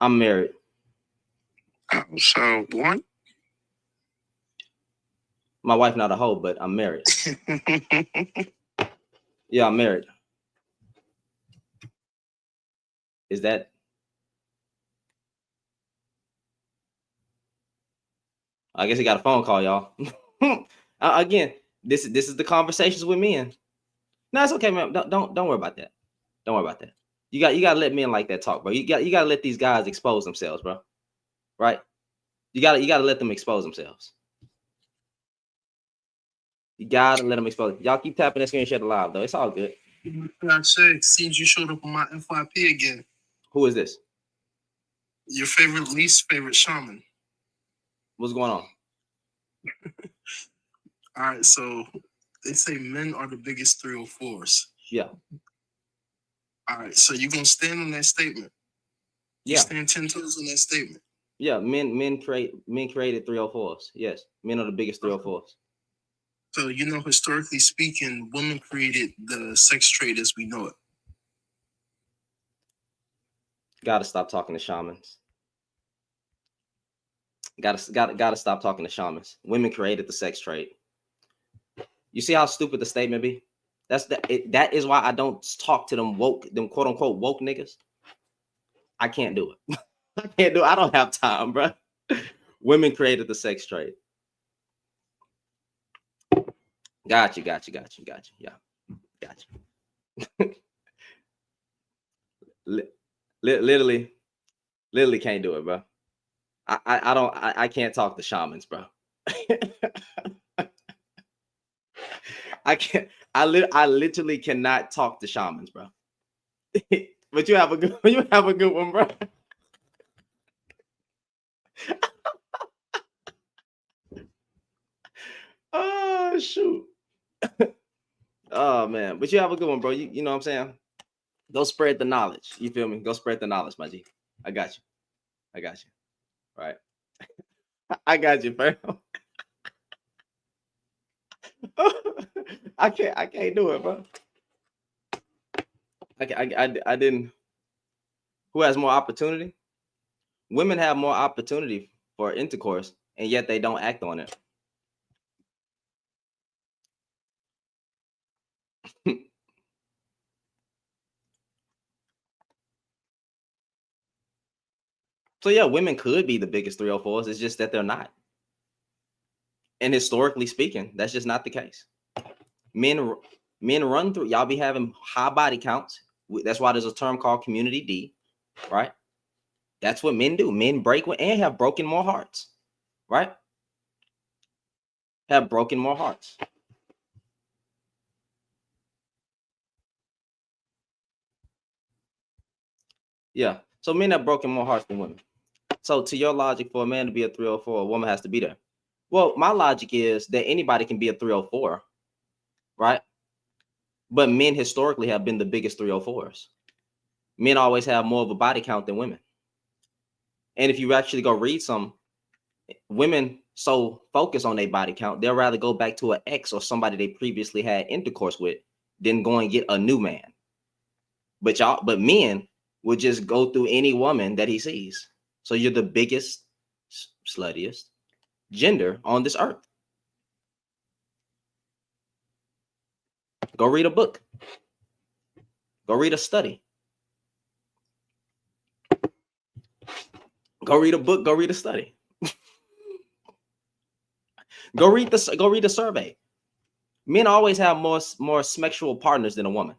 I'm married. So one. My wife not a hoe, but I'm married. Yeah, I'm married. Is that? I guess he got a phone call, y'all. Again, this is the conversations with men. No, it's okay, man. Don't worry about that. Don't worry about that. You got to let men like that talk, bro. You got to let these guys expose themselves, bro. Right? You got to let them expose themselves. You got to let them expose. Y'all keep tapping that screen share the live though. It's all good. I said, seems you showed up on my FYP again. Who is this? Your least favorite shaman. What's going on? All right, so they say men are the biggest 304'S. Yeah. All right, so you're gonna stand on that statement. You stand 10 toes on that statement. Yeah, men created 304'S. Yes, men are the biggest 304'S. So historically speaking, women created the sex trade as we know it. Gotta stop talking to shamans. Gotta stop talking to shamans. Women created the sex trade. You see how stupid the statement be? That is why I don't talk to them quote unquote woke niggas. I can't do it. I can't do it. I don't have time, bro. Women created the sex trade. Got you. Yeah, got you. literally can't do it, bro. I can't talk to shamans, bro. I can't. I literally cannot talk to shamans, bro. But you have a good one, bro. Oh shoot. Oh man, but you have a good one, bro. You know what I'm saying? Go spread the knowledge. You feel me? Go spread the knowledge, my G. I got you. All right. I got you, fam. I can't do it, bro. I didn't. Who has more opportunity? Women have more opportunity for intercourse, and yet they don't act on it. So yeah, women could be the biggest 304'S. It's just that they're not. And historically speaking, that's just not the case. Men run through. Y'all be having high body counts. That's why there's a term called community D, right? That's what men do. Men break and have broken more hearts, right? Have broken more hearts. Yeah. So men have broken more hearts than women. So to your logic, for a man to be a 304, a woman has to be there. Well, my logic is that anybody can be a 304, right? But men historically have been the biggest 304s. Men always have more of a body count than women. And if you actually go read some, women so focus on their body count, they'll rather go back to an ex or somebody they previously had intercourse with than go and get a new man. But men will just go through any woman that he sees. So you're the biggest, sluttiest gender on this earth. Go read a book. Go read a study. Go read a book. Go read a study. Go read the survey. Men always have more sexual partners than a woman.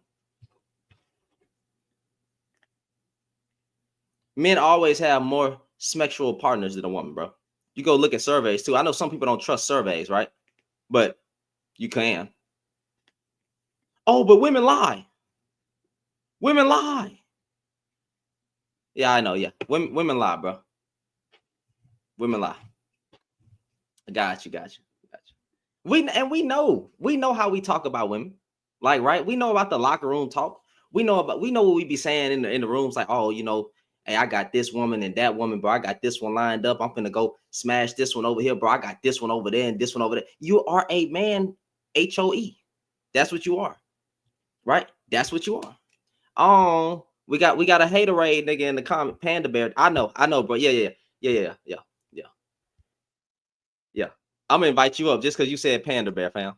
Men always have more sexual partners than a woman, bro. You go look at surveys too. I know some people don't trust surveys, right? But you can. Oh, but women lie. Women lie. Yeah, I know. Yeah, women lie, bro. Women lie. Got you. We know how we talk about women, like, right? We know about the locker room talk. We know what we be saying in the rooms, like, oh, hey, I got this woman and that woman, bro. I got this one lined up. I'm finna go smash this one over here, bro. I got this one over there and this one over there. You are a man, HOE. That's what you are, right? That's what you are. We got a haterade nigga in the comment. Panda Bear. I know, bro. Yeah. Yeah. I'm gonna invite you up just because you said Panda Bear, fam.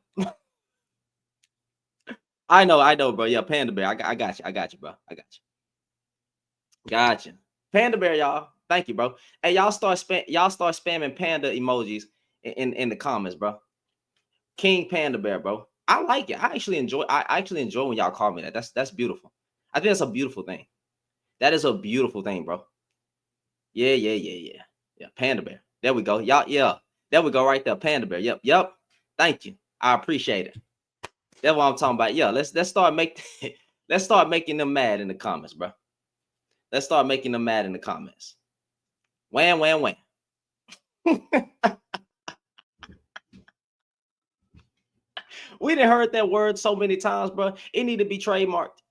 I know, bro. Yeah, Panda Bear. I got you, bro. I got you. Gotcha. Panda Bear, y'all. Thank you, bro. Hey, y'all start spamming panda emojis in the comments, bro. King Panda Bear, bro. I like it. I actually enjoy when y'all call me that. That's beautiful. I think that's a beautiful thing. That is a beautiful thing, bro. Yeah. Yeah, Panda Bear. There we go. Y'all, yeah. There we go right there. Panda Bear. Yep. Thank you. I appreciate it. That's what I'm talking about. Yeah, let's start let's start making them mad in the comments, bro. Let's start making them mad in the comments. Wham. We done heard that word so many times, bro. It need to be trademarked.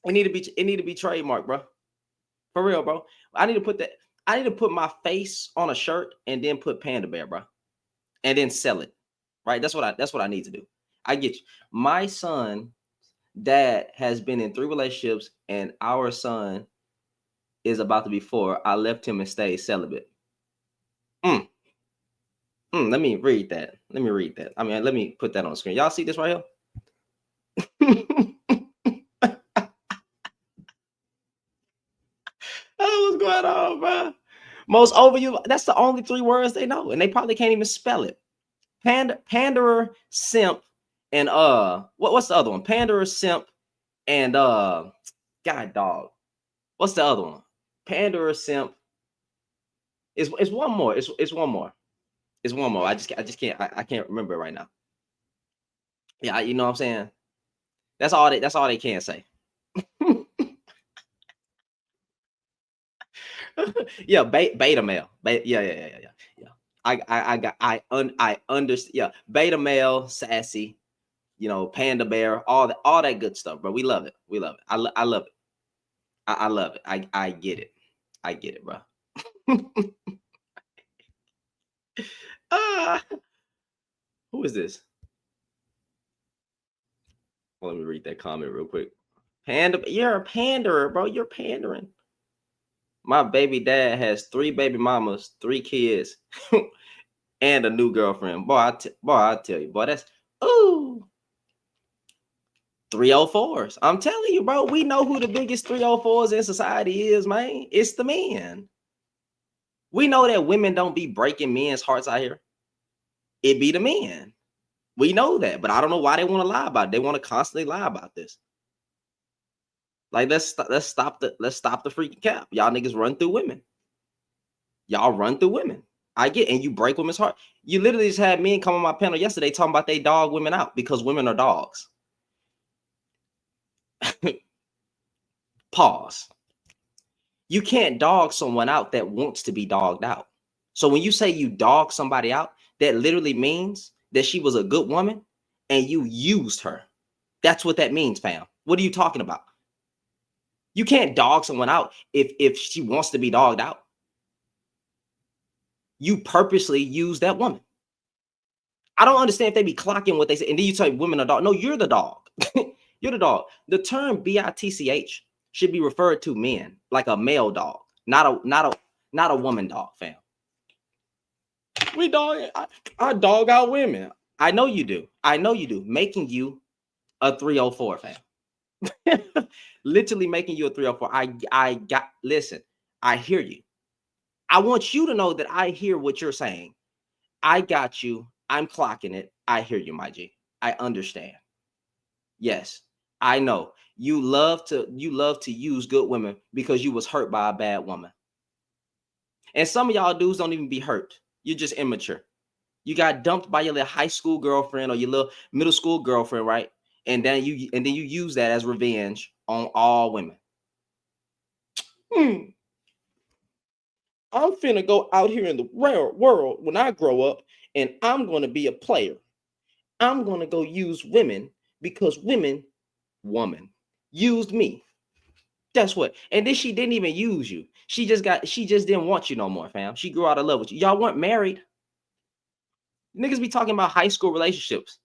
It need to be trademarked, bro. For real, bro. I need to put my face on a shirt and then put Panda Bear, bro. And then sell it. Right? That's what I need to do. I get you. My son dad has been in 3 relationships, and our son is about to be 4. I left him and stayed celibate. Let me read that. I mean, let me put that on the screen. Y'all see this right here? Oh, what's going on, bro? Most overused. That's the only 3 words they know, and they probably can't even spell it. Panderer, simp, and what's the other one? Panderer, simp, and God dog. What's the other one? Panderer, simp. It's one more. It's one more. It's one more. I just can't. I can't remember it right now. Yeah, you know what I'm saying. That's all they can say. Yeah, beta male. Yeah. I understand. Yeah, beta male, sassy. You know, Panda Bear, all that good stuff, bro. We love it. I love it. I love it. I get it. I get it, bro. Ah, who is this? Well, let me read that comment real quick. Panda, you're a panderer, bro. You're pandering. My baby dad has 3 baby mamas, 3 kids, and a new girlfriend. Boy, I tell you, boy, that's ooh. 304'S. I'm telling you, bro. We know who the biggest 304'S in society is, man. It's the men. We know that women don't be breaking men's hearts out here. It be the men. We know that, but I don't know why they want to lie about it. They want to constantly lie about this. Like let's stop the freaking cap. Y'all niggas run through women. Y'all run through women. I get, and you break women's heart. You literally just had men come on my panel yesterday talking about they dog women out because women are dogs. Pause. You can't dog someone out that wants to be dogged out. So when you say you dog somebody out, that literally means that she was a good woman and you used her. That's what that means, fam. What are you talking about? You can't dog someone out if she wants to be dogged out. You purposely use that woman. I don't understand if they be clocking what they say, and then you say women are dog. No, you're the dog. You're the dog. The term bitch should be referred to men, like a male dog, not a woman dog, fam. We dog. I dog out women. I know you do. Making you a 304, fam. Literally making you a 304. Listen, I hear you. I want you to know that I hear what you're saying. I got you. I'm clocking it. I hear you, my G. I understand. Yes, I know. You love to use good women because you was hurt by a bad woman. And some of y'all dudes don't even be hurt. You're just immature. You got dumped by your little high school girlfriend or your little middle school girlfriend, right? And then you use that as revenge on all women. I'm finna go out here in the world when I grow up and I'm going to be a player. I'm going to go use women because woman used me. That's what. And then she didn't even use you. She just didn't want you no more, fam. She grew out of love with you. Y'all weren't married. Niggas be talking about high school relationships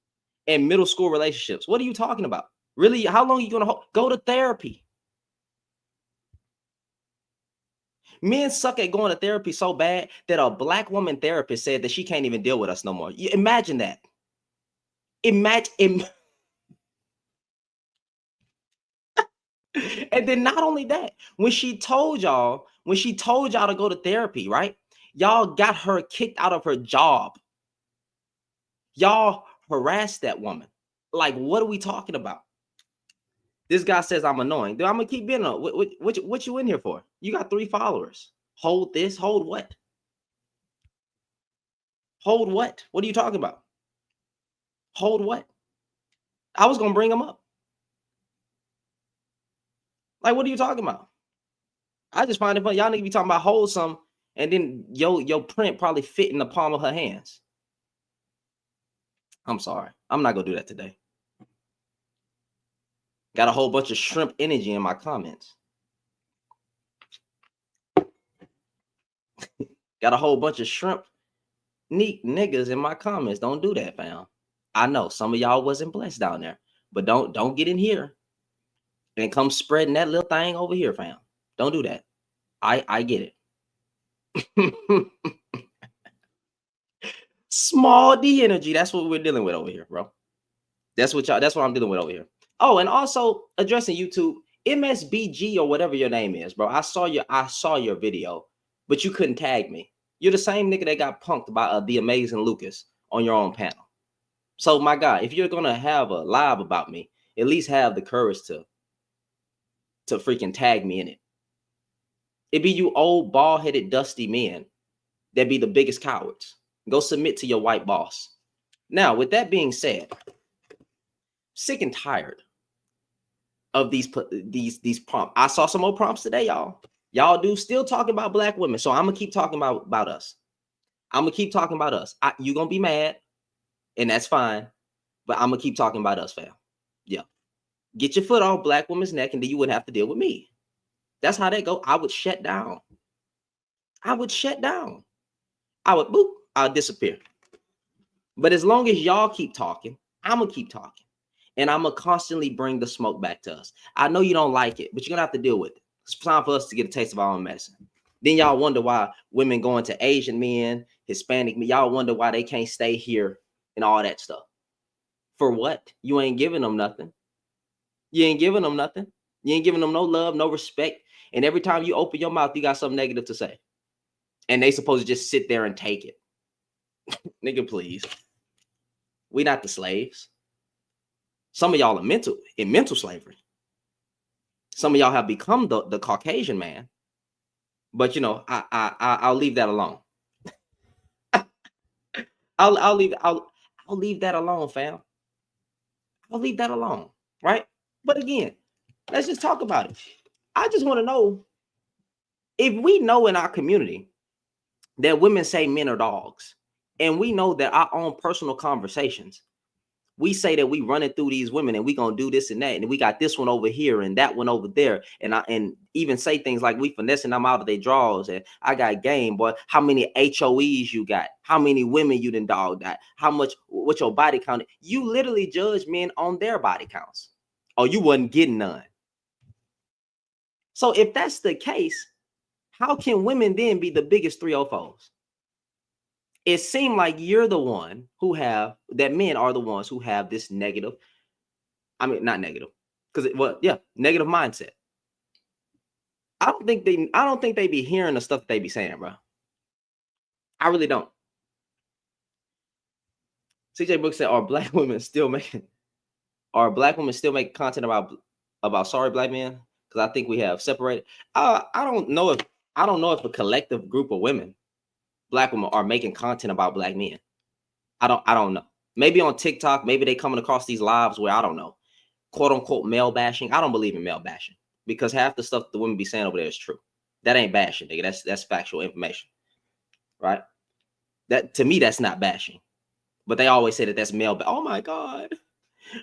and middle school relationships. What are you talking about? Really? How long are you going to go to therapy? Men suck at going to therapy so bad that a black woman therapist said that she can't even deal with us no more. Imagine that. Imagine. And then not only that, when she told y'all to go to therapy, right? Y'all got her kicked out of her job. Y'all harassed that woman. Like, what are we talking about? This guy says I'm annoying. Dude, I'm gonna keep being on. What you in here for? You got 3 followers. Hold this. Hold what? Hold what? What are you talking about? Hold what? I was gonna bring them up. Like, what are you talking about? I just find it funny. Y'all niggas be talking about hold some, and then your print probably fit in the palm of her hands. I'm sorry. I'm not gonna do that today. Got a whole bunch of shrimp energy in my comments. Got a whole bunch of shrimp neat niggas in my comments. Don't do that, fam. I know some of y'all wasn't blessed down there, but don't get in here and come spreading that little thing over here, fam. Don't do that. I get it. Small D energy. That's what we're dealing with over here, bro. That's what I'm dealing with over here. Oh, and also addressing YouTube, MSBG or whatever your name is, bro. I saw your video, but you couldn't tag me. You're the same nigga that got punked by the amazing Lucas on your own panel. So my guy, if you're gonna have a live about me, at least have the courage to freaking tag me in it. It be you old bald-headed dusty men that be the biggest cowards. Go submit to your white boss. Now, with that being said, sick and tired of these prompts. I saw some more prompts today, y'all. Y'all do still talking about black women, so I'm gonna keep talking about us. I'm gonna keep talking about us. You gonna be mad, and that's fine, but I'm gonna keep talking about us, fam. Yeah, get your foot off black women's neck, and then you wouldn't have to deal with me. That's how that go. I would shut down. I would boop. I'll disappear. But as long as y'all keep talking, I'm gonna keep talking. And I'm gonna constantly bring the smoke back to us. I know you don't like it, but you're gonna have to deal with it. It's time for us to get a taste of our own medicine. Then y'all wonder why women going to Asian men, Hispanic men, y'all wonder why they can't stay here and all that stuff. For what? You ain't giving them nothing. You ain't giving them nothing. You ain't giving them no love, no respect. And every time you open your mouth, you got something negative to say. And they supposed to just sit there and take it. Nigga, please. We not the slaves. Some of y'all are in mental slavery. Some of y'all have become the Caucasian man. But you know, I'll leave that alone. I'll leave that alone, fam. I'll leave that alone, right? But again, let's just talk about it. I just want to know if we know in our community that women say men are dogs, and we know that our own personal conversations, we say that we running through these women and we gonna do this and that, and we got this one over here and that one over there, and even say things like we finessing them out of their drawers, and I got game, boy. How many HOEs you got? How many women you done dogged that? How much? What your body count? You literally judge men on their body counts. Oh, you wasn't getting none. So if that's the case, how can women then be the biggest 304s? It seemed like you're the one who have that men are the ones who have this negative. I mean, not negative, because negative mindset. I don't think they be hearing the stuff that they be saying, bro. I really don't. CJ Brooks said, "Are black women still making content about sorry black men?" Because I think we have separated. I don't know if a collective group of women, black women, are making content about black men. I don't know. Maybe on TikTok, maybe they coming across these lives where I don't know, quote unquote male bashing. I don't believe in male bashing, because half the stuff the women be saying over there is true. That ain't bashing, nigga. That's factual information, right? That, to me, that's not bashing. But they always say that that's male. Oh my God,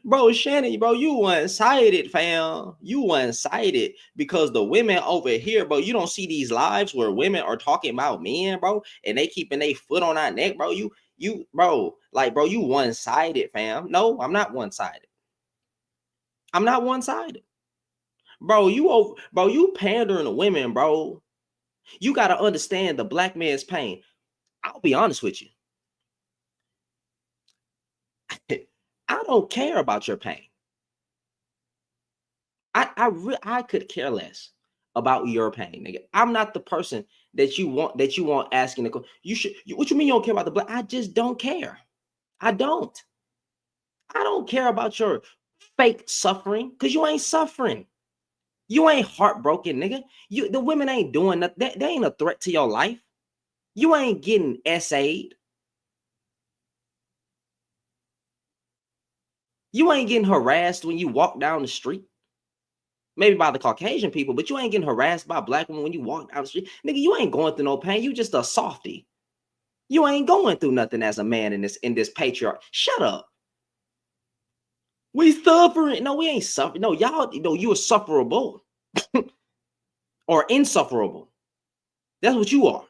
bro, Shannon, bro, you one-sided, fam. You one-sided because the women over here, bro. You don't see these lives where women are talking about men, bro, and they keeping their foot on our neck, bro. You, bro, like, bro, you one-sided, fam. No, I'm not one-sided. I'm not one-sided, bro. You pandering to women, bro. You got to understand the black man's pain. I'll be honest with you. I don't care about your pain. I could care less about your pain, nigga. I'm not the person that you want asking the what you mean you don't care about the black? I just don't care. I don't. I don't care about your fake suffering because you ain't suffering. You ain't heartbroken, nigga. The women ain't doing nothing. They ain't a threat to your life. You ain't getting SA'd. You ain't getting harassed when you walk down the street. Maybe by the Caucasian people, but you ain't getting harassed by black women when you walk down the street. Nigga, you ain't going through no pain. You just a softie. You ain't going through nothing as a man in this patriarch. Shut up. We suffering. No, we ain't suffering. No, y'all, you are sufferable or insufferable. That's what you are.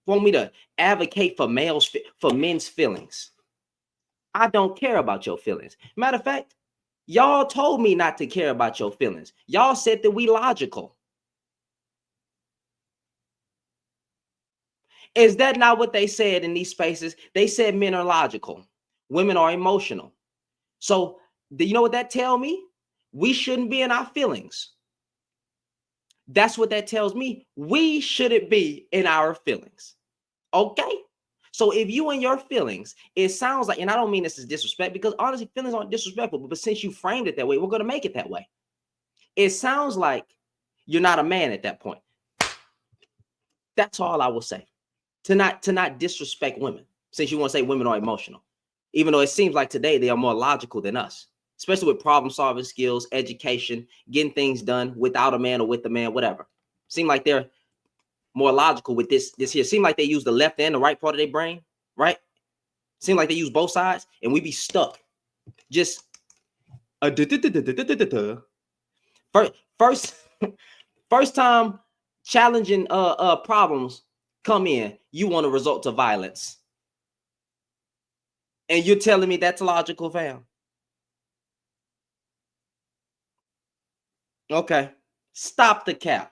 Want me to advocate for men's feelings? I don't care about your feelings. Matter of fact, y'all told me not to care about your feelings. Y'all said that we logical. Is that not what they said in these spaces? They said men are logical. Women are emotional. So, do you know what that tells me? We shouldn't be in our feelings. That's what that tells me. We shouldn't be in our feelings. Okay? So if you in your feelings, it sounds like, and I don't mean this as disrespect, because honestly, feelings aren't disrespectful, but since you framed it that way, we're going to make it that way. It sounds like you're not a man at that point. That's all I will say. To not disrespect women, since you want to say women are emotional, even though it seems like today they are more logical than us, especially with problem solving skills, education, getting things done without a man or with a man, whatever. Seem like they're more logical with this here. Seem like they use the left and the right part of their brain, right? Seem like they use both sides, and we be stuck. Just first time challenging problems come in, you want to resort to violence. And you're telling me that's logical, fam? Okay. Stop the cap.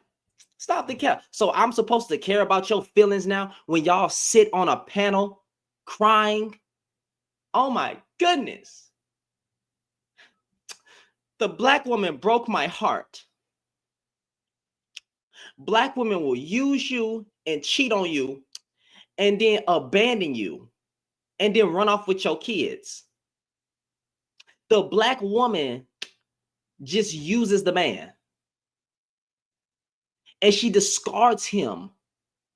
Stop the cap. So I'm supposed to care about your feelings now when y'all sit on a panel crying? Oh my goodness. The black woman broke my heart. Black women will use you and cheat on you and then abandon you and then run off with your kids. The black woman just uses the man and she discards him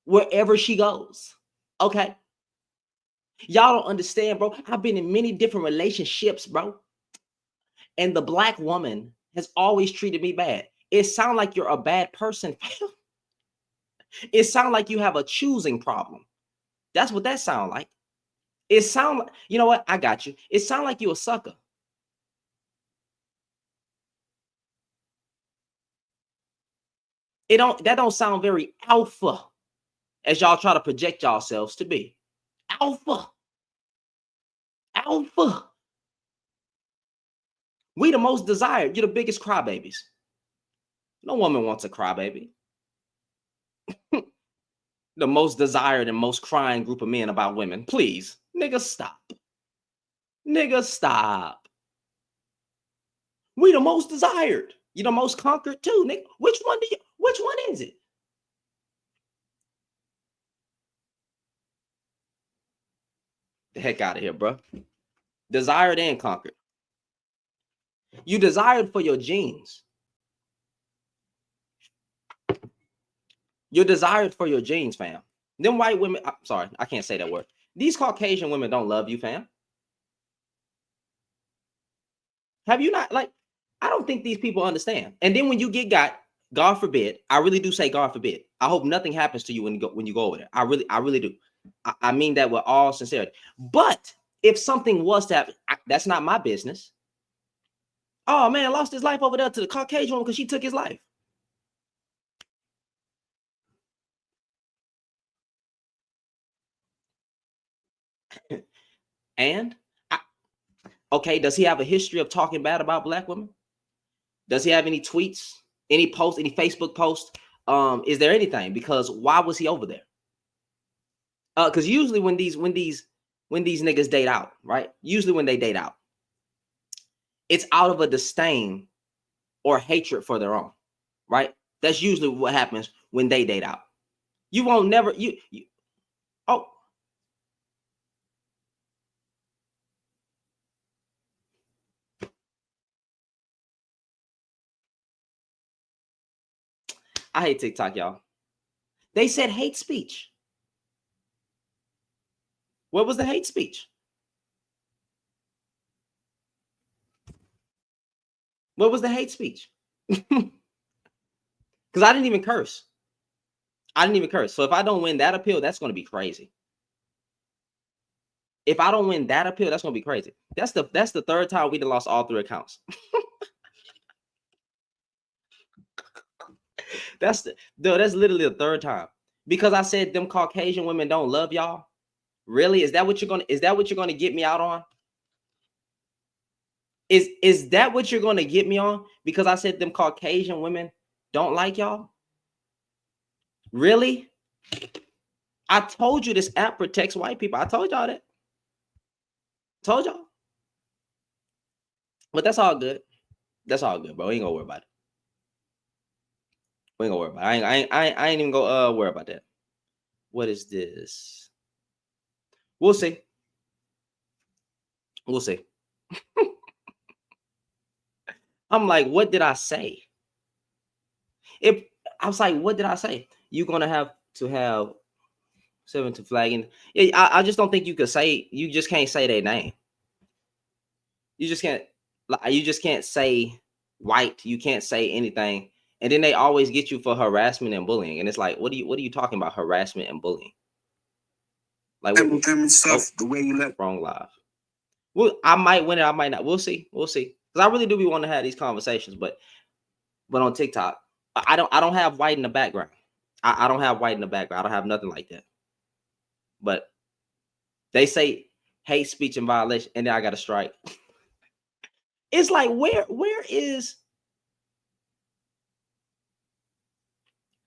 wherever she goes. Okay. Y'all don't understand, bro. I've been in many different relationships, bro. And the black woman has always treated me bad. It sounds like you're a bad person. It sounds like you have a choosing problem. That's what that sounds like. It sounds like, you know what? I got you. It sounds like you a sucker. That don't sound very alpha as y'all try to project yourselves to be. Alpha. Alpha. We the most desired. You're the biggest crybabies. No woman wants a crybaby. The most desired and most crying group of men about women. Please, nigga, stop. Nigga, stop. We the most desired. You the most conquered too, nigga. Which one is it? The heck out of here, bro. Desired and conquered. You desired for your genes. You're desired for your genes, fam. Them white women, I'm sorry, I can't say that word. These Caucasian women don't love you, fam. Have you not, like, I don't think these people understand. And then when you get got, God forbid, I really do say God forbid. I hope nothing happens to you when you go over there. I really do. I mean that with all sincerity. But if something was to happen, that's not my business. Oh man, lost his life over there to the Caucasian woman because she took his life. And okay, does he have a history of talking bad about black women? Does he have any tweets Any post, any Facebook post? Is there anything? Because why was he over there? Because usually when these niggas date out, right? Usually when they date out, it's out of a disdain or hatred for their own, right? That's usually what happens when they date out. You won't never you oh. I hate TikTok, y'all. They said hate speech. What was the hate speech? What was the hate speech? Because I didn't even curse. I didn't even curse. So if I don't win that appeal, that's going to be crazy. If I don't win that appeal, that's going to be crazy. That's the third time we done lost all 3 accounts. That's literally the third time. Because I said them Caucasian women don't love y'all. Really? Is that what you're gonna get me out on? Is that what you're gonna get me on? Because I said them Caucasian women don't like y'all? Really? I told you this app protects white people. I told y'all that. Told y'all. But that's all good. That's all good, bro. We ain't gonna worry about it. We ain't gonna worry about it. I ain't even gonna worry about that. What is this? We'll see. We'll see. I'm like, what did I say? I was like, what did I say? You're gonna have to have 7 to flagging. I just don't think you could say. You just can't say their name. You just can't. You just can't say white. You can't say anything. And then they always get you for harassment and bullying. And it's like, what are you talking about? Harassment and bullying? Like what stuff? The way you let wrong live. Well, I might win it. I might not. We'll see. We'll see. Because I really do be wanting to have these conversations, but on TikTok, I don't have white in the background. I don't have white in the background. I don't have nothing like that. But they say hate speech and violation, and then I got a strike. It's like where is?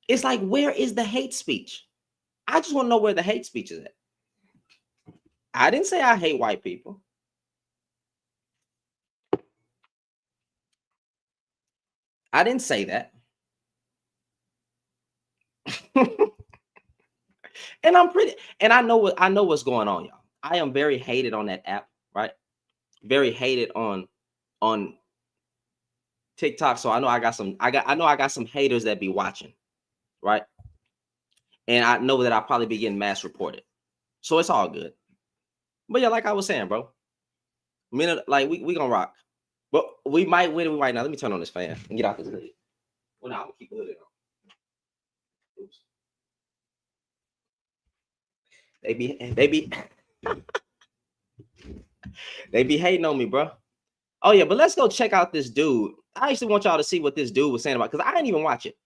It's like where is the hate speech? I just want to know where the hate speech is at. I didn't say I hate white people. I didn't say that. And I know what's going on, y'all. I am very hated on that app, right? Very hated on TikTok. So I know I got some haters that be watching, right? And I know that I'll probably be getting mass reported. So it's all good. But yeah, like I was saying, bro. Like we gonna rock. But we might win, we might not. Let me turn on this fan and get out this hood. Well, no, I'm gonna keep the hood on. Oops. They be hating on me, bro. Oh yeah, but let's go check out this dude. I actually want y'all to see what this dude was saying about, because I didn't even watch it.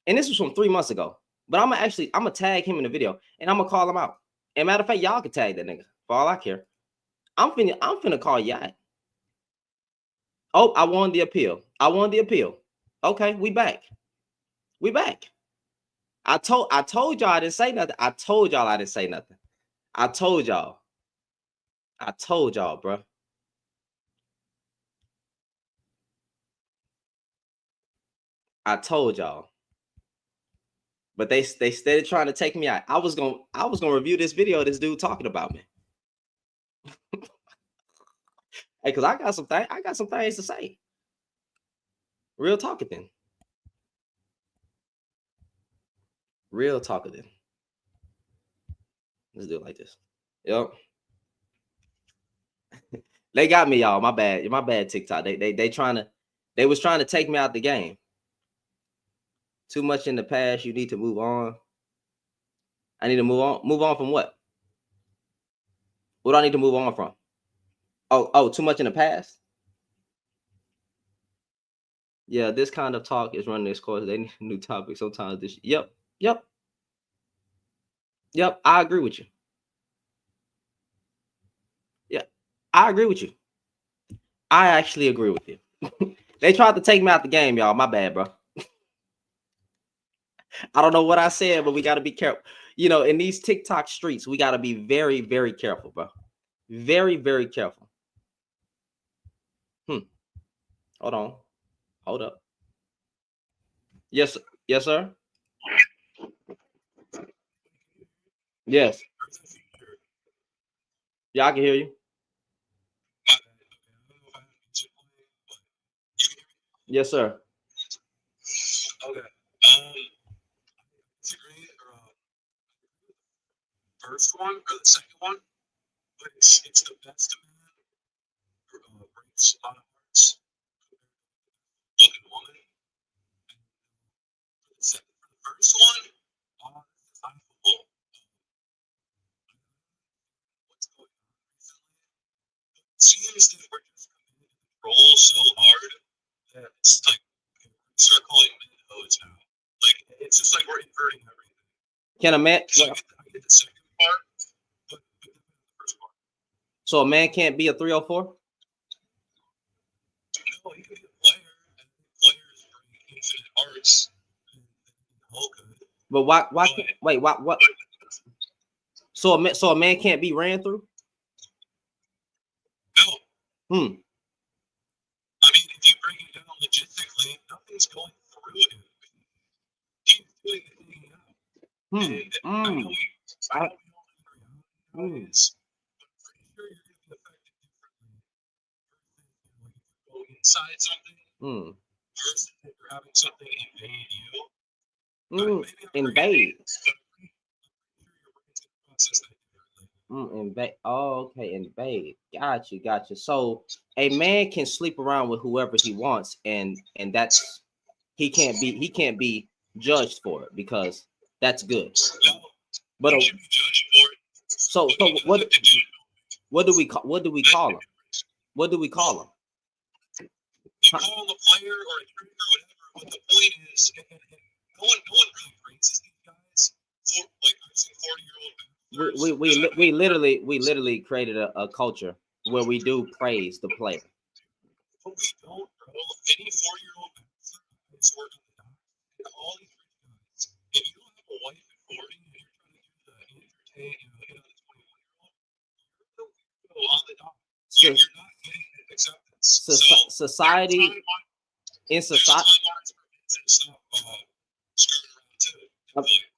And this was from 3 months ago. But I'm gonna tag him in the video and I'm gonna call him out. And matter of fact, y'all can tag that nigga for all I care. I'm finna call Yacht. Oh, I won the appeal. Okay, we back. I told y'all I didn't say nothing. I told y'all, bro. I told y'all. But they started trying to take me out. I was gonna review this video of this dude talking about me. Hey, because I got some things to say. Real talking then. Real talking then. Let's do it like this. Yep. They got me, y'all. My bad, TikTok. They was trying to take me out the game. Too much in the past. You need to move on. I need to move on. Move on from what? What do I need to move on from? Oh, too much in the past? Yeah, this kind of talk is running this course. They need a new topic sometimes. Yep. I agree with you. Yeah, I agree with you. I actually agree with you. They tried to take me out the game, y'all. My bad, bro. I don't know what I said, but we got to be careful. You know, in these TikTok streets, we got to be very, very careful, bro. Very, very careful. Hold on. Hold up. Yes, yes, sir. Yes. Yeah, I can hear you. Yes, sir. Okay. First one or the second one, but it's the best man breaks a lot of hearts. Looking woman. For the first one, unbelievable. What's going on recently? It seems that we're just committed to control so hard that it's like we start calling men hoes now. Like it's just like we're inverting everything. Can a man? So I get the second part, but the first part. So a man can't be a 304? No, he can be a player, and players bring infinite hearts. But why? Why? Wait. What? So a man can't be ran through? No. Hmm. I mean, if you break it down logistically, nothing's going through him. He's doing the thing out. I know we don't agree on this, but I'm pretty sure you're going to be affected differently. Go inside something versus if you're having something invade you. Invade. Invade. Oh, okay, invade. Gotcha. So a man can sleep around with whoever he wants, and that's he can't be judged for it because that's good. But so what do we call him? What do we call him? You call him a player or a trigger or whatever, but the point is, no one really praises these guys. Like I've seen 40-year-old. We literally created a culture where we do praise the player. But we don't, bro. Any 40-year-old is working the dock. All these rich guys. If you don't have a wife at 40 and you're trying to do the entertain, the 21-year-old, you're on the dock. You're not getting acceptance. Society in society.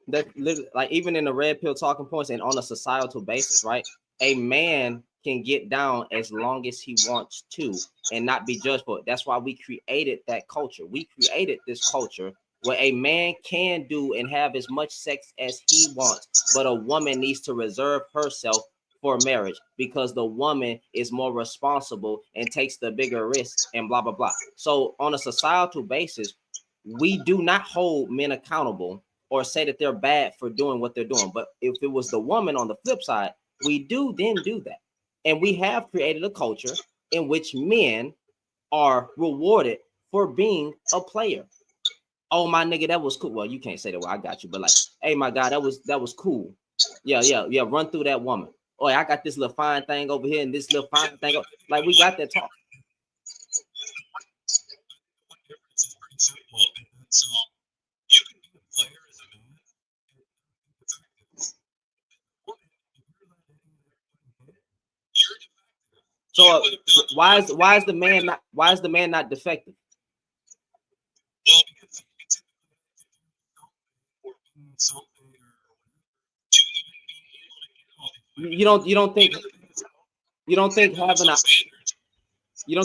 That like even in the red pill talking points and on a societal basis, right? A man can get down as long as he wants to and not be judged for it. That's why we created that culture. We created this culture where a man can do and have as much sex as he wants, but a woman needs to reserve herself for marriage because the woman is more responsible and takes the bigger risk and blah blah blah. So on a societal basis, we do not hold men accountable or say that they're bad for doing what they're doing. But if it was the woman on the flip side, we do then do that. And we have created a culture in which men are rewarded for being a player. Oh, my nigga, that was cool. Well, you can't say that. Well, I got you. But like, hey, my God, that was cool. Yeah. Run through that woman. Oh, I got this little fine thing over here and this little fine thing. Like, we got that talk. It's pretty simple. So you can be a player as a man. So why is the man not defective? Well, because you don't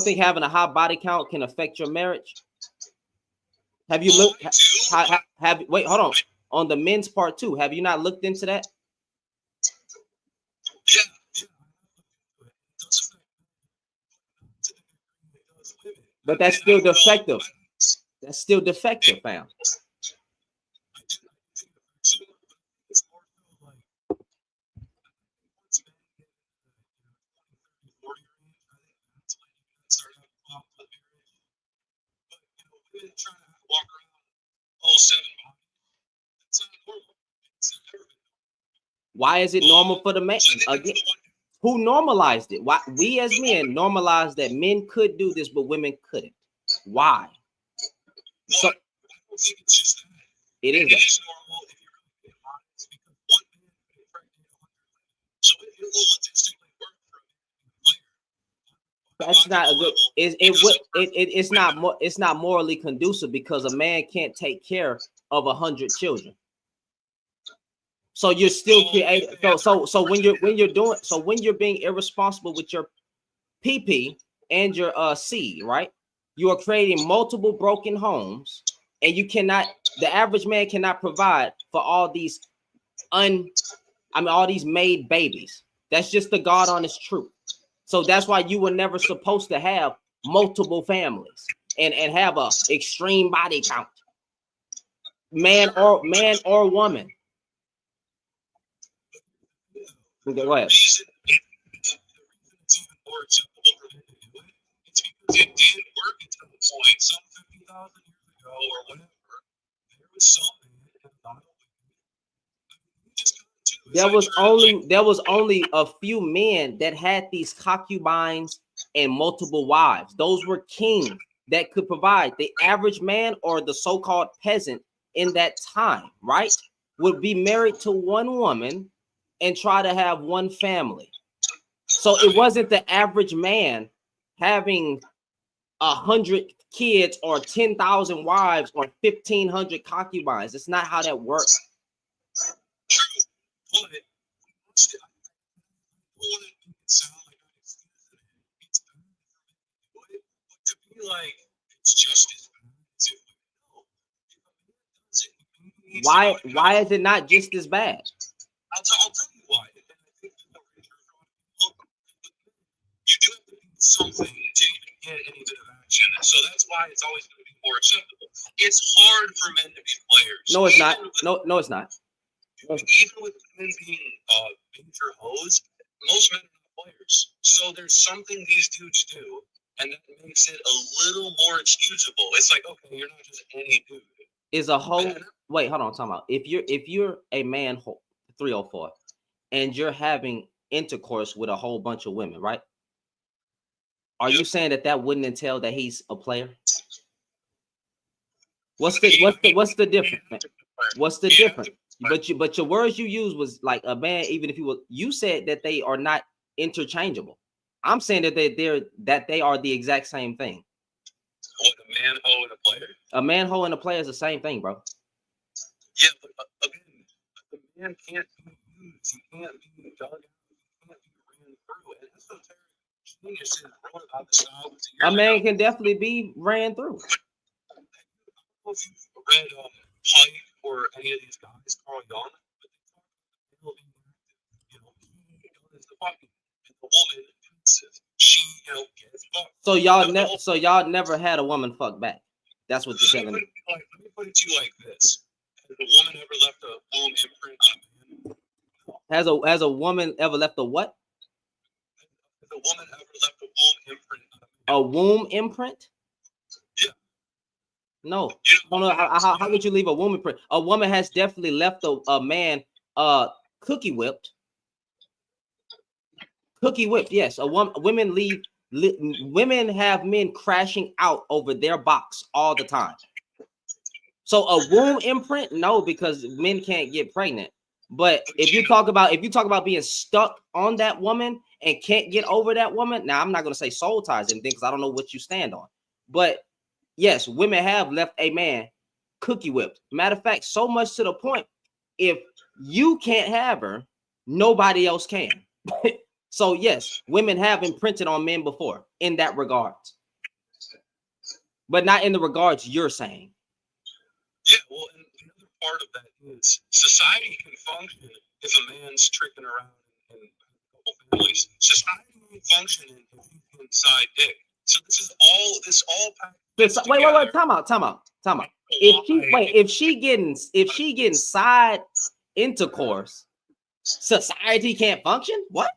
think having a high body count can affect your marriage? Have you looked? Wait, hold on the men's part too. Have you not looked into that? But that's still defective. That's still defective, fam. Why is it normal for the man? Again, who normalized it? Why we as men normalized that men could do this, but women couldn't? Why? So, I don't think it's just that. It is It is normal if you're going to be honest because one man can impregnate 100 women. So it will logistically work for a player. That's not a good. It's not morally conducive because a man can't take care of 100 children. So you're still creating. So when you're being irresponsible with your PP and your seed, right? You are creating multiple broken homes, and you cannot. The average man cannot provide for all these all these made babies. That's just the God honest truth. So that's why you were never supposed to have multiple families and have a extreme body count, man or woman. Okay, go ahead. The reason it's even more acceptable for men to do it, it's because it did work until the point some 50,000 years ago or whatever. There was some man and a lot of women. There was only a few men that had these concubines and multiple wives. Those were kings that could provide. The average man or the so-called peasant in that time, right, would be married to one woman and try to have one family. So it wasn't the average man having 100 kids or 10,000 wives or 1,500 concubines. It's not how that works. True, but it's sound like it's but to be like it's just as bad as if why is it not just as bad? I'll tell you why. And I think you do have to do something to even get any bit of action. So that's why it's always going to be more acceptable. It's hard for men to be players. No, it's not. No, it's not. Even with men being major hoes, most men are not players. So there's something these dudes do, and that makes it a little more excusable. It's like, okay, you're not just any dude. Is a hoe? Wait, hold on. Talking about if you're a man, 304, and you're having intercourse with a whole bunch of women, right? Are you saying that wouldn't entail that he's a player? What's the difference? Man? What's the difference? But your words you used was like a man. Even if you said that they are not interchangeable. I'm saying that they are the exact same thing. What, a man, hoe, and a player? A man, hoe, and a player is the same thing, bro. Yeah, but again, the man can't be used. He can't be dug out. He can't be ran through. And that's what genius wrote about this a man can definitely be ran through. Have you read Pike or any of these guys, Carl Jung? But they talk about being active. He is the fucking, and the woman, she, gets fucked. So y'all never had a woman fuck back. That's what you're telling me. Let me put it to you like this: has a woman ever left a womb imprint on a man? Has a woman ever left a what? Has a woman ever left a womb imprint on a man? A womb imprint? Yeah. No. How would you leave a womb imprint? A woman has definitely left a man cookie whipped. Cookie whipped, yes. Women have men crashing out over their box all the time. So a womb imprint, no, because men can't get pregnant. But if you talk about being stuck on that woman and can't get over that woman, now I'm not gonna say soul ties and things because I don't know what you stand on. But yes, women have left a man cookie whipped. Matter of fact, so much to the point, if you can't have her, nobody else can. So yes, women have imprinted on men before in that regard, but not in the regards you're saying. Yeah, well, and the other part of that is society can function if a man's tricking around in a couple families. Society can function if he's inside dick. So this all wait, time out. If she getting side intercourse, society can't function? What?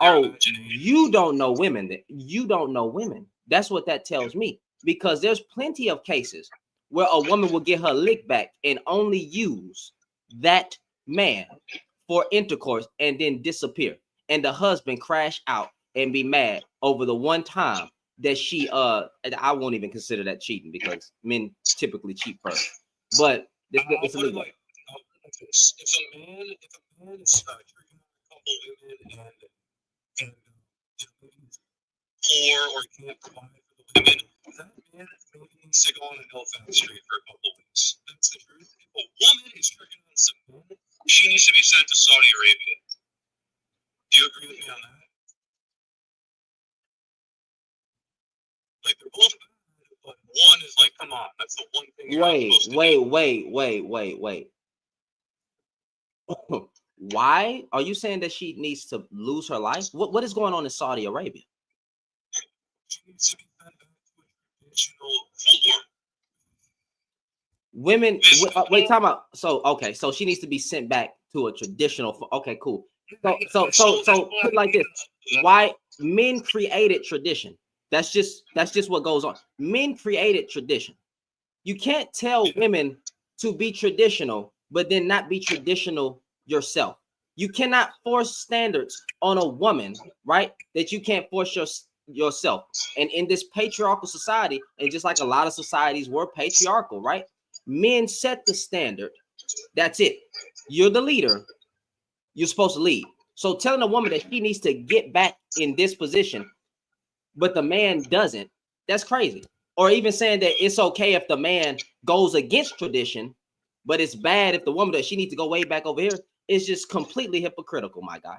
Oh, you don't know women. You don't know women. That's what that tells me. Because there's plenty of cases where a woman will get her lick back and only use that man for intercourse and then disappear. And the husband crash out and be mad over the one time that she I won't even consider that cheating because men typically cheat first. But it's illegal. Like, if a man is tricking a couple women and poor or can't provide for the women, that man maybe needs to go on a no-fat street for a couple weeks. That's the truth. If a woman is tricking on some men, she needs to be sent to Saudi Arabia. Do you agree with me on that? Like, they're both bad, but one is like, come on, that's the one thing you're supposed to do. Wait. Why are you saying that she needs to lose her life? What is going on in Saudi Arabia? She needs to be sent back to a traditional form. Women, wait, time out. So she needs to be sent back to a traditional. Okay, cool. So put it like this: why men created tradition? That's just what goes on. Men created tradition. You can't tell women to be traditional, but then not be traditional yourself. You cannot force standards on a woman, right? That you can't force yourself. And in this patriarchal society, and just like a lot of societies were patriarchal, right? Men set the standard. That's it. You're the leader. You're supposed to lead. So telling a woman that she needs to get back in this position, but the man doesn't, that's crazy. Or even saying that it's okay if the man goes against tradition, but it's bad if the woman that she needs to go way back over here is just completely hypocritical, my guy.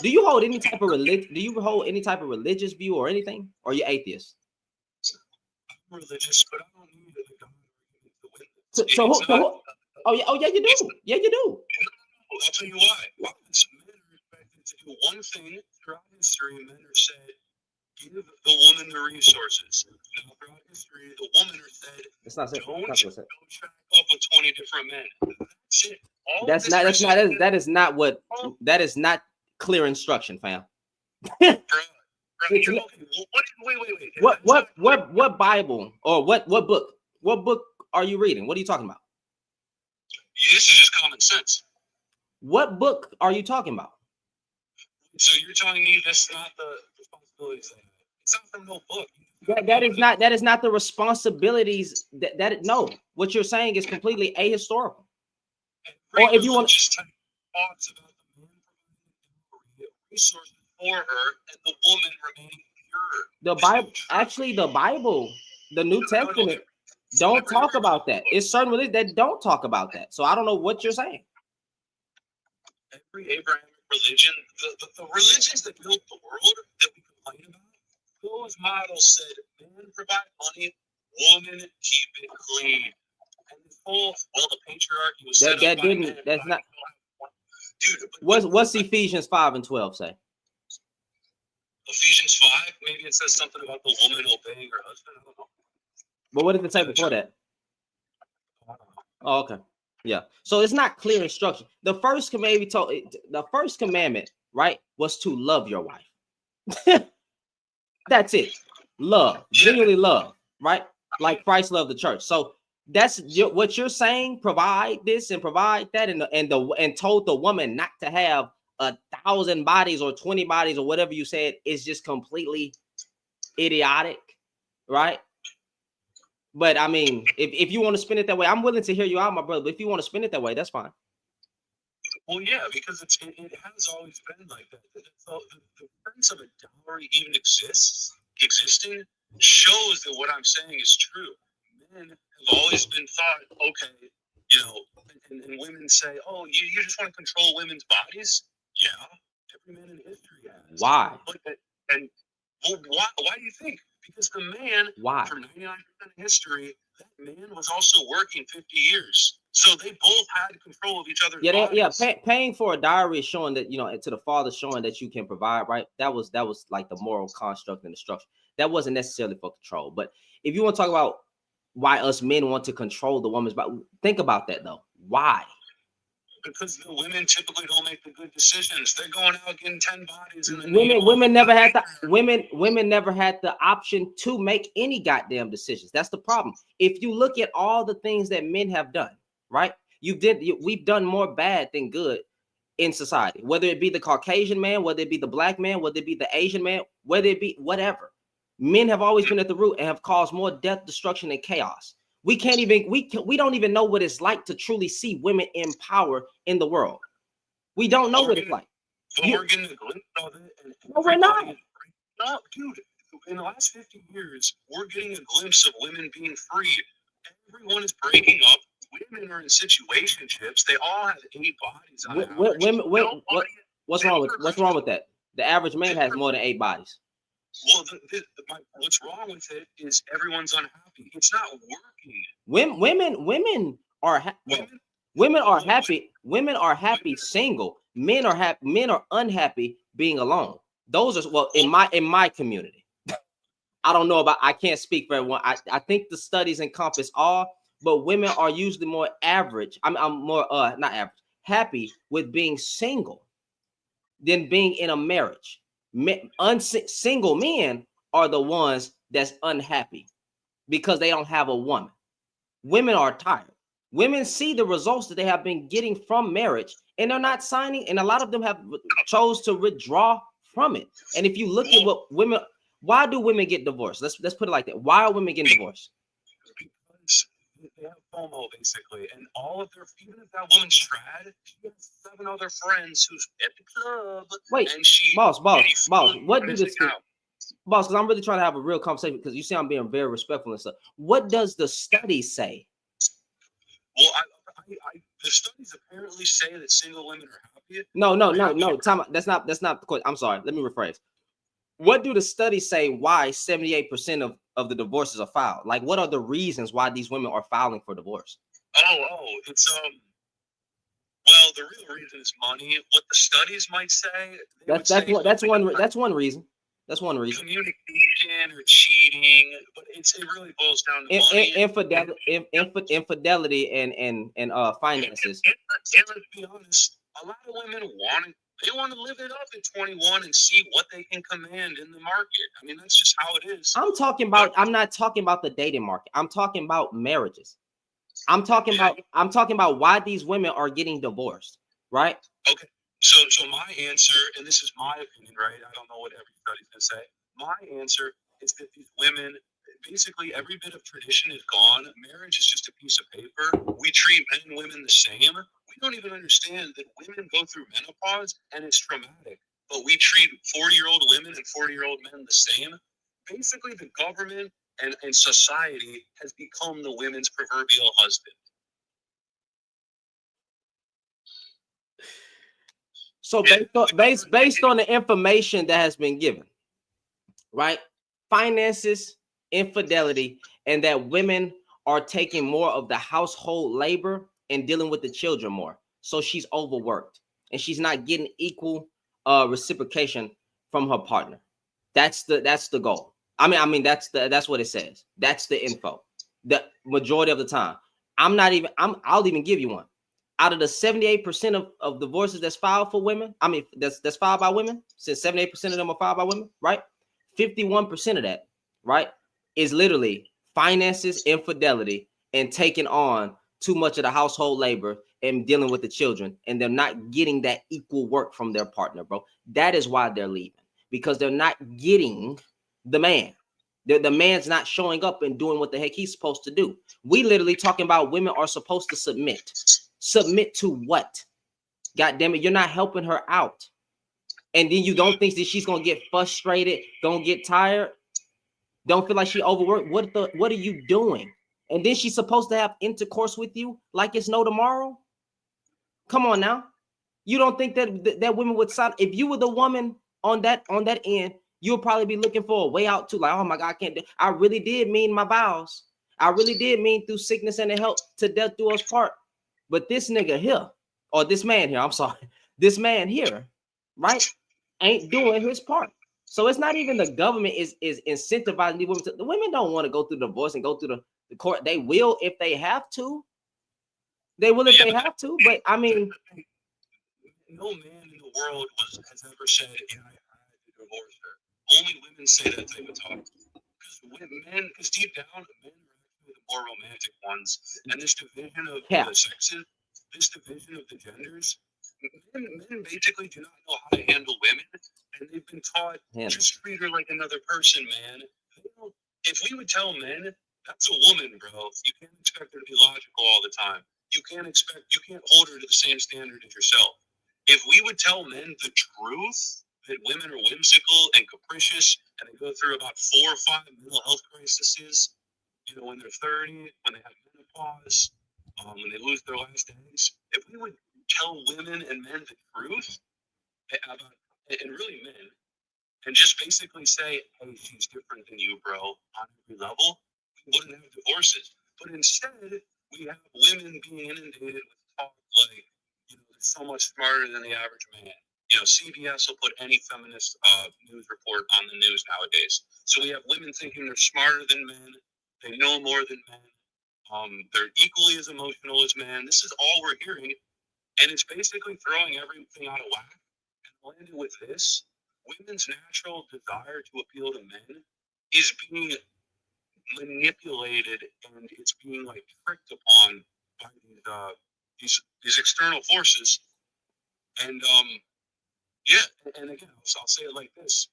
Do you hold any type of religion? Do you hold any type of religious view or anything? Or are you atheist? I'm religious, but I don't need it. Oh yeah, you do. Yeah, you do. I'll tell you why. Men are expected to do one thing throughout history. Men are said, give the woman the resources. Now, throughout history, the woman are said, don't track up with 20 different men. That's it. That is not clear instruction, fam. Wait. What Bible or what book? What book are you reading? What are you talking about? This is just common sense. What book are you talking about? So you're telling me that's not the responsibilities? It's not from no book. That is not the responsibilities. No. What you're saying is completely ahistorical. Or if you want to just thoughts about the man providing resources for her and the woman remaining pure. The Bible, the New Testament, don't talk about that. It's certain religions that don't talk about that. So I don't know what you're saying. Every Abrahamic religion, the religions that built the world that we complain about, those models said, man provide money, woman keep it clean. And this whole, the patriarchy was set up by men. That's not. Dude, what's Ephesians 5:12 say? Ephesians 5, maybe it says something about the woman obeying her husband. I don't know. But what did it say before that? Oh, okay. Yeah. So it's not clear instruction. The first commandment, right, was to love your wife. That's it. Love, genuinely love, right? Like Christ loved the church. So that's what you're saying. Provide this and provide that, and told the woman not to have 1,000 bodies or 20 bodies or whatever you said is just completely idiotic, right? But I mean, if you want to spin it that way, I'm willing to hear you out, my brother. But if you want to spin it that way, that's fine. Well, yeah, because it has always been like that. The presence of a dowry even existing shows that what I'm saying is true. Men have always been thought, okay, and women say, oh, you just want to control women's bodies? Yeah, every man in history has. Why? Why do you think? Because the man, for 99% of history, that man was also working 50 years. So they both had control of each other's bodies. Paying for a dowry is showing that, to the father, showing that you can provide, right? That was like the moral construct and the structure. That wasn't necessarily for control. But if you want to talk about why us men want to control the woman's body, think about that though. Why? Because the women typically don't make the good decisions. They're going out getting 10 bodies. And women never had the option to make any goddamn decisions. That's the problem. If you look at all the things that men have done, right? We've done more bad than good in society. Whether it be the Caucasian man, whether it be the black man, whether it be the Asian man, whether it be whatever. Men have always been at the root and have caused more death, destruction, and chaos. We don't even know what it's like to truly see women in power in the world. We don't know what it's like. We're getting a glimpse of it. No, we're not. No, dude. In the last 50 years, we're getting a glimpse of women being free. Everyone is breaking up. Women are in situationships. They all have 8 bodies on average. What's wrong with that? The average man has more than 8 bodies. Well, what's wrong with it is everyone's unhappy. It's not working. Women are happy. Women are happy single. Men are unhappy being alone. Those are in my community. I don't know about. I can't speak for everyone. I think the studies encompass all, but women are usually more average. I'm more not average. Happy with being single than being in a marriage. Single men are the ones that's unhappy because they don't have a woman. Women are tired. Women see the results that they have been getting from marriage, and they're not signing. And a lot of them have chose to withdraw from it. And if you look at what women, why do women get divorced? Let's put it like that. Why are women getting divorced? Because they have FOMO basically, and all of their, even if that woman's trad, she has 7 other friends who's at the club. Wait, and she, boss, what do this? Boss, because I'm really trying to have a real conversation because you see I'm being very respectful and stuff. What does the study say? Well, the studies apparently say that single women are happy. No. Time. That's not the question. I'm sorry. Let me rephrase. What do the studies say? Why 78% of the divorces are filed? Like, what are the reasons why these women are filing for divorce? It's well, the real reason is money. What the studies might say. That's one reason. That's one reason. Communication or cheating, but it really boils down to money. Infidelity and finances. And let's be honest, a lot of women want to live it up at 21 and see what they can command in the market. I mean, that's just how it is. I'm not talking about the dating market. I'm talking about marriages. I'm talking about why these women are getting divorced, right? Okay. So my answer, and this is my opinion, right? I don't know what everybody's gonna say. My answer is that these women, basically every bit of tradition is gone. Marriage is just a piece of paper. We treat men and women the same. We don't even understand that women go through menopause and it's traumatic. But we treat 40-year-old women and 40-year-old men the same. Basically, the government and society has become the women's proverbial husband. So based on the information that has been given, right? Finances, infidelity, and that women are taking more of the household labor and dealing with the children more. So she's overworked and she's not getting equal reciprocation from her partner. That's the goal. I mean that's what it says. That's the info. The majority of the time. I'll even give you one. Out of the 78% of divorces that's filed for women, I mean that's filed by women, since 78% of them are filed by women, right? 51% of that, right, is literally finances, infidelity, and taking on too much of the household labor and dealing with the children, and they're not getting that equal work from their partner, bro. That is why they're leaving, because they're not getting the man. The man's not showing up and doing what the heck he's supposed to do. We literally talking about women are supposed to submit. Submit to what? God damn it, you're not helping her out. And then you don't think that she's gonna get frustrated, gonna get tired, don't feel like she overworked. What are you doing? And then she's supposed to have intercourse with you like it's no tomorrow. Come on now. You don't think that women would sign? If you were the woman on that end, you'll probably be looking for a way out too. Like, oh my God, I can't do. I really did mean my vows. I really did mean through sickness and help to death do us part. But this nigga here, or this man here, I'm sorry, this man here, right, ain't doing his part. So it's not even the government is incentivizing these women. The women don't want to go through the divorce and go through the court. They will if they have to. They will if they have to. But I mean, no man in the world has ever said, "Yeah, I had to divorce her." Only women say that type of talk. Because deep down, men are actually the more romantic ones. And this division of the sexes, this division of the genders, men basically do not know how to handle women, and they've been taught just treat her like another person, man. If we would tell men, that's a woman, bro. You can't expect her to be logical all the time. You can't hold her to the same standard as yourself. If we would tell men the truth, that women are whimsical and capricious, and they go through about 4 or 5 mental health crises, when they're 30, when they have menopause, when they lose their last eggs. If we would tell women and men the truth about, and really men, and just basically say, hey, she's different than you, bro, on every level, we wouldn't have divorces. But instead, we have women being inundated with talk like, they're so much smarter than the average man. CBS will put any feminist news report on the news nowadays. So we have women thinking they're smarter than men, they know more than men, they're equally as emotional as men. This is all we're hearing, and it's basically throwing everything out of whack. And landed with this, women's natural desire to appeal to men is being manipulated, and it's being like tricked upon by these external forces. And and again, I'll say it like this: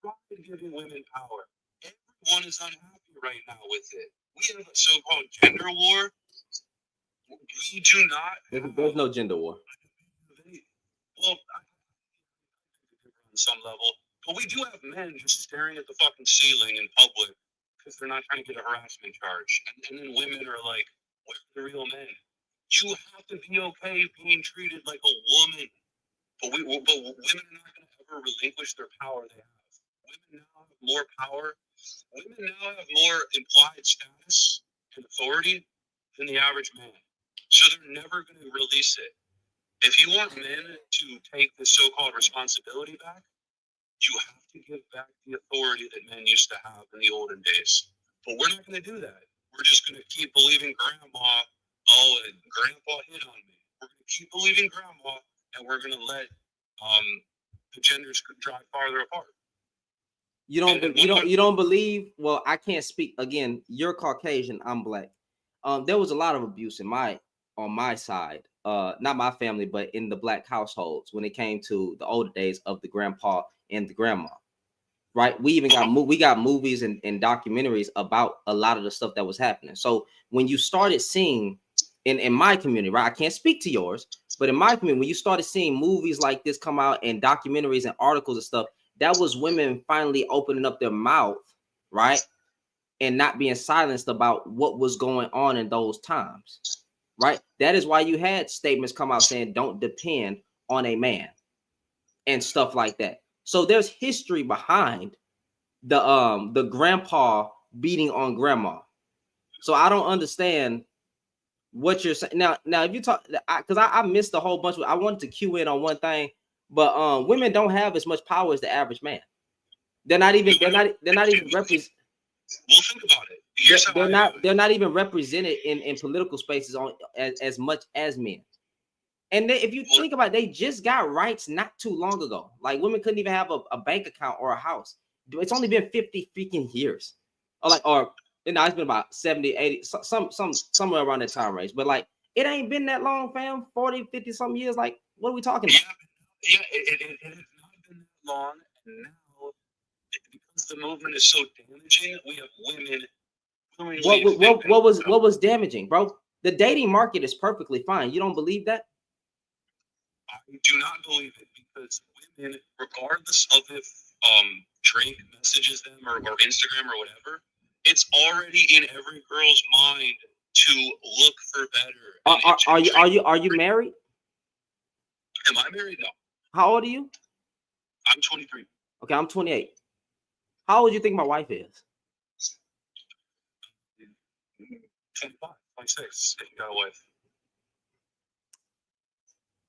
we've tried giving women power. Everyone is unhappy right now with it. We have a so-called gender war. We do not. There's no gender war. Well, on some level, but we do have men just staring at the fucking ceiling in public because they're not trying to get a harassment charge, and then women are like, "Where's the real men?" You have to be okay being treated like a woman, but women are not going to ever relinquish their power they have. Women now have more power. Women now have more implied status and authority than the average man, so they're never going to release it. If you want men to take this so-called responsibility back, you have to give back the authority that men used to have in the olden days. But we're not going to do that. We're just going to keep believing grandma, grandpa hit on me. We're going to keep believing grandma, and we're going to let the genders drive farther apart. You don't believe? Well, I can't speak again. You're Caucasian. I'm black. There was a lot of abuse on my side. Not my family, but in the black households when it came to the older days of the grandpa and the grandma. Right? We even got movies and documentaries about a lot of the stuff that was happening. So when you started seeing in my community, right? I can't speak to yours, but in my community, when you started seeing movies like this come out and documentaries and articles and stuff, that was women finally opening up their mouth, right? And not being silenced about what was going on in those times, right? That is why you had statements come out saying, don't depend on a man and stuff like that. So there's history behind the grandpa beating on grandma. So I don't understand what you're saying now. If you talk, because I missed a whole bunch. I wanted to cue in on one thing, but women don't have as much power as the average man. They're not even represented. Well, think about it. They're not even represented in political spaces as much as men. And if you think about it, they just got rights not too long ago. Like women couldn't even have a bank account or a house. It's only been 50 freaking years. It's been about 70, 80, somewhere around that time range. But like, it ain't been that long, fam. 40, 50 some years. Like, what are we talking about? Yeah, it has not been that long. And now, because the movement is so damaging, we have women. What was damaging, bro? The dating market is perfectly fine. You don't believe that? I do not believe it, because women, regardless of if Drake messages them or Instagram or whatever, it's already in every girl's mind to look for better. Are you married? Am I married? No. How old are you? I'm 23. Okay, I'm 28. How old do you think my wife is? 25, 26, if you got a wife.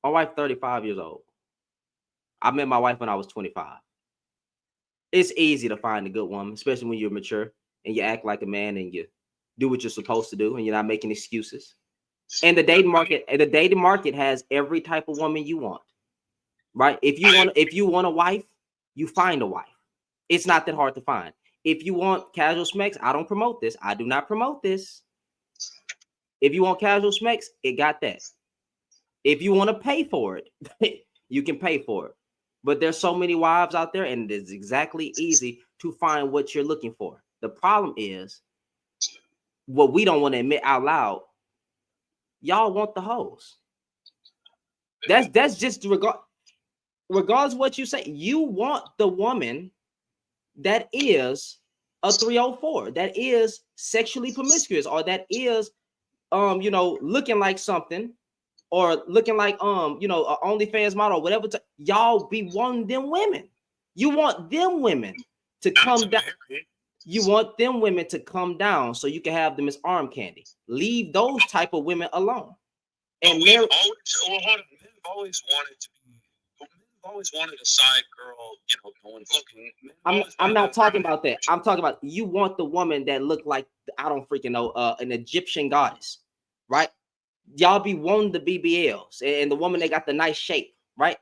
My wife 35 years old. I met my wife when I was 25. It's easy to find a good woman, especially when you're mature and you act like a man and you do what you're supposed to do and you're not making excuses. And the dating market has every type of woman you want. Right? If you want a wife, you find a wife. It's not that hard to find. If you want casual smacks, I don't promote this. I do not promote this. If you want casual smacks, it got that. If you want to pay for it, you can pay for it. But there's so many wives out there, and it's exactly easy to find what you're looking for. The problem is what we don't want to admit out loud. Y'all want the hoes. That's just regardless of what you say. You want the woman that is a 304, that is sexually promiscuous, or that is looking like something, or looking like a OnlyFans model, or whatever. Y'all be wanting them women. You want them women to come down. You want them women to come down so you can have them as arm candy. Leave those type of women alone. And men have always wanted a side girl, no one's looking. I'm not talking about that. I'm talking about you want the woman that look like, I don't freaking know, an Egyptian goddess, right? Y'all be wanting the BBLs and the woman that got the nice shape, right?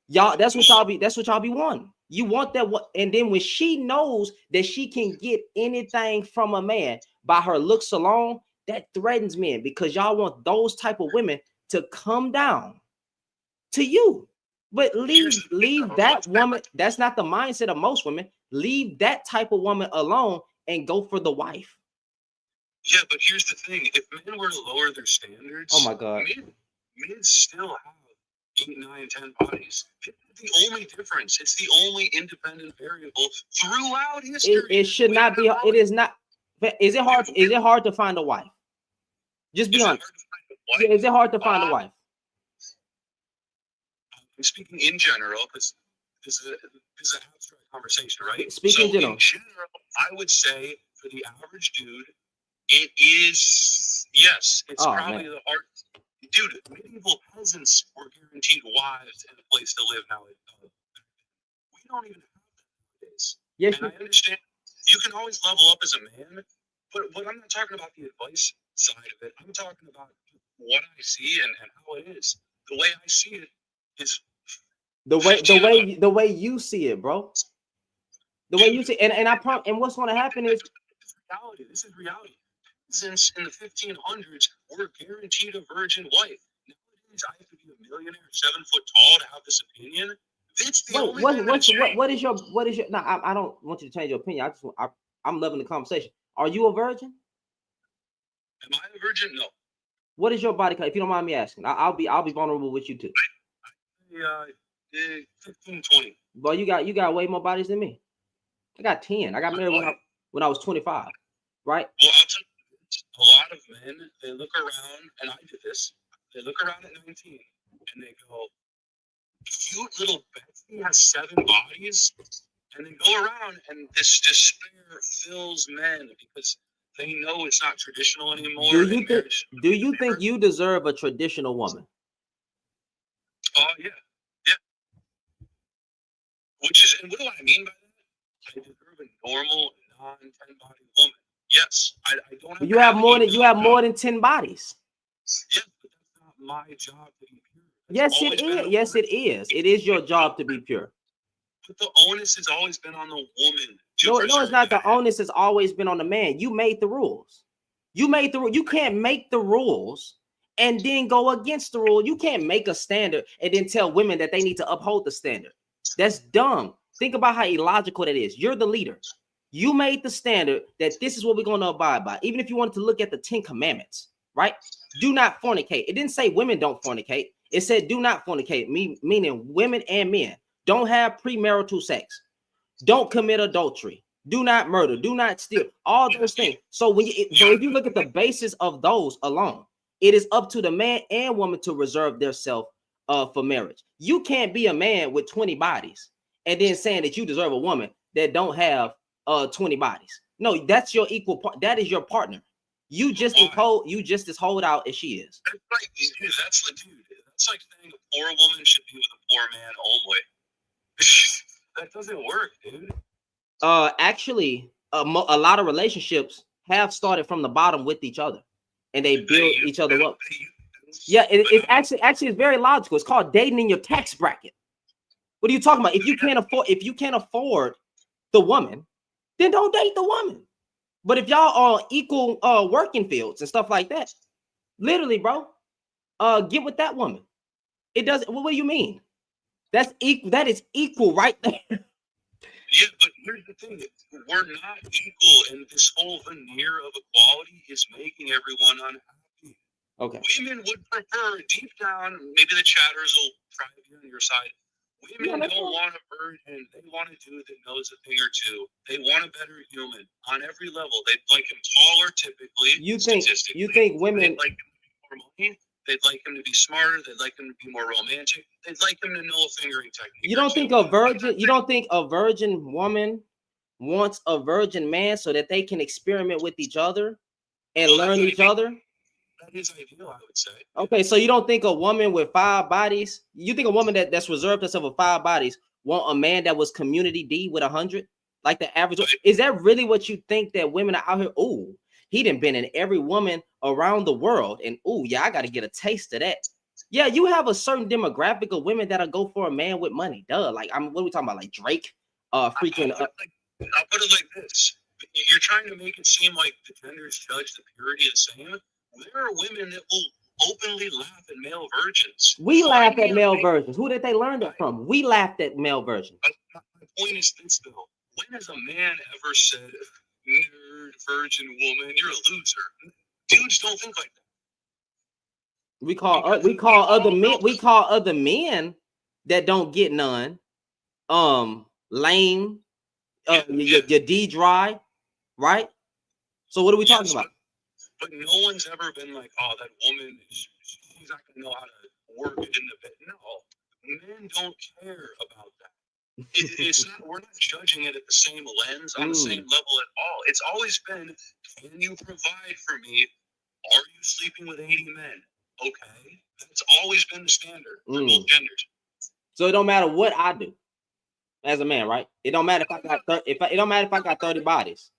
Y'all, that's what y'all be wanting. You want that one, and then when she knows that she can get anything from a man by her looks alone, that threatens men, because y'all want those type of women to come down to you. But leave that woman. That's not the mindset of most women. Leave that type of woman alone and go for the wife. Yeah, but here's the thing: if men were to lower their standards, oh my god, men still have 8, 9, 10 bodies. It's the only difference. It's the only independent variable throughout history. It should not be. It is not. Is it hard? Is it hard to find a wife? Just be honest. Is it hard to find a wife? I'm speaking in general, because this is an abstract conversation, right? Speaking in general, I would say for the average dude, it is, yes, it's probably the hard. Dude, medieval peasants were guaranteed wives and a place to live now. We don't even have that nowadays. Yes, and I understand you can always level up as a man, but I'm not talking about the advice side of it. I'm talking about what I see and how it is. The way I see it is the way you see it, bro. The way you see it. And I promise. And what's going to happen is reality. This is reality. Since in the 1500s, we're guaranteed a virgin wife. Nowadays, I have to be a millionaire, 7 foot tall to have this opinion. That's the only what is your? No, I don't want you to change your opinion. I'm loving the conversation. Are you a virgin? Am I a virgin? No. What is your body count? If you don't mind me asking, I'll be vulnerable with you too. 15, 20. Boy, you got way more bodies than me. I got 10. I got married when I was 25. Right? Well, I'll tell you, a lot of men, they look around, and I did this. They look around at 19, and they go, "Cute little Betsy has 7 bodies," and they go around, and this despair fills men because they know it's not traditional anymore. Do you think you deserve a traditional woman? Oh yeah. And what do I mean by that? I deserve a normal, non-10-body woman. Yes, I don't. You have more than 10 bodies. Yes, but that's not my job to be pure. Yes, it is. Yes, it is. It is your job to be pure. But the onus has always been on the woman. No, it's not. The onus has always been on the man. You made the rules. You made the rule. You can't make the rules and then go against the rule. You can't make a standard and then tell women that they need to uphold the standard. That's dumb. Think about how illogical that is. You're the leader. You made the standard that this is what we're going to abide by. Even if you wanted to look at the 10 commandments, right? Do not fornicate. It didn't say women don't fornicate. It said do not fornicate, meaning women and men. Don't have premarital sex. Don't commit adultery. Do not murder. Do not steal. All those things. So if you look at the basis of those alone, it is up to the man and woman to reserve their self for marriage. You can't be a man with 20 bodies and then saying that you deserve a woman that don't have 20 bodies. No, that's your equal part. That is your partner. You just as hold out as she is. That's like, dude, that's like saying a poor woman should be with a poor man only. That doesn't work, dude. Actually, a lot of relationships have started from the bottom with each other, and they build each other up. Yeah, it's actually it's very logical. It's called dating in your tax bracket. What are you talking about? If you can't afford the woman, then don't date the woman. But if y'all are equal working fields and stuff like that, literally, bro, get with that woman. It doesn't. What do you mean? That's equal. That is equal right there. Yeah, but here's the thing: we're not equal, and this whole veneer of equality is making everyone unhappy. Okay. Women would prefer, deep down, maybe the chatters will try to be on your side. Women don't want a virgin. They want a dude that knows a thing or two. They want a better human on every level. They'd like him taller, typically. You think women? They'd like him to be more money. They'd like him to be smarter. They'd like him to be more romantic. They'd like him to know a fingering technique. You don't think a virgin? You don't think a virgin woman wants a virgin man so that they can experiment with each other and learn each other? That is ideal, I would say. Okay, so you don't think a woman with 5 bodies? You think a woman that's reserved herself with 5 bodies want a man that was community D with 100, like the average? Is that really what you think, that women are out here? Ooh, he done been in every woman around the world, and ooh, yeah, I got to get a taste of that. Yeah, you have a certain demographic of women that'll go for a man with money. Duh, like what are we talking about? Like Drake, freaking. I'll put it like this: you're trying to make it seem like the genders judge the purity the same. There are women that will openly laugh at male virgins. We laugh at male virgins. Who did they learn that from? We laughed at male virgins. My point is this, though: when has a man ever said, "Nerd, virgin woman, you're a loser"? Dudes don't think like that. We call other men that don't get none lame, your D dry, right? So what are we talking about? But no one's ever been like, oh, that woman, she's not gonna know how to work it in the bed. No, men don't care about that. It's not. We're not judging it at the same lens, on the same level at all. It's always been, can you provide for me? Are you sleeping with 80 men? Okay, that's always been the standard for both genders. So it don't matter what I do as a man, right? It don't matter if I got it don't matter if I got 30 bodies.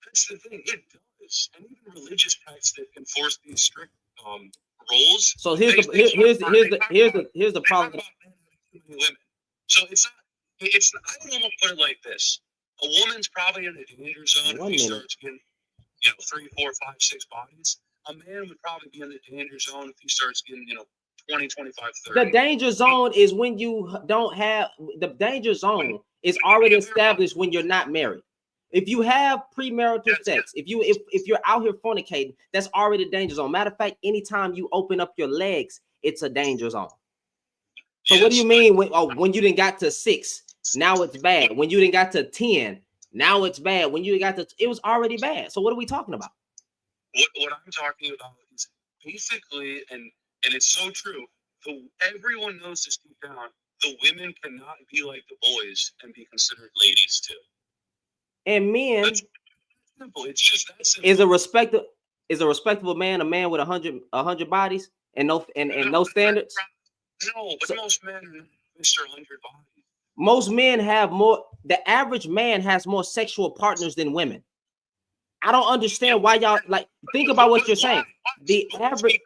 That's the thing. It does, and even religious texts that enforce these strict roles. So here's the problem. Women. So it's not. I don't want to put it like this. A woman's probably in a danger zone if he starts getting, 3, 4, 5, 6 bodies. A man would probably be in the danger zone if he starts getting, 20, 25, 30. The danger zone is when you don't have the danger zone is already established when you're not married. If you have premarital sex, if you're out here fornicating, that's already a danger zone. Matter of fact, anytime you open up your legs, it's a danger zone. So what do you mean when you didn't got to 6, now it's bad? When you didn't got to 10, now it's bad. When you got to, it was already bad. So what are we talking about? What I'm talking about is basically, and it's so true. Everyone knows this deep down. The women cannot be like the boys and be considered ladies too. And men, that's simple. It's just that simple. Is a respectable man a man with 100 bodies and no standards? No, but most men are Mr. 100 bodies. Most men have more. The average man has more sexual partners than women. I don't understand why y'all think about what you're saying. The average.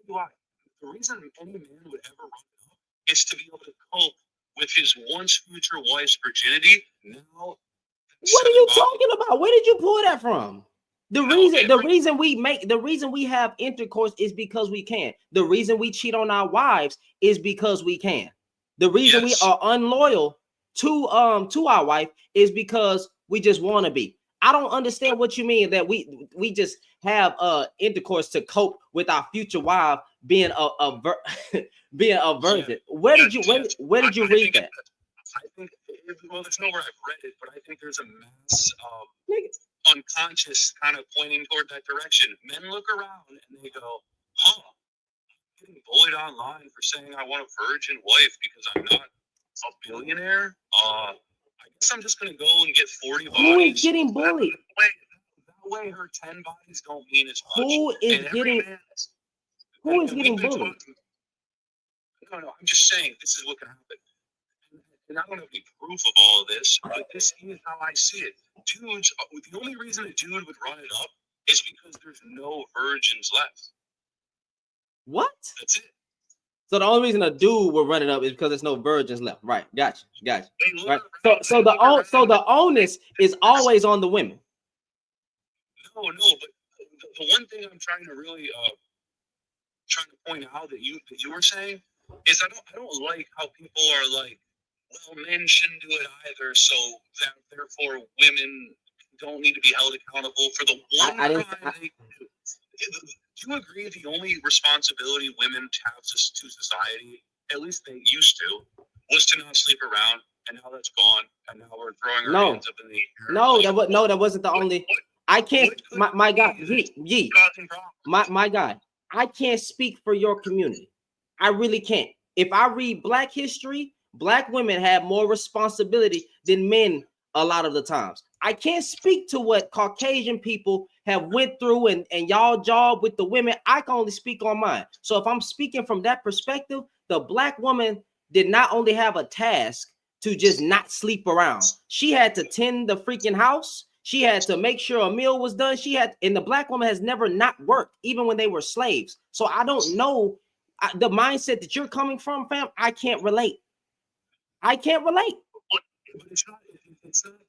The reason any man would ever run it up is to be able to cope with his once future wife's virginity. Now, what are you talking about? Where did you pull that from? The reason we have intercourse is because we can. The reason we cheat on our wives is because we can. The reason we are unloyal to our wife is because we just want to be. I don't understand what you mean that we just have intercourse to cope with our future wife being a virgin. Where did you read that? I think there's nowhere I've read it, but I think there's a mass unconscious kind of pointing toward that direction. Men look around and they go, "Huh, I'm getting bullied online for saying I want a virgin wife because I'm not a billionaire. I guess I'm just gonna go and get 40 bodies." Who is getting bullied? That way, her 10 bodies don't mean as much. Who is getting bullied? No, I'm just saying this is what can happen. And I don't have any proof of all of this, but this is how I see it. Dudes, the only reason a dude would run it up is because there's no virgins left. What? That's it. So the only reason a dude will run it up is because there's no virgins left. Right. Gotcha. Right. So the onus is always on the women. No, but the one thing I'm trying to really trying to point out that you were saying is I don't like how people are like, well, men shouldn't do it either, so therefore women don't need to be held accountable for the one crime they do. Do you agree the only responsibility women have to society, at least they used to, was to not sleep around, and now that's gone, and now we're throwing our hands up in the air? No, that wasn't the only. I can't. My guy, my guy. I can't speak for your community. I really can't. If I read Black history, Black women have more responsibility than men a lot of the times. I can't speak to what Caucasian people have went through and y'all job with the women. I can only speak on mine. So if I'm speaking from that perspective, the Black woman did not only have a task to just not sleep around. She had to tend the freaking house. She had to make sure a meal was done. And the Black woman has never not worked, even when they were slaves. So I don't know the mindset that you're coming from, fam. I can't relate. But it's not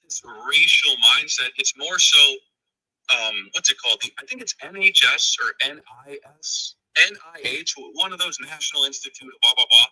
this racial mindset. It's more so, what's it called? I think it's NHS or NIS, NIH, one of those National Institute of blah, blah, blah.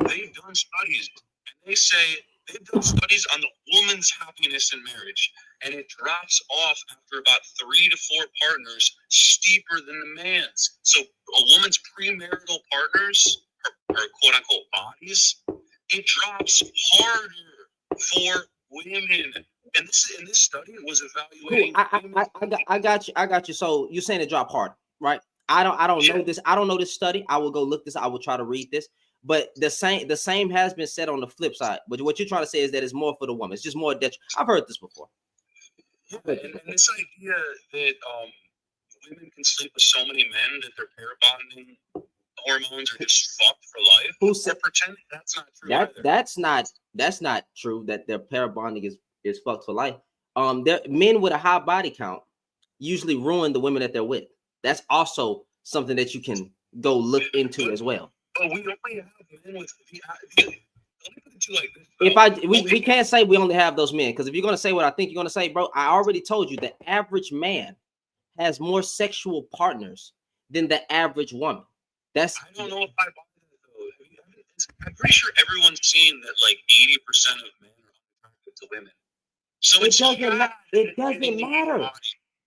They've done studies, and they say they've done studies on the woman's happiness in marriage, and it drops off after about 3 to 4 partners, steeper than the man's. So a woman's premarital partners, her quote unquote bodies, it drops harder for women. And this study was evaluating. Cool. I got you. So you're saying it dropped hard, right? I don't know this. I don't know this study. I will go look this. I will try to read this. But the same has been said on the flip side. But what you're trying to say is that it's more for the woman. It's just more detriment. I've heard this before. Yeah, and this idea that women can sleep with so many men that their pair bonding hormones are just fucked for life. Who said? Pretend that's not true. That's not true. That their pair bonding is fucked for life. Men with a high body count usually ruin the women that they're with. That's also something that you can go look into as well. But we only have men with let me put it to you like this. We can't say we only have those men, because if you're gonna say what I think you're gonna say, bro, I already told you the average man has more sexual partners than the average woman. I don't know if I buy that though. I'm pretty sure everyone's seen that like 80% of men are attracted to women. So it doesn't matter.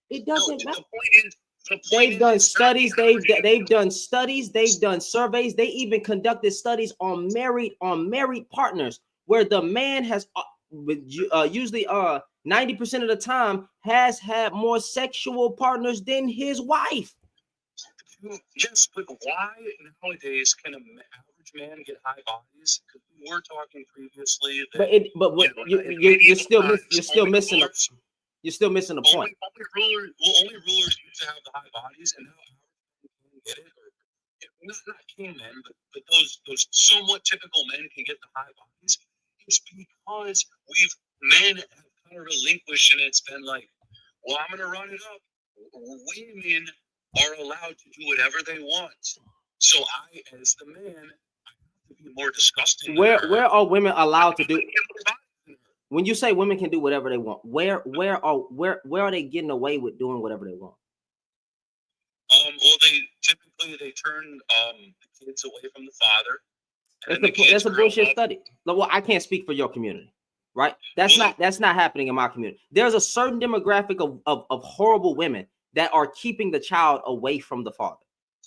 It doesn't matter. The point is, they've done studies. They've done studies. They've done surveys. They even conducted studies on married partners, where the man has usually 90% of the time has had more sexual partners than his wife. Yes, but why nowadays can an average man get high bodies? Because we were talking previously that, you're still missing the point. Only rulers used to have the high bodies, and now can get it. Not king men, but those somewhat typical men can get the high bodies. It's because men have kind of relinquished, and it's been like, well, I'm going to run it up. Women are allowed to do whatever they want. So I, as the man, I have to be more disgusting. Where are women allowed to do? When you say women can do whatever they want, where are they getting away with doing whatever they want? Well, they turn the kids away from the father. That's a bullshit study. Well, I can't speak for your community, right? That's not happening in my community. There's a certain demographic of horrible women that are keeping the child away from the father,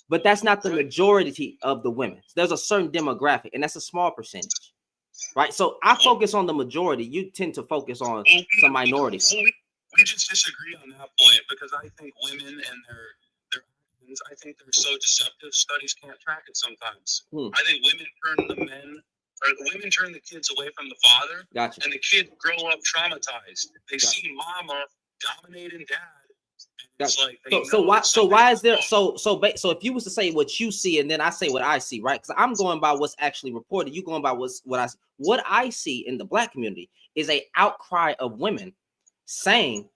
but that's not the majority of the women. There's a certain demographic, and that's a small percentage, right? So I focus on the majority. You tend to focus on some minorities. We just disagree on that point, because I think women and their actions, I think they're so deceptive. Studies can't track it sometimes. I think women turn the kids away from the father. Gotcha. And the kids grow up traumatized. They see mama dominating dad. So if you was to say what you see and then I say what I see, right? Because I'm going by what's actually reported, you going by what I see in the Black community is a outcry of women saying,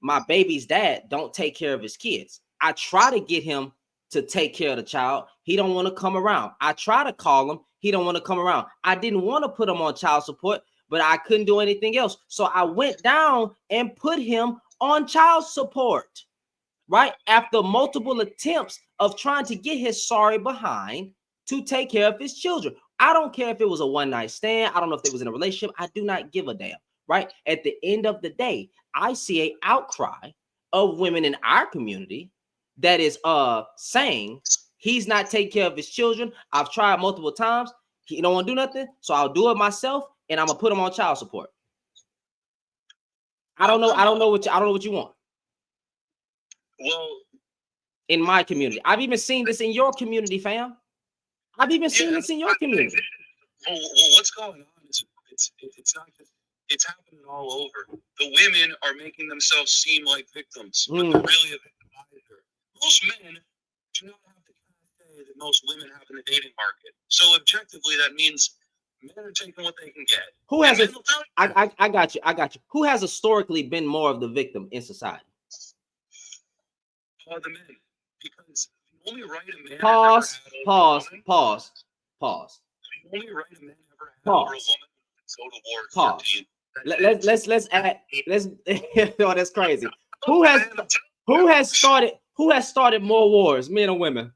my baby's dad don't take care of his kids. I try to get him to take care of the child. He don't want to come around. I try to call him. He don't want to come around. I didn't want to put him on child support, but I couldn't do anything else. So I went down and put him on child support. Right after multiple attempts of trying to get his sorry behind to take care of his children. I don't care if it was a one-night stand. I don't know if they was in a relationship. I do not give a damn, right? At the end of the day, I see an outcry of women in our community that is saying he's not taking care of his children. I've tried multiple times. He don't want to do nothing, so I'll do it myself, and I'm gonna put him on child support. I don't know what you want. Well, in my community, I've even seen this in your community, fam. I've even seen this in your community. Well, what's going on is it's not just, it's happening all over. The women are making themselves seem like victims, but they're really a victimizer. Most men do not have the cachet that most women have in the dating market. So objectively, that means men are taking what they can get. Who has I got you. Who has historically been more of the victim in society? The men, because the only right a man pause. The only right a man ever had over a woman was to go to war at 14. Let's add. Oh, that's crazy. Who has started more wars, men or women?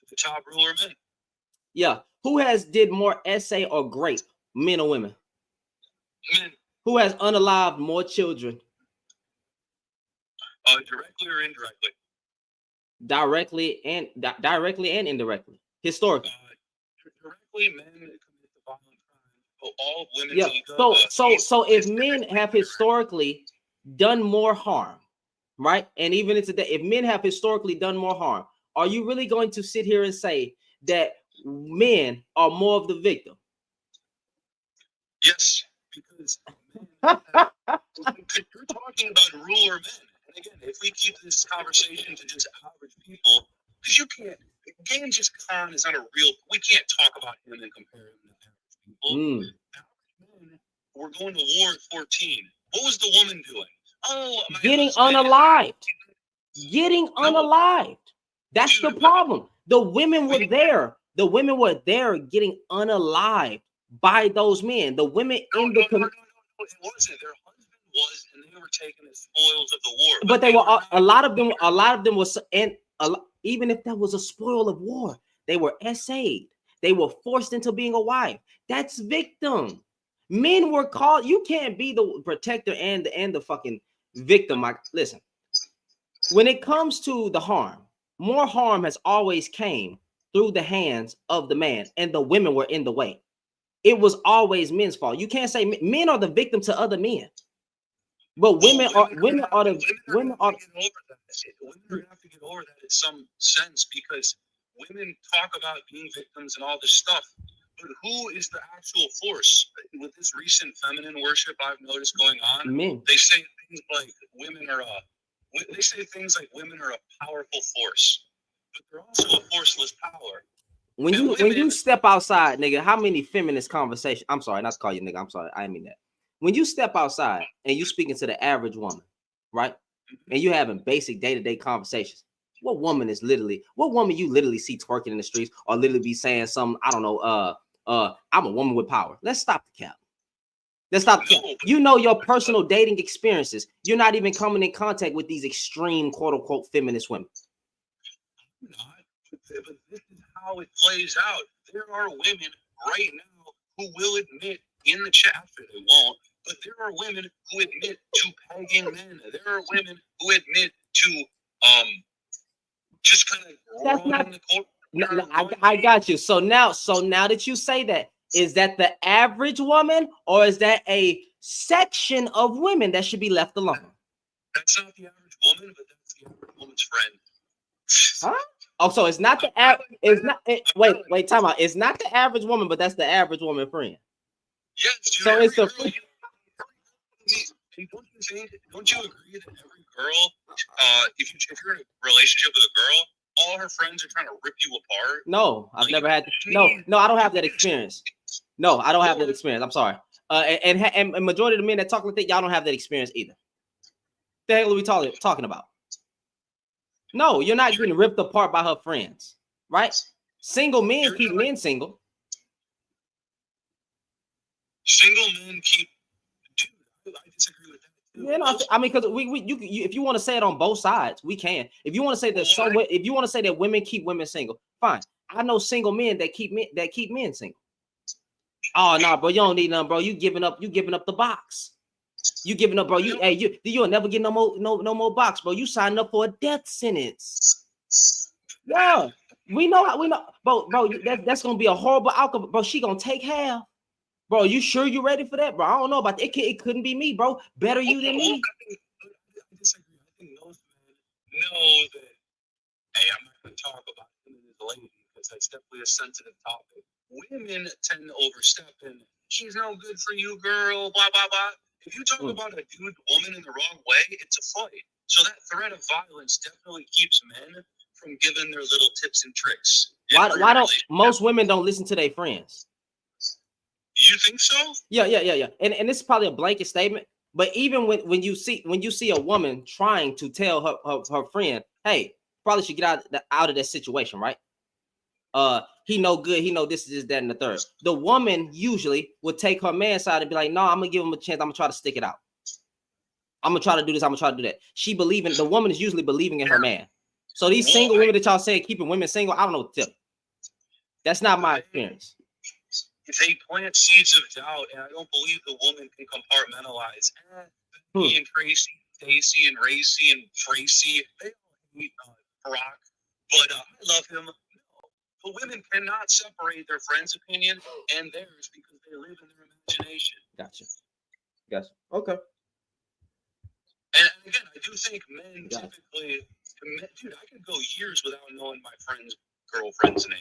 The top ruler men. Yeah. Who has did more essay or grape, men or women? Men. Who has unalived more children? Directly or indirectly? Directly and indirectly. Historically. Directly, men commit the violent crime. But all women. Yeah. So if men have historically done more harm, right? And even today, if men have historically done more harm, are you really going to sit here and say that men are more of the victim? Yes, because men, you're talking about ruler men. And again, if we keep this conversation to just average people, because you can't, Genghis Khan is not a real, we can't talk about him and compare him to average people. Average men were going to war at 14. What was the woman doing? Getting unalived. Getting unalived. That's the problem. The women were there. The women were there getting unalived by those men. The women in the community. No, it wasn't. Their husband was, and they were taken as spoils of the war. But they were a lot of them was, and even if that was a spoil of war, they were essayed. They were forced into being a wife. That's victim. Men were called. You can't be the protector and the fucking victim. Listen, when it comes to the harm, more harm has always came through the hands of the man, and the women were in the way. It was always men's fault. You can't say men are the victim to other men, but women are the women are. Women have to get over that in some sense, because women talk about being victims and all this stuff. But who is the actual force? With this recent feminine worship I've noticed going on, men. They say things like women are a powerful force, but they're also a forceless power. When you step outside, nigga, how many feminist conversations? I'm sorry, not to call you nigga. I'm sorry, I didn't mean that. When you step outside and you speaking to the average woman, right, and you having basic day-to-day conversations, what woman you literally see twerking in the streets or literally be saying something? I don't know. I'm a woman with power. Let's stop the cap. Let's stop the cap. You know your personal dating experiences. You're not even coming in contact with these extreme quote unquote feminist women. Not, but this is how it plays out. There are women right now who will admit in the chat, they won't, but there are women who admit to pegging men. There are women who admit to just kind of running the court. No, I got you. So now that you say that, is that the average woman, or is that a section of women that should be left alone? That's not the average woman, but that's the average woman's friend. Huh? Oh, so it's not the average. It's not. Wait, time out. It's not the average woman, but that's the average woman friend. Yes. So it's the. Don't you agree that every girl, if you're in a relationship with a girl, all her friends are trying to rip you apart? No, I've never had. No, I don't have that experience. No, I don't have that experience. I'm sorry. And majority of the men that talk like that, y'all don't have that experience either. The hell are we talking about? No, you're not getting ripped apart by her friends, right? Single men keep men single. Single men keep. Dude, I disagree with that. Yeah, no, I mean, because if you want to say it on both sides, we can. If you want to say that if you want to say that women keep women single, fine. I know single men that keep men single. Oh no, bro, you don't need none, bro. You giving up the box. You giving up, bro. You'll never get no more box, bro. You signing up for a death sentence. Yeah, we know, bro. That's gonna be a horrible outcome, bro. She gonna take half, bro. You sure you ready for that, bro? I don't know about that. It couldn't be me, bro. Better you than me. I disagree. I think most men know that. Hey, I'm not going to talk about him and his lady because that's definitely a sensitive topic. Women tend to overstep and she's no good for you, girl, blah, blah, blah. If you talk about a dude, woman in the wrong way, it's a fight. So that threat of violence definitely keeps men from giving their little tips and tricks. Why don't most women don't listen to their friends? You think so? Yeah. And this is probably a blanket statement, but even when you see a woman trying to tell her friend, hey, probably should get out of that situation, right? He no good, he know this is that and the third. The woman usually would take her man's side and be like, no, I'm gonna give him a chance, I'm gonna try to stick it out. I'm gonna try to do this, I'm gonna try to do that. The woman is usually believing in her man. So these single women that y'all say keeping women single, I don't know what to tell you. That's not my experience. They plant seeds of doubt, and I don't believe the woman can compartmentalize. Me and Tracy, Stacy, and Racy, and Tracy, they all hate Brock, but I love him. No, the women cannot separate their friend's opinion and theirs because they live in their imagination. Gotcha. Okay. And again, I do think men typically, dude, I could go years without knowing my friend's girlfriend's name.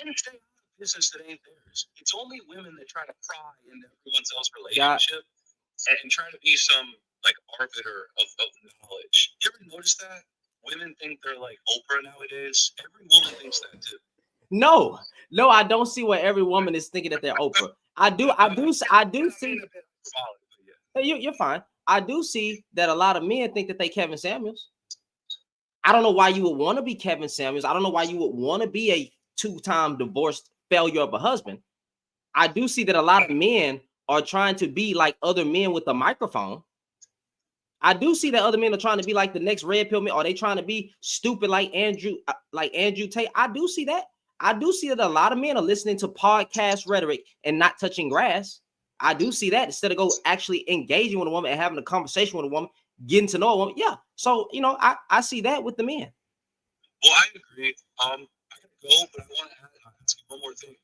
Men stay out of business that ain't theirs. It's only women that try to pry into everyone else's relationship and try to be some like arbiter of knowledge. You ever notice that? Women think they're like Oprah nowadays. Every woman thinks that too. No, I don't see where every woman is thinking that they're Oprah. I do see. You're fine. I do see that a lot of men think that they Kevin Samuels. I don't know why you would want to be Kevin Samuels. I don't know why you would want to be a 2-time divorced failure of a husband. I do see that a lot of men are trying to be like other men with a microphone. I do see that other men are trying to be like the next red pill man. Are they trying to be stupid like Andrew Tate? I do see that. I do see that a lot of men are listening to podcast rhetoric and not touching grass. I do see that instead of actually engaging with a woman and having a conversation with a woman, getting to know a woman. Yeah. So, I see that with the men. Well, I agree. I gotta go, but I want to ask you one more thing.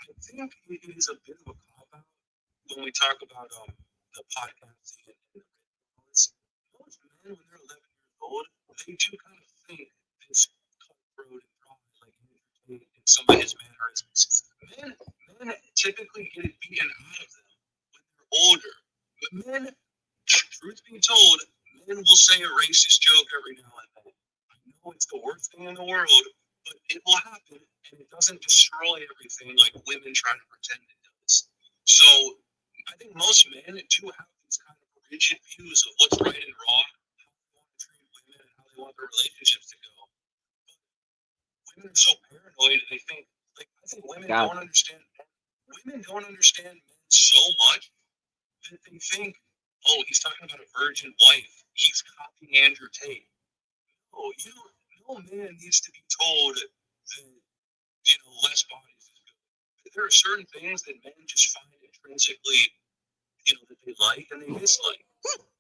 I think it is a bit of a cop out when we talk about the podcasting and the most men when they're 11 years old, they do kind of think this cutthroat and dry like entertain in some of his mannerisms. Men typically get it beaten out of them when they're older. But men, truth be told, men will say a racist joke every now and then. I know it's the worst thing in the world, but it will happen, and it doesn't destroy everything like women try to pretend it does. So I think most men do have these kind of rigid views of what's right and wrong, how they want to treat women, and how they want their relationships to go. But women are so paranoid, they think, like, I think women don't understand men. Women don't understand men so much that they think, oh, he's talking about a virgin wife. He's copying Andrew Tate. Oh, no man needs to be told that, less bodies is good. There are certain things that men just find intrinsically, that they like and they dislike.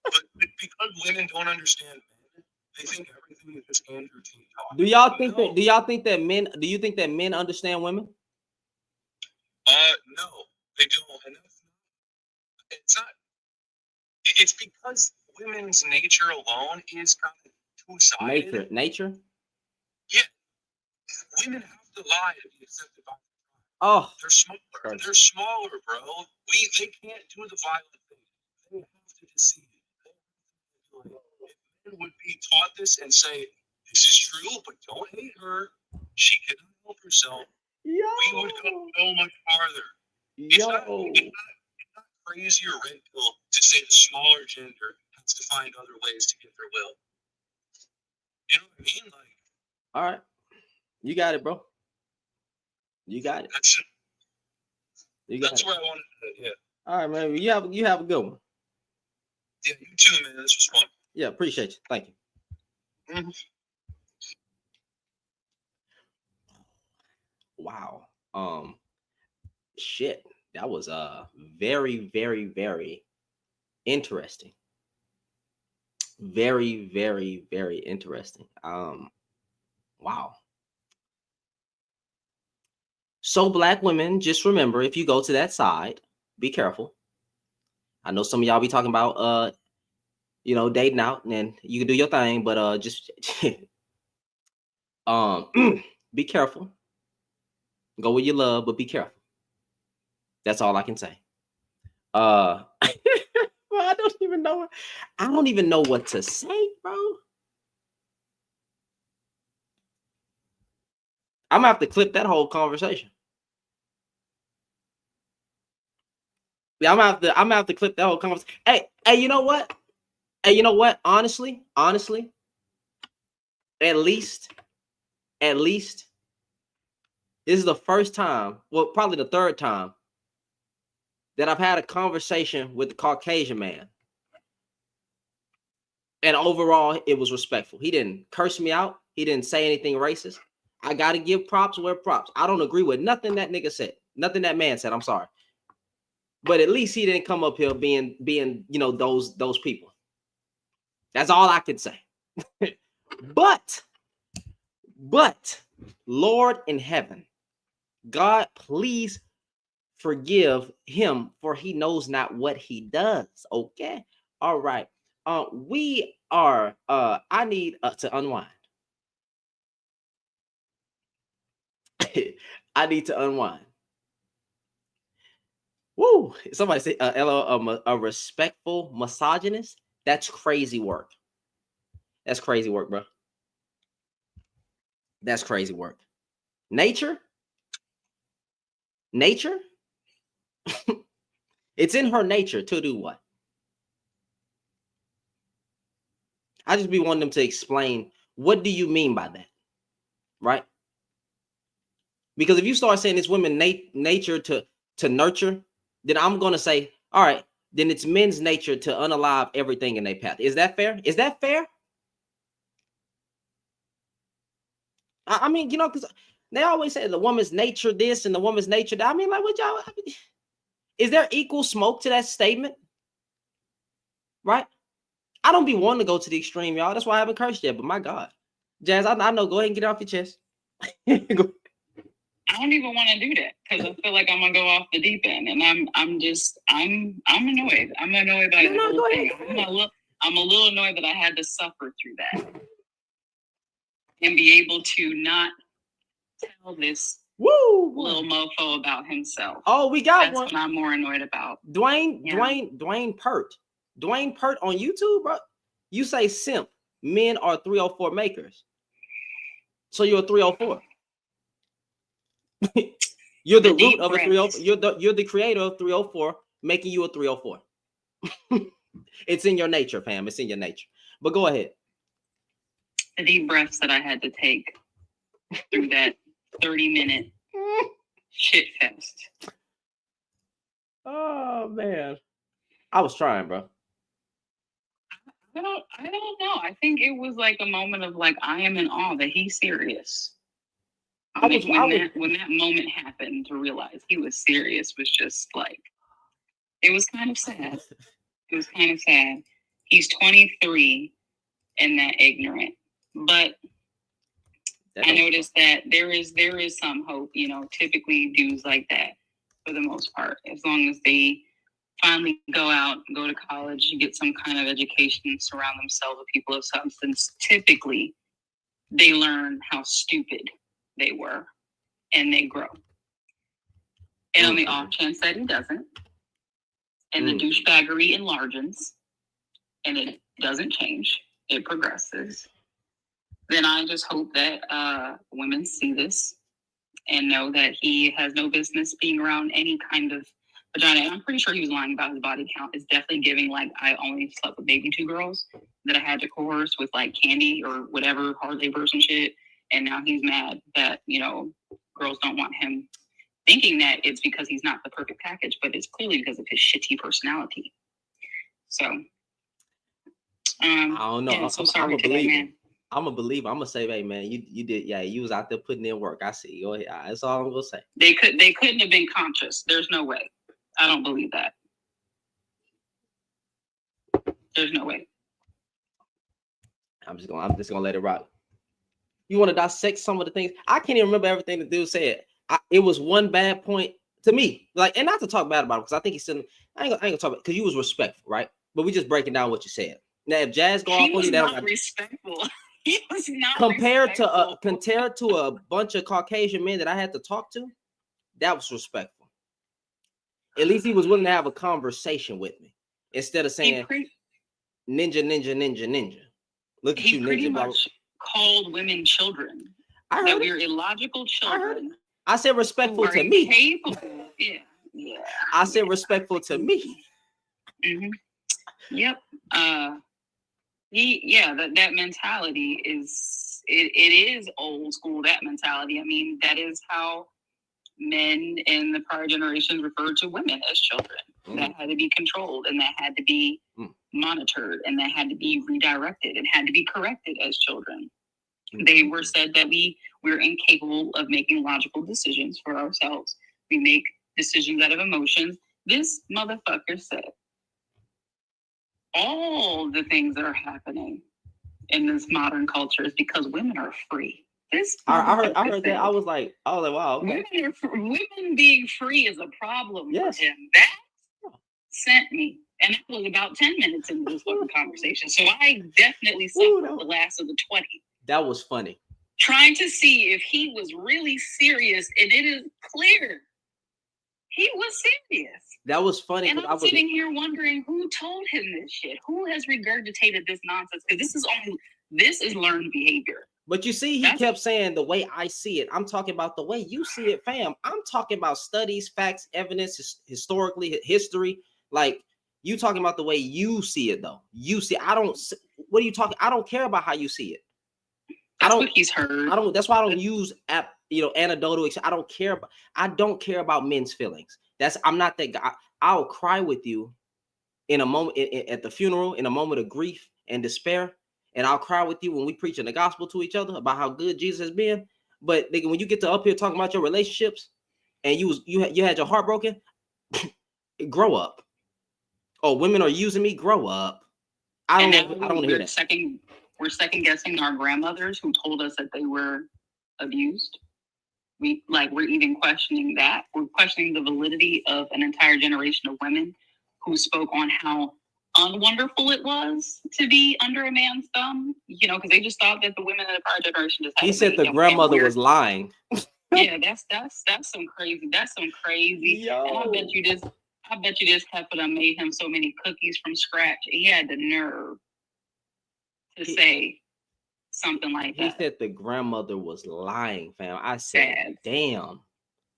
But because women don't understand men, they think everything is just Andrew Tate talking. Do y'all think that men? Do you think that men understand women? No, they don't. And it's not. It's because women's nature alone is kind of two-sided. Nature. Yeah, women have to lie to be accepted by. Oh, they're smaller. They're smaller, bro. They can't do the violent thing. They have to deceive. If men would be taught this and say, "This is true, but don't hate her. She cannot help herself." We would go so much farther. It's not crazy or red pill to say the smaller gender has to find other ways to get their will. You know what I mean? Like, all right, you got it, bro. You got it. That's where I wanted to. Yeah. All right, man. You have a good one. Yeah, you too, man. This was fun. Yeah, appreciate you. Thank you. Mm-hmm. Wow. Shit. That was very, very, very interesting. Very, very, very interesting. Wow. So black women, just remember, if you go to that side, be careful. I know some of y'all be talking about dating out, and then you can do your thing, but just be careful. Go with your love, but be careful. That's all I can say. Well, I don't even know. I don't even know what to say, bro. I'm gonna have to clip that whole conversation. Yeah, I'm gonna have to clip that whole conversation. Hey, you know what? Hey, you know what? Honestly, at least, this is the first time, well, probably the third time that I've had a conversation with the Caucasian man. And overall, it was respectful. He didn't curse me out. He didn't say anything racist. I got to give props where props. I don't agree with nothing that nigga said. Nothing that man said. I'm sorry. But at least he didn't come up here being those people. That's all I can say. But Lord in heaven, God, please forgive him, for he knows not what he does. Okay. All right. We are I need to unwind. I need to unwind. Woo! Somebody say a respectful misogynist. That's crazy work. That's crazy work, bro. That's crazy work. Nature. It's in her nature to do what? I just be wanting them to explain, what do you mean by that, right? Because if you start saying it's women nature to nurture, then I'm gonna say, all right, then it's men's nature to unalive everything in their path. Is that fair? Is that fair? I mean, because they always say the woman's nature this and the woman's nature that. I mean, like, what y'all? Is there equal smoke to that statement? Right? I don't be wanting to go to the extreme, y'all. That's why I haven't cursed yet. But my God, Jazz, I know. Go ahead and get it off your chest. I don't even want to do that because I feel like I'm gonna go off the deep end, and I'm annoyed. I'm annoyed by the whole thing. I'm a little annoyed that I had to suffer through that and be able to not tell this little mofo about himself. Oh, we got That's one. What I'm more annoyed about. Dwayne Pert on YouTube, bro. You say simp. Men are 304 makers. So you're a 304. You're the root of a 304. You're the creator of 304, making you a 304. It's in your nature, fam. It's in your nature. But go ahead. The deep breaths that I had to take through that 30-minute shit fest. Oh man, I was trying, bro. I don't know. I think it was like a moment of like, I am in awe that he's serious. When that moment happened, to realize he was serious was just like, it was kind of sad. It was kind of sad. He's 23 and that ignorant, but I noticed that there is some hope. Typically dudes like that, for the most part, as long as they finally go to college, get some kind of education, surround themselves with people of substance, typically they learn how stupid they were and they grow. And on the off chance that he doesn't, and the douchebaggery enlarges and it doesn't change, it progresses, then I just hope that women see this and know that he has no business being around any kind of vagina. And I'm pretty sure he was lying about his body count. It's definitely giving like, I only slept with maybe 2 girls that I had to coerce with like candy or whatever, hard labors and shit. And now he's mad that, girls don't want him, thinking that it's because he's not the perfect package, but it's clearly because of his shitty personality. So, I don't know. Yeah, so sorry to that man. I'm a believer. I'm gonna say, hey man, you did, yeah, you was out there putting in work. I see. Go ahead. That's all I'm gonna say. They couldn't have been conscious. There's no way. I don't believe that. There's no way. I'm just gonna let it rock. You want to dissect some of the things? I can't even remember everything the dude said. It was one bad point to me, like, and not to talk bad about it, because I think he's still. I ain't gonna talk about, because you was respectful, right? But we just breaking down what you said. Now, if Jazz go off on you, that respectful. He was not compared respectful. to a bunch of Caucasian men that I had to talk to, that was respectful. At least he was willing to have a conversation with me instead of saying ninja, ninja, ninja, ninja. Look at you, pretty ninja. Much called women children. I heard that we're illogical children. I said respectful to me. Capable. Yeah. I said respectful to me. Mm-hmm. Yep. That mentality is it is old school. That mentality. I mean, that is how men in the prior generations referred to women as children. That had to be controlled, and that had to be monitored, and that had to be redirected, and had to be corrected as children. They were said that we're incapable of making logical decisions for ourselves. We make decisions out of emotions. This motherfucker said all the things that are happening in this modern culture is because women are free. I heard that. I was like, wow. Okay. Women being free is a problem for him. That sent me. And that was about 10 minutes into this fucking conversation. So I definitely suffered the last of the 20. That was funny. Trying to see if he was really serious, and it is clear he was serious. That was funny. And I'm sitting here wondering who told him this shit. Who has regurgitated this nonsense? Because this is learned behavior. But you see, he kept saying the way I see it. I'm talking about the way you see it, fam. I'm talking about studies, facts, evidence, historically, history. Like, you talking about the way you see it, though. You see, what are you talking? I don't care about how you see it. That's what he's heard. That's why I don't use anecdotal. I don't care about men's feelings. I'm not that guy. I'll cry with you in a moment at the funeral, in a moment of grief and despair, and I'll cry with you when we preaching the gospel to each other about how good Jesus has been. But nigga, when you get to up here talking about your relationships and you had your heart broken, grow up. Oh, women are using me. Grow up. I don't want to hear that. We're second guessing our grandmothers who told us that they were abused. We're even questioning that. We're questioning the validity of an entire generation of women who spoke on how unwonderful it was to be under a man's thumb. Because they just thought that the women in the prior generation just had. He said the grandmother was lying. Yeah, that's some crazy. That's some crazy. Yo. And I bet you this heifer made him so many cookies from scratch. He had the nerve to say something like that. He said the grandmother was lying, fam. I said, damn,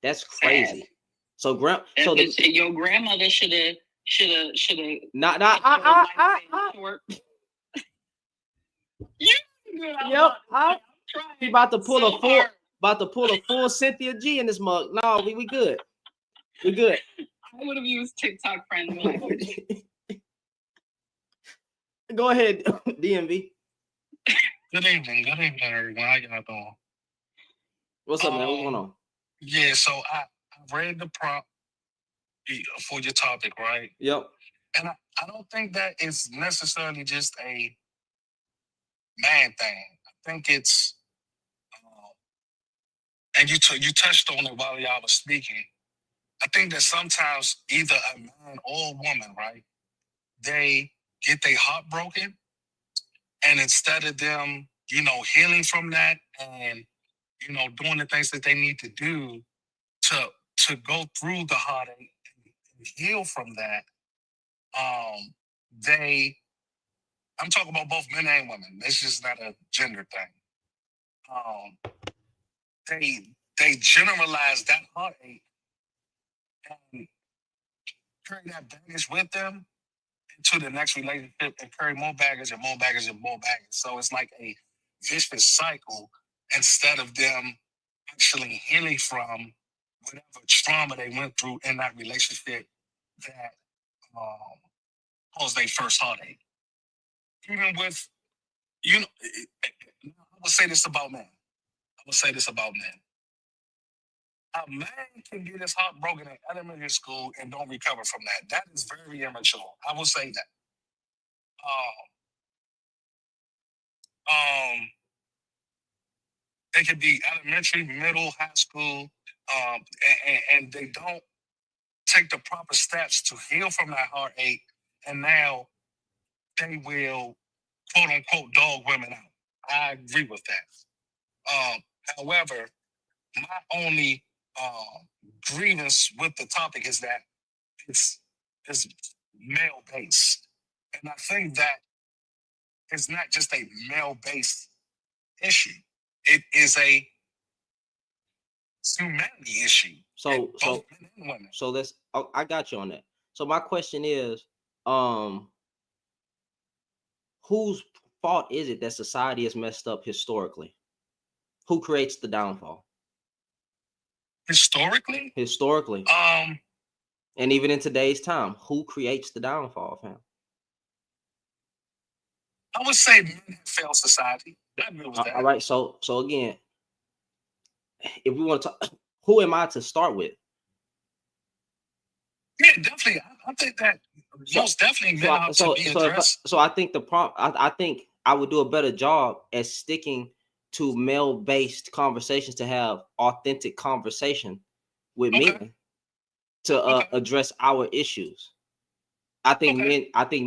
that's crazy. So your grandmother should have. He about to pull a full Cynthia G in this mug. No, we good. We good. I would have used TikTok friendly language. Go ahead, DMV. Good evening, everyone. How y'all doing? What's up, man? What's going on? Yeah, so I read the prompt for your topic, right? Yep. And I don't think that it's necessarily just a man thing. I think it's, and you touched on it while y'all was speaking. I think that sometimes either a man or a woman, right, they get their heart broken, and instead of them, healing from that and, doing the things that they need to do to go through the heartache and heal from that, I'm talking about both men and women. It's just not a gender thing. They generalize that heartache and carry that baggage with them into the next relationship and carry more baggage and more baggage and more baggage. So it's like a vicious cycle instead of them actually healing from whatever trauma they went through in that relationship that caused their first heartache. Even with, I would say this about men. A man can get his heart broken in elementary school and don't recover from that. That is very immature. I will say that. Um, they could be elementary, middle, high school, and they don't take the proper steps to heal from that heartache, and now they will quote unquote dog women out. I agree with that. However, my only grievance with the topic is that it's male based, and I think that it's not just a male based issue; it is a humanity issue. So both men and women. so let's. I got you on that. So my question is, whose fault is it that society is messed up historically? Who creates the downfall? Historically, and even in today's time, who creates the downfall, fam? I would say men have failed society. I agree with that. All right. So again, if we want to talk, who am I to start with? Yeah, definitely. I think that most definitely men have to be addressed. So I think I think I would do a better job at sticking to male-based conversations to have authentic conversation with men to address our issues. I think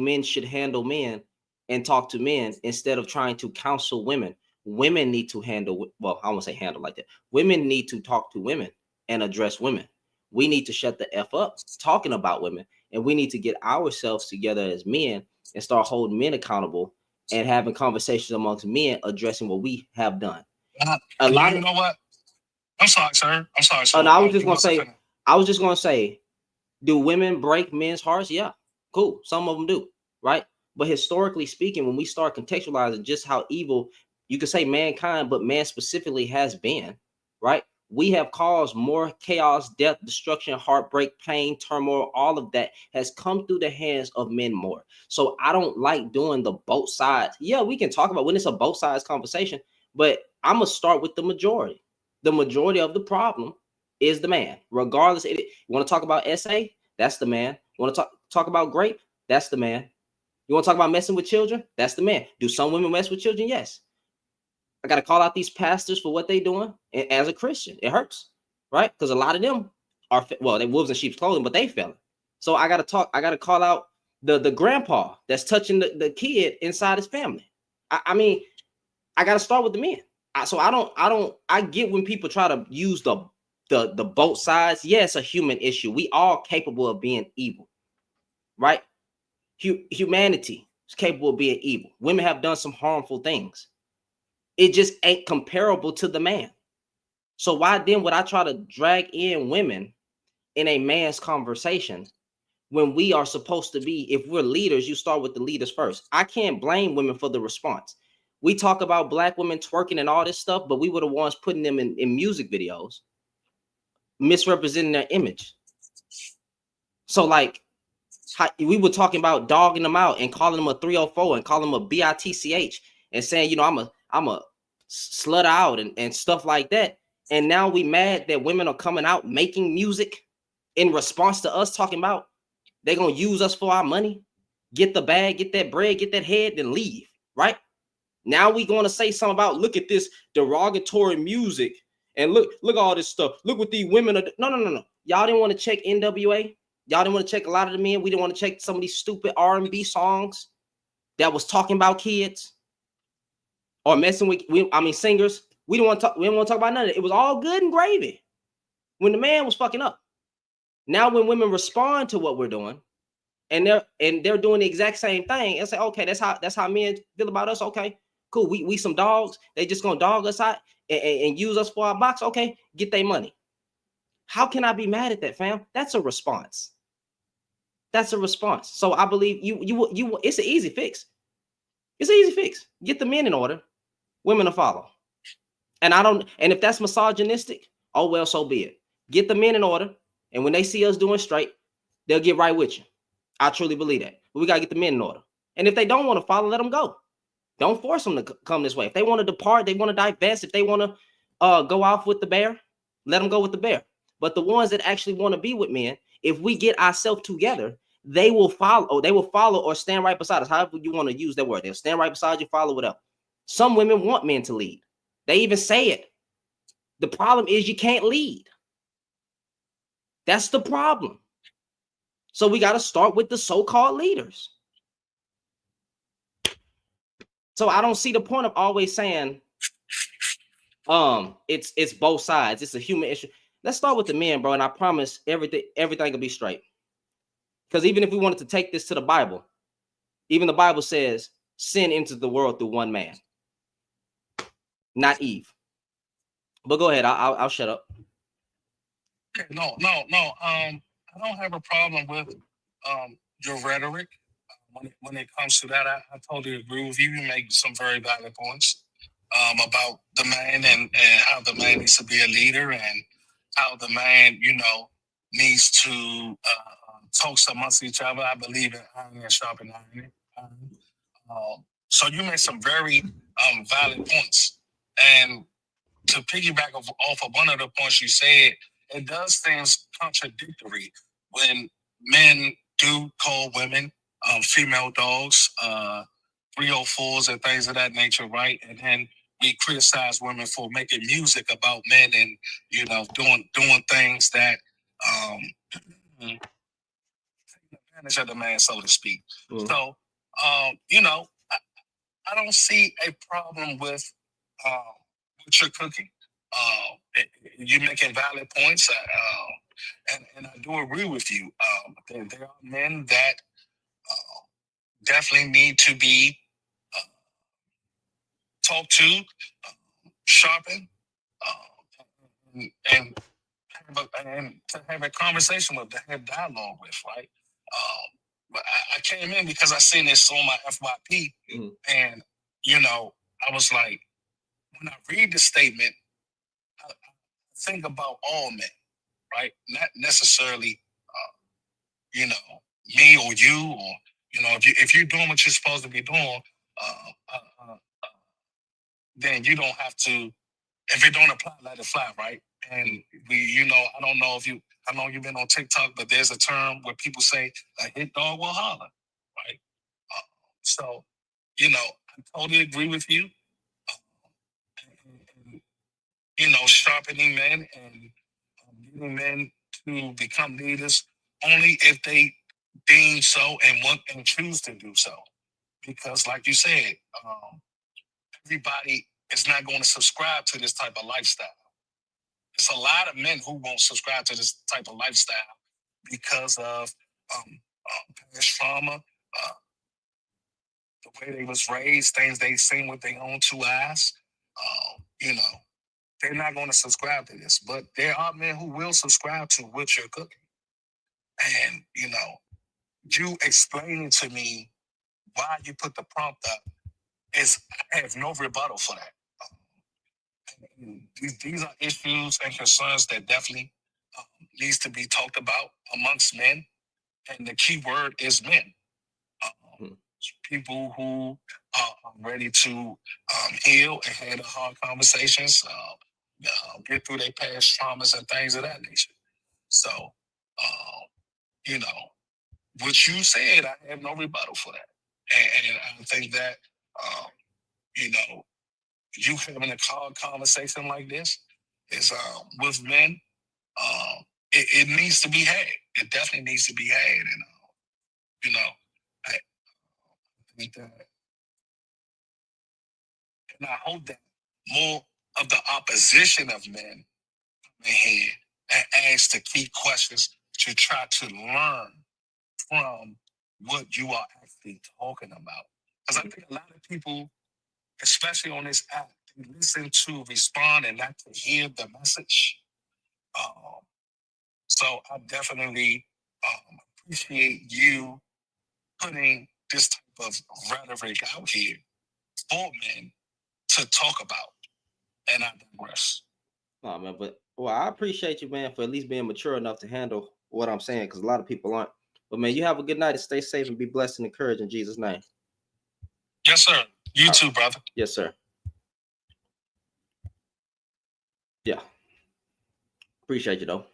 men should handle men and talk to men instead of trying to counsel women. Women need to handle, well, I won't say handle like that. Women need to talk to women and address women. We need to shut the F up talking about women, and we need to get ourselves together as men and start holding men accountable and having conversations amongst men addressing what we have done. You know what? I'm sorry, sir. No, I was just gonna say, do women break men's hearts? Yeah, cool. Some of them do, right? But historically speaking, when we start contextualizing just how evil, you could say mankind, but man specifically has been, right? We have caused more chaos, death, destruction, heartbreak, pain, turmoil. All of that has come through the hands of men more. So I don't like doing the both sides. Yeah, we can talk about when it's a both sides conversation, but I'm gonna start with the majority. The majority of the problem is the man, regardless. You want to talk about SA? That's the man. You want to talk about grape? That's the man. You want to talk about messing with children? That's the man. Do some women mess with children? Yes. I got to call out these pastors for what they're doing. And as a Christian, it hurts, right? Because a lot of them are, well, they wolves in sheep's clothing, but they fell. So I got to call out the grandpa that's touching the kid inside his family. I mean, I got to start with the men. I get when people try to use the both sides. Yeah, it's a human issue. We all capable of being evil, right? Humanity is capable of being evil. Women have done some harmful things. It just ain't comparable to the man. So why then would I try to drag in women in a man's conversation when we are supposed to be, if we're leaders, you start with the leaders first. I can't blame women for the response. We talk about black women twerking and all this stuff, but we were the ones putting them in music videos, misrepresenting their image. So like, we were talking about dogging them out and calling them a 304 and calling them a bitch and saying, you know, I'm a slut out and stuff like that. And now we mad that women are coming out making music in response to us talking about they're gonna use us for our money, get the bag, get that bread, get that head, then leave, right? Now we gonna say something about, look at this derogatory music and look all this stuff. Look what these women are. No. Y'all didn't want to check NWA. Y'all didn't want to check a lot of the men. We didn't want to check some of these stupid R&B songs that was talking about kids or messing with, singers. We didn't want to talk about none of it. It was all good and gravy when the man was fucking up. Now when women respond to what we're doing and they're doing the exact same thing and say, okay, that's how men feel about us. Okay, cool. We some dogs. They just gonna dog us out and use us for our box. Okay, get their money. How can I be mad at that, fam? That's a response. That's a response. So I believe you it's an easy fix. It's an easy fix. Get the men in order. Women to follow. And if that's misogynistic, oh well, so be it. Get the men in order. And when they see us doing straight, they'll get right with you. I truly believe that. But we got to get the men in order. And if they don't want to follow, let them go. Don't force them to come this way. If they want to depart, they want to divest. If they want to go off with the bear, let them go with the bear. But the ones that actually want to be with men, if we get ourselves together, they will follow. They will follow or stand right beside us. However you want to use that word, they'll stand right beside you, follow it up. Some women want men to lead. They even say it. The problem is you can't lead. That's the problem. So we got to start with the so-called leaders. So I don't see the point of always saying, it's both sides. It's a human issue. Let's start with the men, bro. And I promise everything will be straight. Because even if we wanted to take this to the Bible, even the Bible says sin entered the world through one man, not Eve. But go ahead. I'll shut up. No. I don't have a problem with your rhetoric when it comes to that. I totally agree with you. You make some very valid points about the man and how the man needs to be a leader and how the man, needs to talk amongst each other. I believe in iron and sharpen iron. So you made some very valid points. And to piggyback off of one of the points you said, it does seem contradictory when men do call women female dogs, 304'S and things of that nature, right? And then we criticize women for making music about men and doing things that take advantage of the man, so to speak. Mm. So I don't see a problem with what you're cooking. You're making valid points, and I do agree with you. There are men that definitely need to be talked to, sharpened, and to have a conversation with, to have dialogue with, right? But I came in because I seen this on my FYP, and I was like, when I read the statement, I think about all men, right? Not necessarily, me or you, or if you're doing what you're supposed to be doing, then you don't have to. If it don't apply, let it fly, right? And I don't know how long you've been on TikTok, but there's a term where people say, "A hit dog will holler," right? So, I totally agree with you. Sharpening men and getting men to become leaders only if they deem so and want and choose to do so. Because, like you said, everybody is not going to subscribe to this type of lifestyle. There's a lot of men who won't subscribe to this type of lifestyle because of past trauma, the way they was raised, things they seen with their own two eyes. They're not going to subscribe to this, but there are men who will subscribe to what you're cooking. And, you explaining to me why you put the prompt up I have no rebuttal for that. These are issues and concerns that definitely needs to be talked about amongst men. And the key word is men. People who are ready to heal and have the hard conversations, get through their past traumas and things of that nature. So, what you said, I have no rebuttal for that. And I think that, you having a conversation like this is with men, it needs to be had. It definitely needs to be had. And, I think that, and I hope that more of the opposition of men come in here and ask the key questions to try to learn from what you are actually talking about. Because I think a lot of people, especially on this app, they listen to respond and not to hear the message. So I definitely appreciate you putting this type of rhetoric out here for men to talk about. And I digress. Oh man, but I appreciate you, man, for at least being mature enough to handle what I'm saying, because a lot of people aren't. But man, you have a good night and stay safe and be blessed and encouraged in Jesus' name. Yes, sir. You too, brother. Yes, sir. Yeah. Appreciate you though.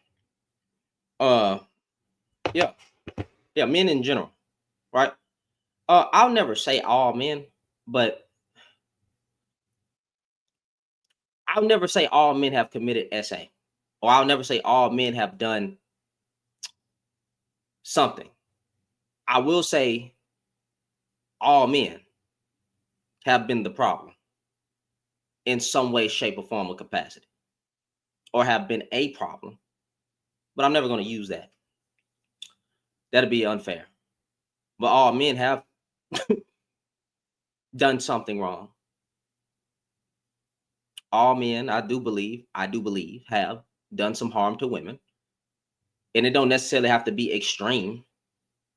Yeah, men in general, right? I'll never say all men, but I'll never say all men have committed SA, or I'll never say all men have done something. I will say all men have been the problem in some way, shape, or form or capacity, or have been a problem. But I'm never going to use that. That'd be unfair. But all men have done something wrong. All men, I do believe, have done some harm to women. And it don't necessarily have to be extreme,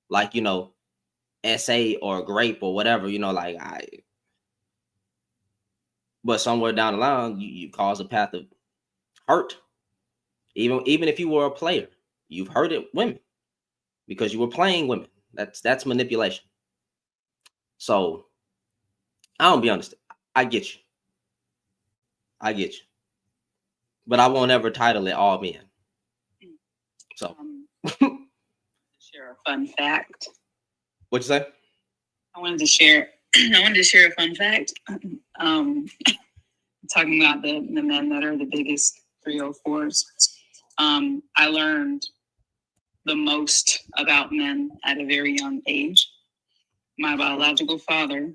like, SA or grape or whatever, but somewhere down the line, you cause a path of hurt. Even if you were a player, you've hurted women because you were playing women. That's manipulation. So I'll be honest. I get you. But I won't ever title it all men. So share a fun fact. What'd you say? I wanted to share a fun fact. Talking about the men that are the biggest 304'S. I learned the most about men at a very young age. My biological father,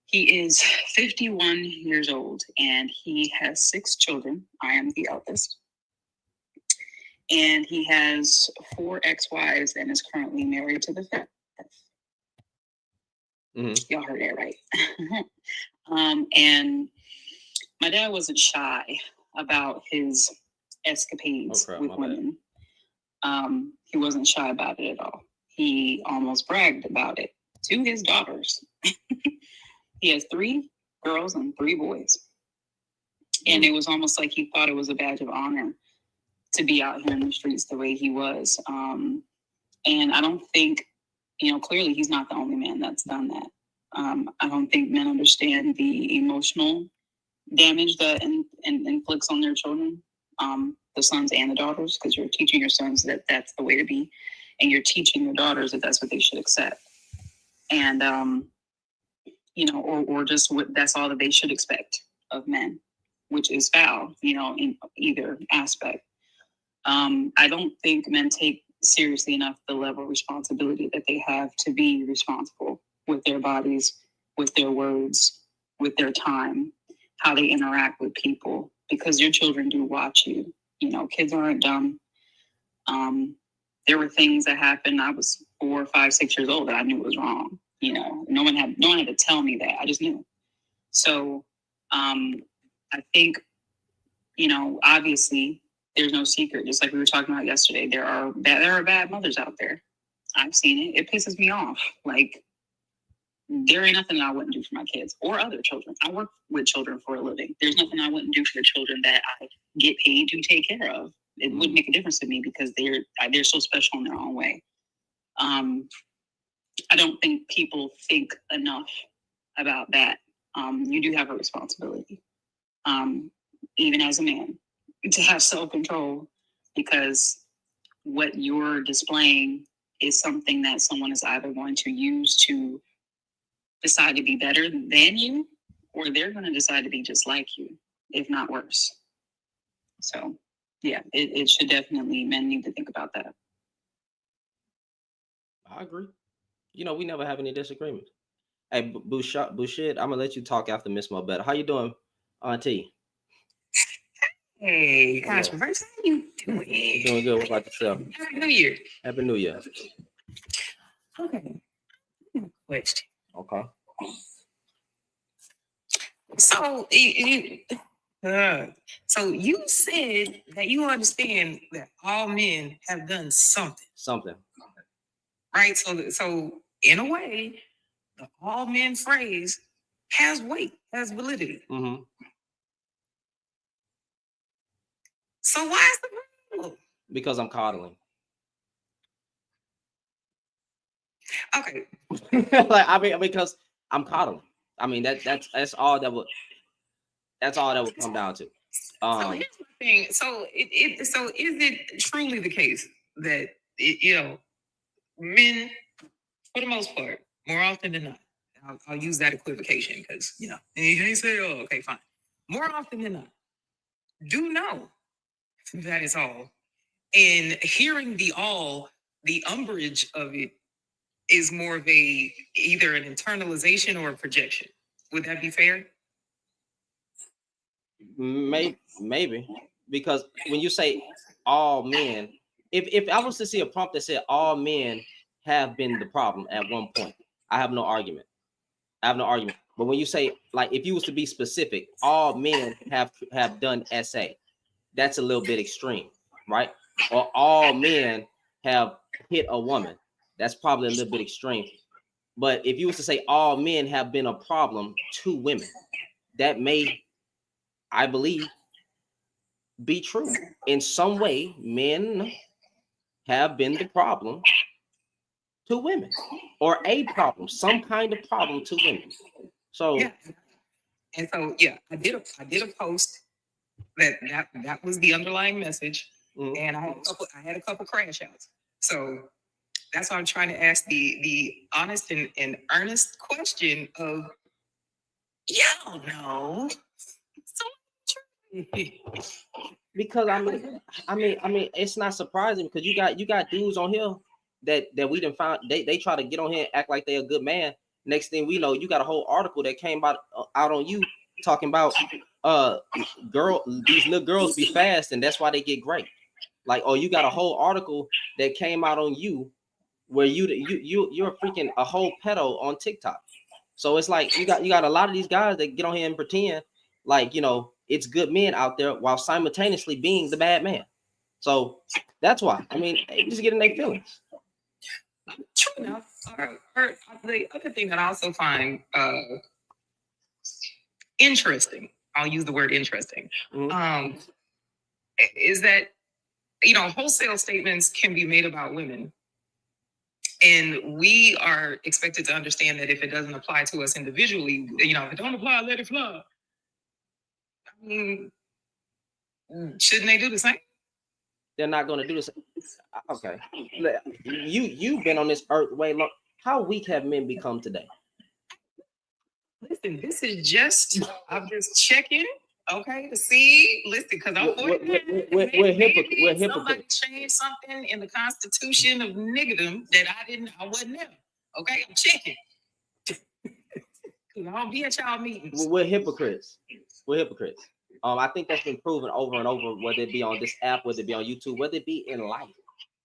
he is 51 years old and he has 6 children. I am the eldest. And he has 4 ex-wives and is currently married to the 5th. Mm-hmm. Y'all heard that right. And my dad wasn't shy about his escapades with women. He wasn't shy about it at all. He almost bragged about it to his daughters. He has 3 girls and 3 boys. And it was almost like he thought it was a badge of honor to be out here in the streets the way he was. And I don't think, clearly he's not the only man that's done that. I don't think men understand the emotional damage that inflicts on their children, the sons and the daughters, because you're teaching your sons that that's the way to be, and you're teaching your daughters that that's what they should accept. And, or just that's all that they should expect of men, which is foul, in either aspect. I don't think men take seriously enough the level of responsibility that they have to be responsible with their bodies, with their words, with their time, how they interact with people, because your children do watch you. Kids aren't dumb. There were things that happened. I was 4, 5, 6 years old that I knew was wrong. No one had to tell me that. I just knew. So I think, obviously there's no secret. Just like we were talking about yesterday, there are bad mothers out there. I've seen it. It pisses me off. Like, there ain't nothing I wouldn't do for my kids or other children. I work with children for a living. There's nothing I wouldn't do for the children that I get paid to take care of. It wouldn't make a difference to me because they're so special in their own way. I don't think people think enough about that. You do have a responsibility, even as a man, to have self-control, because what you're displaying is something that someone is either going to use to decide to be better than you, or they're going to decide to be just like you, if not worse. So, yeah, it should definitely, men need to think about that. I agree. We never have any disagreements. Hey, Bushid, I'm gonna let you talk after Miss Mobetta. How you doing, Auntie? Hey, controversy, how you doing? Doing good. What about yourself? Happy New Year. Happy New Year. Okay. Question. Okay. So, so you said that you understand that all men have done something. Something. Right? So in a way, the all men phrase has weight, has validity. Mm-hmm. So why is the problem? Because I'm coddling. Okay. Because I'm coddling. That's all that would come down to. So here's my thing. So so is it truly the case that men, for the most part, more often than not, I'll use that equivocation because you can't say, oh, okay, fine. More often than not, do know that is all. And hearing the umbrage of it is more of either an internalization or a projection. Would that be fair? Maybe because when you say all men, if I was to see a prompt that said all men have been the problem at one point, I have no argument. But when you say, like, if you was to be specific, all men have done SA, that's a little bit extreme, right? Or all men have hit a woman, that's probably a little bit extreme. But if you was to say all men have been a problem to women, that may, I believe, be true. In some way, men have been the problem to women, or a problem, some kind of problem to women. So yeah. And so I did a post that was the underlying message, and I had a couple crash outs. So that's why I'm trying to ask the honest and earnest question of y'all know. So because I mean, it's not surprising because you got dudes on here that we didn't find. They try to get on here and act like they're a good man. Next thing we know, you got a whole article that came out on you talking about these little girls be fast and that's why they get great. Like, oh, you got a whole article that came out on you where you're freaking a whole pedo on TikTok. So it's like you got a lot of these guys that get on here and pretend like it's good men out there while simultaneously being the bad man. So that's why. I mean, they just getting their feelings. True enough. The other thing that I also find interesting, I'll use the word interesting, is that wholesale statements can be made about women, and we are expected to understand that if it doesn't apply to us individually, if it don't apply, let it fly. I mean, shouldn't they do the same? They're not going to do this. Okay, you've been on this earth way long. How weak have men become today? Listen, this is just I'm just checking, okay, to see. Listen, because I'm we're hypocrites. Somebody changed something in the Constitution of niggerdom that I wasn't there. Okay, I'm checking. I don't be at y'all meetings. We're hypocrites. I think that's been proven over and over, whether it be on this app, whether it be on YouTube, whether it be in life,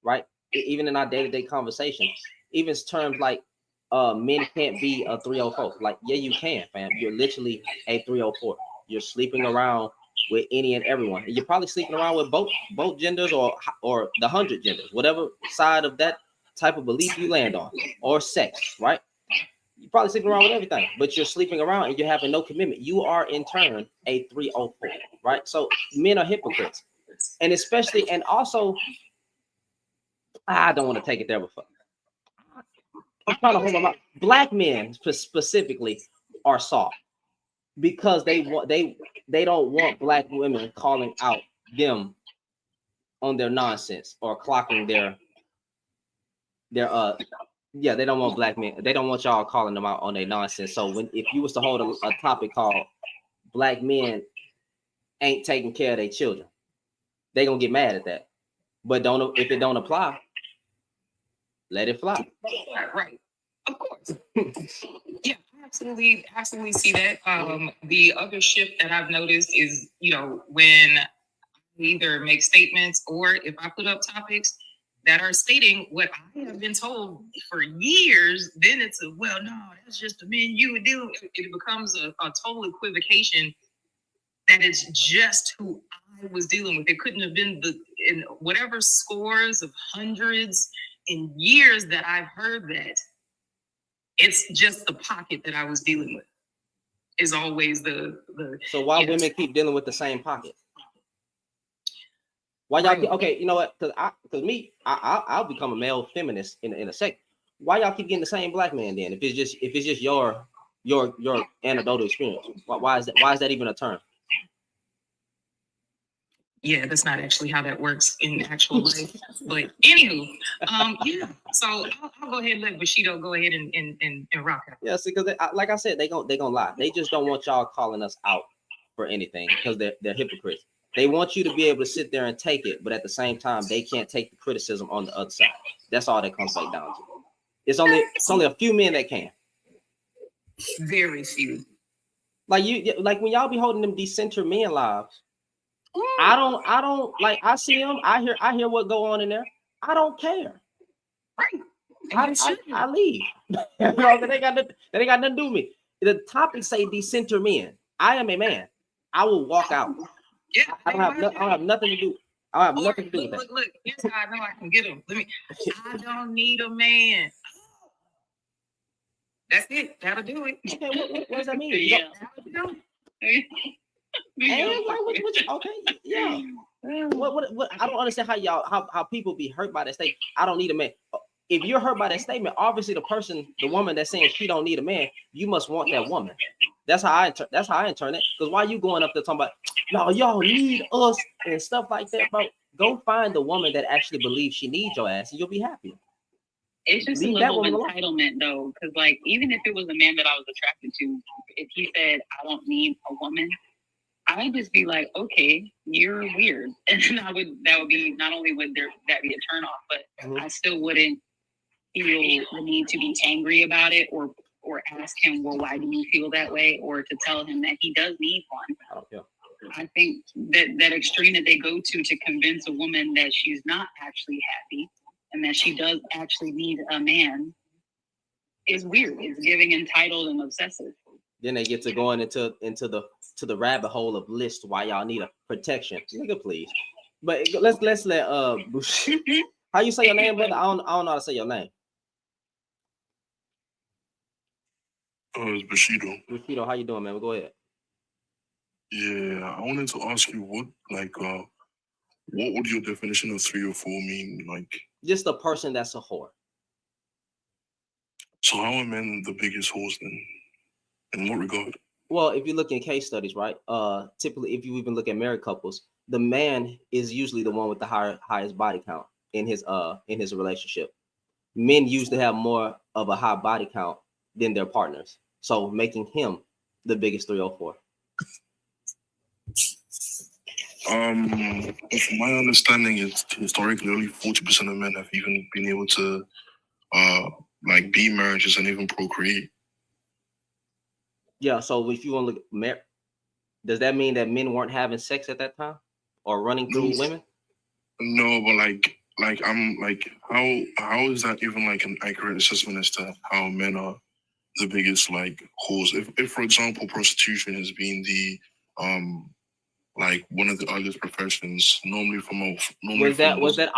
right? Even in our day-to-day conversations, even terms like men can't be a 304. Like, yeah, you can, fam. You're literally a 304. You're sleeping around with any and everyone. You're probably sleeping around with both genders or the 100 genders, whatever side of that type of belief you land on, or sex, right? You're probably sleeping around with everything, but you're sleeping around and you're having no commitment. You are in turn a 304, right? So men are hypocrites, and especially, and also, I don't want to take it there before. I'm trying to hold my mouth. Black men specifically are soft because they don't want black women calling out them on their nonsense or clocking their they don't want black men. They don't want y'all calling them out on their nonsense. So if you was to hold a topic called black men ain't taking care of their children, they gonna get mad at that. But if it don't apply, let it fly. Right. Of course. Yeah, absolutely see that. The other shift that I've noticed is, when I either make statements or if I put up topics that are stating what I have been told for years, then it's well, no, that's just the men you would do. It becomes a total equivocation that it's just who I was dealing with. It couldn't have been in whatever scores of hundreds in years that I've heard that. It's just the pocket that I was dealing with is always the. So why women keep dealing with the same pocket? Why y'all? Okay, you know what? Because I'll become a male feminist in a second. Why y'all keep getting the same black man then? If it's just your anecdotal experience, why is that even a term? Yeah, that's not actually how that works in actual life. But anywho, yeah. So I'll go ahead and let Bushido go ahead and rock out. Yeah, see, because like I said, they gonna lie. They just don't want y'all calling us out for anything because they're hypocrites. They want you to be able to sit there and take it, but at the same time, they can't take the criticism on the other side. That's all that comes back down to. It's only a few men that can. Very few. Like like when y'all be holding them decenter men lives. I don't like. I see them. I hear what go on in there. I don't care. Right. I leave. You know, that ain't got nothing to do with me. The topic say decenter men. I am a man. I will walk out. Yeah, I don't have nothing to do. I have nothing to do with that. Look. Here's how I know I can get them. I don't need a man. That's it. That'll do it. Okay, what does that mean? Yeah. Okay, yeah. What? I don't understand how people be hurt by that statement. I don't need a man. If you're hurt by that statement, obviously the woman that's saying she don't need a man, you must want that woman. That's how I intern it. Because why you going up there talking about, no, y'all need us and stuff like that, bro? Go find the woman that actually believes she needs your ass, and you'll be happy. It's just a level of entitlement, though, because like even if it was a man that I was attracted to, if he said I don't need a woman, I'd just be like, okay, you're weird, and then that would be not only would that be a turn off, but I still wouldn't feel the need to be angry about it or ask him, well, why do you feel that way, or to tell him that he does need one. I think that extreme that they go to convince a woman that she's not actually happy and that she does actually need a man is weird. It's giving entitled and obsessive. Then they get to going into the rabbit hole of list why y'all need a protection. Nigga, please. But let's let how you say your name, brother? I don't know how to say your name. It's Bushido. Bushido, how you doing, man? Well, go ahead. Yeah, I wanted to ask you what would your definition of 304 mean? Like, just a person that's a whore. So how are men the biggest whores then? In what regard? Well, if you look in case studies, right? Typically, if you even look at married couples, the man is usually the one with the highest body count in his relationship. Men usually have more of a high body count than their partners, so making him the biggest 304. From my understanding, it's historically only 40% of men have even been able to be marriages and even procreate. Yeah, so if you want to look, does that mean that men weren't having sex at that time or running through women? No, but how is that even like an accurate assessment as to how men are the biggest whores? If for example prostitution has been the one of the ugliest professions, was that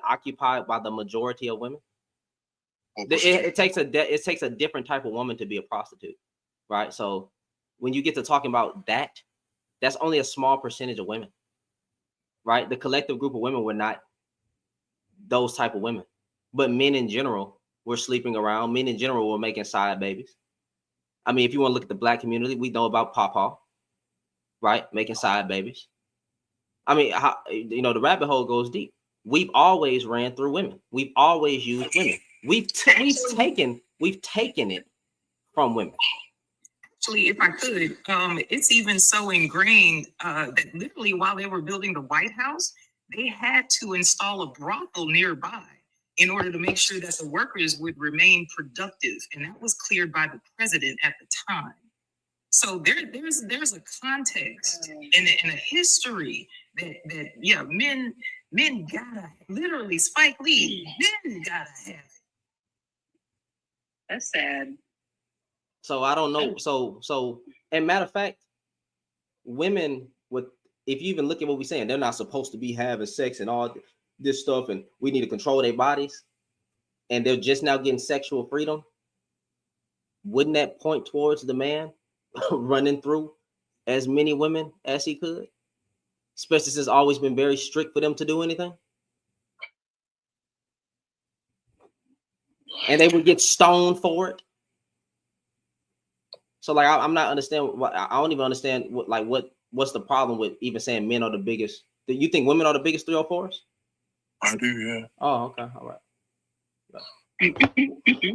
occupied by the majority of women? It takes a different type of woman to be a prostitute, right? So when you get to talking about that, that's only a small percentage of women, right? The collective group of women were not those type of women, but men in general were sleeping around. Men in general were making side babies. I mean, if you want to look at the Black community, we know about Pawpaw, right? Making side babies. I mean, the rabbit hole goes deep. We've always ran through women. We've always used women. We've taken it from women. Actually, if I could, it's even so ingrained that literally while they were building the White House, they had to install a brothel nearby in order to make sure that the workers would remain productive, and that was cleared by the president at the time. So there's a context and a history that men gotta, literally Spike Lee, men gotta have it. That's sad. So I don't know. So and matter of fact, women if you even look at what we're saying, they're not supposed to be having sex and all this stuff, and we need to control their bodies, and they're just now getting sexual freedom. Wouldn't that point towards the man running through as many women as he could? Especially since it's always been very strict for them to do anything. And they would get stoned for it. So I'm not understanding I don't even understand what what's the problem with even saying men are the biggest? Do you think women are the biggest 304s? I do, yeah. Oh, okay, all right.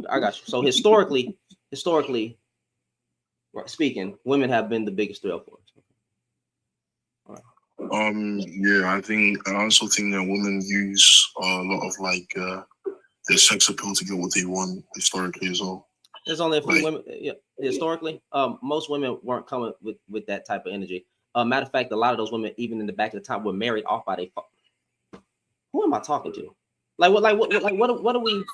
I got you. So historically speaking, women have been the biggest 304s. Yeah, I also think that women use a lot of like their sex appeal to get what they want historically as well. There's only a few women. Yeah, historically, most women weren't coming with that type of energy. Matter of fact, a lot of those women, even in the back of the time, were married off by their. Who am I talking to? What are we? What are we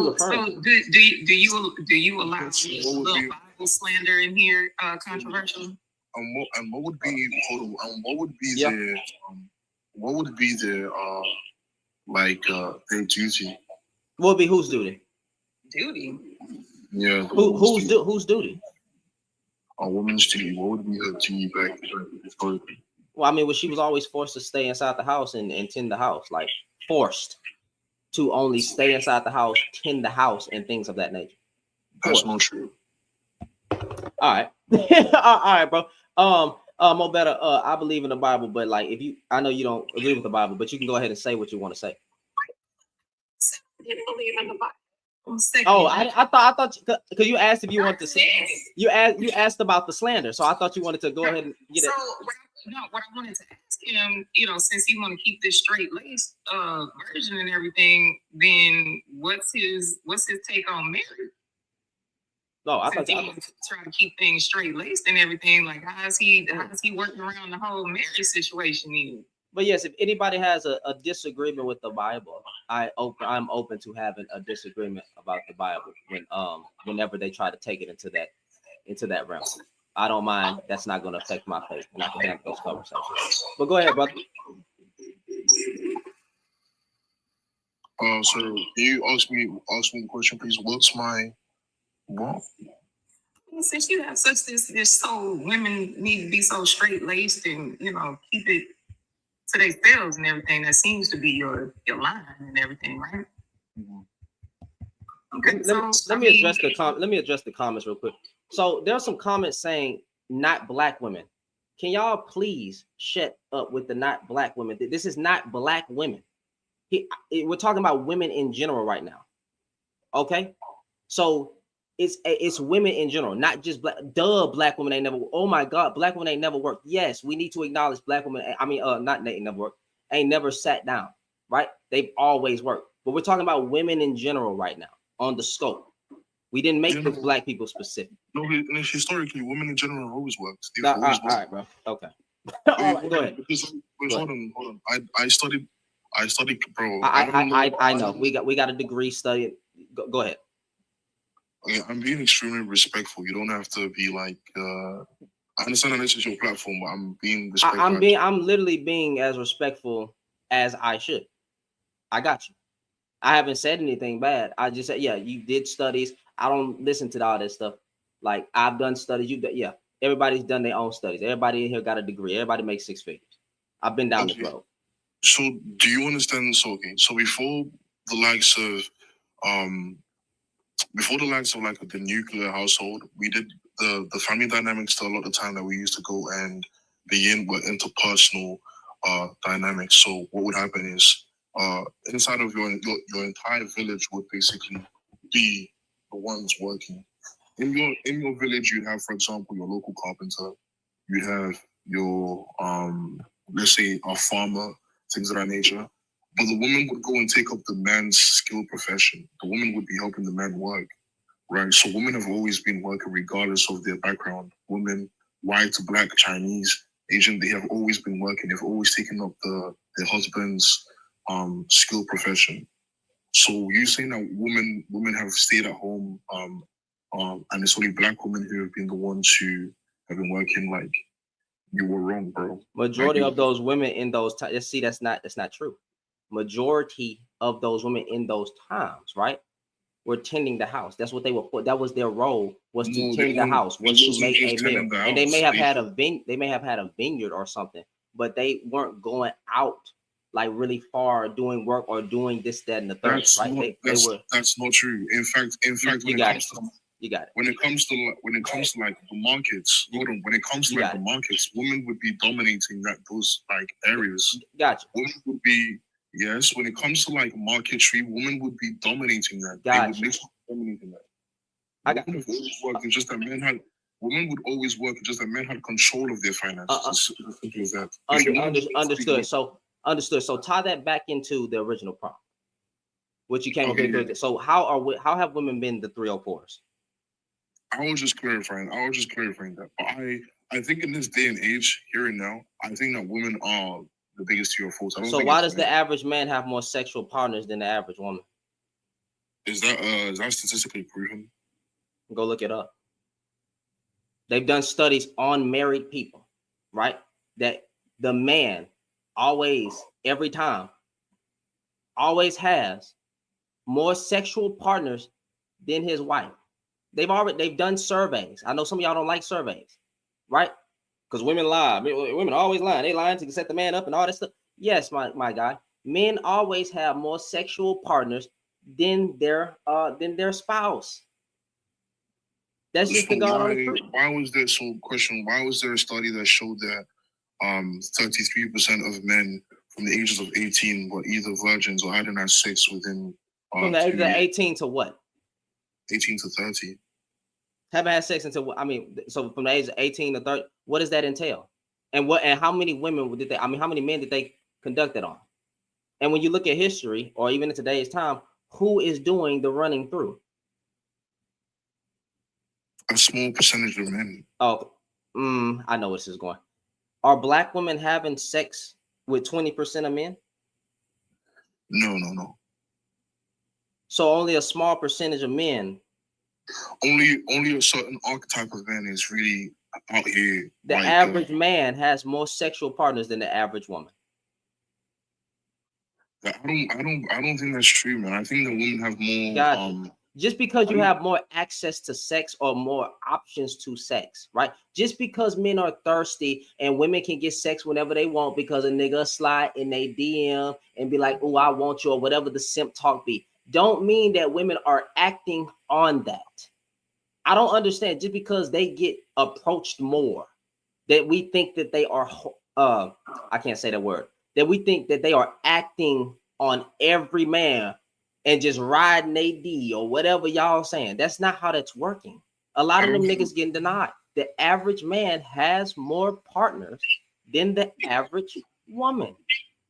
referring to? Do you allow little Bible slander in here? Controversial. What would be their their duty? What would be whose duty? Duty. Yeah. Whose duty? A woman's duty. What would be her duty back historically? Well, I mean, she was always forced to stay inside the house and tend the house, like forced to only stay inside the house, tend the house, and things of that nature. That's not true. All right. All right, bro. Mo better. I believe in the Bible, but like, I know you don't agree with the Bible, but you can go ahead and say what you want to say. I didn't believe in the Bible. Oh, I thought because you asked if you wanted to say, you asked about the slander, so I thought you wanted to go ahead and get it. What I wanted to ask him, since you want to keep this straight laced version and everything, then what's his take on marriage? No, I thought he try to keep things straight laced and everything. Like, how is he working around the whole marriage situation here? But yes, if anybody has a disagreement with the Bible, I'm open to having a disagreement about the Bible whenever they try to take it into that realm. I don't mind. That's not going to affect my faith, and I can have those conversations. But go ahead, brother. So can you ask me the question, please? What's my what? Since you have such this so women need to be so straight laced and keep it to themselves and everything, that seems to be your line and everything, right? Mm-hmm. Okay, let me address the comments real quick. So there's some comments saying not black women. Can y'all please shut up with the not black women? This is not black women. We're talking about women in general right now. Okay, so it's women in general, not just black. Black women ain't never. Oh my God, black women ain't never worked. Yes, we need to acknowledge black women. I mean, not they never worked. Ain't never sat down. Right? They've always worked. But we're talking about women in general right now on the scope. We didn't make the black people specific. No, historically, women in general have always worked. All right, bro. Okay. All right, go ahead. Hold on. I studied, bro. I know. We got a degree studying. Go ahead. I'm being extremely respectful. You don't have to be like. I understand that this is your platform, but I'm being respectful. I'm literally being as respectful as I should. I got you. I haven't said anything bad. I just said, yeah, you did studies. I don't listen to all that stuff. Like, I've done studies. Yeah. Everybody's done their own studies. Everybody in here got a degree. Everybody makes 6 figures. I've been down this road. So do you understand? So before the likes of like the nuclear household, we did the family dynamics to a lot of the time that we used to go and be with interpersonal dynamics. So what would happen is inside of your entire village would basically be the ones working. In your village, you'd have, for example, your local carpenter, you'd have your let's say a farmer, things of that nature. But the woman would go and take up the man's skilled profession. The woman would be helping the man work, right? So women have always been working regardless of their background. Women, white, black, Chinese, Asian, they have always been working. They've always taken up their husband's skilled profession. So you're saying that women have stayed at home, and it's only black women who have been the ones who have been working. Like, you were wrong, bro. Majority of those women in those times, see, that's not true. Majority of those women in those times, right, were tending the house. That's what they were for. That was their role, was to tend the house, was to make a meal. And they may have had a vineyard or something, but they weren't going out like really far doing work or doing this, that, and the third. That's not true. In fact, you got it. You got it. When it comes to like the markets, when it comes to like the markets, women would be dominating those like areas. Gotcha. Women would be when it comes to like marketry, women would be dominating that. Gotcha. They would literally dominating that. Women would always work, just that men had control of their finances. Understood. So tie that back into the original prompt. What you came here. So how have women been the 304s? I was just clarifying that. But I think in this day and age, here and now, I think that women are the biggest 304s. So why does the average man have more sexual partners than the average woman? Is that statistically proven? Go look it up. They've done studies on married people, right? That the man every time, always has more sexual partners than his wife. They've done surveys. I know some of y'all don't like surveys, right? Because women lie. Women always lying. They lying to set the man up and all that stuff. Yes, my guy. Men always have more sexual partners than their spouse. That's just the God on the truth. Why was there why was there a study that showed that 33% of men from the ages of 18 were either virgins or hadn't had sex within from the age of 18 to what? 18 to 30. Haven't had sex until so from the age of 18 to 30, what does that entail? And how many women did they, how many men did they conduct it on? And when you look at history, or even in today's time, who is doing the running through? A small percentage of men. Oh, I know where this is going. Are Black women having sex with 20% of men? No. So only a small percentage of men. Only a certain archetype of man is really out here. The average man has more sexual partners than the average woman. I don't think that's true, man. I think that women have more. Just because you have more access to sex or more options to sex, right? Just because men are thirsty and women can get sex whenever they want because a nigga slide in they DM and be like, "Oh, I want you," or whatever the simp talk be, don't mean that women are acting on that. I don't understand. Just because they get approached more, that we think that they are I can't say that word, that we think that they are acting on every man and just riding AD or whatever y'all saying. That's not how that's working. A lot of them niggas getting denied. The average man has more partners than the average woman.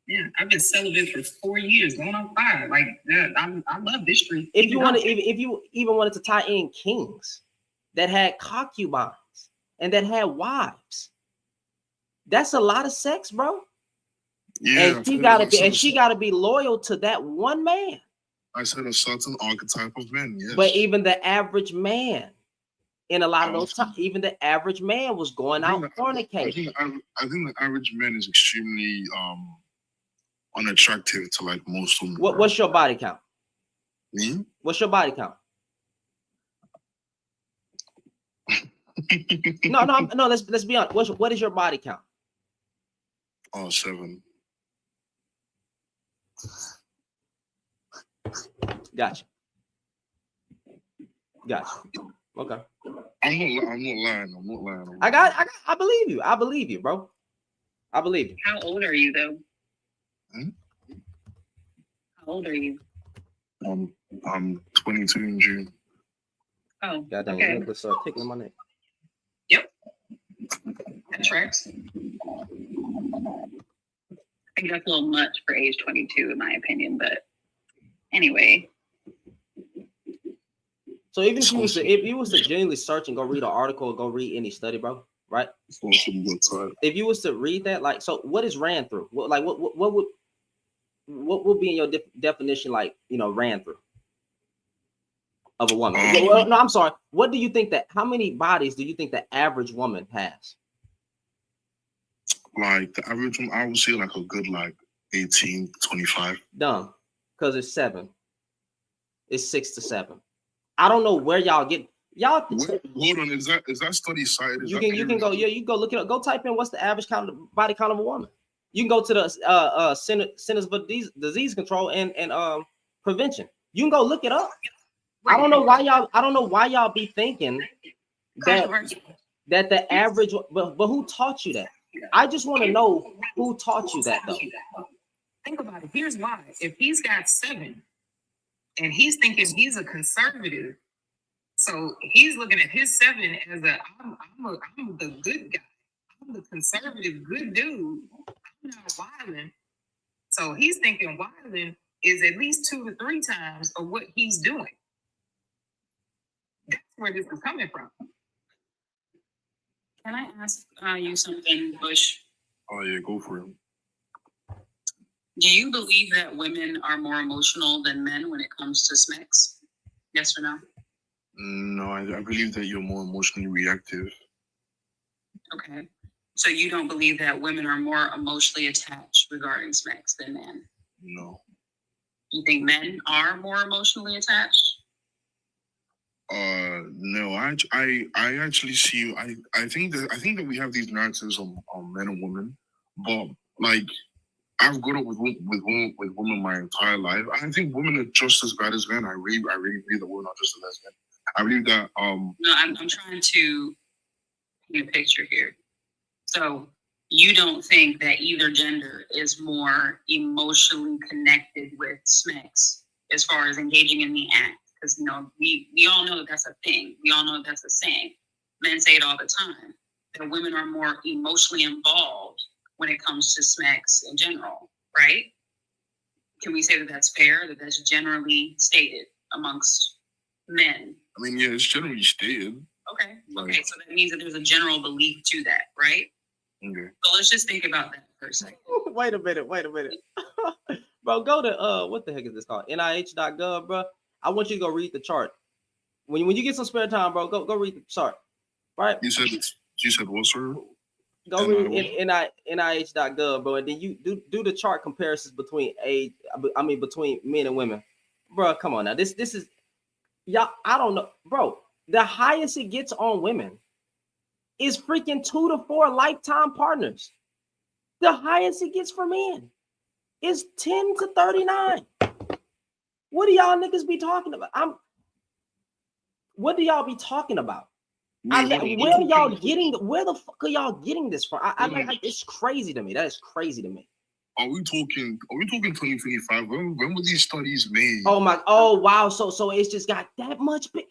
Yeah, I've been celibate for 4 years, going on 5. Like that, I love this street. If you even wanted to tie in kings that had concubines and that had wives, that's a lot of sex, bro. Yeah, and she gotta be loyal to that one man. I said a certain archetype of men, yes. But even the average man, in a lot of those times, even the average man was going out fornicating. I think the average man is extremely unattractive to like most women. What's your body count? Me? What's your body count? No. Let's be honest. What is your body count? 7. Gotcha. Okay. I'm not lying. I believe you. I believe you, bro. I believe you. How old are you, though? How old are you? I'm 22 in June. Oh, God dang okay. It. Let's tickling my neck. Yep. That tracks. I think that's a little much for age 22, in my opinion. But anyway. So even if you was to genuinely search and go read an article or go read any study, bro, right? If you was to read that, like, so what is ran through? What would be in your definition, like, ran through of a woman? No, I'm sorry. What do you think how many bodies do you think the average woman has? Like the average woman, I would say like a good 18, 25. Dumb, because it's 7. It's 6 to 7. I don't know where y'all get y'all. Hold on, is that study cited? You can go. Yeah, you go look it up. Go type in what's the average body count of a woman. You can go to the Centers for Disease Control and Prevention. You can go look it up. I don't know why y'all be thinking that the average, but who taught you that? I just want to know who taught you that though. Think about it. Here's why. If he's got 7 and he's thinking he's a conservative, so he's looking at his 7 as I'm the good guy. I'm the conservative good dude. I'm not wilding. So he's thinking wilding is at least 2 to 3 times of what he's doing. That's where this is coming from. Can I ask you something, Bush? Oh yeah, go for it. Do you believe that women are more emotional than men when it comes to sex? Yes or no? No, I believe that you're more emotionally reactive. Okay. So you don't believe that women are more emotionally attached regarding sex than men? No. You think men are more emotionally attached? No. I actually see. I think that we have these narratives on men and women, but like I've grown up with women my entire life. I think women are just as bad as men. I really believe that women are just as bad as men. I believe that No, I'm trying to paint a picture here. So you don't think that either gender is more emotionally connected with sex as far as engaging in the act? Because we all know that that's a thing. We all know that that's a saying. Men say it all the time that women are more emotionally involved when it comes to sex in general, right? Can we say that that's fair? That that's generally stated amongst men? I mean, yeah, it's generally stated. Okay. Okay. So that means that there's a general belief to that, right? Okay. So let's just think about that for a second. Wait a minute. Bro, go to what the heck is this called? NIH.gov, bro. I want you to go read the chart. When you get some spare time, bro, go read the chart. Right? You said what, sir? Go read NIH.gov, bro, and then you do the chart comparisons between between men and women. Bro, come on now. This is y'all. I don't know, bro. The highest it gets on women is freaking 2 to 4 lifetime partners. The highest it gets for men is 10 to 39. What do y'all niggas be talking about? What do y'all be talking about? Where the fuck are y'all getting this from? It's crazy to me. That is crazy to me. Are we talking 2025? When were these studies made? Oh wow. So it's just got that much big.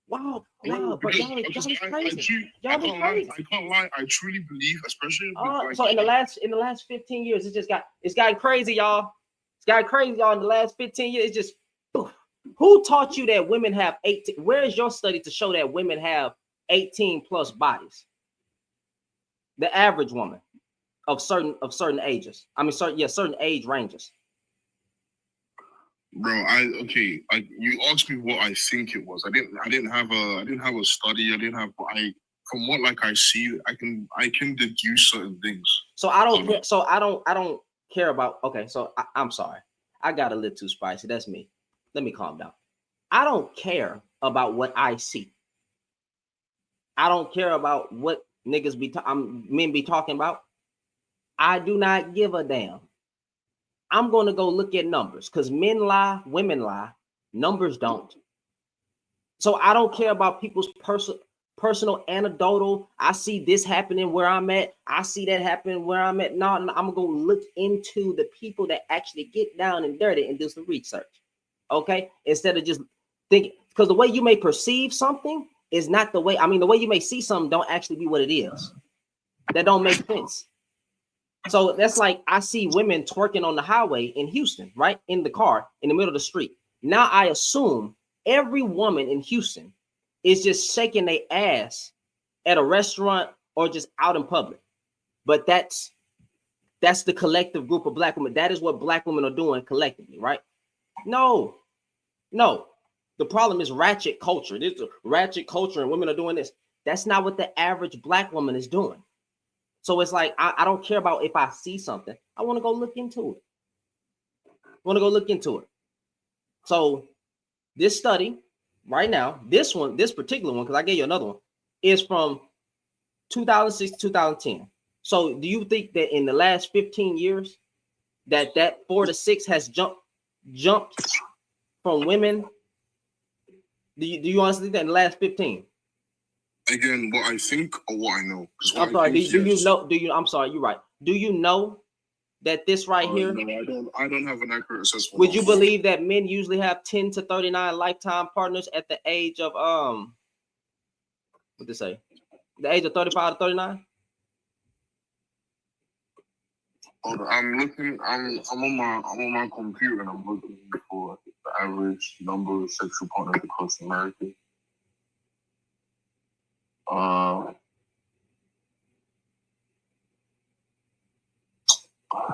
Wow. But y'all is crazy. I can't lie. I truly believe, especially so in the last 15 years, it's gotten crazy, y'all. It's gotten crazy, y'all. In the last 15 years, it's just poof. Who taught you that women have 18? Where is your study to show that women have 18 plus bodies? The average woman of certain ages. Certain age ranges. Bro, you asked me what I think it was. I didn't have a study. From what I see, I can deduce certain things. So I don't care about. Okay, so I'm sorry. I got a little too spicy. That's me. Let me calm down. I don't care about what I see. I don't care about what niggas men be talking about. I do not give a damn. I'm going to go look at numbers because men lie, women lie, numbers don't. So I don't care about people's personal anecdotal. I see this happening where I'm at. I see that happening where I'm at. No, I'm going to go look into the people that actually get down and dirty and do some research. Okay? Instead of just thinking, because the way you may perceive something is not the way, the way you may see something don't actually be what it is. That don't make sense. So that's like I see women twerking on the highway in Houston, right? In the car, in the middle of the street. Now I assume every woman in Houston is just shaking their ass at a restaurant or just out in public. But that's the collective group of black women. That is what black women are doing collectively, right? No. The problem is ratchet culture. There's a ratchet culture and women are doing this. That's not what the average black woman is doing. So it's like, I don't care about if I see something. I want to go look into it. So this study right now, this particular one, because I gave you another one, is from 2006 to 2010. So do you think that in the last 15 years that 4 to 6 has jumped from women Do you honestly think that in the last 15? Again, what I think or what I know. I'm sorry. Do you know? I'm sorry. You're right. Do you know that this right here? No, I don't have an accurate assessment. Would you believe that men usually have 10 to 39 lifetime partners at the age of what to say? The age of 35 to 39? Hold on, I'm on my computer and I'm looking for the average number of sexual partners across America.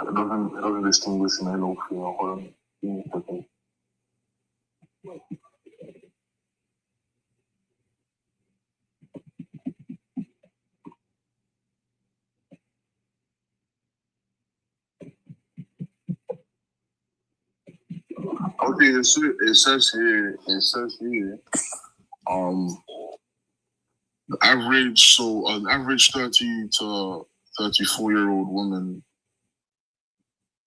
It doesn't distinguish male or female. Hold on. Give me a second. Okay, it says here, the average, so an average 30 to 34-year-old woman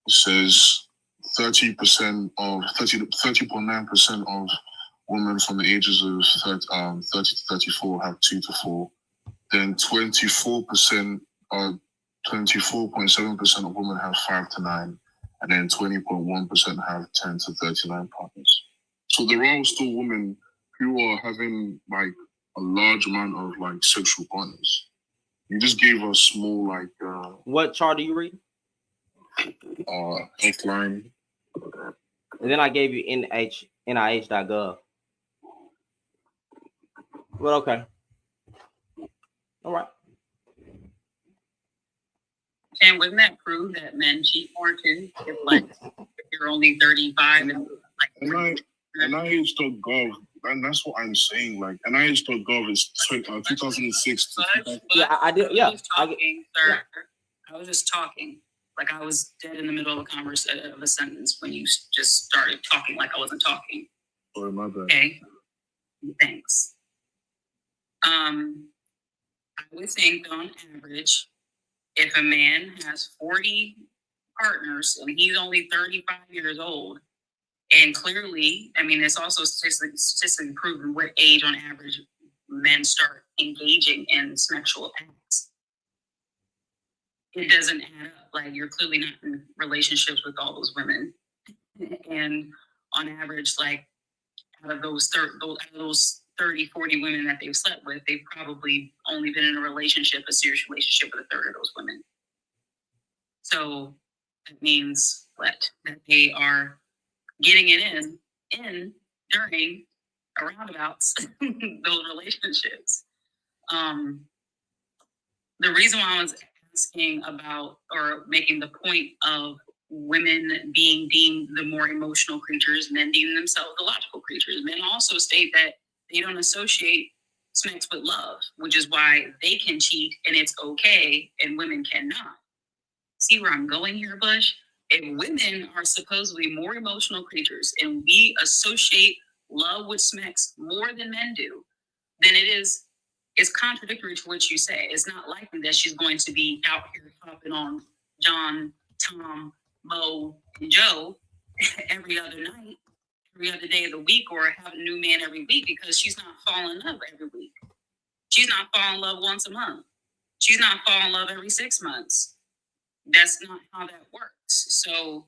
says 30.9% of women from the ages of 30 to 34 have 2 to 4. Then 24% or 24.7% of women have 5 to 9. And then 20.1% have 10 to 39 partners. So there are still women who are having like a large amount of like sexual partners. You just gave us small like what chart do you read? Healthline. And then I gave you NIH.gov. Well, okay. All right. And wouldn't that prove that men cheat more too? If you're only 35 and like NIH.gov, and that's what I'm saying. Like NIH.gov is 2006. Yeah, I did. Yeah, I was just talking. Like I was dead in the middle of a sentence when you just started talking like I wasn't talking. Sorry, my bad. Okay. Thanks. I would think on average, if a man has 40 partners and he's only 35 years old, and clearly, I mean, it's also statistically proven what age on average men start engaging in sexual acts. It doesn't add up. Like you're clearly not in relationships with all those women. And on average, like out of those 30, 40 women that they've slept with, they've probably only been in a relationship, a serious relationship with a third of those women. So that means that they are getting it in during roundabouts those relationships. The reason why I was asking about or making the point of women being deemed the more emotional creatures, men deem themselves the logical creatures. Men also state that they don't associate sex with love, which is why they can cheat and it's okay and women cannot. See where I'm going here, Bush? If women are supposedly more emotional creatures and we associate love with sex more than men do, then it's contradictory to what you say. It's not likely that she's going to be out here hopping on John, Tom, Mo, and Joe every other night, every other day of the week, or have a new man every week because she's not falling in love every week. She's not falling in love once a month. She's not falling in love every 6 months. That's not how that works. So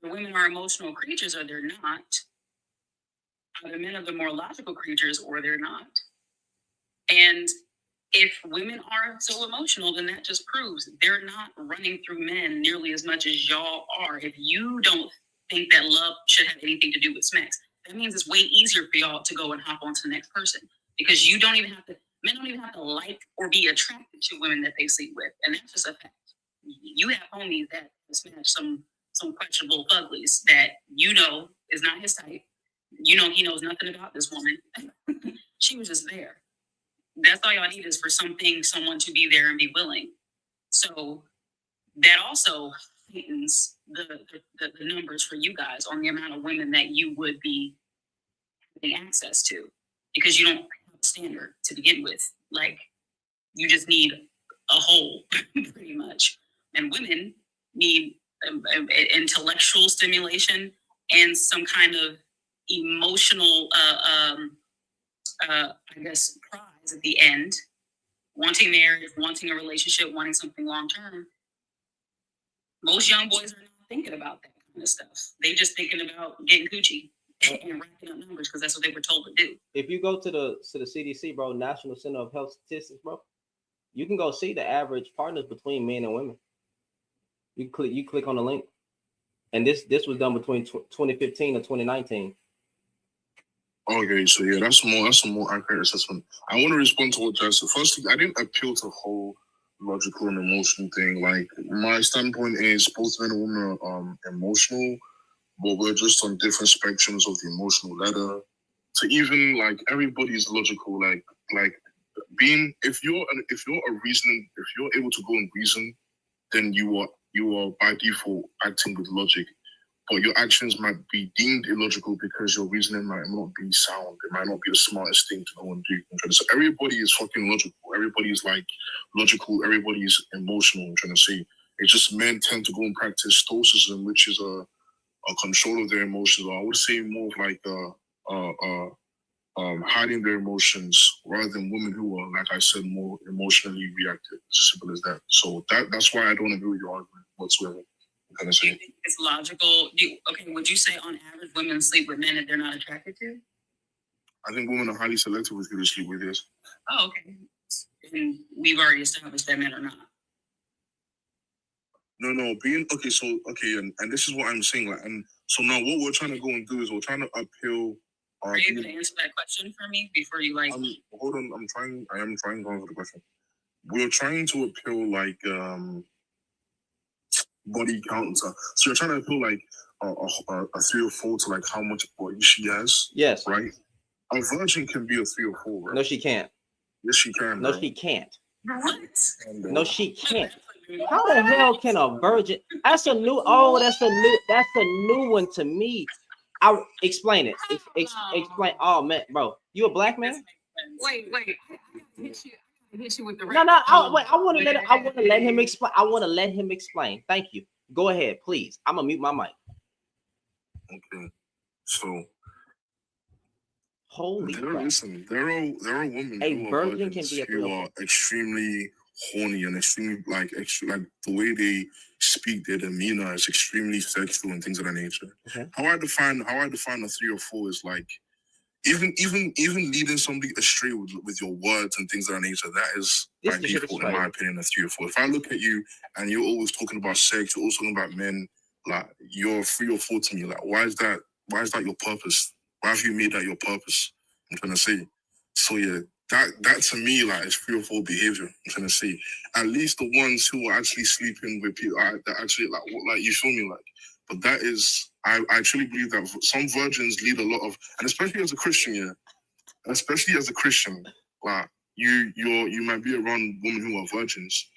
women are emotional creatures or they're not. Either men are the more logical creatures or they're not. And if women are so emotional, then that just proves they're not running through men nearly as much as y'all are. If you don't think that love should have anything to do with sex, that means it's way easier for y'all to go and hop on to the next person because men don't even have to like or be attracted to women that they sleep with. And that's just a fact. You have homies that smash some questionable uglies that you know is not his type. You know he knows nothing about this woman. She was just there. That's all y'all need is for someone to be there and be willing. So that also heightens the numbers for you guys on the amount of women that you would be having access to because you don't have a standard to begin with. Like you just need a whole pretty much. And women need intellectual stimulation and some kind of emotional I guess, prize at the end, wanting marriage, wanting a relationship, wanting something long term. Most young boys are not thinking about that kind of stuff. They just thinking about getting coochie and racking up numbers because that's what they were told to do. If you go to the CDC, bro, National Center of Health Statistics, bro, you can go see the average partners between men and women. You click on the link, and this was done between 2015 and 2019. Okay, so yeah, that's a more accurate assessment. I want to respond to what Jess said. Firstly, I didn't appeal to the whole logical and emotional thing. Like, my standpoint is both men and women are emotional, but we're just on different spectrums of the emotional ladder. To even like everybody's logical, like being if you're able to go and reason, then you are by default acting with logic. But your actions might be deemed illogical because your reasoning might not be sound. It might not be the smartest thing to go and do. So everybody is fucking logical. Everybody is like logical. Everybody is emotional. I'm trying to say it's just men tend to go and practice stoicism, which is a control of their emotions. Or I would say more of like hiding their emotions, rather than women who are, like I said, more emotionally reactive. As simple as that. So that's why I don't agree with your argument whatsoever. Do you think it's logical? Would you say on average women sleep with men that they're not attracted to? I think women are highly selective with who they sleep with, yes. Oh, okay. And we've already established that men are not. No, and this is what I'm saying, like, and so now what we're trying to go and do is we're trying to appeal. Are you going to answer that question for me before you like? Hold on, I am trying to answer the question. We're trying to appeal like body count. So you're trying to appeal like a 3 or 4 to like how much body she has. Yes. Right. A virgin can be a 3 or 4. Right? No, she can't. Yes, she can. No, bro. she can't. What? No, she can't. How the hell can a virgin? That's a new one to me. I'll explain it. Explain. Oh man, bro, you a black man? Wait. Hit you with the No. I want to let him explain. I want to let him explain. Thank you. Go ahead, please. I'm gonna mute my mic. Okay. So. Holy crap. Listen, there are women a virgin can be who are extremely horny and extremely like the way they speak, their demeanor is extremely sexual and things of that nature. Okay. How I define a 3 or 4 is like even leading somebody astray with your words and things of that nature. That is by default, in my opinion, a 3 or 4. If I look at you and you're always talking about sex, you're always talking about men, like you're 3 or 4 to me. Like why is that your purpose? Why have you made that your purpose? I'm trying to say. So yeah, that to me like is 3 or 4 behavior. I'm trying to say. At least the ones who are actually sleeping with people that actually like you feel me like. But that is, I truly believe that some virgins lead a lot of, and especially as a Christian, like you might be around women who are virgins,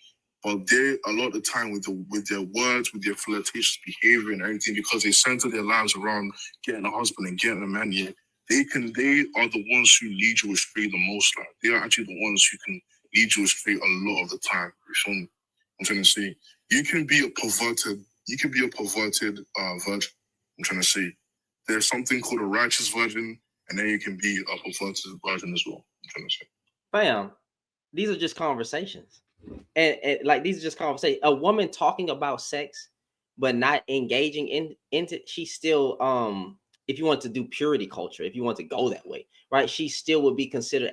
but they a lot of the time with their words, with their flirtatious behavior and everything, because they center their lives around getting a husband and getting a man. Yeah, they are the ones who lead you astray the most. Like they are actually the ones who can lead you astray a lot of the time. You feel me? I'm trying to say you can be a perverted virgin. I'm trying to say there's something called a righteous virgin, and then you can be a perverted virgin as well. I'm trying to say. Fam, these are just conversations. And like these are just conversations. A woman talking about sex but not engaging into, she's still if you want to do purity culture, if you want to go that way, right, she still would be considered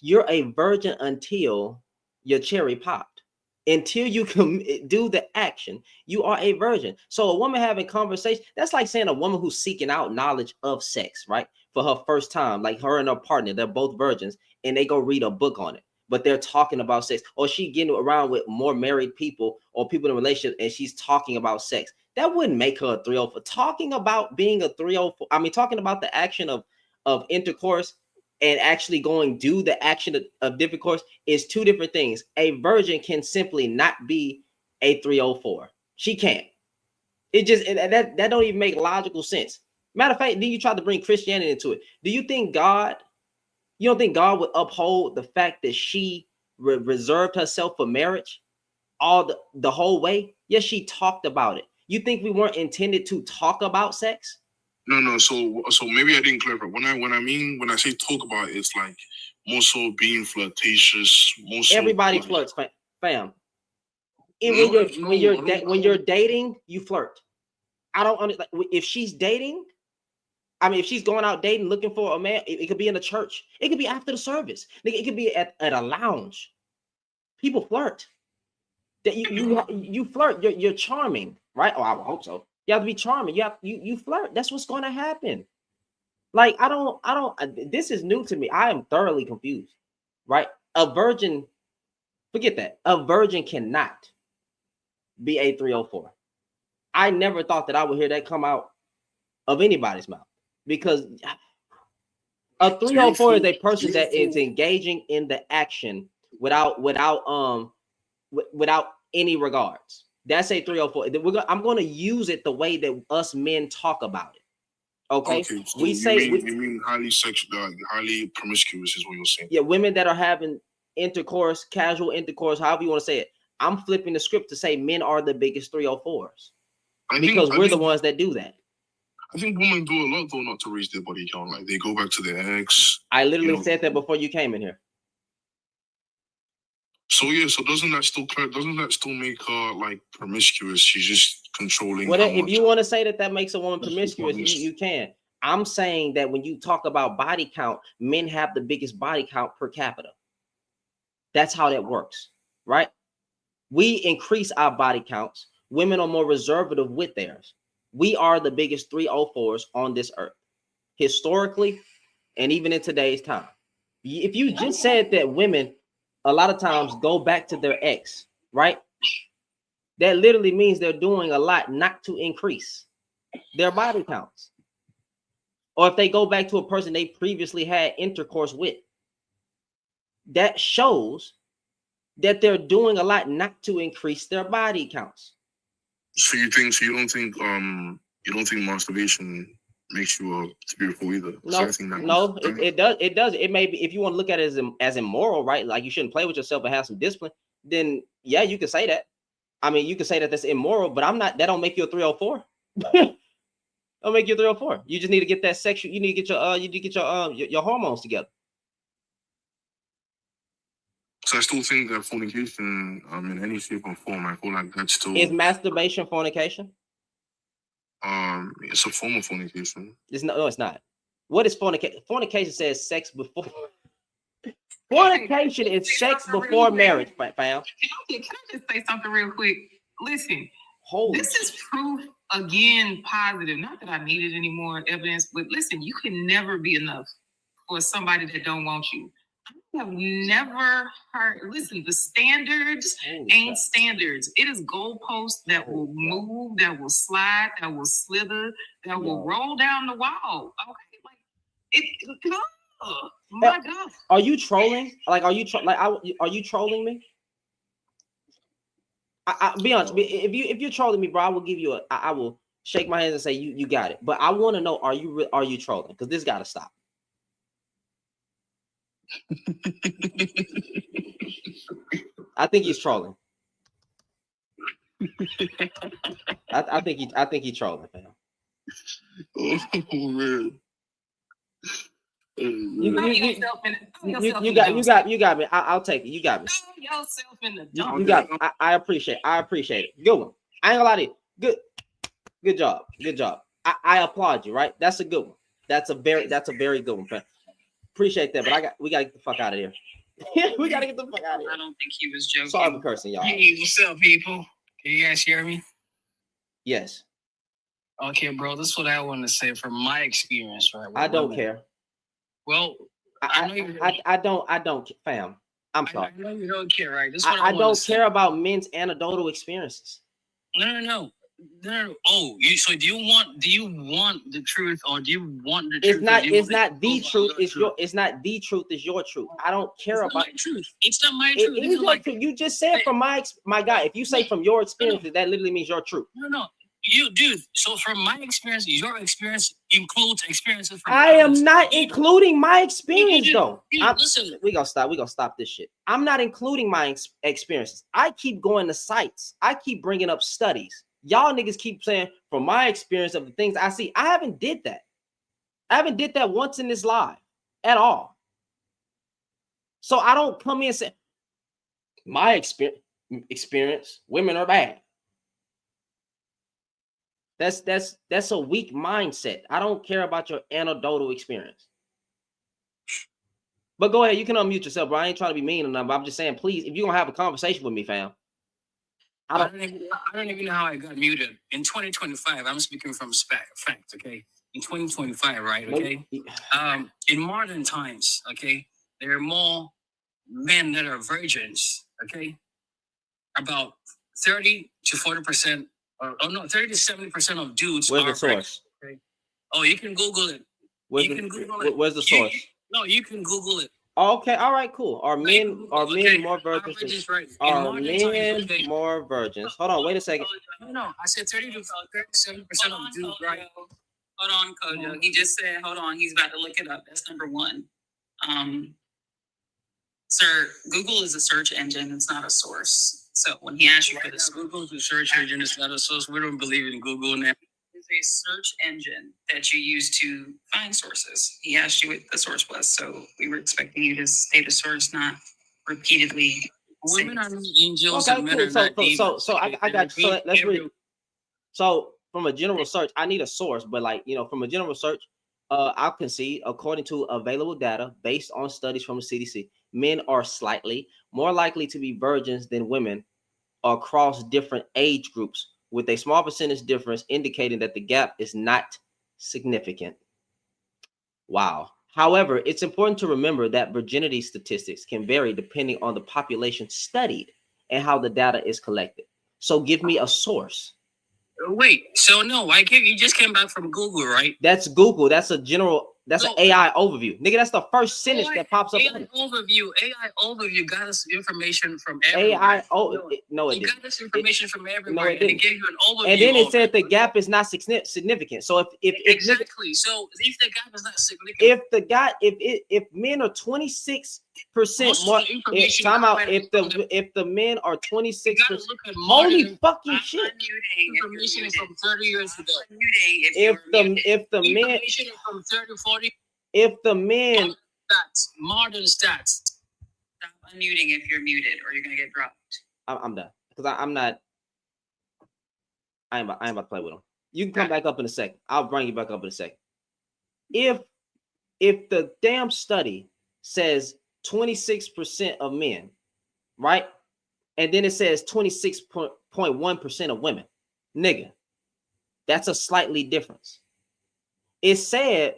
you're a virgin until your cherry popped. Until you can do the action, you are a virgin. So a woman having conversation, that's like saying a woman who's seeking out knowledge of sex, right, for her first time, like her and her partner, they're both virgins, and they go read a book on it, but they're talking about sex, or she getting around with more married people or people in a relationship and she's talking about sex. That wouldn't make her a 304. Talking about being a 304, I mean, talking about the action of intercourse and actually going do the action of intercourse is 2 different things. A virgin can simply not be a 304. She can't. It just that don't even make logical sense. Matter of fact, then you try to bring Christianity into it. Do you think you don't think God would uphold the fact that she reserved herself for marriage all the whole way? Yes, she talked about it. You think we weren't intended to talk about sex? No. So maybe I didn't clarify. When I say talk about it, it's like more so being flirtatious. More so Everybody like, flirts, fam. No, When you're dating, you flirt. I don't understand. Like, if she's dating, I mean, if she's going out dating, looking for a man, it could be in a church. It could be after the service. It could be at a lounge. People flirt. That you flirt. You're charming, right? Oh, I would hope so. You have to be charming. You flirt. That's what's going to happen. Like I don't. This is new to me. I am thoroughly confused. Right? A virgin. Forget that. A virgin cannot be a 304. I never thought that I would hear that come out of anybody's mouth, because a 304 is a person that is engaging in the action without any regards. That's a 304. I'm going to use it the way that us men talk about it. Okay. So we mean highly sexual, highly promiscuous is what you're saying. Yeah, women that are having intercourse, casual intercourse, however you want to say it. I'm flipping the script to say men are the biggest 304s because we're the ones that do that. I think women do a lot though not to raise their body count. Like they go back to their ex. I literally said that before you came in here. So yeah, so doesn't that still make her like promiscuous? She's just controlling. Well, if you want to say that makes a woman promiscuous, you can. I'm saying that when you talk about body count, men have the biggest body count per capita. That's how that works, right? We increase our body counts. Women are more reservative with theirs. We are the biggest 304s on this earth, historically, and even in today's time. If you just said that women a lot of times go back to their ex, right? That literally means they're doing a lot not to increase their body counts. Or if they go back to a person they previously had intercourse with, that shows that they're doing a lot not to increase their body counts. So you don't think masturbation makes you a 304 either? No, it does. It does. It may be, if you want to look at it as immoral, right? Like you shouldn't play with yourself and have some discipline. Then yeah, you can say that. I mean, you can say that that's immoral, but I'm not. That don't make you a 304. Don't make you a 304. You just need to get that sexual. You need to get your hormones together. So I still think that fornication, in any shape or form, I feel like that's still. Is masturbation fornication? It's a form of fornication. No, it's not. What is fornication? Fornication says sex before. Fornication is sex before marriage, fam. Can I just say something real quick? Listen, this is proof again positive. Not that I need it any more evidence, but listen, you can never be enough for somebody that don't want you. I have never heard. Listen, the standards ain't standards. It is goalposts that will move, that will slide, that will slither, that will roll down the wall. Okay, like it. Oh my God. Are you trolling? Like, are you trolling me? I be honest. If you're trolling me, bro, I will give you I will shake my hands and say you got it. But I want to know, are you trolling? Because this got to stop. I think he's trolling. I think he's trolling, fam. Oh man. You got me. I'll take it. You got me. Throw yourself in the dump. You got me. I appreciate it. Good one. I ain't gonna lie to you. Good job. I applaud you. Right? That's a good one. That's a very good one, fam. Appreciate that, but we gotta get the fuck out of here. We gotta get the fuck out of here. I don't think he was joking. Sorry for cursing, y'all. Hey, what's up, people? Can you guys hear me? Yes. Okay, bro. This is what I want to say from my experience, right? I don't care. Well, I don't, fam. I'm sorry. I know you don't care, right? This is what I don't care about men's anecdotal experiences. No. Oh, so do you want the truth, or do you want the truth? It's not the truth. It's not the truth. It's your truth. I don't care about my truth. It's not my truth. It is your truth. You just said from my guy. If you say from your experiences, that literally means your truth. No. You, dude. So from my experience, your experience includes experiences from I am not including my experience, though. Listen, we gonna stop this shit. I'm not including my experiences. I keep going to sites. I keep bringing up studies. y'all niggas keep saying from my experience of the things I see. I haven't did that. I haven't did that once in this live at all. So I don't come in and say my experience, women are bad. That's a weak mindset. I don't care about your anecdotal experience. But go ahead, you can unmute yourself, bro. I ain't trying to be mean or nothing, but I'm just saying, please, if you're gonna have a conversation with me, fam. I don't even know how I got muted. In 2025, I'm speaking from fact, okay? In 2025, right, okay? In modern times, okay, there are more men that are virgins, okay? About 30 to 40%, or 30 to 70% of dudes Where's are the source? Okay? Oh, you can Google it. Where's the source? You can Google it. Okay, all right, cool. Are men more virgins? Right. Are men more virgins? Hold on, wait a second. No, I said 30 to 37% of dudes, right? Hold on, Kojo. He just said, hold on, he's about to look it up. That's number one. Sir, Google is a search engine, it's not a source. So when he asks you for this, Google is a search engine, it's not a source. We don't believe in Google now. It's a search engine that you use to find sources. He asked you what the source was, so we were expecting you to state a source, not repeatedly. Women are not angels, Okay, and men cool. are not demons. So I got you. So let's read. So from a general search, I need a source, but like, you know, from a general search, I can see, according to available data based on studies from the CDC, men are slightly more likely to be virgins than women across different age groups, with a small percentage difference indicating that the gap is not significant. Wow. However, it's important to remember that virginity statistics can vary depending on the population studied and how the data is collected. So give me a source. Wait, so no, you just came back from Google, right? That's Google. That's a general, that's an AI overview. Nigga, that's the first sentence that pops up. AI overview got us information from everywhere. It got us information from everywhere, and it gave you an overview. And then it said the gap is not significant. So exactly. So if the gap is not significant, if men are 26% more, if the men are 26%, holy fucking shit. Information is from 30 years ago. If the men from 30, 40, if the men modern stats. Stop unmuting if you're muted, or you're gonna get dropped. I'm done, because I ain't about to play with them. You can come back up in a second. I'll bring you back up in a second. If the damn study says 26% of men, right? And then it says 26.1% of women, nigga, that's a slightly difference. It said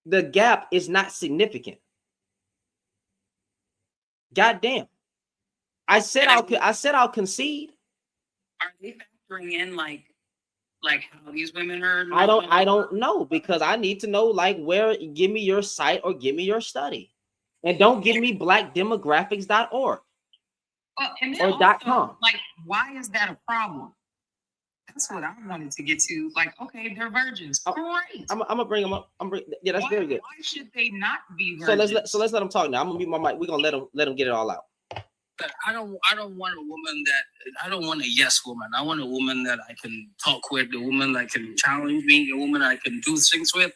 the gap is not significant. Goddamn. I said I'll concede. Are they factoring in like how these women are? I don't know, because I need to know, like, where. Give me your site or give me your study, and don't give me blackdemographics.org or .com. Like, why is that a problem? That's what I wanted to get to. Like, okay, they're virgins. Great. I'm gonna bring them up. Yeah, that's very good. Why should they not be virgins? So let's let them talk now. I'm gonna mute my mic. We're gonna let them get it all out. But I don't want a woman I don't want a yes woman. I want a woman that I can talk with, a woman that can challenge me, a woman I can do things with,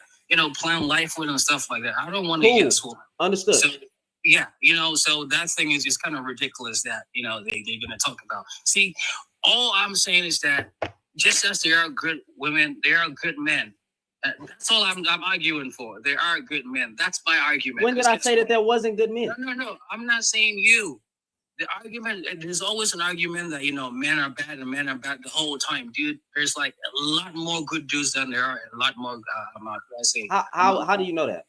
plan life with and stuff like that. I don't want a yes woman. Understood. So, yeah, so that thing is just kind of ridiculous that, they're gonna talk about. See, all I'm saying is that just as there are good women, there are good men. That's all I'm arguing for. There are good men. That's my argument. When did I say that there wasn't good men? No. I'm not saying you. The argument, there's always an argument that, men are bad and men are bad the whole time, dude. There's like a lot more good dudes than there are, and a lot more, how do you know that?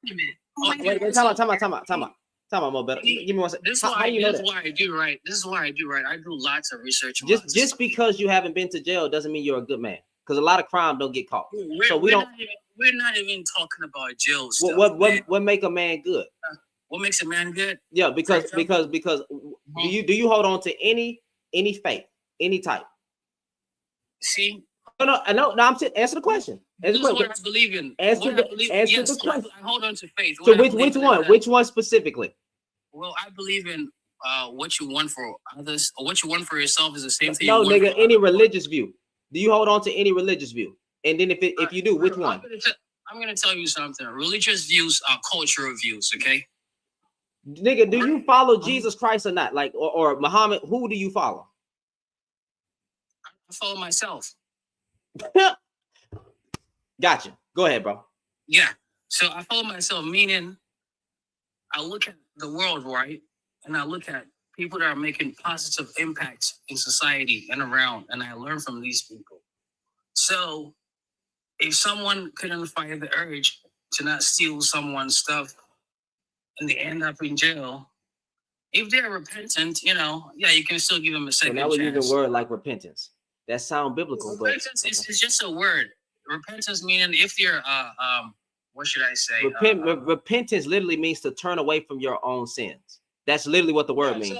Wait, time out, more better. Give me one second. This is why I do right. I do lots of research. Just because you haven't been to jail doesn't mean you're a good man. Because a lot of crime don't get caught. We're not even talking about jail stuff. What make a man good? What makes a man good? Yeah, because do you hold on to any faith, any type? See? No. I'm saying, answer the question. This is what I believe in. Answer the question. I hold on to faith. So which one? Which one specifically? Well, I believe in what you want for others or what you want for yourself is the same thing. No, nigga, any religious view. Do you hold on to any religious view? And then if you do, which one? I'm gonna tell you something. Religious views are cultural views, okay? Nigga, do you follow Jesus Christ or not? Like, or Muhammad? Who do you follow? I follow myself. Gotcha. Go ahead, bro. Yeah. So I follow myself, meaning I look at the world, right? And I look at people that are making positive impacts in society and around, and I learn from these people. So if someone couldn't fight the urge to not steal someone's stuff and they end up in jail, if they're repentant, you know, yeah, you can still give them a second chance. So now we're using a word like repentance. That sounds biblical, repentance but is just a word. Repentance meaning if you're what should I say? Repentance literally means to turn away from your own sins. That's literally what the word means.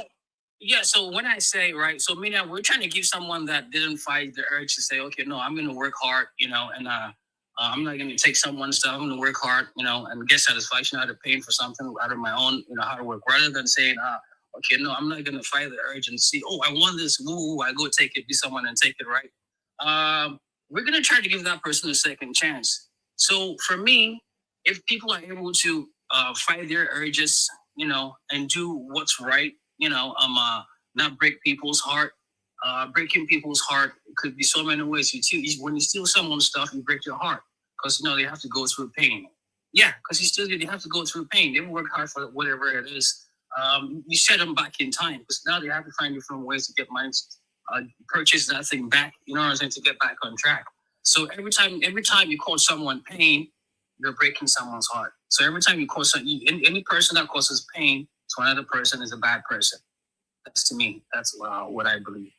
So when I say, right, so meaning we're trying to give someone that didn't fight the urge to say, okay, no, I'm going to work hard, you know, and I'm not going to take someone's stuff. I'm going to work hard, you know, and get satisfaction out of paying for something out of my own, you know, hard work, rather than saying, okay, no, I'm not going to fight the urge and see, oh, I want this, woo, I go take it, be someone and take it, right? We're going to try to give that person a second chance. So for me, if people are able to fight their urges, you know, and do what's right, you know, not break people's heart. Breaking people's heart could be so many ways. When you steal someone's stuff, you break your heart because, you know, they have to go through pain. Yeah, because they have to go through pain. They work hard for whatever it is. You set them back in time because now they have to find different ways to get money to purchase that thing back, you know what I'm saying, to get back on track. So every time you cause someone pain, you're breaking someone's heart. So every time you cause any person that causes pain to another person is a bad person. That's to me. That's what I believe.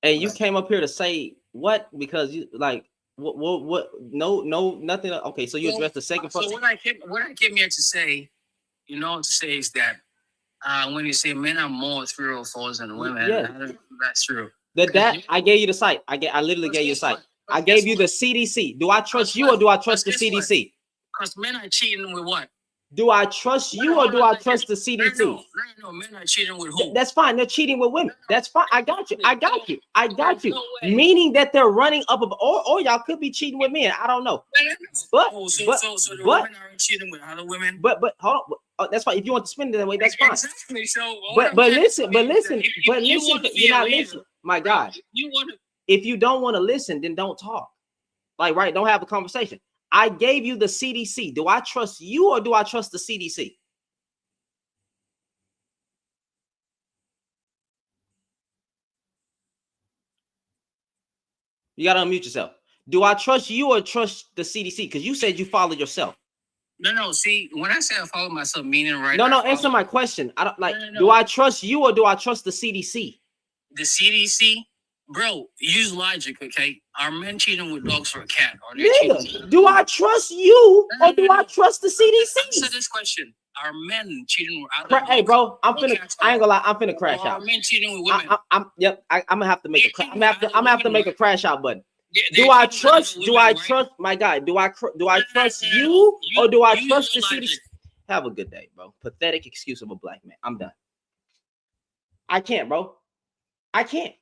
And you came up here to say what? Because you like what? No, nothing. Okay, so you addressed the second part. So what I came here to say, you know, to say is that when you say men are more 304's than women, yeah, that's true. That I gave you the site. I literally gave you the site. I gave you the CDC. Do I trust you or do I trust the CDC? Because men are cheating with what? Do I trust you or do I trust the CDC? No, men are cheating with who? That's fine. They're cheating with women. That's fine. I got you. Meaning that they're running up or y'all could be cheating with men. I don't know. But the women aren't cheating with other women. But hold on. That's fine. If you want to spin it that way, that's fine. Exactly. So but listen. You're not listening. My God. If you don't want to listen, then don't talk. Like, right? Don't have a conversation. I gave you the CDC. Do I trust you or do I trust the CDC? You got to unmute yourself. Do I trust you or trust the CDC? Because you said you follow yourself. No. See, when I say I follow myself, meaning right. No. Answer my question. I don't like. No. Do I trust you or do I trust the CDC? The CDC, bro. Use logic, okay? Are men cheating with dogs for a cat? Or nigga, do I trust you or do I trust the CDC? Answer this question. Are men cheating with other Hey, bro, I ain't gonna lie. I'm finna crash out. Are men cheating with women? I'm gonna have to make a. I'm gonna have to make a crash out button. Do I trust? My guy? Do I trust you or do I trust the CDC? Have a good day, bro. Pathetic excuse of a black man. I'm done. I can't, bro. I can't.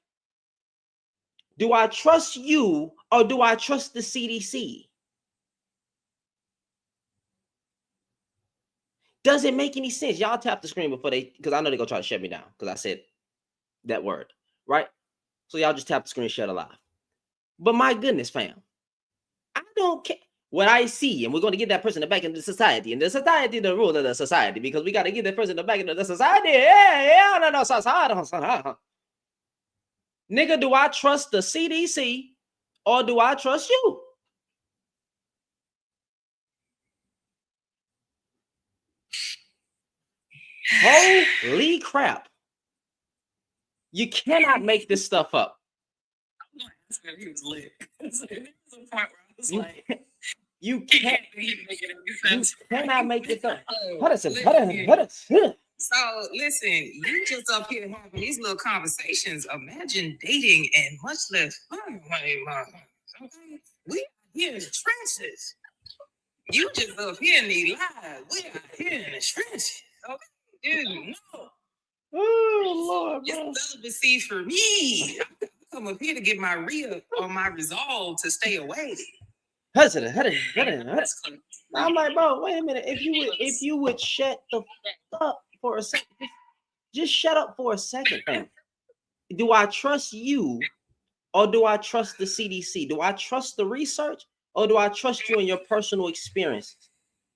Do I trust you or do I trust the CDC? Does it make any sense? Y'all tap the screen before because I know they're gonna try to shut me down because I said that word, right? So y'all just tap the screen, shut it live. But my goodness, fam, I don't care what I see, and we're gonna get that person back into society, and the society, the rule of the society, because we gotta get that person back into the society. No, society. Nigga, do I trust the CDC or do I trust you? Holy crap. You cannot make this stuff up. You cannot make this up. So listen, you just up here having these little conversations. Imagine dating and much less fun. We are here in the trenches. You just up here in the live. We are here in the trenches. Okay, Dude, no. Oh Lord, bro. It's celibacy for me. I come up here to get my my resolve to stay away. I'm like, bro, wait a minute. If you would shut the fuck up for a second, just shut up for a second, fam. Do I trust you or do I trust the CDC? Do I trust the research or do I trust you and your personal experiences?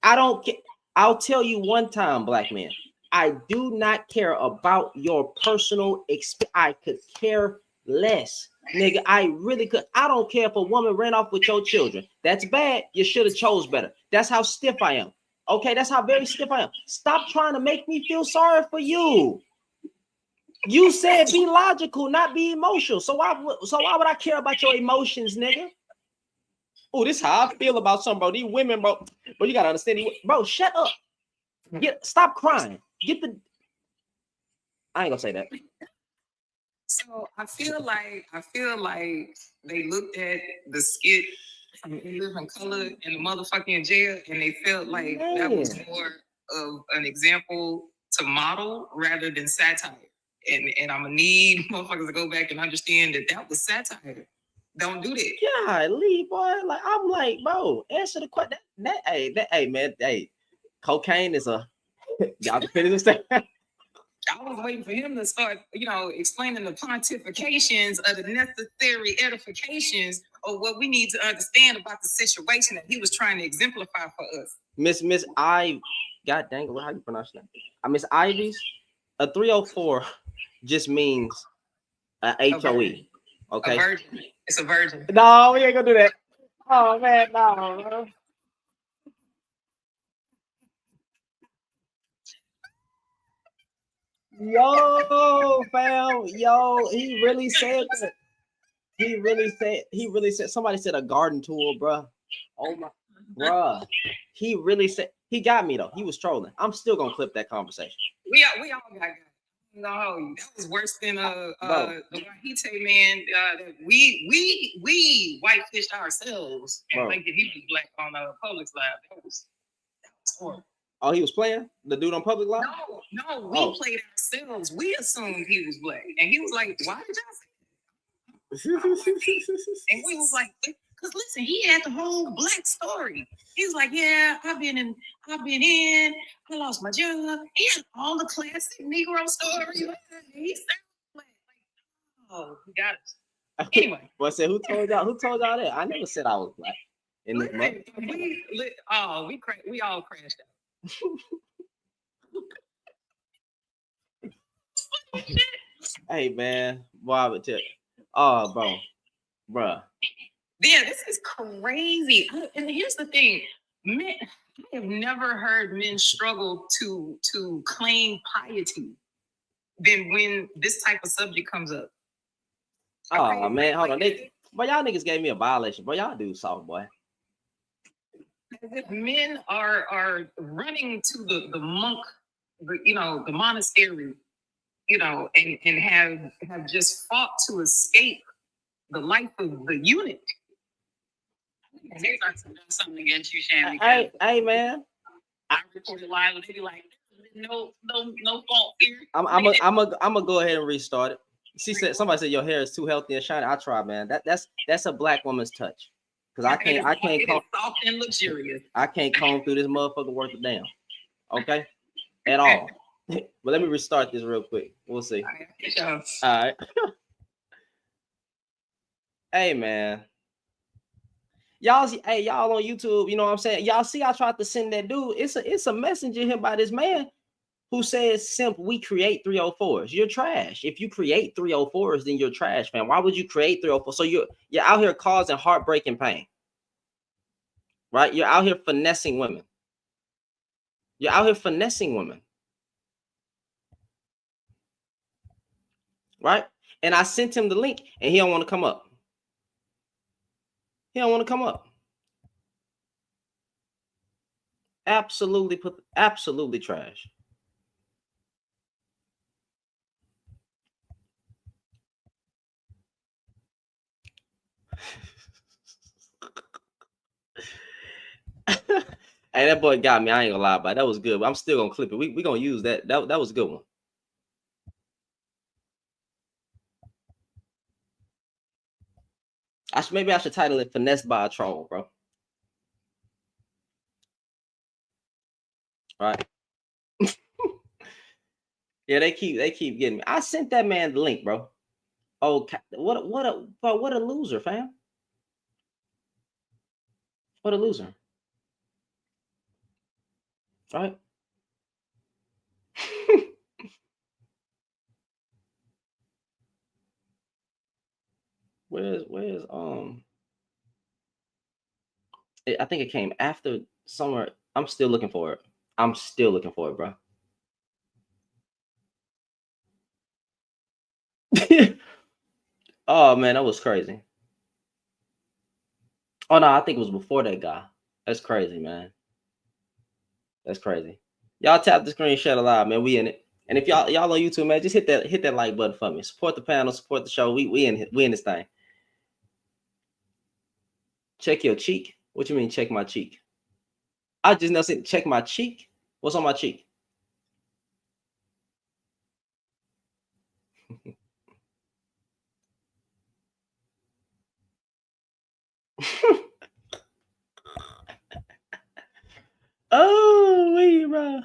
I don't care. I'll tell you one time, black man. I do not care about your personal experience. I could care less. Nigga, I really could. I don't care if a woman ran off with your children. That's bad. You should have chose better. That's how stiff I am. Okay, that's how very stiff I am. Stop trying to make me feel sorry for you. You said be logical, not be emotional. So why would I care about your emotions, nigga? Oh, this is how I feel about some, bro. These women, bro. But you gotta understand, bro. Shut up. Stop crying. I ain't gonna say that. So I feel like they looked at the skit from In Living Color in the motherfucking jail, and they felt like that was more of an example to model rather than satire. And I'm gonna need motherfuckers to go back and understand that was satire. Don't do that. Yeah, leave, boy. Like I'm like, bro, answer the question. Hey, man, hey, cocaine is a. Y'all can finish this thing. I was waiting for him to start, explaining the pontifications of the necessary edifications of what we need to understand about the situation that he was trying to exemplify for us. Miss I, God dang it, how you pronounce that? Miss Ivy's, a 304 just means HOE. Okay. A virgin. It's a virgin. No, we ain't gonna do that. Oh man, no. Bro. Yo, fam, yo, he really said that. He really said. Somebody said a garden tool, bro. Oh my, bruh. He really said. He got me though. He was trolling. I'm still gonna clip that conversation. We all got. No, that was worse than the Wahite man. That we whitefished ourselves. Like if he was black on Publix Live. That was horrible. Oh, he was playing the dude on Public Live? No, we played ourselves. We assumed he was black, and he was like, "Why did y'all say that?" And we was like, "Because listen, he had the whole black story. He was like, yeah, I've been in, I lost my job. He had all the classic Negro stories. He sounded black. Oh, he got us. Anyway, well, I said, who told y'all that? I never said I was black. In this month. We all crashed out. Hey man, boy, I would tell you. Oh, bruh. Yeah, this is crazy. And here's the thing, men. I have never heard men struggle to claim piety than when this type of subject comes up. Oh man, hold on. But y'all niggas gave me a violation. But y'all do soft, boy. Men are running to the monk, the monastery, and have just fought to escape the life of the eunuch. They're something against you, Shan. Hey man. I reported live and they be like, no fault here. I'm gonna go ahead and restart it. Somebody said your hair is too healthy and shiny. I try, man. That's a black woman's touch. Cause I can't comb, soft and luxurious. I can't comb through this motherfucker worth a damn. Okay? At all. But let me restart this real quick. We'll see. All right. Hey man. Y'all on YouTube, you know what I'm saying? Y'all see I tried to send that dude. It's a messenger here by this man who says, simp, we create 304s. You're trash. If you create 304s, then you're trash, man. Why would you create 304s? So you're out here causing heartbreak and pain. Right? You're out here finessing women. You're out here finessing women. Right? And I sent him the link and he don't want to come up. He don't want to come up. Absolutely trash. Hey, that boy got me. I ain't gonna lie about it. That was good. But I'm still gonna clip it. We gonna use that. That was a good one. Maybe I should title it "Finessed by a Troll," bro. Right? Yeah, they keep getting me. I sent that man the link, bro. Oh, what a loser, fam. What a loser. Right? where's I think it came after somewhere. I'm still looking for it. I'm still looking for it, bro. Oh man, that was crazy. Oh no, I think it was before that guy. That's crazy, man. That's crazy. Y'all tap the screen, share the live, man. We in it. And if y'all on YouTube, man, just hit that like button for me. Support the panel, support the show. We in this thing. Check your cheek. What you mean check my cheek? I just now said check my cheek. What's on my cheek? Oh, wait, bro.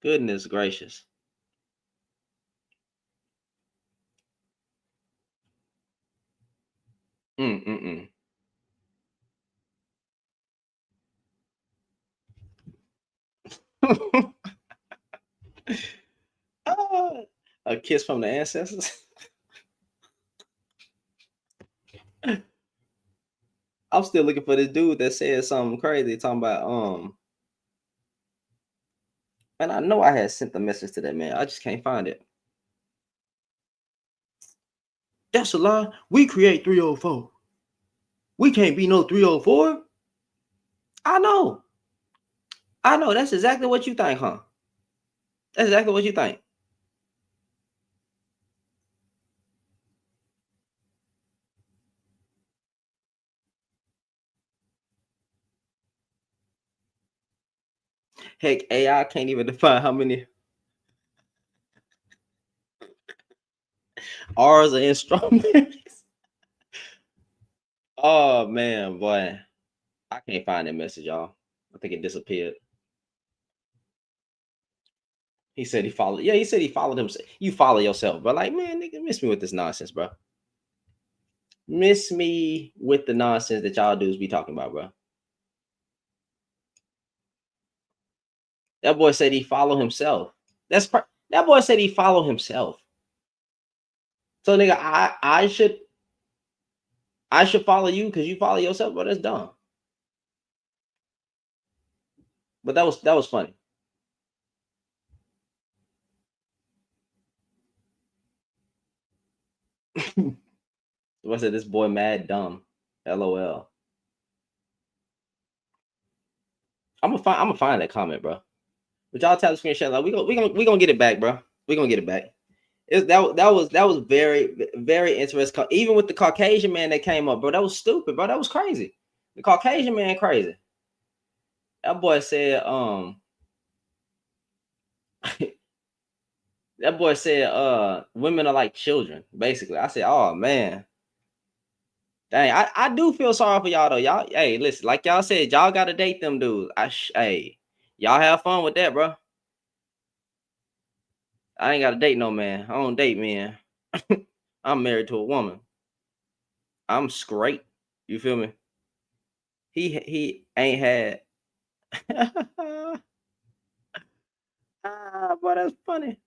Goodness gracious. Mm. A kiss from the ancestors. I'm still looking for this dude that said something crazy, talking about and I know I had sent the message to that man. I just can't find it. That's a lie. We create 304. We can't be no 304. I know. That's exactly what you think, huh? That's exactly what you think. Heck, AI can't even define how many R's are in strawberries. Oh man, boy. I can't find that message, y'all. I think it disappeared. He said he followed. Yeah, he said he followed himself. You follow yourself, but like, man, nigga, miss me with this nonsense, bro. Miss me with the nonsense that y'all dudes be talking about, bro. That boy said he followed himself. That boy said he followed himself. So nigga, I should follow you because you follow yourself, bro. That's dumb. But that was funny. I said this boy mad dumb. LOL. I'm gonna find that comment, bro. But y'all tap the screen share. Like we gonna get it back, bro. We gonna get it back. That was very interesting. Even with the Caucasian man that came up, bro, that was stupid, bro. That was crazy. The Caucasian man crazy. That boy said, that boy said, women are like children, basically. I said, oh man. Dang, I do feel sorry for y'all though. Y'all, hey, listen, like y'all said, y'all gotta date them dudes. Hey, y'all have fun with that, bro. I ain't gotta date no man. I don't date men. I'm married to a woman. I'm straight. You feel me? He ain't had. Boy, that's funny.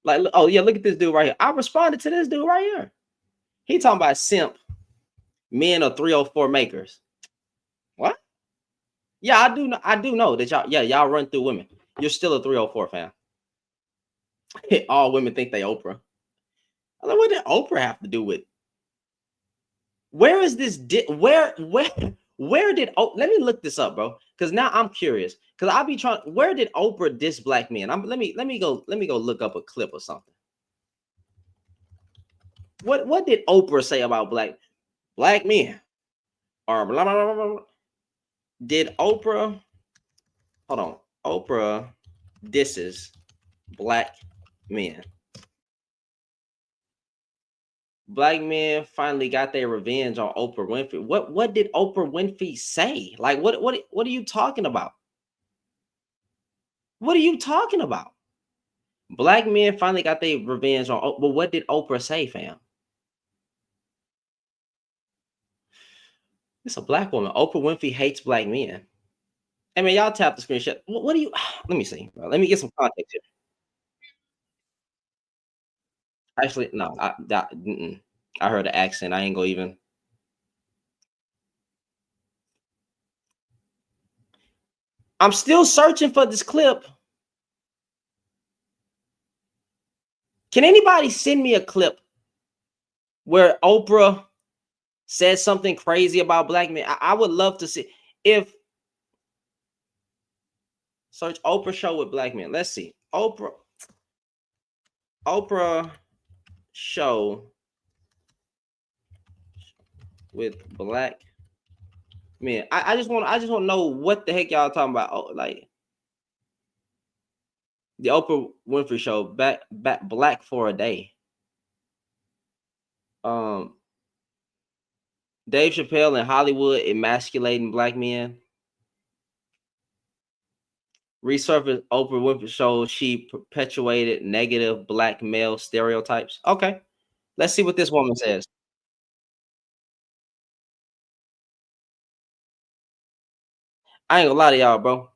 Like, oh yeah, look at this dude right here. I responded to this dude right here. He talking about simp. Men are 304 makers. What? Yeah, I do know that y'all run through women. You're still a 304 fan. All women think they Oprah. I'm like, what did Oprah have to do with? Where is this? Where did? Oh, let me look this up, bro. Because now I'm curious. Because I'll be trying. Where did Oprah diss black men? Let me go look up a clip or something. What did Oprah say about black men? Or blah blah blah blah. Did Oprah? Hold on. Oprah disses black men. Black men finally got their revenge on Oprah Winfrey. What did Oprah Winfrey say? Like what are you talking about? What are you talking about? Black men finally got their revenge on. But what did Oprah say, fam? It's a black woman. Oprah Winfrey hates black men. I mean, y'all tap the screenshot. What do you? Let me see, bro. Let me get some context here. Actually, no. I heard the accent. I ain't gonna even. I'm still searching for this clip. Can anybody send me a clip where Oprah said something crazy about black men? I would love to see. If search Oprah show with black men. Let's see. Oprah show with black men. I just want to know what the heck y'all talking about. Oh, like the Oprah Winfrey show, back black for a day. Dave Chappelle in Hollywood emasculating black men. Resurfaced Oprah Winfrey show, she perpetuated negative black male stereotypes. Okay, let's see what this woman says. I ain't gonna lie to y'all, bro.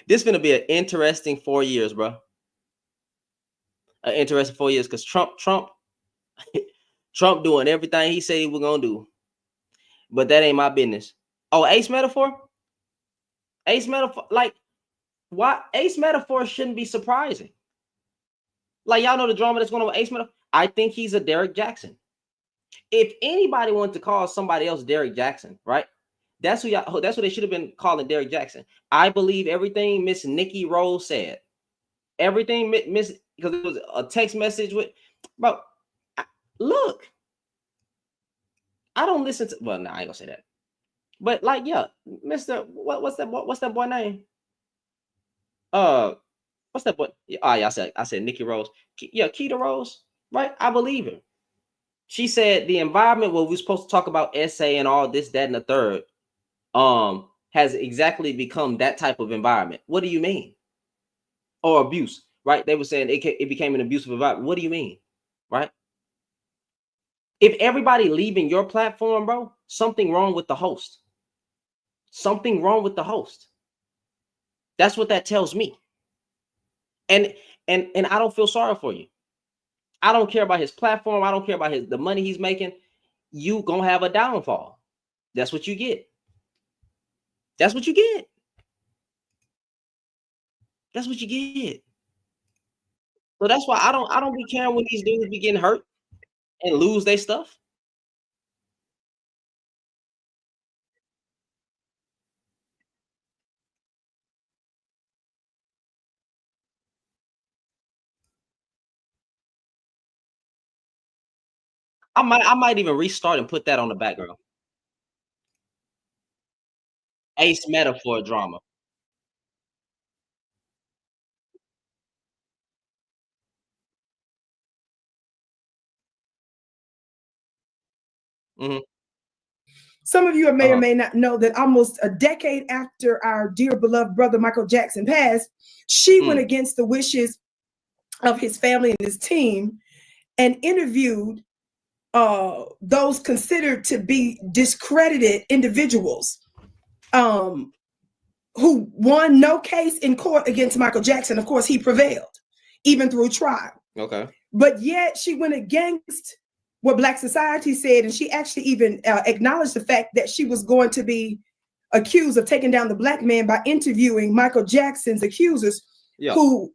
This gonna be an interesting 4 years, bro. An interesting 4 years, because Trump doing everything he said he was gonna do. But that ain't my business. Oh, Ace Metaphor? Ace Metaphor, like, why Ace Metaphor shouldn't be surprising. Like, y'all know the drama that's going on with Ace Metaphor? I think he's a Derek Jackson. If anybody wanted to call somebody else Derek Jackson, right? That's what they should have been calling Derek Jackson. I believe everything Miss Nikki Rose said. Everything Miss, because it was a text message with, bro. Look, I don't listen to. Well, no, I ain't gonna say that. But like, yeah, Mr. What's that boy name? What's that boy? Oh, yeah, I said Nikki Rose. Yeah, Keita Rose, right? I believe her. She said the environment where we're supposed to talk about essay and all this, that, and the third, has exactly become that type of environment. What do you mean? Or abuse, right? They were saying it became an abusive environment. What do you mean, right? If everybody leaving your platform, bro, something wrong with the host. Something wrong with the host. That's what that tells me. And I don't feel sorry for you. I don't care about his platform. I don't care about the money he's making. You gonna have a downfall. That's what you get. That's what you get. That's what you get. So that's why I don't be caring when these dudes be getting hurt and lose their stuff. I might even restart and put that on the background. Ace Metaphor drama. Mm-hmm. Some of you may or may not know that almost a decade after our dear beloved brother Michael Jackson passed, she went against the wishes of his family and his team and interviewed those considered to be discredited individuals who won no case in court against Michael Jackson. Of course, he prevailed, even through trial. Okay. But yet she went against what Black society said, and she actually even acknowledged the fact that she was going to be accused of taking down the black man by interviewing Michael Jackson's accusers, who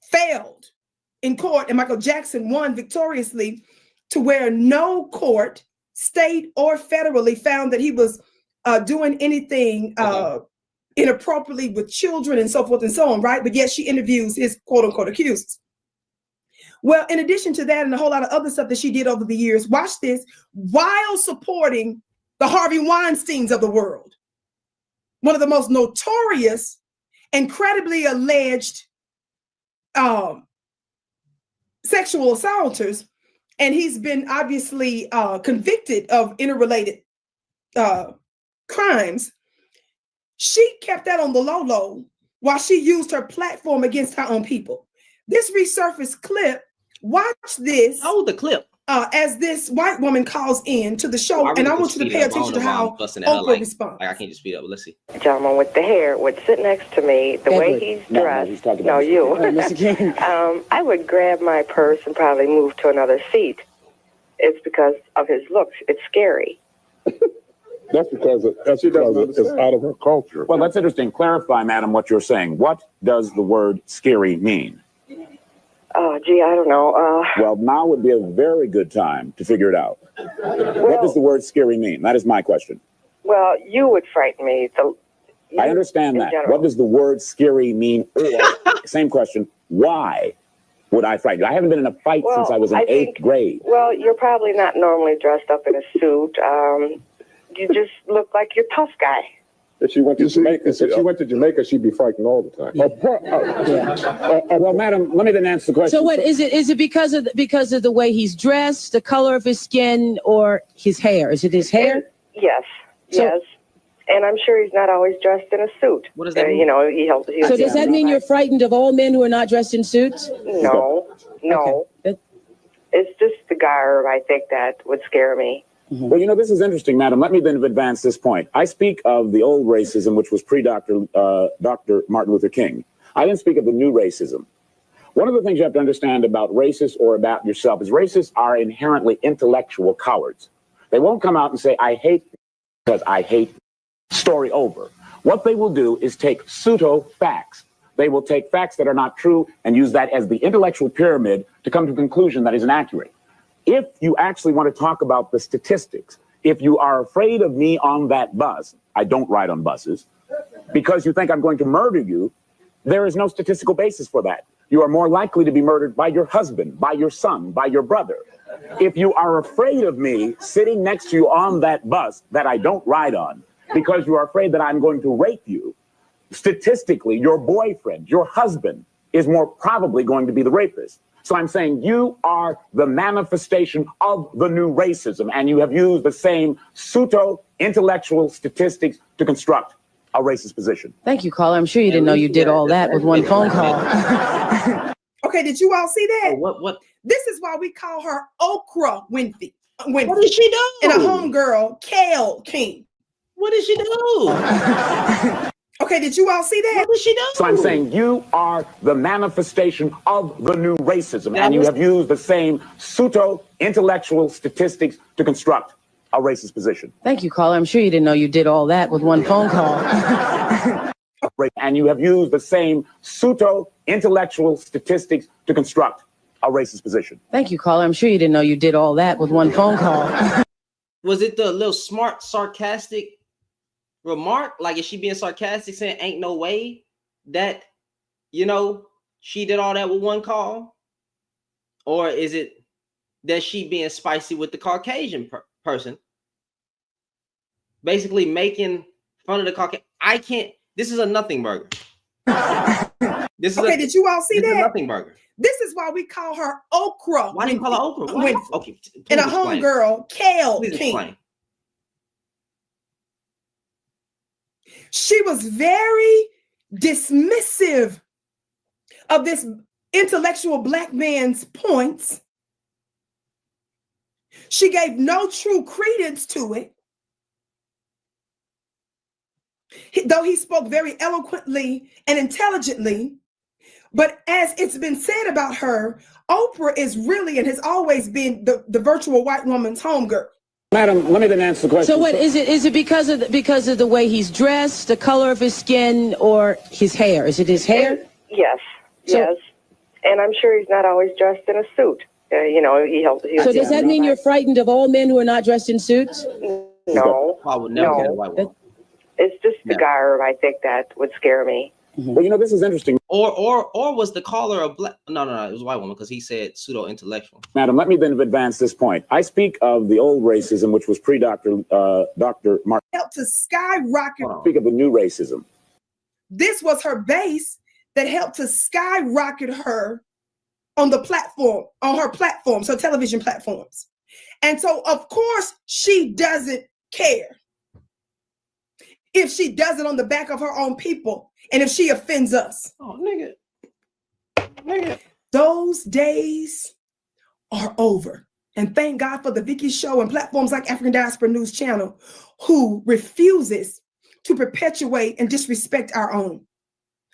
failed in court, and Michael Jackson won victoriously, to where no court, state or federally, found that he was doing anything inappropriately with children and so forth and so on, right? But yet she interviews his quote unquote accusers. Well, in addition to that and a whole lot of other stuff that she did over the years, watch this, while supporting the Harvey Weinsteins of the world, one of the most notorious, incredibly alleged sexual assaulters, and he's been obviously convicted of interrelated crimes. She kept that on the low while she used her platform against her own people. This resurfaced clip, watch this. Oh, the clip. As this white woman calls in to the show, and I want you to pay attention to how Oprah responds. I can't just speed up, but let's see. Gentleman with the hair would sit next to me, the way he's dressed. No, you. I would grab my purse and probably move to another seat. It's because of his looks. It's scary. That's because it's out of her culture. Well, that's interesting. Clarify, madam, what you're saying. What does the word scary mean? Oh, gee, I don't know. Well, now would be a very good time to figure it out. What does the word scary mean? That is my question. Well, you would frighten me. I understand that. General. What does the word scary mean? Or, same question, why would I frighten you? I haven't been in a fight since I was in eighth grade. Well, you're probably not normally dressed up in a suit. You just look like you're a tough guy. If she went to Jamaica, she'd be frightened all the time. Well, madam, let me then answer the question. So what is it? Is it because of the way he's dressed, the color of his skin, or his hair? Is it his hair? Yes, yes. And I'm sure he's not always dressed in a suit. What does that mean? You know, so does that mean you're frightened of all men who are not dressed in suits? No. Okay. It's just the garb, I think, that would scare me. Mm-hmm. Well, you know, this is interesting, madam. Let me then advance this point. I speak of the old racism, which was pre-Dr. Martin Luther King. I didn't speak of the new racism. One of the things you have to understand about racists or about yourself is racists are inherently intellectual cowards. They won't come out and say, I hate because I hate. Story over. What they will do is take pseudo-facts. They will take facts that are not true and use that as the intellectual pyramid to come to a conclusion that is inaccurate. If you actually want to talk about the statistics, if you are afraid of me on that bus, I don't ride on buses, because you think I'm going to murder you, there is no statistical basis for that. You are more likely to be murdered by your husband, by your son, by your brother. If you are afraid of me sitting next to you on that bus that I don't ride on, because you are afraid that I'm going to rape you, statistically, your boyfriend, your husband, is more probably going to be the rapist. So I'm saying you are the manifestation of the new racism, and you have used the same pseudo-intellectual statistics to construct a racist position. Thank you, caller. I'm sure you didn't know you did all that with one phone call. Okay, did you all see that? Oh, what? This is why we call her Okra Winfrey. What did she do? And a homegirl, Kale King. What did she do? Okay, did you all see that? What did she do? So I'm saying you are the manifestation of the new racism, and you have used the same pseudo-intellectual statistics to construct a racist position. Thank you, caller. I'm sure you didn't know you did all that with one phone call. And you have used the same pseudo-intellectual statistics to construct a racist position. Thank you, caller. I'm sure you didn't know you did all that with one phone call. Was it the little smart, sarcastic remark? Like, is she being sarcastic, saying ain't no way that, you know, she did all that with one call? Or is it that she being spicy with the Caucasian person? Basically making fun of the Caucasian. I can't, this is a nothing burger. Did you all see that? This is a nothing burger. This is why we call her Okra. Why do you call her Okra? Why? Okay, and a homegirl, Kale King. Explain. She was very dismissive of this intellectual black man's points. She gave no true credence to it. Though he spoke very eloquently and intelligently, but as it's been said about her, Oprah is really and has always been the virtual white woman's homegirl. Madam, let me then answer the question. So what is it? Is it because of the way he's dressed, the color of his skin, or his hair? Is it his hair? Yes, yes. And I'm sure he's not always dressed in a suit. You know, so does that mean you're frightened of all men who are not dressed in suits? No. I would never get a white woman. It's just the garb, I think, that would scare me. Well, you know, this is interesting. Or was the caller a black? No, it was a white woman because he said pseudo intellectual. Madam, let me then advance this point. I speak of the old racism, which was pre-Dr. Dr. Martin. Helped to skyrocket. Speak of the new racism. This was her base that helped to skyrocket her on the platform, on her platforms, her television platforms. And so, of course, she doesn't care if she does it on the back of her own people and if she offends us. Oh, nigga. Those days are over. And thank God for the Vicky Show and platforms like African Diaspora News Channel, who refuses to perpetuate and disrespect our own.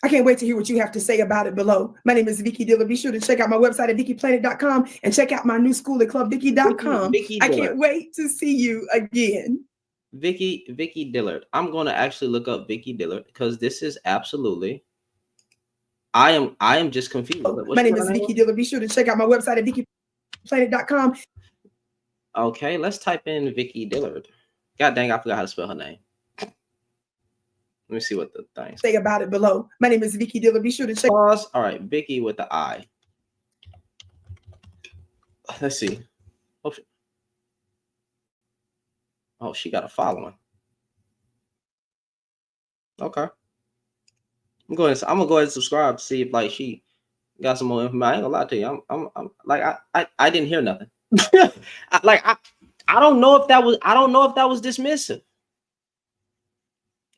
I can't wait to hear what you have to say about it below. My name is Vicky Diller. Be sure to check out my website at vickyplanet.com and check out my new school at clubvicky.com. I can't wait to see you again. Vicky Dillard. I'm going to actually look up Vicky Dillard because this is absolutely. I am just confused. My name is Vicky Diller. Be sure to check out my website at vickyplanet.com. Okay, let's type in Vicky Dillard. God dang, I forgot how to spell her name. Let me see what the thing say about it below. My name is Vicky Diller. Be sure to check. Pause. All right, Vicky with the I. Let's see. Oh, she got a following. Okay. I'm gonna go ahead and subscribe to see if like she got some more information. I ain't gonna lie to you. I'm like I didn't hear nothing. I don't know if that was dismissive.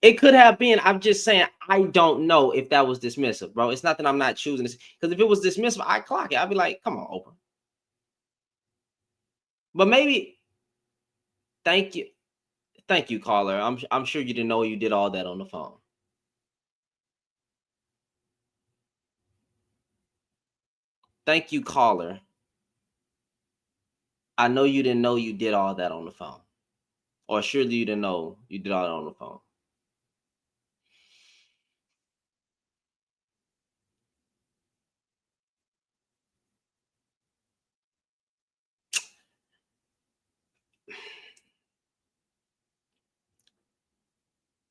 It could have been. I'm just saying I don't know if that was dismissive, bro. It's not that I'm not choosing this, because if it was dismissive, I'd clock it. I'd be like, come on, Oprah. But maybe. Thank you, caller. I'm sure you didn't know you did all that on the phone. Thank you, caller. I know you didn't know you did all that on the phone. Or surely you didn't know you did all that on the phone.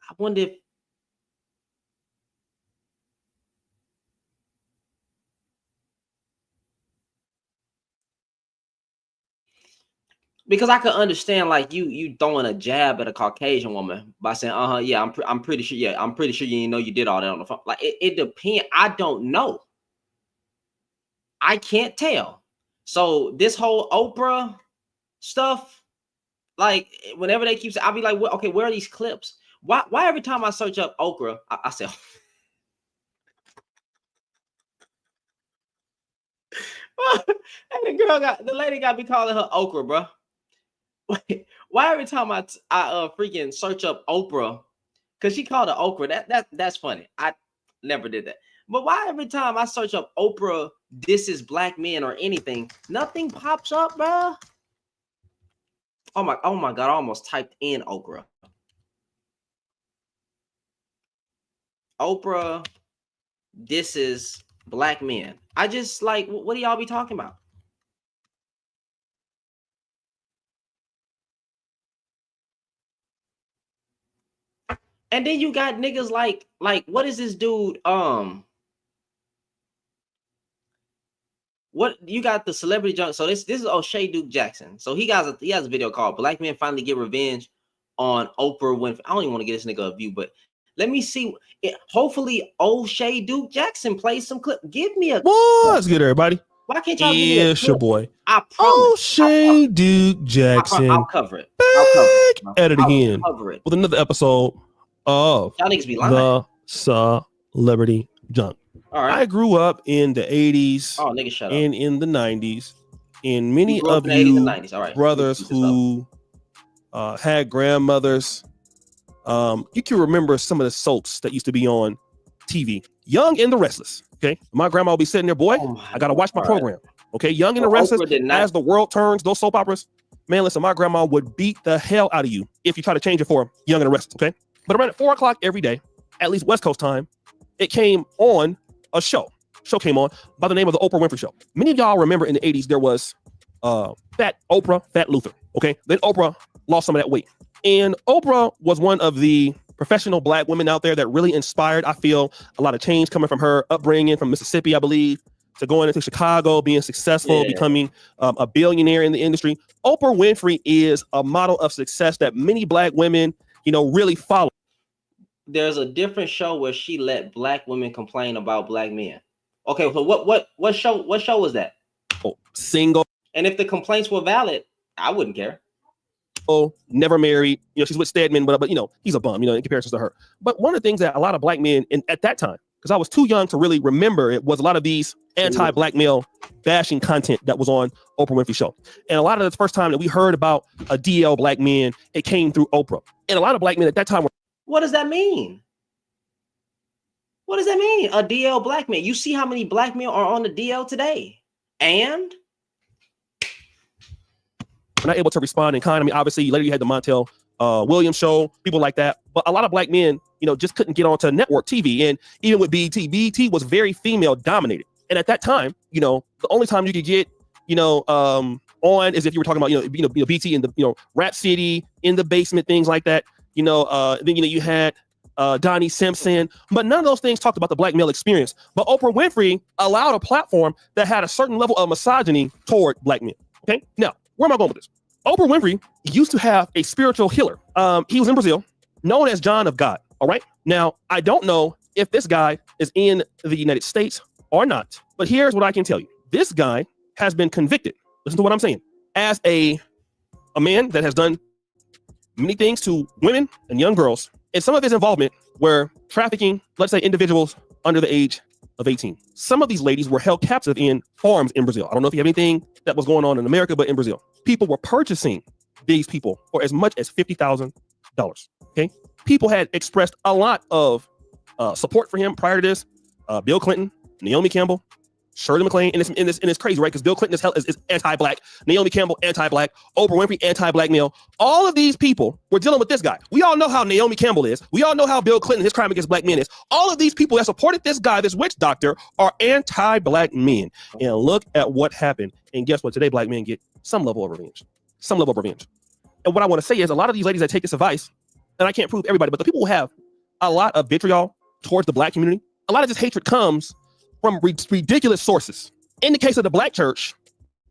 I wonder if because I could understand like you throwing a jab at a Caucasian woman by saying, yeah, I'm pretty sure, yeah, I'm pretty sure you didn't know you did all that on the phone. Like it depends. I don't know. I can't tell. So this whole Oprah stuff, like whenever they keep saying, I'll be like, okay, where are these clips? Why every time I search up Oprah, I say, and the lady got me calling her Okra, bro. Why every time I freaking search up Oprah, because she called her Okra, that's funny. I never did that. But why every time I search up Oprah, this is black men or anything, nothing pops up, bro? Oh my God, I almost typed in Okra. Oprah, this is black men. I just like, what do y'all be talking about? And then you got niggas like what is this dude? What you got the celebrity junk? So this is O'Shea Duke Jackson. So he has a video called "Black Men Finally Get Revenge on Oprah Winfrey." I don't even want to get this nigga a view, but let me see. Hopefully O'Shea Duke Jackson plays some clip. Give me a. What's good, everybody? Why can't y'all give me a clip? It's your boy. I promise. O'Shea Duke Jackson. I'll cover it. At it again with another episode of y'all niggas be lying. The Celebrity Junk. All right. I grew up in the 80s and in the 90s, and many of you brothers who had grandmothers, you can remember some of the soaps that used to be on TV. Young and the Restless. Okay, my grandma will be sitting there, boy. I gotta watch my program. Okay, Young and the Restless. As the world turns, those soap operas. Man, listen, my grandma would beat the hell out of you if you try to change it for Young and the Restless. Okay, but around at 4 o'clock every day, at least West Coast time, it came on a show came on by the name of the Oprah Winfrey Show. Many of y'all remember in the 80s there was Fat Oprah, Fat Luther. Okay, then Oprah lost some of that weight, and Oprah was one of the professional black women out there that really inspired. I feel a lot of change coming from her upbringing from Mississippi, I believe, to going into Chicago, being successful, becoming a billionaire in the industry. Oprah Winfrey is a model of success that many black women, really follow. There's a different show where she let black women complain about black men. Okay, so what show was that? Single. And if the complaints were valid, I wouldn't care. Never married. She's with Stedman, but he's a bum, in comparison to her. But one of the things that a lot of black men, and at that time, because I was too young to really remember, it was a lot of these anti-black male bashing content that was on Oprah Winfrey show. And a lot of the first time that we heard about a DL black man, it came through Oprah. And a lot of black men at that time were. What does that mean? What does that mean? A DL black man. You see how many black men are on the DL today? And we're not able to respond in kind. I mean, obviously, later you had the Montel Williams show, people like that. But a lot of black men, just couldn't get onto network TV. And even with BET was very female dominated. And at that time, the only time you could get, on is if you were talking about, BT in the, Rap City, In the Basement, things like that. Then, you had Donnie Simpson, but none of those things talked about the black male experience. But Oprah Winfrey allowed a platform that had a certain level of misogyny toward black men. Okay. Now, where am I going with this? Oprah Winfrey used to have a spiritual healer. He was in Brazil, known as John of God. All right. Now, I don't know if this guy is in the United States or not, but here's what I can tell you. This guy has been convicted. Listen to what I'm saying. As a man that has done many things to women and young girls, and some of his involvement were trafficking, let's say, individuals under the age of 18. Some of these ladies were held captive in farms in Brazil. I don't know if you have anything that was going on in America, but in Brazil, people were purchasing these people for as much as $50,000. Okay, people had expressed a lot of support for him prior to this. Bill Clinton, Naomi Campbell, Shirley MacLaine, and it's crazy, right? Because Bill Clinton is anti-black, Naomi Campbell anti-black, Oprah Winfrey anti-black male. All of these people were dealing with this guy. We all know how Naomi Campbell is. We all know how Bill Clinton, his crime against black men is. All of these people that supported this guy, this witch doctor, are anti-black men. And look at what happened. And guess what? Today, black men get some level of revenge. Some level of revenge. And what I want to say is a lot of these ladies that take this advice, and I can't prove everybody, but the people who have a lot of vitriol towards the black community, a lot of this hatred comes from ridiculous sources. In the case of the black church,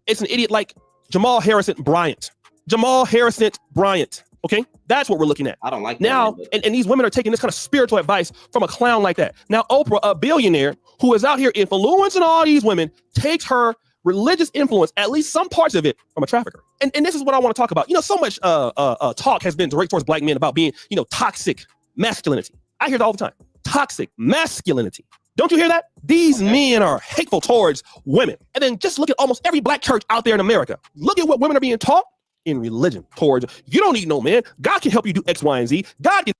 it's an idiot like Jamal Harrison Bryant. Okay, that's what we're looking at. I don't like that now. And these women are taking this kind of spiritual advice from a clown like that. Now, Oprah, a billionaire who is out here influencing all these women, takes her religious influence, at least some parts of it, from a trafficker. And this is what I want to talk about. So much talk has been directed towards black men about being, toxic masculinity. I hear it all the time. Toxic masculinity. Don't you hear that? These men are hateful towards women. And then just look at almost every black church out there in America. Look at what women are being taught in religion towards. You don't need no man. God can help you do X, Y, and Z. God can.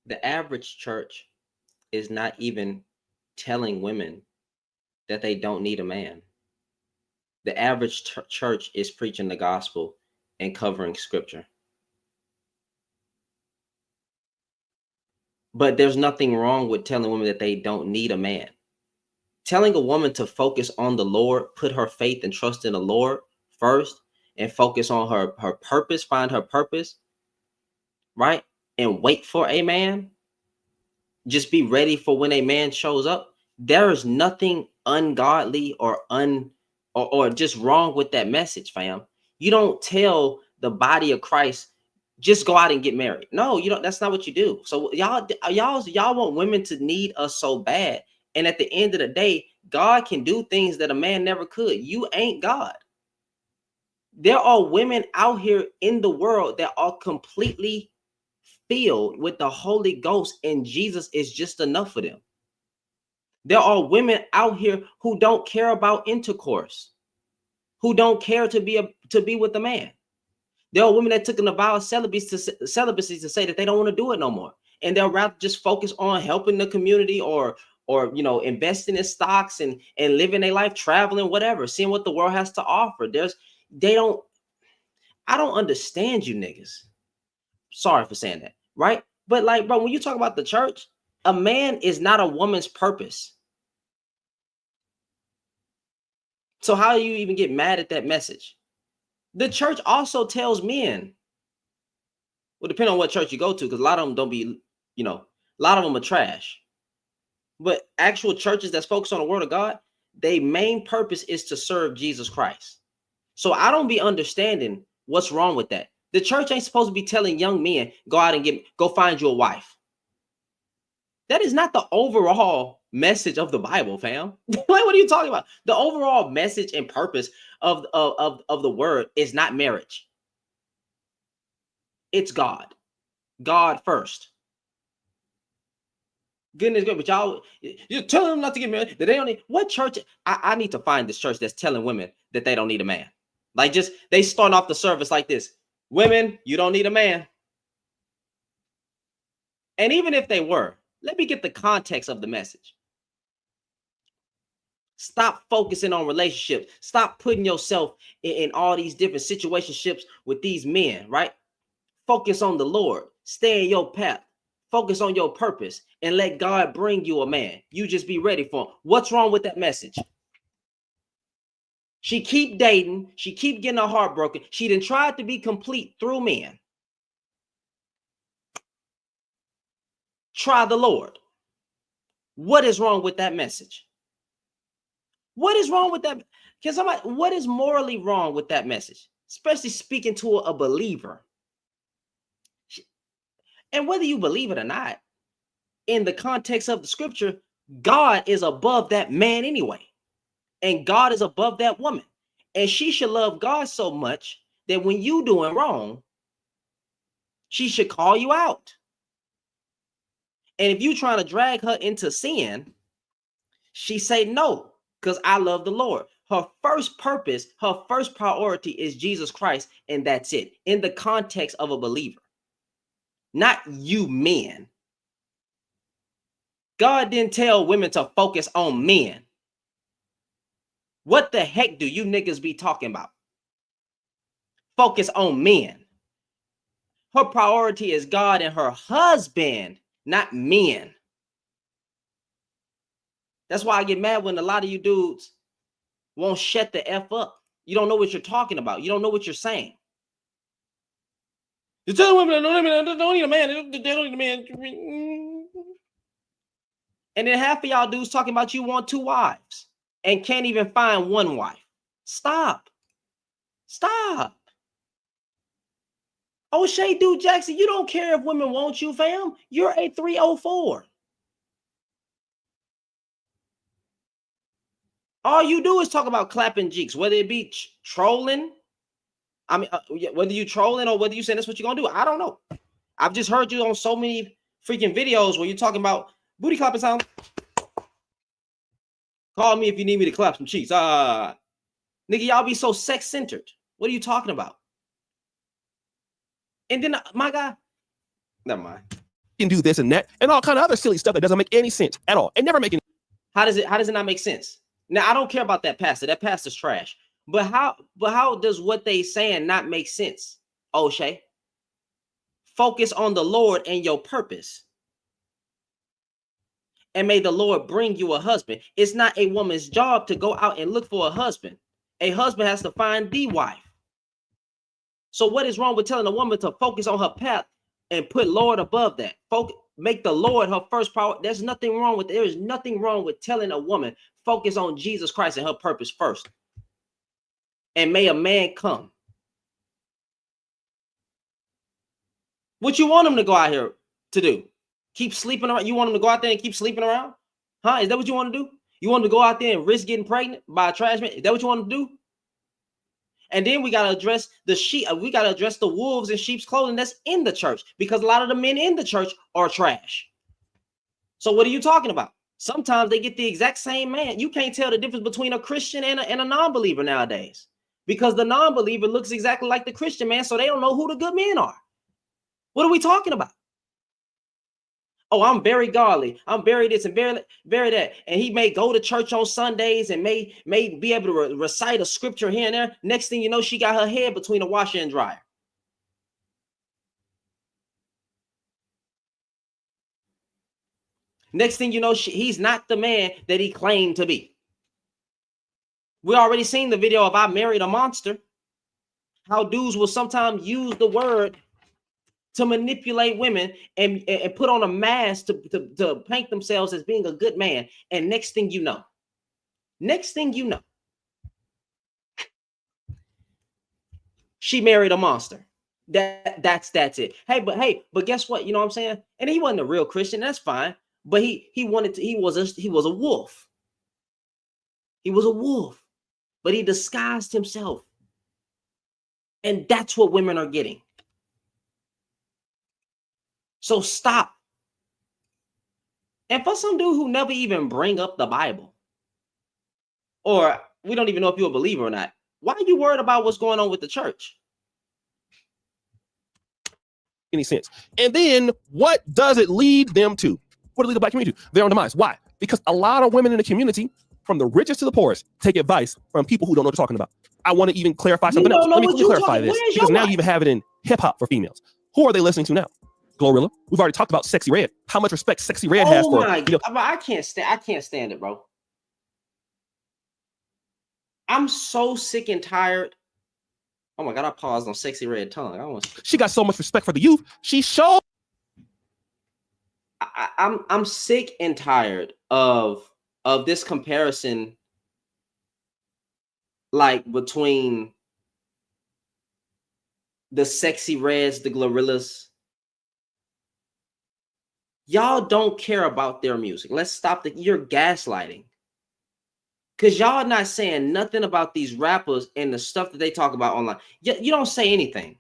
The average church is not even telling women that they don't need a man. The average church is preaching the gospel and covering scripture. But there's nothing wrong with telling women that they don't need a man. Telling a woman to focus on the Lord, put her faith and trust in the Lord first, and focus on her purpose, find her purpose, right? And wait for a man. Just be ready for when a man shows up. There is nothing ungodly or just wrong with that message, fam. You don't tell the body of Christ, just go out and get married. No, you don't. That's not what you do. So y'all want women to need us so bad. And at the end of the day, God can do things that a man never could. You ain't God. There are women out here in the world that are completely filled with the Holy Ghost, and Jesus is just enough for them. There are women out here who don't care about intercourse, who don't care to be with a man. There are women that took an vow of celibacy to say that they don't want to do it no more, and they'll rather just focus on helping the community or investing in stocks and living their life, traveling, whatever, seeing what the world has to offer. I don't understand you niggas. Sorry for saying that, right? But like, bro, when you talk about the church, a man is not a woman's purpose. So how do you even get mad at that message? The church also tells men, well, depending on what church you go to, because a lot of them don't be, you know, a lot of them are trash. But actual churches that's focused on the word of God, their main purpose is to serve Jesus Christ. So I don't be understanding what's wrong with that. The church ain't supposed to be telling young men, go out and go find you a wife. That is not the overall message of the Bible, fam. Like, what are you talking about? The overall message and purpose of the word is not marriage. It's God. God first. Goodness good, but y'all, you tell them not to get married. That they don't need. What church? I need to find this church that's telling women that they don't need a man. Like, just they start off the service like this: women, you don't need a man. And even if they were, let me get the context of the message. Stop focusing on relationships. Stop putting yourself in all these different situationships with these men, right? Focus on the Lord. Stay in your path. Focus on your purpose and let God bring you a man. You just be ready for him. What's wrong with that message? She keep dating. She keep getting her heart broken. She done tried to be complete through men. Try the Lord. What is wrong with that message? What is wrong with that? Can somebody, what is morally wrong with that message? Especially speaking to a believer. And whether you believe it or not, in the context of the scripture, God is above that man anyway. And God is above that woman. And she should love God so much that when you doing wrong, she should call you out. And if you trying to drag her into sin, she say no, because I love the Lord. Her first purpose, her first priority is Jesus Christ, and that's it. In the context of a believer. Not you men. God didn't tell women to focus on men. What the heck do you niggas be talking about? Focus on men. Her priority is God and her husband, not men. That's why I get mad when a lot of you dudes won't shut the F up. You don't know what you're talking about. You don't know what you're saying. You tell women they don't need a man. They don't need a man. And then half of y'all dudes talking about you want 2 wives and can't even find 1 wife. Stop. Stop. O'Shea Dude Jackson, you don't care if women want you, fam. You're a 304. All you do is talk about clapping cheeks, whether it be trolling. I mean, whether you trolling or whether you saying that's what you're gonna do. I don't know. I've just heard you on so many freaking videos where you're talking about booty clapping sound. Call me if you need me to clap some cheeks. Nigga, y'all be so sex-centered. What are you talking about? And then my guy, never mind. You can do this and that and all kind of other silly stuff that doesn't make any sense at all. It never make any. How does it not make sense? Now I don't care about that pastor. That pastor's trash. But how does what they saying not make sense? O'Shea. Focus on the Lord and your purpose. And may the Lord bring you a husband. It's not a woman's job to go out and look for a husband. A husband has to find the wife. So what is wrong with telling a woman to focus on her path and put Lord above that? Make the Lord her first priority. There's nothing wrong with it. There is nothing wrong with telling a woman focus on Jesus Christ and her purpose first. And may a man come. What you want him to go out here to do? Keep sleeping around? You want him to go out there and keep sleeping around? Huh? Is that what you want to do? You want him to go out there and risk getting pregnant by a trash man? Is that what you want to do? And then we got to address the sheep. We got to address the wolves in sheep's clothing that's in the church, because a lot of the men in the church are trash. So what are you talking about? Sometimes they get the exact same man. You can't tell the difference between a Christian and a non-believer nowadays, because the non-believer looks exactly like the Christian man. So they don't know who the good men are. What are we talking about? Oh, I'm very godly. I'm very this and very that. And he may go to church on Sundays and may be able to recite a scripture here and there. Next thing you know, she got her head between a washer and dryer. Next thing you know, he's not the man that he claimed to be. We already seen the video of I Married a Monster. How dudes will sometimes use the word to manipulate women and put on a mask to paint themselves as being a good man. And next thing you know, she married a monster. That's it. Hey, but guess what? You know what I'm saying? And he wasn't a real Christian. That's fine. But he was a wolf. He was a wolf. But he disguised himself. And that's what women are getting. So stop. And for some dude who never even bring up the Bible, or we don't even know if you're a believer or not, why are you worried about what's going on with the church? Any sense? And then what does it lead them to? What does it lead the black community to? Their own demise. Why? Because a lot of women in the community, from the richest to the poorest, take advice from people who don't know what they're talking about. I want to even clarify something else. Let me clarify this, because now you even have it in hip hop for females. Who are they listening to now? Glorilla. We've already talked about Sexy Red. How much respect Sexy Red has for. Oh my God, I can't stand it, bro. I'm so sick and tired. Oh my God, I paused on Sexy Red tongue. She got so much respect for the youth. She showed. I'm sick and tired of this comparison, like between the Sexy Reds, the Glorillas. Y'all don't care about their music. Let's stop you're gaslighting. Because y'all not saying nothing about these rappers and the stuff that they talk about online. You don't say anything.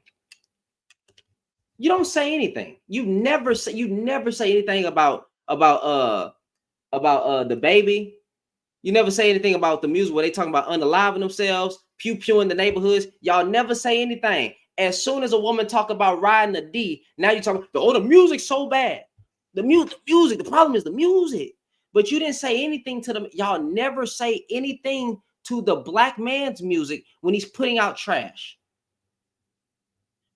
You don't say anything. You never say anything about the baby. You never say anything about the music where they talking about unaliving themselves, pew in the neighborhoods. Y'all never say anything. As soon as a woman talk about riding a D, now you talking, the music's so bad. The music, the problem is the music. But you didn't say anything to them. Y'all never say anything to the black man's music when he's putting out trash.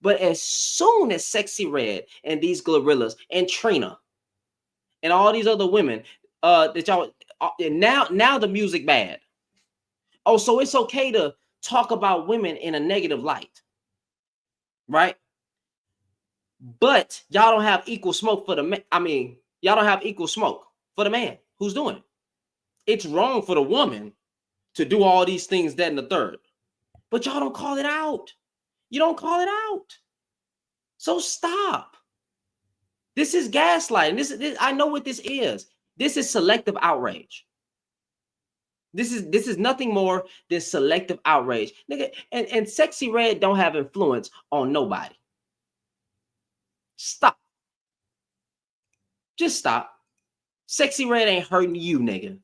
But as soon as Sexy Red and these Glorillas and Trina and all these other women, that y'all, now the music bad. Oh, so it's okay to talk about women in a negative light, right? But y'all don't have equal smoke for the man. I mean, y'all don't have equal smoke for the man who's doing it. It's wrong for the woman to do all these things, that, and the third. But y'all don't call it out. You don't call it out. So stop. This is gaslighting. This I know what this is. This is selective outrage. This is nothing more than selective outrage. Nigga, and Sexy Red don't have influence on nobody. Stop. Just stop. Sexy Red ain't hurting you, nigga.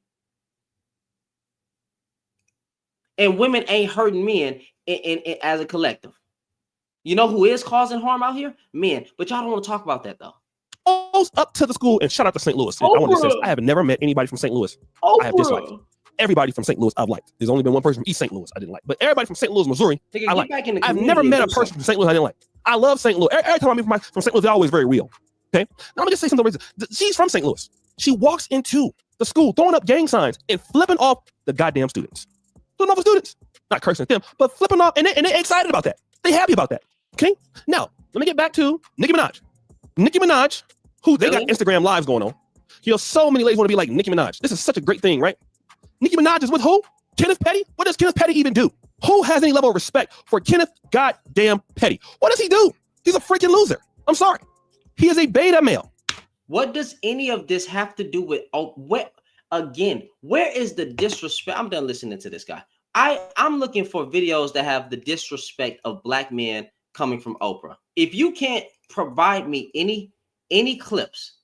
And women ain't hurting men in as a collective. You know who is causing harm out here? Men. But y'all don't want to talk about that, though. Up to the school, and shout out to St. Louis. I want to say this. I have never met anybody from St. Louis I have disliked. Everybody from St. Louis I've liked. There's only been one person from East St. Louis I didn't like. But everybody from St. Louis, Missouri, I like. I've never met a person from St. Louis I didn't like. I love St. Louis. Every time I meet from St. Louis, they're always very real. Okay? Now let me just say something. She's from St. Louis. She walks into the school throwing up gang signs and flipping off the goddamn students. Flipping off the students. Not cursing at them, but flipping off. And they're excited about that. They're happy about that. Okay? Now, let me get back to Nicki Minaj. Nicki Minaj, who they got Instagram lives going on. You know, so many ladies want to be like Nicki Minaj. This is such a great thing, right? Nicki Minaj is with who? Kenneth Petty? What does Kenneth Petty even do? Who has any level of respect for Kenneth goddamn Petty? What does he do? He's a freaking loser. I'm sorry. He is a beta male. What does any of this have to do with, where is the disrespect? I'm done listening to this guy. I'm looking for videos that have the disrespect of black men coming from Oprah. If you can't provide me any clips,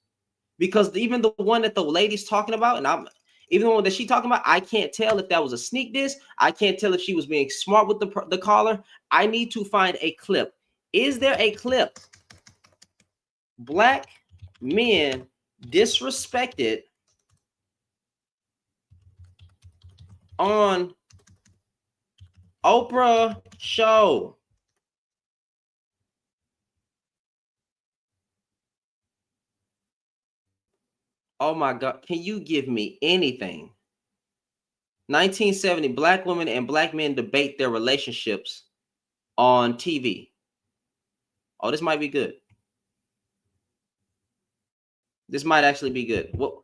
because even the one that the lady's talking about, and even the one that she talking about, I can't tell if that was a sneak diss. I can't tell if she was being smart with the caller. I need to find a clip. Is there a clip? Black men disrespected on Oprah show. Oh my God, can you give me anything? 1970, black women and black men debate their relationships on TV. Oh, this might be good. This might actually be good. What?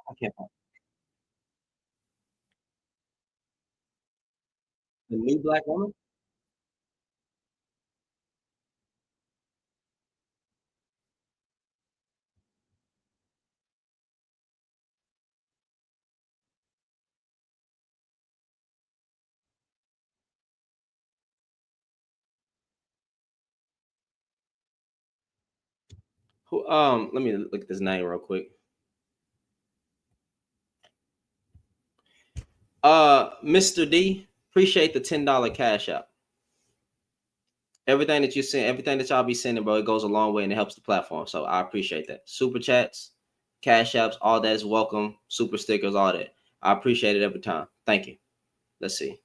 I can't find the new black woman. Who? Let me look at this name real quick. Mr. D, appreciate the $10 cash out. Everything that you send, everything that y'all be sending, bro, it goes a long way and it helps the platform. So I appreciate that. Super chats, cash apps, all that is welcome. Super stickers, all that. I appreciate it every time. Thank you. Let's see.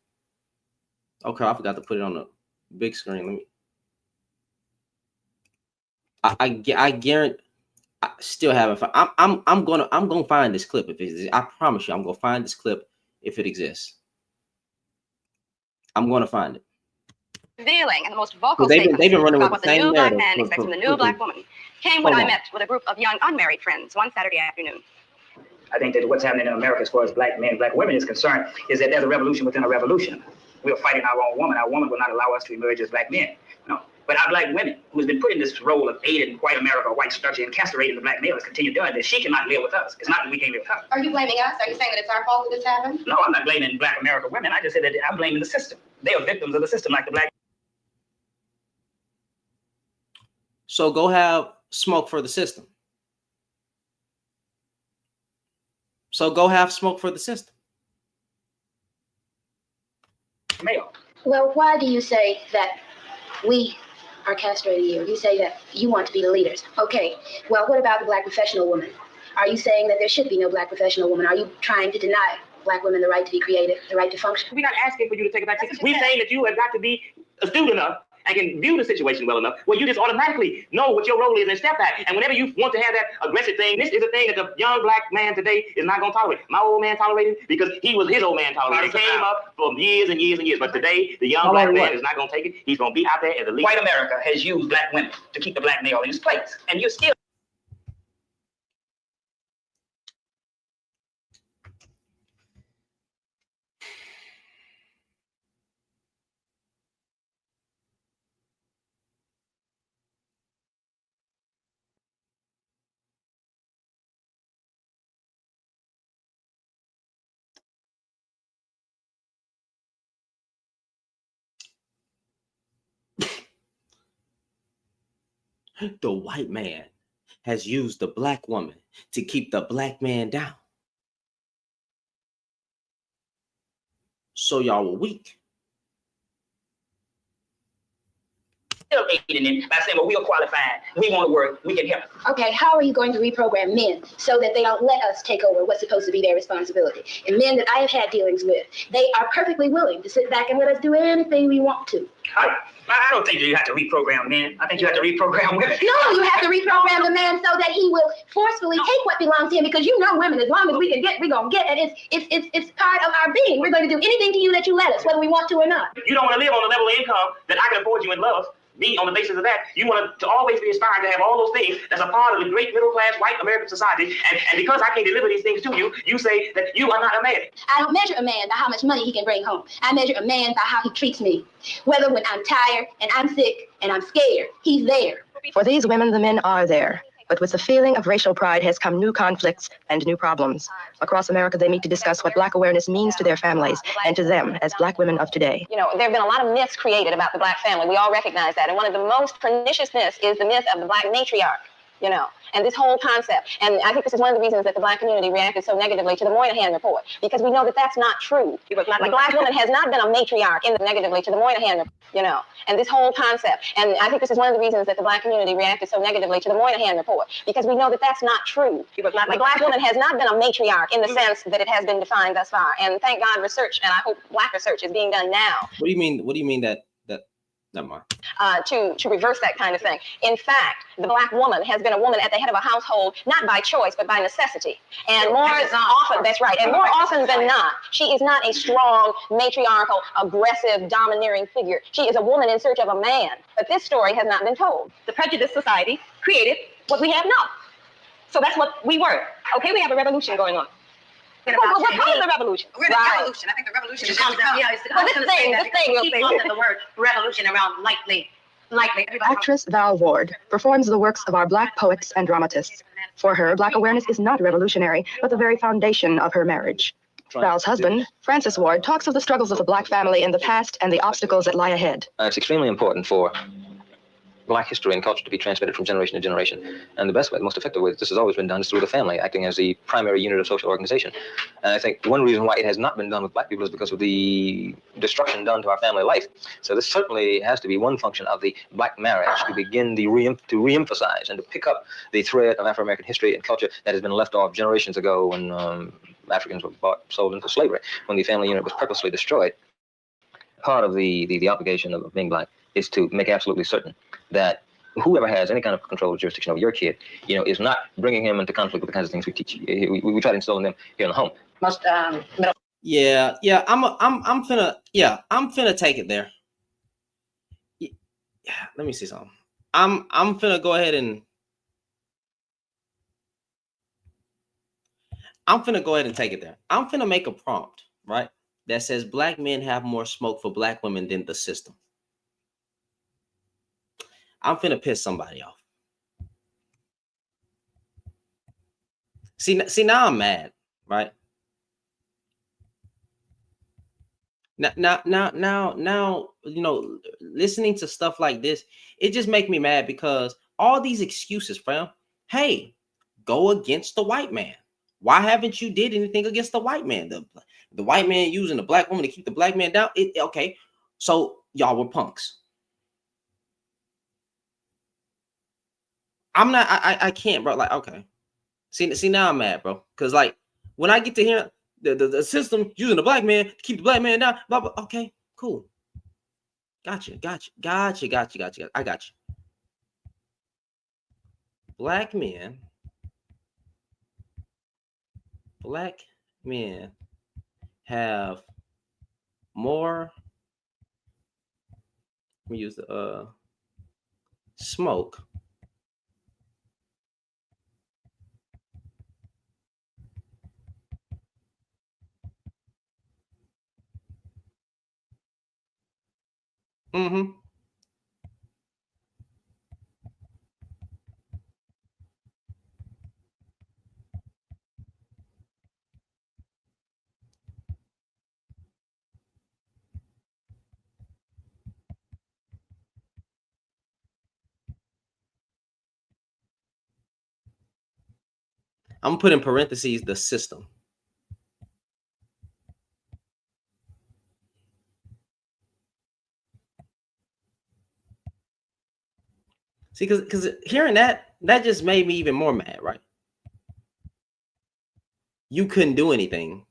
Okay, I forgot to put it on the big screen. Let me. I guarantee. I still haven't. I'm gonna find this clip if it exists. I promise you, I'm gonna find this clip if it exists. I'm gonna find it. Revealing and the most vocal They've statements been running about with what the the same new black narrative man expects from the new black woman came when I met with a group of young unmarried friends one Saturday afternoon. I think that what's happening in America as far as black men, black women is concerned, is that there's a revolution within a revolution. We are fighting our own woman. Our woman will not allow us to emerge as black men. No. But our black women, who's been put in this role of aiding white America, white structure, and castrating the black male, has continued doing this. She cannot live with us. It's not that we can't live with her. Are you blaming us? Are you saying that it's our fault that this happened? No, I'm not blaming black America women. I just said that I'm blaming the system. They are victims of the system, like the black. So go have smoke for the system. So go have smoke for the system. Male. Well, why do you say that we are castrating you? You say that you want to be the leaders. Okay. Well, what about the black professional woman? Are you saying that there should be no black professional woman? Are you trying to deny black women the right to be creative, the right to function? We're not asking for you to take it back. We're saying that you have got to be astute enough and can view the situation well enough where you just automatically know what your role is and step back. And whenever you want to have that aggressive thing, this is a thing that the young black man today is not going to tolerate. My old man tolerated because he was his old man tolerated. It came up for years and years and years. But today, the young black man is not going to take it. He's going to be out there as a leader. White America has used black women to keep the black male in his place. And you're still... The white man has used the black woman to keep the black man down. So y'all were weak. Still aiding them by saying, well, we are qualified, we want to work, we can help. Okay, how are you going to reprogram men so that they don't let us take over what's supposed to be their responsibility? And men that I have had dealings with, they are perfectly willing to sit back and let us do anything we want to. I don't think you have to reprogram men. I think you have to reprogram women. No, you have to reprogram the man so that he will forcefully take what belongs to him, because you know women, as long as we can get, we're going to get it. It's part of our being. We're going to do anything to you that you let us, whether we want to or not. You don't want to live on a level of income that I can afford you and love. Me, on the basis of that, you want to always be aspiring to have all those things that's a part of the great middle-class white American society. And because I can't deliver these things to you, you say that you are not a man. I don't measure a man by how much money he can bring home. I measure a man by how he treats me. Whether when I'm tired and I'm sick and I'm scared, he's there. For these women, the men are there. But with the feeling of racial pride has come new conflicts and new problems. Across America, they meet to discuss what Black awareness means to their families and to them as Black women of today. You know, there have been a lot of myths created about the Black family. We all recognize that. And one of the most pernicious myths is the myth of the Black matriarch. you know, and this whole concept. And I think this is one of the reasons that the Black community reacted so negatively to the Moynihan report, because we know that that's not true. The Black woman has not been a matriarch negatively to the Moynihan report, you know, and this whole concept. And I think this is one of the reasons that the Black community reacted so negatively to the Moynihan report, because we know that that's not true. The Black woman has not been a matriarch in the sense that it has been defined thus far. And thank God research, and I hope Black research is being done now. What do you mean? What do you mean that never mind. To reverse that kind of thing. In fact, the Black woman has been a woman at the head of a household, not by choice, but by necessity. And more often, that's right, and more often than not, she is not a strong, matriarchal, aggressive, domineering figure. She is a woman in search of a man. But this story has not been told. The prejudiced society created what we have now. So that's what we were. Okay, we have a revolution going on. What is the revolution? We're in a revolution. I think the revolution is going to come. Yeah, it's the thing. Keep tossing the word revolution around lightly. Actress Val Ward performs the works of our Black poets and dramatists. For her, Black awareness is not revolutionary, but the very foundation of her marriage. Val's husband, Francis Ward, talks of the struggles of the Black family in the past and the obstacles that lie ahead. It's extremely important for Black history and culture to be transmitted from generation to generation. And the best way, the most effective way that this has always been done is through the family, acting as the primary unit of social organization. And I think one reason why it has not been done with Black people is because of the destruction done to our family life. So this certainly has to be one function of the Black marriage, to begin to reemphasize and to pick up the thread of Afro-American history and culture that has been left off generations ago when Africans were sold into slavery, when the family unit was purposely destroyed. Part of the obligation of being Black is to make absolutely certain that whoever has any kind of control or jurisdiction over your kid, you know, is not bringing him into conflict with the kinds of things we teach. We try to instill in them here in the home. Most Yeah, I'm finna take it there. Yeah, let me see something. I'm finna go ahead and take it there. I'm finna make a prompt, right, that says Black men have more smoke for Black women than the system. I'm finna piss somebody off. See, now I'm mad, right? Now, you know, listening to stuff like this, it just makes me mad because all these excuses, fam. Hey, go against the white man. Why haven't you did anything against the white man? The white man using the Black woman to keep the Black man down. Okay, so y'all were punks. I'm not. I can't, bro. Like, okay. See, now I'm mad, bro. Because like when I get to hear the system using the Black man to keep the Black man down, blah, blah, okay, cool. Gotcha. I got you. Black men have more. Let me use the smoke Mm-hmm. I'm gonna put in parentheses the system. See, because hearing that just made me even more mad, right? You couldn't do anything.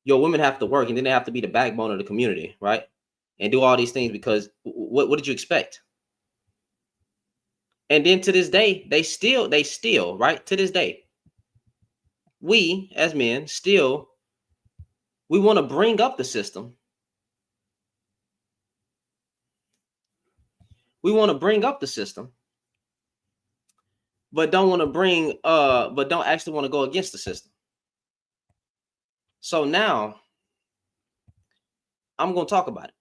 Your women have to work, and then they have to be the backbone of the community, right? And do all these things because what did you expect? And then to this day, they still, right? To this day, we as men still, we want to bring up the system. We want to bring up the system, but don't want to but don't actually want to go against the system. So now I'm going to talk about it.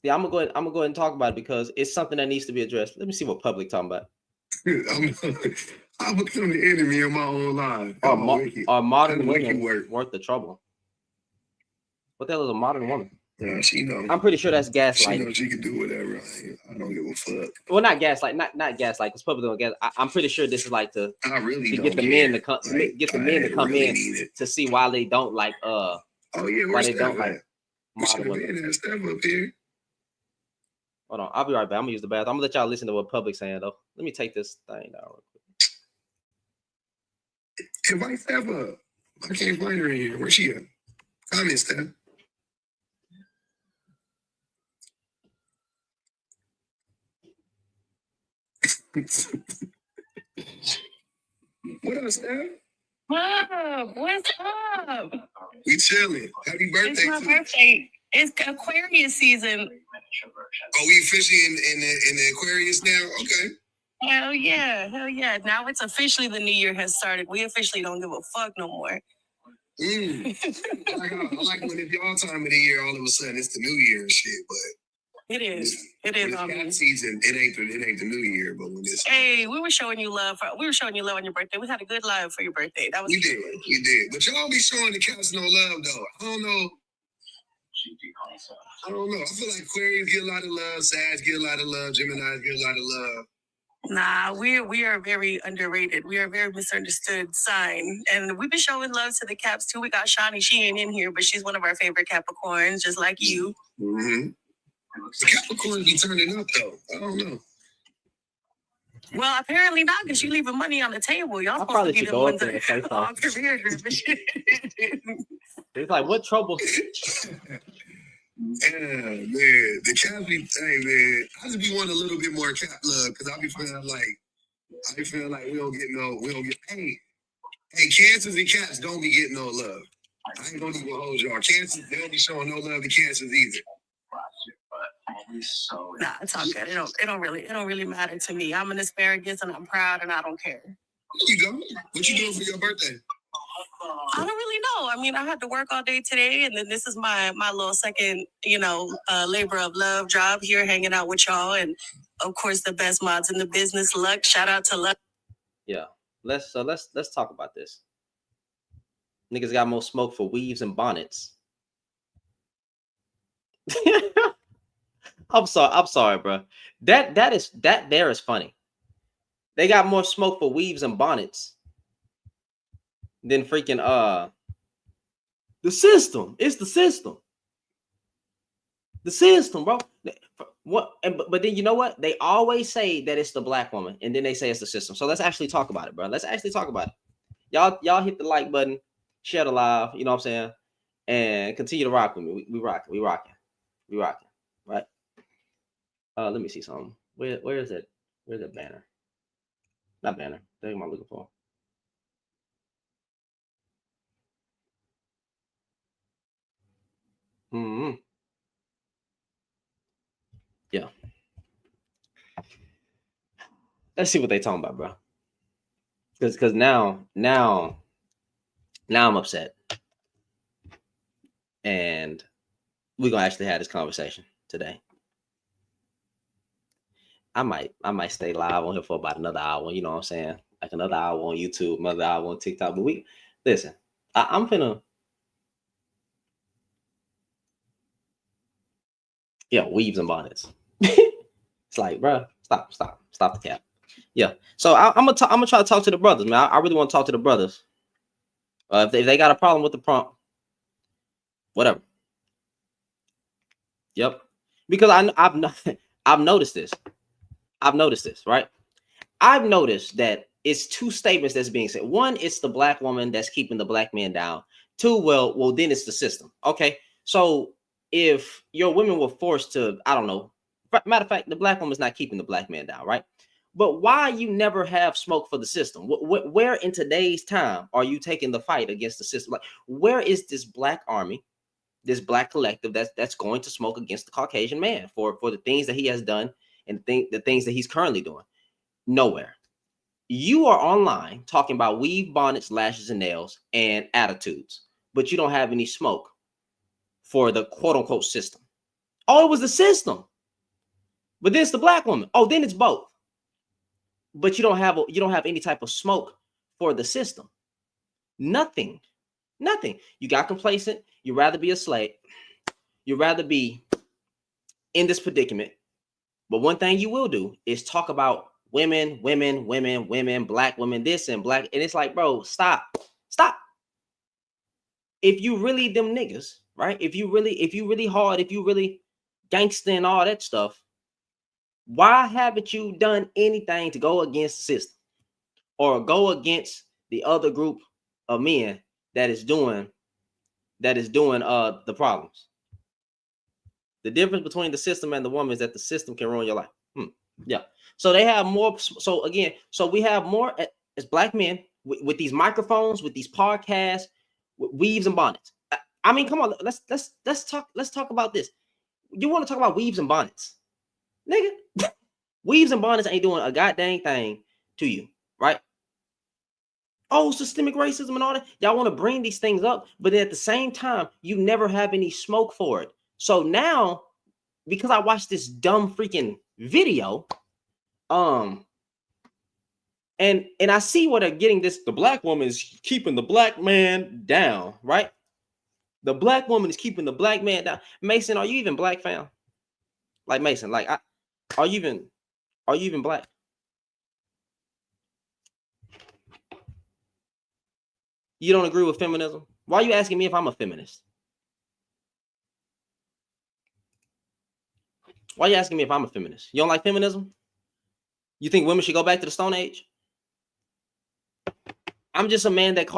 Yeah, I'm gonna go ahead and talk about it because it's something that needs to be addressed. Let me see what public talking about. I become the enemy of my own life. Are modern women worth the trouble? What the hell is a modern woman? Yeah, she know. I'm pretty sure that's gaslighting. She knows she can do whatever. I don't give a fuck. Well, not gaslight, not gaslight. Because public don't gas. I'm pretty sure this is like to get the men to come, get the men to come in to see why they don't like Oh yeah, why they don't like modern women. Step up here. Hold on, I'll be right back. I'm gonna use the bathroom. I'm gonna let y'all listen to what public's saying though. Let me take this thing down real quick. Invite Steph up. I can't find her in here. Where's she at? Comment, Steph. What up, Steph? What's up? We chilling. Happy birthday. It's my birthday. It's Aquarius season. Are we officially in the Aquarius now? Okay. Hell yeah. Now it's officially the new year has started. We officially don't give a fuck no more. I like when it's y'all time of the year, all of a sudden it's the new year and shit, but it is. When it's cat season, it ain't the new year, but when it's hey, we were showing you love on your birthday. We had a good live for your birthday. That was we did. But y'all be showing the cats no love though. I don't know. I feel like Aquarius get a lot of love, Sag get a lot of love, Gemini get a lot of love. Nah, we are very underrated. We are a very misunderstood sign. And we've been showing love to the Caps too. We got Shawnee. She ain't in here, but she's one of our favorite Capricorns, just like you. Mm-hmm. The Capricorns be turning up though. I don't know. Well, apparently not, because you're leaving money on the table. Y'all supposed to be the ones that all career. It's like, what trouble? Yeah, man. The Caps be, hey, man. I just be wanting a little bit more Cap love, because I be feeling like we don't get, hey, Cancers and Caps don't be getting no love. I ain't gonna even hold y'all. Cancers, they don't be showing no love to Cancers either. Nah, it's all good. It don't really matter to me. I'm an asparagus and I'm proud and I don't care. There you go. What you doing for your birthday? I don't really know. I mean, I had to work all day today, and then this is my little second, labor of love job here, hanging out with y'all, and of course the best mods in the business. Luck, shout out to Luck. Yeah, let's talk about this. Niggas got more smoke for weaves and bonnets. I'm sorry, bro. That there is funny. They got more smoke for weaves and bonnets than freaking the system. It's the system. The system, bro. What? But then you know what? They always say that it's the black woman, and then they say it's the system. So let's actually talk about it, bro. Let's actually talk about it. Y'all hit the like button, share the live. You know what I'm saying? And continue to rock with me. We rocking, right? Let me see something. Where is it? Where's that banner? Not banner. What am I looking for? Yeah. Let's see what they talking about, bro. Because now I'm upset, and we're gonna actually have this conversation today. I might stay live on here for about another hour. You know what I'm saying? Like another hour on YouTube, another hour on TikTok. But listen. I'm finna. Yeah, weaves and bonnets. It's like, bro, stop the cap. Yeah. So I'm gonna try to talk to the brothers, man. I really want to talk to the brothers. If they got a problem with the prompt, whatever. Yep. Because I've noticed this. Right? I've noticed that it's two statements that's being said. One, it's the black woman that's keeping the black man down. Two, well, then it's the system. Okay. So if your women were forced to, I don't know. Matter of fact, the black woman's not keeping the black man down, right? But why you never have smoke for the system? Where in today's time are you taking the fight against the system? Like, where is this black army, this black collective that's going to smoke against the Caucasian man for the things that he has done and the things that he's currently doing? Nowhere. You are online talking about weave, bonnets, lashes, and nails, and attitudes, but you don't have any smoke for the quote unquote system. Oh, it was the system. But then it's the black woman. Oh, then it's both. But you don't have any type of smoke for the system. Nothing. You got complacent. You'd rather be a slave. You'd rather be in this predicament. But one thing you will do is talk about women, black women, this and black. And it's like, bro, stop. If you really them niggas, right? If you really hard, if you really gangster and all that stuff, why haven't you done anything to go against the system or go against the other group of men that is doing the problems? The difference between the system and the woman is that the system can ruin your life. Yeah. So they have more. So again, we have more as black men with these microphones, with these podcasts, with weaves and bonnets. I mean, come on, let's talk about this. You want to talk about weaves and bonnets, nigga? Weaves and bonnets ain't doing a goddamn thing to you, right? Oh, systemic racism and all that. Y'all want to bring these things up, but at the same time, you never have any smoke for it. So now, because I watched this dumb freaking video, and I see what they're getting this. The black woman is keeping the black man down, right? The black woman is keeping the black man down. Mason, are you even black, fam? Like Mason, like are you even black? You don't agree with feminism? Why are you asking me if I'm a feminist? Why are you asking me if I'm a feminist? You don't like feminism? You think women should go back to the Stone Age? I'm just a man that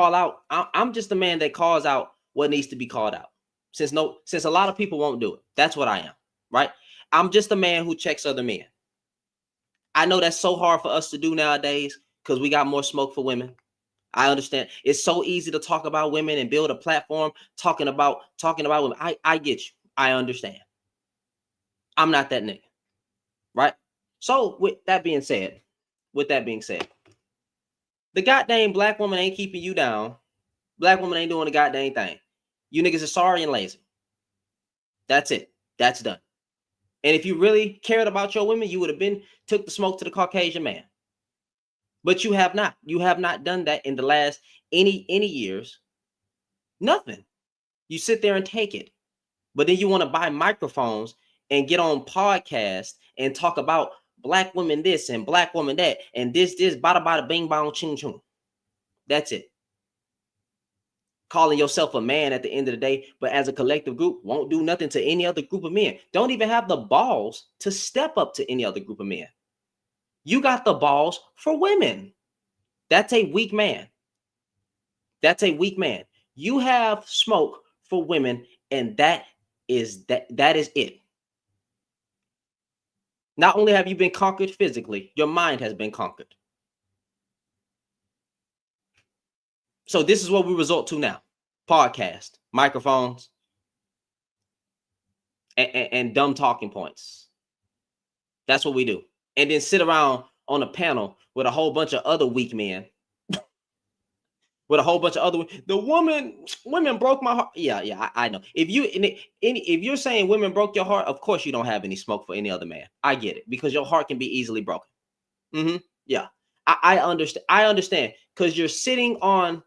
I'm just a man that calls out what needs to be called out. Since a lot of people won't do it. That's what I am, right? I'm just a man who checks other men. I know that's so hard for us to do nowadays because we got more smoke for women. I understand. It's so easy to talk about women and build a platform talking about women. I get you. I understand. I'm not that nigga, right? So with that being said, the goddamn black woman ain't keeping you down. Black woman ain't doing the goddamn thing. You niggas are sorry and lazy. That's it. That's done. And if you really cared about your women, you would have took the smoke to the Caucasian man. But you have not. You have not done that in the last any years. Nothing. You sit there and take it. But then you want to buy microphones and get on podcasts and talk about black women this and black woman that and this bada bada bing bong ching chung. That's it. Calling yourself a man at the end of the day, but as a collective group won't do nothing to any other group of men. Don't even have the balls to step up to any other group of men. You got the balls for women. That's a weak man. That's a weak man. You have smoke for women, and that is it. Not only have you been conquered physically, your mind has been conquered. So this is what we resort to now. Podcast, microphones, and dumb talking points. That's what we do. And then sit around on a panel with a whole bunch of other weak men. With a whole bunch of other women broke my heart. Yeah, I know. If you're saying women broke your heart, of course you don't have any smoke for any other man. I get it, because your heart can be easily broken. Yeah, I understand. I understand, because you're sitting on,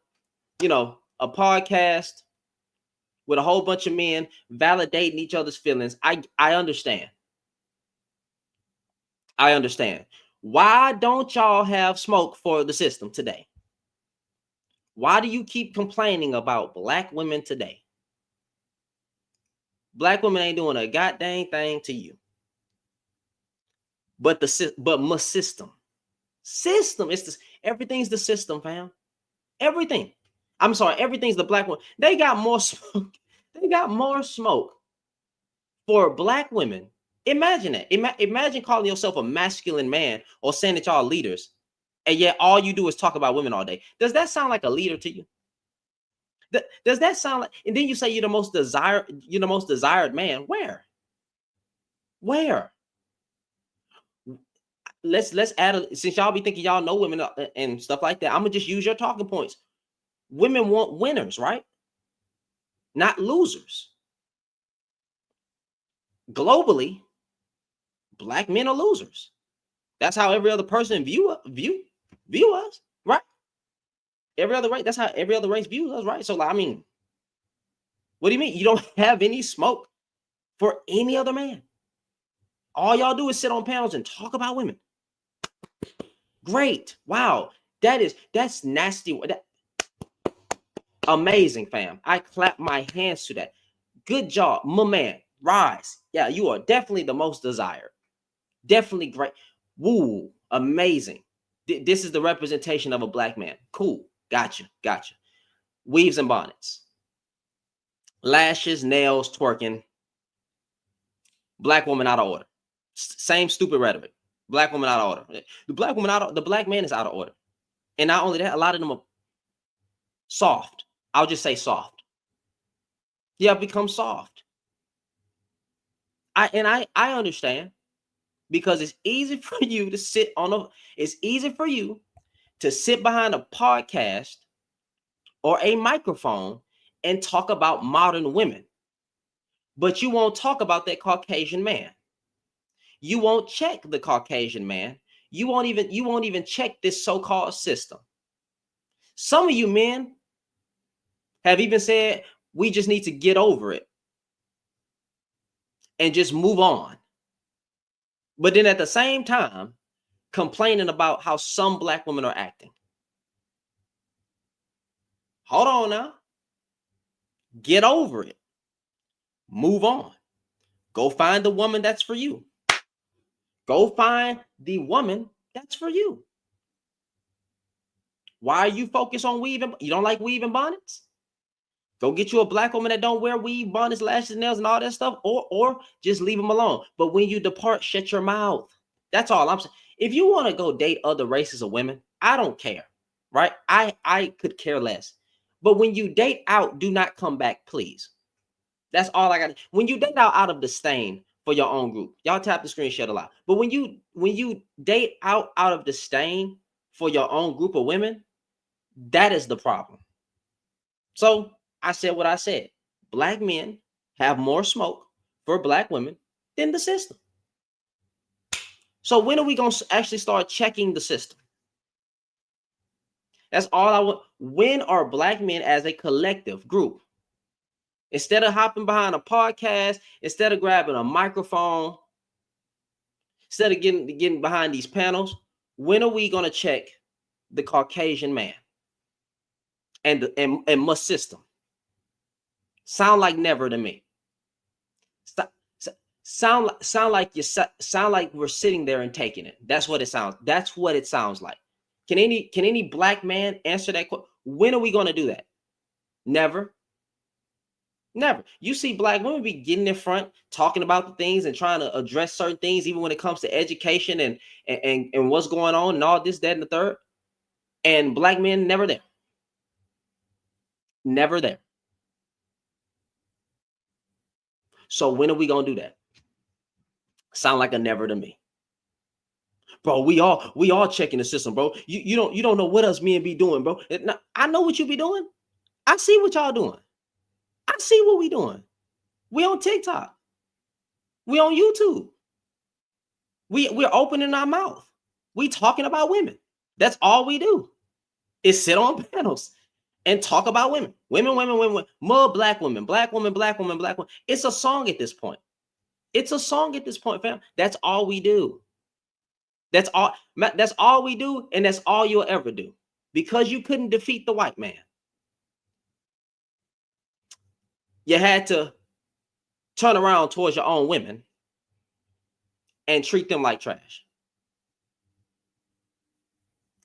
a podcast with a whole bunch of men validating each other's feelings. I understand. I understand. Why don't y'all have smoke for the system today? Why do you keep complaining about black women today? Black women ain't doing a goddamn thing to you. But my system. System is this. Everything's the system, fam. Everything. I'm sorry, everything's the black one. They got more smoke. They got more smoke for black women. Imagine that. Imagine calling yourself a masculine man or saying that y'all are leaders, and yet all you do is talk about women all day. Does that sound like a leader to you? Does that sound like? And then you say you're the most desired man. Where? Let's add since y'all be thinking y'all know women and stuff like that. I'm gonna just use your talking points. Women want winners, right? Not losers. Globally, black men are losers. That's how every other person view us, right? Every other race. That's how every other race views us, right? So, I mean, what do you mean you don't have any smoke for any other man. All y'all do is sit on panels and talk about women. Great. Wow. That's nasty. Amazing, fam. I clap my hands to that. Good job, my man. Rise. Yeah, you are definitely the most desired. Definitely great. Woo. Amazing. This is the representation of a black man. Cool. Gotcha. Weaves and bonnets. Lashes, nails, twerking. Black woman out of order. Same stupid rhetoric. Black woman out of order. The black man is out of order. And not only that, a lot of them are soft. I'll just say soft. You have become soft. I understand, because it's easy for you to sit behind a podcast or a microphone and talk about modern women. But you won't talk about that Caucasian man. You won't check the Caucasian man. You won't even check this so-called system. Some of you men have even said, we just need to get over it and just move on. But then at the same time, complaining about how some black women are acting. Hold on now. Get over it. Move on. Go find the woman that's for you. Go find the woman that's for you. Why are you focused on weaving? You don't like weaving bonnets? Go get you a black woman that don't wear weave, bonnets, lashes, nails, and all that stuff, or just leave them alone. But when you depart, shut your mouth. That's all I'm saying. If you want to go date other races of women, I don't care, right? I could care less. But when you date out, do not come back, please. That's all I got. When you date out of disdain for your own group, y'all tap the screen, share a lot. But when you date out of disdain for your own group of women, that is the problem. So I said what I said. Black men have more smoke for black women than the system. So when are we going to actually start checking the system? That's all I want. When are black men as a collective group, instead of hopping behind a podcast, instead of grabbing a microphone, instead of getting behind these panels, when are we going to check the Caucasian man and must system? Sound like never to me. Sound like we're sitting there and taking it. That's what it sounds. That's what it sounds like. Can any black man answer that question? When are we going to do that? Never. You see black women be getting in front, talking about the things and trying to address certain things, even when it comes to education and what's going on and all this, that, and the third. And black men never there. Never there. So when are we gonna do that? Sound like a never to me. Bro, we all checking the system, bro. You don't know what us men be doing, bro. I know what you be doing. I see what y'all doing. I see what we doing. We on TikTok. We on YouTube. We're opening our mouth. We talking about women. That's all we do. Is sit on panels and talk about women. Women. More black women. Black woman. It's a song at this point. Fam. That's all we do. That's all we do, and that's all you'll ever do. Because you couldn't defeat the white man. You had to turn around towards your own women and treat them like trash.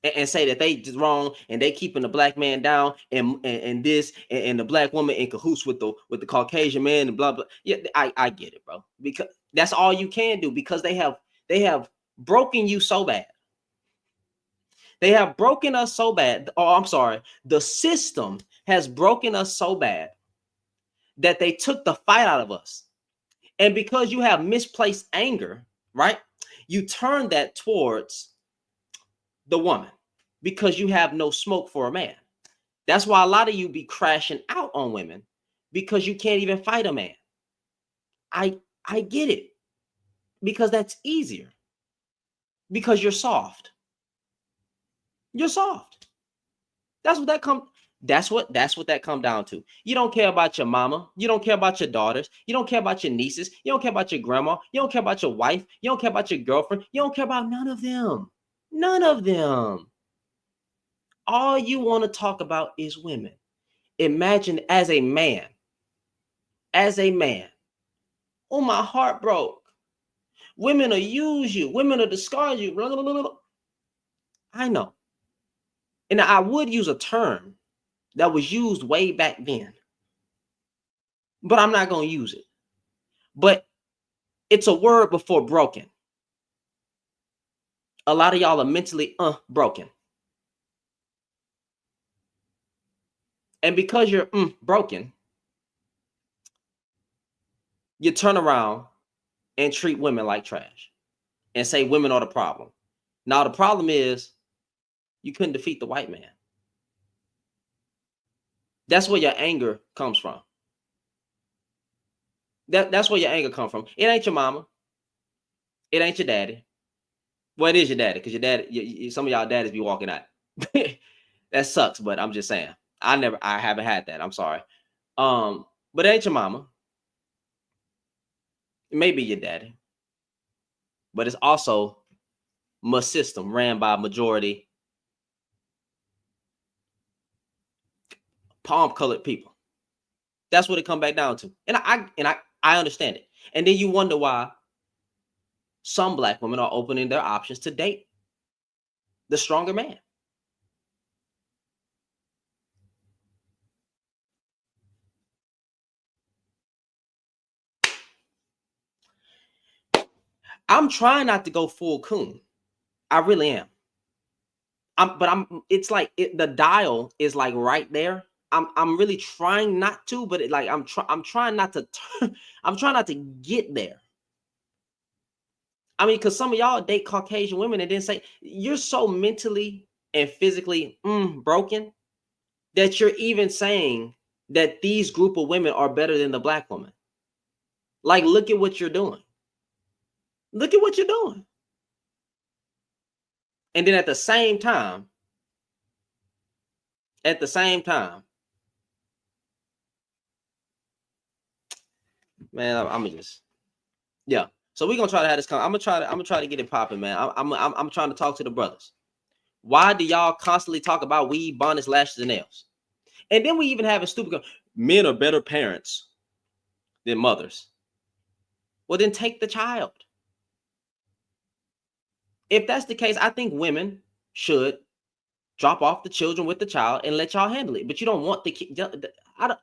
And say that they did wrong and they keeping the black man down and the black woman in cahoots with the Caucasian man and blah blah. Yeah, I get it, bro. Because that's all you can do, because they have broken you so bad. They have broken us so bad. Oh, I'm sorry. The system has broken us so bad that they took the fight out of us. And because you have misplaced anger, right? You turn that towards the woman because you have no smoke for a man. That's why a lot of you be crashing out on women, because you can't even fight a man. I get it, because that's easier, because you're soft. You're soft. That's what that comes. That's what that come down to. You don't care about your mama. You don't care about your daughters. You don't care about your nieces. You don't care about your grandma. You don't care about your wife. You don't care about your girlfriend. You don't care about none of them. None of them. All you want to talk about is women. Imagine as a man, oh, my heart broke. Women will use you. Women will discard you. Blah, blah, blah, blah. I know. And I would use a term that was used way back then, but I'm not going to use it. But it's a word before broken. A lot of y'all are mentally broken. And because you're broken, you turn around and treat women like trash and say women are the problem. Now, the problem is you couldn't defeat the white man. That's where your anger comes from. That's where your anger comes from. It ain't your mama. It ain't your daddy. Well, it is your daddy, because your dad, some of y'all daddies be walking out. That sucks, but I'm just saying. I haven't had that. I'm sorry. But it ain't your mama. It may be your daddy. But it's also my system ran by majority palm-colored people. That's what it come back down to. And I understand it. And then you wonder why some black women are opening their options to date the stronger man. I'm trying not to go full coon. I really am. It's like the dial is like right there. I'm really trying not to, but I'm trying not to I'm trying not to get there. I mean, because some of y'all date Caucasian women and then say you're so mentally and physically broken that you're even saying that these group of women are better than the black woman. Like, look at what you're doing. Look at what you're doing. And then at the same time, man, I'm just, yeah. So we're gonna try to have this. I'm gonna try to get it popping, man. I'm trying to talk to the brothers. Why do y'all constantly talk about weed, bonnets, lashes, and nails? And then we even have a stupid men are better parents than mothers. Well, then take the child. If that's the case, I think women should drop off the children with the child and let y'all handle it. But you don't want the kid. I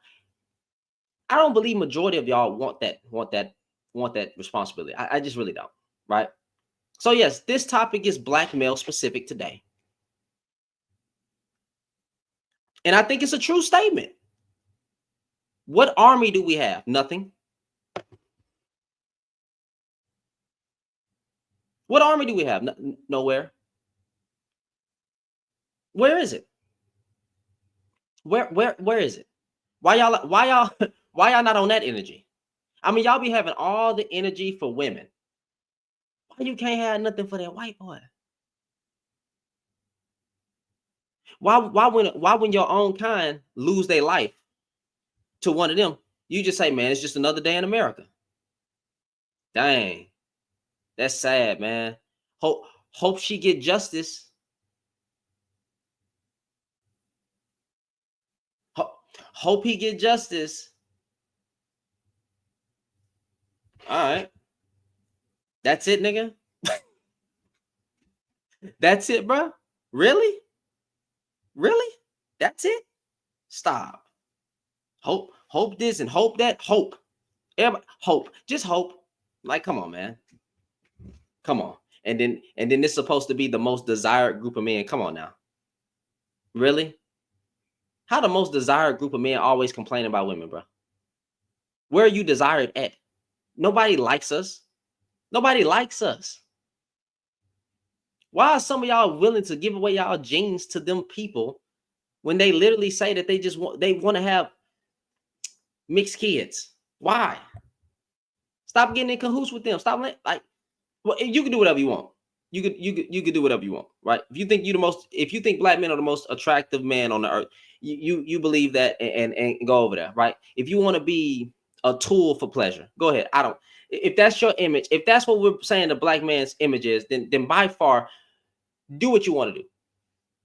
don't believe majority of y'all want that responsibility. I just really don't. Right. So yes, this topic is black male specific today. And I think it's a true statement. What army do we have? Nothing. What army do we have? Nowhere. Where is it? Where is it? Why y'all not on that energy? I mean, y'all be having all the energy for women. Why you can't have nothing for that white boy? Why when your own kind lose their life to one of them, you just say, man, it's just another day in America. Dang. That's sad, man. Hope she get justice. Hope he get justice. All right. That's it, nigga. That's it, bro. Really? Really? That's it? Stop. Hope this and hope that. Hope. Everybody, hope. Just hope. Like, come on, man. Come on. And then it's supposed to be the most desired group of men. Come on now. Really? How the most desired group of men always complain about women, bro? Where are you desired at? Nobody likes us. Nobody likes us. Why are some of y'all willing to give away y'all genes to them people when they literally say that they want to have mixed kids? Why? Stop getting in cahoots with them. Stop well, you can do whatever you want. You could do whatever you want, right? If you think black men are the most attractive man on the earth, you believe that and go over there, right? If you want to be a tool for pleasure, go ahead. If that's your image, if that's what we're saying the black man's image is, then by far do what you want to do.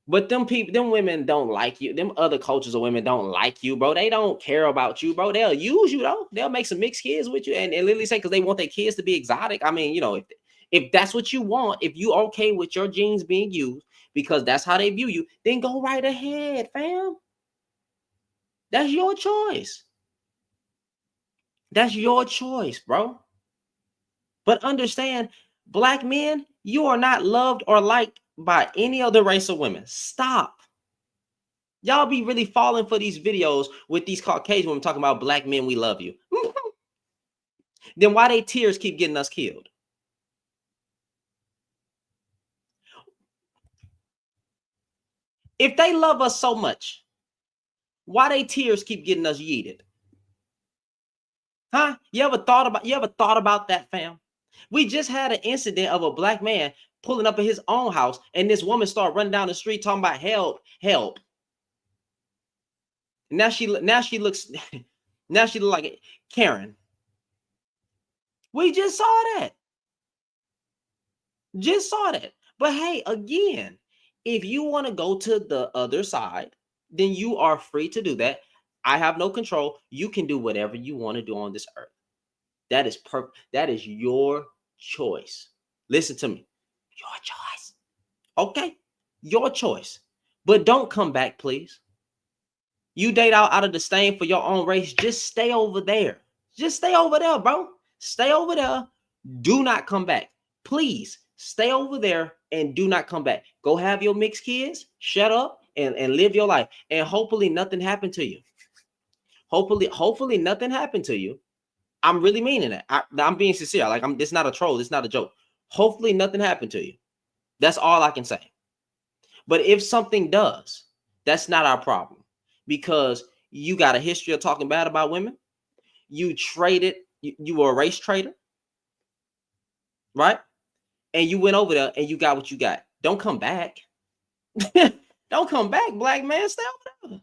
But them women don't like you. Them other cultures of women don't like you, bro. They don't care about you, bro. They'll use you though. They'll make some mixed kids with you and literally say because they want their kids to be exotic. I mean, if that's what you want, if you okay with your genes being used because that's how they view you, then go right ahead, fam. That's your choice. That's your choice, bro. But understand, black men, you are not loved or liked by any other race of women. Stop. Y'all be really falling for these videos with these Caucasian women talking about black men, we love you. Then why they tears keep getting us killed? If they love us so much, why they tears keep getting us yeeted? Huh? You ever thought about that, fam? We just had an incident of a black man pulling up at his own house, and this woman started running down the street talking about help, help. Now she looks like Karen. We just saw that. Just saw that. But hey, again, if you want to go to the other side, then you are free to do that. I have no control. You can do whatever you want to do on this earth. That is perfect. That is your choice. Listen to me. Your choice. Okay? Your choice. But don't come back, please. You date out of disdain for your own race. Just stay over there. Just stay over there, bro. Stay over there. Do not come back. Please stay over there and do not come back. Go have your mixed kids. Shut up and live your life. And hopefully nothing happened to you. Hopefully nothing happened to you. I'm really meaning that. I'm being sincere. Like it's not a troll. It's not a joke. Hopefully nothing happened to you. That's all I can say. But if something does, that's not our problem. Because you got a history of talking bad about women. You traded. You were a race trader. Right? And you went over there and you got what you got. Don't come back. Don't come back, black man. Stay over there.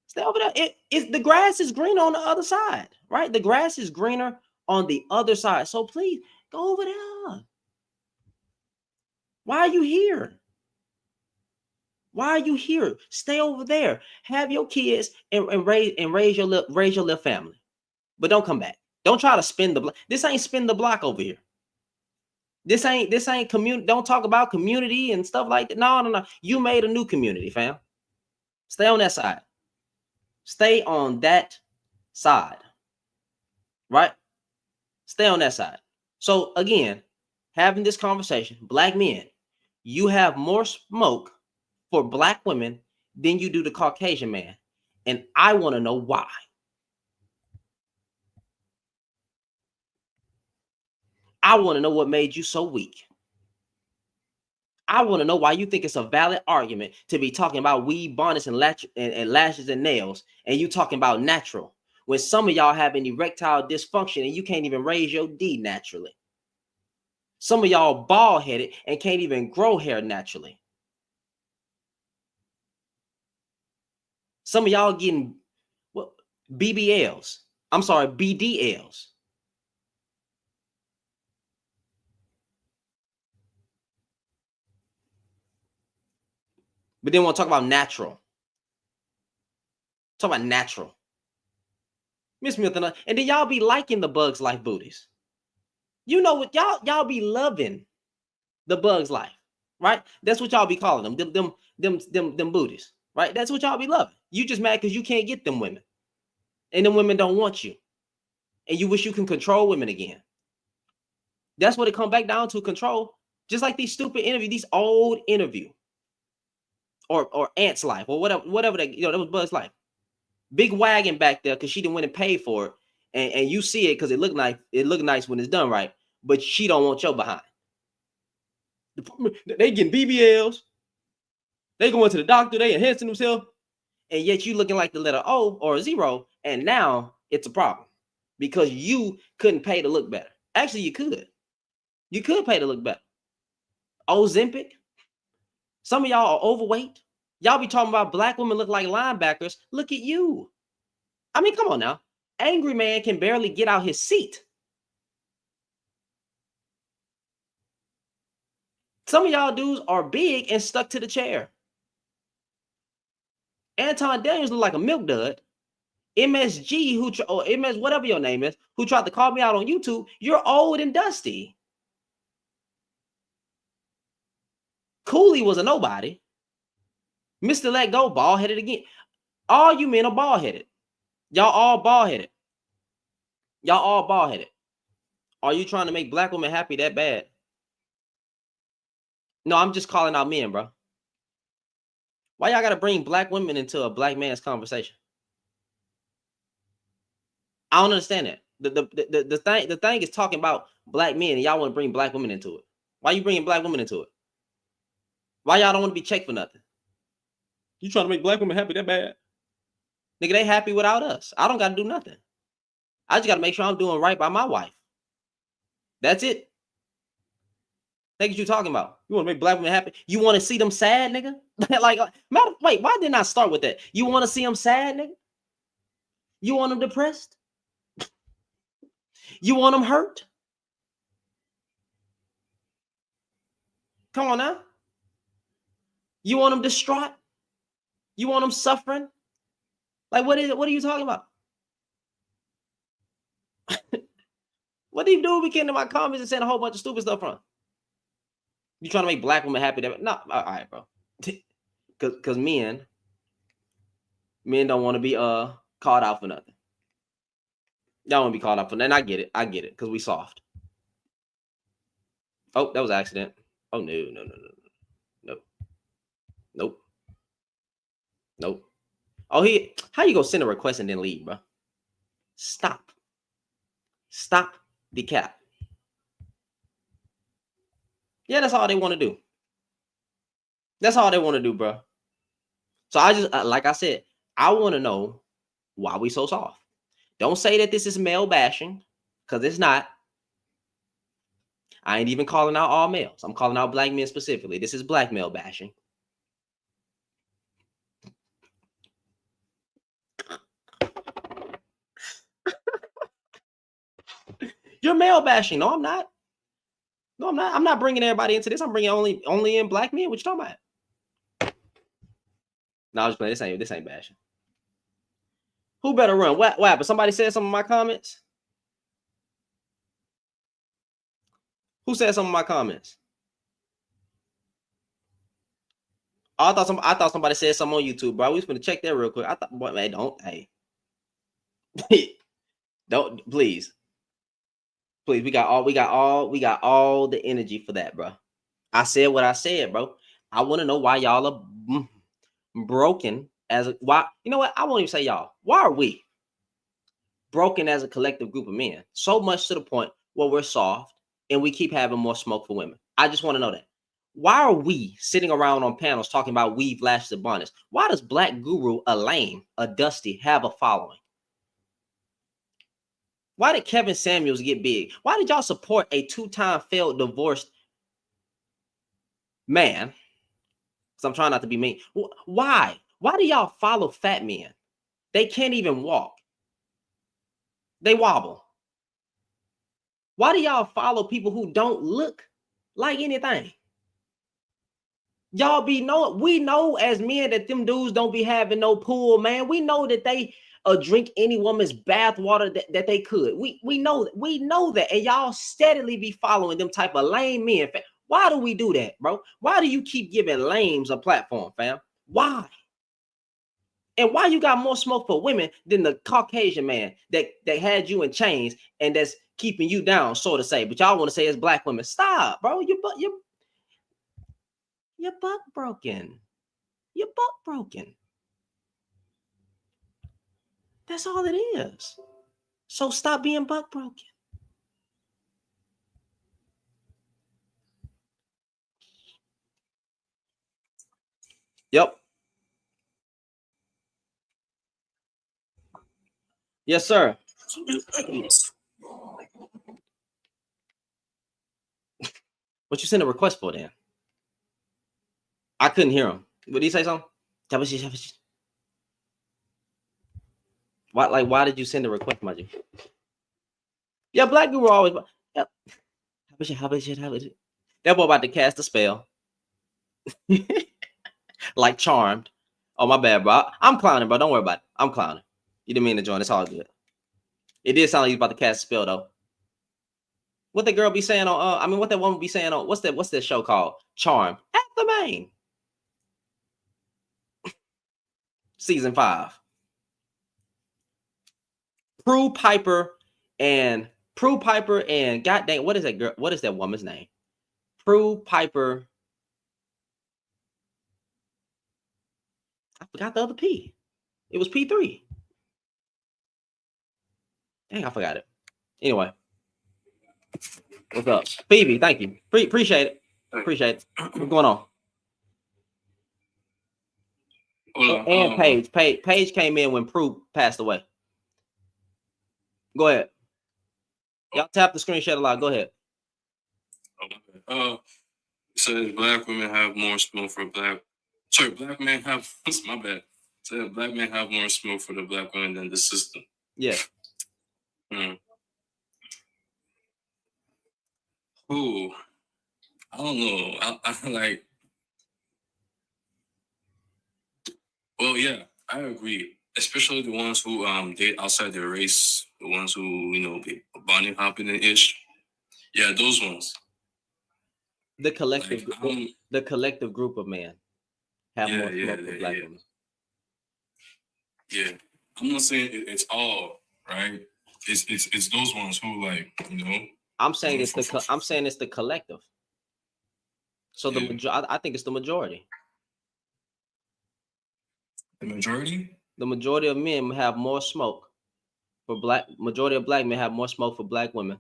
Stay over there. The grass is greener on the other side, right? The grass is greener on the other side. So please go over there. Why are you here? Why are you here? Stay over there. Have your kids and raise your little family. But don't come back. Don't try to spin the block. This ain't spin the block over here. This ain't community. Don't talk about community and stuff like that. No. You made a new community, fam. Stay on that side. Stay on that side. Right? Stay on that side. So again, having this conversation, black men, you have more smoke for black women than you do the Caucasian man. And I want to know why. I want to know what made you so weak. I want to know why you think it's a valid argument to be talking about weave, bonnets, and lashes and nails, and you talking about natural, when some of y'all have an erectile dysfunction and you can't even raise your D naturally. Some of y'all bald-headed and can't even grow hair naturally. Some of y'all getting BBLs. I'm sorry, BDLs. But then we'll talk about natural. Talk about natural. Miss Milton. And then y'all be liking the Bugs Life booties. You know what? Y'all be loving the Bugs Life, right? That's what y'all be calling them. Them booties, right? That's what y'all be loving. You just mad because you can't get them women. And them women don't want you. And you wish you can control women again. That's what it come back down to, control. Just like these stupid interviews, these old interviews. Or Ant's Life, or whatever that was Buzz Life. Big wagon back there because she didn't win and pay for it. And you see it because it look nice. It look nice when it's done right, but she don't want your behind. They getting BBLs. They going to the doctor. They enhancing themselves, and yet you looking like the letter O or a zero. And now it's a problem because you couldn't pay to look better. Actually, you could. You could pay to look better. Ozempic. Some of y'all are overweight. Y'all be talking about black women look like linebackers. Look at you. I mean, come on now. Angry man can barely get out his seat. Some of y'all dudes are big and stuck to the chair. Anton Daniels look like a milk dud. MSG, or MS, whatever your name is, who tried to call me out on YouTube, you're old and dusty. Cooley was a nobody. Mr. Let Go, bald-headed again. All you men are bald-headed. Y'all all bald-headed. Y'all all bald-headed. Are you trying to make black women happy that bad? No, I'm just calling out men, bro. Why y'all got to bring black women into a black man's conversation? I don't understand that. The thing is talking about black men, and y'all want to bring black women into it. Why you bringing black women into it? Why y'all don't want to be checked for nothing? You trying to make black women happy that bad? Nigga, they happy without us. I don't got to do nothing. I just got to make sure I'm doing right by my wife. That's it. That's what you talking about. You want to make black women happy? You want to see them sad, nigga? Wait, why didn't I start with that? You want to see them sad, nigga? You want them depressed? You want them hurt? Come on now. You want them distraught? You want them suffering? Like, what are you talking about? What do you do we get into my comments and saying a whole bunch of stupid stuff from? You trying to make black women happy? No, all right, bro. Because men don't want to be called out for nothing. Y'all want to be called out for nothing. I get it, because we soft. Oh, that was an accident. Oh nope. Oh, how you gonna send a request and then leave, bro? Stop the cap. Yeah, that's all they want to do. That's all they want to do, bro. So I just, like I said, I want to know why we so soft. Don't say that this is male bashing, because it's not. I ain't even calling out all males. I'm calling out black men specifically. This is black male bashing. You're male bashing. No, I'm not. I'm not bringing everybody into this. I'm bringing only in black men. What you talking about? No, I was just playing. This ain't bashing. Who better run? What happened? Somebody said something in my comments? Who said something in my comments? Oh, I thought somebody said something on YouTube, bro. We was gonna check that real quick. I thought, boy, man, don't, please. We got all the energy for that, bro. I said what I said, bro. I want to know why y'all are broken why. You know what? I won't even say y'all. Why are we broken as a collective group of men? So much to the point where we're soft and we keep having more smoke for women. I just want to know that. Why are we sitting around on panels talking about weave, lashes, and bonnets? Why does Black Guru, a lame, a dusty, have a following? Why did Kevin Samuels get big? Why did y'all support a 2-time failed divorced man? Because I'm trying not to be mean. Why? Why do y'all follow fat men? They can't even walk. They wobble. Why do y'all follow people who don't look like anything? Y'all we know as men that them dudes don't be having no pool, man. We know that they drink any woman's bath water that they could. We know that, and y'all steadily be following them type of lame men. Why do we do that, bro? Why do you keep giving lames a platform, fam? Why? And why you got more smoke for women than the Caucasian man that had you in chains and that's keeping you down, so to say? But y'all want to say it's black women. Stop, bro. Your butt broken. Your butt broken. That's all it is. So stop being butt broken. Yep. Yes, sir. What you send a request for then? I couldn't hear him. Would he say something? Why did you send a request, Maji? Yeah, black people always. Yeah. That boy about to cast a spell. Like Charmed. Oh, my bad, bro. I'm clowning, bro. Don't worry about it. I'm clowning. You didn't mean to join. It's all good. It did sound like he's about to cast a spell, though. What the girl be saying on, what that woman be saying on, what's that show called? Charmed. At the main. Season 5. Prue Piper and goddamn, what is that girl? What is that woman's name? Prue Piper. I forgot the other P. It was P3. Dang, I forgot it. Anyway. What's up? Phoebe, thank you. Appreciate it. Appreciate it. What's going on? And Paige. Paige came in when Prue passed away. Go ahead. Y'all tap the screen, share a lot. Go ahead. It says black women have more smoke for black. Sorry, black men have. My bad. So black men have more smoke for the black women than the system. Yeah. Ooh, I don't know. I like. Well, yeah, I agree. Especially the ones who date outside their race, the ones who be bunny hopping and ish. Yeah, those ones. The collective, the collective group of men have more smoke for black women. Yeah, I'm not saying it's all right. It's those ones who I'm saying it's the collective. So I think it's the majority. The majority? The majority of men have more smoke for majority of black men have more smoke for black women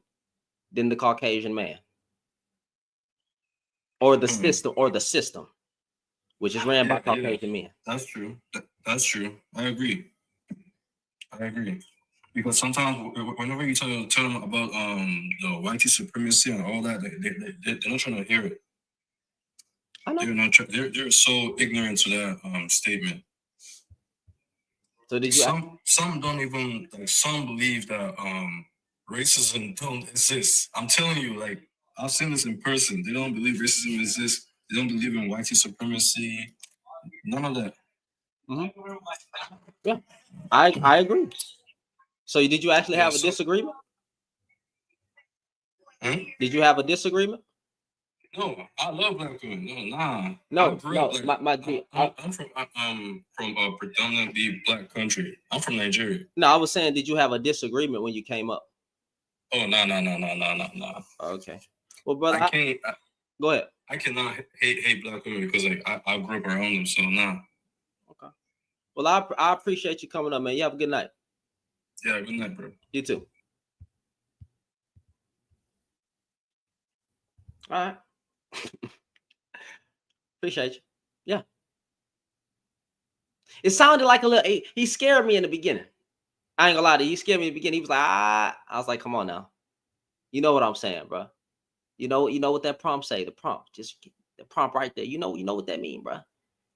than the Caucasian man. Or the system, which is ran by Caucasian men. That's true. That's true. I agree. Because sometimes whenever you tell them about the white supremacy and all that, they're not trying to hear it. I know. They're so ignorant to that statement. So did you? Some don't even some believe that racism don't exist. I'm telling you, I've seen this in person. They don't believe racism exists. They don't believe in white supremacy. None of that. Mm-hmm. Yeah, I agree. So did you actually have a disagreement? Did you have a disagreement? No, I love black women. No. I'm from a predominantly black country. I'm from Nigeria. No, I was saying, did you have a disagreement when you came up? Oh, no. Okay. Well, brother, go ahead. I cannot hate black women because I grew up around them, so nah. Okay. Well, I appreciate you coming up, man. You have a good night. Yeah, good night, bro. You too. All right. Appreciate you. Yeah. It sounded like a little. He scared me in the beginning. I ain't gonna lie to you. He scared me in the beginning. He was like, I was like, come on now. You know what I'm saying, bro. You know what that prompt say. The prompt, just the prompt right there. You know what that mean, bro.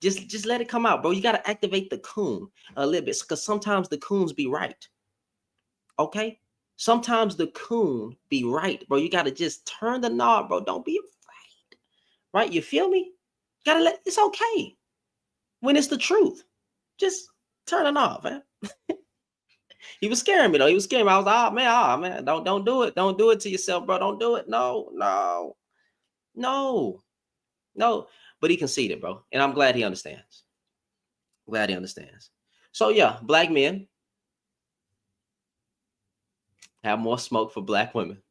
Just let it come out, bro. You gotta activate the coon a little bit, because sometimes the coons be right. Okay. Sometimes the coon be right, bro. You gotta just turn the knob, bro. Don't be afraid. Right? You feel me? You gotta it's okay. When it's the truth. Just turn it off, man. He was scaring me though. He was scaring me. I was like, man, don't do it. Don't do it to yourself, bro. Don't do it. No. But he conceded, bro. And I'm glad he understands. So yeah, black men have more smoke for black women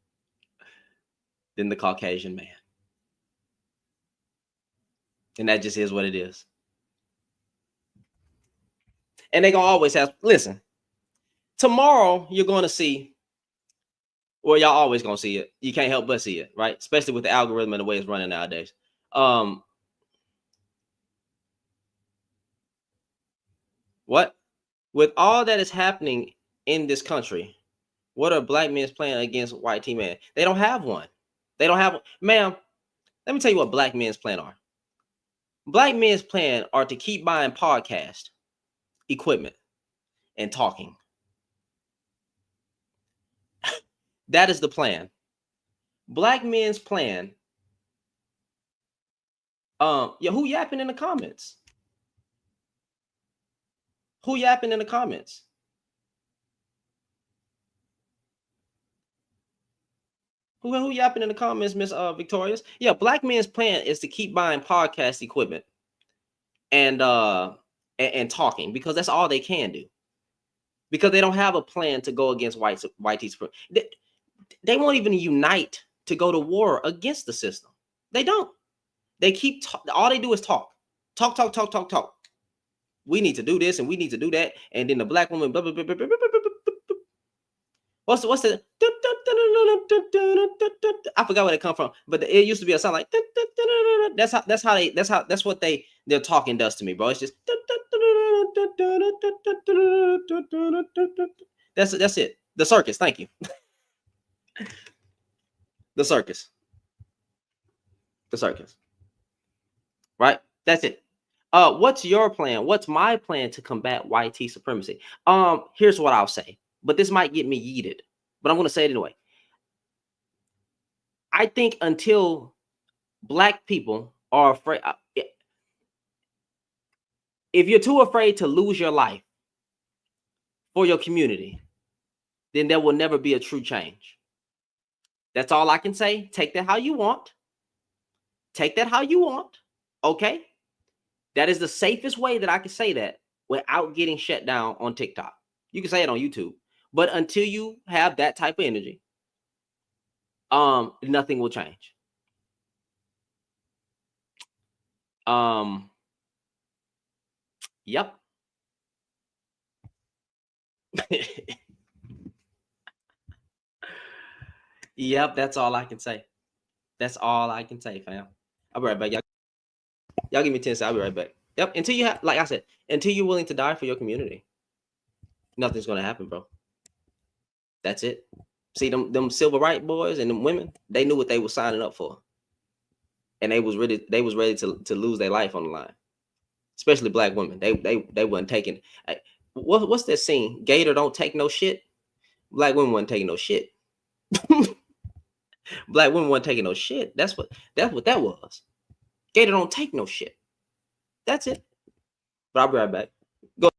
than the Caucasian man. And that just is what it is. And they're gonna always have, listen, tomorrow you're gonna see, well, y'all always gonna see it. You can't help but see it, right? Especially with the algorithm and the way it's running nowadays. What? With all that is happening in this country, what are black men's playing against white team men? They don't have one. Ma'am, let me tell you what black men's plan are. Black men's plan are to keep buying podcast equipment and talking. That is the plan. Black men's plan. Yeah, who yapping in the comments? Who yapping in the comments? Who yapping in the comments, Miss Victorious? Yeah, Black men's plan is to keep buying podcast equipment and talking, because that's all they can do. Because they don't have a plan to go against white supremacy. They won't even unite to go to war against the system. They don't. They keep all they do is talk. We need to do this and we need to do that, and then the black woman. Blah, blah, blah, blah, blah, blah, blah, blah. What's the? I forgot where it come from, but it used to be a sound like. That's what their talking does to me, bro. It's just. That's it. The circus. Thank you. The circus. The circus. Right? That's it. What's your plan? What's my plan to combat white supremacy? Here's what I'll say, but this might get me yeeted, but I'm going to say it anyway. I think until black people are afraid, if you're too afraid to lose your life for your community, then there will never be a true change. That's all I can say. Take that how you want. Take that how you want. Okay? That is the safest way that I can say that without getting shut down on TikTok. You can say it on YouTube, but until you have that type of energy, nothing will change. Yep. Yep, that's all I can say. That's all I can say, fam. I'll be right back. Y'all give me 10 seconds. I'll be right back. Yep. Until you have, like I said, until you're willing to die for your community, nothing's gonna happen, bro. That's it. See, them civil rights boys and them women, they knew what they were signing up for. And they was ready to lose their life on the line. Especially black women. They weren't taking. What's that scene? Gator don't take no shit. Black women weren't taking no shit. Black women weren't taking no shit. That's what that was. Gator don't take no shit. That's it. But I'll be right back. Go.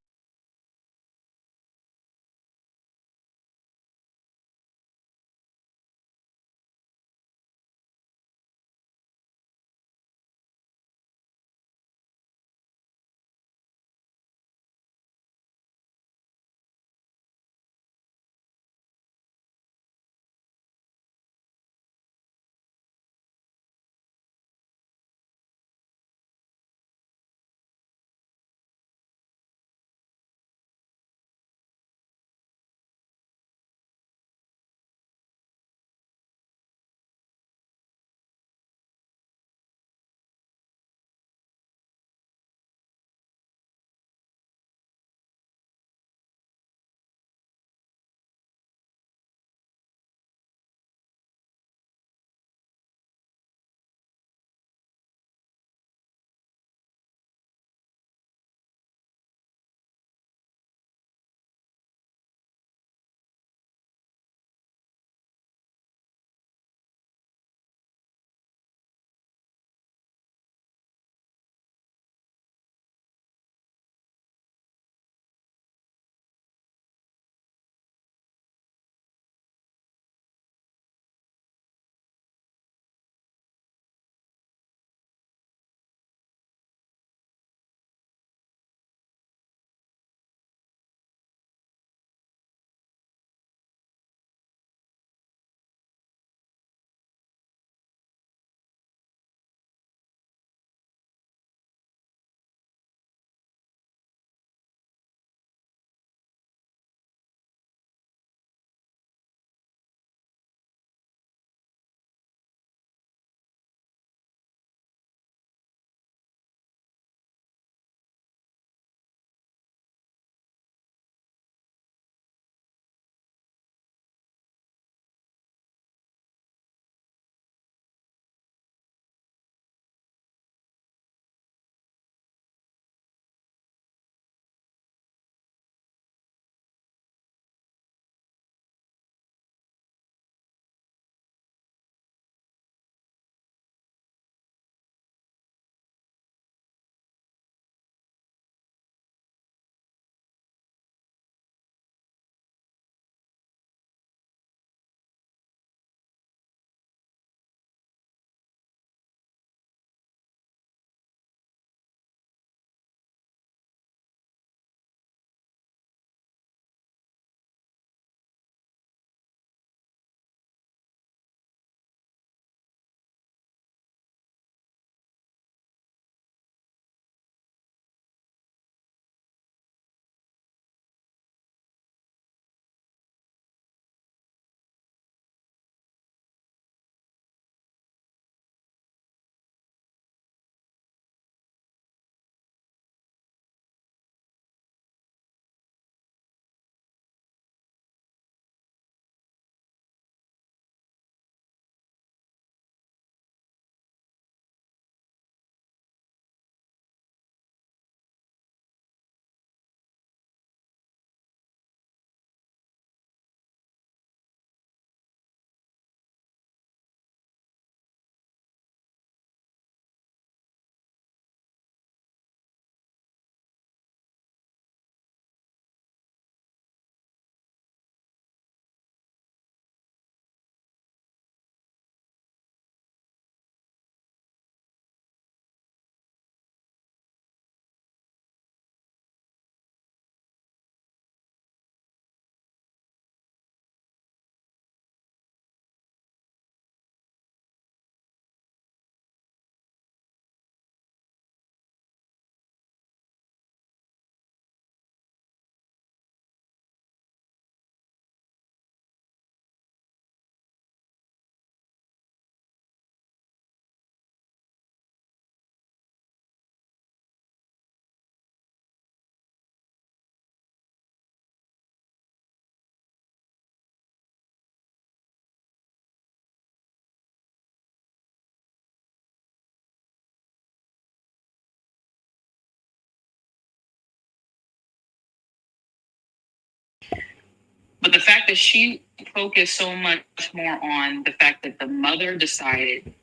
But the fact that she focused so much more on the fact that the mother decided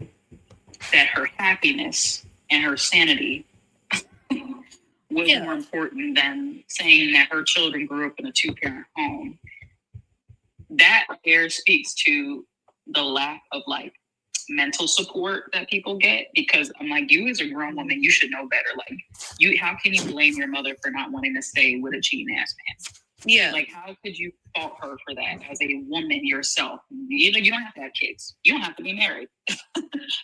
that her happiness and her sanity was more important than saying that her children grew up in a 2-parent home, that there speaks to the lack of like mental support that people get. Because I'm like, you as a grown woman, you should know better. Like, how can you blame your mother for not wanting to stay with a cheating ass man? Yeah. Like, how could you fault her for that as a woman yourself? You don't have to have kids. You don't have to be married.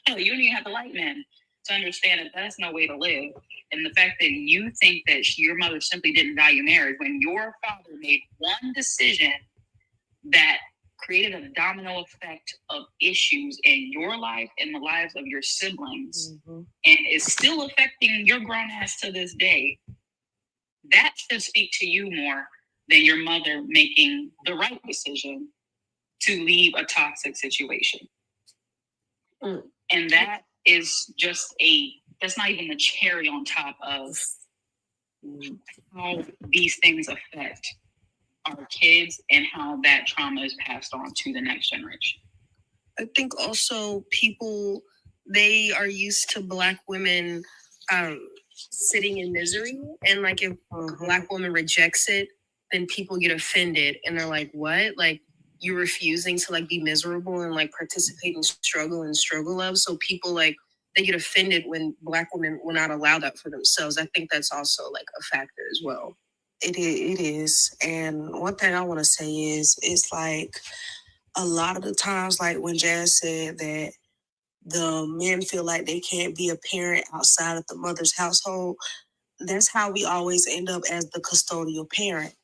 Hell, you don't even have to like men to understand that that's no way to live. And the fact that you think that your mother simply didn't value marriage when your father made one decision that created a domino effect of issues in your life and the lives of your siblings, and is still affecting your grown ass to this day, that should speak to you more than your mother making the right decision to leave a toxic situation. And that is just that's not even the cherry on top of how these things affect our kids and how that trauma is passed on to the next generation. I think also people, they are used to Black women sitting in misery. And like if a Black woman rejects it, then people get offended and they're like, what? Like, you're refusing to like be miserable and like participate in struggle of. So people like, they get offended when Black women will not allow that for themselves. I think that's also like a factor as well. It is. And one thing I want to say is, it's like a lot of the times, like when Jazz said that the men feel like they can't be a parent outside of the mother's household, that's how we always end up as the custodial parent.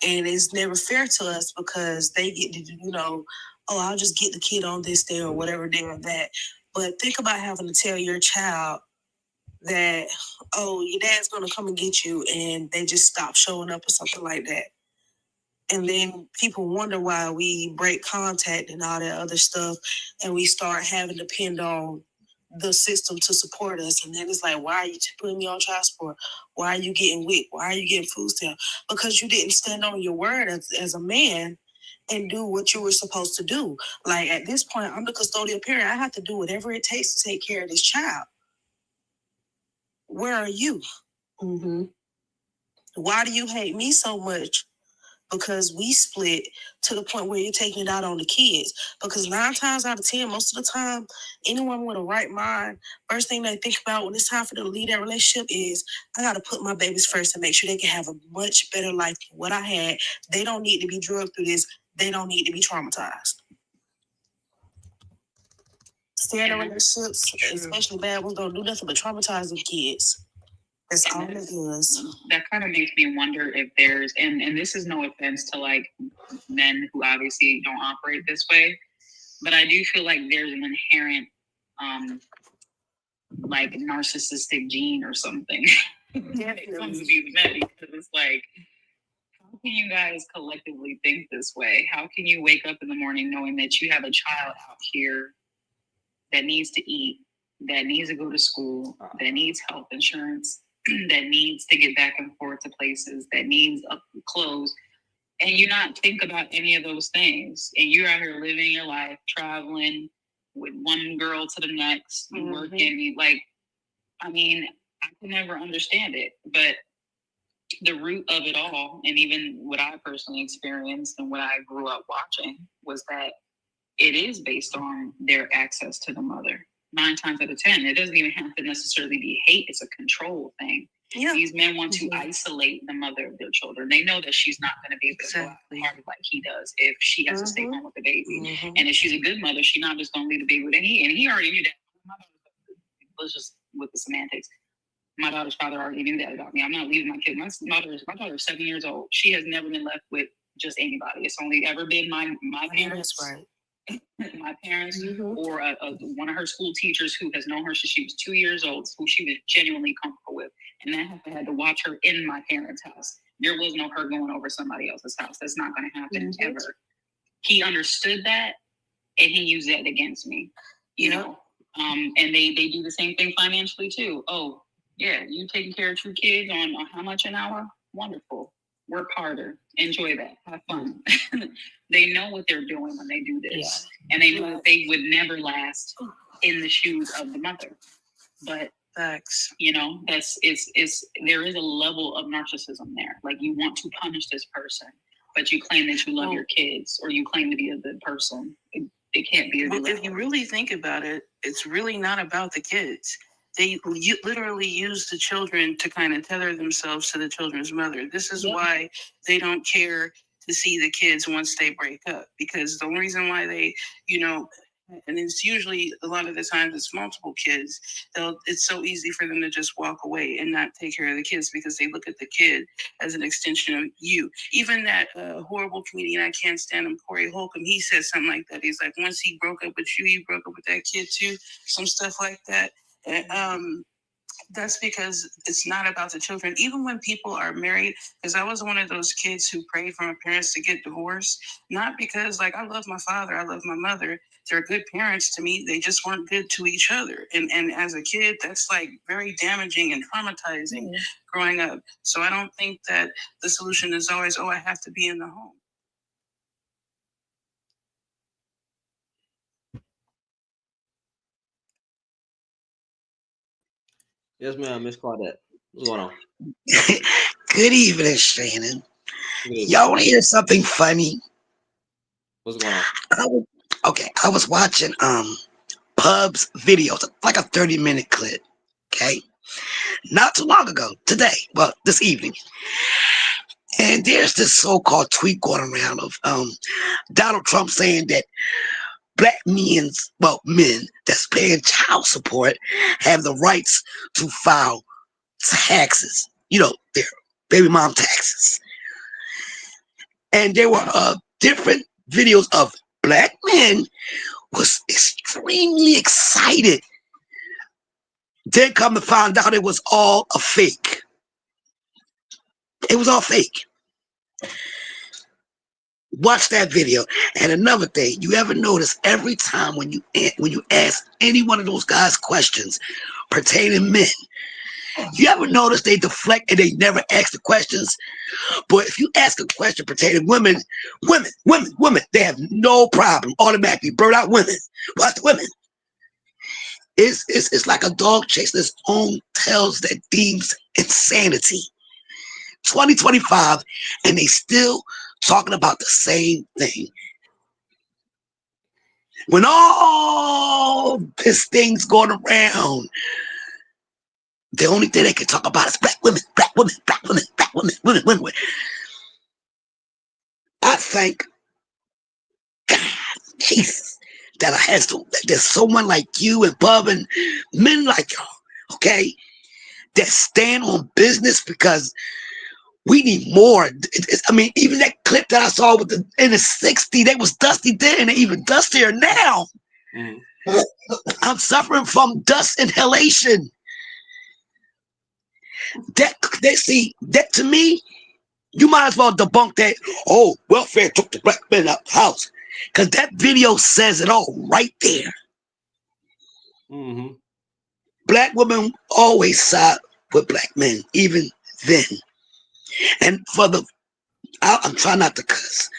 And it's never fair to us because they get to, oh, I'll just get the kid on this day or whatever day or that. But think about having to tell your child that, oh, your dad's going to come and get you, and they just stop showing up or something like that. And then people wonder why we break contact and all that other stuff, and we start having to depend on the system to support us. And then it's like, why are you putting me on child support? Why are you getting WIC? Why are you getting food stamps? Because you didn't stand on your word as a man and do what you were supposed to do. Like, at this point, I'm the custodial parent. I have to do whatever it takes to take care of this child. Where are you? Why do you hate me so much? Because we split to the point where you're taking it out on the kids. Because 9 times out of 10, most of the time, anyone with a right mind, first thing they think about when it's time for them to leave that relationship is, I got to put my babies first and make sure they can have a much better life than what I had. They don't need to be drugged through this. They don't need to be traumatized. Staying in relationships, especially bad ones, don't do nothing but traumatize the kids. That's all it is. That kind of makes me wonder if there's, and this is no offense to like men who obviously don't operate this way, but I do feel like there's an inherent like narcissistic gene or something. It comes to be men, because it's like, how can you guys collectively think this way? How can you wake up in the morning knowing that you have a child out here that needs to eat, that needs to go to school, that needs health insurance, that needs to get back and forth to places, that needs clothes, and you not think about any of those things, and you're out here living your life, traveling with one girl to the next, working, like, I mean, I can never understand it, but the root of it all, and even what I personally experienced and what I grew up watching, was that it is based on their access to the mother. 9 times out of 10, it doesn't even have to necessarily be hate. It's a control thing. Yeah. These men want to isolate the mother of their children. They know that she's not going to be able to go out and party like he does if she has to stay home with the baby. And if she's a good mother, she's not just going to leave the baby with he. And he already knew that. Let's just with the semantics. My daughter's father already knew that about me. I'm not leaving my kid. My daughter is 7 years old. She has never been left with just anybody. It's only ever been my parents. That's right. My parents, or one of her school teachers who has known her since she was 2 years old, who she was genuinely comfortable with, and I had to watch her in my parents' house. There was no her going over somebody else's house. That's not going to happen ever. He understood that, and he used that against me. You know, and they do the same thing financially too. Oh, yeah, you taking care of 2 kids on how much an hour? Wonderful. work harder, enjoy that, have fun. They know what they're doing when they do this, and they know that they would never last in the shoes of the mother. But you know, it's there is a level of narcissism there. Like, you want to punish this person, but you claim that you love your kids, or you claim to be a good person. It can't be. Well, if you really think about it, it's really not about the kids. They literally use the children to kind of tether themselves to the children's mother. This is why they don't care to see the kids once they break up, because the only reason why they, you know, and it's usually a lot of the times it's multiple kids, it's so easy for them to just walk away and not take care of the kids, because they look at the kid as an extension of you. Even that horrible comedian, I can't stand him, Corey Holcomb, he said something like that. He's like, once he broke up with you, he broke up with that kid too, some stuff like that. And that's because it's not about the children. Even when people are married, because I was one of those kids who prayed for my parents to get divorced, not because, like, I love my father, I love my mother, they're good parents to me, they just weren't good to each other. And as a kid, that's like very damaging and traumatizing growing up. So I don't think that the solution is always, oh, I have to be in the home. Yes, ma'am, Miss Claudette. What's going on? Good evening, Shannon. Y'all want to hear something funny? What's going on? I was watching Pub's videos, like a 30-minute clip. Okay, not too long ago, today, well, this evening, and there's this so-called tweet going around of Donald Trump saying that black men that's paying child support have the rights to file taxes, you know, their baby mom taxes. And there were different videos of black men was extremely excited. Then come to find out it was all a fake. It was all fake. Watch that video. And another thing, you ever notice every time when you ask any one of those guys questions pertaining men, you ever notice they deflect and they never ask the questions? But if you ask a question pertaining women, they have no problem automatically blurt out women. What women? It's like a dog chasing its own tails that deems insanity. 2025, and they still talking about the same thing. When all this thing's going around, the only thing they can talk about is black women, black women, black women, black women, women. I thank God, Jesus, that there's someone like you and Bub and men like y'all, okay, that stand on business, because we need more. I mean, even that clip that I saw in the 60s, they was dusty then, and they even dustier now. I'm suffering from dust inhalation. That they see that to me, you might as well debunk that. Oh, welfare took the black men out the house, because that video says it all right there. Black women always side with black men, even then. And I'm trying not to cuss.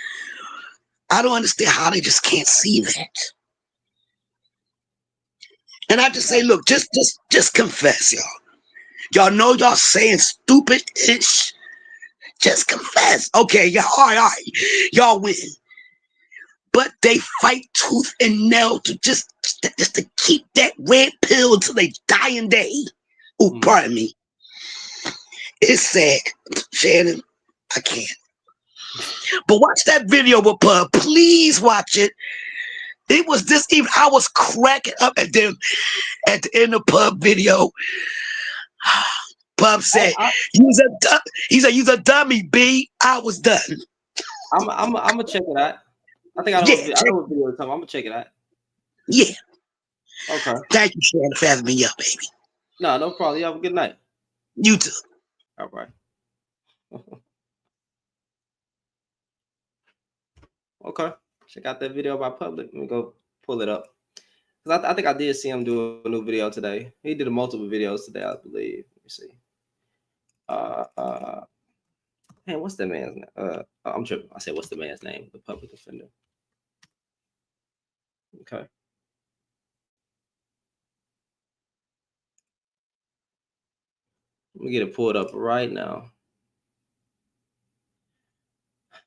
I don't understand how they just can't see that. And I just say, look, just confess, y'all. Y'all know y'all saying stupid-ish. Just confess. Okay, y'all, all right. Y'all win. But they fight tooth and nail to just to keep that red pill until they dying day. Oh, pardon me. It's sad, Shannon. I can't. But watch that video with Pub. Please watch it. It was this even. I was cracking up at them at the end of Pub video. Pub said, he said, "You's a dummy, B." I was done. I'm gonna check it out. I think I know what video you're talking about. I'm gonna check it out. Yeah. Okay. Thank you, Shannon, for having me up, baby. No problem. You have a good night. You too. All right. Okay. Check out that video by Public. Let me go pull it up. Because I think I did see him do a new video today. He did multiple videos today, I believe. Let me see. Man, what's the man's name? I'm tripping. I said, what's the man's name? The public defender. Okay. Let me get it pulled up right now.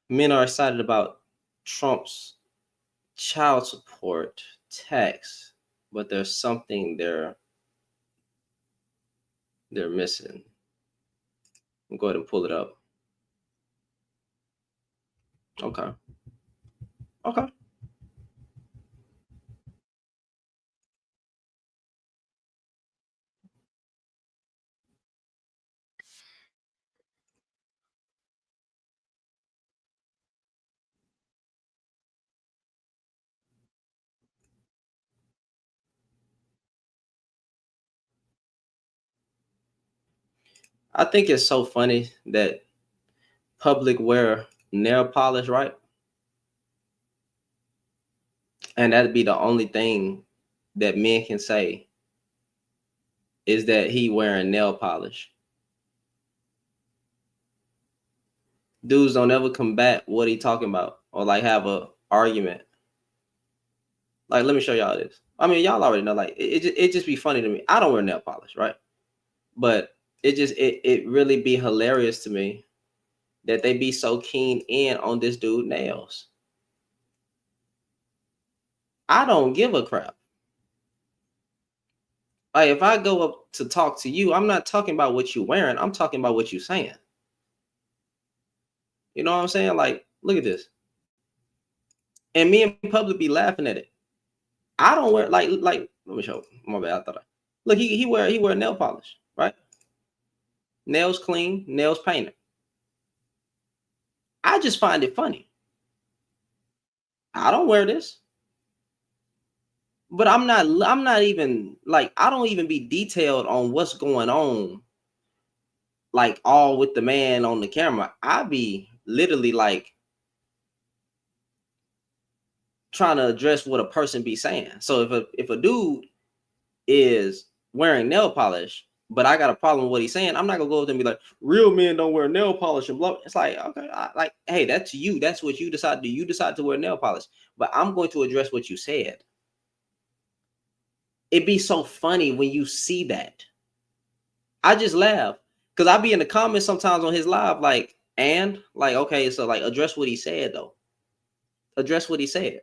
Men are excited about Trump's child support tax, but there's something they're missing. I'll go ahead and pull it up. Okay. Okay. I think it's so funny that public wear nail polish, right? And that'd be the only thing that men can say is that he wearing nail polish. Dudes don't ever combat what he talking about or like have a argument. Like, let me show y'all this. I mean, y'all already know, like, it just be funny to me. I don't wear nail polish, right? But it really be hilarious to me that they be so keen in on this dude nails. I don't give a crap. Like, if I go up to talk to you, I'm not talking about what you're wearing. I'm talking about what you're saying. You know what I'm saying? Like, look at this. And me in public be laughing at it. I don't wear like let me show. My bad. I thought look, he wear nail polish, right? Nails clean, nails painted. I just find it funny. I don't wear this. But I'm not even like, I don't even be detailed on what's going on, like all with the man on the camera. I be literally like trying to address what a person be saying. So if a dude is wearing nail polish, but I got a problem with what he's saying, I'm not gonna go up there and be like, real men don't wear nail polish and blah. It's like, okay, like, hey, that's you. That's what you decide to do. You decide to wear nail polish, but I'm going to address what you said. It'd be so funny when you see that. I just laugh because I be in the comments sometimes on his live, like, and like, okay, so like, address what he said though. Address what he said.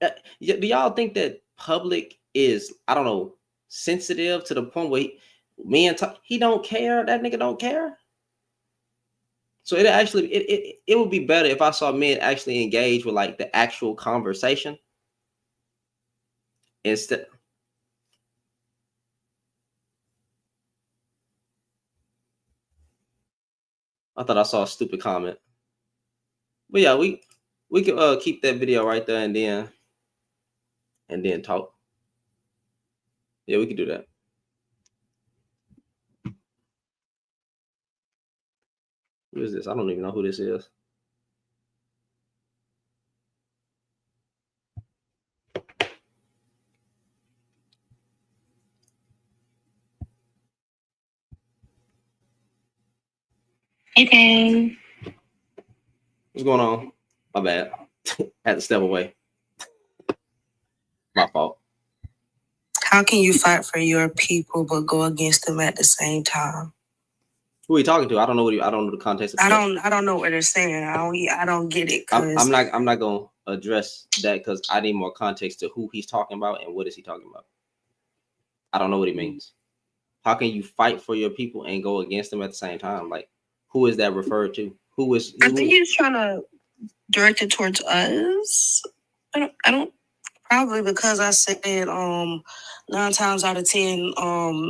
Do y'all think that public is, I don't know, sensitive to the point where he don't care? That nigga don't care. So it would be better if I saw men actually engage with like the actual conversation instead. I thought I saw a stupid comment, but yeah, we could keep that video right there and then talk. Yeah, we could do that. Who is this? I don't even know who this is. Okay. What's going on? My bad. Had to step away. My fault. How can you fight for your people but go against them at the same time? Who are you talking to? I don't know I don't know the context of I don't know what they're saying. I don't get it. I'm not gonna address that because I need more context to who he's talking about and what is he talking about. I don't know what he means. How can you fight for your people and go against them at the same time? Like, who is that referred to? I think he's trying to direct it towards us. I don't probably because I said 9 times out of 10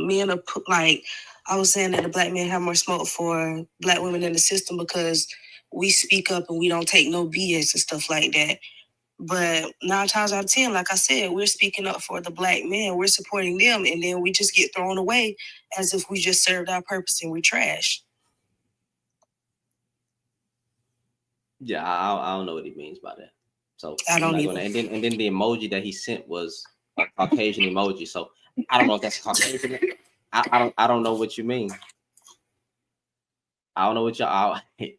men are like, I was saying that the black men have more smoke for black women in the system because we speak up and we don't take no BS and stuff like that. But 9 times out of 10, like I said, we're speaking up for the black men. We're supporting them, and then we just get thrown away as if we just served our purpose and we're trash. Yeah, I don't know what he means by that. So I don't either. And then the emoji that he sent was a Caucasian emoji. So I don't know if that's Caucasian. I don't know what you mean. I don't know what y'all. I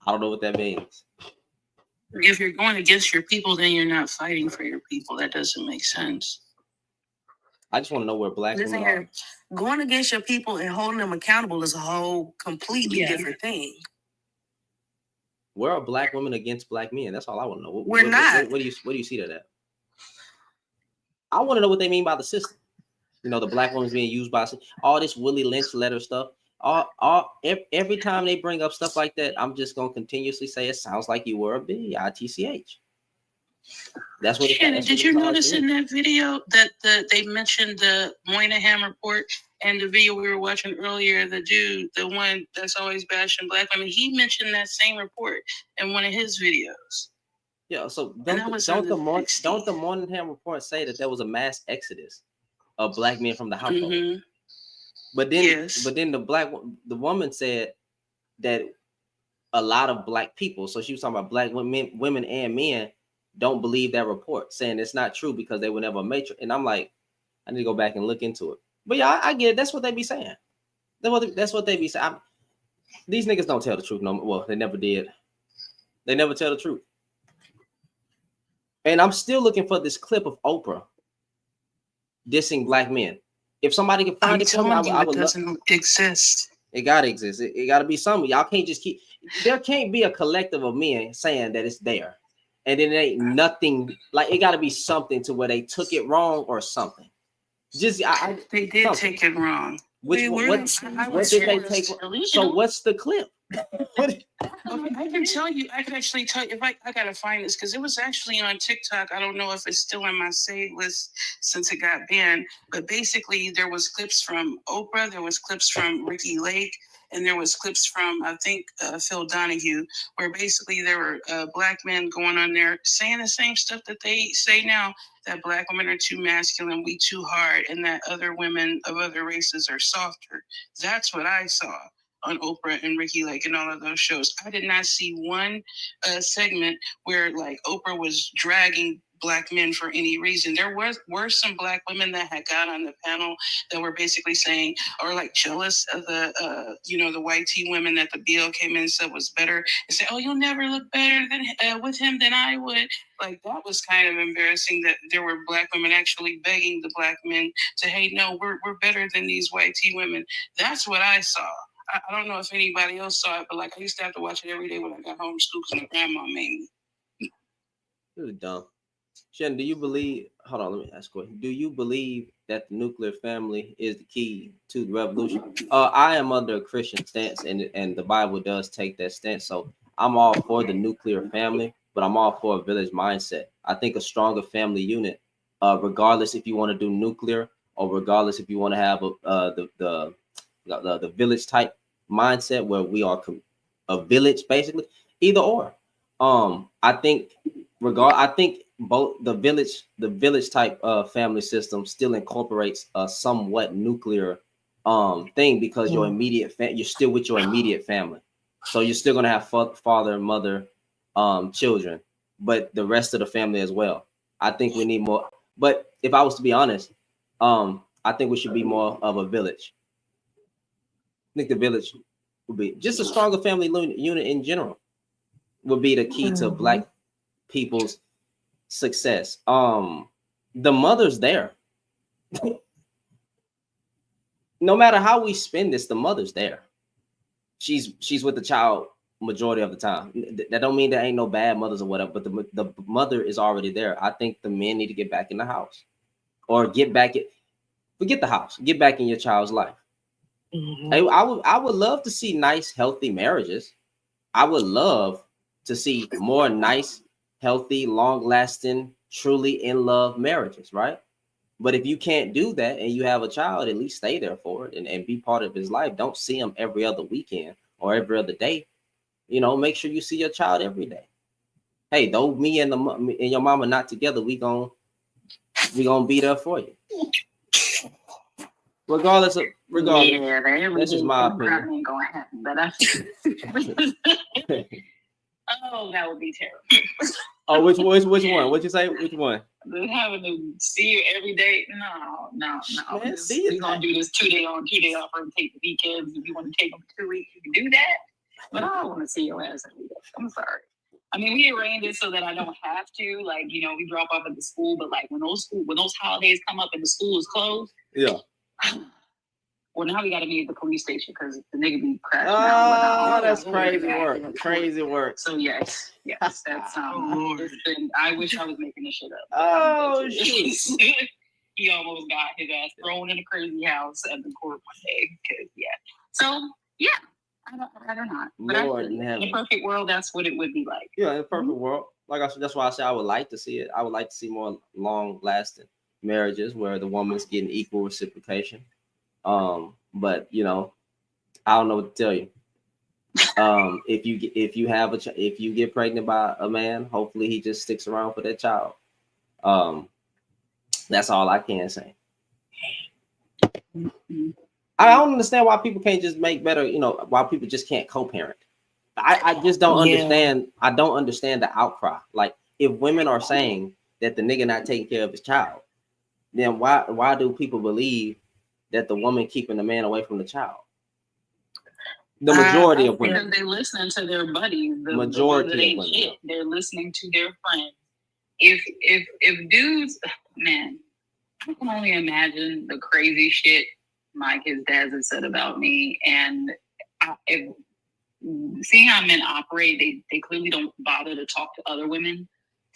don't know what that means. If you're going against your people, then you're not fighting for your people. That doesn't make sense. I just want to know where black women are. Going against your people and holding them accountable is a whole completely different thing. Where are black women against black men? That's all I want to know. We're not. What do you see that? I want to know what they mean by the system. You know, the black woman's being used by all this Willie Lynch letter stuff. Every time they bring up stuff like that, I'm just gonna continuously say it sounds like you were a bitch. That's what. Did you notice in that video that they mentioned the Moynihan report and the video we were watching earlier? The dude, the one that's always bashing black women, he mentioned that same report in one of his videos. Yeah. So don't the Moynihan report say that there was a mass exodus of black men from the household? Mm-hmm. But then the woman said that a lot of black people, so she was talking about black women and men, don't believe that report, saying it's not true because they were never a matron. And I'm like, I need to go back and look into it. But yeah, I get it. That's what they be saying. That's what they be saying. These niggas don't tell the truth no more. Well, they never did. They never tell the truth. And I'm still looking for this clip of Oprah dissing black men. If somebody can find it for me, I would love. It doesn't exist. It gotta exist. It gotta be something. Y'all can't just keep. There can't be a collective of men saying that it's there, and then it ain't nothing. Like it gotta be something to where they took it wrong or something. Just they did take it wrong. What did they take? So what's the clip? I can tell you. I can actually tell you. If I gotta find this because it was actually on TikTok. I don't know if it's still in my save list since it got banned. But basically, there was clips from Oprah. There was clips from Ricky Lake. And there was clips from, I think, Phil Donahue, where basically there were black men going on there saying the same stuff that they say now, that black women are too masculine, we too hard, and that other women of other races are softer. That's what I saw on Oprah and Ricky Lake and all of those shows. I did not see one segment where like Oprah was dragging black men for any reason. There were some black women that had got on the panel that were basically saying, or like jealous of the the white tea women that the BL came in and said was better, and say, oh, you'll never look better than with him than I would. Like that was kind of embarrassing that there were black women actually begging the black men to, hey, no, we're better than these white tea women. That's what I saw. I don't know if anybody else saw it, but like I used to have to watch it every day when I got home from school because my grandma made me. This is dumb. Shannon, do you believe? Hold on, let me ask you. Do you believe that the nuclear family is the key to the revolution? I am under a Christian stance, and the Bible does take that stance. So I'm all for the nuclear family, but I'm all for a village mindset. I think a stronger family unit, regardless if you want to do nuclear or regardless if you want to have the village type mindset where we are a village, basically, either or. I think both the village type family system still incorporates a somewhat nuclear thing because your immediate you're still with your immediate family, so you're still gonna have father, mother, children, but the rest of the family as well. I think we need more. But if I was to be honest, I think we should be more of a village. I think the village would be just a stronger family unit in general would be the key to black people's success. The mother's there. No matter how we spend this, the mother's there. She's with the child majority of the time. That don't mean there ain't no bad mothers or whatever, but the mother is already there. I think the men need to get back in the house or forget the house, get back in your child's life. Mm-hmm. I would love to see nice, healthy marriages. I would love to see more nice, healthy, long-lasting, truly in love marriages, right? But if you can't do that and you have a child, at least stay there for it and be part of his life. Don't see him every other weekend or every other day. Make sure you see your child every day. Hey, though me and your mama not together, we gonna be there for you. Regardless, yeah, that's just my opinion. Ain't gonna happen, but oh, that would be terrible. Oh, which one? What'd you say? Which one? having to see you every day. No. Man, We're gonna do this 2 day on, 2 day off, rotate the weekends. If you want to take them for 2 weeks, you can do that. But I don't want to see your ass every day. I'm sorry. I mean, we arranged it so that I don't have to. Like, you know, we drop off at the school, but like when those holidays come up and the school is closed. Yeah. Well, now we got to meet at the police station because the nigga be crashing out. Oh, that's crazy work. Crazy work. So yes, that's it's been, I wish I was making this shit up. Oh shit. He almost got his ass thrown in a crazy house at the court one day. So yeah, I don't know. But in a perfect world, that's what it would be like. Yeah, in a perfect world. Like I said, that's why I say I would like to see it. I would like to see more long-lasting marriages where the woman's getting equal reciprocation. But you know, I don't know what to tell you. If you get pregnant by a man, hopefully he just sticks around for that child. That's all I can say. I don't understand why people can't just make better, you know, why people just can't co-parent. I just don't understand. I don't understand the outcry. Like, if women are saying that the nigga not taking care of his child, then why do people believe that the woman keeping the man away from the child? The majority of women. Because they're listening to their buddies. The majority of women. Shit. They're listening to their friends. If dudes, man, I can only imagine the crazy shit his dad has said about me. And seeing how men operate, they clearly don't bother to talk to other women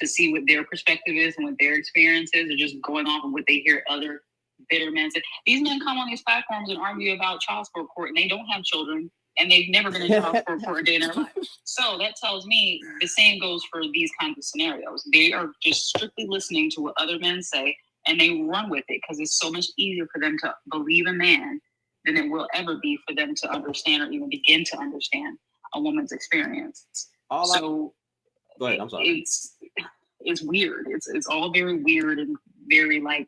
to see what their perspective is and what their experience is. They're just going off of what they hear other bitter men say. These men come on these platforms and argue about child support court, and they don't have children, and they've never been in child support court a day in their life. So that tells me the same goes for these kinds of scenarios. They are just strictly listening to what other men say, and they run with it because it's so much easier for them to believe a man than it will ever be for them to understand or even begin to understand a woman's experience. Go ahead, I'm sorry. It's weird. It's all very weird and very like,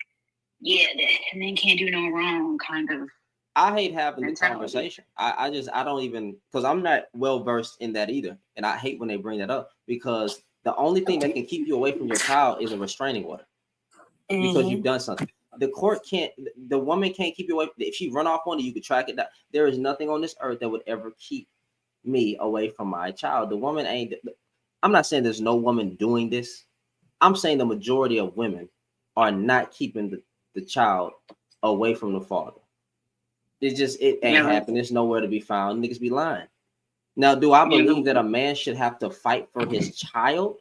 yeah, men can't do no wrong kind of. I hate having the conversation. I don't even, because I'm not well versed in that either. And I hate when they bring that up, because the only thing that can keep you away from your child is a restraining order. Because you've done something. The woman can't keep you away. If she run off on you, you could track it down. There is nothing on this earth that would ever keep me away from my child. The woman ain't. I'm not saying there's no woman doing this. I'm saying the majority of women are not keeping the child away from the father. It ain't happening. It's nowhere to be found. Niggas be lying. Now, do I believe that a man should have to fight for his child?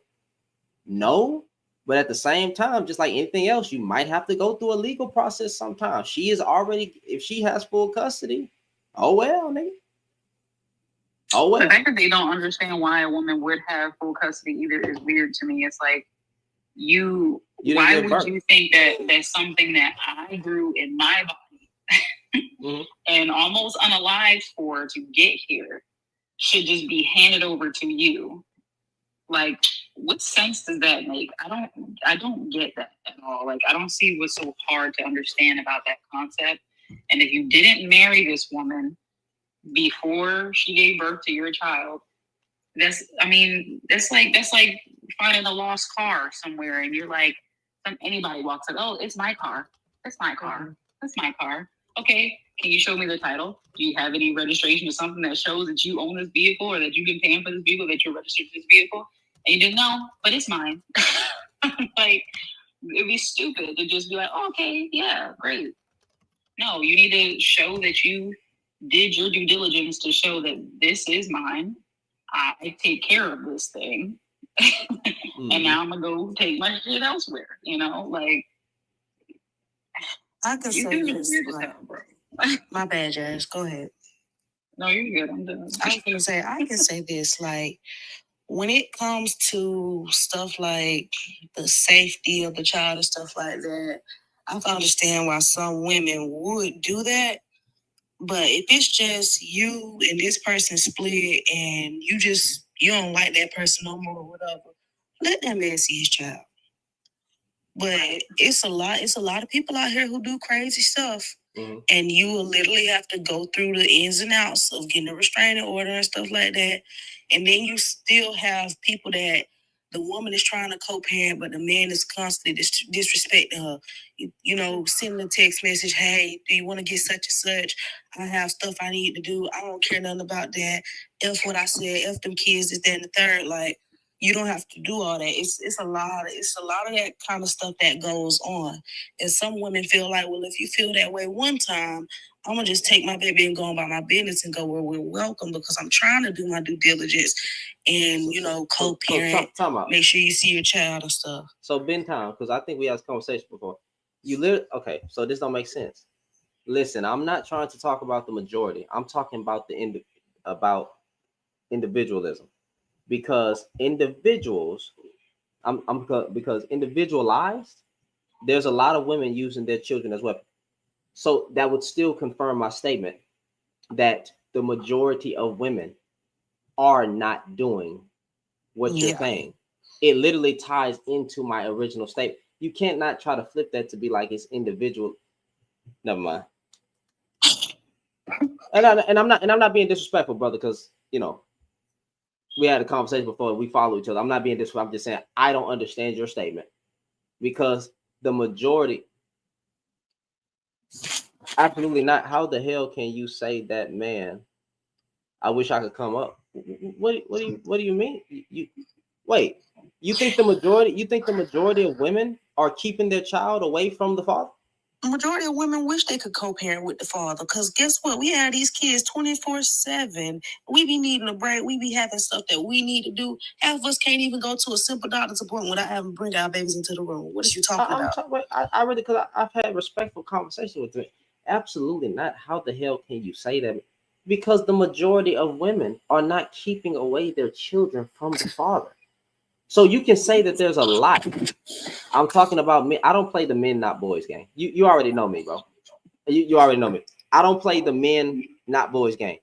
No. But at the same time, just like anything else, you might have to go through a legal process sometimes. If she has full custody, oh well, nigga. Oh well. The fact that they don't understand why a woman would have full custody either is weird to me. It's like why would you think that that's something that I grew in my body and almost unalived for to get here should just be handed over to you? Like, what sense does that make? I don't get that at all. Like, I don't see what's so hard to understand about that concept. And if you didn't marry this woman before she gave birth to your child, that's like finding a lost car somewhere, and you're like, anybody walks up, oh, it's my car. That's my car. That's my car. Okay, can you show me the title? Do you have any registration or something that shows that you own this vehicle, or that you've been paying for this vehicle, that you're registered to this vehicle? And you didn't know, but it's mine. Like, it'd be stupid to just be like, oh, okay, yeah, great. No, you need to show that you did your due diligence to show that this is mine. I take care of this thing. And now I'm gonna go take my shit elsewhere, you know, like I can say this, my bad, Jazz. Go ahead. No, you're good. I'm done. I was gonna say I can say this, like, when it comes to stuff like the safety of the child and stuff like that, I can understand why some women would do that. But if it's just you and this person split and you don't like that person no more or whatever, let that man see his child. But it's a lot of people out here who do crazy stuff. Mm-hmm. And you will literally have to go through the ins and outs of getting a restraining order and stuff like that. And then you still have people that the woman is trying to co-parent, but the man is constantly disrespecting her. You know, sending a text message, hey, do you want to get such and such? I have stuff I need to do. I don't care nothing about that. F what I said, F them kids, is that and the third. Like, you don't have to do all that. It's a lot of that kind of stuff that goes on. And some women feel like, well, if you feel that way one time, I'm gonna just take my baby and go about my business and go where we're welcome, because I'm trying to do my due diligence and, you know, co-parent, make sure you see your child and stuff. So Ben Time, because I think we had this conversation before. Okay, so this don't make sense. Listen, I'm not trying to talk about the majority. I'm talking about about individualism, because individuals, because individualized, there's a lot of women using their children as weapons. So that would still confirm my statement that the majority of women are not doing what you're saying. It literally ties into my original statement. You can't not try to flip that to be like it's individual. Never mind. And I'm not being disrespectful, brother, because you know we had a conversation before. We follow each other. I'm not being disrespectful. I'm just saying I don't understand your statement, because the majority. Absolutely not. How the hell can you say that, man? I wish I could come up. What do you mean? You wait. You think the majority of women are keeping their child away from the father? The majority of women wish they could co-parent with the father, because guess what? We have these kids 24/7. We be needing a break. We be having stuff that we need to do. Half of us can't even go to a simple doctor's appointment without having to bring our babies into the room. What are you talking about? I really, because I've had respectful conversation with them. Absolutely not. How the hell can you say that? Because the majority of women are not keeping away their children from the father. So you can say that there's a lot. I'm talking about me. I don't play the men, not boys game. You already know me, bro. You already know me. I don't play the men, not boys game.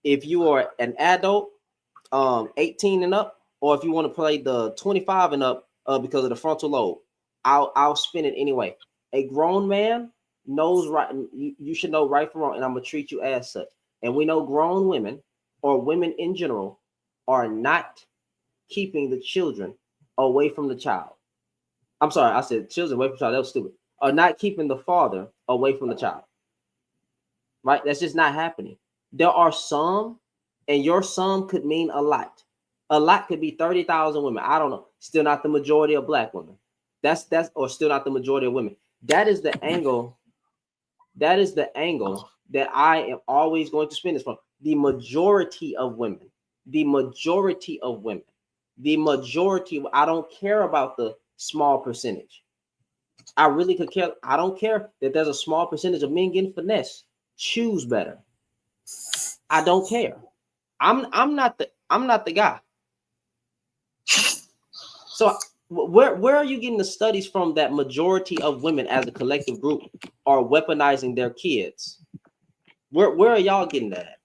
If you are an adult, 18 and up, or if you want to play the 25 and up, because of the frontal lobe, I'll spin it anyway. A grown man knows right. You should know right from wrong, and I'm gonna treat you as such. And we know grown women, or women in general, are not keeping the children away from the child. I'm sorry, I said children away from the child. That was stupid. Are not keeping the father away from the child. Right? That's just not happening. There are some, and your some could mean a lot. A lot could be 30,000 women. I don't know. Still not the majority of black women. That's or still not the majority of women. That is the angle. That is the angle that I am always going to spin this from. The majority of women. The majority of women. The majority. I don't care about the small percentage. I really could care. I don't care that there's a small percentage of men getting finesse. Choose better. I don't care. I'm not the guy. So where are you getting the studies from that majority of women as a collective group are weaponizing their kids? Where are y'all getting that at?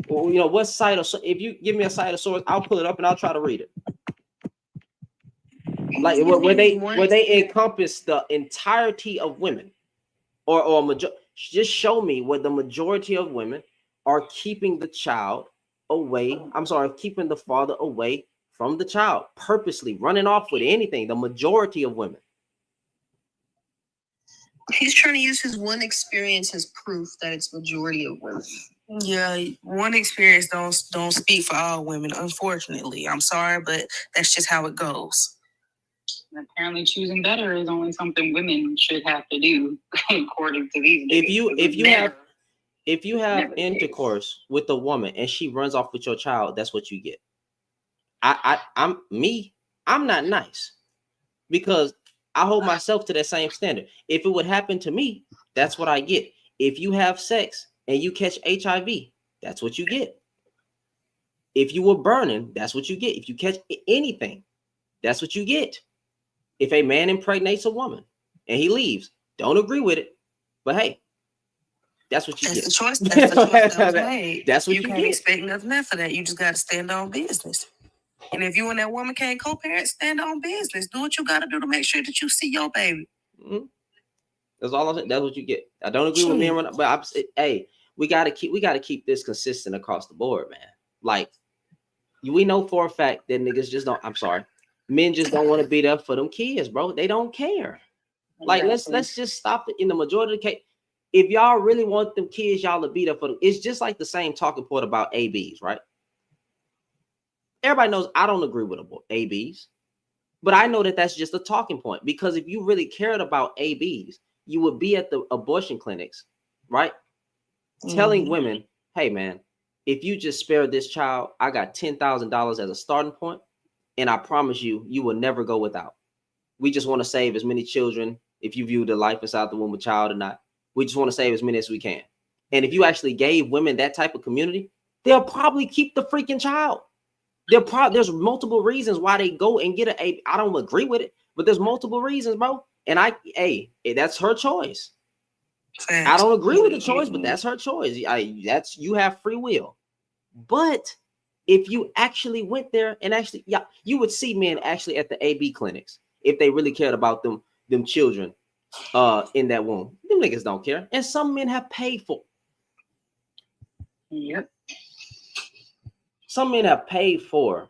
Well, you know, what site of, if you give me a site of source, I'll pull it up and I'll try to read it. Like where they encompass the entirety of women, or just show me where the majority of women are keeping the child away. I'm sorry, keeping the father away from the child, purposely running off with anything. The majority of women. He's trying to use his one experience as proof that it's majority of women. Yeah, one experience don't speak for all women, unfortunately. I'm sorry, but that's just how it goes. Apparently choosing better is only something women should have to do, according to these days. If you have intercourse with a woman and she runs off with your child, that's what you get. I'm not nice, because I hold myself to that same standard. If it would happen to me, that's what I get. If you have sex and you catch HIV, that's what you get. If you were burning, that's what you get. If you catch anything, that's what you get. If a man impregnates a woman and he leaves, don't agree with it, but hey, that's what you get. That's the choice that was made. That's what you can't get. Expect nothing after that. You just got to stand on business. And if you and that woman can't co-parent, stand on business. Do what you got to do to make sure that you see your baby. Mm-hmm. That's all I'm saying. That's what you get. I don't agree with men, but hey, we gotta keep this consistent across the board, man. Like, We know for a fact that niggas just don't. I'm sorry, men just don't want to be there for them kids, bro. They don't care. Like let's just stop it. In the majority of the case, if y'all really want them kids, y'all to be there for them. It's just like the same talking point about ABs, right? Everybody knows I don't agree with ABs, but I know that that's just a talking point, because if you really cared about ABs, you would be at the abortion clinics, right? Telling women, hey man, if you just spare this child, I got $10,000 as a starting point, and I promise you, you will never go without. We just want to save as many children. If you view the life inside the womb of a child or not, we just want to save as many as we can. And if you actually gave women that type of community, they'll probably keep the freaking child. There's multiple reasons why they go and get I don't agree with it, but there's multiple reasons, bro. And that's her choice. I don't agree with the choice, but that's her choice. You have free will. But if you actually went there and actually, you would see men actually at the AB clinics if they really cared about them children in that womb. Them niggas don't care. And some men have paid for. Yep. Some men have paid for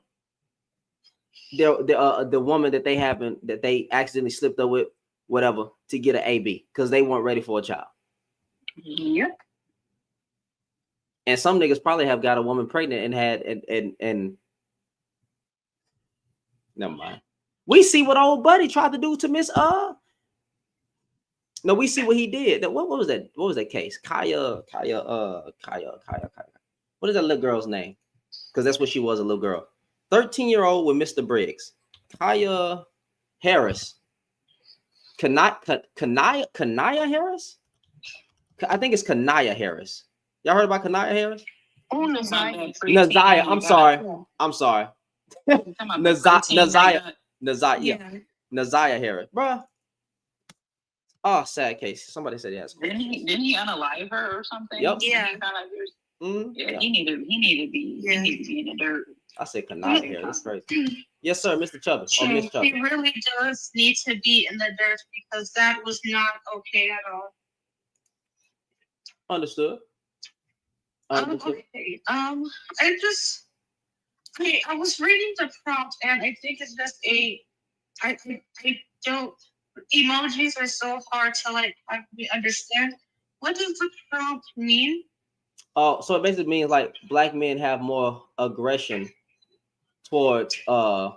the woman that they accidentally slipped up with, whatever, to get an AB because they weren't ready for a child. Yep. And some niggas probably have got a woman pregnant and had and never mind. We see what old buddy tried to do to Miss No, we see what he did. What was that? What was that case? Kaya. What is that little girl's name? Because that's what she was, a little girl. 13-year-old with Mr. Briggs. Kaya Harris. Kanaya Harris? I think it's Kanaya Harris. Y'all heard about Kanaya Harris? Oh, Nazaya. I'm sorry. Nazaya Harris. Bruh. Oh, sad case. Somebody said yes. Didn't he unalive her or something? Yep. Yeah. He needed to be in the dirt. I said Kanaya here. That's crazy. Yes, sir, Mr. Chubby. Oh, Miss Chubby. He really does need to be in the dirt because that was not okay at all. Understood. Okay. I was reading the prompt and I think it's just I don't. Emojis are so hard to understand. What does the prompt mean? Oh, so it basically means like black men have more aggression towards the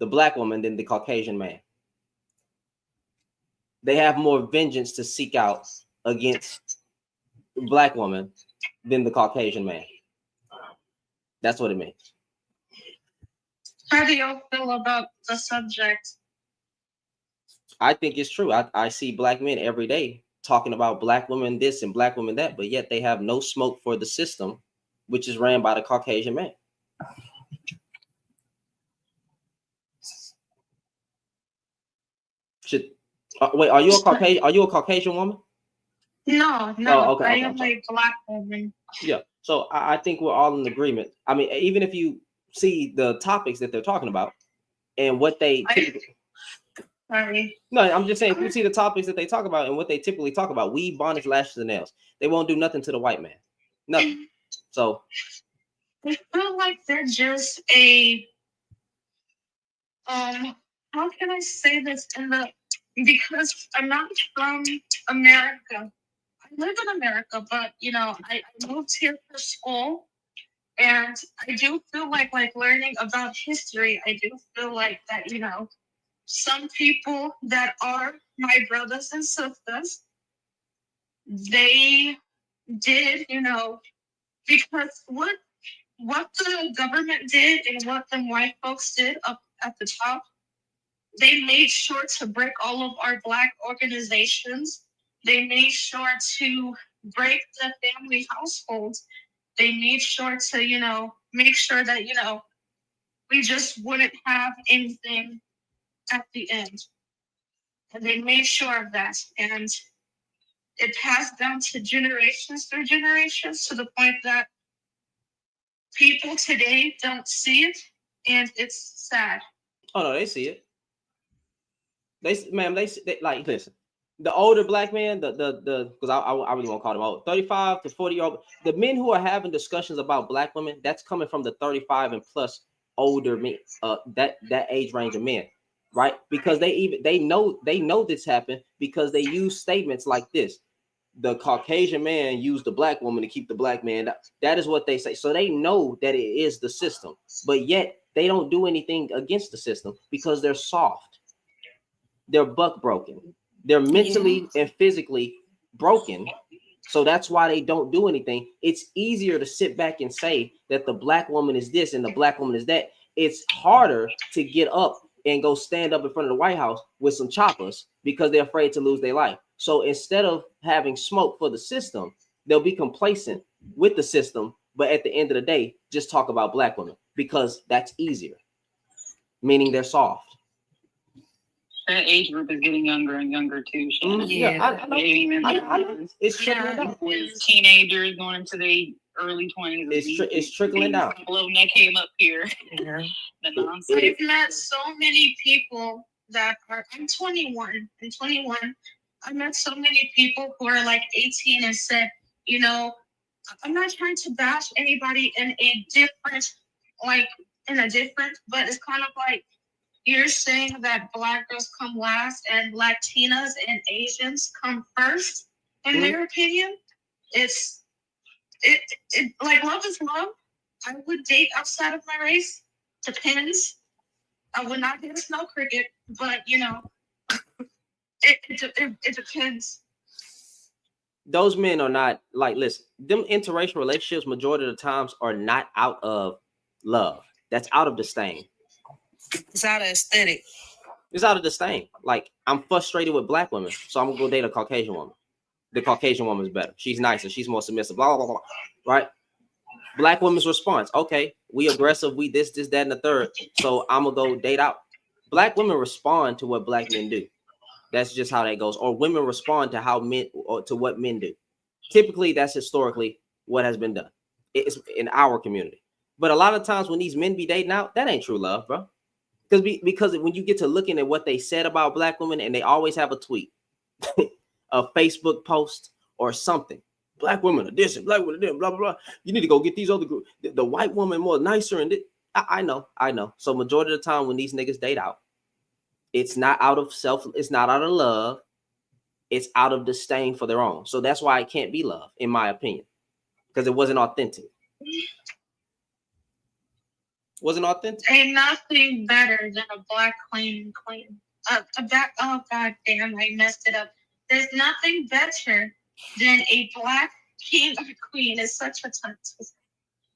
black woman than the Caucasian man. They have more vengeance to seek out against the black woman than the Caucasian man. That's what it means. How do y'all feel about the subject? I think it's true. I see black men every day talking about black women this and black women that, but yet they have no smoke for the system, which is ran by the Caucasian man. Wait, are you a Caucasian? Are you a Caucasian woman? No. Oh, okay, I am a black woman. Yeah. So I think we're all in agreement. I mean, even if you see the topics that they're talking about and what they Sorry. No, I'm just saying, if you see the topics that they talk about and what they typically talk about, weed, bondage, lashes, and nails, they won't do nothing to the white man. Nothing. So I feel like they're just how can I say this because I'm not from America. I live in America, but I moved here for school, and I do feel like learning about history. I do feel like that some people that are my brothers and sisters, they did because what the government did and what the white folks did up at the top, they made sure to break all of our black organizations. They made sure to break the family households. They made sure to, make sure that, we just wouldn't have anything at the end. And they made sure of that. And it passed down to generations through generations to the point that people today don't see it. And it's sad. Oh, no, they see it. They like, listen, The older black man, the because I really won't call them old, 35 to 40-year-old, the men who are having discussions about black women, that's coming from the 35 and plus older men, that age range of men, right? Because they know this happened because they use statements like this: the Caucasian man used the black woman to keep the black man down. That is what they say. So they know that it is the system, but yet they don't do anything against the system because they're soft. They're buck broken. They're mentally and physically broken. So that's why they don't do anything. It's easier to sit back and say that the black woman is this and the black woman is that. It's harder to get up and go stand up in front of the White House with some choppers because they're afraid to lose their life. So instead of having smoke for the system, they'll be complacent with the system. But at the end of the day, just talk about black women because that's easier, meaning they're soft. That age group is getting younger and younger too. Yeah, I know. It's trickling down. Teenagers going into their early 20s. It's trickling down. A couple of them that came up here. The nonsense. I've met so many people that are. I'm 21. I'm 21. I met so many people who are like 18 and said, you know, I'm not trying to bash anybody in a different, but it's kind of like, you're saying that Black girls come last and Latinas and Asians come first, in their opinion. It's like love is love. I would date outside of my race. Depends. I would not get a snow cricket, but you know, it depends. Those men are not like, listen, them interracial relationships majority of the times are not out of love. That's out of disdain. It's out of aesthetic. It's out of disdain. Like, I'm frustrated with black women, so I'm gonna go date a Caucasian woman. The Caucasian woman is better. She's nicer. She's more submissive. Blah, blah, blah, blah. Right? Black women's response. Okay, we aggressive. We this, that, and the third. So I'm gonna go date out. Black women respond to what black men do. That's just how that goes. Or women respond to how men or to what men do. Typically, that's historically what has been done. It's in our community. But a lot of times when these men be dating out, that ain't true love, bro. Because when you get to looking at what they said about black women, and they always have a tweet, a Facebook post, or something. Black women are this and black women are this, blah, blah, blah. You need to go get these other groups. The white woman more nicer. And I know. So majority of the time when these niggas date out, it's not out of it's not out of love. It's out of disdain for their own. So that's why it can't be love, in my opinion. Because it wasn't authentic. Wasn't authentic. Ain't nothing better than a black queen. Oh god damn, I messed it up. There's nothing better than a black king or queen. It's such a tongue twister.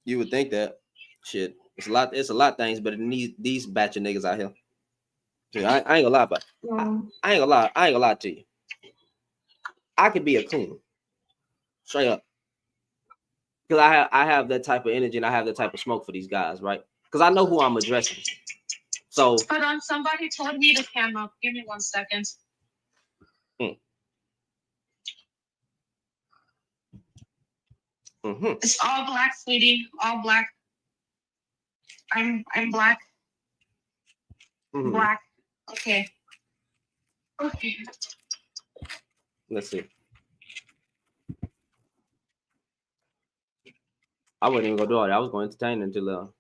You would think that. Shit. It's a lot of things better than these batch of niggas out here. Yeah, I ain't gonna lie about it. I ain't gonna lie to you. I could be a queen. Straight up. Because I have that type of energy and I have that type of smoke for these guys, right? Because I know who I'm addressing. So hold on, somebody told me to cam up. Give me 1 second. It's all black, sweetie. All black. I'm black. Black. Okay. Let's see. I wasn't even gonna do all that. I was going to entertain until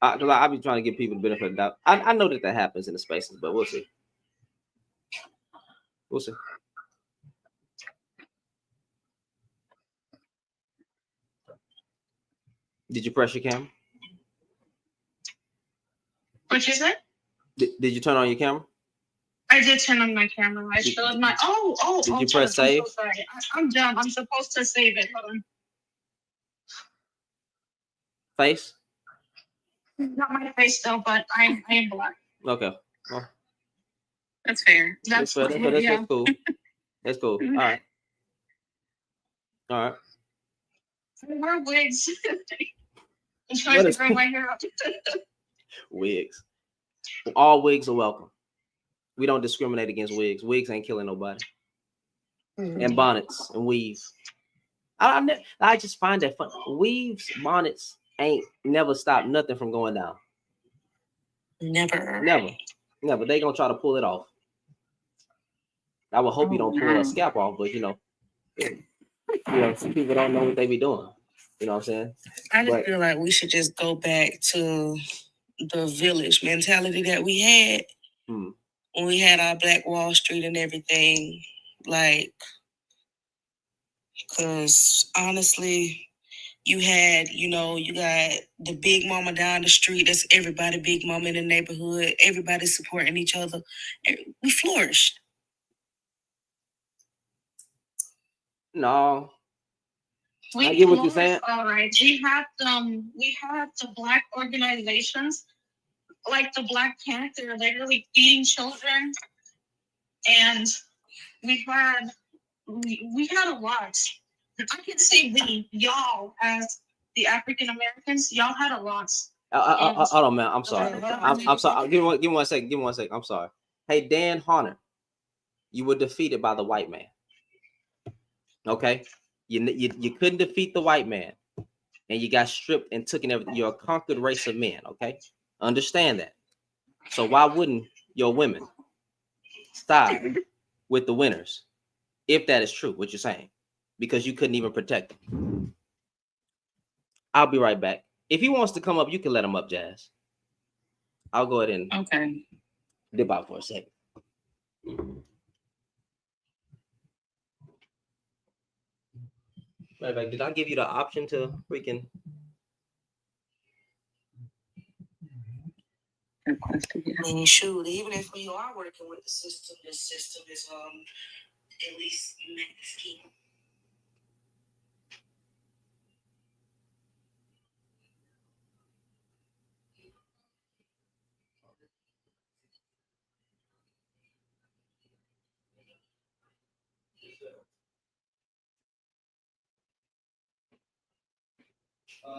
I be trying to give people the benefit of the doubt. I know that happens in the spaces, but we'll see. We'll see. Did you press your camera? What you said? Did you turn on your camera? I did turn on my camera. I showed my. Did you press save? I'm so sorry. I'm dumb. I'm supposed to save it. Hold on. Face? Not my face though, but I am black. Okay. Well, that's fair. That's fair. That's cool. That's cool. All right. I wear wigs. I'm trying to grow my hair out. Wigs. All wigs are welcome. We don't discriminate against wigs. Wigs ain't killing nobody. And bonnets and weaves. I just find that fun. Weaves, bonnets ain't never stopped nothing from going down. Never. They gonna try to pull it off. I would hope you don't pull a scalp off, but some people don't know what they be doing. You know what I'm saying? I just feel like we should just go back to the village mentality that we had when we had our Black Wall Street and everything. Like, because honestly, you got the big mama down the street. That's everybody, big mama in the neighborhood. Everybody supporting each other. We flourished. No. I get what you're saying. All right. We had the Black organizations, like the Black Panther, literally feeding children, and we had a lot. I can say y'all as the African Americans, y'all had a lot. Hold on, man. I'm sorry. I'm sorry. Give me one second. Give me 1 second. I'm sorry. Hey, Dan Hunter, you were defeated by the white man. Okay, you couldn't defeat the white man, and you got stripped and taken everything. You're a conquered race of men. Okay, understand that. So why wouldn't your women side with the winners if that is true? What you're saying? Because you couldn't even protect them. I'll be right back. If he wants to come up, you can let him up, Jazz. I'll go ahead and dip out for a second. Right back. Did I give you the option to freaking? I mean, shoot, even if we are working with the system, this system is at least masking.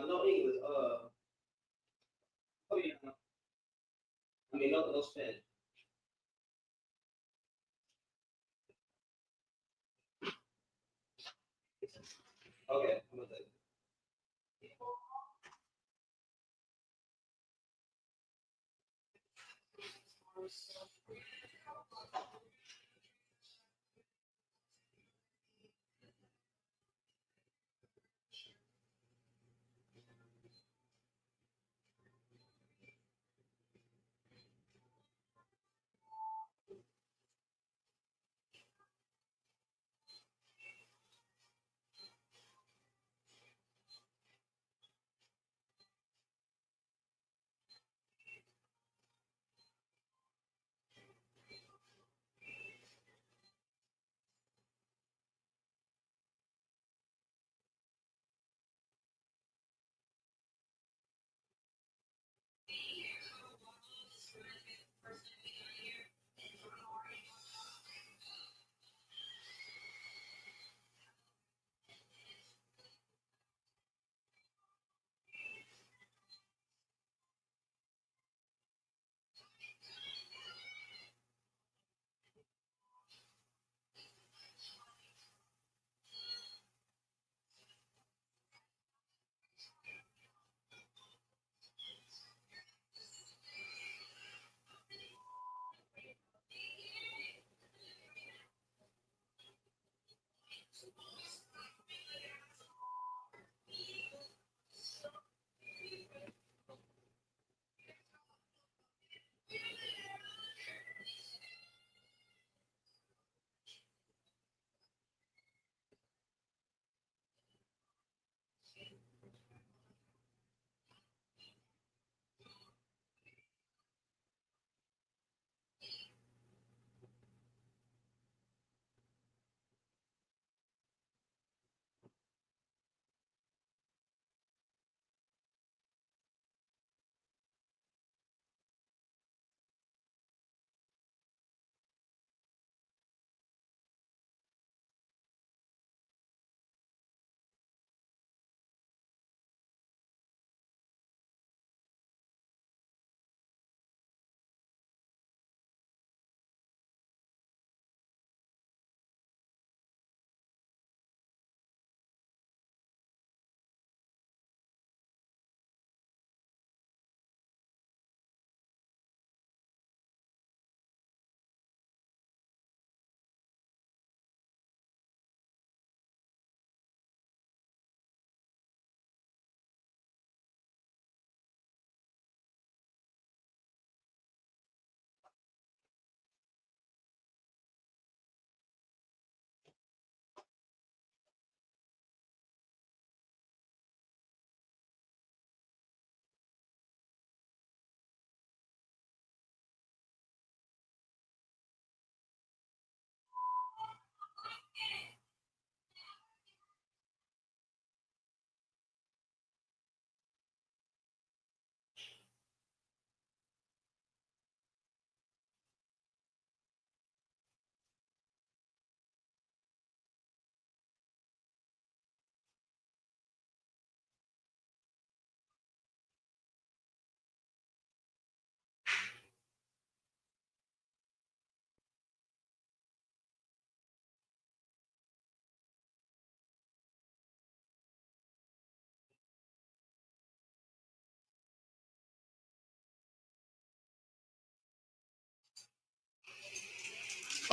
No English. Oh yeah. I mean, no Spanish. Okay. I'm gonna take it.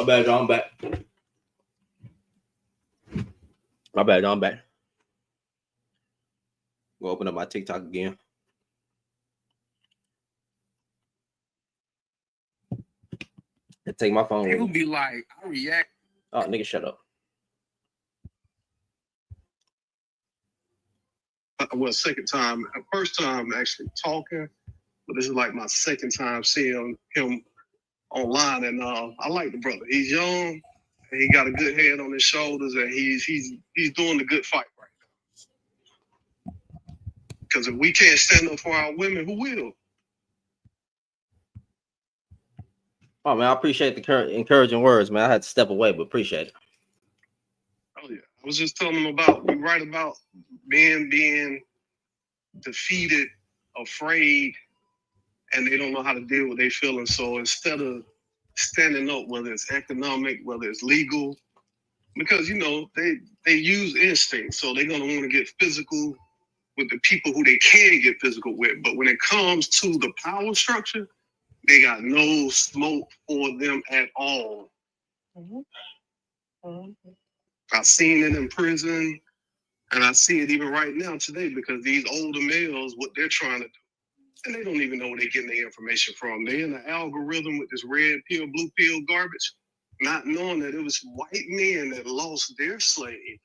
My bad, y'all. I'm back. My bad, y'all. I'm back. We'll open up my TikTok again. And take my phone. He'll be like, I react. Oh, nigga, shut up. Well, second time, first time actually talking, but this is like my second time seeing him online, and I like the brother. He's young, and he got a good head on his shoulders, and he's doing the good fight right now. Because if we can't stand up for our women, who will? Oh man, I appreciate the encouraging words, man. I had to step away, but appreciate it. Oh yeah, I was just telling him about we write about men being defeated, afraid, and they don't know how to deal with their feelings. So instead of standing up, whether it's economic, whether it's legal, because you know they use instinct, so they're gonna want to get physical with the people who they can get physical with. But when it comes to the power structure, they got no smoke for them at all. I've seen it in prison, and I see it even right now today, because these older males, what they're trying to do, and they don't even know where they're getting their information from. They're in the algorithm with this red pill, blue pill garbage, not knowing that it was white men that lost their slave.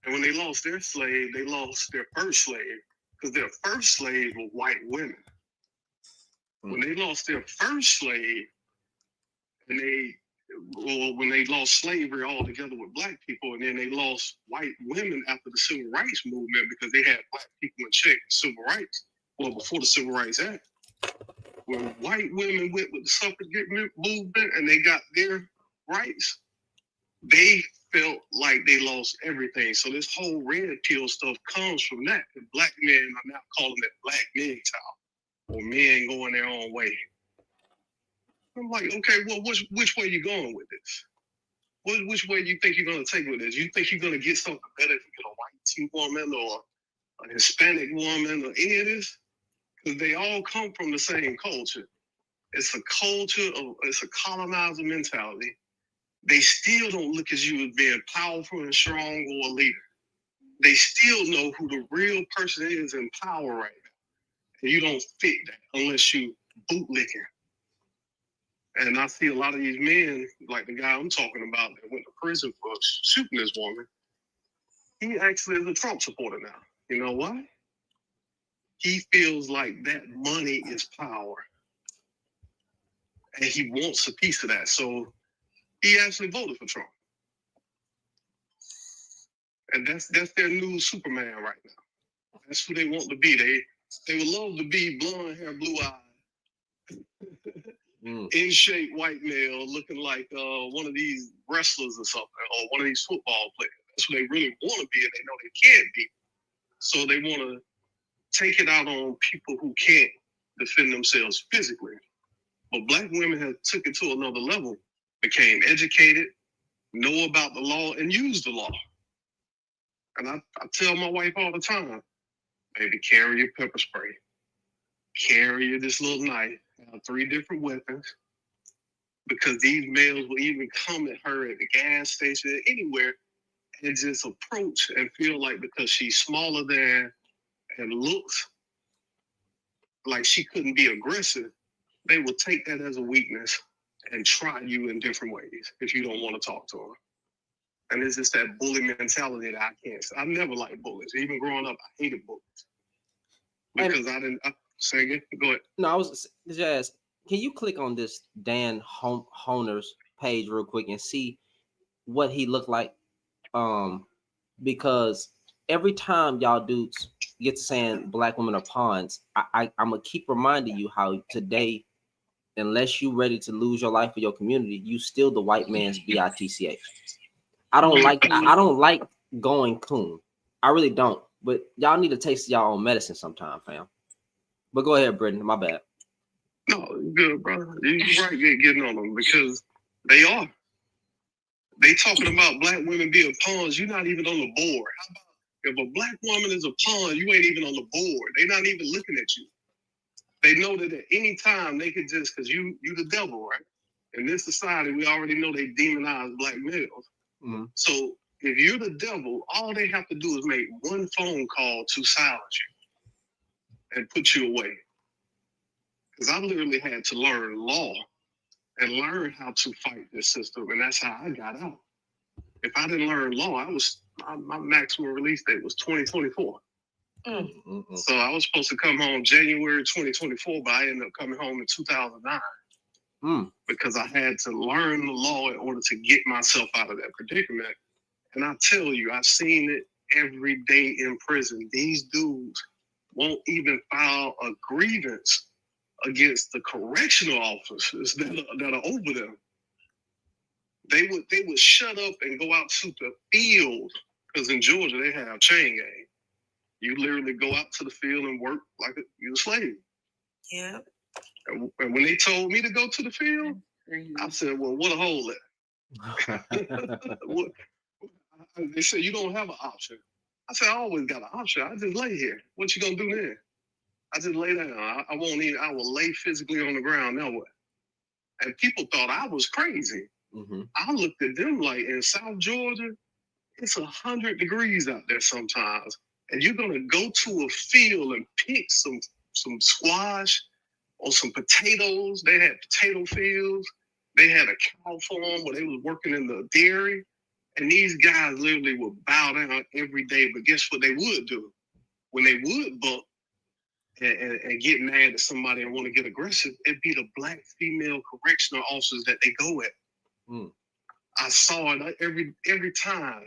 And when they lost their slave, they lost their first slave, because their first slave were white women. When they lost their first slave, and when they lost slavery altogether with black people, and then they lost white women after the civil rights movement, because they had black people in check, civil rights. Well, before the Civil Rights Act, when white women went with the suffragette movement and they got their rights, they felt like they lost everything. So this whole red pill stuff comes from that. And black men are now calling it black men child, or men going their own way. I'm like, okay, well, which way you going with this? Which way do you think you're going to take with this? You think you're going to get something better if you get a white woman or a Hispanic woman or any of this? Because they all come from the same culture. It's a culture it's a colonizer mentality. They still don't look at you as being powerful and strong or a leader. They still know who the real person is in power right now. And you don't fit that unless you bootlicking. And I see a lot of these men, like the guy I'm talking about that went to prison for shooting this woman. He actually is a Trump supporter now. You know why? He feels like that money is power. And he wants a piece of that. So he actually voted for Trump. And that's their new Superman right now. That's who they want to be. They would love to be blonde hair, blue eyed, in shape white male looking like one of these wrestlers or something, or one of these football players. That's who they really want to be, and they know they can't be. So they want to take it out on people who can't defend themselves physically. But black women have took it to another level, became educated, know about the law, and use the law. And I tell my wife all the time, baby, carry your pepper spray. Carry this little knife. Have 3 different weapons. Because these males will even come at her at the gas station, anywhere, and just approach and feel like because she's smaller than and looks like she couldn't be aggressive, they will take that as a weakness and try you in different ways if you don't want to talk to her. And it's just that bully mentality that I can't. I never liked bullies. Even growing up, I hated bullies. Because say again? Go ahead. No, I was just, can you click on this Dan Honer's page real quick and see what he looked like? Because every time y'all dudes get to saying black women are pawns, I'm gonna keep reminding you how today, unless you ready to lose your life for your community, you still the white man's bitch. I don't like going coon. I really don't. But y'all need to taste y'all own medicine sometime, fam. But go ahead, Britton. My bad. No, good, brother. You're right getting on them because they are. They talking about black women being pawns. You're not even on the board. How about if a black woman is a pawn, you ain't even on the board. They're not even looking at you. They know that at any time they could just, because you the devil, right? In this society, we already know they demonize black males. Mm-hmm. So if you're the devil, all they have to do is make one phone call to silence you and put you away. Because I literally had to learn law and learn how to fight this system, and that's how I got out. If I didn't learn law, my maximum release date was 2024. Mm-hmm. So I was supposed to come home January 2024, but I ended up coming home in 2009 because I had to learn the law in order to get myself out of that predicament. And I tell you, I've seen it every day in prison. These dudes won't even file a grievance against the correctional officers that are over them. They would shut up and go out to the field, because in Georgia they have chain gang. You literally go out to the field and work like you're a slave. Yeah. And when they told me to go to the field, I said, "Well, what a hole at." They said, "You don't have an option." I said, "I always got an option. I just lay here. What you gonna do then?" I just lay down. I won't even. I will lay physically on the ground. Now what? And people thought I was crazy. Mm-hmm. I looked at them like, in South Georgia, it's 100 degrees out there sometimes, and you're gonna go to a field and pick some squash or some potatoes. They had potato fields. They had a cow farm where they was working in the dairy, and these guys literally would bow down every day. But guess what they would do? When they would bump and get mad at somebody and want to get aggressive, it'd be the black female correctional officers that they go at. I saw it every time.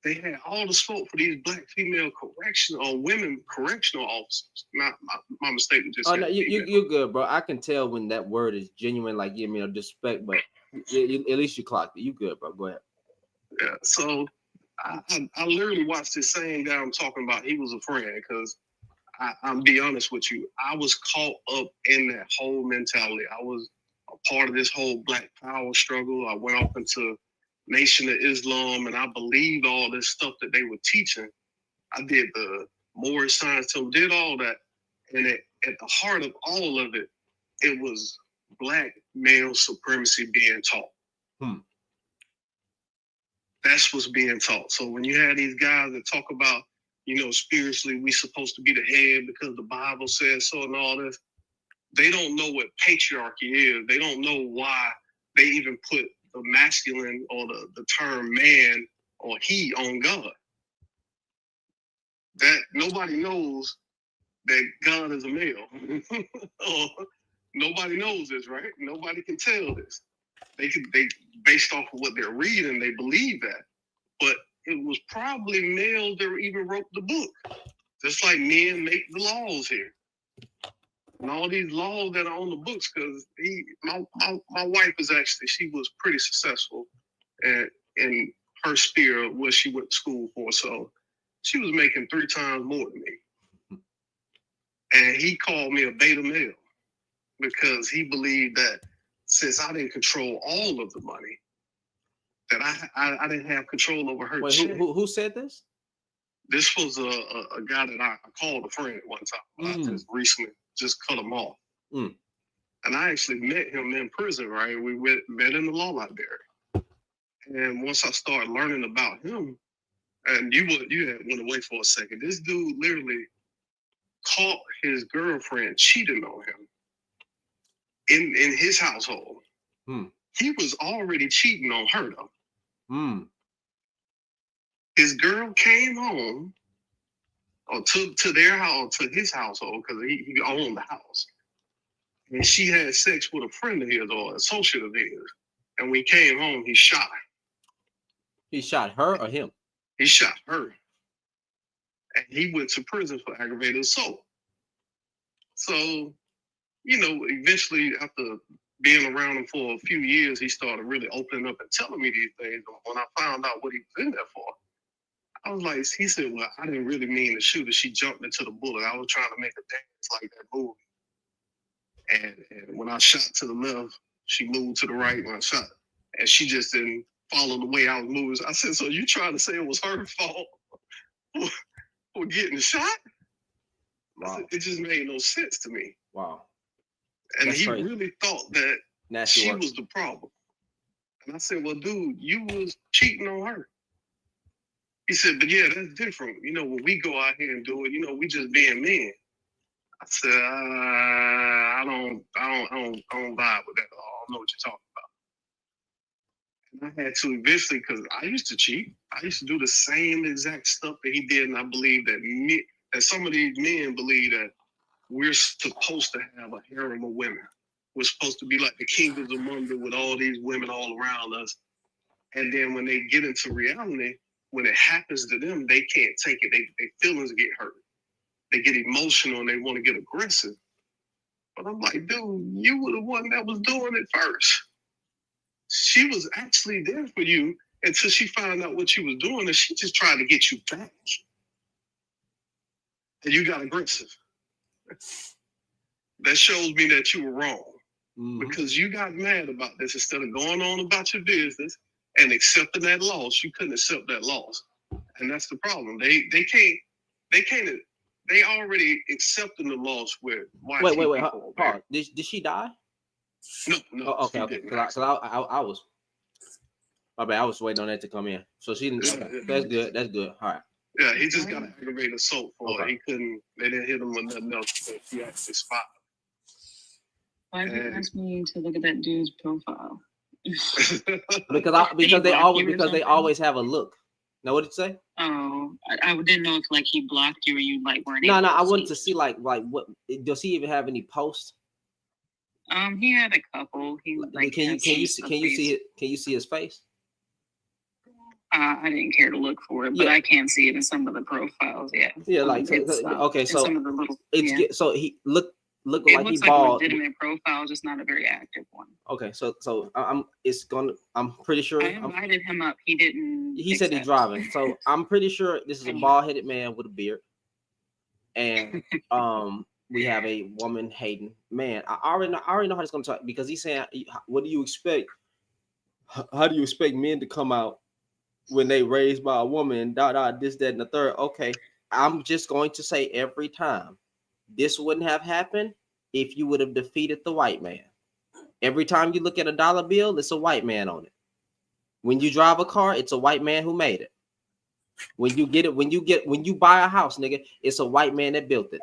They had all the smoke for these black female correctional or women correctional officers. My mistake was just. Oh no, you're good, bro. I can tell when that word is genuine, like you know, disrespect, but at least you clocked it. You good, bro. Go ahead. Yeah. So I literally watched this same guy I'm talking about. He was a friend, because I'm be honest with you, I was caught up in that whole mentality. I was a part of this whole Black Power struggle. I went off into Nation of Islam, and I believed all this stuff that they were teaching. I did the Moorish Science Temple, did all that, and at the heart of all of it, it was black male supremacy being taught. That's what's being taught. So when you have these guys that talk about, you know, spiritually, we supposed to be the head because the Bible says so and all this, they don't know what patriarchy is. They don't know why they even put the masculine or the term man or he on God. That nobody knows that God is a male. Nobody knows this, right? Nobody can tell this. They based off of what they're reading, they believe that. But it was probably males that even wrote the book. Just like men make the laws here. And all these laws that are on the books, because my wife is actually, she was pretty successful in her sphere of what she went to school for. So she was making 3 times more than me. And he called me a beta male because he believed that since I didn't control all of the money, that I didn't have control over her. Wait, who said this? This was a guy that I called a friend at one time. I just recently just cut him off. And I actually met him in prison, right? We met in the law library. And once I started learning about him, and you had went away for a second, this dude literally caught his girlfriend cheating on him in his household. He was already cheating on her though. His girl came home or to their house, to his household, because he owned the house. And she had sex with a friend of his or associate of his. And when he came home, he shot her. He shot her or him? He shot her. And he went to prison for aggravated assault. So, you know, eventually after being around him for a few years, he started really opening up and telling me these things. And when I found out what he was in there for, I was like, he said, well, I didn't really mean to shoot her. She jumped into the bullet. I was trying to make her dance like that movie. And when I shot to the left, she moved to the right when I shot. And she just didn't follow the way I was moving. I said, so you trying to say it was her fault for getting shot? Wow. It just made no sense to me. Wow. And That's he crazy. really thought that Nasty work. was the problem. And I said, well, dude, you was cheating on her. He said, but yeah, that's different. You know, when we go out here and do it, you know, we just being men. I said, I don't vibe with that at all. I don't know what you're talking about. And I had to eventually, because I used to cheat. I used to do the same exact stuff that he did, and I believe that some of these men believe that we're supposed to have a harem of women. We're supposed to be like the kingdoms of Mundo with all these women all around us. And then when they get into reality, when it happens to them, they can't take it. Their feelings get hurt. They get emotional and they want to get aggressive. But I'm like, dude, you were the one that was doing it first. She was actually there for you until she found out what you was doing, and she just tried to get you back. And you got aggressive. That shows me that you were wrong. Because you got mad about this instead of going on about your business and accepting that loss. You couldn't accept that loss. And that's the problem. They already accepting the loss with wait, Paul, did she die? No. Oh, okay. Because I was, my bad. I was waiting on that to come in. So she didn't. Okay. That's good. That's good. All right. Yeah, he just got an aggravated assault for it. He couldn't. They didn't hit him with nothing else. But he actually spot. Why did you ask me to look at that dude's profile? because they always have a look. Know what it say? Oh, I didn't know if like he blocked you or you like weren't. No, I wanted to see like what does he even have any posts? He had a couple. He like can you see his face? I didn't care to look for it, but I can see it in some of the profiles. Yeah. Yeah, like okay, so some of the little, so he like it looks he like bald. a legitimate profile, just not a very active one. Okay, so I'm pretty sure I invited him up. He didn't. He said he's driving, so I'm pretty sure this is a bald-headed man with a beard, and we have a woman hating man. I already know how it's gonna talk because he's saying, "What do you expect? How do you expect men to come out when they raised by a woman? This, that, and the third." Okay, I'm just going to say every time. This wouldn't have happened if you would have defeated the white man. Every time you look at a dollar bill, it's a white man on it. When you drive a car, it's a white man who made it. When you buy a house, nigga, it's a white man that built it.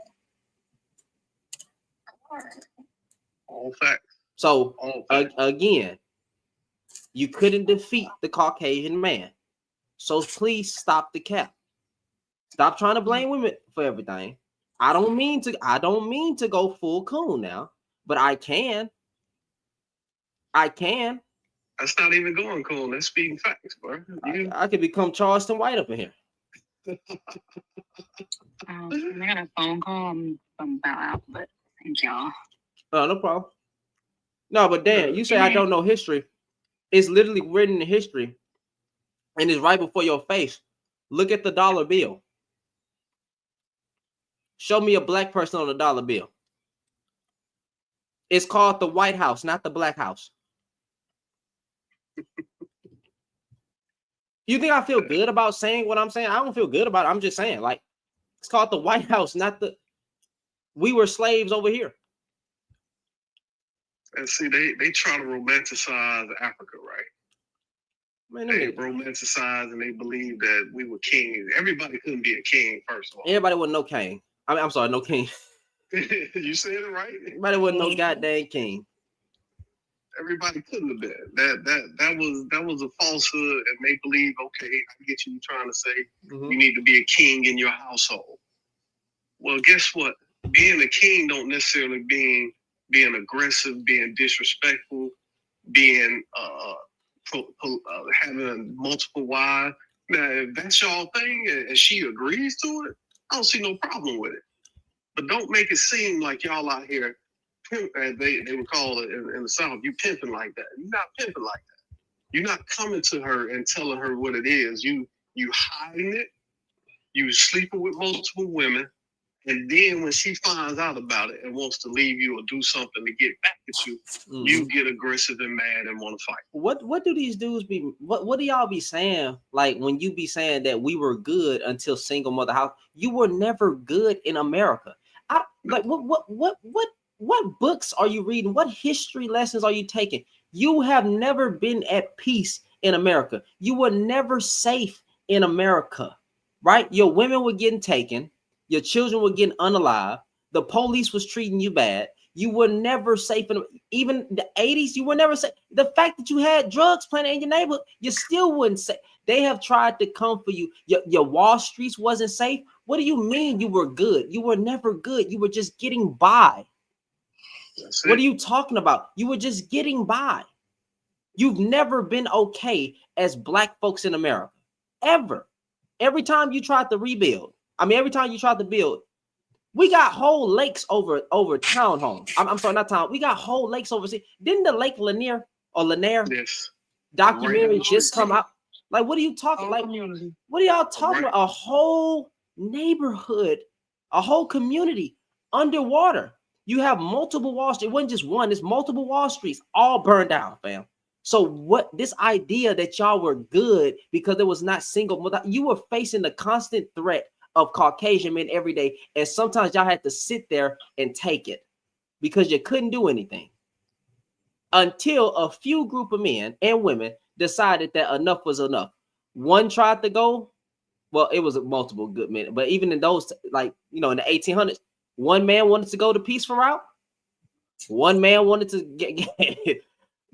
All facts. So again, you couldn't defeat the Caucasian man. So please stop the cap. Stop trying to blame women for everything. I don't mean to go full coon now, but I can. That's not even going cool. That's speaking facts, bro. I could become Charleston White up in here. I got a phone call. I'm about out, but thank y'all. Oh, no problem. No, but Dan, you say I don't know history. It's literally written in history, and it's right before your face. Look at the dollar bill. Show me a black person on a dollar bill. It's called the White House, not the Black House. You think I feel good about saying what I'm saying? I don't feel good about it. I'm just saying, like, it's called the White House, not the. We were slaves over here. And see, they try to romanticize Africa, right? Man, they romanticize and they believe that we were kings. Everybody couldn't be a king, first of all. Everybody wasn't no king. I'm sorry, no king. You said it right. Everybody wasn't no goddamn king. Everybody couldn't have been. That was a falsehood, and they believe, okay, I get you trying to say you need to be a king in your household. Well, guess what? Being a king don't necessarily mean being aggressive, being disrespectful, being having multiple wives. Now, if that's y'all thing and she agrees to it, I don't see no problem with it. But don't make it seem like y'all out here, as they would call it in the South, you pimping like that. You're not pimping like that. You're not coming to her and telling her what it is. You hiding it. You sleeping with multiple women. And then when she finds out about it and wants to leave you or do something to get back at you, you get aggressive and mad and want to fight. What do these dudes be? What do y'all be saying? Like when you be saying that we were good until single mother house, you were never good in America. What what books are you reading? What history lessons are you taking? You have never been at peace in America. You were never safe in America, right? Your women were getting taken. Your children were getting unalive. The police was treating you bad. You were never safe in even the 80s. You were never safe. The fact that you had drugs planted in your neighborhood, you still wouldn't say. They have tried to come for you. Your Wall Streets wasn't safe. What do you mean you were good? You were never good. You were just getting by. What are you talking about? You were just getting by. You've never been okay as Black folks in America, ever. Every time you tried to rebuild, every time you tried to build, we got whole lakes over townhomes. I'm sorry, not town. We got whole lakes over. Didn't the Lake Lanier documentary just come out? Like, what are you talking? Like, what are y'all talking about? A whole neighborhood, a whole community underwater. You have multiple Wall Street. It wasn't just one. It's multiple Wall Streets all burned down, fam. So what? This idea that y'all were good because there was not single. You were facing the constant threat of Caucasian men every day, and sometimes y'all had to sit there and take it because you couldn't do anything until a few group of men and women decided that enough was enough. One tried to go, well, it was multiple good men, but even in those, like, in the 1800s, one man wanted to go the peaceful route. One man wanted to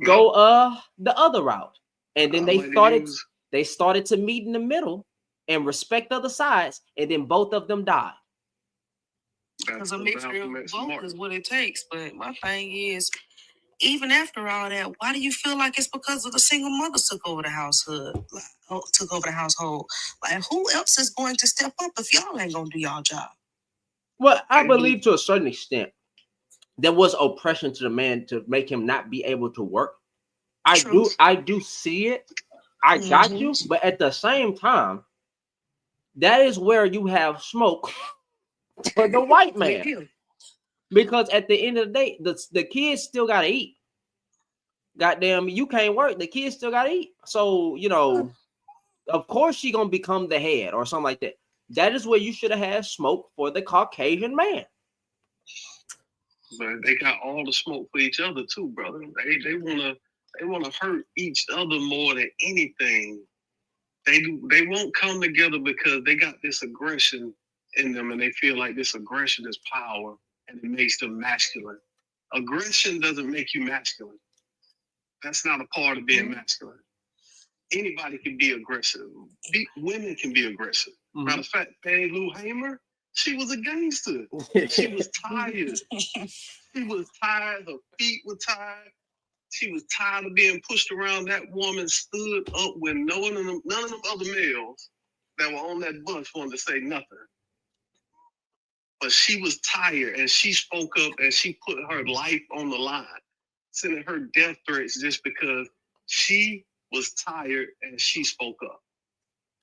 go the other route, and then they started to meet in the middle and respect other sides, and then both of them died. Because a mixture of both is what it takes. But my thing is, even after all that, why do you feel like it's because of the single mothers took over the household? Like, who else is going to step up if y'all ain't gonna do y'all job? Well, I believe to a certain extent there was oppression to the man to make him not be able to work. I do see it. I got you, but at the same time, that is where you have smoke for the white man. Because at the end of the day, the kids still gotta eat. Goddamn, you can't work. The kids still gotta eat. So, of course she gonna become the head or something like that. That is where you should have had smoke for the Caucasian man. But they got all the smoke for each other too, brother. They wanna hurt each other more than anything. They won't come together because they got this aggression in them, and they feel like this aggression is power, and it makes them masculine. Aggression doesn't make you masculine. That's not a part of being masculine. Anybody can be aggressive. Women can be aggressive. Matter of fact, Fannie Lou Hamer, she was a gangster. She was tired. She was tired. Her feet were tired. She was tired of being pushed around. That woman stood up when none of them other males that were on that bus wanted to say nothing. But she was tired, and she spoke up, and she put her life on the line, sending her death threats just because she was tired and she spoke up.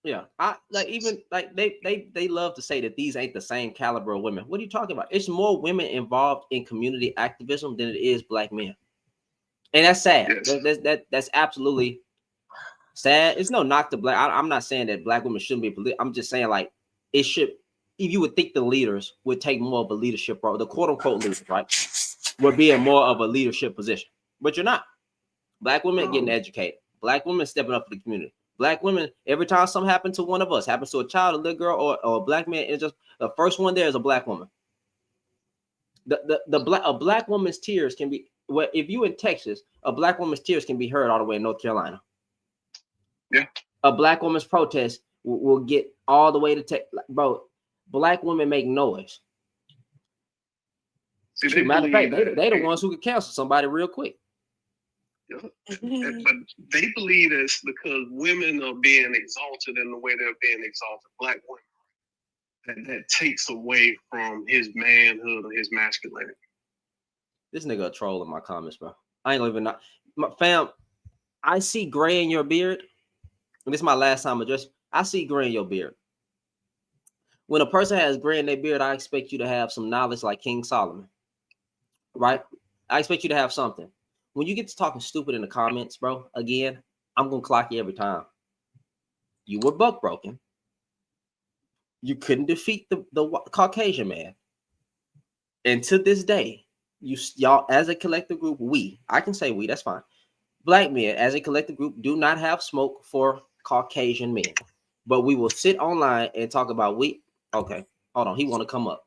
Yeah, they love to say that these ain't the same caliber of women. What are you talking about? It's more women involved in community activism than it is Black men. And that's sad. Yes. That's absolutely sad. It's no knock to Black. I'm not saying that Black women shouldn't be. I'm just saying, like, it should. If you would think the leaders would take more of a leadership role, the quote unquote leaders, right, would be in more of a leadership position. But you're not. Black women getting educated. Black women stepping up for the community. Black women, every time something happens to one of us, happens to a child, a little girl, or a Black man, it's just the first one there is a Black woman. A Black woman's tears can be. Well, if you in Texas, a Black woman's tears can be heard all the way in North Carolina. Yeah. A Black woman's protest will get all the way to Texas. Bro, Black women make noise. See, matter of fact, they the ones who could cancel somebody real quick. Yeah. But they believe it's because women are being exalted in the way they're being exalted. Black women. That takes away from his manhood or his masculinity. This nigga a troll in my comments, bro. I ain't gonna even know. Fam, I see gray in your beard. And this is my last time address. I see gray in your beard. When a person has gray in their beard, I expect you to have some knowledge like King Solomon. Right? I expect you to have something. When you get to talking stupid in the comments, bro, again, I'm gonna clock you every time. You were buck broken. You couldn't defeat the Caucasian man. And to this day, y'all as a collective group, I can say we, that's fine. Black men as a collective group do not have smoke for Caucasian men, but we will sit online and talk about okay, hold on, he want to come up.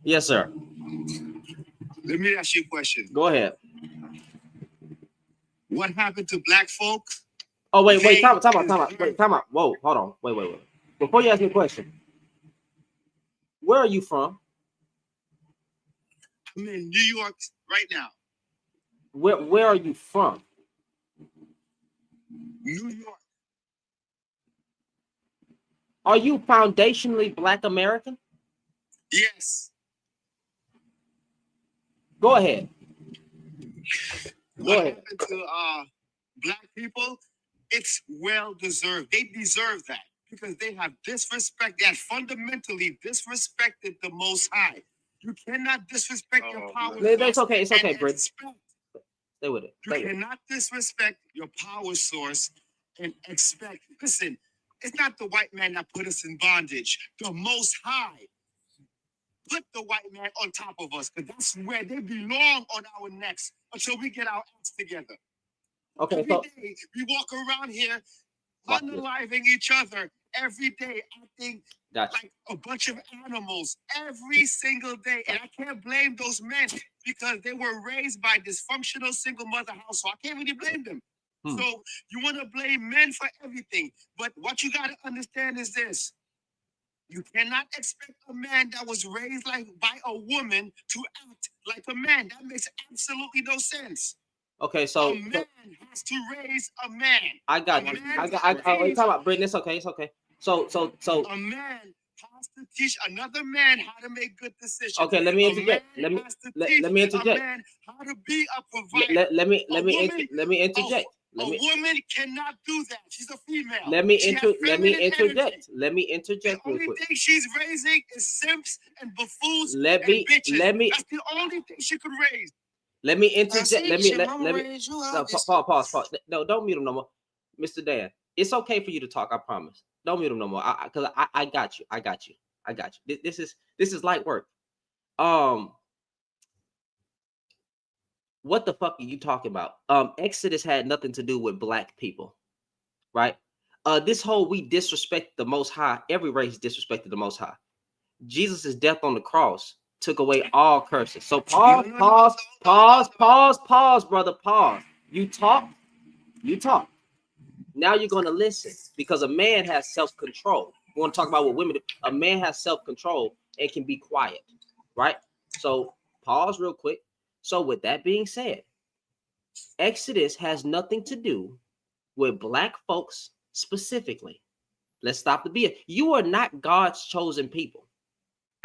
Yes, sir. Let me ask you a question. Go ahead. What happened to black folk? Oh, wait, time out. Whoa, hold on. Wait. Before you ask me a question, where are you from? I'm in New York right now. Where are you from? New York. Are you foundationally Black American? Yes. Go ahead. What happened to black people? It's well deserved. They deserve that because they have disrespect. They have fundamentally disrespected the Most High. You cannot disrespect your power. It's okay, Britt. Stay with it. You cannot disrespect your power source and expect. Listen, it's not the white man that put us in bondage. The Most High put the white man on top of us because that's where they belong on our necks until we get our acts together. Okay, every day we walk around here unaliving each other every day, acting like a bunch of animals every single day. And I can't blame those men because they were raised by dysfunctional single mother household. I can't really blame them. So you want to blame men for everything. But what you got to understand is this. You cannot expect a man that was raised by a woman to act like a man. That makes absolutely no sense. Okay, so a man has to raise a man. I got you. I talk about Brittany. It's okay. So a man has to teach another man how to make good decisions. Okay, let me interject. Let me interject. A man how to be a provider. Let me interject. A woman cannot do that. She's a female. Let me interject. Let me interject. The only thing she's raising is simps and buffoons and bitches. That's the only thing she could raise. Let me interject. Let me pause. No, don't mute him no more. Mr. Dan, it's okay for you to talk, I promise. Don't mute him no more. Because I got you. This is light work. What the fuck are you talking about? Exodus had nothing to do with black people, right? This whole we disrespect the Most High, every race disrespected the Most High. Jesus' death on the cross took away all curses. So pause, brother, pause. You talk. Now you're gonna listen because a man has self-control. We want to talk about what women do. A man has self-control and can be quiet, right? So pause real quick. So with that being said, Exodus has nothing to do with black folks specifically. Let's stop the BS. You are not God's chosen people.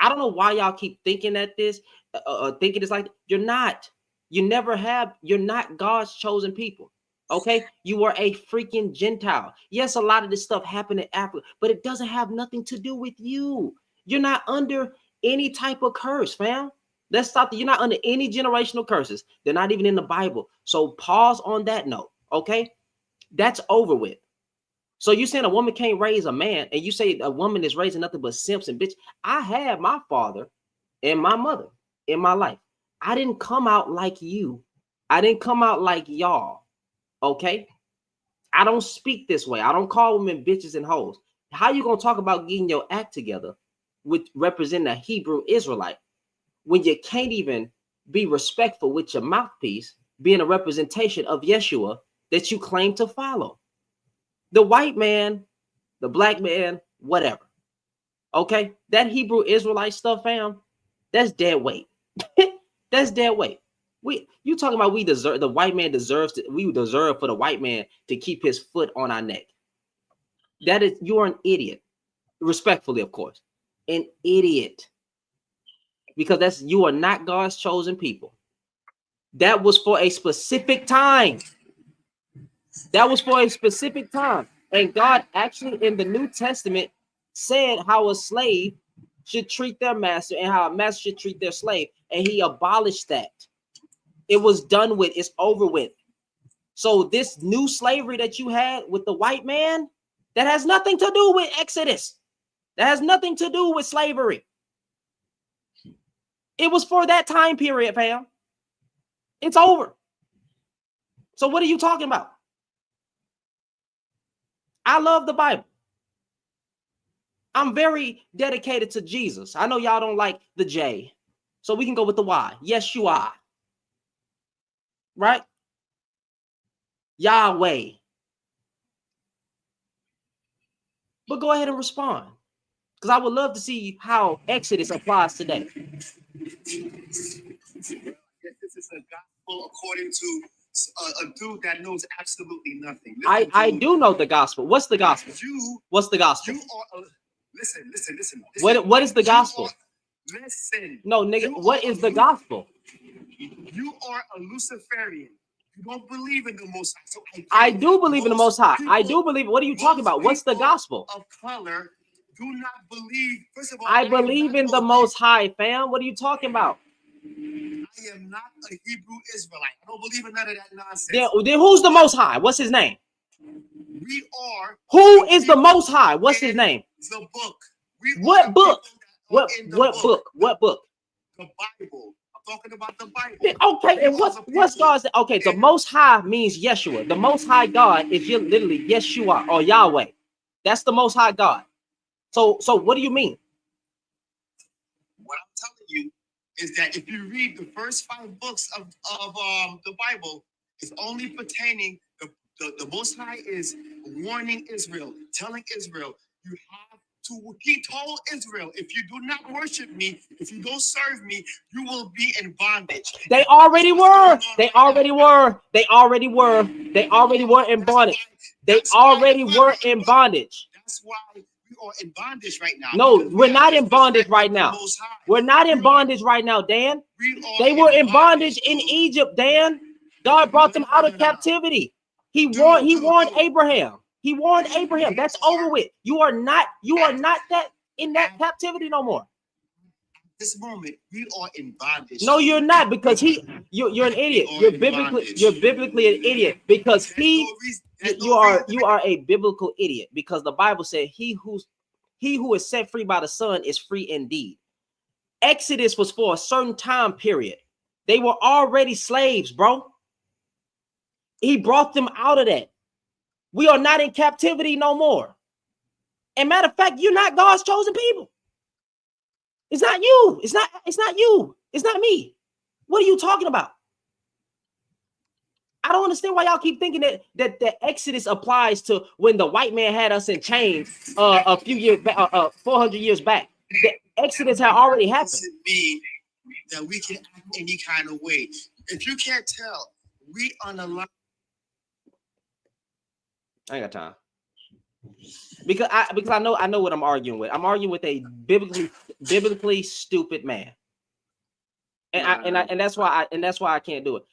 I don't know why y'all keep thinking that thinking it's like you're not. You never have. You're not God's chosen people. Okay, you are a freaking Gentile. Yes, a lot of this stuff happened in Africa, but it doesn't have nothing to do with you. You're not under any type of curse, fam. Let's stop. You're not under any generational curses. They're not even in the Bible. So pause on that note. Okay, that's over with. So you saying a woman can't raise a man, and you say a woman is raising nothing but simps and bitch. I have my father and my mother in my life. I didn't come out like you. I didn't come out like y'all. Okay, I don't speak this way. I don't call women bitches and hoes. How you gonna talk about getting your act together with representing a Hebrew Israelite when you can't even be respectful with your mouthpiece, being a representation of Yeshua that you claim to follow? The white man, the black man, whatever. Okay, that Hebrew Israelite stuff, fam, that's dead weight. That's dead weight. You talking about we deserve, the white man deserves to, we deserve for the white man to keep his foot on our neck. That is, you're an idiot. Respectfully, of course. An idiot. Because you are not God's chosen people. That was for a specific time. That was for a specific time. And God actually in the New Testament said how a slave should treat their master and how a master should treat their slave. And he abolished that. It was done with. It's over with. So this new slavery that you had with the white man, that has nothing to do with Exodus. That has nothing to do with slavery. It was for that time period, fam. It's over. So what are you talking about? I love the Bible. I'm very dedicated to Jesus. I know y'all don't like the J, so we can go with the Y. Yes, you are. Right? Yahweh. But go ahead and respond, because I would love to see how Exodus applies today. This is a gospel according to a dude that knows absolutely nothing. I do know the gospel. What's the gospel? What's the gospel? You are listen. What is the gospel? Listen. No, nigga, what is the gospel? You are a Luciferian. You don't believe in the Most High. So I do believe in the Most High. I do believe. What are you talking about? What's the gospel? Of color do not believe. First of all, I believe in the Most High, fam. What are you talking about? I am not a Hebrew Israelite. I don't believe in none of that nonsense. Then who's the Most High? What's his name? We are. Who is the Most High? What's his name? The book. What book? What book? What book? The Bible. I'm talking about the Bible. Okay, and what's God's? Okay, the Most High means Yeshua. The Most High God is literally Yeshua or Yahweh. That's the Most High God. So what do you mean? What I'm telling you is that if you read the first 5 books of the Bible, it's only pertaining. The Most High is warning Israel, telling Israel, you have to. He told Israel, if you do not worship me, if you don't serve me, you will be in bondage. They already were. They already were. They already were. They already were in bondage. They already were in bondage. That's why we are in bondage right now. No, we're not in bondage right now. We're not in bondage right now, Dan. They were in bondage in Egypt, Dan. God brought them out of captivity. He warned Abraham. He warned Abraham. That's over with. You are not that in that captivity no more. This moment, we are in bondage. No, you're not, because you're an idiot. You're biblically an idiot, because you are a biblical idiot, because the Bible said he who is set free by the Son is free indeed. Exodus was for a certain time period. They were already slaves, bro. He brought them out of that. We are not in captivity no more. And matter of fact, you're not God's chosen people. It's not you. It's not you. It's not me. What are you talking about? I don't understand why y'all keep thinking that the Exodus applies to when the white man had us in chains a few years back, 400 years back. The Exodus had already happened. Doesn't mean that we can act any kind of way. If you can't tell, we unalive. I ain't got time. Because I know what I'm arguing with. I'm arguing with a biblically stupid man. And that's why I can't do it.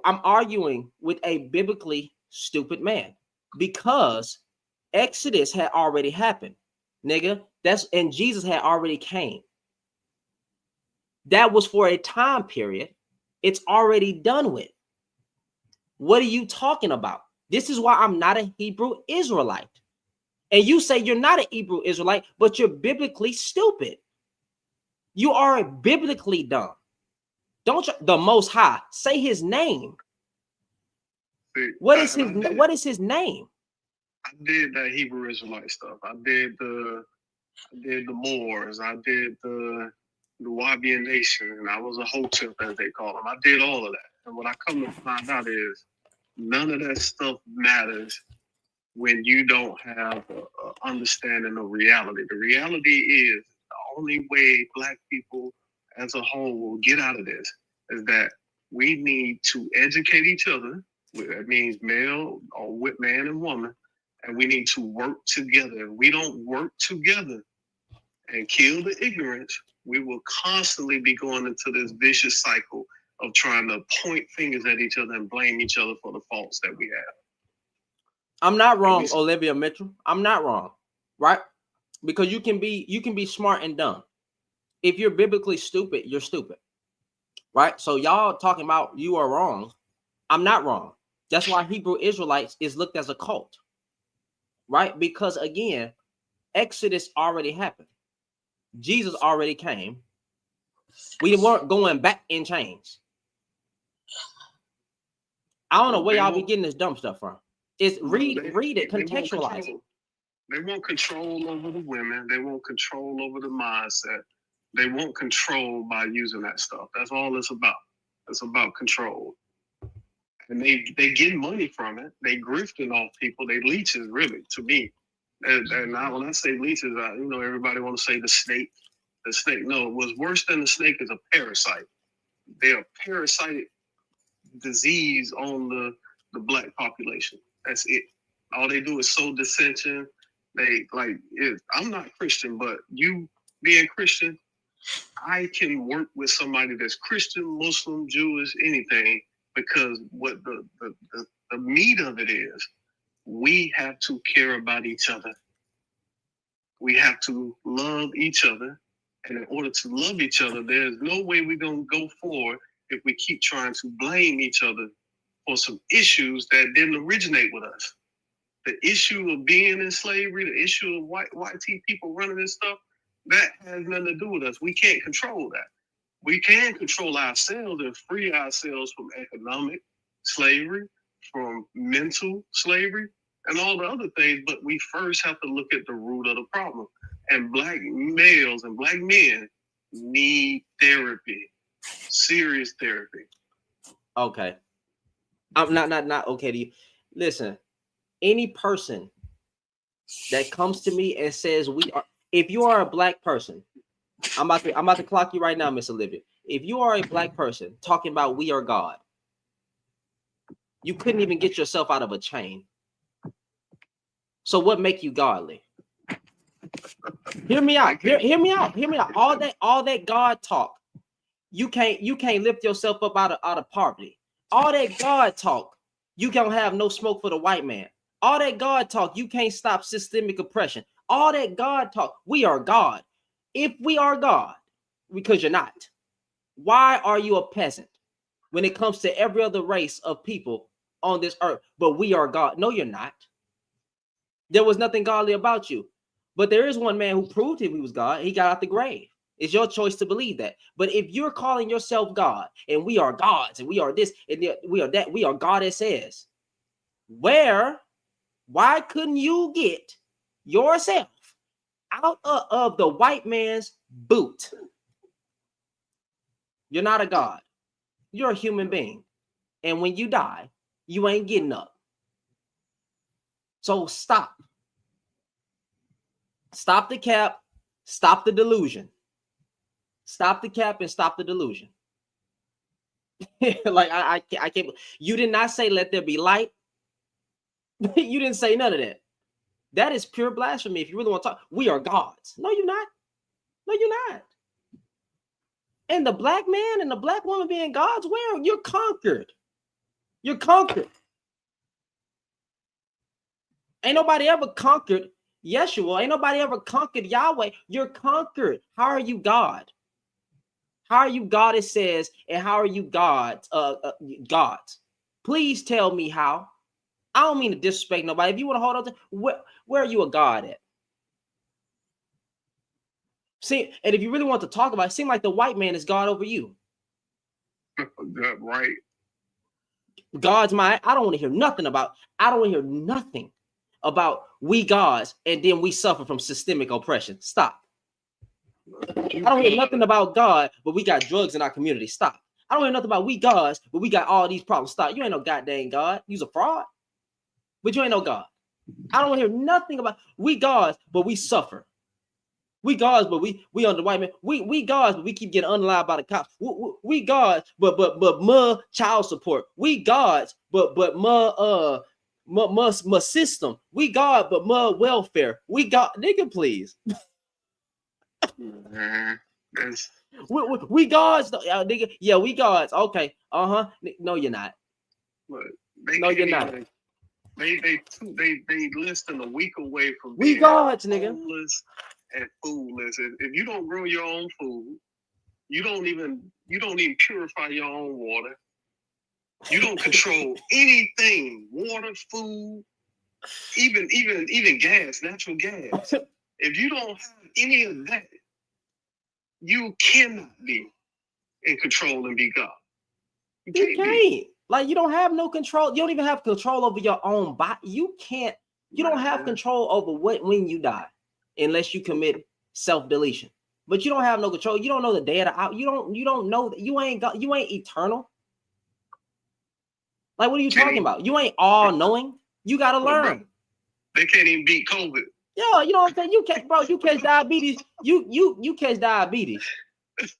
I'm arguing with a biblically stupid man, because Exodus had already happened, nigga. And Jesus had already came. That was for a time period. It's already done with. What are you talking about? This is why I'm not a Hebrew Israelite. And you say you're not an Hebrew Israelite, but you're biblically stupid. You are biblically dumb. Don't you? The Most High, say his name. What is his name? I did that Hebrew Israelite stuff. I did the Moors. I did the Wahabian Nation, and I was a Hotep, as they call them. I did all of that. And what I come to find out is none of that stuff matters when you don't have an understanding of reality. The reality is the only way Black people as a whole will get out of this is that we need to educate each other. That means male or with man and woman, and we need to work together. If we don't work together and kill the ignorance, we will constantly be going into this vicious cycle of trying to point fingers at each other and blame each other for the faults that we have. I'm not wrong, Olivia Mitchell. I'm not wrong, right? Because you can be smart and dumb. If you're biblically stupid, you're stupid, right? So y'all talking about you are wrong. I'm not wrong. That's why Hebrew Israelites is looked as a cult, right? Because again, Exodus already happened. Jesus already came. We weren't going back in chains. I don't know where y'all be getting this dumb stuff from. It's read it, contextualize it. They want control over the women. They want control over the mindset. They want control by using that stuff. That's all it's about. It's about control. And they get money from it. They grifting off people. They leeches, really, to me. And when I say leeches, everybody want to say the snake. The snake. No, what's worse than the snake is a parasite. They're a parasitic disease on the black population. That's it. All they do is sow dissension. I'm not Christian, but you being Christian, I can work with somebody that's Christian, Muslim, Jewish, anything, because what the meat of it is, we have to care about each other. We have to love each other. And in order to love each other, there's no way we're going to go forward if we keep trying to blame each other for some issues that didn't originate with us. The issue of being in slavery, the issue of white people running this stuff, that has nothing to do with us. We can't control that. We can control ourselves and free ourselves from economic slavery, from mental slavery, and all the other things, but we first have to look at the root of the problem. And black males and black men need therapy, serious therapy. Okay. I'm not okay to you. Listen, any person that comes to me and says if you are a black person, I'm about to clock you right now, Miss Olivia. If you are a black person talking about we are God, you couldn't even get yourself out of a chain. So what make you godly? Hear me out. Hear me out. Hear me out. All that God talk, you can't lift yourself up out of poverty. All that God talk, you can't have no smoke for the white man. All that God talk, you can't stop systemic oppression. All that God talk, we are God. If we are God, because you're not, why are you a peasant when it comes to every other race of people on this earth? But we are God. No, you're not. There was nothing godly about you. But there is one man who proved him he was God. He got out the grave. It's your choice to believe that. But if you're calling yourself God and we are gods and we are this and we are that, we are goddesses, why couldn't you get yourself out of the white man's boot? You're not a god. You're a human being. And when you die, you ain't getting up. So stop. Stop the cap. Stop the delusion. Stop the cap and stop the delusion. Like I can't. You did not say let there be light. You didn't say none of that. That is pure blasphemy. If you really want to talk, we are gods. No, you're not. No, you're not. And the black man and the black woman being gods, where you're conquered. You're conquered. Ain't nobody ever conquered Yeshua. Ain't nobody ever conquered Yahweh. You're conquered. How are you God? How are you God, it says, and how are you gods? Gods. Please tell me how. I don't mean to disrespect nobody. If you want to hold on to where are you a God at? See, and if you really want to talk about it, seem like the white man is God over you. Right. God's I don't want to hear nothing about, we gods and then we suffer from systemic oppression. Stop. I don't hear nothing about God, but we got drugs in our community. Stop. I don't hear nothing about we gods, but we got all these problems. Stop. You ain't no goddamn God. You's a fraud. But you ain't no God. I don't hear nothing about we gods, but we suffer. We gods, but we on the white man. We gods, but we keep getting unalive by the cops. We gods, but child support. We gods, but system. We God, but welfare. We God, nigga, please. We gods, nigga. Yeah, we gods. Okay, No, you're not. No, you're not. They listing a week away from we gods, nigga. Homeless and foodless. If you don't grow your own food, you don't even purify your own water. You don't control anything, water, food, even gas, natural gas. If you don't have any of that, you cannot be in control and be God. You can't. Like, you don't have no control. You don't even have control over your own body. You can't. You don't have control over when you die, unless you commit self-deletion. But you don't have no control. You don't know the day of the hour. You don't know that you ain't eternal. Like, what are you talking about? You ain't all knowing. You gotta learn. They can't even beat COVID. Yo, you know what I'm saying? You catch diabetes. You catch diabetes.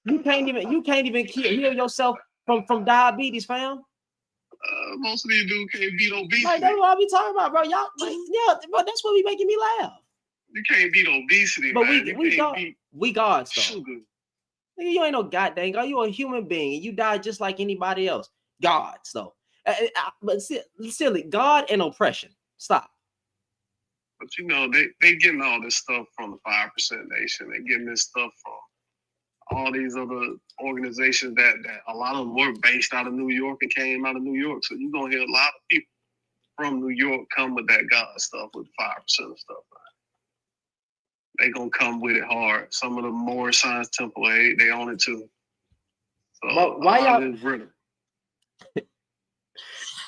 You can't even heal yourself from diabetes, fam. Most of these dudes can't beat obesity. Like, that's what I be talking about, bro. Y'all, yeah, bro, that's what be making me laugh. You can't beat obesity, but man. we gods though. Sugar. Nigga, you ain't no goddamn God. You a human being, and you die just like anybody else. Gods though. But silly, God and oppression. Stop. But you know, they getting all this stuff from the 5% Nation. They getting this stuff from all these other organizations that a lot of them were based out of New York and came out of New York. So you're gonna hear a lot of people from New York come with that God stuff, with 5% of stuff. They gonna come with it hard. Some of the more Science Temple, they own it too. So but why y'all?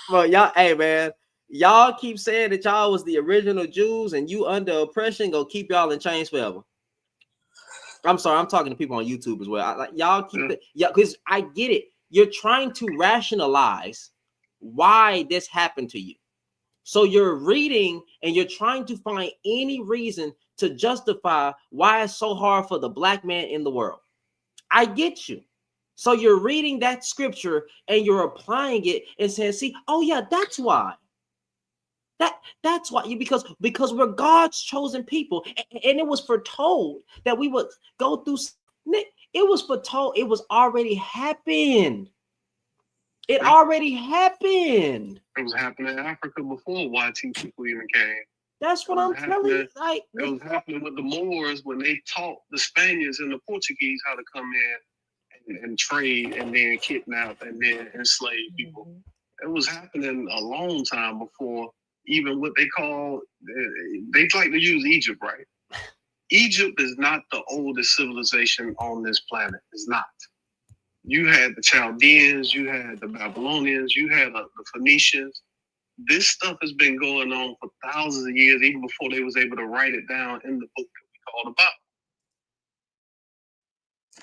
Well, y'all, hey man, y'all keep saying that y'all was the original Jews and you under oppression, go keep y'all in chains forever. I'm sorry, I'm talking to people on YouTube as well. Y'all keep it, yeah, because I get it. You're trying to rationalize why this happened to you. So you're reading and you're trying to find any reason to justify why it's so hard for the black man in the world. I get you. So you're reading that scripture and you're applying it and saying, see, oh yeah, that's why. That's why because we're God's chosen people, and it was foretold that we would go through. It was foretold. It was already happened. It already happened. It was happening in Africa before YT people even came. That's what I'm telling you. Like, it was happening with the Moors when they taught the Spaniards and the Portuguese how to come in and trade and then kidnap and then enslave people. It was happening a long time before even what they call, they like to use Egypt, right? Egypt is not the oldest civilization on this planet. It's not. You had the Chaldeans, you had the Babylonians, you had the Phoenicians. This stuff has been going on for thousands of years, even before they was able to write it down in the book that we call the Bible.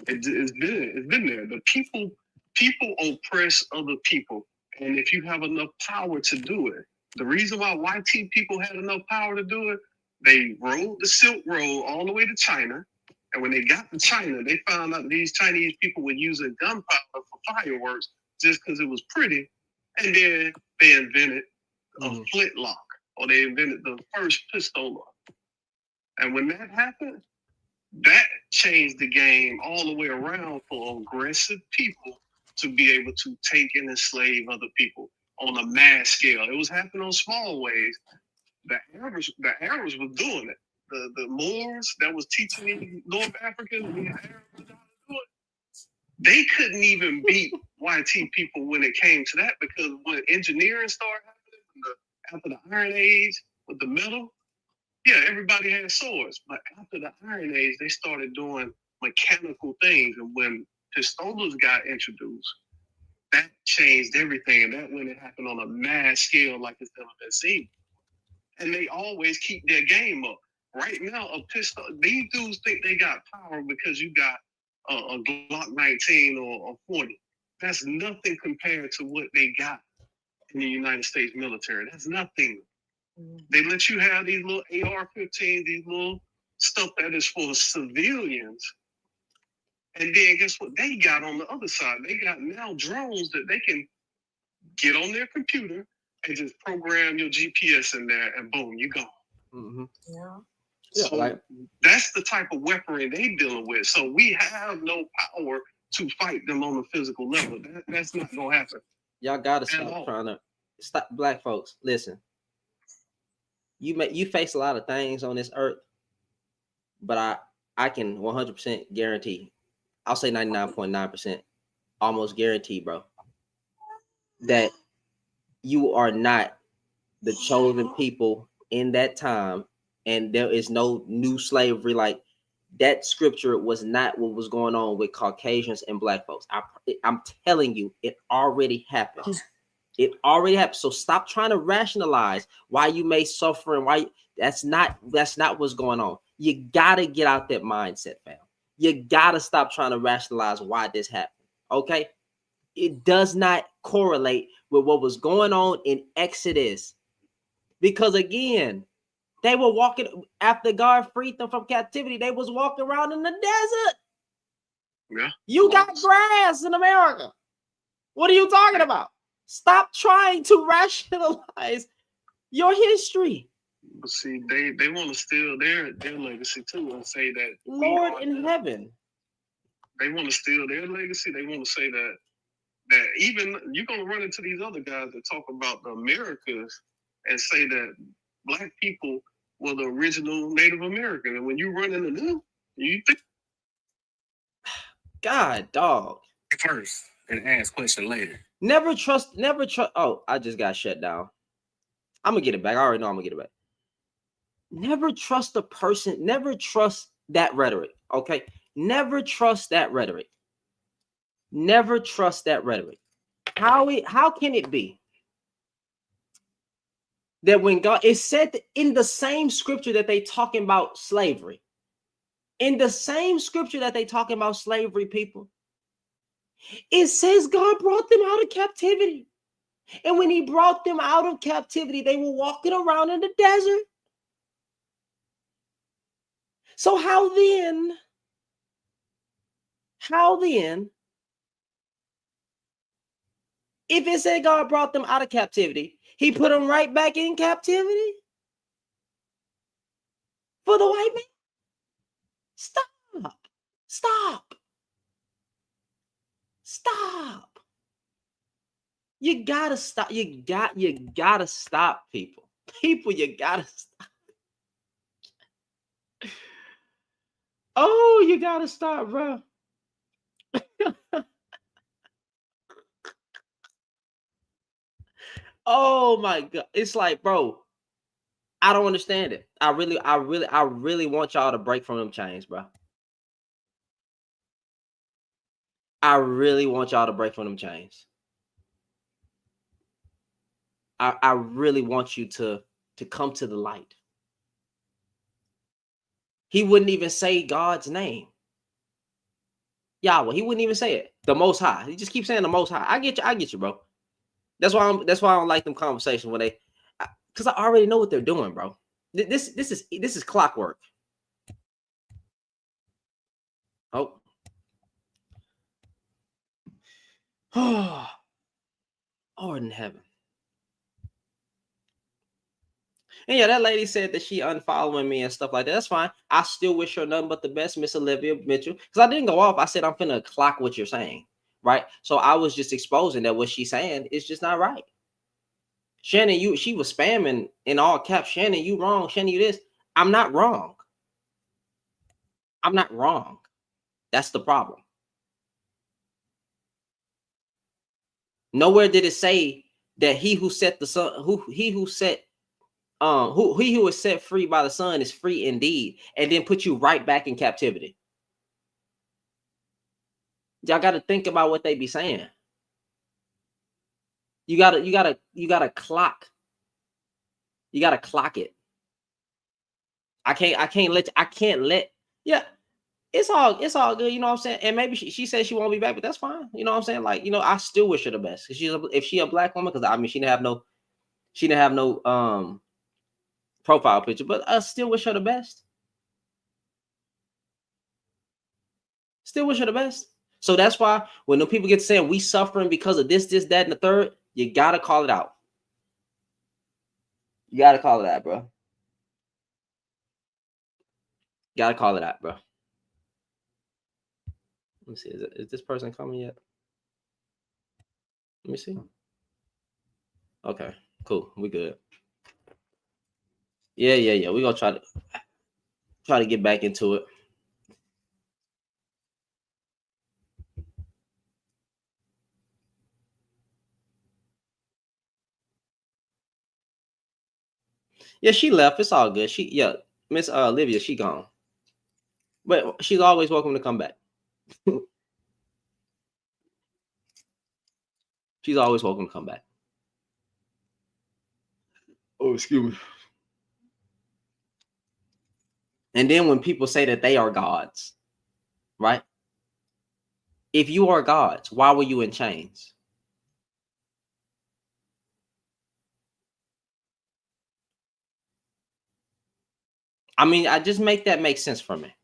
It's been there. The people oppress other people, and if you have enough power to do it, the reason why YT people had enough power to do it, they rode the Silk Road all the way to China. And when they got to China, they found out these Chinese people were using gunpowder for fireworks just because it was pretty. And then they invented a flintlock, or they invented the first pistol lock. And when that happened, that changed the game all the way around for aggressive people to be able to take and enslave other people on a mass scale. It was happening on small ways. The Arabs was doing it. The Moors that was teaching the North Africans, the Arabs how to do it, they couldn't even beat YT people when it came to that, because when engineering started happening after the Iron Age with the metal, yeah, everybody had swords. But after the Iron Age, they started doing mechanical things. And when pistolas got introduced, that changed everything. And that when it happened on a mass scale like it's never been seen. And they always keep their game up. Right now, a pistol, these dudes think they got power because you got a Glock 19 or a 40. That's nothing compared to what they got in the United States military. That's nothing. They let you have these little AR-15, these little stuff that is for civilians. And then guess what they got on the other side? They got now drones that they can get on their computer and just program your GPS in there, and boom, you gone. Mm-hmm. Yeah. So that's the type of weaponry they dealing with. So we have no power to fight them on a physical level. That's not gonna happen. Y'all gotta stop trying to stop. Black folks, listen. You face a lot of things on this earth, but I can 100% guarantee, I'll say 99.9%, almost guarantee, bro, that you are not the chosen people in that time, and there is no new slavery. Like, that scripture was not what was going on with Caucasians and black folks. I'm telling you, it already happened. It already happened. So stop trying to rationalize why you may suffer and why that's not what's going on. You gotta get out that mindset, fam. You gotta stop trying to rationalize why this happened. Okay, it does not correlate with what was going on in Exodus, because again, they were walking after God freed them from captivity. They was walking around in the desert. Yeah, you got grass in America. What are you talking about? Stop trying to rationalize your history. But see, they want to steal their legacy too and say that Lord in heaven. They want to steal their legacy. They want to say that even you're gonna run into these other guys that talk about the Americas and say that black people were the original Native American. And when you run into them, you think, God, dog. First and ask question later. Never trust. Oh, I just got shut down. I'm gonna get it back. I already know I'm gonna get it back. Never trust a person. Never trust that rhetoric. Okay. Never trust that rhetoric. Never trust that rhetoric. How can it be that when God is said in the same scripture that they talking about slavery, in the same scripture that they talking about slavery, people, it says God brought them out of captivity. And when he brought them out of captivity, they were walking around in the desert. So how then, if it said God brought them out of captivity, he put them right back in captivity for the white man? Stop. You gotta stop. You gotta stop, people. You gotta stop. Oh, you gotta stop, bro. Oh my God. It's like, bro, I don't understand it. I really want y'all to break from them chains, bro. I really want y'all to break from them chains. I really want you to come to the light. He wouldn't even say God's name. Yahweh. He wouldn't even say it. The Most High. He just keeps saying the Most High. I get you, bro. That's why I don't like them conversations when because I already know what they're doing, bro. This is clockwork. Oh. Lord in heaven. And yeah, that lady said that she unfollowing me and stuff like that. That's fine. I still wish her nothing but the best, Miss Olivia Mitchell. Because I didn't go off. I said I'm finna clock what you're saying. Right? So I was just exposing that what she's saying is just not right. Shannon, she was spamming in all caps. Shannon, you wrong. Shannon, you this. I'm not wrong. I'm not wrong. That's the problem. Nowhere did it say that he who set the sun, who was set free by the Son is free indeed, and then put you right back in captivity. Y'all got to think about what they be saying. You gotta clock. You gotta clock it. I can't let. Yeah, it's all good. You know what I'm saying? And maybe she said she won't be back, but that's fine. You know what I'm saying? Like, I still wish her the best. If she a black woman, because I mean she didn't have no profile picture, but I still wish her the best. Still wish her the best. So that's why when the people get saying we suffering because of this, that, and the third, you gotta call it out. You gotta call it out, bro. Gotta call it out, bro. Let me see. Is this person coming yet? Let me see. Okay, cool. We good. Yeah. We're gonna try to get back into it. Yeah, she left. It's all good. Miss Olivia, she gone. But she's always welcome to come back. She's always welcome to come back. Oh, excuse me. And then when people say that they are gods, right? If you are gods, why were you in chains? I mean, I just make that make sense for me.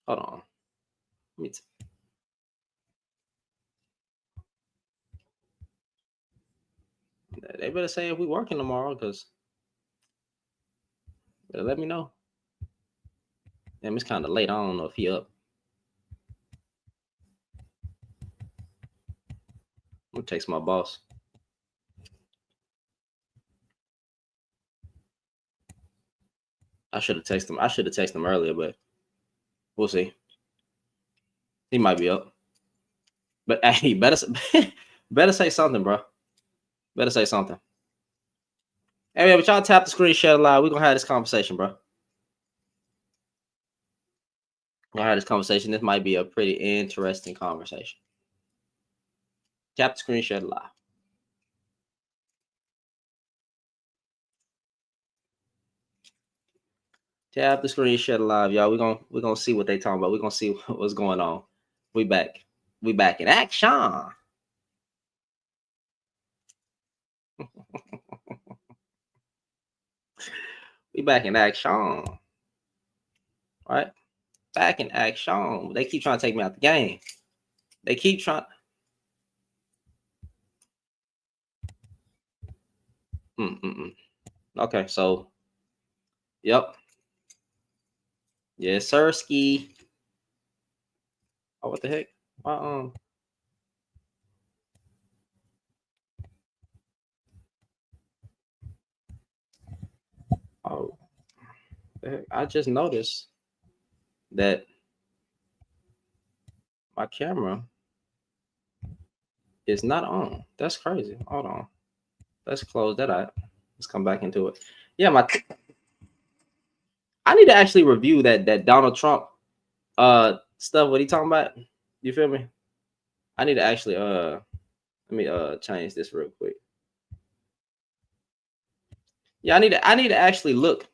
Hold on. They better say if we working tomorrow, because better let me know. Damn, it's kind of late. I don't know if he up. I'm gonna text my boss. I should have texted him. I should have texted him earlier, but we'll see. He might be up. But hey, better say something, bro. Better say something. Hey, man, but y'all tap the screen, share the live. We're gonna have this conversation, bro. We're gonna have this conversation. This might be a pretty interesting conversation. Tap the screen, share the live. Tap the screen, share the live, y'all. We're gonna see what they talking about. We're gonna see what's going on. We back. We back in action. We back in action. Right? Back in action. They keep trying to take me out the game. They keep trying. Okay, so yep. Yes, sir, ski. Oh, what the heck? Oh, I just noticed that my camera is not on. That's crazy. Hold on. Let's close that out. Let's come back into it. Yeah, I need to actually review that Donald Trump stuff. What he talking about? You feel me? I need to actually let me change this real quick. Yeah, I need to actually look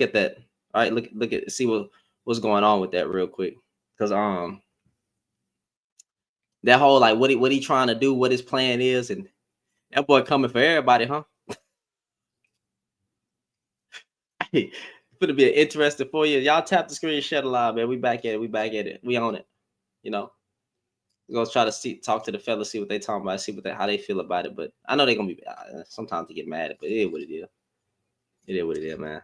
at that. All right, look at see what's going on with that real quick. Because that whole like what he trying to do, what his plan is, and that boy coming for everybody, huh? Hey, it's gonna be interesting for you. Y'all tap the screen, share the live, man. We back at it. We back at it. We own it. You know, we're gonna try to talk to the fellas, see what they talking about, see how they feel about it. But I know they're gonna be sometimes they get mad, but it is what it is. It is what it is, man.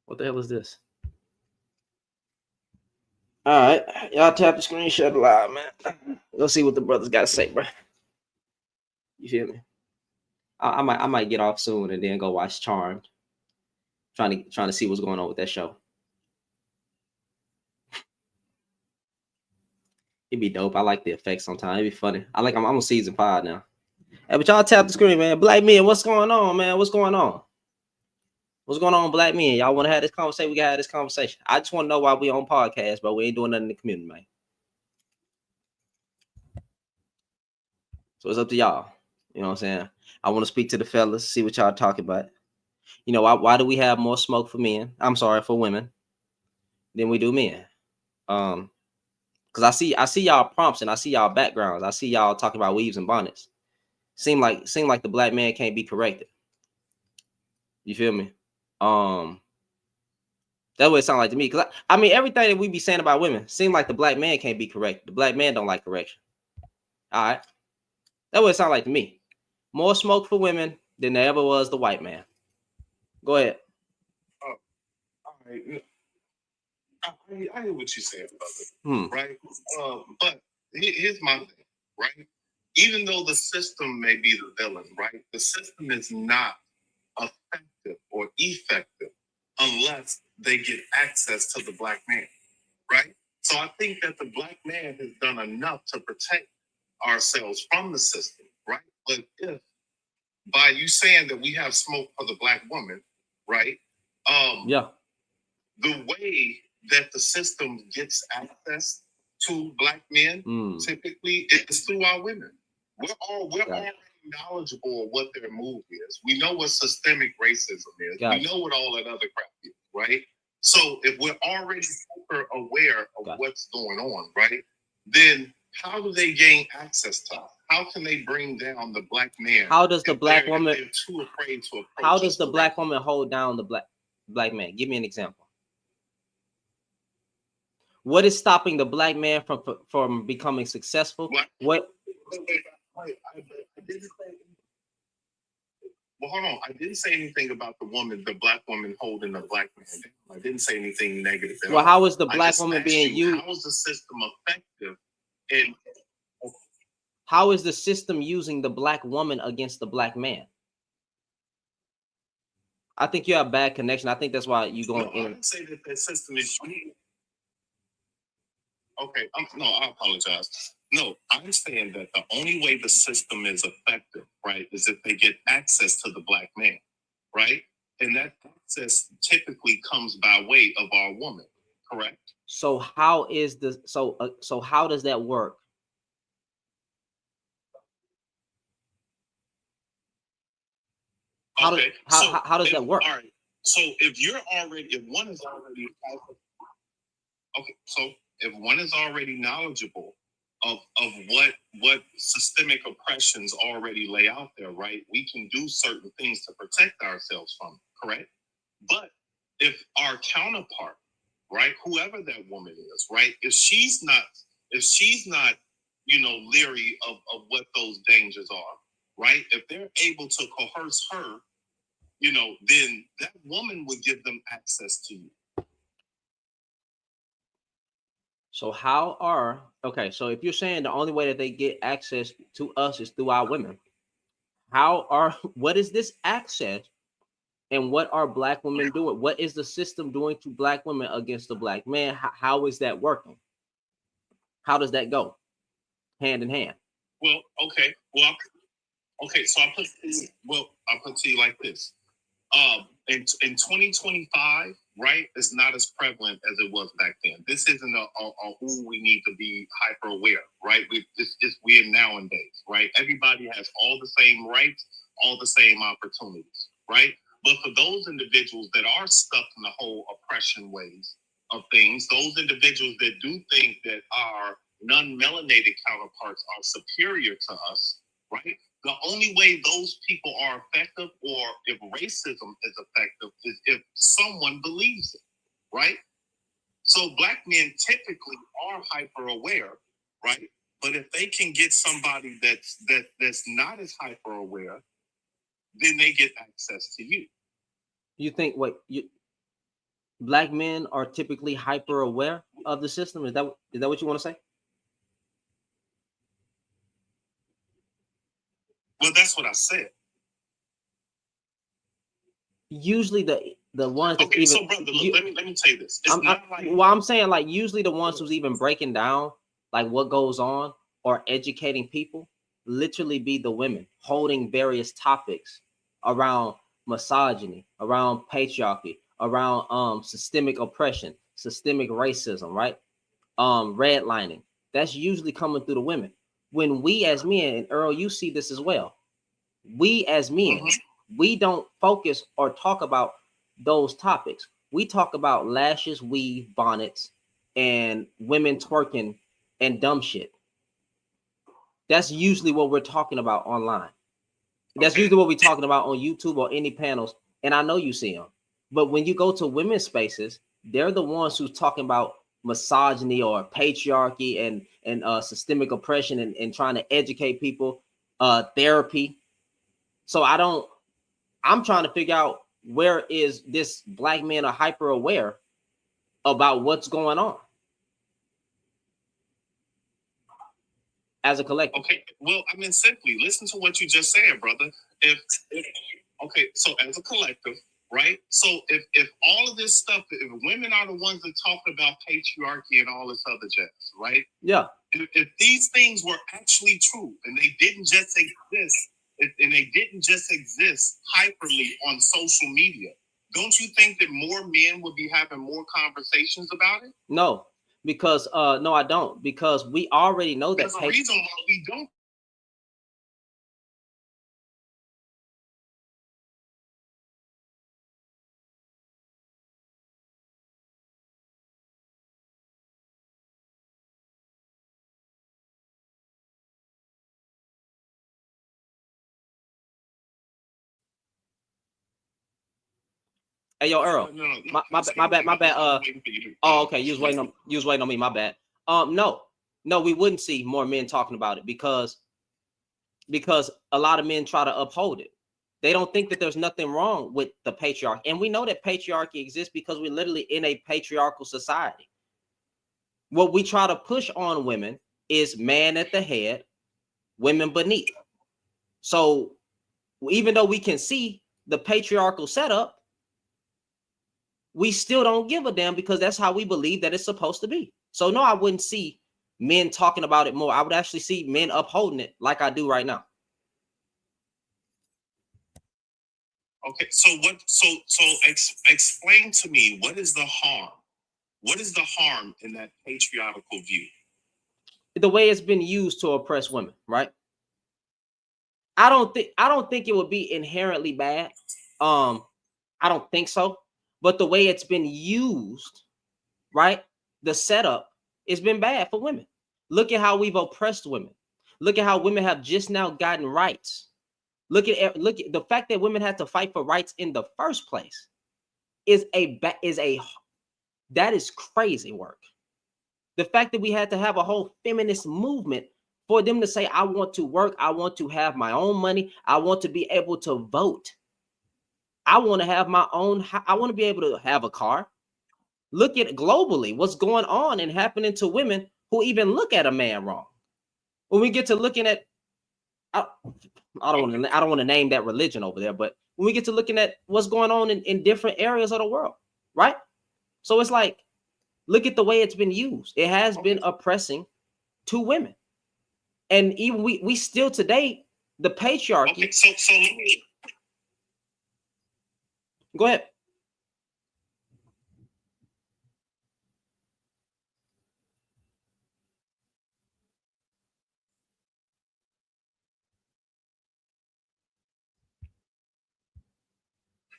What the hell is this? All right, y'all tap the screen, share the live, man. Let's see what the brothers got to say, bro. You feel me? I might get off soon and then go watch Charmed. Trying to see what's going on with that show. It'd be dope. I like the effects sometimes. It'd be funny. I'm on season 5 now. Hey, but y'all tap the screen, man. Black men, what's going on, man? What's going on? What's going on, black men? Y'all want to have this conversation? We gotta have this conversation. I just want to know why we on podcast, but we ain't doing nothing in the community, man. So it's up to y'all. You know what I'm saying? I want to speak to the fellas, see what y'all talking about. You know, why do we have more smoke for men? I'm sorry, for women than we do men? Because I see y'all prompts and I see y'all backgrounds. I see y'all talking about weaves and bonnets. Seem like the black man can't be corrected. You feel me? That's what it sounds like to me. Because I mean, everything that we be saying about women seem like the black man can't be corrected. The black man don't like correction. All right, that's what it sounds like to me. More smoke for women than there ever was the white man. Go ahead. All right. I hear what you're saying, brother. Right? But here's my thing, right? Even though the system may be the villain, right? The system is not effective or effective unless they get access to the black man, right? So I think that the black man has done enough to protect ourselves from the system, right? But if by you saying that we have smoke for the black woman, right? Yeah. The way that the system gets access to black men typically is through our women. We're already knowledgeable of what their move is. We know what systemic racism is. We know what all that other crap is, right? So if we're already super aware of what's going on, right? Then how do they gain access to us? How can they bring down the black man? How does the black woman? They're too afraid to approach. How does the black woman hold down the black man? Give me an example. What is stopping the black man from becoming successful? What? Well, hold on. I didn't say anything about the black woman holding the black man down. I didn't say anything negative. Well, how is the black woman being used? How is the system effective? And how is the system using the black woman against the black man? I think you have bad connection. I think that's why you going in. I didn't say that the system is. Okay, I apologize. No, I'm saying that the only way the system is effective, right, is if they get access to the black man, right? And that access typically comes by way of our woman, correct? So how is the so how does that work? How does that work? All right. So if one is already okay, so if one is already knowledgeable of what systemic oppressions already lay out there, right? We can do certain things to protect ourselves from it, correct? But if our counterpart, right, whoever that woman is, right, if she's not, leery of what those dangers are, right? If they're able to coerce her, then that woman would give them access to you. So so if you're saying the only way that they get access to us is through our women, what is this access and what are black women doing? What is the system doing to black women against the black man? How is that working? How does that go hand in hand? Well, okay. Well, okay. So I'll put to you like this. In 2025, right, it's not as prevalent as it was back then. This isn't a who we need to be hyper aware, right? We're nowadays, right? Everybody has all the same rights, all the same opportunities, right? But for those individuals that are stuck in the whole oppression ways of things, those individuals that do think that our non-melanated counterparts are superior to us, right? The only way those people are effective, or if racism is effective, is if someone believes it, right? So black men typically are hyper aware, right? But if they can get somebody that's not as hyper aware, then they get access to you. You think black men are typically hyper aware of the system? Is that what you want to say? Well, that's what I said. Usually the ones that so brother, look, let me tell you this. I'm saying, like, usually the ones who's even breaking down like what goes on or educating people literally be the women holding various topics around misogyny, around patriarchy, around systemic oppression, systemic racism, right? Redlining. That's usually coming through the women. When we as men, and Earl, you see this as well, we as men, we don't focus or talk about those topics. We talk about lashes, weave, bonnets, and women twerking and dumb shit. That's usually what we're talking about online. That's usually what we're talking about on YouTube or any panels. And I know you see them. But when you go to women's spaces, they're the ones who's talking about misogyny or patriarchy and systemic oppression and trying to educate people, therapy. So I'm trying to figure out, where is this black man are hyper aware about what's going on as a collective? Okay, well, I mean, simply listen to what you just said, brother. So as a collective, right? So if all of this stuff, if women are the ones that talk about patriarchy and all this other jazz, right? Yeah. If these things were actually true and they didn't just exist, and they didn't just exist hyperly on social media, don't you think that more men would be having more conversations about it? No, because no, I don't, because we already know that. There's a reason why we don't. Hey, yo, Earl. No, my bad. Oh, okay. You was waiting on me. My bad. No, we wouldn't see more men talking about it because a lot of men try to uphold it. They don't think that there's nothing wrong with the patriarchy, and we know that patriarchy exists because we're literally in a patriarchal society. What we try to push on women is man at the head, women beneath. So even though we can see the patriarchal setup, we still don't give a damn because that's how we believe that it's supposed to be. So no, I wouldn't see men talking about it more. I would actually see men upholding it like I do right now. Okay, so what? So explain to me, what is the harm? What is the harm in that patriarchal view? The way it's been used to oppress women, right? I don't think it would be inherently bad. I don't think so. But the way it's been used, right? The setup has been bad for women. Look at how we've oppressed women. Look at how women have just now gotten rights. Look at the fact that women had to fight for rights in the first place that is crazy work. The fact that we had to have a whole feminist movement for them to say, I want to work, I want to have my own money, I want to be able to vote, I want to have my own, I want to be able to have a car. Look at globally what's going on and happening to women who even look at a man wrong. When we get to looking at, I don't want to name that religion over there, but when we get to looking at what's going on in different areas of the world, right? So it's like, look at the way it's been used. It has been oppressing to women. And even we still today, the patriarchy. Okay, so let me go ahead.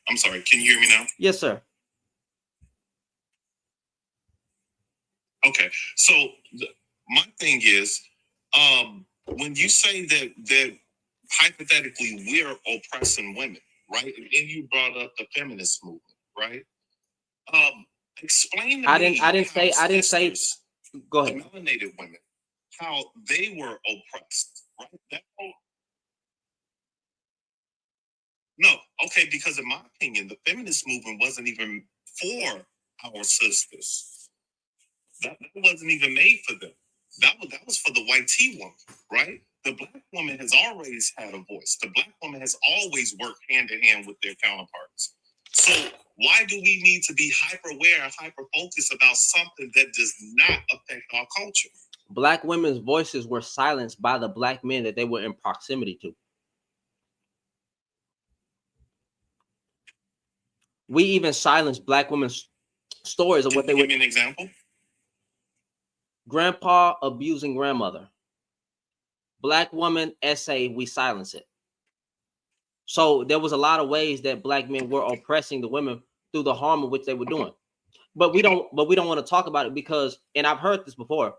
I'm sorry, can you hear me now? Yes, sir. Okay, so my thing is, when you say that hypothetically we're oppressing women, right? And then you brought up the feminist movement, right? Explain to me. I didn't say. Go ahead. Melanated women, how they were oppressed, right? No, okay, because in my opinion, the feminist movement wasn't even for our sisters. That wasn't even made for them. That was for the white tea woman, right? The black woman has always had a voice. The black woman has always worked hand in hand with their counterparts. So why do we need to be hyper aware and hyper focused about something that does not affect our culture? Black women's voices were silenced by the black men that they were in proximity to. We even silenced black women's stories of what they were. Give me an example. Grandpa abusing grandmother. Black woman essay, we silence it. So there was a lot of ways that black men were oppressing the women through the harm of which they were doing. But we don't want to talk about it because, and I've heard this before,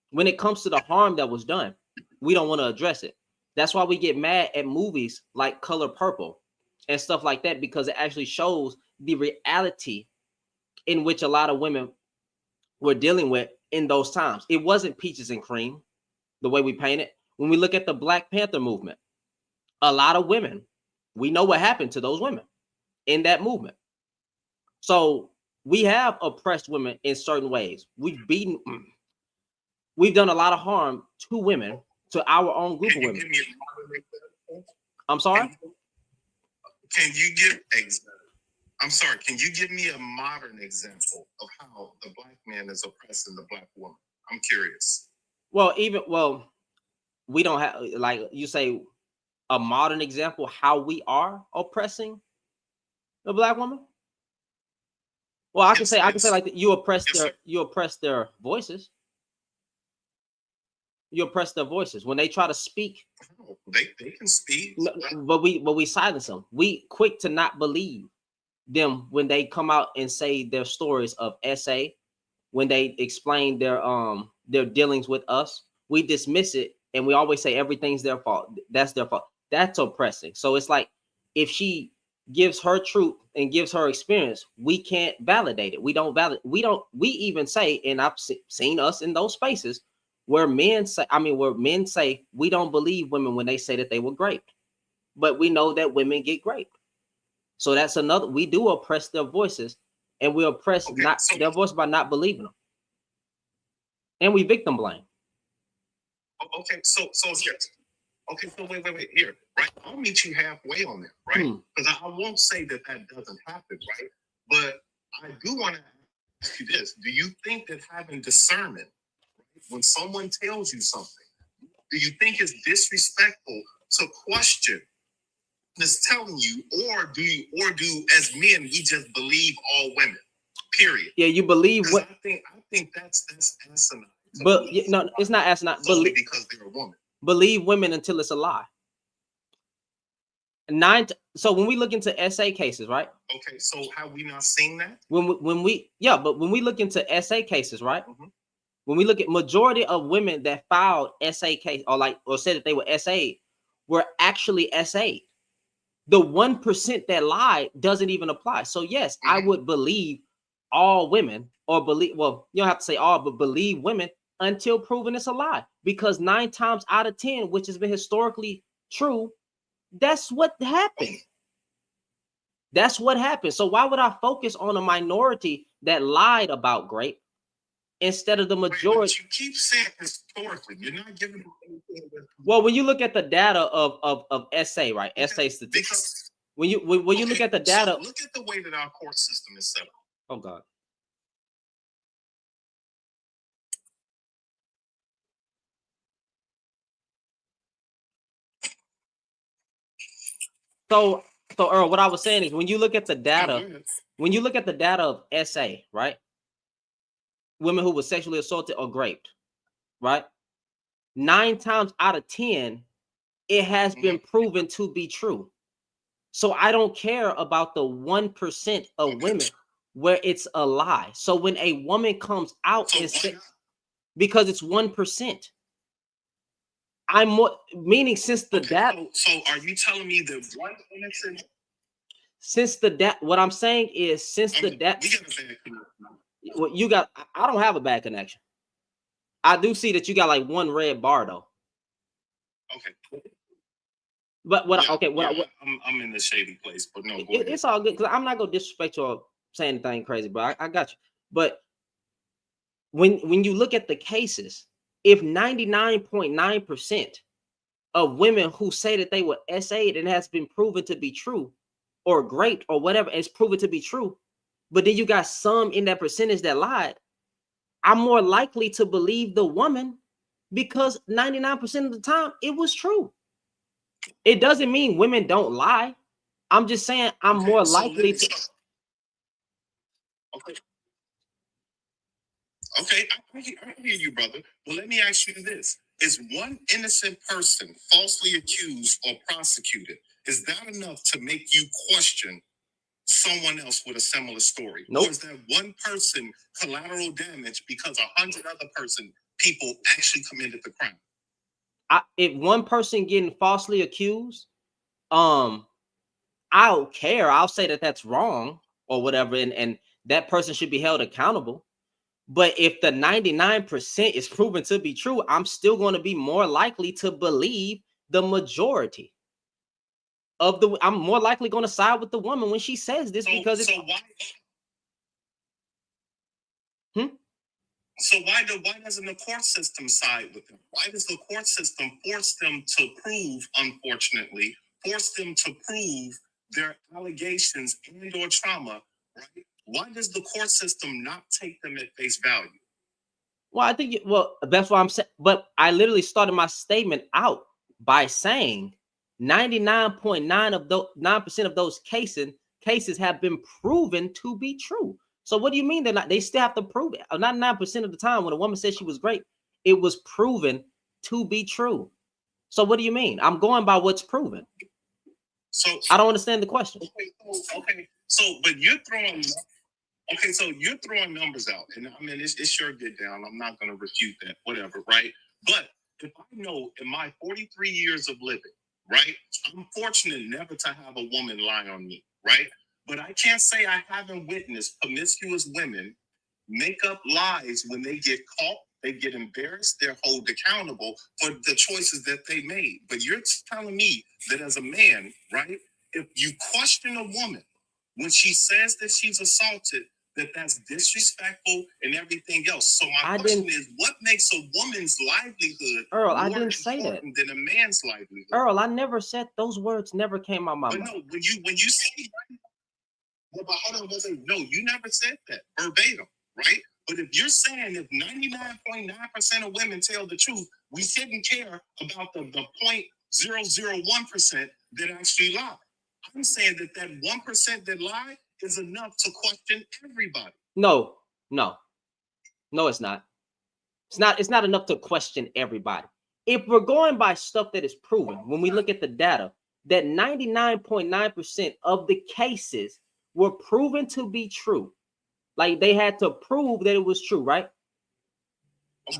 when it comes to the harm that was done, we don't want to address it. That's why we get mad at movies like Color Purple and stuff like that, because it actually shows the reality in which a lot of women were dealing with in those times. It wasn't peaches and cream the way we paint it. When we look at the Black Panther movement, a lot of women, we know what happened to those women in that movement. So we have oppressed women in certain ways. We've done a lot of harm to women, to our own group of women. I'm sorry? Can you give examples? I'm sorry, can you give me a modern example of how the black man is oppressing the black woman? I'm curious. Well, we don't have, like you say, a modern example how we are oppressing the black woman. Well, I can say like you oppress their voices. You oppress their voices when they try to speak. They can speak, but we silence them. We quick to not believe them when they come out and say their stories of SA, when they explain their dealings with us. We dismiss it and we always say everything's their fault. That's their fault. That's oppressing. So it's like if she gives her truth and gives her experience, we can't validate it. We don't validate. We even say, and I've seen us in those spaces where men say we don't believe women when they say that they were raped, but we know that women get raped. So that's another. We do oppress their voices, and we oppress their voice by not believing them, and we victim blame. Okay, so here. Okay, so wait here, right? I'll meet you halfway on that, right? Because I won't say that doesn't happen, right? But I do want to ask you this: do you think that having discernment, when someone tells you something, do you think it's disrespectful to question this telling you, or do as men we just believe all women? Period. Yeah, you believe what? I think that's asinine. But no, it's not asinine. Solely because they're a woman. Believe women until it's a lie. So when we look into SA cases, right? Okay, so have we not seen that? When we look into SA cases, right? When we look at majority of women that filed SA case or said that they were SA were actually SA. The 1% that lied doesn't even apply. So yes, I would believe all women, or you don't have to say all, but believe women until proven it's a lie. Because 9 times out of 10, which has been historically true, that's what happened. That's what happened. So why would I focus on a minority that lied about grape instead of the majority? But you keep saying historically. You're not giving them anything. Well, when you look at the data of SA, right? SA statistics. When you look at the data, so look at the way that our court system is set up. Oh God. So Earl, what I was saying is when you look at the data, of SA, right? Women who were sexually assaulted or raped, right? 9 times out of 10, it has been proven to be true. So I don't care about the 1% of women where it's a lie. So when a woman comes out and says, because it's 1%. I'm more meaning since the data. So are you telling me that one innocent? Since the data, what I'm saying is since the data. Well, you got. I don't have a bad connection. I do see that you got like one red bar though. Okay. But what? Yeah, okay. What? I'm in the shady place, but no. It's all good because I'm not gonna disrespect you or say anything crazy, but I got you. But when you look at the cases, if 99.9% of women who say that they were SA'd and has been proven to be true, or great, or whatever, it's proven to be true, but then you got some in that percentage that lied, I'm more likely to believe the woman because 99% of the time it was true. It doesn't mean women don't lie. I'm just saying I'm more likely to. Okay, I hear you, brother. Well, let me ask you this. Is one innocent person falsely accused or prosecuted, is that enough to make you question someone else with a similar story? Nope. Or is that one person collateral damage because 100 other people actually committed the crime? If one person getting falsely accused, I don't care. I'll say that that's wrong or whatever, and that person should be held accountable. But if the 99% is proven to be true, I'm still going to be more likely to believe the majority of the. I'm more likely going to side with the woman when she says this because it's. So why doesn't the court system side with them? Why does the court system force them to prove, unfortunately, force them to prove their allegations and or trauma, right? Why does the court system not take them at face value? Well, I think, that's what I'm saying. But I literally started my statement out by saying 99.9 of those 9% of those cases have been proven to be true. So what do you mean they're not? They still have to prove it. 99% of the time when a woman says she was great, it was proven to be true. So what do you mean? I'm going by what's proven. So I don't understand the question. Okay. So, but you're throwing. Okay, so you're throwing numbers out, and I mean it's your get down. I'm not going to refute that, whatever, right? But if I know in my 43 years of living, right, I'm fortunate never to have a woman lie on me, right? But I can't say I haven't witnessed promiscuous women make up lies when they get caught. They get embarrassed. They're held accountable for the choices that they made. But you're telling me that as a man, right, if you question a woman when she says that she's assaulted, that's disrespectful and everything else. So my question is, what makes a woman's livelihood Earl, more I didn't say that. important than a man's livelihood? Earl, I never said those words. Never came out my mouth. But no, when you say, but hold on, no, you never said that verbatim, right? But if you're saying if 99.9% of women tell the truth, we shouldn't care about the 0.001% that actually lie. I'm saying that 1% that lie is enough to question everybody. No, it's not. It's not enough to question everybody. If we're going by stuff that is proven, when we look at the data, that 99.9% of the cases were proven to be true. Like they had to prove that it was true, right?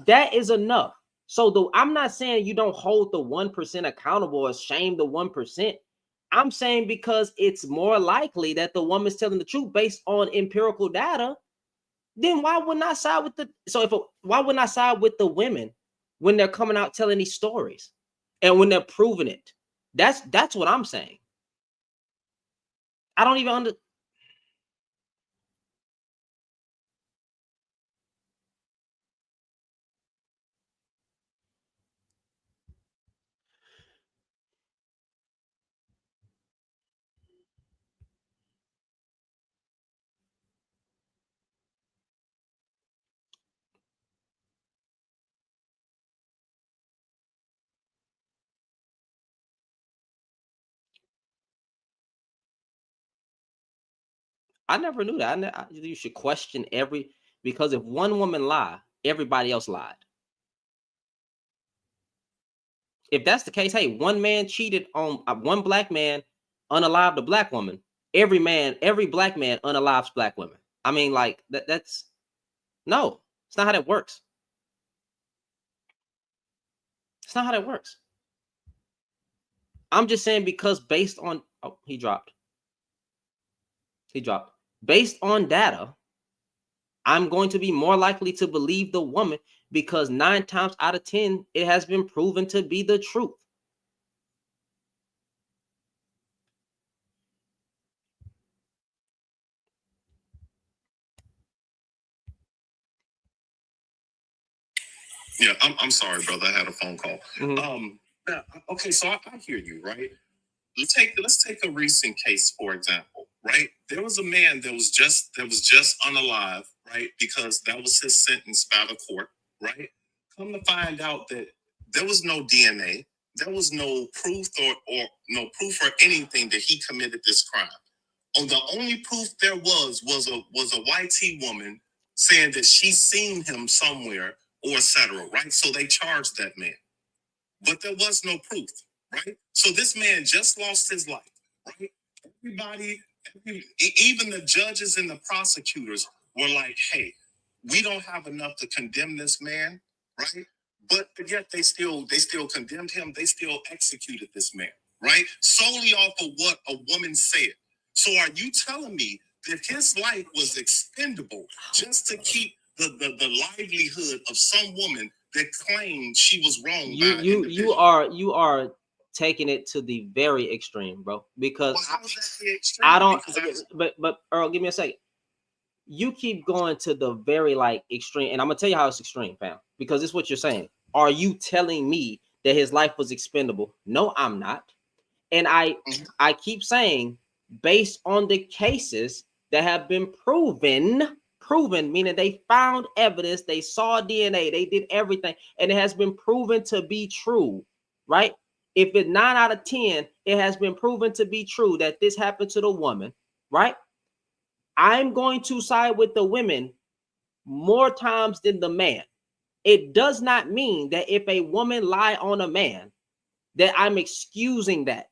That is enough. So I'm not saying you don't hold the 1% accountable or shame the 1%. I'm saying because it's more likely that the woman's telling the truth based on empirical data, then why wouldn't I side with why wouldn't I side with the women when they're coming out telling these stories and when they're proving it? That's what I'm saying. I don't even I never knew that. You should question because if one woman lied, everybody else lied. If that's the case, hey, one man cheated on one black man, unalived a black woman. Every black man unalives black women. I mean, like that's no, it's not how that works. It's not how that works. I'm just saying because based on he dropped. Based on data, I'm going to be more likely to believe the woman because 9 times out of 10, it has been proven to be the truth. Yeah, I'm sorry, brother. I had a phone call. Mm-hmm. Okay, so I hear you, right? Let's take a recent case, for example, right? There was a man that was just unalive, right? Because that was his sentence by the court, right? Come to find out that there was no DNA, there was no proof or no proof or anything that he committed this crime. The only proof there was a YT woman saying that she seen him somewhere or etc. Right? So they charged that man, but there was no proof. Right? So this man just lost his life. Right? Everybody, even the judges and the prosecutors were like, "Hey, we don't have enough to condemn this man." Right? But yet they still condemned him. They still executed this man. Right? Solely off of what a woman said. So are you telling me that his life was expendable just to keep the livelihood of some woman that claimed she was wrong? You are taking it to the very extreme, bro. Because I don't. But Earl, give me a second. You keep going to the very extreme, and I'm gonna tell you how it's extreme, fam. Because it's what you're saying. Are you telling me that his life was expendable? No, I'm not. And I keep saying based on the cases that have been proven, meaning they found evidence, they saw DNA, they did everything, and it has been proven to be true, right? If it's 9 out of 10, it has been proven to be true that this happened to the woman, right? I'm going to side with the women more times than the man. It does not mean that if a woman lie on a man, that I'm excusing that.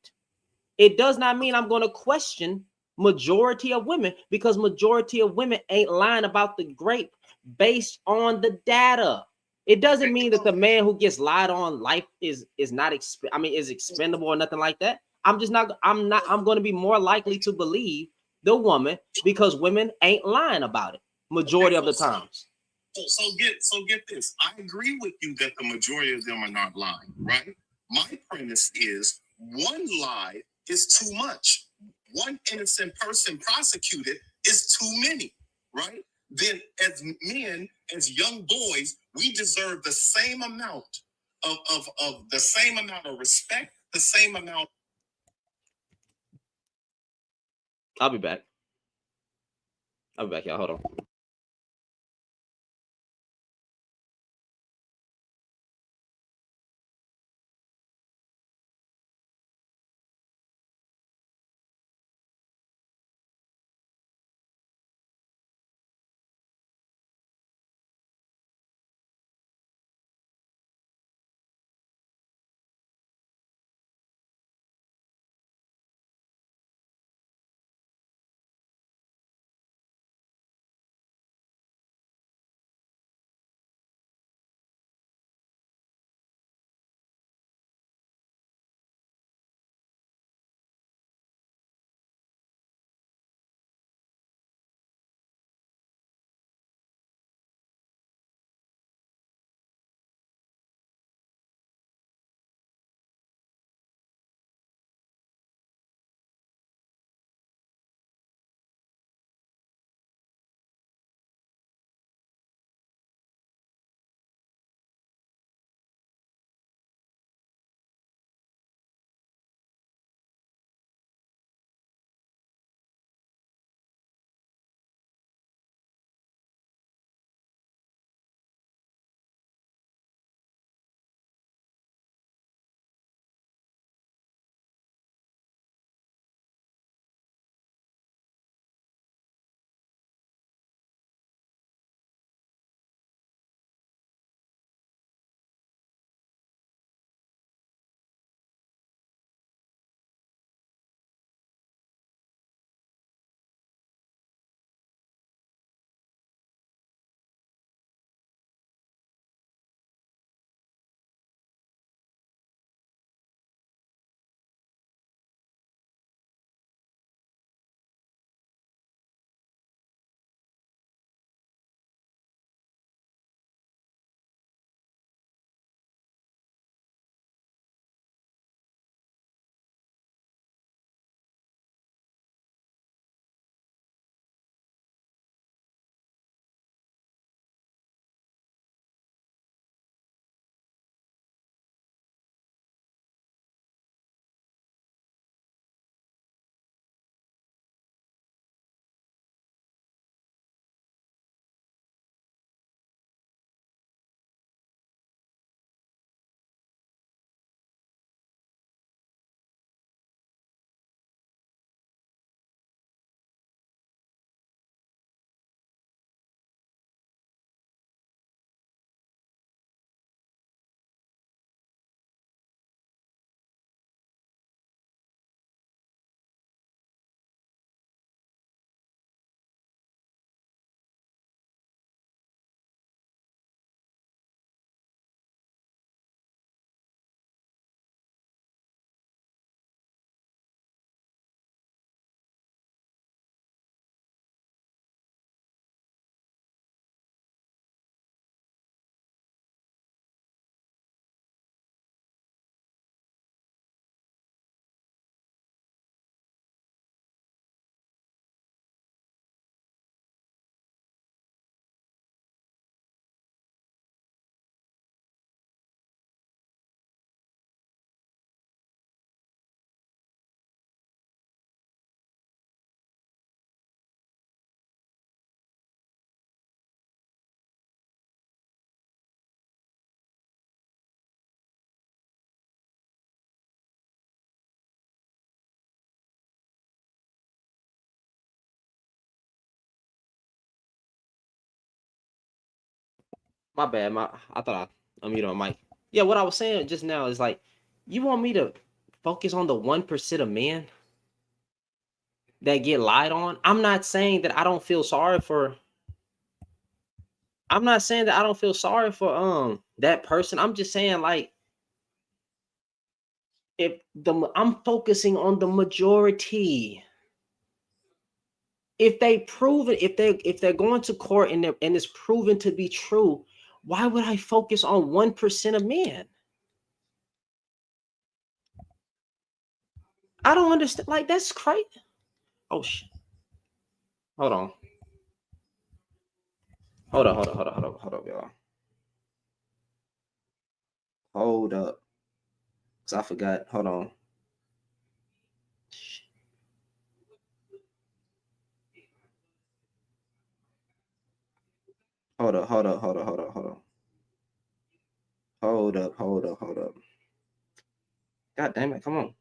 It does not mean I'm going to question majority of women, because majority of women ain't lying about the grape based on the data. It doesn't mean that the man who gets lied on life is not is expendable or nothing like that. I'm going to be more likely to believe the woman because women ain't lying about it majority of the times. So get this. I agree with you that the majority of them are not lying, right? My premise is one lie is too much. One innocent person prosecuted is too many, right? Then as men, as young boys, we deserve the same amount of the same amount of respect, the same amount. I'll be back, y'all. Hold on. My bad. I thought I unmuted on mic. Yeah, what I was saying just now is like, you want me to focus on the 1% of men that get lied on? I'm not saying that I don't feel sorry for. I'm not saying that I don't feel sorry for that person. I'm just saying like, I'm focusing on the majority. If they prove it, if they're going to court and it's proven to be true, why would I focus on 1% of men? I don't understand. Like, that's crazy. Oh shit. Hold on. Hold up, y'all. Hold up. Cause I forgot. Hold on. Hold up. Hold up. God damn it, come on.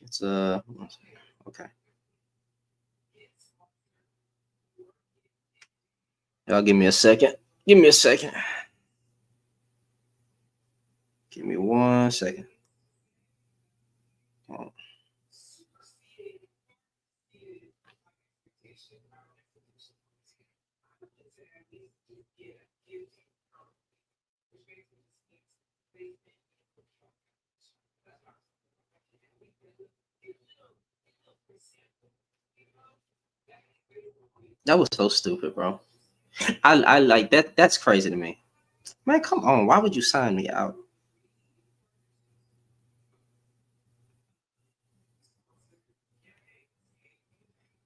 It's okay. Y'all give me a second. Give me 1 second. Oh. That was so stupid, bro. I like that. That's crazy to me. Man, come on. Why would you sign me out?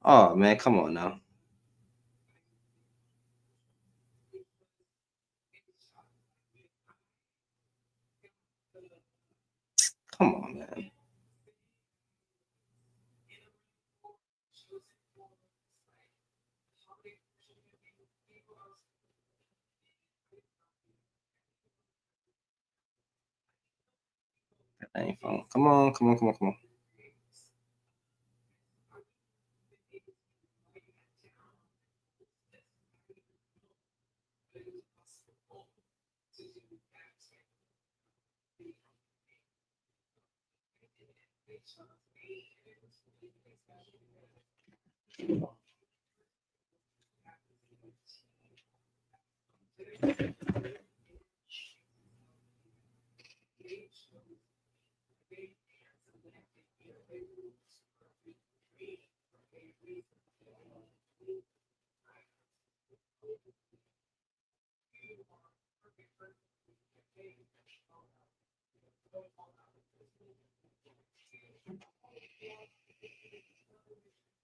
Oh man, come on now. Come on, man. That ain't fun. Come on.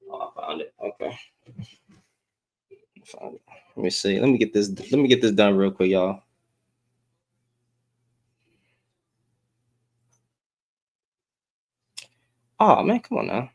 Oh, I found it. Okay. Found it. Let me see. Let me get this done real quick, y'all. Oh man, come on now.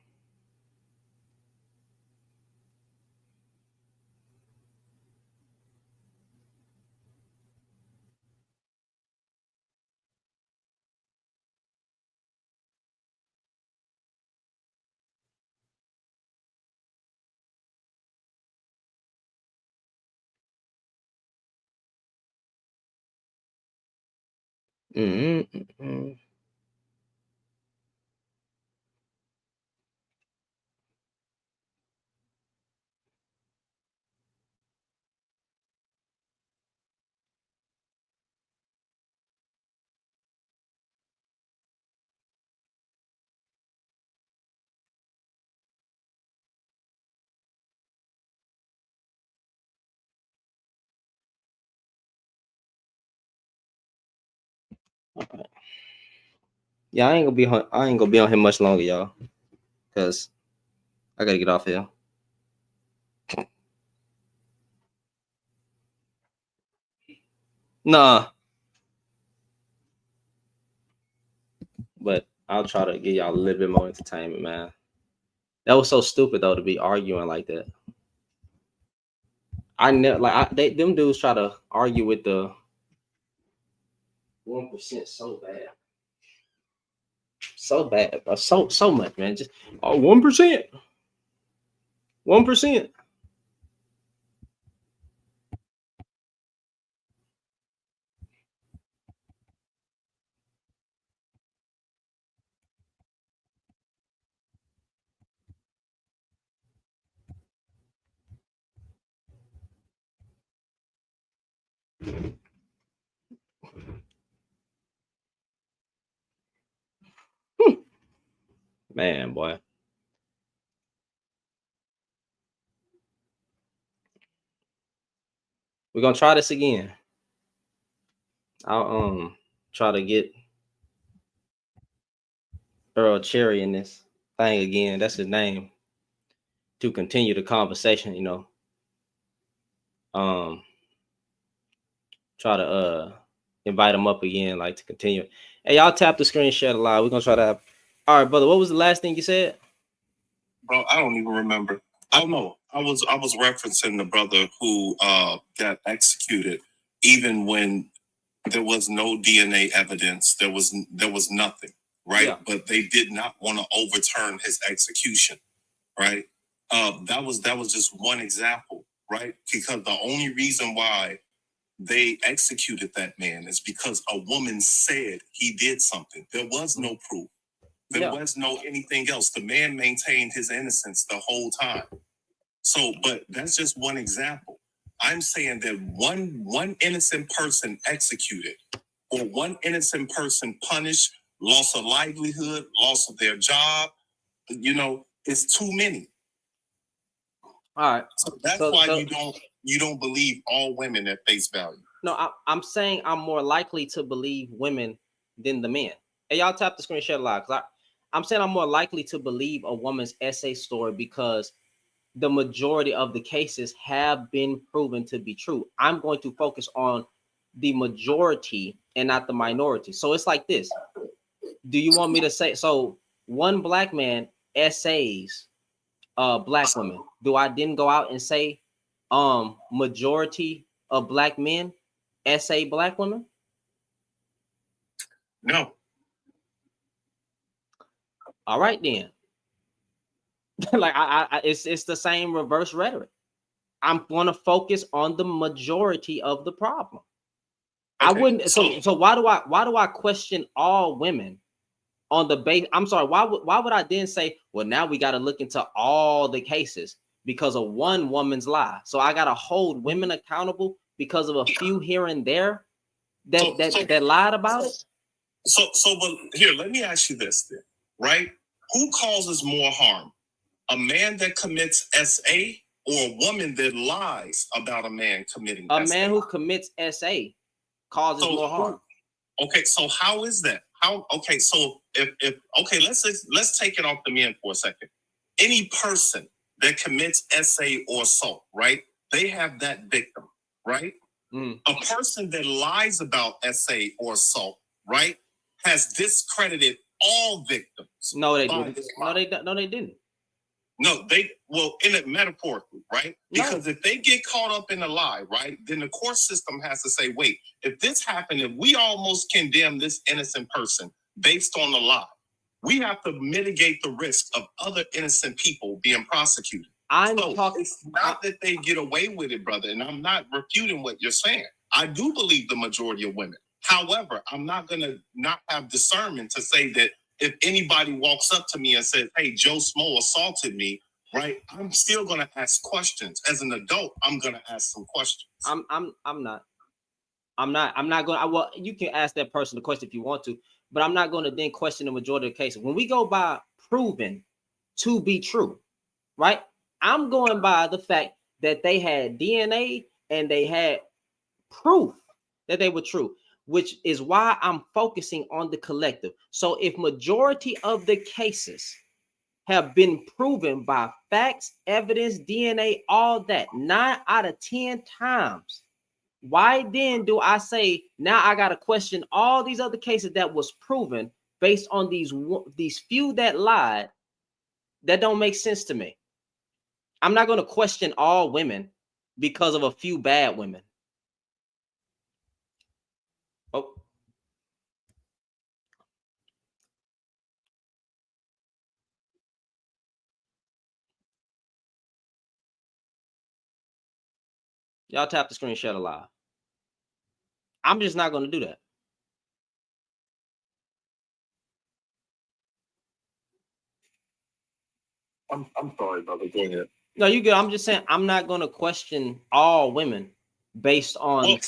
Okay. Yeah, I ain't gonna be on here much longer, y'all, cause I gotta get off here. Nah, but I'll try to give y'all a little bit more entertainment, man. That was so stupid though to be arguing like that. I never them dudes try to argue with the 1% so bad. So bad, bro. So much, man. Just 1%. 1%. Man, boy. We're gonna try this again. I'll try to get Earl Cherry in this thing again. That's his name. To continue the conversation, you know. Try to invite him up again, like to continue. Hey, y'all tap the screen, share the live. We're gonna try to have. All right, brother. What was the last thing you said? Bro, I don't even remember. I don't know. I was referencing the brother who got executed, even when there was no DNA evidence. There was nothing, right? Yeah. But they did not want to overturn his execution, right? That was just one example, right? Because the only reason why they executed that man is because a woman said he did something. There was no proof. There was no anything else. The man maintained his innocence the whole time. So, but that's just one example. I'm saying that one innocent person executed, or one innocent person punished, loss of livelihood, loss of their job, you know, it's too many. All right. So that's why you don't believe all women at face value. No, I'm saying I'm more likely to believe women than the men. Hey, y'all tap the screen, share live. I'm saying I'm more likely to believe a woman's essay story because the majority of the cases have been proven to be true. I'm going to focus on the majority and not the minority. So it's like this. Do you want me to say, so one black man essays black women? Do I then go out and say majority of black men essay black women? No. All right then. Like it's the same reverse rhetoric. I'm going to focus on the majority of the problem. Okay. I wouldn't. So why do I question all women on the base? I'm sorry. Why would I then say, well, now we got to look into all the cases because of one woman's lie? So I got to hold women accountable because of a few here and there that lied about it. But here, let me ask you this then, right? Who causes more harm? A man that commits SA or a woman that lies about a man committing SA? A man who commits SA causes more harm. Okay, so how is that? Okay, so if let's take it off the men for a second. Any person that commits SA or assault, right? They have that victim, right? A person that lies about SA or assault, right, has discredited all victims. No, they didn't. No, they didn't. No, in it metaphorically, right? Because if they get caught up in a lie, right, then the court system has to say, wait, if this happened, if we almost condemn this innocent person based on the lie, we have to mitigate the risk of other innocent people being prosecuted. It's not that they get away with it, brother, and I'm not refuting what you're saying. I do believe the majority of women. However, I'm not going to not have discernment to say that if anybody walks up to me and says, hey, Joe Smo assaulted me, right, I'm still going to ask questions. As an adult, I'm going to ask some questions. I'm not going to, well, you can ask that person the question if you want to, but I'm not going to then question the majority of the cases. When we go by proven to be true, right, I'm going by the fact that they had DNA and they had proof that they were true, which is why I'm focusing on the collective. So if majority of the cases have been proven by facts, evidence, DNA, all that, 9 out of 10 times, why then do I say now I got to question all these other cases that was proven based on these few that lied? That don't make sense to me. I'm not going to question all women because of a few bad women. Oh. Y'all tap the screen, share the live. I'm just not going to do that. I'm sorry, brother. Go ahead. No, you good. I'm just saying I'm not going to question all women based on.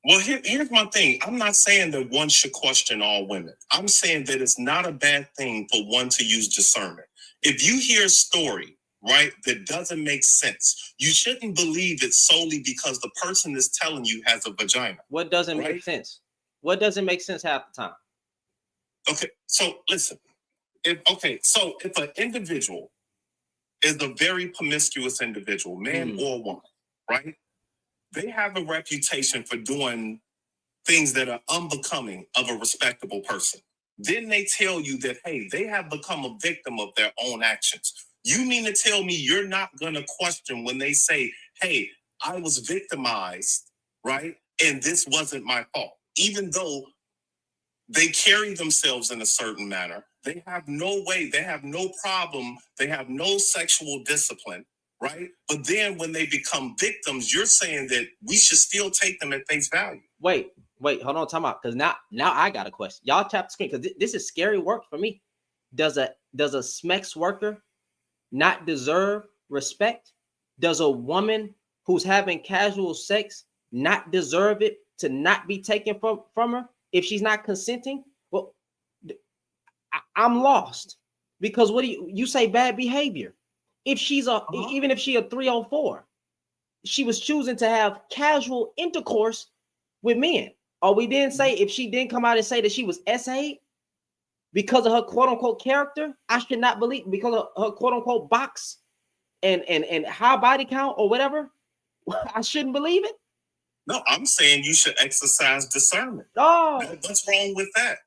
Well, here's my thing. I'm not saying that one should question all women. I'm saying that it's not a bad thing for one to use discernment. If you hear a story, right, that doesn't make sense, you shouldn't believe it solely because the person is telling you has a vagina. What doesn't make sense? What doesn't make sense half the time? Okay, so listen. If an individual is a very promiscuous individual, man or woman, right? They have a reputation for doing things that are unbecoming of a respectable person. Then they tell you that, hey, they have become a victim of their own actions. You mean to tell me you're not going to question when they say, hey, I was victimized, right? And this wasn't my fault. Even though they carry themselves in a certain manner, they have no way, they have no problem, they have no sexual discipline, right? But then when they become victims, you're saying that we should still take them at face value. Wait, hold on, time out, because now I got a question. Y'all tap the screen because this is scary work for me. Does a SMEX worker not deserve respect? Does a woman who's having casual sex not deserve it to not be taken from her if she's not consenting? Well, I'm lost, because what do you say bad behavior? If she's even if she a 304, she was choosing to have casual intercourse with men. Or we didn't say if she didn't come out and say that she was SA because of her quote unquote character, I should not believe because of her quote unquote box and high body count or whatever, I shouldn't believe it. No, I'm saying you should exercise discernment. Oh, what's wrong with that?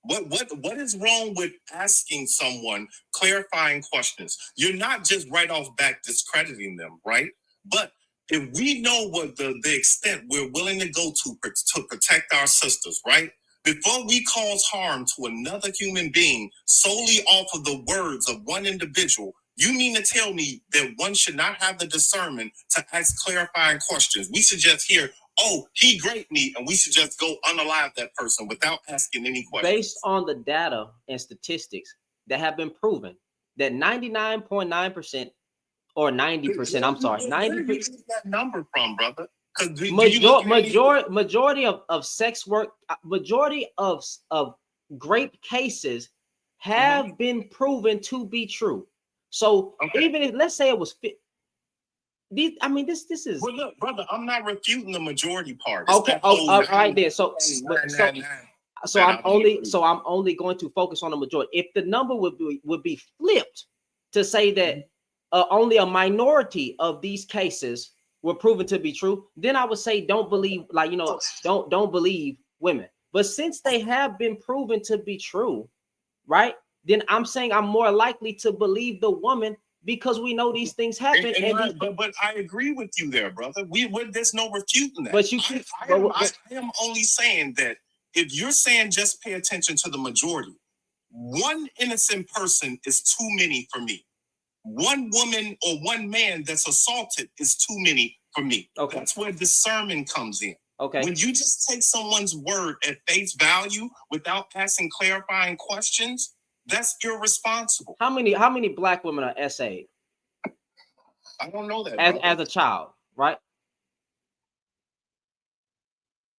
What is wrong with asking someone clarifying questions? You're not just right off back discrediting them, right? But if we know what the extent we're willing to go to protect our sisters, right? Before we cause harm to another human being solely off of the words of one individual, you mean to tell me that one should not have the discernment to ask clarifying questions? We should just hear, oh, he raped me, and we should just go unalive that person without asking any questions. Based on the data and statistics that have been proven that 99.9% or 90%, I'm sorry, 90%. That number from, brother? Majority of sex work, majority of rape cases have been proven to be true. So even if, let's say it was this is. Well, look, brother, I'm not refuting the majority part. Okay, all right then. So I'm only going to focus on the majority. If the number would be flipped to say that only a minority of these cases were proven to be true, then I would say don't believe, don't believe women. But since they have been proven to be true, right? Then I'm saying I'm more likely to believe the woman because we know these things happen. But I agree with you there, brother. There's no refuting that. But I am only saying that if you're saying just pay attention to the majority, one innocent person is too many for me. One woman or one man that's assaulted is too many for me. Okay. That's where discernment comes in. Okay. When you just take someone's word at face value without asking clarifying questions, that's irresponsible. How many black women are SA'd? I don't know that. As a child, right?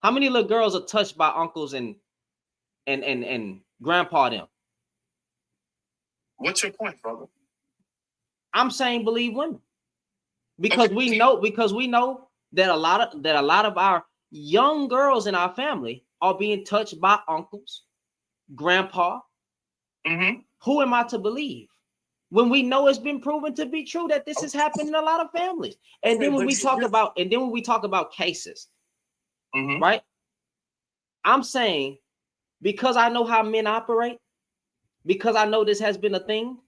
How many little girls are touched by uncles and grandpa them? What's your point, brother? I'm saying believe women. Because we know that a lot of our young girls in our family are being touched by uncles, grandpa. Who am I to believe when we know it's been proven to be true that this has happened in a lot of families? And then when we talk about cases, right? I'm saying because I know how men operate, because I know this has been a thing,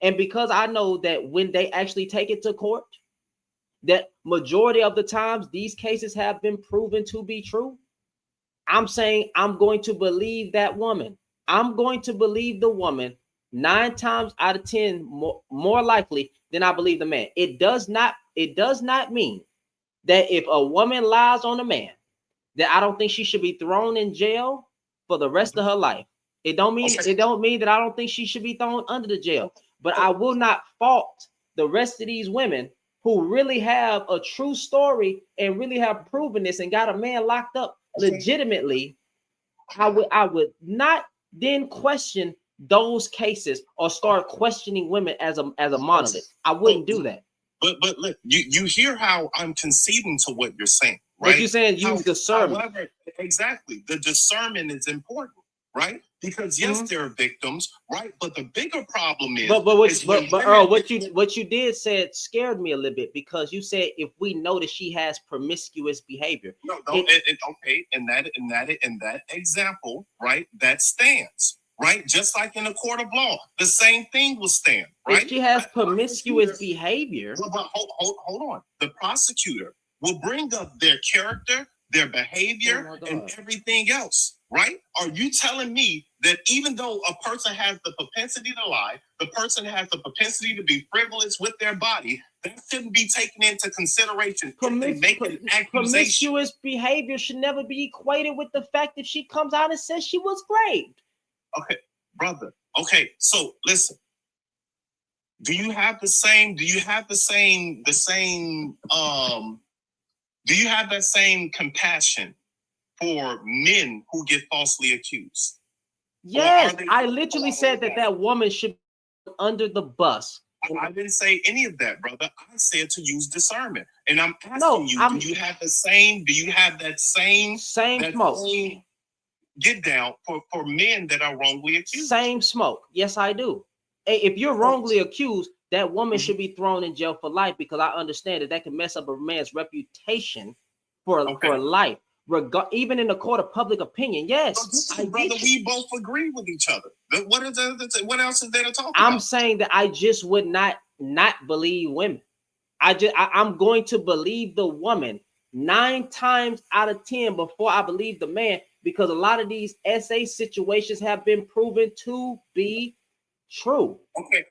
and because I know that when they actually take it to court that majority of the times these cases have been proven to be true, I'm saying I'm going to believe that woman. I'm going to believe the woman 9 times out of 10 more likely than I believe the man. It does not mean that if a woman lies on a man, that I don't think she should be thrown in jail for the rest of her life. It don't mean that I don't think she should be thrown under the jail. But I will not fault the rest of these women who really have a true story and really have proven this and got a man locked up legitimately. I would not then question those cases or start questioning women as a monolith. I wouldn't do that. But look, you hear how I'm conceding to what you're saying, right? But you're saying use discernment. However, exactly, the discernment is important, right? Because yes, there are victims, right? But the bigger problem is, Earl, what you did said scared me a little bit, because you said if we notice she has promiscuous behavior. Okay, in that example, right? That stands. Right, just like in a court of law, the same thing will stand. Right, if she has promiscuous behavior. But hold on. The prosecutor will bring up their character, their behavior, and everything else. Right? Are you telling me that even though a person has the propensity to lie, the person has the propensity to be frivolous with their body, that shouldn't be taken into consideration? Promiscuous behavior should never be equated with the fact that she comes out and says she was raped. Okay, brother. Okay, so listen. Do you have that same compassion for men who get falsely accused? Yes, I literally said that woman should be under the bus. I didn't say any of that, brother. I said to use discernment. And I'm asking do you have that same smoke? Get down for men that are wrongly accused? Same smoke. Yes, I do. If you're wrongly accused, that woman should be thrown in jail for life, because I understand that can mess up a man's reputation for life. Even in the court of public opinion. Yes, brother, we both agree with each other. What else is there to talk about? I'm saying that I just would not believe women. I'm going to believe the woman 9 times out of 10 before I believe the man, because a lot of these SA situations have been proven to be true. Okay.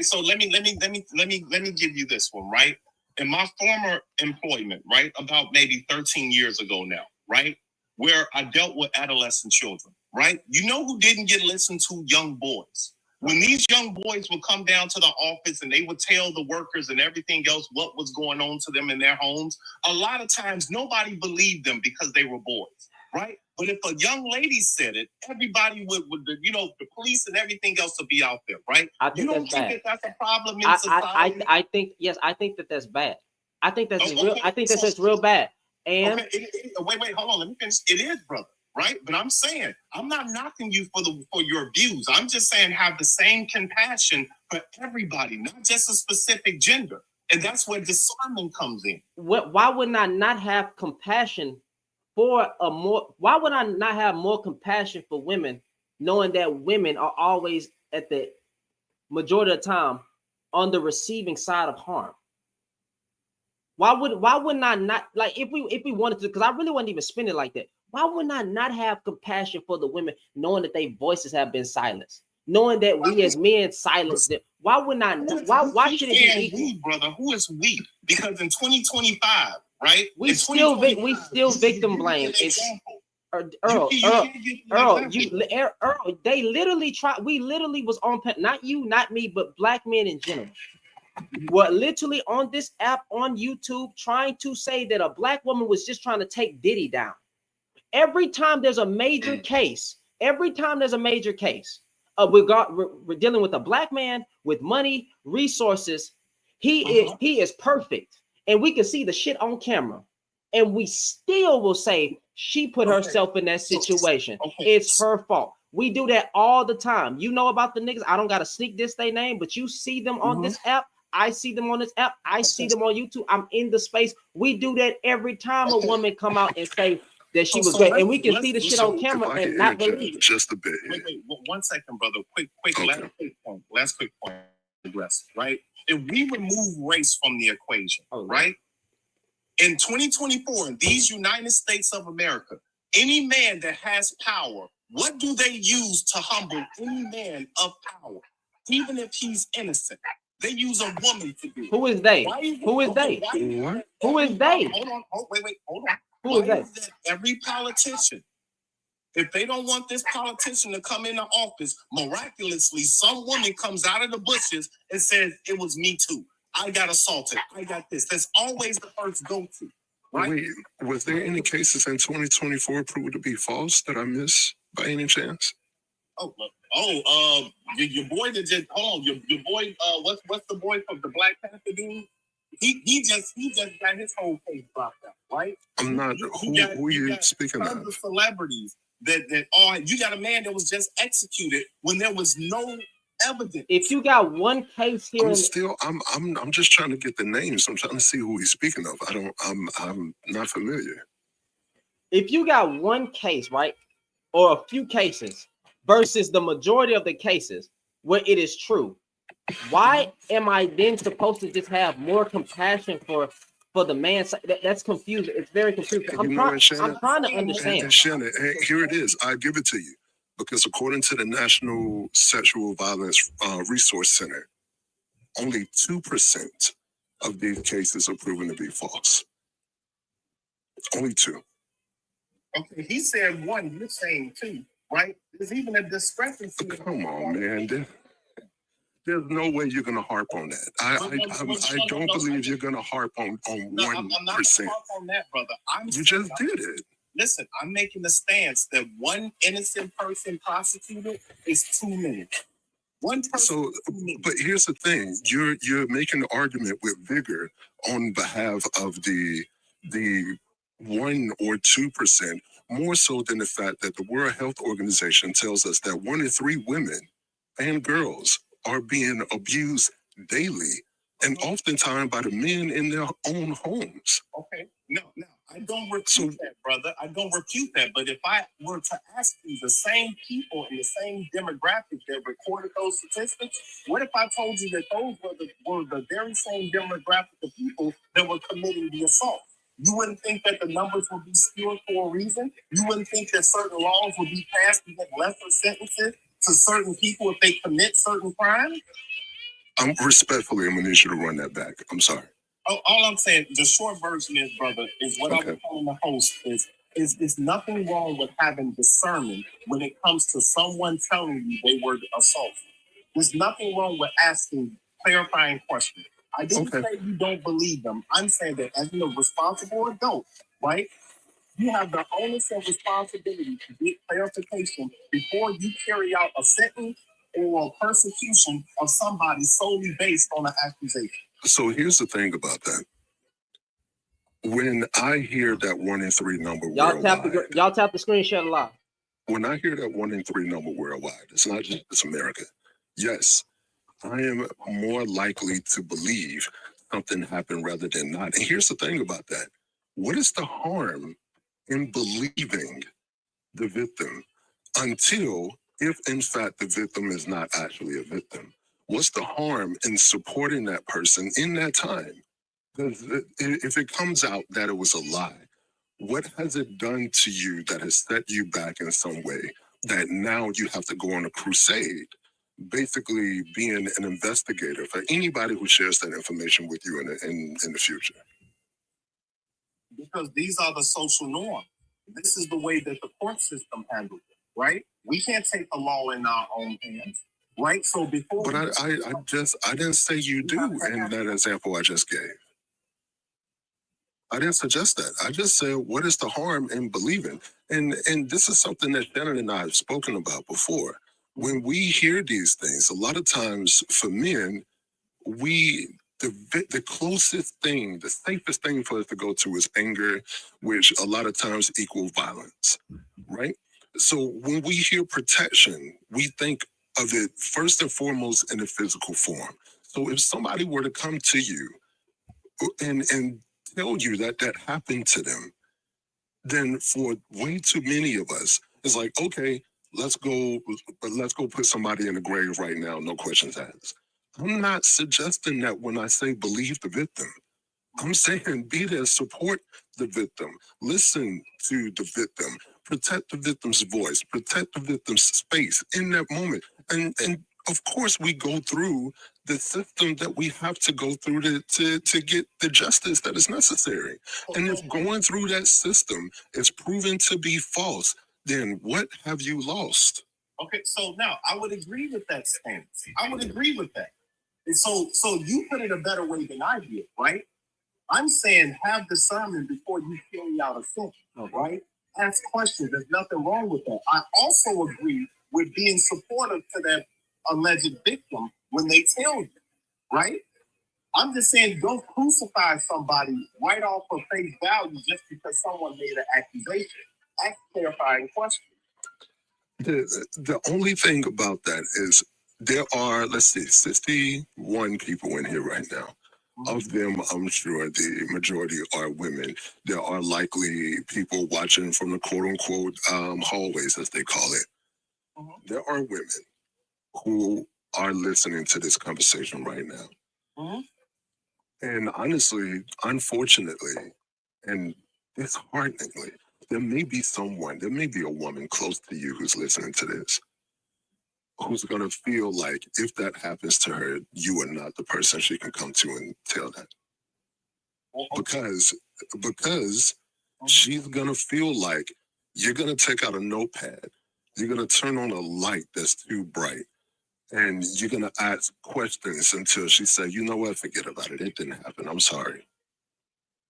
So let me give you this one, right? In my former employment, right, about maybe 13 years ago now, right, where I dealt with adolescent children, right? You know who didn't get listened to? Young boys. When these young boys would come down to the office and they would tell the workers and everything else what was going on to them in their homes, a lot of times nobody believed them because they were boys, right? But if a young lady said it, everybody would the police and everything else would be out there, right? You don't think that's a problem in society? I think that's bad. I think that's real. I think that's real bad. And wait, hold on. Let me finish. It is, brother. Right, but I'm saying I'm not knocking you for your views. I'm just saying have the same compassion for everybody, not just a specific gender, and that's where discernment comes in. Why would I not have compassion for Why would I not have more compassion for women, knowing that women are always at the majority of the time on the receiving side of harm? Why wouldn't I not, like, if we wanted to, because I really wouldn't even spin it like that. Why would I not have compassion for the women, knowing that their voices have been silenced, knowing that we as men silence them? Why would I not? Why should it be equal? We, brother? Who is we? Because in 2025, right? We still victim blame. It's Earl. They literally tried. We literally was on, not you, not me, but black men in general. Were literally on this app on YouTube trying to say that a black woman was just trying to take Diddy down. Every time there's a major case, we're dealing with a black man with money, resources. He is perfect, and we can see the shit on camera, and we still will say she put herself in that situation. It's her fault. We do that all the time. You know about the niggas. I don't gotta sneak this their name, but you see them on this app. I see them on this app. I see them on YouTube. I'm in the space. We do that every time a woman come out and say that she was great, and we can see the shit on camera and not believe it. Just a bit. Wait, 1 second, brother. Quick, last quick point. aggressive, right? If we remove race from the equation, right? In 2024, in these United States of America, any man that has power, what do they use to humble any man of power, even if he's innocent? They use a woman to do it. Who is they? Who is they? Who is they? Hold on. Wait, hold on. Who is they? That every politician, if they don't want this politician to come into office, miraculously, some woman comes out of the bushes and says, it was me too. I got assaulted. I got this. That's always the first go-to. Right? Wait, was there any cases in 2024 proved to be false that I missed by any chance? Your boy that just hold on. Your boy, what's the boy from the Black Panther dude? He just got his whole case dropped out, right? I'm not. Who are you speaking of? The celebrities that are. You got a man that was just executed when there was no evidence. If you got one case here, I'm just trying to get the names. I'm trying to see who he's speaking of. I'm not familiar. If you got one case, right, or a few cases versus the majority of the cases where it is true, why am I then supposed to just have more compassion for the man? That's confusing. It's very confusing. I'm trying to understand. And Shannon, here it is. I give it to you. Because according to the National Sexual Violence Resource Center, only 2% of these cases are proven to be false. Only 2. Okay, he said 1, you're saying 2, right? There's even a discrepancy. Come on, man. There's no way you're going to harp on that. I don't believe you're going to harp on 1%. I'm not going to harp on that, brother. You just did it. Listen, I'm making the stance that one innocent person prosecuted is too many. One person. So, but here's the thing: you're making the argument with vigor on behalf of the 1 or 2%, more so than the fact that the World Health Organization tells us that 1 in 3 women and girls are being abused daily, and oftentimes by the men in their own homes. Okay, no. I don't refute that, brother. I don't refute that. But if I were to ask you the same people in the same demographic that recorded those statistics, what if I told you that those were the very same demographic of people that were committing the assault? You wouldn't think that the numbers would be skewed for a reason? You wouldn't think that certain laws would be passed to get lesser sentences to certain people if they commit certain crimes? I'm respectfully, I'm going to need you to run that back. I'm sorry. All I'm saying, the short version is, brother, is what I was telling the host is nothing wrong with having discernment when it comes to someone telling you they were assaulted. There's nothing wrong with asking clarifying questions. I didn't say you don't believe them. I'm saying that as a responsible adult, right, you have the onus and responsibility to get clarification before you carry out a sentence or a persecution of somebody solely based on an accusation. So here's the thing about that. When I hear that 1 in 3 number worldwide, y'all tap the screen, share the live. When I hear that 1 in 3 number worldwide, it's not just America. Yes, I am more likely to believe something happened rather than not. And here's the thing about that. What is the harm in believing the victim until, if in fact the victim is not actually a victim? What's the harm in supporting that person in that time? Because if it comes out that it was a lie, what has it done to you that has set you back in some way that now you have to go on a crusade, basically being an investigator for anybody who shares that information with you in the future? Because these are the social norms. This is the way that the court system handles it, right? We can't take the law in our own hands. Right, so before. But I didn't say you do in that example I just gave. I didn't suggest that. I just said, what is the harm in believing? And this is something that Shannon and I have spoken about before. When we hear these things, a lot of times for men, the closest thing, the safest thing for us to go to is anger, which a lot of times equals violence, right? So when we hear protection, we think of it first and foremost in a physical form. So if somebody were to come to you and tell you that happened to them, then for way too many of us, it's like, okay, let's go put somebody in the grave right now, no questions asked. I'm not suggesting that when I say believe the victim. I'm saying be there, support the victim, listen to the victim, protect the victim's voice, protect the victim's space in that moment. And of course we go through the system that we have to go through to get the justice that is necessary. And if going through that system is proven to be false, then what have you lost? Okay, so now I would agree with that stance. I would agree with that. And so you put it a better way than I did, right? I'm saying have discernment before you carry out a sentence, right? Ask questions. There's nothing wrong with that. I also agree with being supportive to that alleged victim when they tell you, right? I'm just saying don't crucify somebody right off of face value just because someone made an accusation. Ask clarifying questions. The only thing about that is there are, let's see, 61 people in here right now. Of them, I'm sure the majority are women. There are likely people watching from the quote unquote hallways, as they call it. There are women who are listening to this conversation right now. And honestly, unfortunately, and dishearteningly, there may be a woman close to you who's listening to this, who's going to feel like if that happens to her, you are not the person she can come to and tell that. Because she's going to feel like you're going to take out a notepad, you're going to turn on a light that's too bright, and you're going to ask questions until she says, you know what, forget about it. It didn't happen. I'm sorry.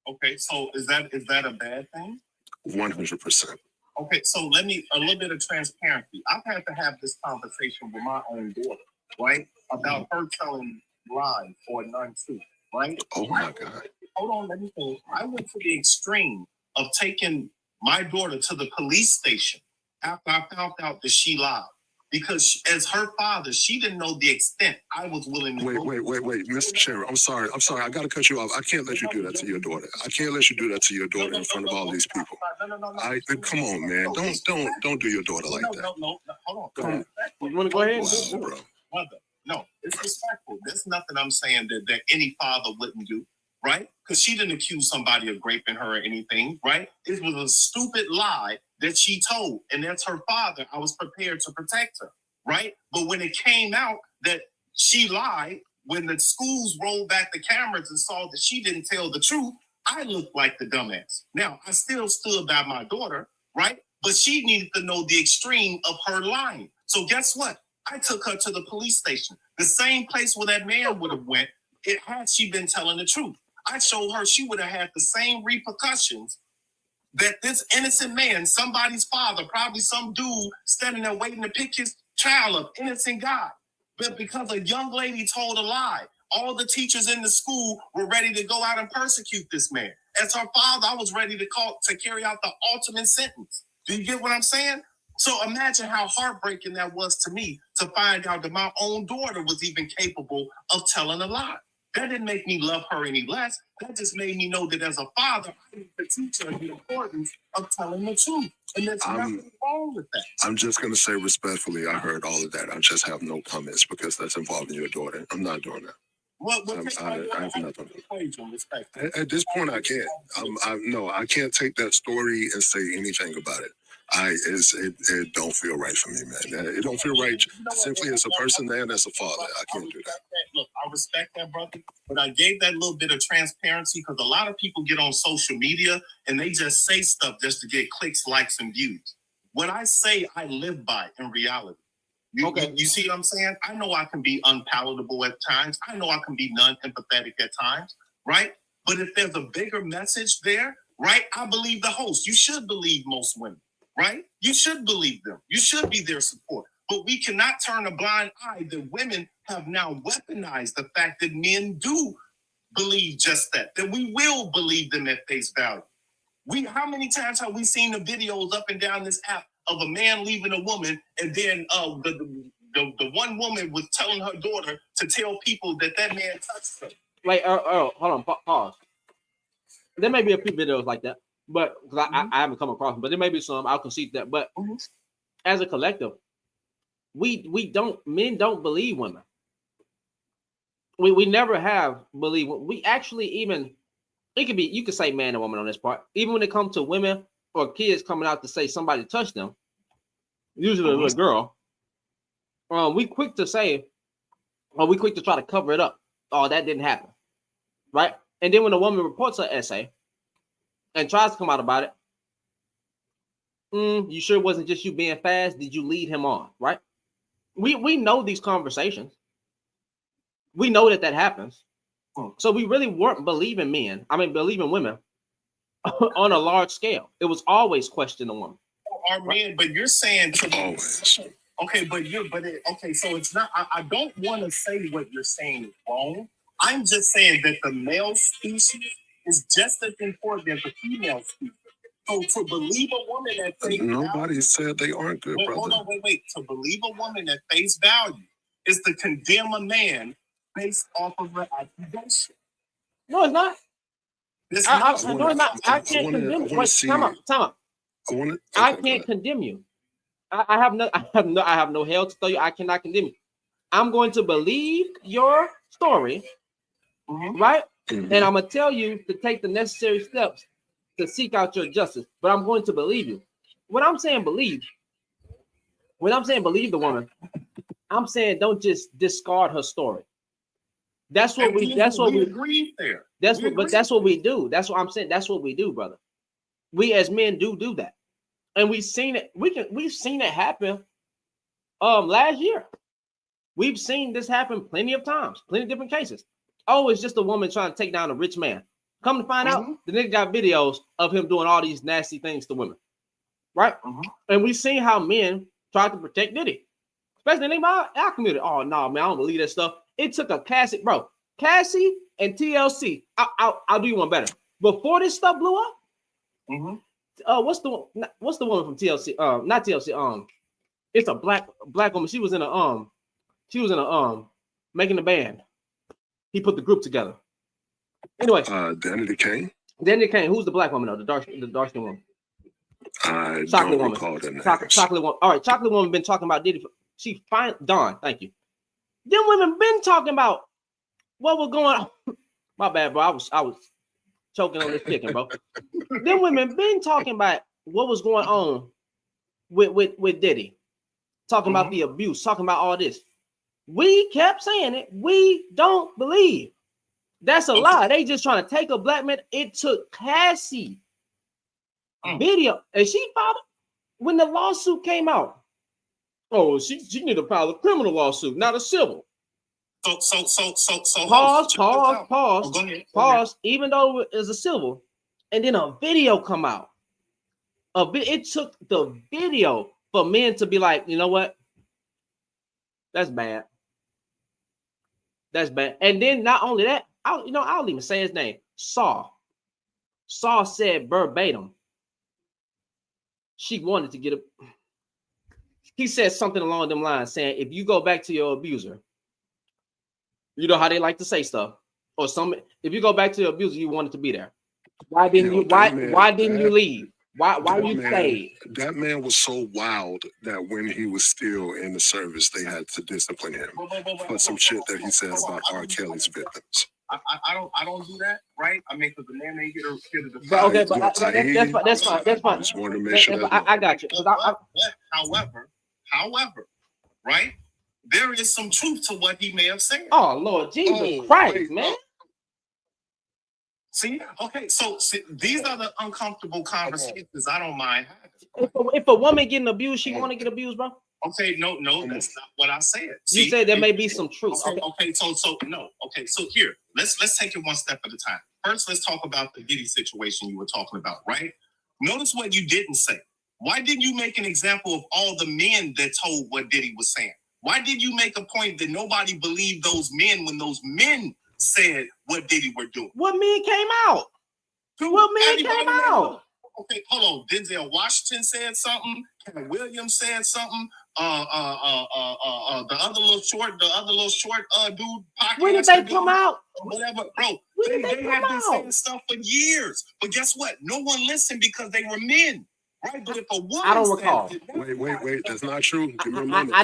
Okay, so is that a bad thing? 100%. Okay, so a little bit of transparency. I've had to have this conversation with my own daughter, right? About her telling lies or non-truth, right? Oh my God. Hold on, let me finish. I went to the extreme of taking my daughter to the police station after I found out that she lied. Because as her father, she didn't know the extent I was willing to Wait, Mr. Chair, I'm sorry. I got to cut you off. I can't let you do that to your daughter. I can't let you do that to your daughter in front of all these people. Come on, man. Don't do your daughter like that. No, hold on. You want to go ahead? Wow, bro. Mother, no, it's respectful. There's nothing I'm saying that any father wouldn't do, right? Because she didn't accuse somebody of raping her or anything, right? It was a stupid lie that she told, and that's her father. I was prepared to protect her, right? But when it came out that she lied, when the schools rolled back the cameras and saw that she didn't tell the truth, I looked like the dumbass. Now, I still stood by my daughter, right? But she needed to know the extreme of her lying. So guess what? I took her to the police station, the same place where that man would have went had she been telling the truth. I showed her she would have had the same repercussions that this innocent man, somebody's father, probably some dude standing there waiting to pick his child up, innocent guy. But because a young lady told a lie, all the teachers in the school were ready to go out and persecute this man. As her father, I was ready to carry out the ultimate sentence. Do you get what I'm saying? So imagine how heartbreaking that was to me to find out that my own daughter was even capable of telling a lie. That didn't make me love her any less. That just made me know that as a father, I need to teach her the importance of telling the truth. And there's nothing wrong with that. I'm just going to say respectfully, I heard all of that. I just have no comments because that's involving your daughter. I'm not doing that. I have nothing. At this point, I can't. I can't take that story and say anything about it. It don't feel right for me, man. It don't feel right simply as a person and as a father. I can't do that. Look, I respect that, brother, but I gave that little bit of transparency because a lot of people get on social media and they just say stuff just to get clicks, likes, and views. What I say, I live by in reality. You see what I'm saying? I know I can be unpalatable at times. I know I can be non-empathetic at times, right? But if there's a bigger message there, right? I believe the host. You should believe most women, right? You should believe them. You should be their support. But we cannot turn a blind eye that women have now weaponized the fact that men do believe just that we will believe them at face value. How many times have we seen the videos up and down this app of a man leaving a woman, and then the one woman was telling her daughter to tell people that man touched her? Like, hold on, pause. There may be a few videos like that, but I haven't come across them. But there may be some. I'll concede that. But as a collective, men don't believe women. We never have believed. We actually even, it could be, you could say man and woman on this part. Even when it comes to women or kids coming out to say somebody touched them, usually a little girl, we quick to say, or we quick to try to cover it up. Oh, that didn't happen, right? And then when a woman reports her essay and tries to come out about it, you sure it wasn't just you being fast? Did you lead him on, right? We know these conversations. We know that happens. So we really weren't believing men. I mean, believing women on a large scale. It was always question a woman. Our men, but you're saying okay, okay, so it's not. I don't want to say what you're saying is wrong. I'm just saying that the male species is just as important as the female species. So to believe a woman at face value, nobody said they aren't good, brother. Hold on, wait. To believe a woman at face value is to condemn a man based off of her accusation. No, it's not. No, it's not. I can't condemn you. Wait, time out. I can't condemn you. I have no hell to tell you. I cannot condemn you. I'm going to believe your story, right? And I'm gonna tell you to take the necessary steps to seek out your justice. But I'm going to believe you. When I'm saying believe the woman, I'm saying don't just discard her story. That's what we agree there. That's what we do. That's what I'm saying. That's what we do, brother. We as men do that. And we've seen it. We've seen it happen last year. We've seen this happen plenty of times, plenty of different cases. Oh, it's just a woman trying to take down a rich man. Come to find out, the nigga got videos of him doing all these nasty things to women. Right? And we've seen how men try to protect Diddy. Especially in our community. Oh no, man, I don't believe that stuff. It took a Cassie, bro. Cassie and TLC. I'll do you one better. Before this stuff blew up, what's the woman from TLC? Not TLC. It's a black woman. She was in a making a band. He put the group together. Anyway, Danity Kane. Danity Kane. Who's the black woman though? The dark skin woman. I Chocolate don't woman. recall the name. Chocolate woman. All right, chocolate woman been talking about Diddy. She fine. Dawn. Thank you. Them women been talking about what was going on. My bad, bro. I was choking on this chicken, bro. Them women been talking about what was going on with Diddy. Talking about the abuse, talking about all this. We kept saying it. We don't believe. That's a lie. They just trying to take a black man. It took Cassie video. And she filed it when the lawsuit came out. Oh, she need to file a criminal lawsuit, not a civil. So pause. Go ahead. Even though it's a civil, and then a video come out. It took the video for men to be like, you know what? That's bad. That's bad. And then not only that, I'll even say his name. Saw said verbatim. She wanted to get a. He said something along them lines, saying, "If you go back to your abuser, you know how they like to say stuff, or if you go back to your abuser, you wanted to be there. Why didn't you? Why didn't you leave? Why you stayed?" That man was so wild that when he was still in the service, they had to discipline him for some shit that he said about R. Kelly's victims. I don't do that, right? I mean, because the man ain't get a define. Okay, but that's fine. That's fine. Just wanted to make sure I got you. However, right? There is some truth to what he may have said. Oh Lord Jesus Christ, man. See, okay, so these are the uncomfortable conversations I don't mind having. If a woman getting abused, she want to get abused, bro. Okay, no, that's not what I said. See, you said there may be some truth. Okay, so here, let's take it one step at a time. First, let's talk about the Diddy situation you were talking about, right? Notice what you didn't say. Why didn't you make an example of all the men that told what Diddy was saying? Why did you make a point that nobody believed those men when those men said what Diddy were doing? What men came out? What men came out? Okay, hold on. Denzel Washington said something. Ken Williams said something. The other little short dude. When did they come out? Whatever, bro. They have been saying stuff for years. But guess what? No one listened because they were men. Right, but if a woman I don't recall. Wait. That's not true. Give me a moment. I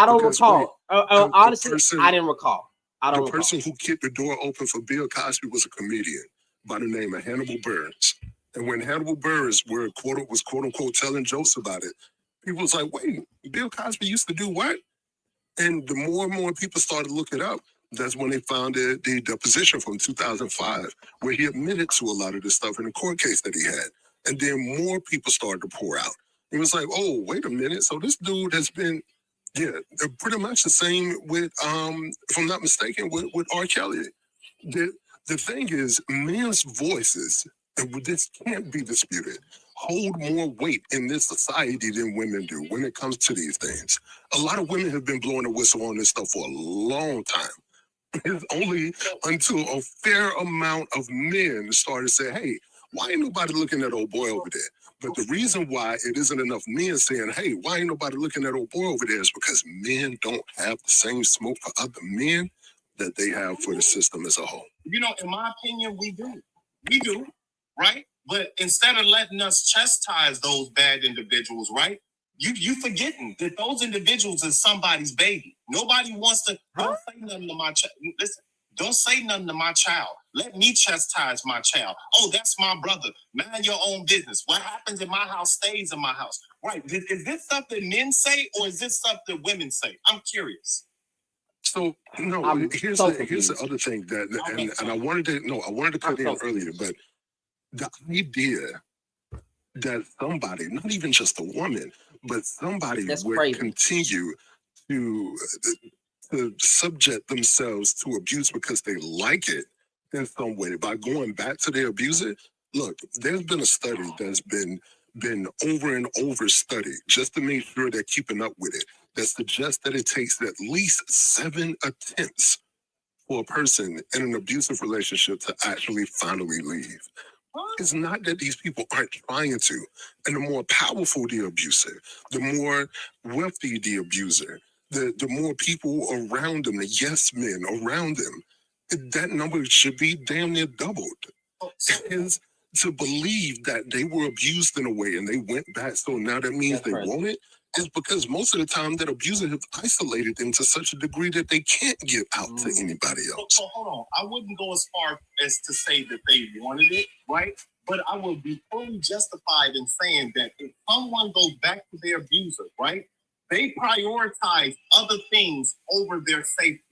don't recall. Honestly, I didn't recall. The person who kicked the door open for Bill Cosby was a comedian by the name of Hannibal Buress. And when Hannibal Buress was quote unquote telling jokes about it, people was like, wait, Bill Cosby used to do what? And the more and more people started to look it up, that's when they found the deposition from 2005, where he admitted to a lot of this stuff in the court case that he had. And then more people started to pour out. It was like, oh, wait a minute. So this dude has been, pretty much the same with, if I'm not mistaken, with R. Kelly. The thing is, men's voices, and this can't be disputed, hold more weight in this society than women do when it comes to these things. A lot of women have been blowing the whistle on this stuff for a long time. It's only until a fair amount of men started to say, hey, why ain't nobody looking at old boy over there? But the reason why it isn't enough men saying, hey, why ain't nobody looking at old boy over there is because men don't have the same smoke for other men that they have for the system as a whole. You know, in my opinion, we do. We do, right? But instead of letting us chastise those bad individuals, right? You forgetting that those individuals is somebody's baby. Nobody wants to, don't say nothing to my child. Listen, don't say nothing to my child. Let me chastise my child. Oh, that's my brother. Mind your own business. What happens in my house stays in my house. Right. Is this stuff that men say or is this stuff that women say? I'm curious. So no, here's the other thing that and I wanted to cut in earlier, but the idea that somebody, not even just a woman, but somebody would continue to subject themselves to abuse because they like it in some way by going back to their abuser. Look, there's been a study that's been over and over studied just to make sure they're keeping up with it, that suggests that it takes at least 7 attempts for a person in an abusive relationship to actually finally leave. It's not that these people aren't trying to. And the more powerful the abuser, the more wealthy the abuser, the more people around them, the yes men around them, that number should be damn near doubled. And to believe that they were abused in a way and they went back, so now that means they want it, is because most of the time that abuser have isolated them to such a degree that they can't give out to anybody else. So hold on. I wouldn't go as far as to say that they wanted it, right? But I would be fully justified in saying that if someone goes back to their abuser, right, they prioritize other things over their safety,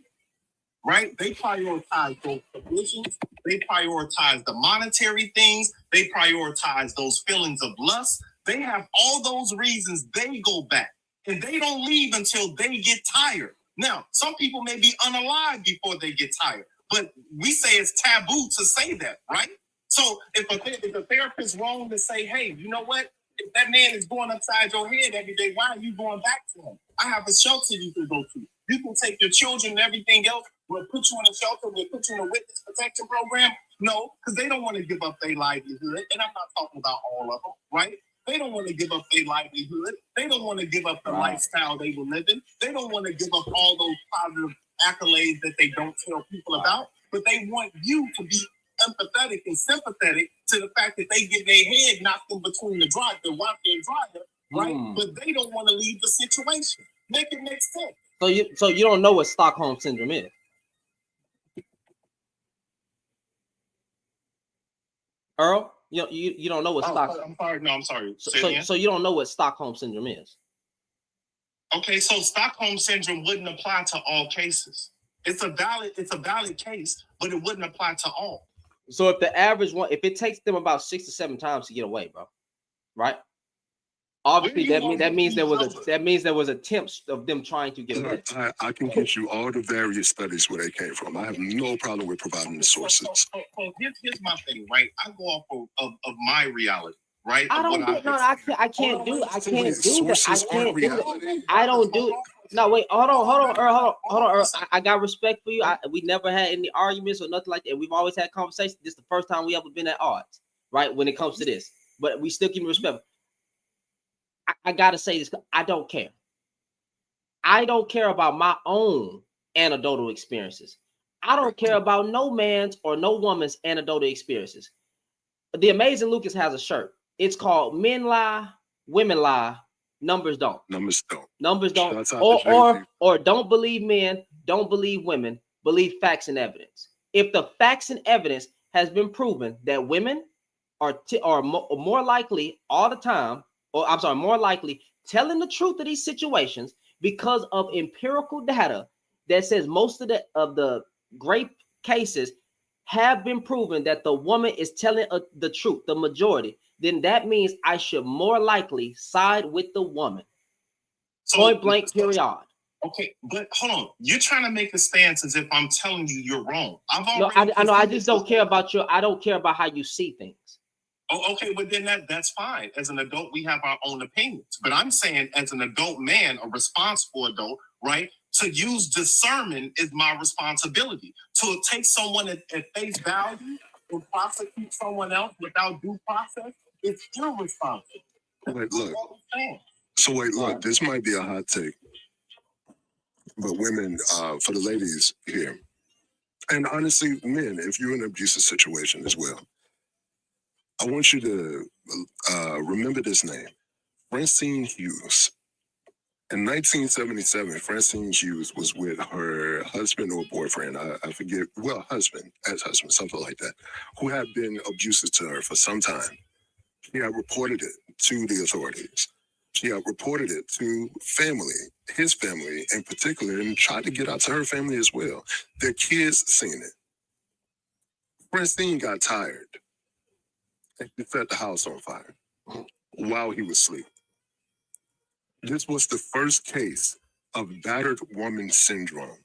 right? They prioritize those provisions. They prioritize the monetary things. They prioritize those feelings of lust. They have all those reasons they go back, and they don't leave until they get tired. Now, some people may be unalive before they get tired, but we say it's taboo to say that, right? So if a therapist wrong to say, hey, you know what? If that man is going upside your head every day, why are you going back to him? I have a shelter you can go to. You can take your children and everything else. We'll put you in a shelter. We'll put you in a witness protection program. No, because they don't want to give up their livelihood. And I'm not talking about all of them, right? They don't want to give up their livelihood. They don't want to give up the lifestyle they were living. They don't want to give up all those positive accolades that they don't tell people about. But they want you to be empathetic and sympathetic to the fact that they get their head knocked in between the washer and dryer, right? But they don't want to leave the situation. Make it make sense. So you don't know what Stockholm syndrome is. Earl, you don't know what Stockholm. I'm sorry. So you don't know what Stockholm syndrome is. Okay, so Stockholm syndrome wouldn't apply to all cases. It's a valid case, but it wouldn't apply to all. So if the average one, if it takes them about 6 to 7 times to get away, bro, right? Obviously, that means there was attempts of them trying to get away. I can get you all the various studies where they came from. I have no problem with providing the sources. So here's my thing, right? I go off of my reality, right? I can't do that. I don't do it. No, wait, hold on, Earl. I got respect for you. We never had any arguments or nothing like that. We've always had conversations. This is the first time we ever been at odds, right? When it comes to this, but we still keep respect. I gotta say this. I don't care. I don't care about my own anecdotal experiences. I don't care about no man's or no woman's anecdotal experiences. The Amazing Lucas has a shirt. It's called Men Lie, Women Lie, Numbers Don't. Numbers don't. Numbers don't. Or don't believe men, don't believe women, believe facts and evidence. If the facts and evidence has been proven that women are more likely all the time, or I'm sorry, more likely telling the truth of these situations because of empirical data that says most of the rape cases have been proven that the woman is telling the truth, the majority, then that means I should more likely side with the woman. So, point blank, period. Okay, but hold on. You're trying to make a stance as if I'm telling you you're wrong. I know. I just don't care about I don't care about how you see things. Oh, okay, but then that's fine. As an adult, we have our own opinions. But I'm saying, as an adult man, a responsible adult, right? To use discernment is my responsibility. To take someone at face value and prosecute someone else without due process, it's irresponsible. Wait, look. So look, this might be a hot take. But women, for the ladies here, and honestly, men, if you're in an abusive situation as well, I want you to remember this name, Francine Hughes. In 1977, Francine Hughes was with her husband or boyfriend, I forget, well, husband, something like that, who had been abusive to her for some time. She had reported it to the authorities. She had reported it to family, his family in particular, and tried to get out to her family as well. Their kids seen it. Francine got tired and she set the house on fire while he was asleep. This was the first case of battered woman syndrome,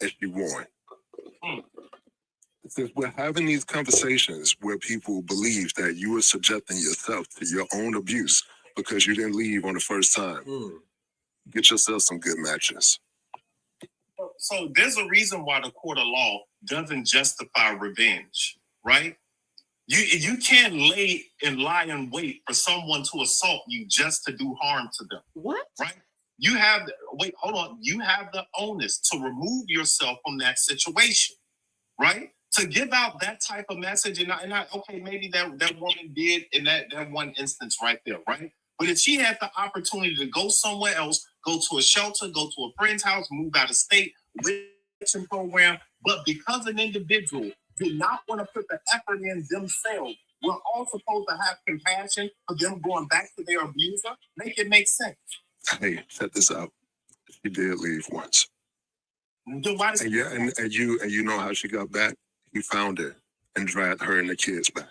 as she warned. Since we're having these conversations where people believe that you are subjecting yourself to your own abuse because you didn't leave on the first time, get yourself some good matches. So there's a reason why the court of law doesn't justify revenge, right? You can't lie in wait for someone to assault you just to do harm to them. What? Right? You have the onus to remove yourself from that situation, right? To give out that type of message, and okay, maybe that woman did in that one instance right there, right? But if she had the opportunity to go somewhere else, go to a shelter, go to a friend's house, move out of state, with program, but because an individual did not want to put the effort in themselves, we're all supposed to have compassion for them going back to their abuser. Make it make sense. Hey, check this out. She did leave once. And you know how she got back? He found her and dragged her and the kids back.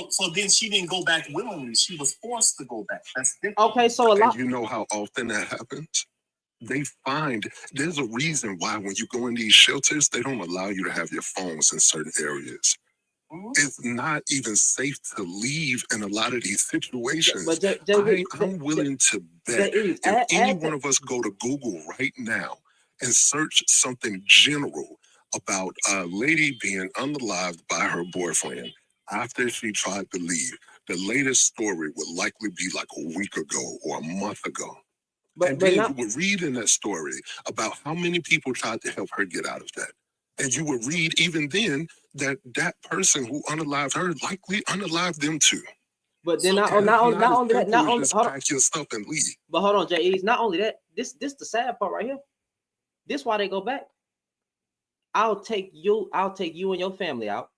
So then she didn't go back willingly. She was forced to go back. That's different. Okay, so a lot. And you know how often that happens? There's a reason why when you go in these shelters, they don't allow you to have your phones in certain areas. It's not even safe to leave in a lot of these situations. I'm willing to bet if any one of us go to Google right now and search something general about a lady being unalived by her boyfriend after she tried to leave, the latest story would likely be like a week ago or a month ago. And then you would read in that story about how many people tried to help her get out of that. And you would read even then that person who unalived her likely unalived them too. But then not only that, pack your stuff and leave. But hold on, Jay, not only that, this the sad part right here. This why they go back. I'll take you and your family out.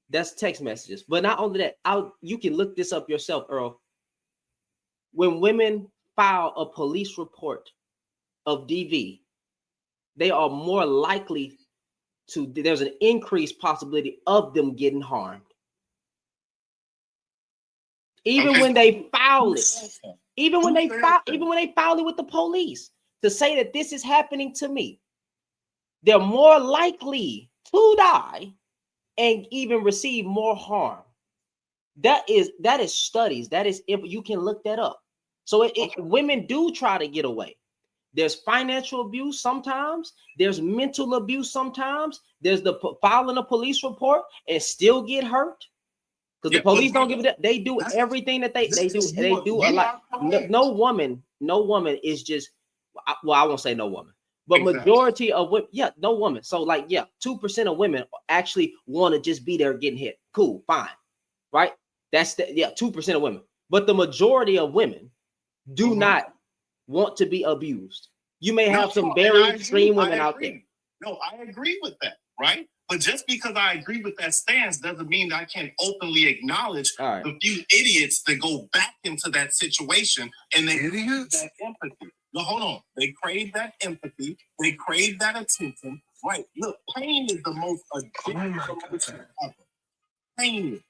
That's text messages. But not only that, you can look this up yourself, Earl. When women file a police report of DV, they are more likely there's an increased possibility of them getting harmed. Even when they file it, even when they file it with the police to say that this is happening to me, they're more likely to die and even receive more harm. That is studies. That is, if you can look that up. So women do try to get away. There's financial abuse sometimes. There's mental abuse sometimes. There's the filing a police report and still get hurt because the police don't give it. They do everything that they do. They do a lot. No woman is just. Well, I won't say no woman, but majority of women, no woman. So 2% of women actually want to just be there getting hit. Cool, fine, right? That's 2% of women. But the majority of women do not want to be abused. You may have some very extreme women out there. No, I agree with that, right? But just because I agree with that stance doesn't mean that I can't openly acknowledge the few idiots that go back into that situation and they crave that empathy. No, hold on. They crave that empathy. They crave that attention. Right. Look, pain is the most addictive emotion ever. Pain is.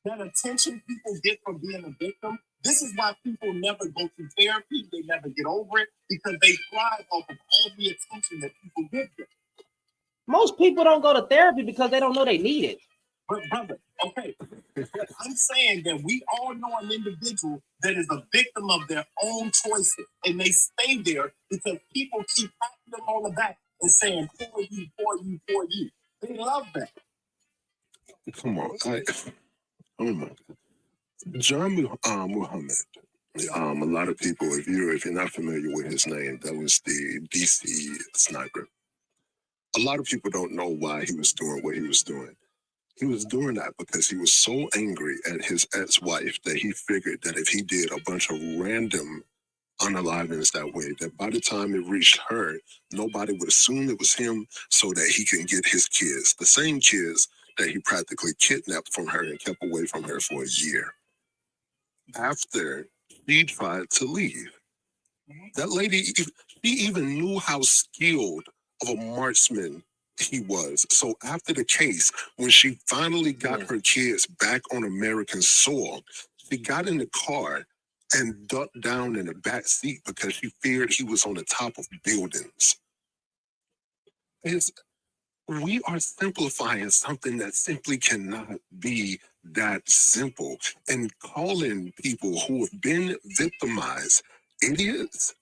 That attention people get from being a victim, this is why people never go through therapy. They never get over it because they thrive off of all the attention that people give them. Most people don't go to therapy because they don't know they need it. But brother, okay, I'm saying that we all know an individual that is a victim of their own choices, and they stay there because people keep patting them on the back and saying, "For you, for you, for you." They love that. Come on, oh my God. John Muhammad. A lot of people, if you're not familiar with his name, that was the DC sniper. A lot of people don't know why he was doing what he was doing. He was doing that because he was so angry at his ex-wife that he figured that if he did a bunch of random unalivings that way, that by the time it reached her, nobody would assume it was him so that he can get his kids, the same kids that he practically kidnapped from her and kept away from her for a year. After she tried to leave, that lady, she even knew how skilled of a marksman he was. So after the case, when she finally got her kids back on American soil, she got in the car and ducked down in the back seat because she feared he was on the top of buildings. We are simplifying something that simply cannot be that simple, and calling people who have been victimized idiots.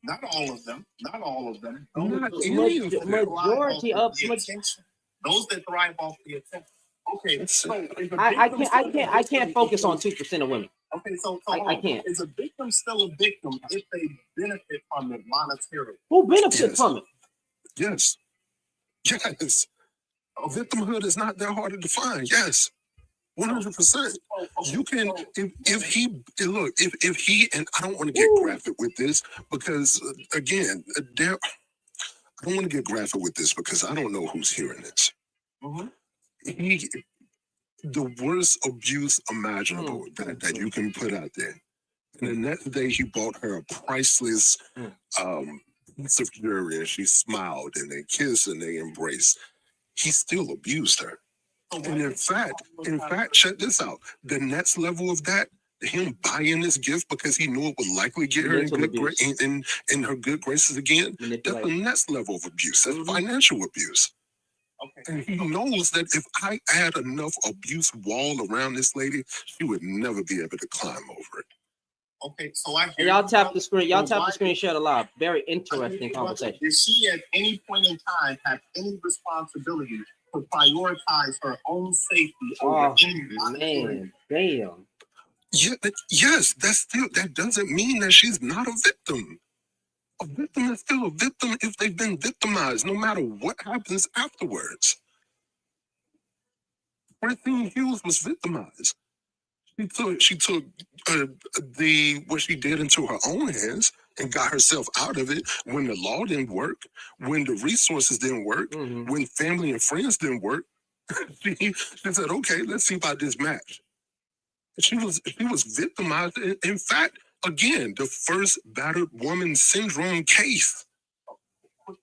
Not all of them. Not all of them. Majority of attention. Those that thrive off the attention. Okay, so I can't focus on 2% of women. Okay, so I can't. Is a victim still a victim if they benefit from it monetarily? Who benefits from it? Yes. Yes. Victimhood is not that hard to define. Yes. 100%. You can, if he, and I don't want to get graphic with this because, again, I don't want to get graphic with this because I don't know who's hearing this. The worst abuse imaginable that you can put out there. And the next day he bought her a priceless piece of jewelry and she smiled and they kissed and they embraced. He still abused her. And in fact, check this out. The next level of that, him buying this gift because he knew it would likely get her in her good graces again, that's the next level of abuse. That's financial abuse. Okay. And he knows that if I add enough abuse wall around this lady, she would never be able to climb over it. Okay, so I hear y'all tap the screen. Y'all tap the screen, share the live. Very interesting conversation. Did she at any point in time have any responsibility to prioritize her own safety over man, damn. Yeah, yes, that doesn't mean that she's not a victim. A victim is still a victim if they've been victimized, no matter what happens afterwards. Francine Hughes was victimized. She took what she did into her own hands and got herself out of it when the law didn't work, when the resources didn't work, when family and friends didn't work. She said, "Okay, let's see about this match." She was victimized. In fact, again, the first battered woman syndrome case.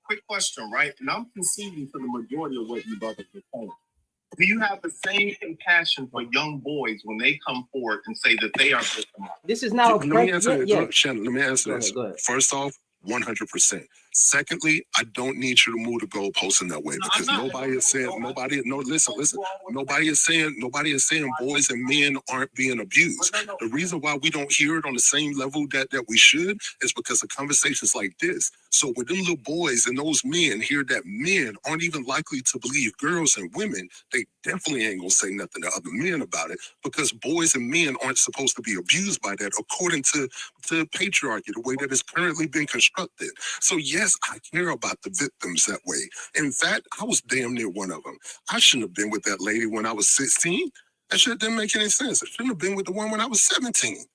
Quick question, right? And I'm conceding to the majority of what you brothers are saying. Do you have the same compassion for young boys when they come forward and say that they are victimized? This is not. Let me answer this. Go ahead. First off, 100%. Secondly, I don't need you to move the goalposts in that way because nobody is saying boys and men aren't being abused. The reason why we don't hear it on the same level that we should is because of conversations like this. So when them little boys and those men hear that men aren't even likely to believe girls and women, they definitely ain't gonna say nothing to other men about it because boys and men aren't supposed to be abused by that according to patriarchy, the way that it's currently been constructed. So yes, I care about the victims that way. In fact, I was damn near one of them. I shouldn't have been with that lady when I was 16. That shit didn't make any sense. I shouldn't have been with the one when I was 17.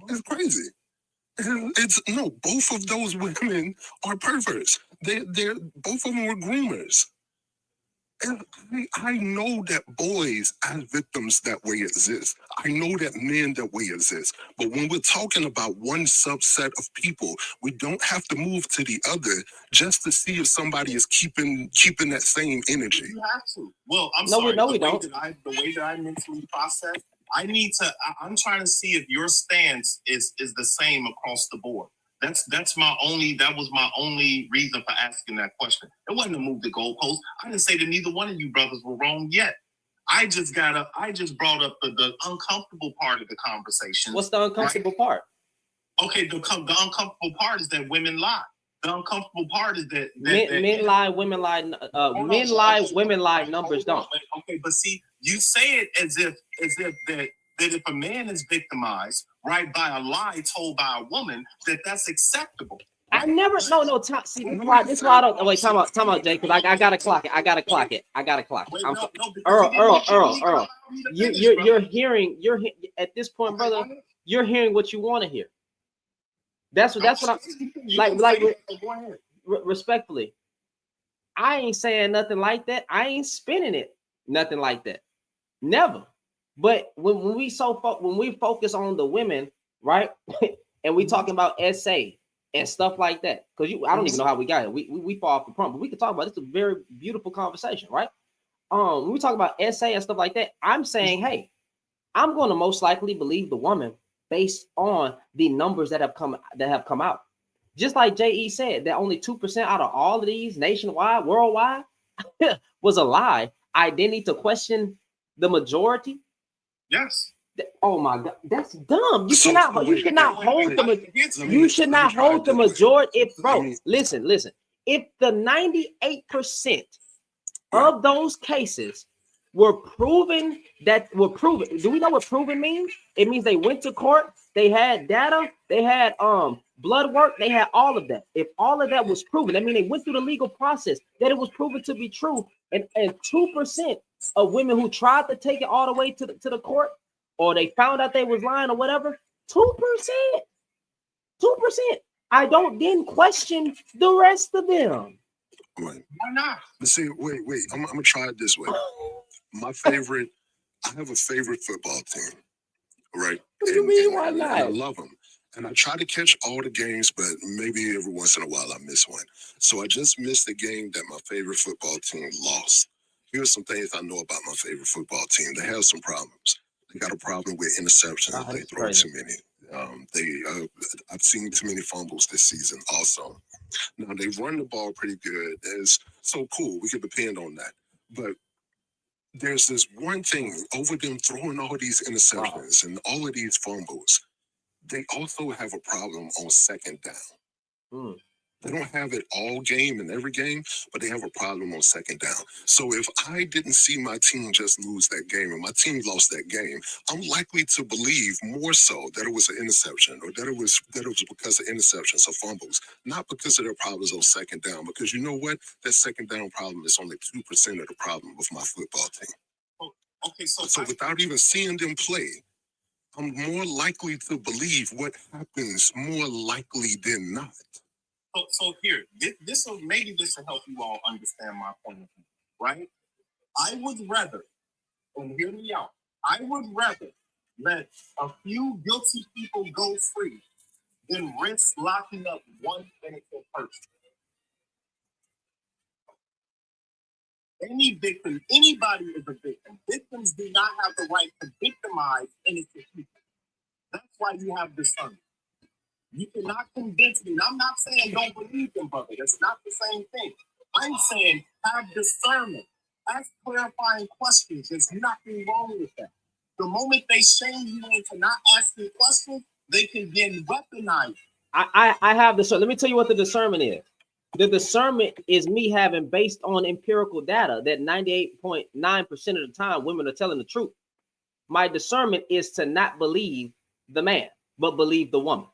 It's crazy. Both of those women are perverts. They're both of them were groomers. And I know that boys as victims that way exist. I know that men that way exist. But when we're talking about one subset of people, we don't have to move to the other just to see if somebody is keeping that same energy. You have to. Well, I'm sorry. No, we don't. The way that I mentally process, I'm trying to see if your stance is the same across the board. That was my only reason for asking that question. It wasn't to move the goalpost. I didn't say that neither one of you brothers were wrong yet. I just brought up the uncomfortable part of the conversation. What's the uncomfortable part? Okay, the uncomfortable part is that women lie. The uncomfortable part is that men lie, women lie. Men lie, women lie. Numbers don't. Okay, but see, you say it as if that if a man is victimized, right, by a lie told by a woman, that's acceptable. I never. No. See, this is why I don't. Wait, time out, Jay, because I gotta clock it. I gotta clock it. Earl. You're hearing. At this point, brother. You're hearing what you want to hear. That's what I'm like. Respectfully, I ain't saying nothing like that. I ain't spinning it. Nothing like that. Never. But when we focus on the women, right, and we talking about SA and stuff like that, because I don't even know how we got here. We fall off the prompt, but we can talk about it. It's a very beautiful conversation, right? When we talk about SA and stuff like that, I'm saying, hey, I'm going to most likely believe the woman based on the numbers that have come out. Just like JE said, that only 2% out of all of these nationwide, worldwide, was a lie. I didn't need to question the majority. Yes. Oh my God, that's dumb. You should not hold the majority. Listen. If the 98% of those cases were proven, do we know what proven means? It means they went to court, they had data, they had blood work, they had all of that. If all of that was proven, that means they went through the legal process, that it was proven to be true, and 2% of women who tried to take it all the way to the court, or they found out they was lying or whatever, 2%. I don't then question the rest of them. Right. Why not? But see, wait. I'm gonna try it this way. I have a favorite football team, right? What do you mean, why not? And I love them. And I try to catch all the games, but maybe every once in a while I miss one. So I just missed the game that my favorite football team lost. Here's some things I know about my favorite football team. They have some problems. They got a problem with interceptions. They throw too many. I've seen too many fumbles this season also. Now, they run the ball pretty good. It's so cool. We can depend on that. But there's this one thing over them throwing all these interceptions and all of these fumbles. They also have a problem on second down. They don't have it all game in every game, but they have a problem on second down. So if I didn't see my team just lose that game and my team lost that game, I'm likely to believe more so that it was an interception or that it was because of interceptions or fumbles, not because of their problems on second down. Because you know what? That second down problem is only 2% of the problem with my football team. Okay, so without even seeing them play, I'm more likely to believe what happens more likely than not. So here, this will help you all understand my point of view, right? I would rather, and hear me out, I would rather let a few guilty people go free than risk locking up one innocent person. Any victim, anybody is a victim. Victims do not have the right to victimize innocent people. That's why you have discernment. You cannot convince me. And I'm not saying don't believe them, brother. That's not the same thing. I'm saying have discernment. Ask clarifying questions. There's nothing wrong with that. The moment they shame you into not asking questions, they can then weaponize. I have this. So let me tell you what the discernment is. The discernment is me having, based on empirical data, that 98.9% of the time women are telling the truth. My discernment is to not believe the man, but believe the woman.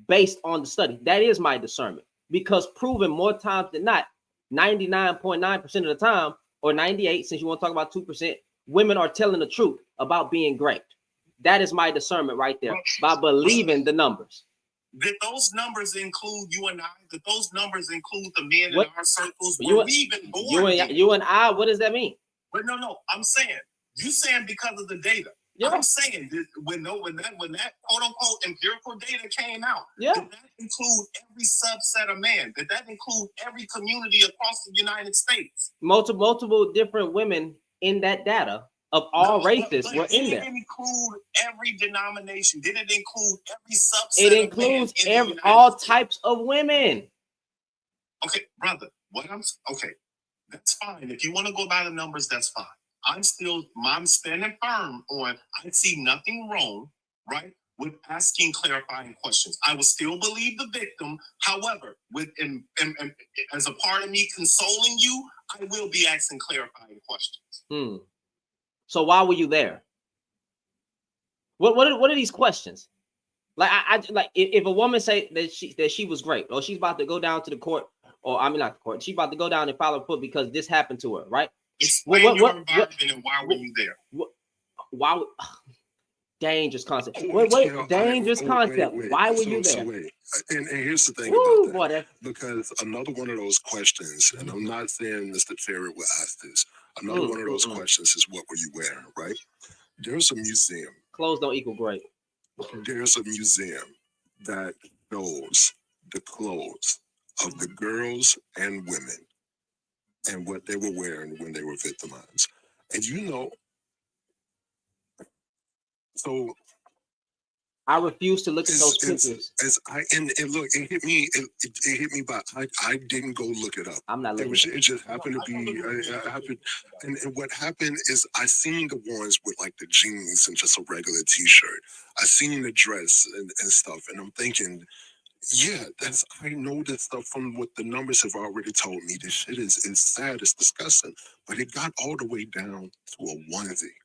Based on the study, that is my discernment, because proven more times than not, 99.9% of the time, or 98, since you want to talk about 2%, women are telling the truth about being great. That is my discernment right there, by believing the numbers. Did those numbers include you and I? Did those numbers include the men in our circles? Were we even born? You and I. What does that mean? But no. I'm saying you saying because of the data. Yeah. I'm saying when that quote unquote empirical data came out, did that include every subset of man? Did that include every community across the United States? Multiple different women in that data of all races were in there. Did it include every denomination? Did it include every subset? It includes all types of women. Okay, brother. Okay, that's fine. If you want to go by the numbers, that's fine. I'm standing firm on. I see nothing wrong, right, with asking clarifying questions. I will still believe the victim. However, as a part of me consoling you, I will be asking clarifying questions. So why were you there? What are these questions? Like I like if a woman say that she was great, or she's about to go down to the court, or I mean not the court, she's about to go down and file a report because this happened to her, right? Explain your environment and why were you there? Why? Dangerous concept. Dangerous concept. Why were you there? And here's the thing about that. Because another one of those questions, and I'm not saying Mr. Terry will ask this, another one of those questions is what were you wearing, right? There's a museum. Clothes don't equal great. There's a museum that shows the clothes of the girls and women and what they were wearing when they were victimized. And so I refuse to look at those pictures. And look, it hit me. It hit me, but I didn't go look it up. I'm not looking. It just happened to be. And what happened is I seen the ones with like the jeans and just a regular T-shirt. I seen the dress and stuff, and I'm thinking, yeah, I know this stuff from what the numbers have already told me. This shit is sad, it's disgusting, but it got all the way down to a onesie.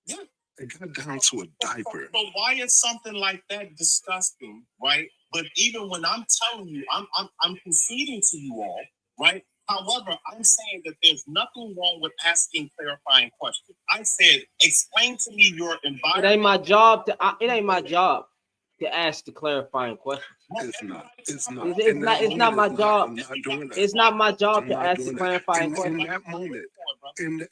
Yeah. It got down to a diaper. So why is something like that disgusting, right? But even when I'm telling you, I'm conceding to you all, right? However, I'm saying that there's nothing wrong with asking clarifying questions. I said, explain to me your environment. It ain't my job to ask the clarifying questions. It's not. It's not my job. It's not my job to ask the clarifying questions.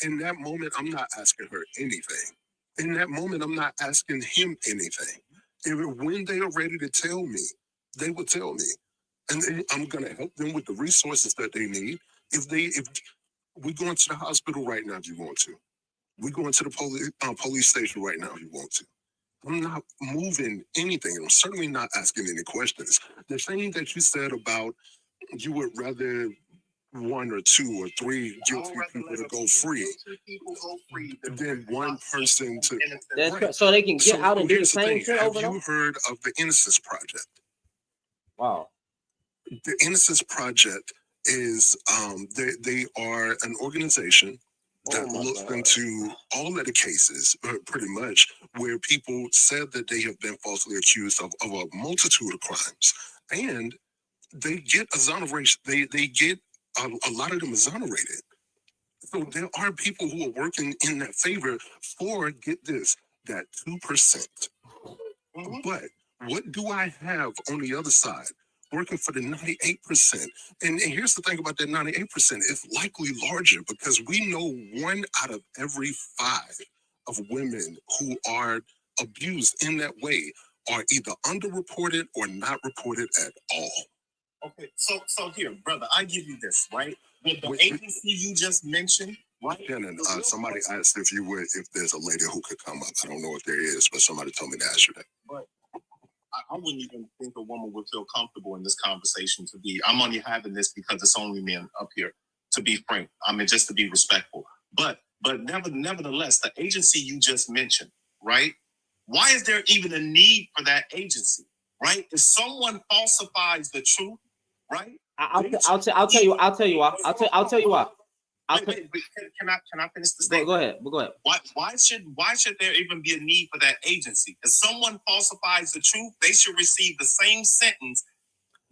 In that moment, I'm not asking her anything. In that moment, I'm not asking him anything. When they are ready to tell me, they will tell me, and I'm gonna help them with the resources that they need. If we're going to the hospital right now, if you want to, we're going to the police station right now, if you want to. I'm not moving anything. I'm certainly not asking any questions. The thing that you said about you would rather one or two or three guilty people to go free than one person to... So they can get out and do the same shit over and over? Have you heard of the Innocence Project? Wow. The Innocence Project is, they are an organization that looks into all of the cases, pretty much, where people said that they have been falsely accused of a multitude of crimes. And they get exoneration. They get a lot of them exonerated. So there are people who are working in that favor for, get this, that 2%. But what do I have on the other side? Working for the 98%. And here's the thing about that 98%, it's likely larger because we know 1 out of every 5 of women who are abused in that way are either underreported or not reported at all. Okay, so here, brother, I give you this, right? With the agency you just mentioned, right? Shannon, somebody asked if there's a lady who could come up. I don't know if there is, but somebody told me to ask you that. But I wouldn't even think a woman would feel comfortable in this conversation to be. I'm only having this because it's only men up here. To be frank, I mean just to be respectful. But nevertheless, the agency you just mentioned, right? Why is there even a need for that agency, right? If someone falsifies the truth, right? I'll tell you why. Can I finish the statement? Go ahead. Why should there even be a need for that agency? If someone falsifies the truth, they should receive the same sentence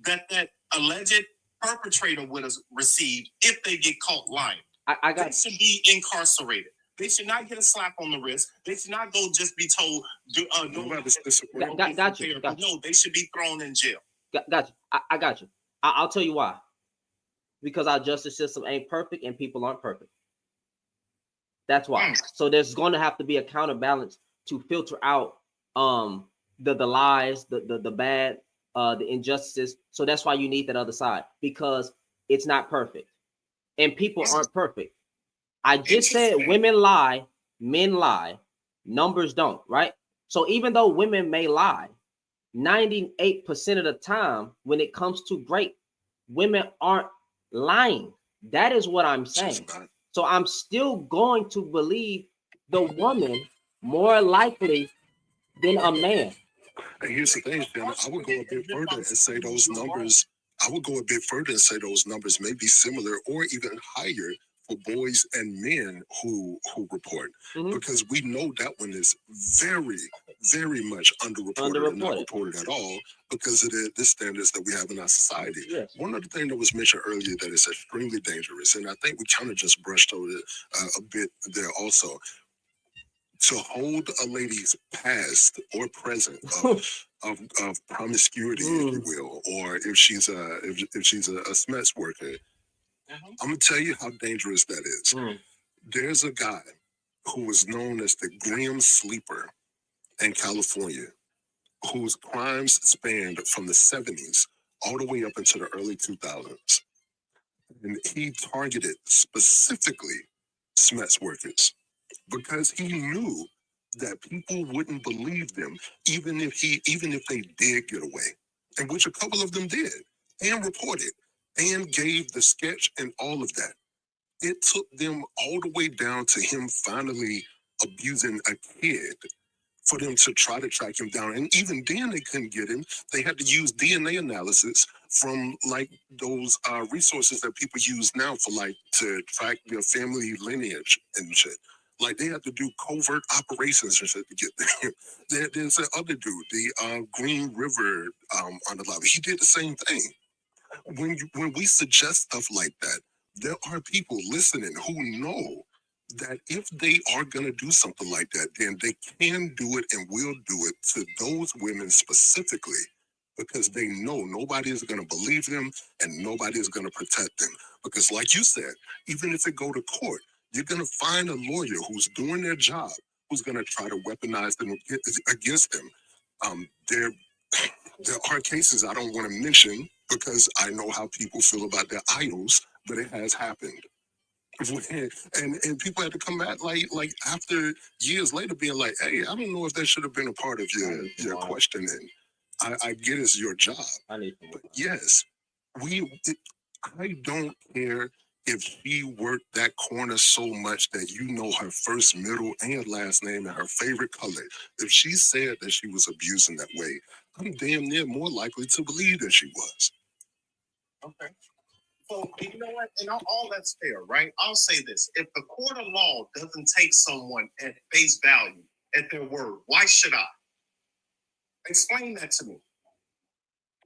that alleged perpetrator would have received if they get caught lying. They should be incarcerated. They should not get a slap on the wrist. They should not go just be told, got you. No, they should be thrown in jail. Got you. I got you. I'll tell you why. Because our justice system ain't perfect and people aren't perfect. That's why. So there's going to have to be a counterbalance to filter out the lies, the bad, the injustices. So that's why you need that other side, because it's not perfect and people aren't perfect. I just said women lie, men lie, numbers don't, right? So even though women may lie, 98% of the time when it comes to rape, women aren't lying. That is what I'm saying. So I'm still going to believe the woman more likely than a man. And here's the thing, Shannon, I would go a bit further and say those numbers. I would go a bit further and say those numbers may be similar or even higher for boys and men who report, because we know that one is very, very much underreported and not reported at all because of the standards that we have in our society. Yes. One other thing that was mentioned earlier that is extremely dangerous, and I think we kind of just brushed over it a bit there also. To hold a lady's past or present of promiscuity, if you will, or if she's a sex worker, I'm gonna tell you how dangerous that is. There's a guy who was known as the Grim Sleeper in California, whose crimes spanned from the 70s all the way up into the early 2000s, and he targeted specifically sex workers because he knew that people wouldn't believe them, even if they did get away, and which a couple of them did, and reported, and gave the sketch and all of that. It took them all the way down to him finally abusing a kid for them to try to track him down. And even then they couldn't get him. They had to use DNA analysis from like those resources that people use now for like to track their family lineage and shit. Like they had to do covert operations and shit to get them. There's that other dude, the Green River underlobby. He did the same thing. When we suggest stuff like that, there are people listening who know that if they are going to do something like that, then they can do it and will do it to those women specifically, because they know nobody is going to believe them and nobody is going to protect them. Because like you said, even if it go to court, you're going to find a lawyer who's doing their job, who's going to try to weaponize them against them. There are cases I don't want to mention because I know how people feel about their idols, but it has happened. And people had to come back like after years later being like, hey, I don't know if that should have been a part of your questioning. I get it's your job. But yes, I don't care if she worked that corner so much that you know her first, middle, and last name and her favorite color. If she said that she was abusing that way, I'm damn near more likely to believe that she was. Okay. So, you know what? And all that's fair, right? I'll say this. If the court of law doesn't take someone at face value, at their word, why should I? Explain that to me.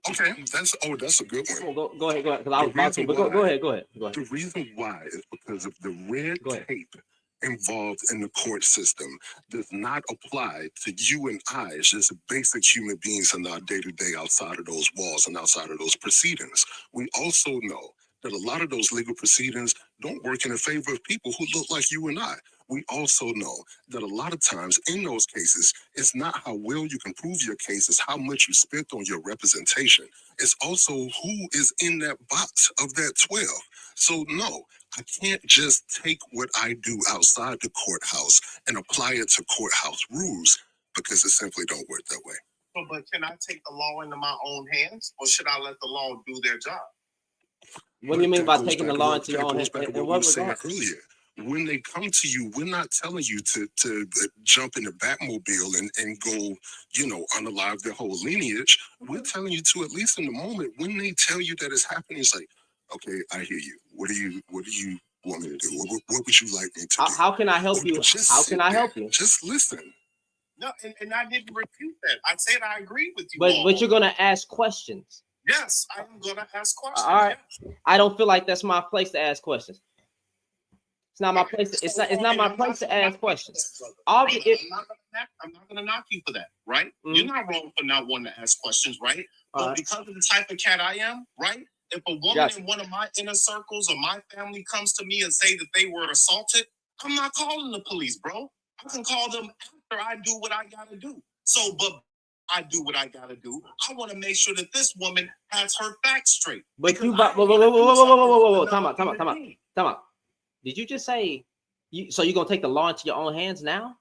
Okay, that's a good one. Go ahead. Because I was about to, but go ahead. The reason why is because of the red tape involved in the court system does not apply to you and I as just basic human beings in our day-to-day outside of those walls and outside of those proceedings. We also know that a lot of those legal proceedings don't work in the favor of people who look like you and I. We also know that a lot of times in those cases, it's not how well you can prove your case, it's how much you spent on your representation. It's also who is in that box of that 12. So no, I can't just take what I do outside the courthouse and apply it to courthouse rules because it simply don't work that way. But can I take the law into my own hands, or should I let the law do their job? What do you mean by taking the law into your own hands? And what we were saying earlier, when they come to you, we're not telling you to jump in the Batmobile and go, unalive their whole lineage. We're telling you to, at least in the moment, when they tell you that it's happening, it's like, okay, I hear you. What do you want me to do? What would you like me to do? How can I help you? How can I help you? Just listen. No, and I didn't refute that. I said I agree with you. But you're gonna ask questions. Yes, I'm gonna ask questions. All right. Yes. I don't feel like that's my place to ask questions. It's not my place. It's not my place to ask questions. I'm not gonna knock you for that, right? You're not wrong for not wanting to ask questions, right? But because of the type of cat I am, right? If a woman in one of my inner circles or my family comes to me and say that they were assaulted, I'm not calling the police, bro. I can call them after I do what I gotta do. So, but I do what I gotta do. I want to make sure that this woman has her facts straight. But you, whoa, time out. Did you just say you? So you're gonna take the law into your own hands now?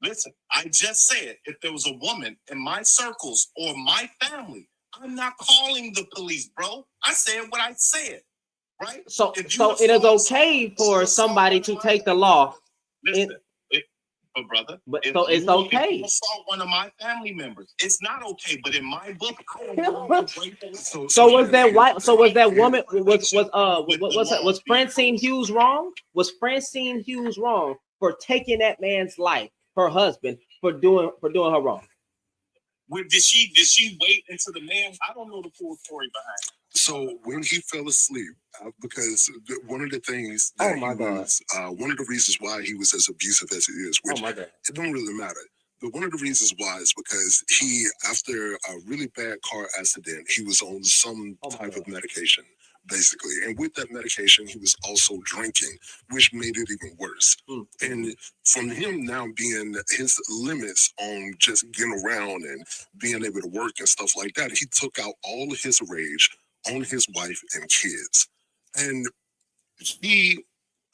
Listen, I just said if there was a woman in my circles or my family, I'm not calling the police, bro. I said what I said, right? So it is okay for somebody to take the law. Listen, but brother, so it's okay. If you assault one of my family members, it's not okay. But in my book, I don't So was that white? So was that woman? Was Francine Hughes wrong? Was Francine Hughes wrong for taking that man's life, her husband, for doing her wrong? Did she wait until the man? I don't know the full story behind it. So when he fell asleep, because one of the things that one of the reasons why he was as abusive as he is, which it don't really matter. But one of the reasons why is because he, after a really bad car accident, he was on some type of medication, basically. And with that medication, he was also drinking, which made it even worse. And from him now being his limits on just getting around and being able to work and stuff like that, he took out all of his rage on his wife and kids. And she,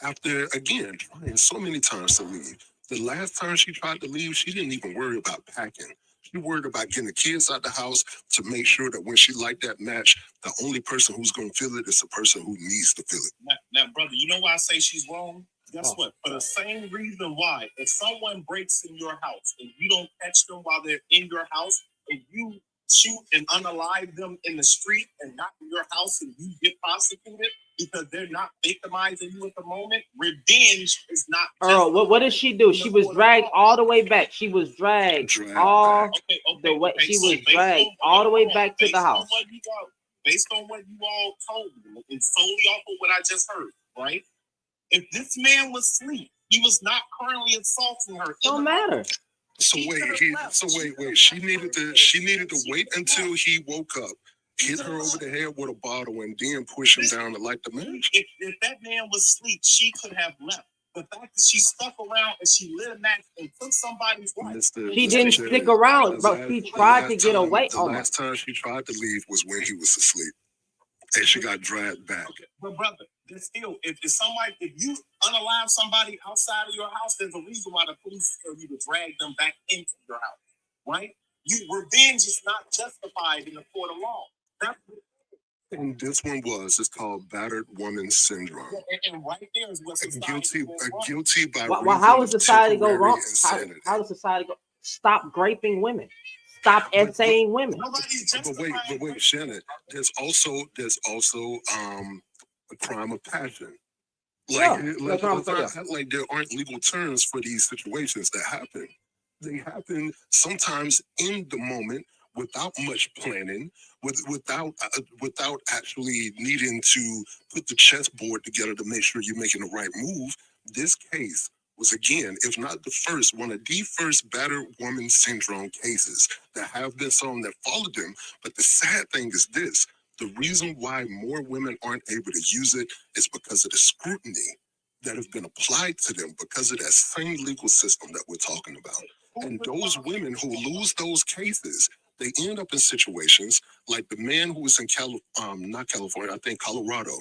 after, again, trying so many times to leave, the last time she tried to leave, she didn't even worry about packing. She worried about getting the kids out the house to make sure that when she liked that match, the only person who's going to feel it is the person who needs to feel it. Now, brother, you know why I say she's wrong? Guess what? For the same reason why, if someone breaks in your house and you don't catch them while they're in your house and you shoot and unalive them in the street and not in your house and you get prosecuted because they're not victimizing you at the moment, revenge is not. Earl, what did she do? She was dragged all the way back. She was dragged all the way. She was dragged all the way back to the house. Based on what you all told me, and solely off of what I just heard, right? If this man was asleep, he was not currently assaulting her. Don't matter. So wait. She needed to wait until he woke up, hit her over the head with a bottle, and then push him down to light the match. If that man was asleep, she could have left. The fact that she stuck around and she lit a match and took somebody's life. She didn't stick around, but she tried to get away. The last time she tried to leave was when he was asleep, and she got dragged back. Okay. But brother, there's still, if you unalive somebody outside of your house, there's a reason why the police tell you to drag them back into your house, right? Revenge is not justified in the court of law. And this one it's called battered woman syndrome. And right there is what's guilty by well, how does society go wrong? How does society go? Stop raping women. Stop essaying women. But wait, Shannon. There's also a crime of passion. Like there aren't legal terms for these situations that happen. They happen sometimes in the moment without much planning, without actually needing to put the chessboard together to make sure you're making the right move. This case was, again, if not the first, one of the first battered woman syndrome cases. There have been some that followed them, but the sad thing is this. The reason why more women aren't able to use it is because of the scrutiny that have been applied to them because of that same legal system that we're talking about. And those women who lose those cases, they end up in situations like the man who was in not California, I think Colorado.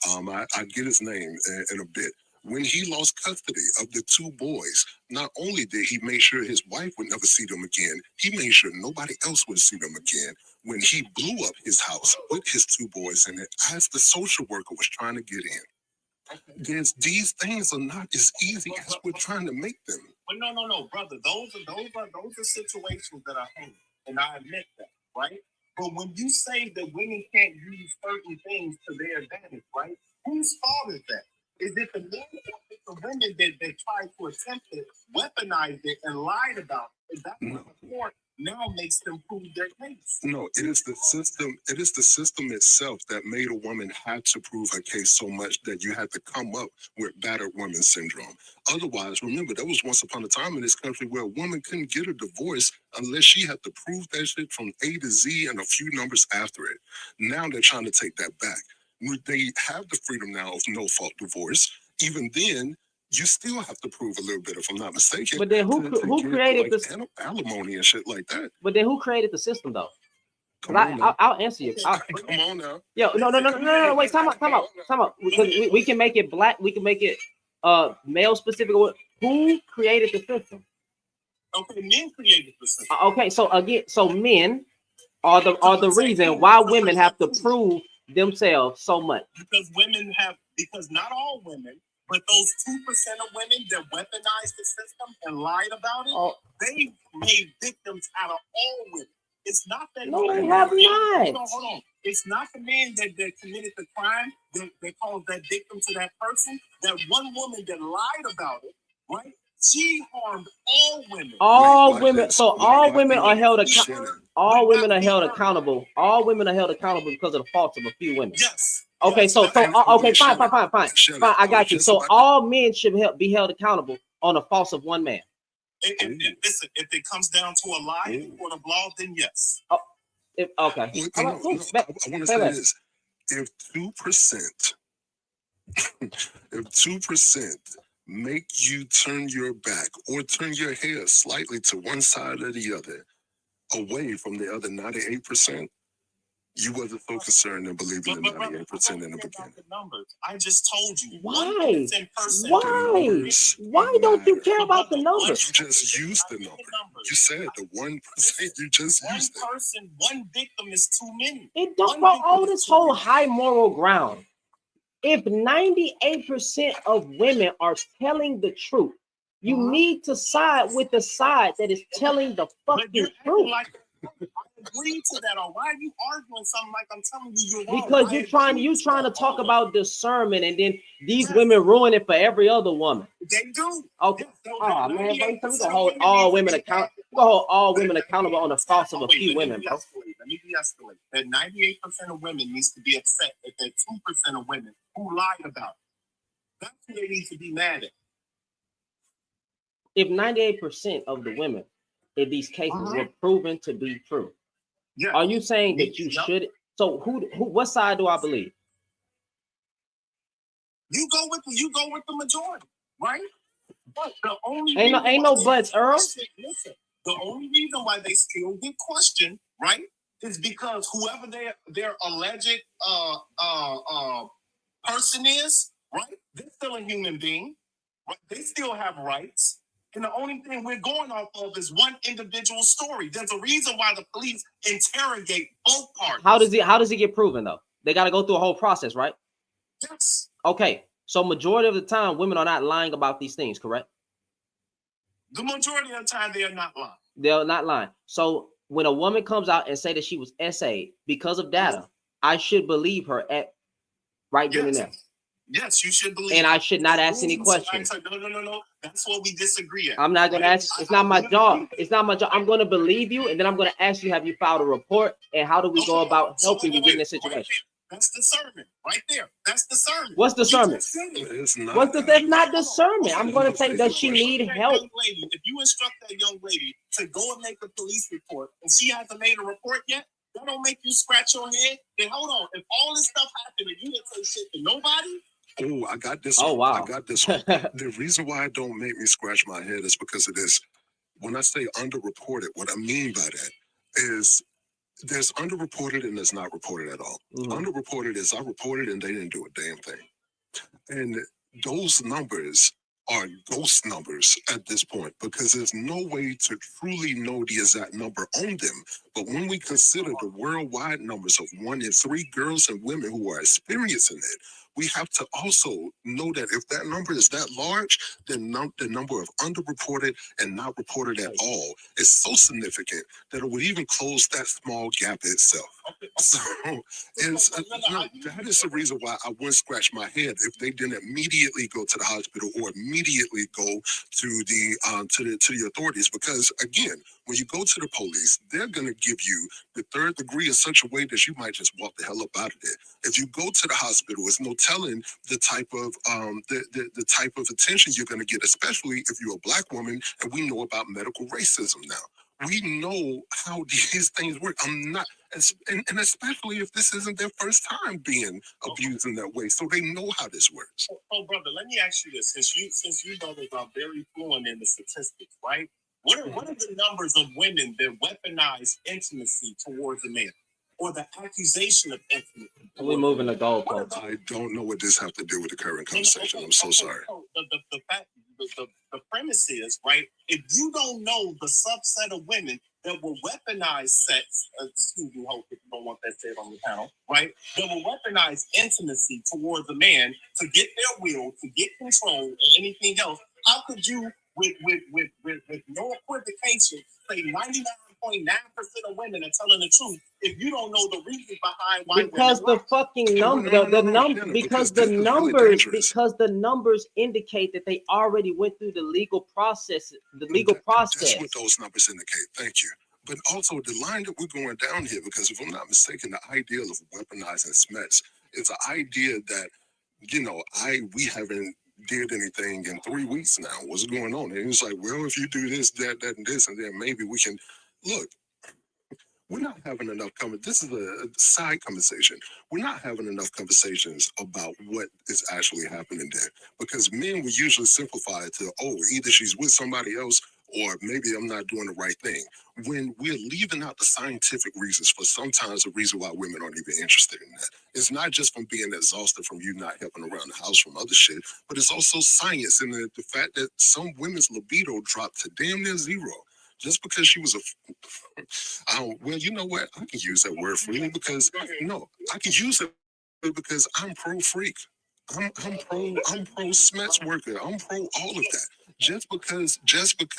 I get his name in a bit. When he lost custody of the two boys, not only did he make sure his wife would never see them again, he made sure nobody else would see them again. When he blew up his house with his two boys in it, as the social worker was trying to get in. These things are not as easy as we're trying to make them. But no, brother. Those are situations that are hanging, and I admit that, right? But when you say that women can't use certain things to their advantage, right? Whose fault is that? Is it the men or is it the women that tried to attempt to weaponize it and lied about it? Is that the court now makes them prove their case. No, it is the system. It is the system itself that made a woman have to prove her case so much that you had to come up with battered woman syndrome. Otherwise, remember, there was once upon a time in this country where a woman couldn't get a divorce unless she had to prove that shit from A to Z and a few numbers after it. Now they're trying to take that back. They have the freedom now of no-fault divorce. Even then, you still have to prove a little bit, if I'm not mistaken. But then who created like, this alimony and shit like that? But then who created the system though? I'll answer you. Come on now. Yo, no. Wait, time out. Because we can make it black. We can make it male specific. Who created the system? Okay, men created the system. Okay, so again, men are the reason why women have to prove themselves so much. Because not all women, but those 2% of women that weaponized the system and lied about it, they made victims out of all women. It's not that. No, they have not. Hold on. It's not the man that committed the crime that caused that victim to that person. That one woman that lied about it, right? She harmed all women. All women. So all women are held accountable. All women are held accountable. All women are held accountable because of the faults of a few women. Yes. Okay, so okay, fine. I got you. So all men should be held accountable on the faults of one man. Listen, if it comes down to a lie in the court of law, then yes. Okay. I want to say this: if 2% make you turn your back or turn your head slightly to one side or the other, away from the other 98%. You wasn't so concerned in believing the 98% in the beginning. I just told you. Why? Why don't you care about the numbers? You just used the number. You said the 1%. You just used it. One person, one victim is too many. It don't go all this whole high moral ground. If 98% of women are telling the truth, you need to side with the side that is telling the fucking truth. Agree to that, or why are you arguing something like I'm telling you? Because you're trying to talk about discernment, and then these women ruin it for every other woman. They do. Okay. Oh man, bro, we gonna hold all women accountable. We gonna hold all women accountable on the faults of a few women, bro. Let me de-escalate. That 98% of women needs to be upset at that 2% of women who lied about it. That's who they need to be mad at. If 98% of the women in these cases were proven to be true, are you saying that you should? So who? What side do I believe? You go with the majority, right? But the only ain't no buts, Earl. Listen, the only reason why they still get questioned, right, is because whoever their alleged person is, right, they're still a human being, right? They still have rights. And the only thing we're going off of is one individual story. There's a reason why the police interrogate both parties. How does it get proven though? They got to go through a whole process, right? Yes. Okay. So majority of the time, women are not lying about these things, correct? The majority of the time, they are not lying. They're not lying. So when a woman comes out and say that she was SA'd because of data, I should believe her at right then and there. Yes, you should believe. And I should not ask any questions. No. That's what we disagree at. I'm not going to ask. It's not my job. It's not my job. I'm going to believe you, and then I'm going to ask you, have you filed a report, and how do we go about helping you get in this situation? That's discernment right there. That's discernment. What's discernment? That's not discernment. I'm going to say, does she need help? If you instruct that young lady to go and make a police report, and she hasn't made a report yet, that don't make you scratch your head. Then hold on. If all this stuff happened and you didn't say shit to nobody. Oh, I got this. Oh, wow. I got this. The reason why it don't make me scratch my head is because of this. When I say underreported, what I mean by that is there's underreported and there's not reported at all. Underreported is I reported and they didn't do a damn thing. And those numbers are ghost numbers at this point because there's no way to truly know the exact number on them. But when we consider the worldwide numbers of 1 in 3 girls and women who are experiencing it, we have to also know that if that number is that large, then the number of underreported and not reported at all is so significant that it would even close that small gap itself. So that is the reason why I wouldn't scratch my head if they didn't immediately go to the hospital or immediately go to the authorities. Because again, When you go to the police, they're going to give you the third degree in such a way that you might just walk the hell up out of there. If you go to the hospital, it's no telling the type of the type of attention you're going to get, especially if you're a Black woman, and we know about medical racism now. We know how these things work. I'm not, and especially if this isn't their first time being abused in that way, so they know how this works. Oh, brother, let me ask you this: since you brothers are very fluent in the statistics, right? What are the numbers of women that weaponize intimacy towards a man, or the accusation of intimacy? We're moving the goalposts. I don't know what this have to do with the current conversation. I'm so sorry. The fact, the premise is, right, if you don't know the subset of women that will weaponize sex, excuse me, hope if you don't want that said on the panel, right, that will weaponize intimacy towards a man to get their will, to get control, and anything else, how could you, with no equivocation, say 99.9% of women are telling the truth if you don't know the reasons behind why? Because the fucking number, because the numbers indicate that they already went through the legal process. That's what those numbers indicate. Thank you. But also the line that we're going down here, because if I'm not mistaken, the ideal of weaponizing SMETs is an idea that, you know, we haven't did anything in 3 weeks now. What's going on? And it's like, well, if you do this, that, and this, and then maybe we can look. We're not having enough this is a side conversation. We're not having enough conversations about what is actually happening there, because men will usually simplify it to, oh, either she's with somebody else or maybe I'm not doing the right thing. When we're leaving out the scientific reasons for sometimes the reason why women aren't even interested in that. It's not just from being exhausted from you not helping around the house from other shit, but it's also science and the fact that some women's libido dropped to damn near zero. Just because she was well, you know what? I can use that word freely because I can use it because I'm pro freak. I'm pro SMETS worker. I'm pro all of that. Just because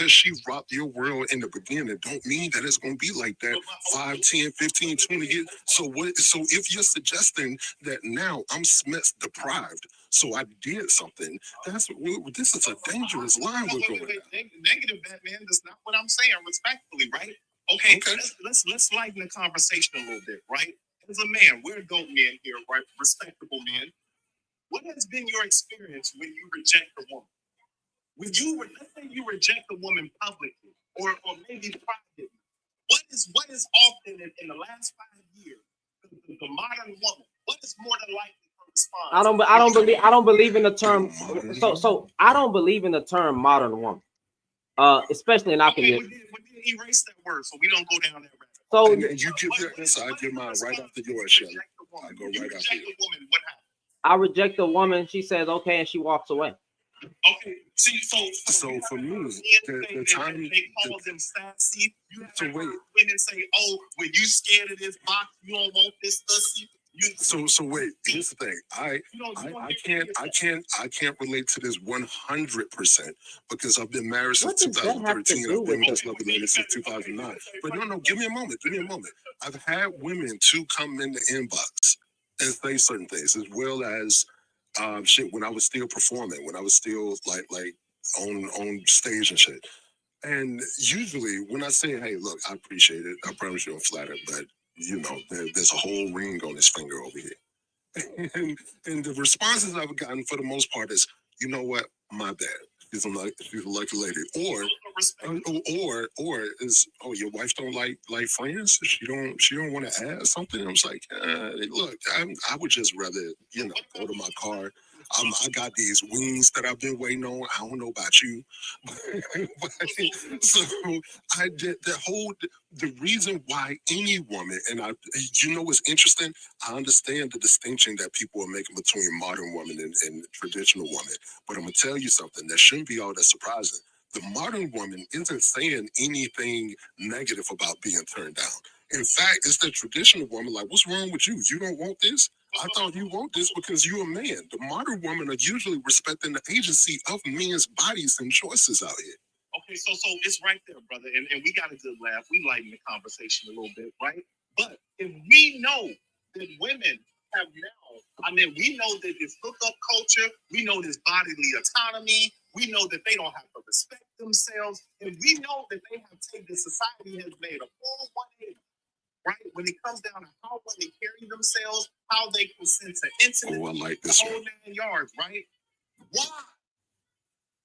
she rocked your world in the beginning don't mean that it's going to be like that 5, 10, 15, 20 years. So if you're suggesting that now I'm SMETS deprived, so I did something, this is a dangerous line we're going down. Negative, Batman. That's not what I'm saying, respectfully, right? Okay. Let's lighten the conversation a little bit, right? As a man, we're adult men here, right? Respectable men. What has been your experience when you reject a woman? Let's say you reject a woman publicly or maybe privately. What is often in the last 5 years the modern woman? What is more than likely her response? I don't believe in the term. So I don't believe in the term modern woman. Especially in our community. We didn't erase that word, so we don't go down that route. So and you give your answer, I give mine right after yours, Shelly. I go right after you. What happens? I reject the woman. She says okay, and she walks away. Okay. See, so for me, the time they call them sassy. You have women say, "Oh, when you scared of this box, you don't want this pussy." So wait. Here's the thing. I can't relate to this 100% because I've been married since 2013 and I've been with this lovely lady since 2009. But no, give me a moment. I've had women to come in the inbox and say certain things, as well as shit when I was still performing, when I was still like on stage and shit. And usually when I say, hey, look, I appreciate it. I promise you I'm flattered, but you know, there's a whole ring on his finger over here. And the responses I've gotten for the most part is, you know what, my bad. She's a lucky lady. Or is, oh, your wife don't like friends? She don't want to add something? I was like, look, I would just rather, go to my car. I got these wings that I've been waiting on. I don't know about you. So I did the reason why any woman, and what's interesting? I understand the distinction that people are making between modern women and traditional women. But I'm going to tell you something that shouldn't be all that surprising. The modern woman isn't saying anything negative about being turned down. In fact, it's the traditional woman like, what's wrong with you? You don't want this? I thought you want this because you're a man. The modern women are usually respecting the agency of men's bodies and choices out here. Okay, so it's right there, brother. And we got a good laugh. We lighten the conversation a little bit, right? But if we know that women have now, we know that this hookup culture, we know this bodily autonomy, We know that they don't have to respect themselves. And we know that they have taken, society has made a full 180, right? When it comes down to how well they carry themselves, how they consent to intimate, the whole 9 yards, right?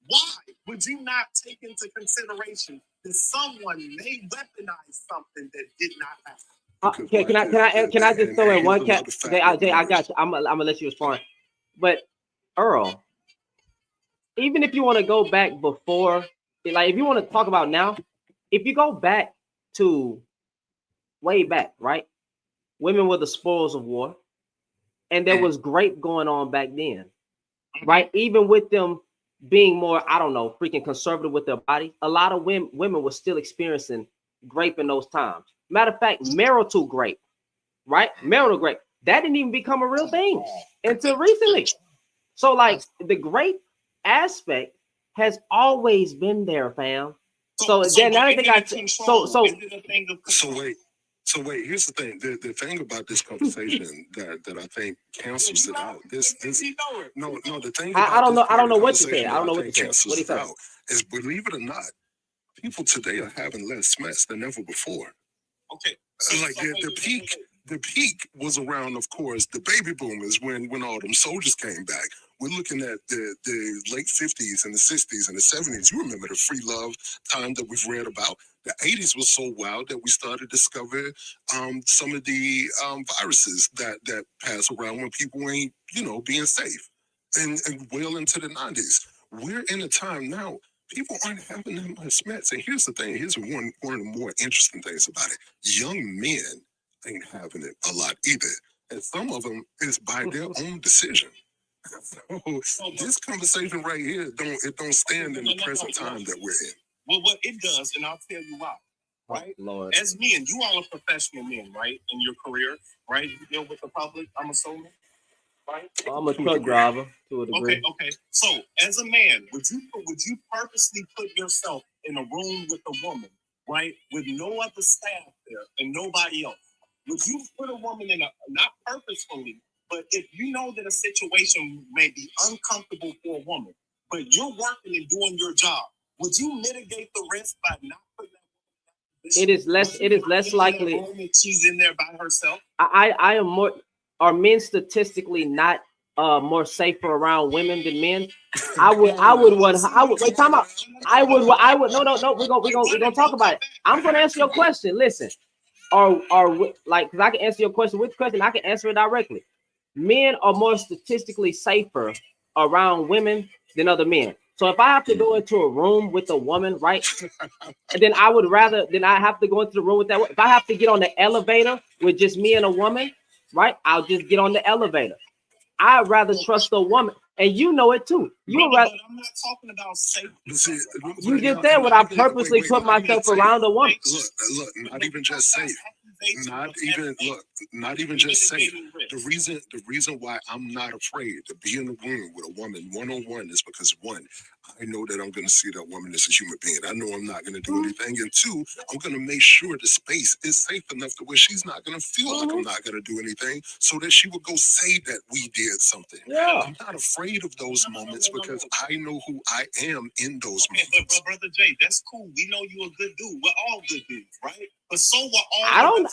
Why would you not take into consideration that someone may weaponize something that did not happen? Okay, can I just throw in one cat? Jay, I got you. I'm gonna let you respond. But Earl, even if you want to go back before, like if you want to talk about now, if you go back to way back, right? Women were the spoils of war, and there was grape going on back then, right? Even with them being more, I don't know, freaking conservative with their body, a lot of women were still experiencing grape in those times. Matter of fact, marital grape, right? Marital grape, that didn't even become a real thing until recently. So, like, the grape aspect has always been there, fam. So then I think So wait, here's the thing. The thing about this conversation that I think cancels it out. The thing I don't know what you said. I don't know what you said. Cancels it out is, believe it or not, people today are having less sex than ever before. Okay. Like the peak was around, of course, the baby boomers when all them soldiers came back. We're looking at the late 50s and the 60s and the 70s. You remember the free love time that we've read about. The 80s was so wild that we started to discover some of the viruses that pass around when people ain't, being safe. And well into the 90s. We're in a time now, people aren't having that much sex. And here's the thing. Here's one of the more interesting things about it. Young men ain't having it a lot either. And some of them is by their own decision. So this conversation right here don't stand in the present time that we're in. Well, what it does, and I'll tell you why, right? Lord. As men, you all are professional men, right? In your career, right? You deal with the public, I'm assuming, right? I'm a truck driver to a degree. Okay. So, as a man, would you purposely put yourself in a room with a woman, right, with no other staff there and nobody else? Would you put a woman in not purposefully, but if you know that a situation may be uncomfortable for a woman, but you're working and doing your job, would you mitigate the risk by not putting that woman in that It is less likely that she's in there by herself? I am more. Are men statistically not more safer around women than men? I would wait, time out. I would no, we're gonna talk about it. I'm gonna answer your question. Listen, like, because I can answer your question with question, I can answer it directly. Men are more statistically safer around women than other men. So if I have to go into a room with a woman, right, then I have to go into the room with that. If I have to get on the elevator with just me and a woman, right, I'll just get on the elevator. I'd rather trust a woman, and you know it too. I'm not talking about safety. You just said what I purposely put myself around a woman. Look, not even just safe. Not even just safe. The reason why I'm not afraid to be in the room with a woman one-on-one is because, one, I know that I'm going to see that woman as a human being. I know I'm not going to do anything. And two, I'm going to make sure the space is safe enough to where she's not going to feel like I'm not going to do anything, so that she would go say that we did something. Yeah. I'm not afraid of those moments because I know who I am in those moments. But Brother Jay, that's cool. We know you're a good dude. We're all good dudes, right? But so we're all.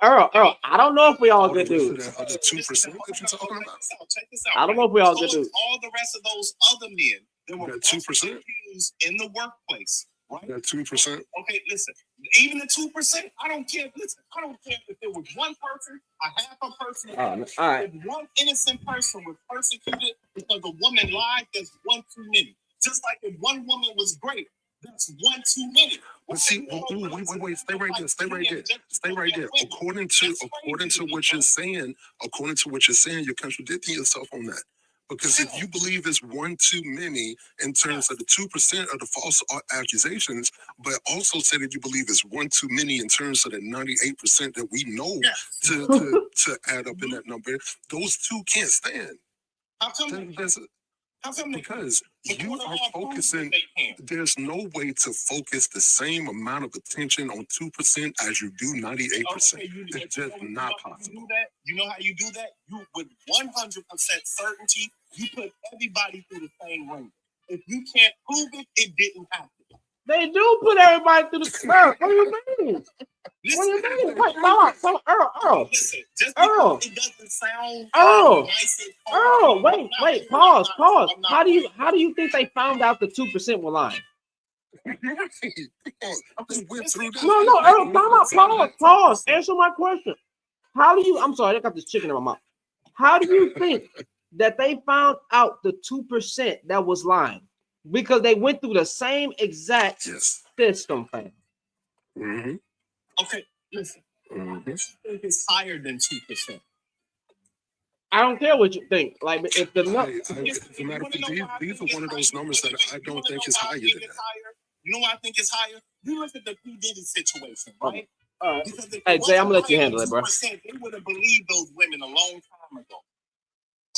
Earl, I don't know if we all good dudes. The 2% that you're talking about. Check this out. I don't know if we all good dudes. All the rest of those other men that were 2% in the workplace, right? That 2%. Okay, listen. Even the 2%, I don't care. Listen, I don't care if there was one person, a half a person, all right. if one innocent person was persecuted because a woman lied. That's one too many. Just like if one woman was great, that's one too many. But see, wait, stay right there. According to what you're saying, you're contradicting yourself on that. Because if you believe it's one too many in terms of the 2% of the false accusations, but also say that you believe it's one too many in terms of the 98% that we know to add up in that number, those two can't stand. How come? Because you are focusing, there's no way to focus the same amount of attention on 2% as you do 98%. It's just not possible. You know how you do that? You, with 100% certainty, you put everybody through the same ring. If you can't prove it, it didn't happen. They do put everybody through the square. What do you mean? What do you mean? Wait, Earl. Listen, just Earl. because it doesn't sound Earl, wait, pause. How do you think they found out the 2% were lying? No, Earl, pause. Answer my question. I'm sorry, I got this chicken in my mouth. How do you think that they found out the 2% that was lying? Because they went through the same exact system, fam. Okay, listen. I think it's higher than 2%. I don't care what you think. Like, if the as a matter of fact, these are one of those numbers that I don't think is higher than that. You know why I think it's higher? You look at the P. Diddy situation, right? Hey, Jay, I'm gonna let you handle it, bro. They would have believed those women a long time ago.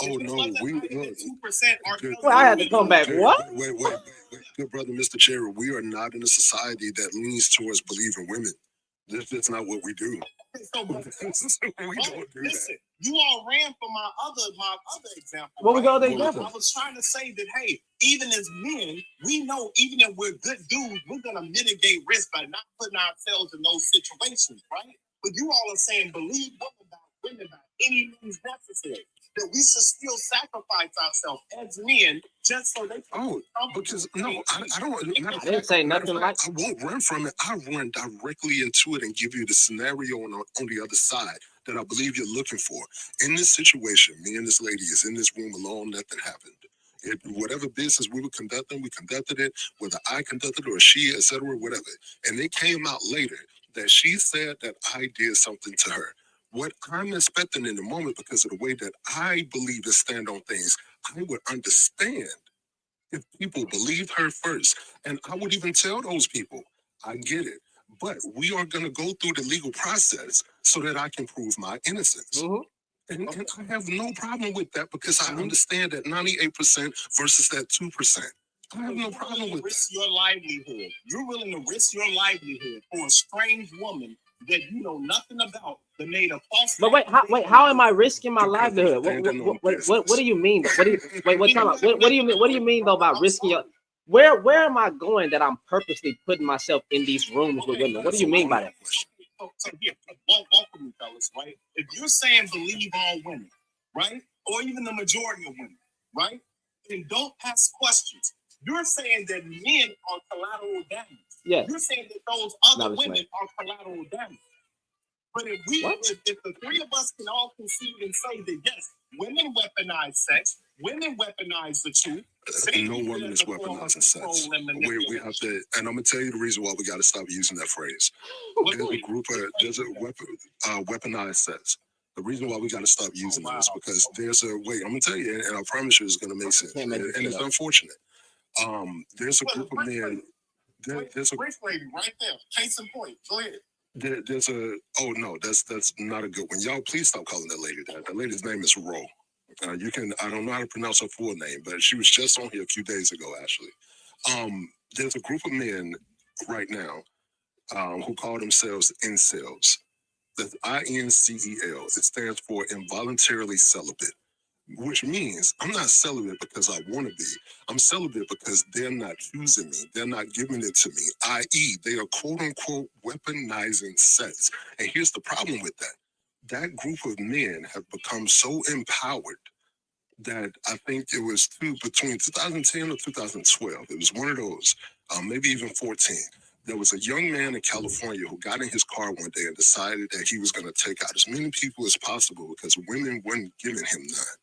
Oh no, we look. 2%. Well, I had to come back. What? Wait, good brother, Mr. Cherry. We are not in a society that leans towards believing women. That's not what we do. We don't do Listen, you all ran for my other example. What was the other I example? was trying to say that, hey, even as men, we know even if we're good dudes, we're gonna mitigate risk by not putting ourselves in those situations, right? But you all are saying believe women by any means necessary. That we should still sacrifice ourselves as men just so they can. Because no, I don't. I didn't say nothing like. I won't run from it. I run directly into it and give you the scenario on the other side that I believe you're looking for. In this situation, me and this lady is in this room alone. Nothing happened. Whatever business we were conducting, we conducted it. Whether I conducted it or she, etc., whatever. And it came out later that she said that I did something to her. What I'm expecting in the moment, because of the way that I believe and stand on things, I would understand if people believed her first. And I would even tell those people, I get it. But we are going to go through the legal process so that I can prove my innocence. And I have no problem with that because I understand that 98% versus that 2%. I have no problem with risk your livelihood. You're willing to risk your livelihood for a strange woman that you know nothing about that made a false. But how am I risking my livelihood? What do you mean? What do you mean? What do you mean though about risking your? Where am I going that I'm purposely putting myself in these rooms with women? What do you mean by that? So here, walk with me, fellas, right? If you're saying believe all women, right, or even the majority of women, right, then don't ask questions. You're saying that men are collateral damage. Yes. You're saying that those other women are collateral damage. But if the three of us can all concede and say that yes, women weaponize sex, women weaponize the truth. No woman is weaponizing sex. We have to, and I'm gonna tell you the reason why we got to stop using that phrase. There's a weaponized sex. The reason why we got to stop using it is because there's a wait. I'm gonna tell you, and I promise you, it's gonna make sense. And it's unfortunate. There's a group of men. There's a lady right there. Case in point. Go ahead. There's a that's not a good one. Y'all, please stop calling that lady that. That lady's name is Ro. I don't know how to pronounce her full name, but she was just on here a few days ago, actually. There's a group of men right now who call themselves incels. That's INCEL. It stands for involuntarily celibate, which means I'm not celibate because I want to be. I'm celibate because they're not choosing me. They're not giving it to me, i.e. they are quote unquote weaponizing sex. And here's the problem with that. That group of men have become so empowered that I think it was between 2010 or 2012. It was one of those, maybe even 14. There was a young man in California who got in his car one day and decided that he was going to take out as many people as possible because women weren't giving him none.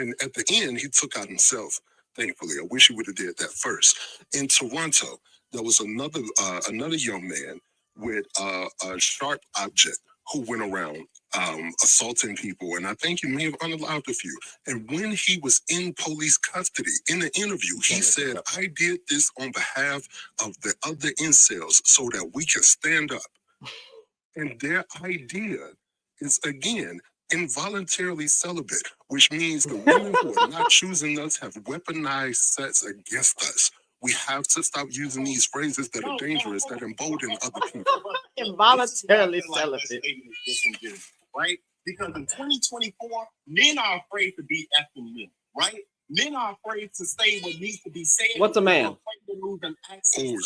And at the end, he took out himself, thankfully. I wish he would have did that first. In Toronto, there was another young man with a sharp object who went around assaulting people. And I think he may have unalived a few. And when he was in police custody, in the interview, he said, I did this on behalf of the other incels so that we can stand up. And their idea is, again, involuntarily celibate, which means the women who are not choosing us have weaponized sex against us. We have to stop using these phrases that are dangerous, that embolden other people. Involuntarily celibate. Right? Because in 2024, men are afraid to be effing men, right? Men are afraid to say what needs to be said. What's a man? Oh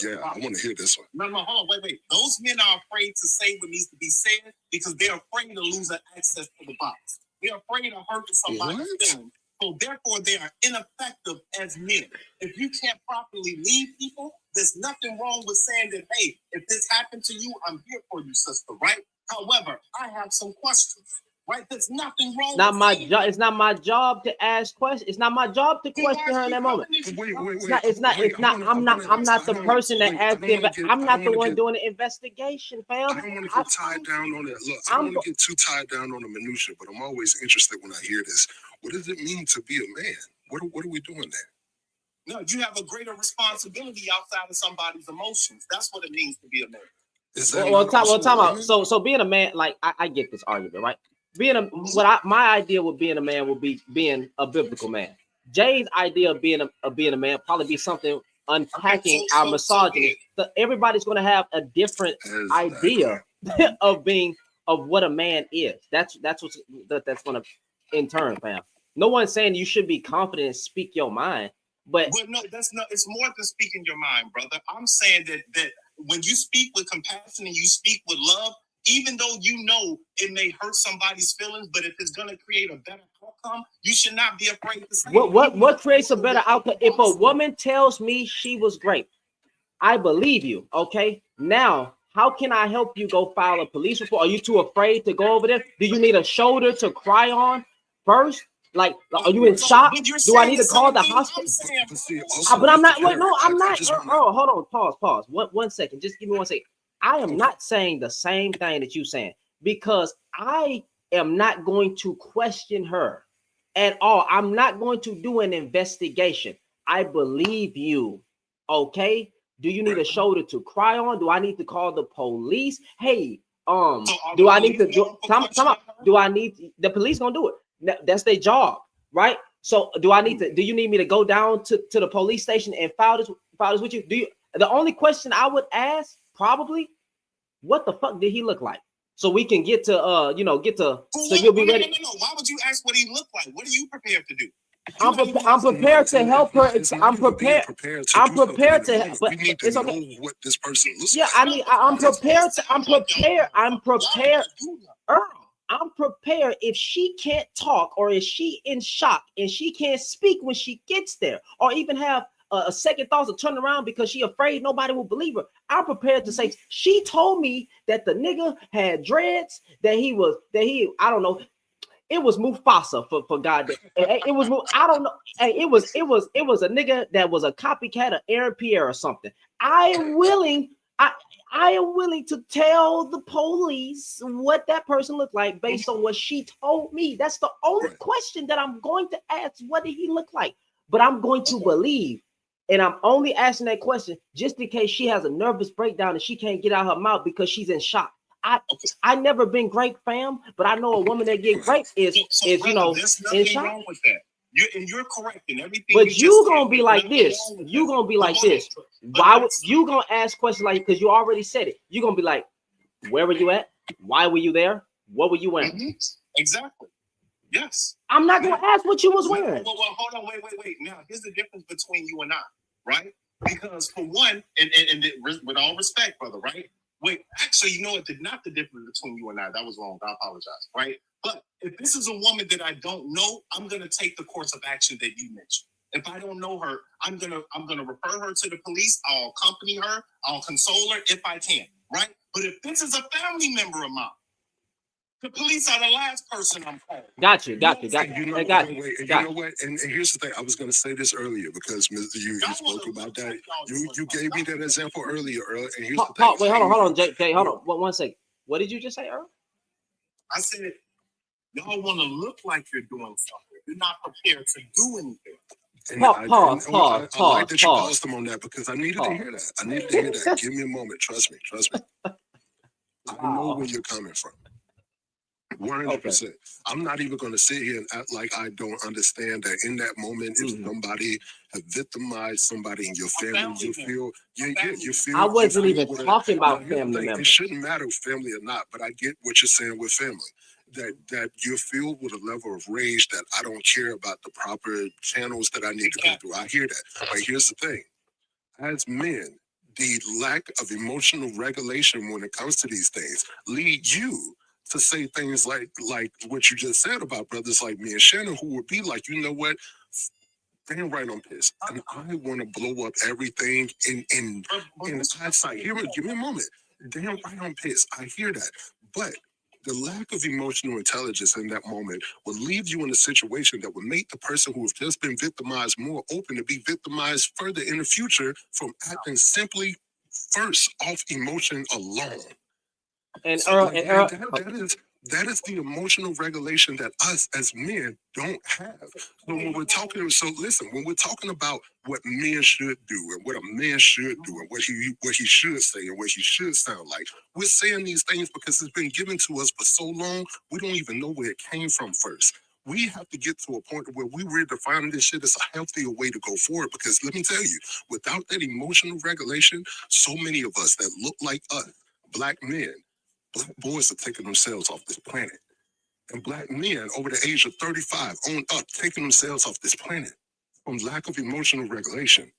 yeah, I want to hear this one. No, hold on, wait. Those men are afraid to say what needs to be said because they're afraid of losing access to the box. They're afraid of hurting somebody's feelings. So therefore, they are ineffective as men. If you can't properly lead people, there's nothing wrong with saying that, hey, if this happened to you, I'm here for you, sister, right? However, I have some questions. Right, there's nothing wrong. Not my job. It's not my job to ask questions. It's not my job to question her in that moment. It's not. I'm not the person that asked him. I'm not the one doing the investigation, fam. I don't want to get tied down on it. Look, I don't want to get too tied down on the minutia, but I'm always interested when I hear this. What does it mean to be a man? What are we doing there? No, you have a greater responsibility outside of somebody's emotions. That's what it means to be a man. Time out. So being a man, like I get this argument, right? My idea of being a man would be being a biblical man. Jay's idea of being a man probably be something unpacking our misogyny. So everybody's going to have a different idea of what a man is. That's going to in turn, fam. No one's saying you should be confident and speak your mind, but no, that's not. It's more than speaking your mind, brother. I'm saying that when you speak with compassion and you speak with love, even though you know it may hurt somebody's feelings, but if it's going to create a better outcome, you should not be afraid to say what creates a better outcome. If a woman tells me she was great, I believe you. Okay, now how can I help you go file a police report? Are you too afraid to go over there? Do you need a shoulder to cry on first? Like, are you in shock? Do I need to call the hospital? But I'm not. No, I'm not. Oh, hold on. Pause. One second. Just give me 1 second. I am not saying the same thing that you're saying because I am not going to question her at all. I'm not going to do an investigation. I believe you. Okay. Do you need a shoulder to cry on? Do I need to call the police? Hey, do I need to do do I need the police gonna do it? That's their job, right? So do you need me to go down to the police station and file this with you? The only question I would ask probably, what the fuck did he look like? So we can get to so you'll be ready. No. Why would you ask what he looked like? What are you prepared to do? I'm prepared to help her. I'm prepared to help. But it's okay. Know what this person looks like. I'm prepared. Earl, I'm prepared if she can't talk or if she in shock and she can't speak when she gets there, or even have a second thoughts to turn around because she afraid nobody will believe her. I'm prepared to say she told me that the nigga had dreads, that he I don't know. It was Mufasa for God. It was I don't know. It was a nigga that was a copycat of Aaron Pierre or something. I am willing to tell the police what that person looked like based on what she told me. That's the only question that I'm going to ask. What did he look like? But I'm going to believe. And I'm only asking that question just in case she has a nervous breakdown and she can't get out her mouth because she's in shock. I never been great, fam, but I know a woman that get great is in shock. Wrong with that. You're correct in everything. But you gonna be like this. You gonna be like this. Why would you gonna ask questions like, because you already said it? You're gonna be like, where were you at? Why were you there? What were you wearing? Mm-hmm. Exactly. Yes. I'm not gonna ask what you was wearing. Well, hold on, wait. Now, here's the difference between you and I, right? Because for one, and with all respect, brother, right? Wait, actually, you know what? Not the difference between you and I. That was wrong. I apologize, right? But if this is a woman that I don't know, I'm gonna take the course of action that you mentioned. If I don't know her, I'm gonna refer her to the police. I'll accompany her. I'll console her if I can, right? But if this is a family member of mine, the police are the last person I'm calling. Got you. You know what? And here's the thing. I was going to say this earlier because you spoke about that. You gave me that example earlier, Earl. And here's the thing. Wait, hold on, Jay. Hold on. 1 second. What did you just say, Earl? I said, y'all want to look like you're doing something. You're not prepared to do anything. Pause. I like that you paused them on that because I needed to hear that. Give me a moment. Trust me. I know where you're coming from. 100%. I'm not even going to sit here and act like I don't understand that in that moment, if somebody have victimized somebody in your family, you feel. I wasn't even talking about family members. It shouldn't matter if family or not, but I get what you're saying with family. that you're filled with a level of rage that I don't care about the proper channels that I need to go through. I hear that. But here's the thing. As men, the lack of emotional regulation when it comes to these things lead you to say things like what you just said about brothers like me and Shannon, who would be like, you know what? Damn right I'm pissed. And I want to blow up everything in hindsight. Give me a moment. Damn right I'm pissed. I hear that. But the lack of emotional intelligence in that moment will leave you in a situation that will make the person who has just been victimized more open to be victimized further in the future from acting simply first off emotion alone. And So that is the emotional regulation that us as men don't have. So when we're talking, when we're talking about what men should do and what a man should do and what he should say and what he should sound like, we're saying these things because it's been given to us for so long, we don't even know where it came from first. We have to get to a point where we redefine this shit as a healthier way to go forward. Because let me tell you, without that emotional regulation, so many of us that look like us, black men, black boys are taking themselves off this planet. And black men over the age of 35 on up taking themselves off this planet from lack of emotional regulation.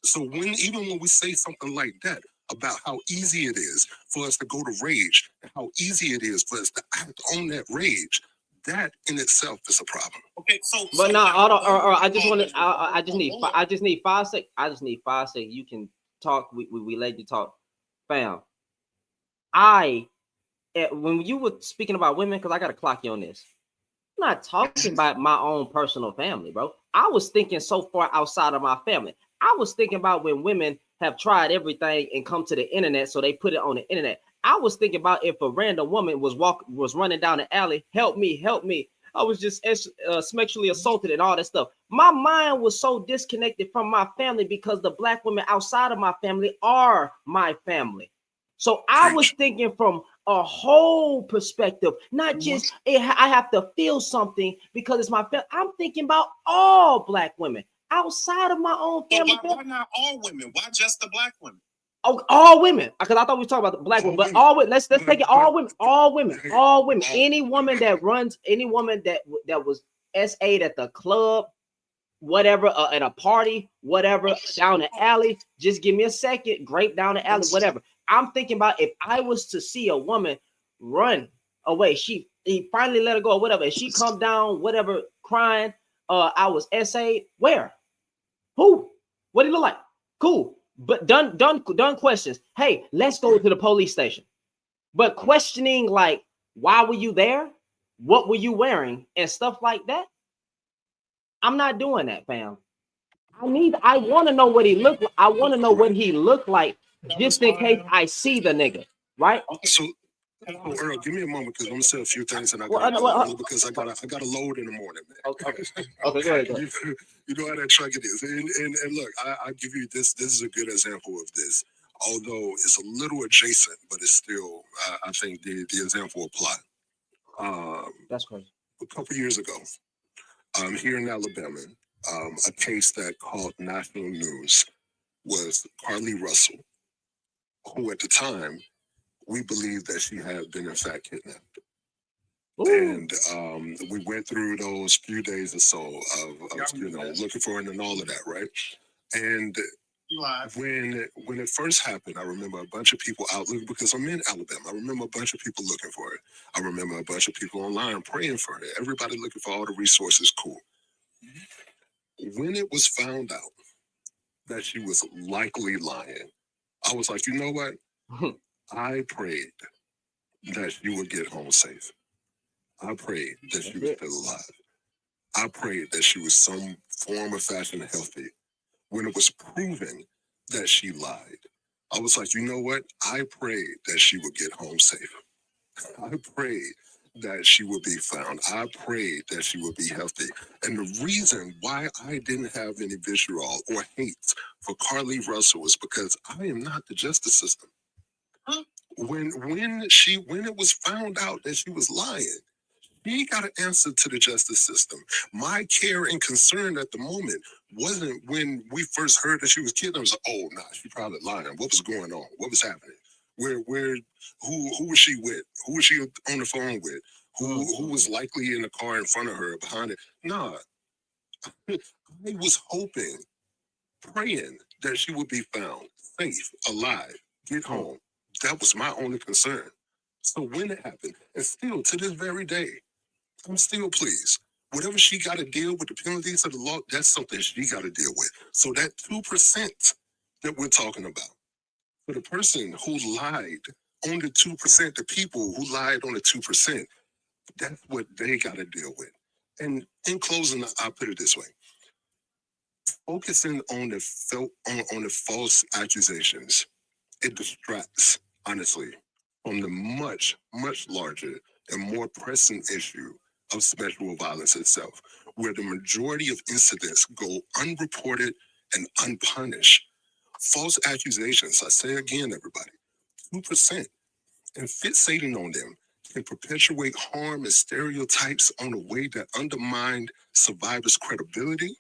So even when we say something like that about how easy it is for us to go to rage, and how easy it is for us to act on that rage, that in itself is a problem. Okay, so but no, I just want to. I just need 5 seconds. I just need 5 seconds. You can talk. We let you talk, fam. When you were speaking about women, because I got to clock you on this. I'm not talking about my own personal family, bro. I was thinking so far outside of my family. I was thinking about when women have tried everything and come to the internet, so they put it on the internet. I was thinking about if a random woman was running down the alley, help me. I was just sexually assaulted and all that stuff. My mind was so disconnected from my family because the black women outside of my family are my family. So I was thinking from a whole perspective, not just I have to feel something because it's my family. I'm thinking about all black women outside of my own family. Why not all women? Why just the black women? Oh, all women. Because I thought we were talking about the black women, but all women. Let's take it. All women. Any woman that runs, any woman that was SA'd at the club, whatever, at a party, whatever, down the alley. Just give me a second. Grape down the alley, whatever. I'm thinking about if I was to see a woman run away, he finally let her go, or whatever, and she come down, whatever, crying. I was SA'd. Where? Who? What did he look like? Cool. But done questions. Hey, let's go to the police station. But questioning like, why were you there? What were you wearing? And stuff like that. I'm not doing that, fam. I want to know what he looked like. I want to know what he looked like just in case I see the nigga, right? So Earl, give me a moment because I'm gonna say a few things and because I got a load in the morning, man. Okay, go ahead. You know how that truck it is. And look, I give you this. This is a good example of this. Although it's a little adjacent, but it's still I think the example apply. That's crazy. A couple years ago, here in Alabama, a case that caught national news was Carly Russell, who at the time we believed that she had been in fact kidnapped. Ooh. And we went through those few days or so of looking for her and all of that, right? And when it first happened, I remember a bunch of people out looking, because I'm in Alabama. I remember a bunch of people looking for it. I remember a bunch of people online praying for it. Everybody looking for all the resources. Cool. When it was found out that she was likely lying, I was like, you know what? I prayed that she would get home safe. I prayed that she was still alive. I prayed that she was some form of fashion healthy. When it was proven that she lied, I was like, you know what? I prayed that she would get home safe. I prayed that she would be found. I prayed that she would be healthy. And the reason why I didn't have any vitriol or hate for Carly Russell is because I am not the justice system. When it was found out that she was lying, she got an answer to the justice system. My care and concern at the moment wasn't when we first heard that she was kidnapped. I was like, oh, nah, she probably lying. What was going on? What was happening? Who was she with? Who was she on the phone with? who was likely in the car in front of her, behind it. Nah, I was hoping, praying that she would be found safe, alive, get home. That was my only concern. So when it happened, and still to this very day, I'm still pleased. Whatever she got to deal with, the penalties of the law, that's something she got to deal with. So that 2% that we're talking about, for the person who lied on the 2%, the people who lied on the 2%, that's what they got to deal with. And in closing, I'll put it this way. Focusing on the false accusations, it distracts, honestly, from the much, much larger and more pressing issue of sexual violence itself, where the majority of incidents go unreported and unpunished. False accusations, I say again, everybody, 2%, and fixating on them can perpetuate harm and stereotypes on a way that undermine survivors' credibility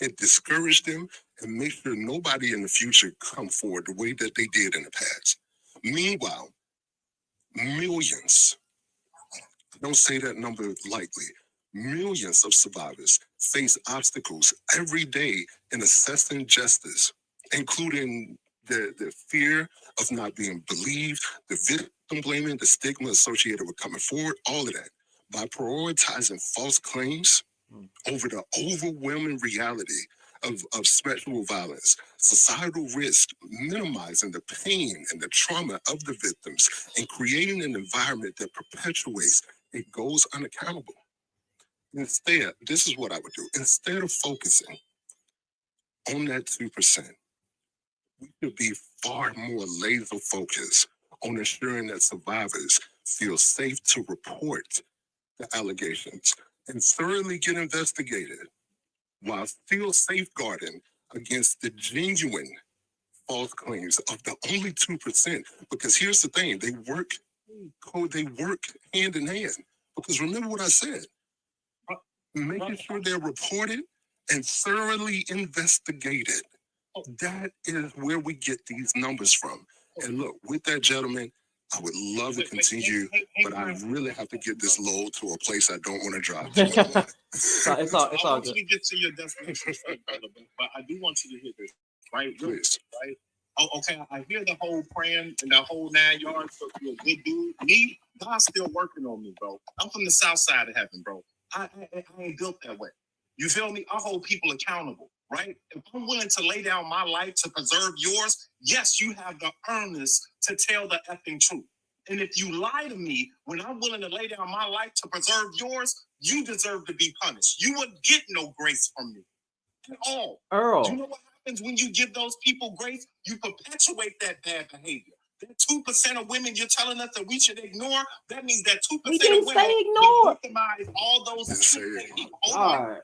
and discourage them and make sure nobody in the future come forward the way that they did in the past. Meanwhile, millions, I don't say that number lightly, millions of survivors face obstacles every day in assessing justice, including the fear of not being believed, the victim blaming, the stigma associated with coming forward, all of that. By prioritizing false claims over the overwhelming reality of sexual violence, societal risk, minimizing the pain and the trauma of the victims, and creating an environment that perpetuates it goes unaccountable. Instead, this is what I would do. Instead of focusing on that 2%, we should be far more laser focused on ensuring that survivors feel safe to report the allegations and thoroughly get investigated, while still safeguarding against the genuine false claims of the only 2%. Because here's the thing, they work hand in hand. Because remember what I said, making sure they're reported and thoroughly investigated. That is where we get these numbers from. And look, with that, gentlemen, I would love to continue, but I really have to get this load to a place I don't want to drive to. It's all I want good. you to get to your destination, brother, but I do want you to hear this, right? Please. Right? Oh, okay, I hear the whole praying and the whole 9 yards, so you're a good dude. Me, God's still working on me, bro. I'm from the south side of heaven, bro. I ain't built that way. You feel me? I hold people accountable, right? If I'm willing to lay down my life to preserve yours, yes, you have the earnestness to tell the effing truth. And if you lie to me when I'm willing to lay down my life to preserve yours, you deserve to be punished. You would get no grace from me at all. Earl. Do you know what happens when you give those people grace? You perpetuate that bad behavior. That 2% of women you're telling us that we should ignore, that means that 2% of women victimize all those 2% of people.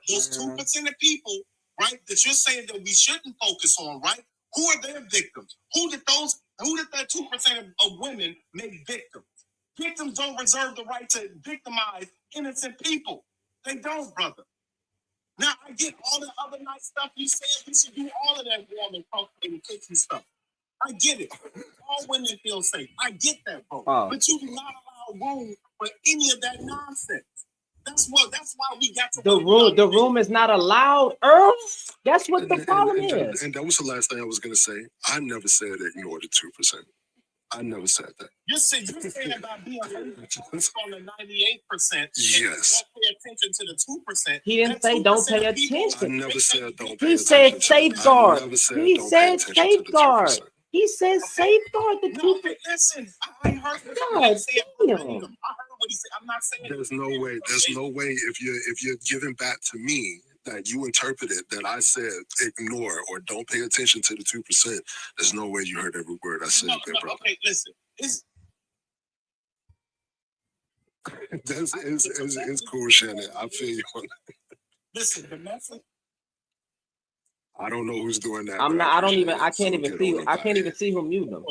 Those 2% of people, right, that you're saying that we shouldn't focus on, right? Who are their victims? Who did that 2% of women make victims? Victims don't reserve the right to victimize innocent people. They don't, brother. Now, I get all the other nice stuff you said. We should do all of that warm and comfortable and kitchen stuff. I get it. All women feel safe. I get that, bro. But you do not allow room for any of that nonsense. That's why we got to the room is not allowed, Earl. That's what the problem is. And that was the last thing I was going to say. I never said ignore the 2%. I never said that. You're saying about being on the 98%. Yes. Don't pay attention to the 2%. He didn't say don't pay attention. I never said don't pay attention. He said safeguard. He said safeguard. He said safeguard the 2%. Listen, I heard God damn. I heard what he said. I'm not saying there's no way if you're giving back to me that you interpreted that I said ignore or don't pay attention to the 2%. There's no way you heard every word I said, brother. Okay, listen. It's cool, Shannon. I feel you on that. Listen, Vanessa. I don't know who's doing that. I can't even see who mute them.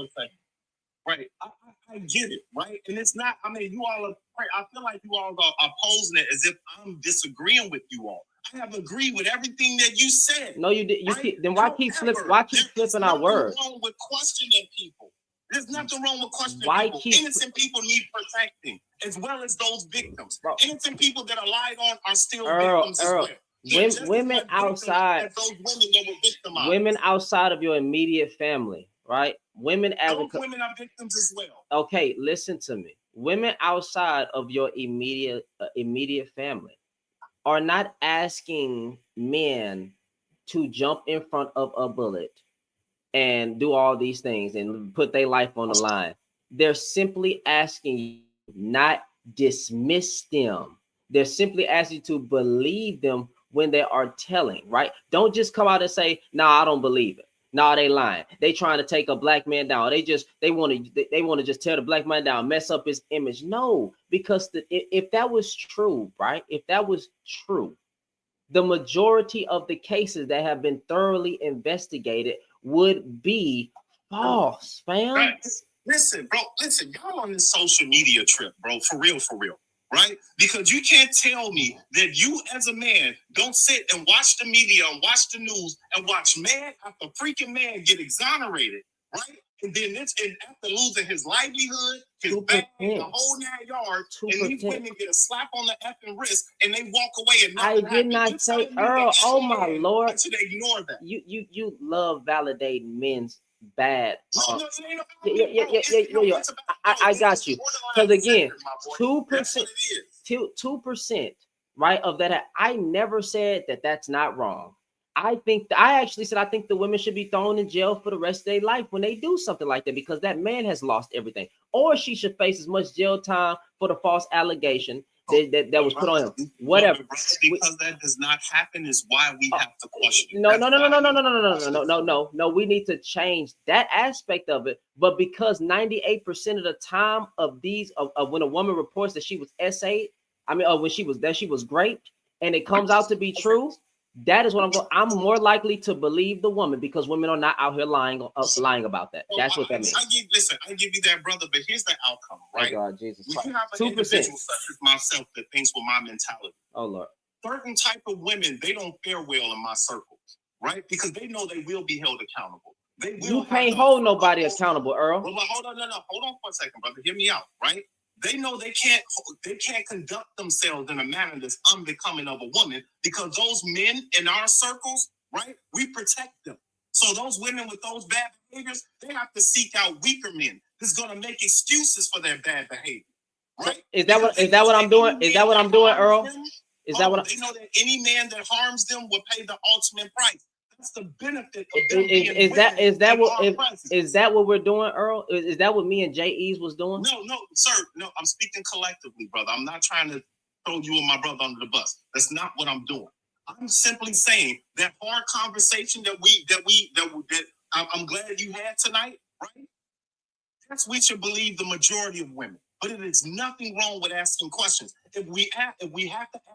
Right. I get it, right? And it's not, you all are, I feel like you all are opposing it as if I'm disagreeing with you all. I have agreed with everything that you said. No, you did. Then why keep slipping our words? Wrong with questioning people. There's nothing wrong with questioning people. Innocent people need protecting, as well as those victims. Bro. Innocent people that are lied on are still victims as well. Women outside, women outside of your immediate family, right? Women as women are victims as well. Okay, listen to me. Women outside of your immediate family are not asking men to jump in front of a bullet and do all these things and put their life on the line. They're simply asking you not dismiss them. They're simply asking you to believe them when they are telling, right? Don't just come out and say, "Nah, I don't believe it. Nah, they lying. They trying to take a black man down. They want to just tear the black man down, mess up his image." No, because if that was true, right? If that was true, the majority of the cases that have been thoroughly investigated would be false, fam. Right. Listen, bro. Listen, y'all on this social media trip, bro. For real, right? Because you can't tell me that you, as a man, don't sit and watch the media and watch the news and watch man after freaking man get exonerated, right? And then after losing his livelihood, his bag, the whole 9 yards, and these women get a slap on the effing wrist and they walk away and nothing I did not say, Earl. Oh my Lord! I should ignore that. You love validating men's bad. I got you. Because again, 2%, right, of that. I never said that that's not wrong. I actually said I think the women should be thrown in jail for the rest of their life when they do something like that, because that man has lost everything, or she should face as much jail time for the false allegation that was put on him. Whatever. Because that does not happen is why we have to question. No. We need to change that aspect of it. But because 98% of the time of when a woman reports that she was SA'd, when she was raped, and it comes out to be true, that is what I'm more likely to believe the woman, because women are not out here lying about that. That's what that means. I give you that, brother, but here's the outcome, right? Oh God, Jesus Christ. You have an individual such as myself that thinks with my mentality. Oh Lord. Certain type of women, they don't fare well in my circles, right? Because they know they will be held accountable. You can't hold nobody accountable, Earl. Well, hold on, hold on for a second, brother. Hear me out, right? They know they can't conduct themselves in a manner that's unbecoming of a woman, because those men in our circles, right, we protect them. So those women with those bad behaviors, they have to seek out weaker men that's going to make excuses for their bad behavior, right? Is that what I'm doing? Is that what I'm doing, Earl? They know that any man that harms them will pay the ultimate price. That's the benefit of them is that what we're doing, Earl? Is that what me and J.E.'s was doing? No, sir. No, I'm speaking collectively, brother. I'm not trying to throw you and my brother under the bus. That's not what I'm doing. I'm simply saying that hard conversation that I'm glad you had tonight, right? Yes, we should believe the majority of women, but it is nothing wrong with asking questions. If we have to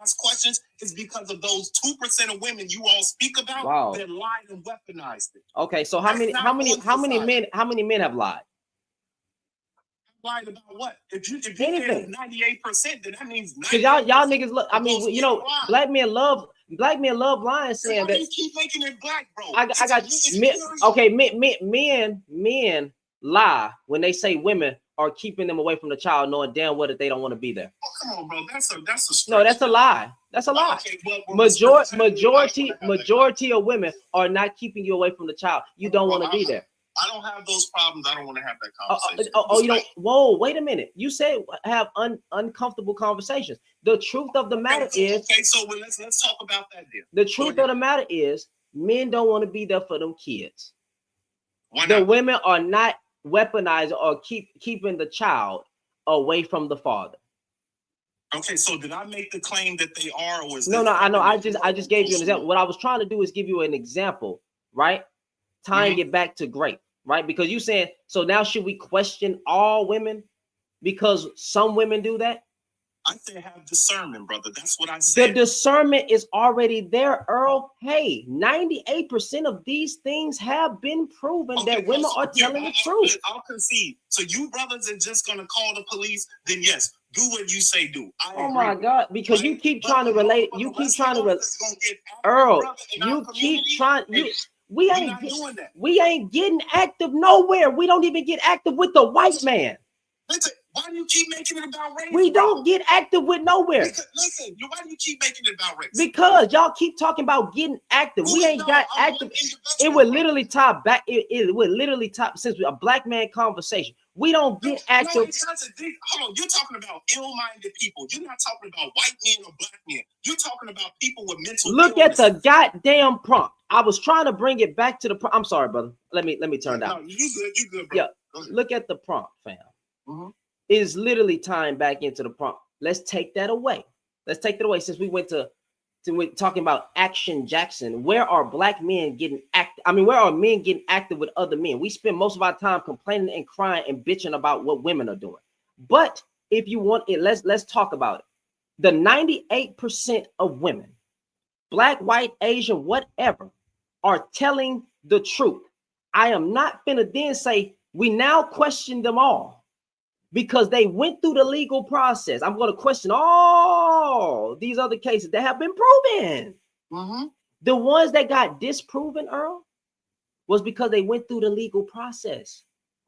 ask questions, it's because of those 2% of women you all speak about that lied and weaponized it. Okay, so how many men have lied? Lied about what? If you said 98%, then that means because y'all niggas look. I mean, you know, black men love lying, saying that. You keep making it black, bro. I got men. Okay, men lie when they say women are keeping them away from the child, knowing damn well that they don't want to be there. Oh, come on, bro. That's a no. That's a lie. That's a lie. Okay, majority of women are not keeping you away from the child. You don't want to be there. I don't have those problems. I don't want to have that conversation. You don't. Whoa, wait a minute. You said have uncomfortable conversations. The truth of the matter is. Okay, so let's talk about that then. The truth of the matter is, men don't want to be there for them kids. Why not? The women are not weaponizing or keeping the child away from the father. Okay, so did I make the claim that they are, or is no? I know. I just gave you an example. What I was trying to do is give you an example, right? Tying it back to great, right? Because you saying, so now should we question all women because some women do that? I say have discernment, brother. That's what I said. The discernment is already there, Earl. Hey, 98% of these things have been proven that women are telling the truth. I'll concede. So you brothers are just going to call the police, then yes, do what you say do. Oh my God, because you keep trying to relate. You keep trying to relate. Earl, you keep trying. We ain't getting active nowhere. We don't even get active with the white man. Listen, why do you keep making it about race? We don't get active with nowhere. Listen, why do you keep making it about race? Because y'all keep talking about getting active. We ain't got active. It would literally tie back. It would literally tie since a black man conversation. We don't get active. No, it doesn't. Hold on, you're talking about ill-minded people. You're not talking about white men or black men. You're talking about people with mental Look illness. at the goddamn prompt. I was trying to bring it back to the prompt. I'm sorry, brother. Let me turn down. No, you good, bro. Yeah, look at the prompt, fam. It is literally tying back into the prompt. Let's take that away. Let's take that away. Since we went to talking about Action Jackson, where are black men getting active? I mean, where are men getting active with other men? We spend most of our time complaining and crying and bitching about what women are doing. But if you want it, let's talk about it. The 98% of women, black, white, Asian, whatever, are telling the truth. I am not finna then say we now question them all because they went through the legal process. I'm going to question all these other cases that have been proven. The ones that got disproven, Earl, was because they went through the legal process.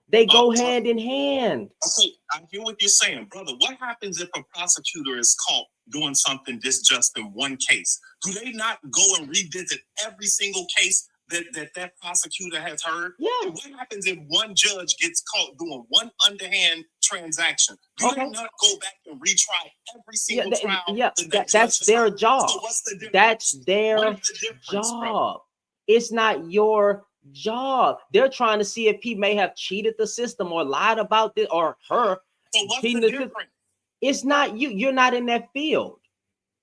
They go hand in hand. Okay, I hear what you're saying, brother. What happens if a prosecutor is caught doing something disjust in one case? Do they not go and revisit every single case that prosecutor has heard? Yeah. And what happens if one judge gets caught doing one underhand transaction? Do they not go back and retry every single trial? Yeah, that's their job. So what's the difference? That's their What is the difference, job. bro? It's not your job. They're trying to see if he may have cheated the system or lied about this or her. So what's cheating the the system. difference? It's not you. You're not in that field.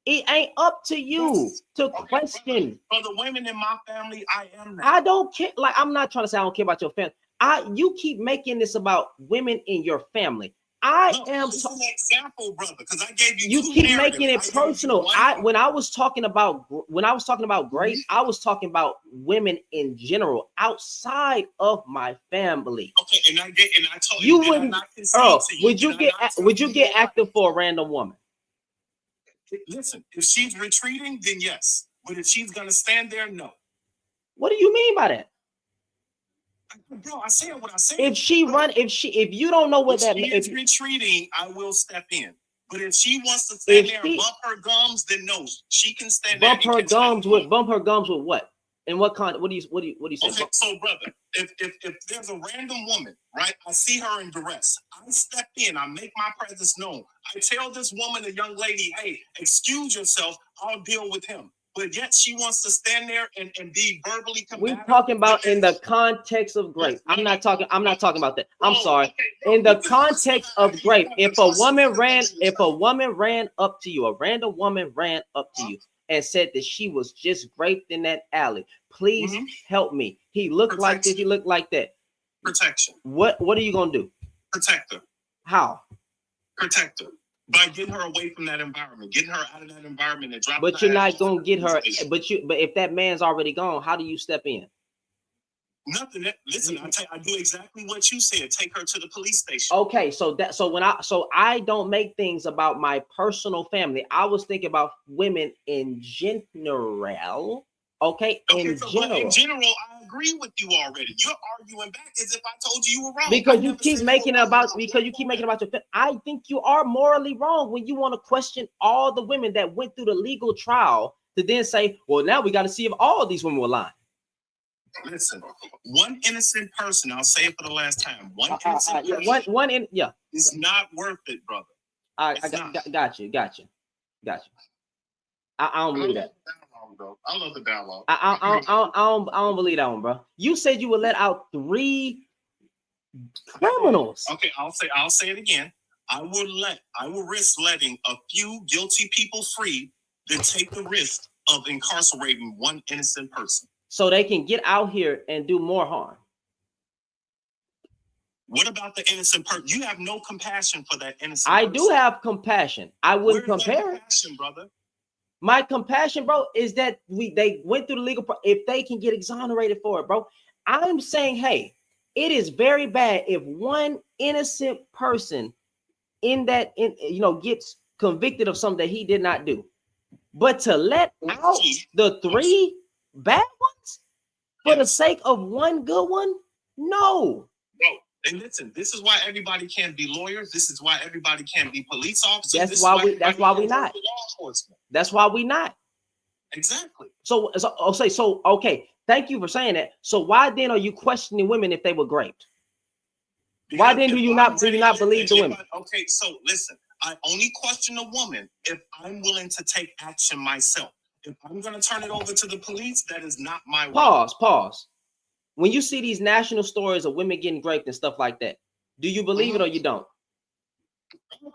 It ain't up to you to question. For the women in my family, I am that. I don't care. Like, I'm not trying to say I don't care about your family. You keep making this about women in your family. It's an example, brother, because I gave you. You keep making it personal. When I was talking about great, I was talking about women in general outside of my family. Okay, and I told You you. wouldn't. Oh, would you get active for a random woman? Listen, if she's retreating, then yes. But if she's gonna stand there, no. What do you mean by that? Bro, I said what I said. If you don't know what that means, if she's retreating, I will step in. But if she wants to stand there and bump her gums, then no, she can stand there. Bump her gums with what? And what kind? What do you say? Okay, so brother, if there's a random woman, right? I see her in duress. I step in. I make my presence known. I tell this woman, a young lady, hey, excuse yourself. I'll deal with him. But yet she wants to stand there and be verbally combative. We're talking about in the context of grape. I'm not talking about that. I'm sorry. In the context of grape, if a woman ran up to you, a random woman ran up to you and said that she was just raped in that alley, please help me. He looked like this, he looked like that. Protection. What are you gonna do? Protect her. How? Protect her. By getting her away from that environment, getting her out of that environment and dropping. But you're not gonna get her. But if that man's already gone, how do you step in? Nothing. Listen, I do exactly what you said. Take her to the police station. Okay, so I don't make things about my personal family. I was thinking about women in general. Okay, in general. In general, I agree with you already. You're arguing back as if I told you were wrong. Because you keep making it about your family. I think you are morally wrong when you want to question all the women that went through the legal trial to then say, well, now we got to see if all of these women were lying. Listen, one innocent person, I'll say it for the last time. One innocent person. It's not worth it, brother. I got you. I don't believe that. I love the dialogue. I don't believe that one, bro. You said you would let out 3 criminals. Okay, I'll say it again. I will risk letting a few guilty people free than take the risk of incarcerating one innocent person. So they can get out here and do more harm. What about the innocent person? You have no compassion for that innocent person. I do have compassion. I wouldn't compare it. Brother? My compassion, bro, is that they went through the legal if they can get exonerated for it, bro. I'm saying, hey, it is very bad if one innocent person gets convicted of something that he did not do. But to let out the 3 bad ones, for the sake of one good one? No. Bro, and listen, this is why everybody can't be lawyers. This is why everybody can't be police officers. That's why we not. That's why we not. Exactly. So okay, thank you for saying that. So why then are you questioning women if they were raped? Why then do you not believe the women? Okay, so listen, I only question a woman if I'm willing to take action myself. If I'm going to turn it over to the police, that is not my way. Pause. When you see these national stories of women getting raped and stuff like that, do you believe it or you don't?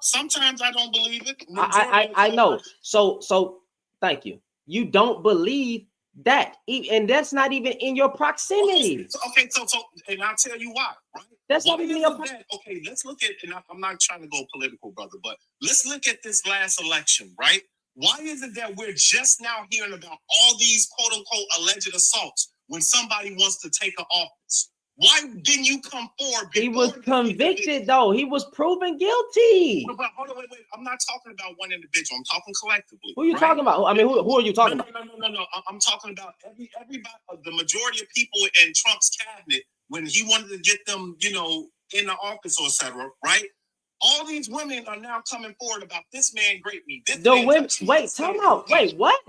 Sometimes I don't believe it. I know. So thank you. You don't believe that, and that's not even in your proximity. Okay, so and I'll tell you why. Right? That's not even your proximity. Okay, let's look at. And I'm not trying to go political, brother, but let's look at this last election, right? Why is it that we're just now hearing about all these quote unquote alleged assaults when somebody wants to take an office? Why didn't you come forward? He was convicted, though. He was proven guilty. But hold on, wait. I'm not talking about one individual. I'm talking collectively. Who are you talking about? I mean, who are you talking about? No. I'm talking about everybody, the majority of people in Trump's cabinet when he wanted to get them, in the office or etc. Right? All these women are now coming forward about this man raped me. The women, wait, time out. Wait, what?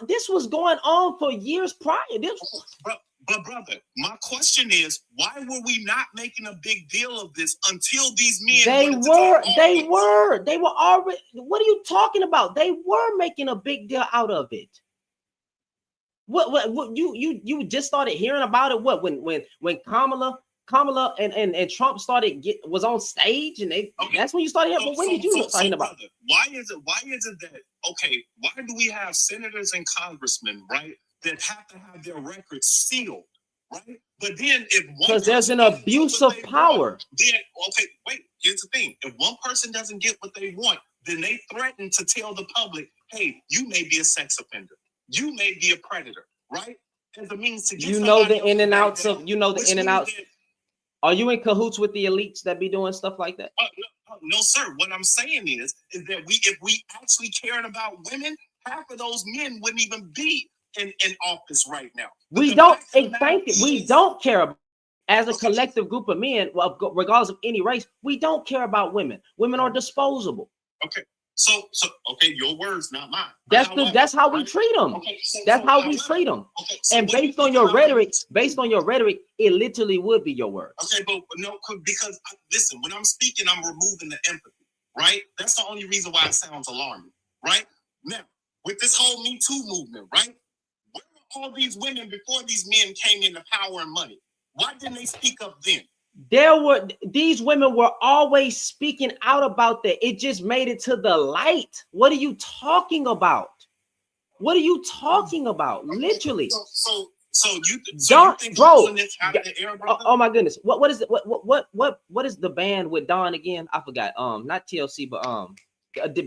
This was going on for years prior. But brother, my question is, why were we not making a big deal of this until these men? They were already. What are you talking about? They were making a big deal out of it. What you just started hearing about it? What when Kamala and Trump was on stage and that's when you started hearing. But when did you start hearing about it? Why is it that why do we have senators and congressmen, right, that have to have their records sealed, right? But then because there's an abuse of power. Then here's the thing: if one person doesn't get what they want, then they threaten to tell the public, "Hey, you may be a sex offender, you may be a predator," right? As a means to get the in and outs of the in and outs. Are you in cahoots with the elites that be doing stuff like that? No, sir. What I'm saying is that if we actually cared about women, half of those men wouldn't even be in office right now. We don't care about, as a collective group of men, well, regardless of any race, we don't care about women. Women are disposable. Okay. So your words, not mine. That's how we treat them. Okay, that's how we treat them. Okay, so and based on your rhetoric, it literally would be your words. Okay, but no, because listen, when I'm speaking, I'm removing the empathy, right? That's the only reason why it sounds alarming, right? Now, with this whole Me Too movement, right? Where were all these women before these men came into power and money? Why didn't they speak up then? These women were always speaking out about that. It just made it to the light. What are you talking about? What are you talking about? Literally. So you think bro? This out of the air, oh my goodness. What is it? What is the band with Don again? I forgot. Not TLC, but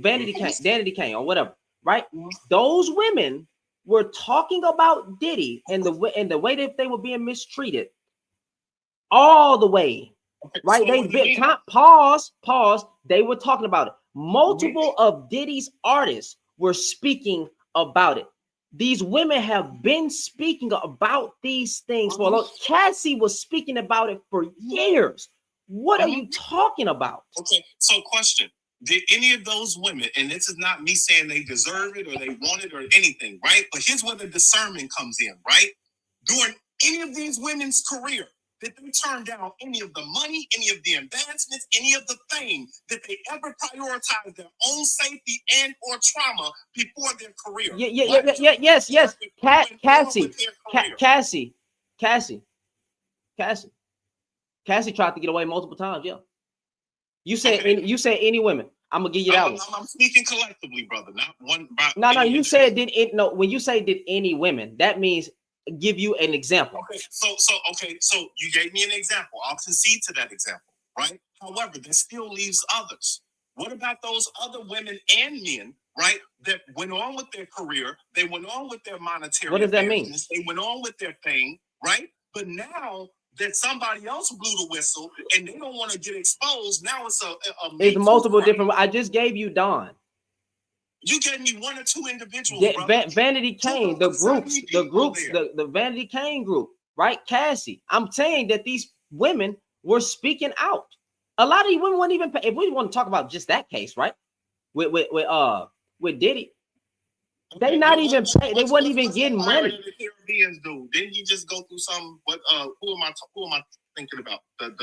Vanity Kane or whatever. Right? Those women were talking about Diddy and the way that they were being mistreated. All the way, right? So pause. They were talking about it. Multiple of Diddy's artists were speaking about it. These women have been speaking about these things for a long. Cassie was speaking about it for years. What are you talking about? Okay, so question. Did any of those women, and this is not me saying they deserve it or they want it or anything, right? But here's where the discernment comes in, right? During any of these women's career, did they turn down any of the money, any of the advancements, any of the fame? Did they ever prioritize their own safety and or trauma before their career? Yes. Cassie tried to get away multiple times. Yeah. You said any women. I'm gonna give you that one. I'm speaking collectively, brother. Not one. No. You said when you say did any women, that means give you an example. Okay, so you gave me an example. I'll concede to that example, right? However, that still leaves others. What about those other women and men, right, that went on with their career? They went on with their monetary. What does that mean? They went on with their thing, right? But now that somebody else blew the whistle and they don't want to get exposed, now it's it's multiple different. I just gave you Don. You gave me one or two individuals. Vanity Kane, the Vanity Kane group, right? Cassie, I'm saying that these women were speaking out. A lot of these women wouldn't even pay. If we want to talk about just that case, right? With Diddy, they not even pay. They wasn't even getting money. The Caribbeans do. Didn't he just go through some? What? Who am I thinking about? The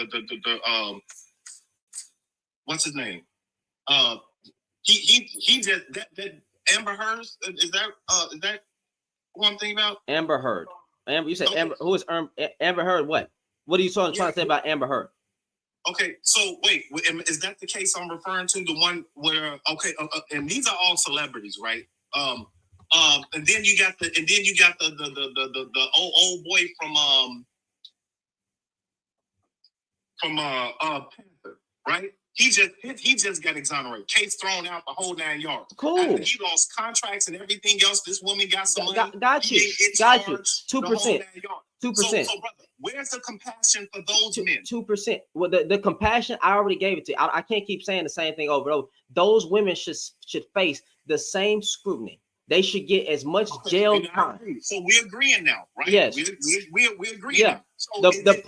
what's his name? He just that Amber Heard is that who I'm thinking about? Amber Heard. Amber, you said Amber. Who is Amber Heard? What are you trying to say about Amber Heard? Okay, so wait, is that the case I'm referring to? The one where and these are all celebrities, right? And then you got the old boy from Panther, right? He just got exonerated. Case thrown out, the whole 9 yards. Cool. After he lost contracts and everything else. This woman got some money. Got you. 2%. 2%. So brother, where's the compassion for those men? 2%. Well, the compassion, I already gave it to you. I can't keep saying the same thing over and over. Those women should face the same scrutiny. They should get as much jail time. So we're agreeing now, right? Yes. We're agreeing. Yeah. Now. So the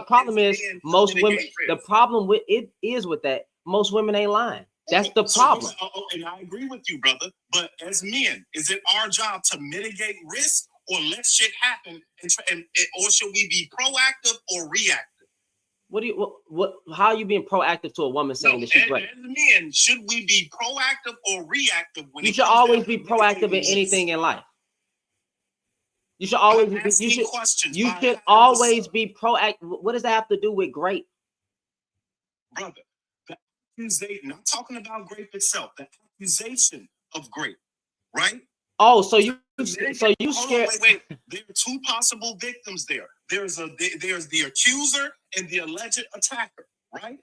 problem is most women. The problem with it is with that most women ain't lying. That's the problem. And I agree with you, brother. But as men, is it our job to mitigate risk or let shit happen, or should we be proactive or reactive? How are you being proactive to a woman saying that she's great? As men, should we be proactive or reactive? You should always be proactive in anything in life. You should always be. You should always be proactive. What does that have to do with grape? Brother, the accusation. Not talking about grape itself. The accusation of grape, right? Oh, so you scared? Wait. There are two possible victims there. There's the accuser and the alleged attacker, right?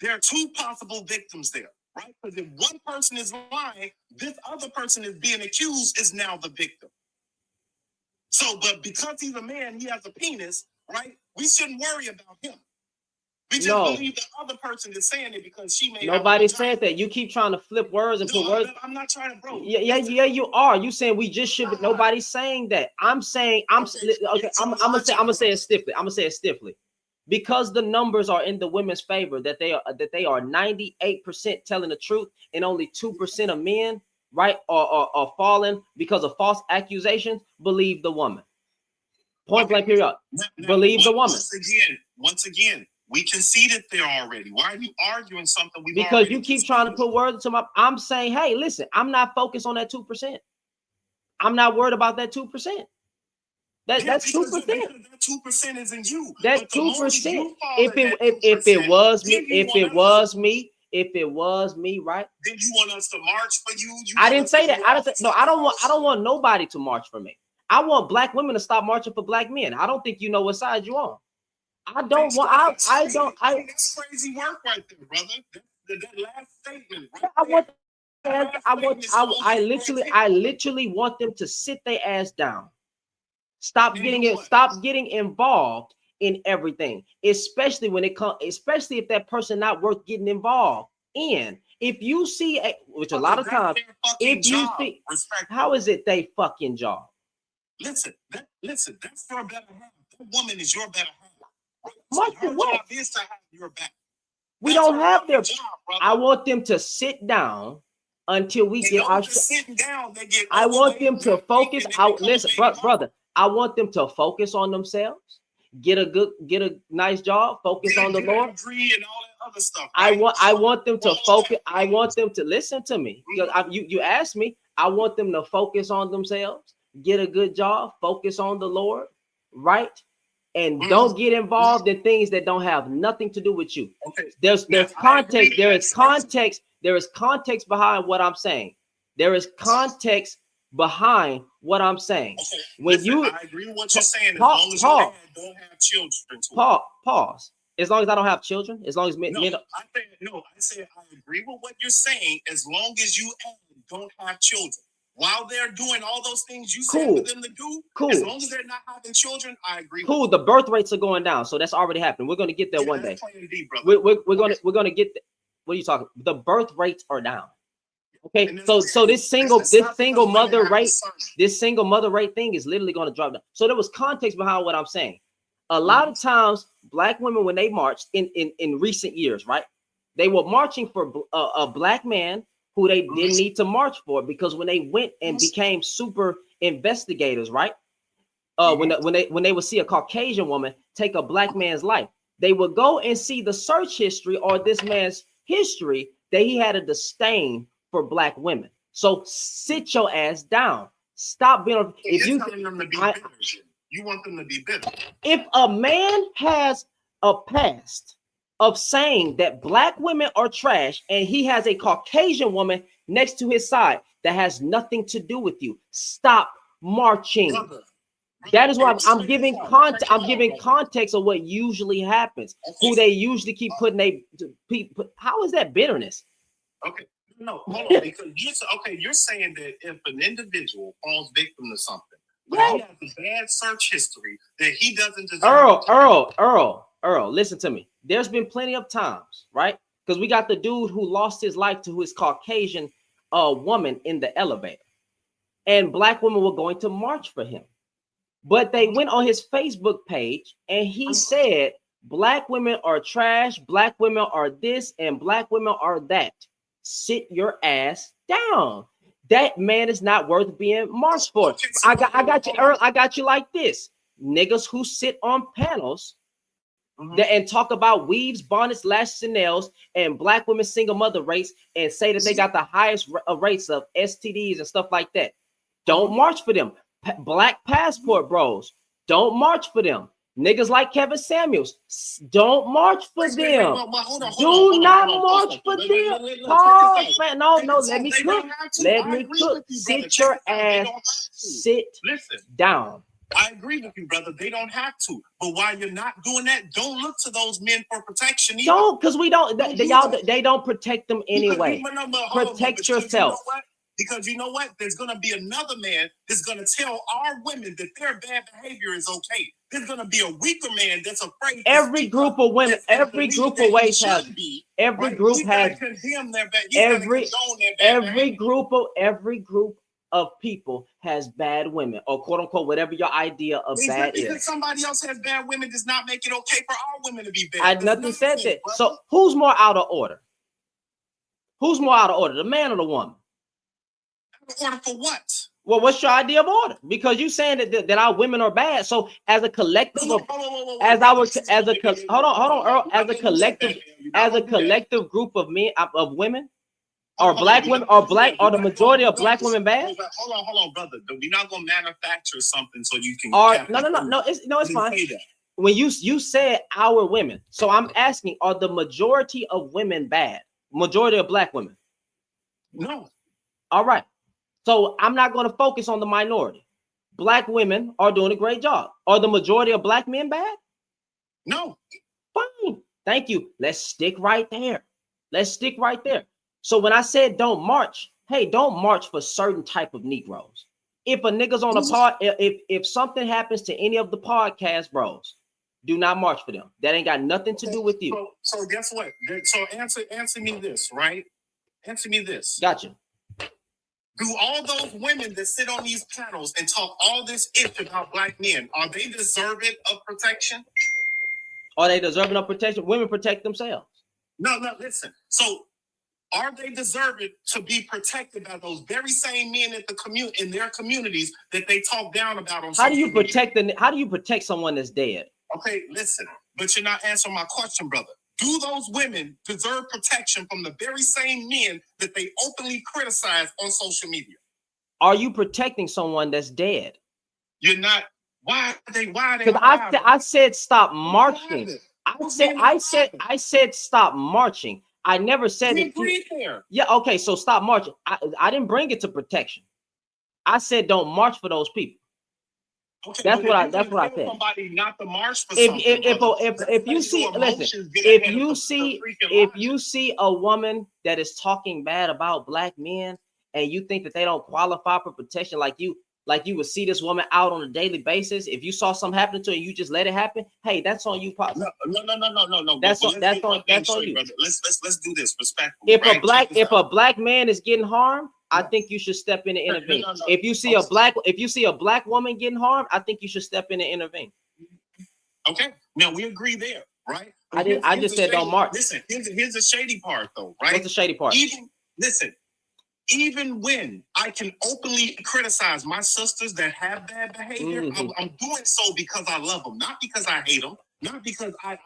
There are two possible victims there, right? Because if one person is lying, this other person is being accused is now the victim. So, but because he's a man, he has a penis, right? We shouldn't worry about him. We just believe the other person is saying it because she may. Nobody said that. You keep trying to flip words and put words. I'm not trying to, bro. Yeah, you are. You saying we just should. But nobody's saying that. I'm saying I'm gonna say it stiffly. Because the numbers are in the women's favor, that they are 98% telling the truth, and only 2% of men, right, are falling because of false accusations. Believe the woman. Point blank period. Believe the woman. Once again. We conceded there already. Why are you arguing something? Because you keep trying to put words into my. I'm saying, hey, listen, I'm not focused on that 2%. I'm not worried about that 2%. That's 2%. That 2% is in you. That 2%. If it was me, right? Then you want us to march for you? I didn't say that. I don't want nobody to march for me. I want black women to stop marching for black men. I don't think you know what side you're on. That's crazy work right there, brother. That last statement, right? I literally want them to sit their ass down. Stop getting involved in everything, especially when it comes, especially if that person not worth getting involved in. If you see, which a lot of times, if you see, how is it they fucking job? Listen, that's your better half. That woman is your better half. We don't have their job. I want them to sit down until we get our. I want them to focus. Listen, brother. I want them to focus on themselves. Get a nice job. Focus on the Lord. I want them to focus. I want them to listen to me because you asked me. I want them to focus on themselves. Get a good job. Focus on the Lord. Right. And don't get involved in things that don't have nothing to do with you. Okay. There's context. There is context. There is context behind what I'm saying. There is context behind what I'm saying. Okay. When I agree with what you're saying. As long as your dad don't have children. Pause. As long as I don't have children. As long as men. I said I agree with what you're saying. As long as you don't have children. While they're doing all those things you said for them to do, as long as they're not having children, I agree. Cool. The birth rates are going down, so that's already happening. We're going to get there one day. We're going to get. What are you talking? The birth rates are down. Okay, so this single mother rate thing is literally going to drop down. So there was context behind what I'm saying. A lot of times, black women, when they marched in recent years, right, they were marching for a black man who they didn't need to march for, because when they went and became super investigators, right, when they would see a Caucasian woman take a black man's life, they would go and see the search history or this man's history that he had a disdain for black women. So sit your ass down. Stop being. If you telling them to be bitter, you want them to be bitter. If a man has a past of saying that black women are trash and he has a Caucasian woman next to his side, that has nothing to do with you. Stop marching. That is why I'm giving context. I'm giving context of what usually happens. Who they usually keep putting how is that bitterness? Okay, no, hold on, because you're saying that if an individual falls victim to something, but he has a bad search history, that he doesn't deserve. Earl, listen to me. There's been plenty of times, right? Because we got the dude who lost his life to his Caucasian woman in the elevator, and black women were going to march for him. But they went on his Facebook page and he said, black women are trash, black women are this, and black women are that. Sit your ass down. That man is not worth being marched for. I got you, Earl. I got you like this. Niggas who sit on panels and talk about weaves, bonnets, lashes, and nails, and black women single mother rates, and say that they got the highest rates of STDs and stuff like that. Don't march for them. Black passport bros, don't march for them. Niggas like Kevin Samuels, don't march for them. Do not march for them. Pause, man. No, let me cook. Let me cook. Sit your ass. Sit down. I agree with you, brother. They don't have to. But while you're not doing that, don't look to those men for protection either. Don't, because we don't. They don't protect them anyway. Protect yourself. Because you know what? There's going to be another man that's going to tell our women that their bad behavior is okay. There's going to be a weaker man that's afraid. Every group of women, every group of ways has. Every group has. Every group of people has bad women, or quote unquote, whatever your idea of bad is. Because somebody else has bad women does not make it okay for our women to be bad. I nothing said that. So who's more out of order? Who's more out of order, the man or the woman? Order for what? Well, what's your idea of order? Because you saying that our women are bad. So as a collective of, hold on, Earl, as a collective group of men of women, are black women are the majority of black women bad? Hold on, brother. We're not gonna manufacture something so you can. No, it's fine. When you said our women, so I'm asking, are the majority of women bad? Majority of black women? No. All right. So I'm not going to focus on the minority. Black women are doing a great job. Are the majority of black men bad? No. Fine. Thank you. Let's stick right there. So when I said don't march, hey, don't march for certain type of Negroes. If a nigga's on a pod, if something happens to any of the podcast bros, do not march for them. That ain't got nothing to do with you. So guess what? So answer me this, right? Answer me this. Gotcha. Do all those women that sit on these panels and talk all this ish about black men, are they deserving of protection? Are they deserving of protection? Women protect themselves. No, listen. So are they deserving to be protected by those very same men at in their communities that they talk down about on How do you protect someone that's dead? Okay, listen, but you're not answering my question, brother. Do those women deserve protection from the very same men that they openly criticize on social media? Are you protecting someone that's dead? You're not. Why are they? Because I said stop marching. I said stop marching. I never said it. There. Yeah, okay, so stop marching. I didn't bring it to protection. I said don't march for those people. Okay, that's what I said. Somebody not to march for if you see, listen, if you see a woman that is talking bad about black men and you think that they don't qualify for protection, like like you would see this woman out on a daily basis. If you saw something happen to her and you just let it happen, hey, that's on you, Pop. No. That's on you. Brother. Let's do this respectfully. If a black man is getting harmed, I think you should step in and intervene. No. If you see a black woman getting harmed, I think you should step in and intervene. Okay, now we agree there, right? I just said don't march. Listen, here's the shady part, though, right? What's the shady part? Even when I can openly criticize my sisters that have bad behavior, I'm doing so because I love them, not because I hate them, not because I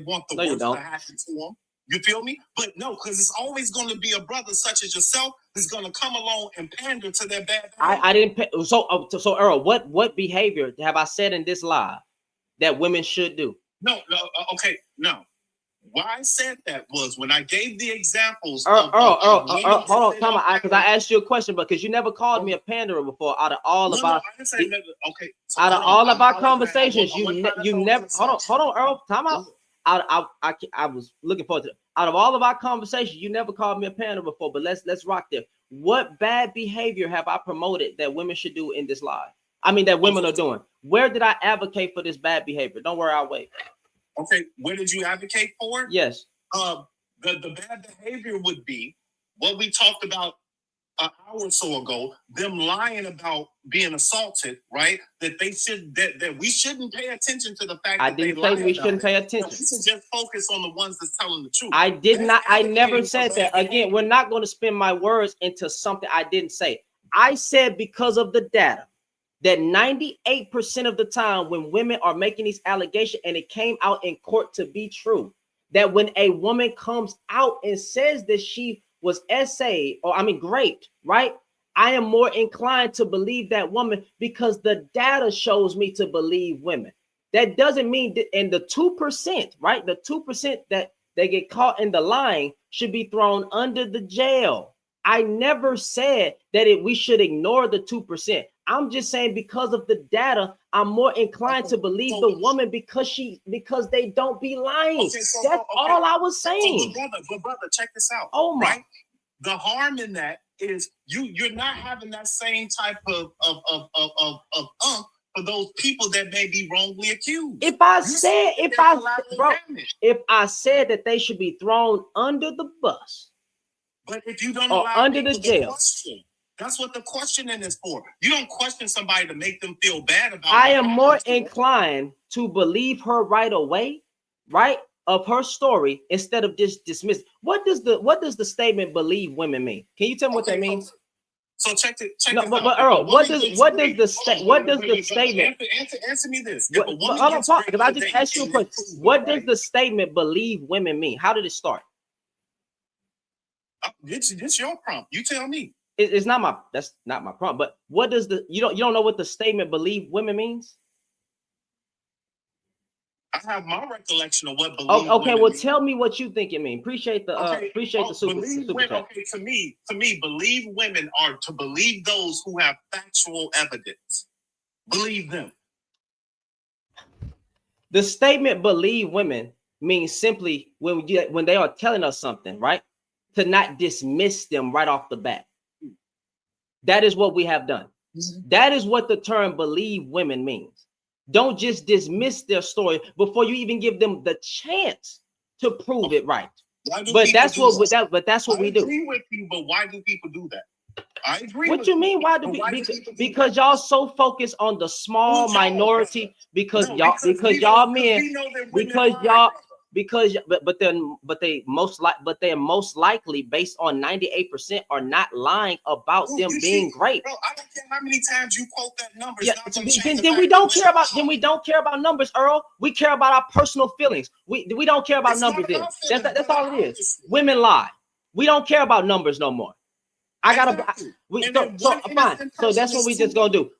want the worst to happen to them. You feel me? But no, because it's always going to be a brother such as yourself who's going to come along and pander to their bad behavior. I didn't. So Earl, what behavior have I said in this live that women should do? No. Why I said that was when I gave the examples. Hold on, Tom. Because I asked you a question, because you never called me a panderer before. Out of all of our conversations, you never. Hold on, Earl. Time out. I was looking forward to it. Out of all of our conversations, you never called me a panderer before. But let's rock there. What bad behavior have I promoted that women should do in this live? I mean, that women are doing. Where did I advocate for this bad behavior? Don't worry, I'll wait. Okay, where did you advocate for? Yes. The bad behavior would be what we talked about an hour or so ago, them lying about being assaulted, right? That we shouldn't pay attention to the fact that they lied. I didn't say we shouldn't pay attention. We should just focus on the ones that's telling the truth. I never said that. Again, we're not going to spin my words into something I didn't say. I said because of the data that 98% of the time when women are making these allegations, and it came out in court to be true, that when a woman comes out and says that she was raped, right? I am more inclined to believe that woman because the data shows me to believe women. That doesn't mean that, and the 2%, right? The 2% that they get caught in the lying should be thrown under the jail. I never said that we should ignore the 2%. I'm just saying because of the data, I'm more inclined to believe the woman because they don't be lying. That's all I was saying. But brother, check this out. Oh my! Right? The harm in that is you're not having that same type of for those people that may be wrongly accused. If I said that they should be thrown under the bus, but if you don't or allow under the jail. Question, that's what the questioning is for. You don't question somebody to make them feel bad about it. I am more inclined to believe her right away, right, of her story instead of just dismiss. What does the statement "believe women" mean? Can you tell me what that means? So check it. But Earl, what does the statement? Answer me this. Hold on, because I just asked you a question. What does the statement "believe women" mean? How did it start? It's your prompt. You tell me. That's not my prompt. But what does you don't know what the statement "believe women" means? I have my recollection of what believe. Okay, well, means. Tell me what you think it means. Appreciate the super chat. Okay, to me, believe women are to believe those who have factual evidence. Believe them. The statement "believe women" means simply when they are telling us something, right? To not dismiss them right off the bat. That is what we have done. Mm-hmm. That is what the term "believe women" means. Don't just dismiss their story before you even give them the chance to prove it right. But that's what we do. I agree with you, but why do people do that? I agree. What you mean? Why do people? Because y'all so focused on the small minority. Because they're most likely based on 98% are not lying about them being great. Bro, I don't care how many times you quote that number. Yeah, then we don't care about numbers, Earl. We care about our personal feelings. We don't care about numbers. That's all it is. Women lie. We don't care about numbers no more. Fine. So that's what we just gonna do.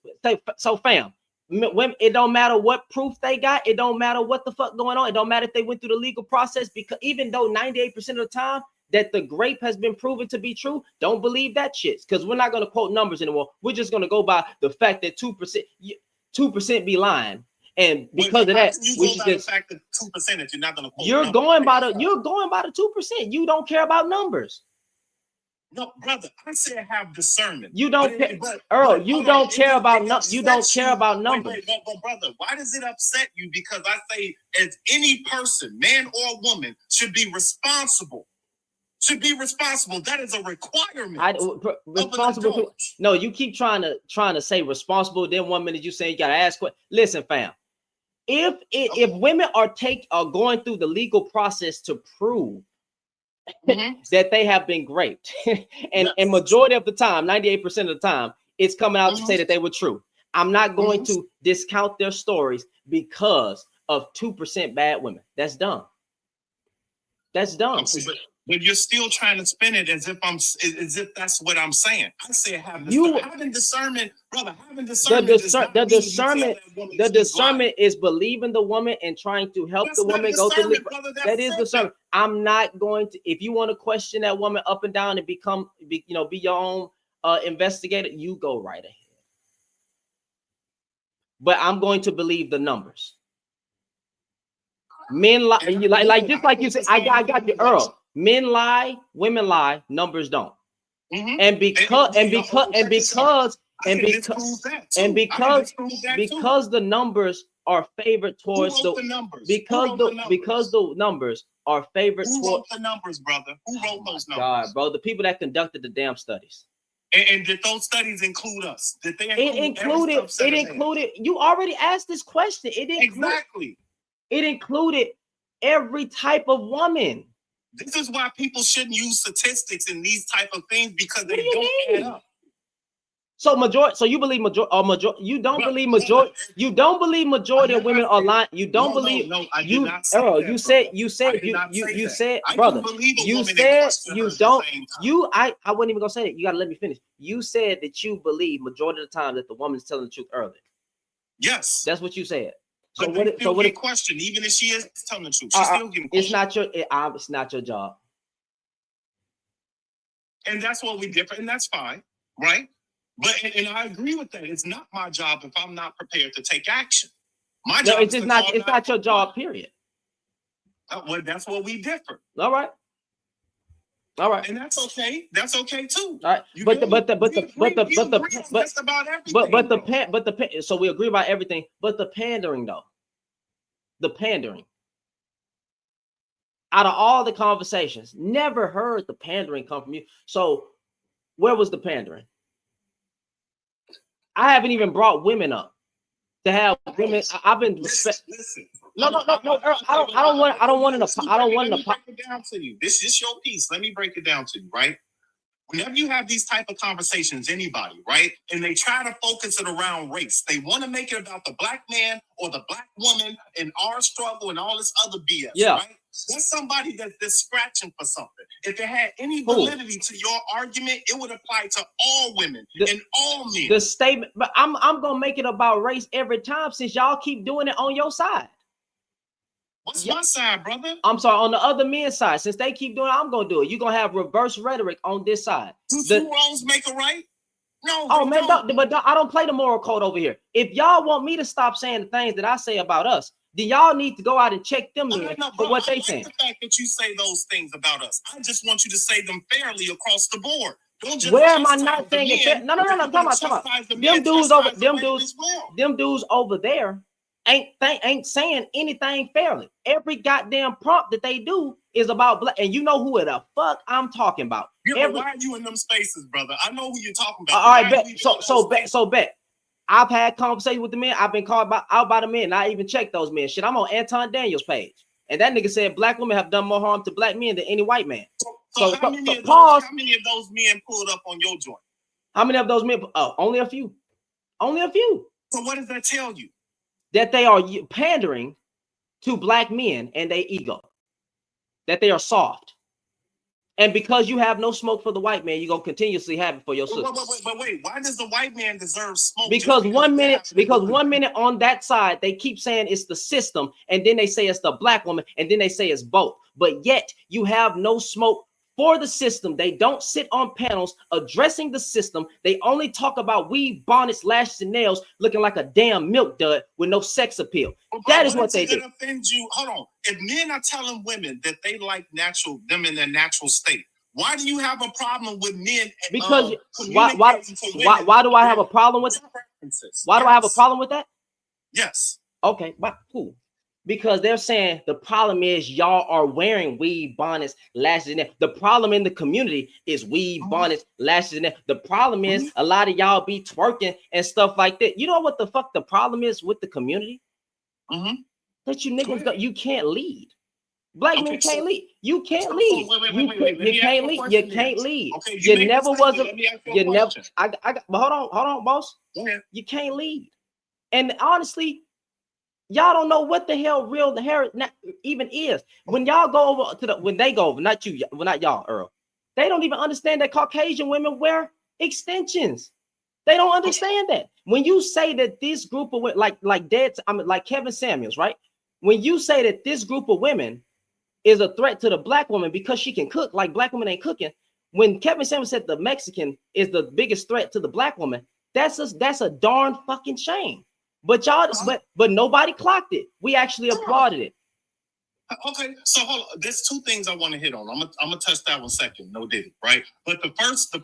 So fam. It don't matter what proof they got. It don't matter what the fuck going on. It don't matter if they went through the legal process, because even though 98% of the time that the grape has been proven to be true, don't believe that shit, because we're not going to quote numbers anymore. We're just going to go by the fact that 2% be lying, and because of that, we should just. The fact that 2% that you're not going to quote. You're going by the 2%. You don't care about numbers. No, brother, I said have discernment. You don't care, Earl. You don't care about you don't care about numbers. But brother, why does it upset you? Because I say, as any person, man or woman, should be responsible. Should be responsible. That is a requirement. Responsible. No, you keep trying to say responsible. Then 1 minute you say you gotta ask what. Listen, fam. If women are going through the legal process to prove that they have been raped, and majority of the time, 98% of the time, it's coming out to say that they were true. I'm not going to discount their stories because of 2% bad women. That's dumb. That's dumb. But you're still trying to spin it as if that's what I'm saying. I say having discernment, brother. Having discernment. The discernment is believing the woman and trying to help the woman go through. That is discernment. I'm not going to. If you want to question that woman up and down and be your own investigator, you go right ahead. But I'm going to believe the numbers. Men lie, just like you said. I got you, Earl. Men lie, women lie, numbers don't. And because the numbers are favored towards the numbers are favored towards the numbers, brother. Who wrote those numbers? God, bro, the people that conducted the damn studies. And did those studies include us? Did they include it included? You already asked this question. It included every type of woman. This is why people shouldn't use statistics in these type of things, because they don't add up. So you believe you don't believe majority of women are lying. You don't believe. No, I did not say that, you said brother. You said you don't. I wasn't even gonna say that. You gotta let me finish. You said that you believe majority of the time that the woman's telling the truth early. Yes, that's what you said. So what? Question, even if she is telling the truth, she's still getting questioned. It's not your job. And that's what we differ, and that's fine, right? But and I agree with that. It's not my job if I'm not prepared to take action. My job. It's not your job. Period. Well, that's what we differ. All right. And that's okay. That's okay too. All right. So we agree about everything. But the pandering though. The pandering. Out of all the conversations, never heard the pandering come from you. So where was the pandering? I haven't even brought women up to have women. I've been listen. No. I don't want to. Break it down to you. This is your piece. Let me break it down to you, right? Whenever you have these type of conversations, anybody, right, and they try to focus it around race, they want to make it about the black man or the black woman and our struggle and all this other BS. Yeah. Right? That's somebody that's scratching for something. If it had any validity to your argument, it would apply to all women and all men. The statement, but I'm gonna make it about race every time since y'all keep doing it on your side. What's my side, brother? I'm sorry, on the other men's side. Since they keep doing it, I'm gonna do it. You're gonna have reverse rhetoric on this side. Two wrongs make a right? No. Oh man, I don't play the moral code over here. If y'all want me to stop saying the things that I say about us, then y'all need to go out and check them for what they saying. The fact that you say those things about us, I just want you to say them fairly across the board. Don't just where am I not saying it fair? No. Come on. Them dudes over there ain't saying anything fairly. Every goddamn prompt that they do is about black, and you know who the fuck I'm talking about. Yeah, why are you in them spaces, brother? I know who you're talking about. All right, bet. So bet. I've had conversations with the men. I've been called out by the men. I even checked those men. Shit, I'm on Anton Daniels' page, and that nigga said black women have done more harm to black men than any white man. So how many of those men pulled up on your joint? How many of those men? Only a few. Only a few. So what does that tell you? That they are pandering to black men and their ego. That they are soft. And because you have no smoke for the white man, you're gonna continuously have it for your sister. But wait, why does the white man deserve smoke? Because 1 minute on that side, they keep saying it's the system, and then they say it's the black woman, and then they say it's both. But yet you have no smoke for the system. They don't sit on panels addressing the system. They only talk about weave, bonnets, lashes, and nails looking like a damn milk dud with no sex appeal. That is what they do. Offend you? Hold on. If men are telling women that they like them in their natural state, Why do you have a problem with men? Because why do I have a problem with that? Why do I have a problem with that? Yes. Okay, but cool. Because they're saying the problem is y'all are wearing weave bonnets, lashes, and that. The problem in the community is weave bonnets, lashes, and that. The problem is a lot of y'all be twerking and stuff like that. You know what the fuck the problem is with the community? That you niggas you can't lead. Black men can't lead. You can't lead. You can't lead. You can't lead. You never was a. You never. I got. But hold on, boss. You can't lead. And honestly, y'all don't know what the hell real the hair even is. When y'all go over to the when they go over, not you, well, not y'all, Earl. They don't even understand that Caucasian women wear extensions. They don't understand that. When you say that this group of like Kevin Samuels, right? When you say that this group of women is a threat to the black woman because she can cook like black women ain't cooking. When Kevin Samuels said the Mexican is the biggest threat to the black woman, that's a darn fucking shame. But y'all, but nobody clocked it. We actually applauded it. Okay, so hold on. There's two things I want to hit on. I'm gonna touch that one second. No diddy, right? But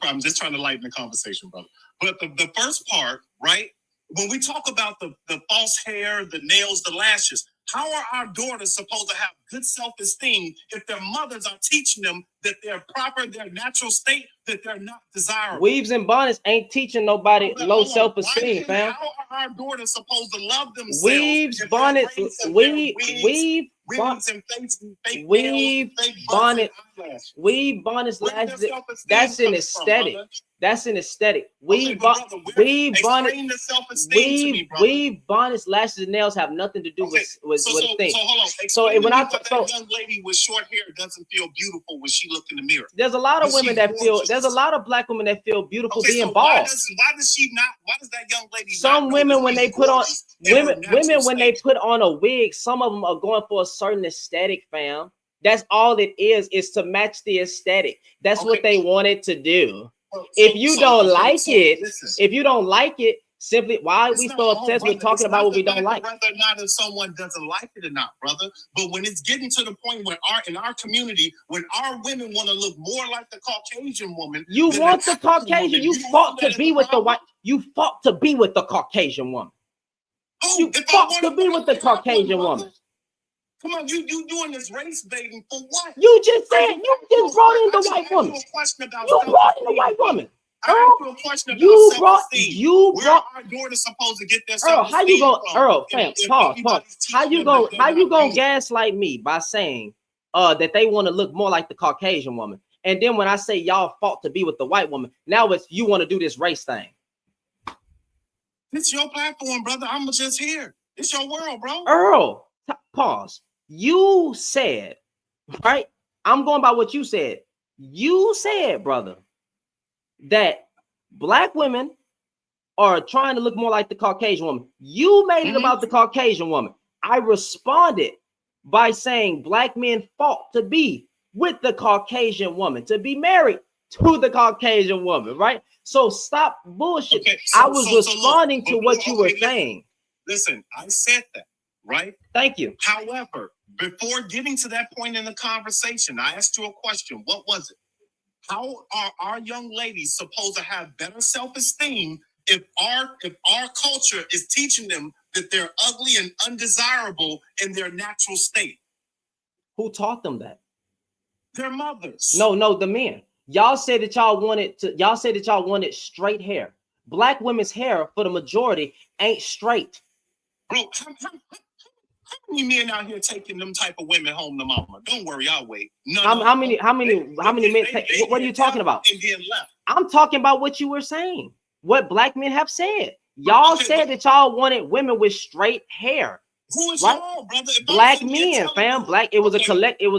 I'm just trying to lighten the conversation, brother. But the first part, right? When we talk about the false hair, the nails, the lashes, how are our daughters supposed to have good self-esteem if their mothers are teaching them that they're proper, their natural state, that they're not desirable? Weaves and bonnets ain't teaching nobody low self-esteem, fam. How are our daughters supposed to love themselves? Weaves, bonnets, weave bonnets, lashes. That's an aesthetic. That's an aesthetic. Weave bonnets, lashes, and nails have nothing to do with things. So hold on. So when I talk, that young lady with short hair doesn't feel beautiful when she look in the mirror. There's a lot of women that feel. There's a lot of black women that feel beautiful being bald. Why does she not? Why does that young lady? Some women when they put on women when they put on a wig, some of them are going for a certain aesthetic, fam. That's all it is to match the aesthetic. That's what they wanted to do. If you don't like it, simply why are we so obsessed with talking about what we don't like? Whether or not if someone doesn't like it or not, brother. But when it's getting to the point where in our community, when our women want to look more like the Caucasian woman, you want the Caucasian. You fought to be with the white. You fought to be with the Caucasian woman. You fought to be with the Caucasian woman. Come on, you doing this race baiting for what? You just said you just brought in the white woman. You brought in the white woman. I asked you a question about self-esteem. Where are our daughters supposed to get their self-esteem? How you go, Earl? Fam, pause. How you gonna gaslight me by saying that they want to look more like the Caucasian woman, and then when I say y'all fought to be with the white woman, now it's you want to do this race thing? It's your platform, brother. I'm just here. It's your world, bro. Earl, pause. You said, right? I'm going by what you said. You said, brother, that black women are trying to look more like the Caucasian woman. You made it about the Caucasian woman. I responded by saying black men fought to be with the Caucasian woman, to be married to the Caucasian woman, right? So stop bullshit. Okay, I was responding to what you were saying. Listen, I said that, right? Thank you. However, before getting to that point in the conversation, I asked you a question. What was it? How are our young ladies supposed to have better self-esteem if our culture is teaching them that they're ugly and undesirable in their natural state? Who taught them that? Their mothers. No, the men. Y'all said that y'all wanted straight hair. Black women's hair, for the majority, ain't straight. Bro, how many men out here taking them type of women home to mama? Don't worry, I'll wait. How many men take? What are you talking about? And then left. I'm talking about what you were saying. What black men have said. Y'all said that y'all wanted women with straight hair. Who is y'all, brother? Black men, fam. Black. It was a collective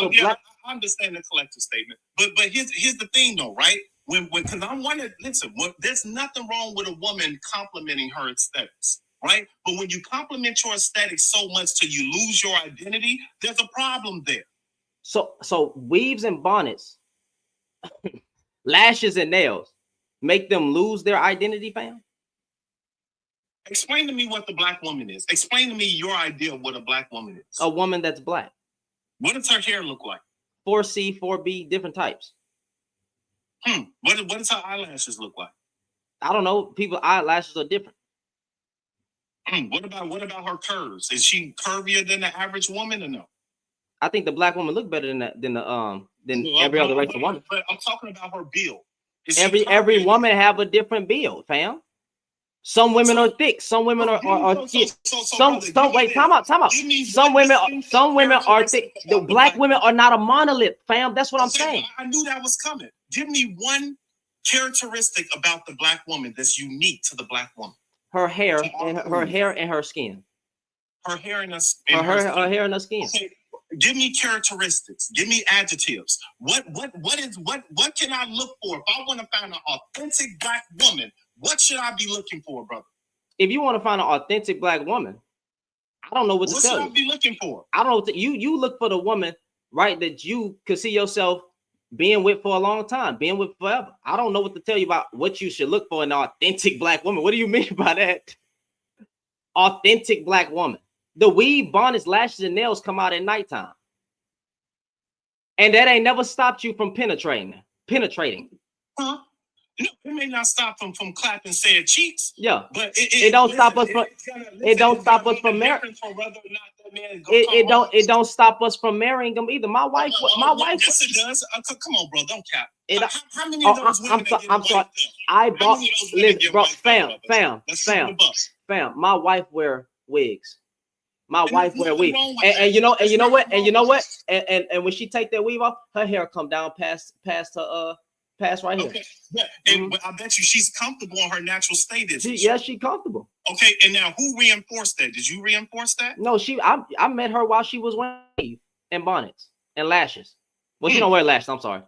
of black. I understand the collective statement, but here's the thing though, right? Because I want to listen. There's nothing wrong with a woman complimenting her aesthetics. Right? But when you compliment your aesthetics so much till you lose your identity, there's a problem there. So weaves and bonnets, lashes and nails make them lose their identity, fam? Explain to me what the black woman is. Explain to me your idea of what a black woman is. A woman that's black. What does her hair look like? 4C, 4B, different types. What does her eyelashes look like? I don't know. People's eyelashes are different. What about her curves? Is she curvier than the average woman or no? I think the black woman look better than every other race of woman. But I'm talking about her build. Every woman have a different build, fam. Some women are thick. Some women are thick. Wait, time out. Some women are thick. The black women are not a monolith, fam. That's what I'm saying. I knew that was coming. Give me one characteristic about the black woman that's unique to the black woman. Her hair and her skin. Her hair and her skin. Okay. Give me characteristics. Give me adjectives. What can I look for if I want to find an authentic black woman? What should I be looking for, brother? If you want to find an authentic black woman, I don't know what to tell you. What should I be looking for? I don't know. You look for the woman, right, that you could see yourself being with for a long time, being with forever. I don't know what to tell you about what you should look for in an authentic black woman. What do you mean by that? Authentic black woman. The weave, bonnets, lashes, and nails come out at nighttime. And that ain't never stopped you from penetrating. Huh? No, it may not stop them from clapping said cheeks. Yeah, but it don't stop us from. It don't stop us from marrying. It don't stop us from marrying them either. My wife. Yes, it does. Come on, bro. Don't cap. How many of those women? I'm sorry. I bought. Listen, bro, fam. My wife wear wigs. My wife wear weave, and you know what, and when she take that weave off, her hair come down past her right here. Okay. Yeah, and I bet you she's comfortable in her natural state. She comfortable. Okay, and now who reinforced that? Did you reinforce that? No, I met her while she was wearing weave and bonnets and lashes. Well, she don't wear lashes. I'm sorry,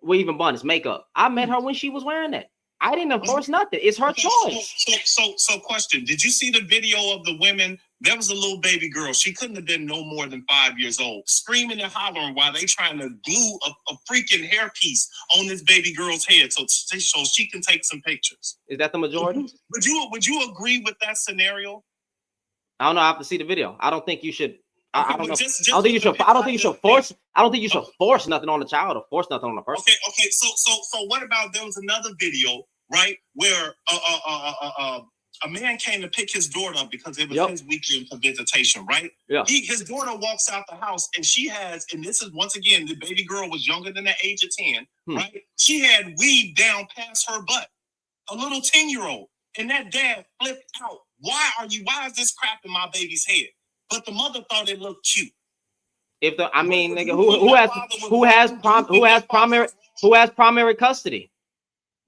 weave and bonnets, makeup. I met her when she was wearing that. I didn't enforce nothing. It's her choice. So question. Did you see the video of the women? There was a little baby girl. She couldn't have been no more than 5 years old, screaming and hollering while they trying to glue a freaking hairpiece on this baby girl's head so she can take some pictures. Is that the majority? Would you agree with that scenario? I don't know. I have to see the video. I don't think you should. I don't know. I don't think you should force. I don't think you should force nothing on the child or force nothing on the person. Okay. So what about there was another video, right, where a man came to pick his daughter up because it was his weekend for visitation, right? Yeah. His daughter walks out the house and she has, and this is once again, the baby girl was younger than the age of 10, right? She had weave down past her butt, a little 10-year-old, and that dad flipped out. Why is this crap in my baby's head? But the mother thought it looked cute. Nigga, who has primary custody?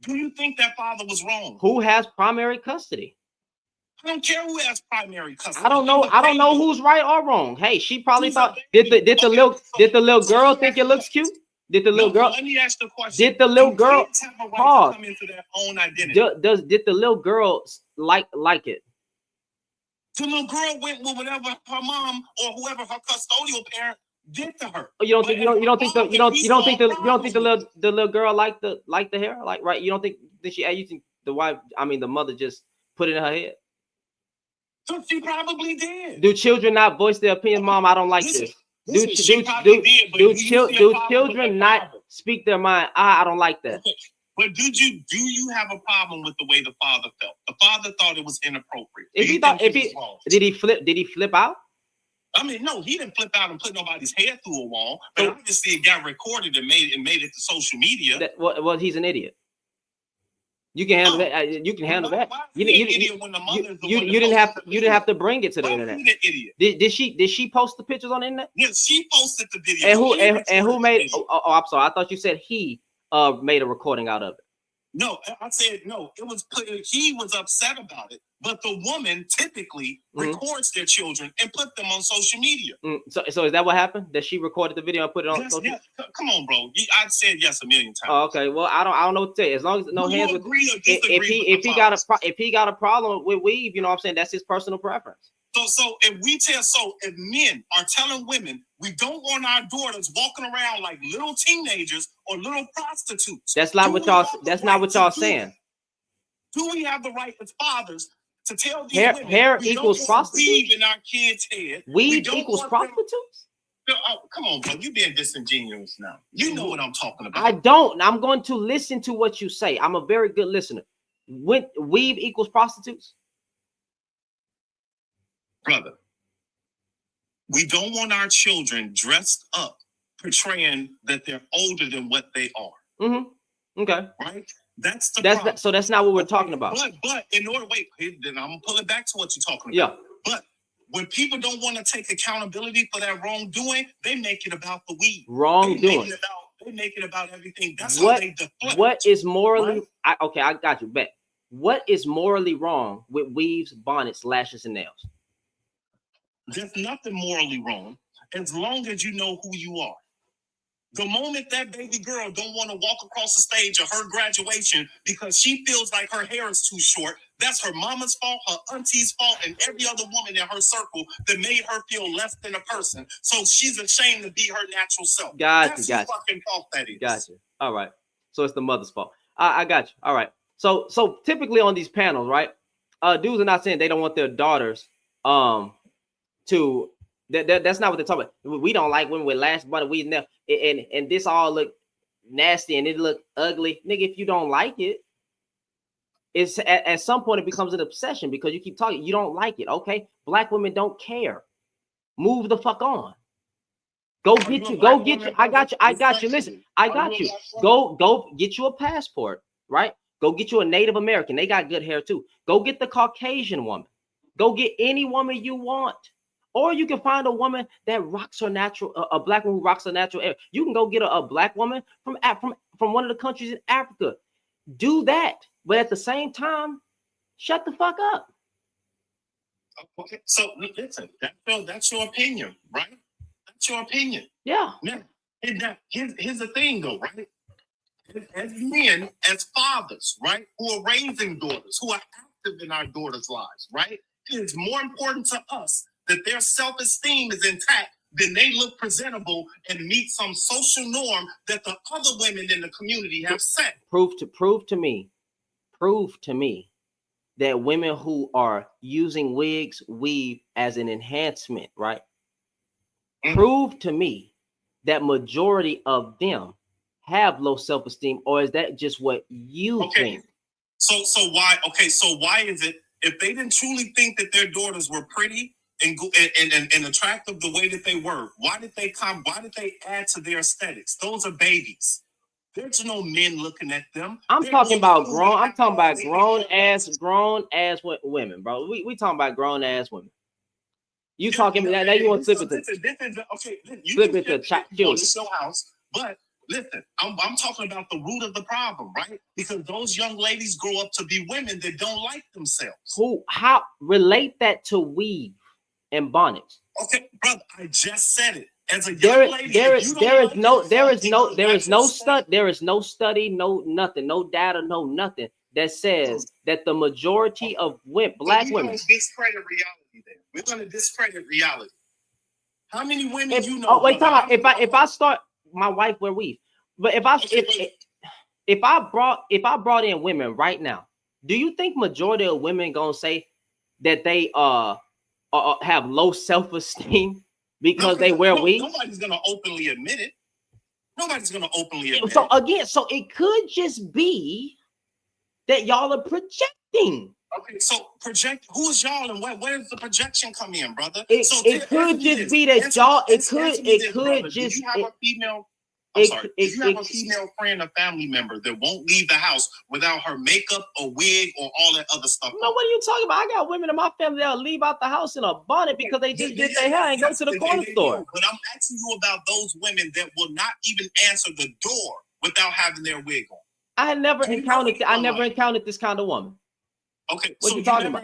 Do you think that father was wrong? Who has primary custody? I don't care who has primary custody. I don't know who's right or wrong. Hey, she probably thought. Did the little girl think it looks cute? Did the little girl? Let me ask the question. Did the little girl pause? Come into their own identity. Did the little girl like it? The little girl went with whatever her mom or whoever her custodial parent did to her. You don't think the little girl liked the hair? Like, right? You don't think that you think the wife? I mean, the mother just put it in her head. So she probably did. Do children not voice their opinion, Mom? I don't like this. Do children not speak their mind? I don't like that. Okay. But do you have a problem with the way the father felt? The father thought it was inappropriate. Did he flip out? I mean, no, he didn't flip out and put nobody's hair through a wall. But obviously, it got recorded and made it to social media. Well, he's an idiot. You can handle that. You can handle that. You didn't have to bring it to the internet. Did she post the pictures on the internet? Yeah, she posted the video. And who made? Oh, I'm sorry. I thought you said he made a recording out of it. No, I said no. He was upset about it, but the woman typically records their children and put them on social media. So is that what happened? That she recorded the video and put it on social media? Come on, bro. I said yes a million times. Oh, okay. Well, I don't know what to tell you. As long as no hands. If he got a problem with weave, you know what I'm saying? That's his personal preference. So if men are telling women we don't want our daughters walking around like little teenagers or little prostitutes, that's not what y'all saying. Do we have the right as fathers to tell these hair women equals prostitutes in our kids' head? Weave equals prostitutes? Oh, come on, bro. You being disingenuous now. You know what I'm talking about. I don't. I'm going to listen to what you say. I'm a very good listener. When weave equals prostitutes? Brother, we don't want our children dressed up, portraying that they're older than what they are. Mm-hmm. Okay. Right? That's the problem. So that's not what we're talking about. But in order, then I'm gonna pull it back to what you're talking about. Yeah. But when people don't want to take accountability for that wrongdoing, they make it about the weed. Wrongdoing. They make it about everything. That's What, how they deflect. What is morally? Right? I got you. Bet. What is morally wrong with weaves, bonnets, lashes, and nails? There's nothing morally wrong as long as you know who you are. The moment that baby girl don't want to walk across the stage of her graduation because she feels like her hair is too short, that's her mama's fault, her auntie's fault, and every other woman in her circle that made her feel less than a person. So she's ashamed to be her natural self. That's whose fucking fault that is. Gotcha. All right. So it's the mother's fault. I got you. All right. So typically on these panels, right? Dudes are not saying they don't want their daughters to. That's not what they're talking about. We don't like women with lash bonnet, weave, nail, and this all look nasty and it look ugly, nigga. If you don't like it, it's at some point it becomes an obsession because you keep talking. You don't like it, okay? Black women don't care. Move the fuck on. Go get you. Go get you. I got you. Listen, I got you. Go get you a passport, right? Go get you a Native American. They got good hair too. Go get the Caucasian woman. Go get any woman you want. Or you can find a woman that rocks her natural, a black woman who rocks her natural hair. You can go get a black woman from one of the countries in Africa. Do that, but at the same time, shut the fuck up. Okay, so listen, that's your opinion, right? That's your opinion. Yeah. Now, here's the thing, though, right? As men, as fathers, right, who are raising daughters, who are active in our daughters' lives, right? It is more important to us that their self-esteem is intact, then they look presentable and meet some social norm that the other women in the community have set. Prove to me that women who are using wigs, weave as an enhancement, right? Mm-hmm. Prove to me that majority of them have low self-esteem, or is that just what you think? So why is it if they didn't truly think that their daughters were pretty and attractive the way that they were, why did they add to their aesthetics? Those are babies. There's no men looking at them. I'm talking about grown ass women, bro. We talking about grown ass women. You talking now you want to slip it to children. House, but listen, I'm talking about the root of the problem, right? Because those young ladies grow up to be women that don't like themselves. How relate that to weave and bonnets? Okay, brother, I just said it. As a young lady, there is no study, no nothing, no data, no nothing that says that the majority of black women. Discredit reality. Then we're going to discredit reality. How many women you know? Oh wait, time out. If I start, my wife wear weave, but if I brought in women right now, do you think majority of women gonna say that they have low self-esteem because they wear weave? Nobody's gonna openly admit it. So again, so it could just be that y'all are projecting. Okay, so project. Who's y'all and where does the projection come in, brother? It could just be that y'all. It could just. Do you have a female? I'm sorry. Do you have a female friend or family member that won't leave the house without her makeup or wig or all that other stuff? No, what are you talking about? I got women in my family that'll leave out the house in a bonnet because they just did their hair and go to the corner store. But I'm asking you about those women that will not even answer the door without having their wig on. I never encountered this kind of woman. Okay, what so you talking about?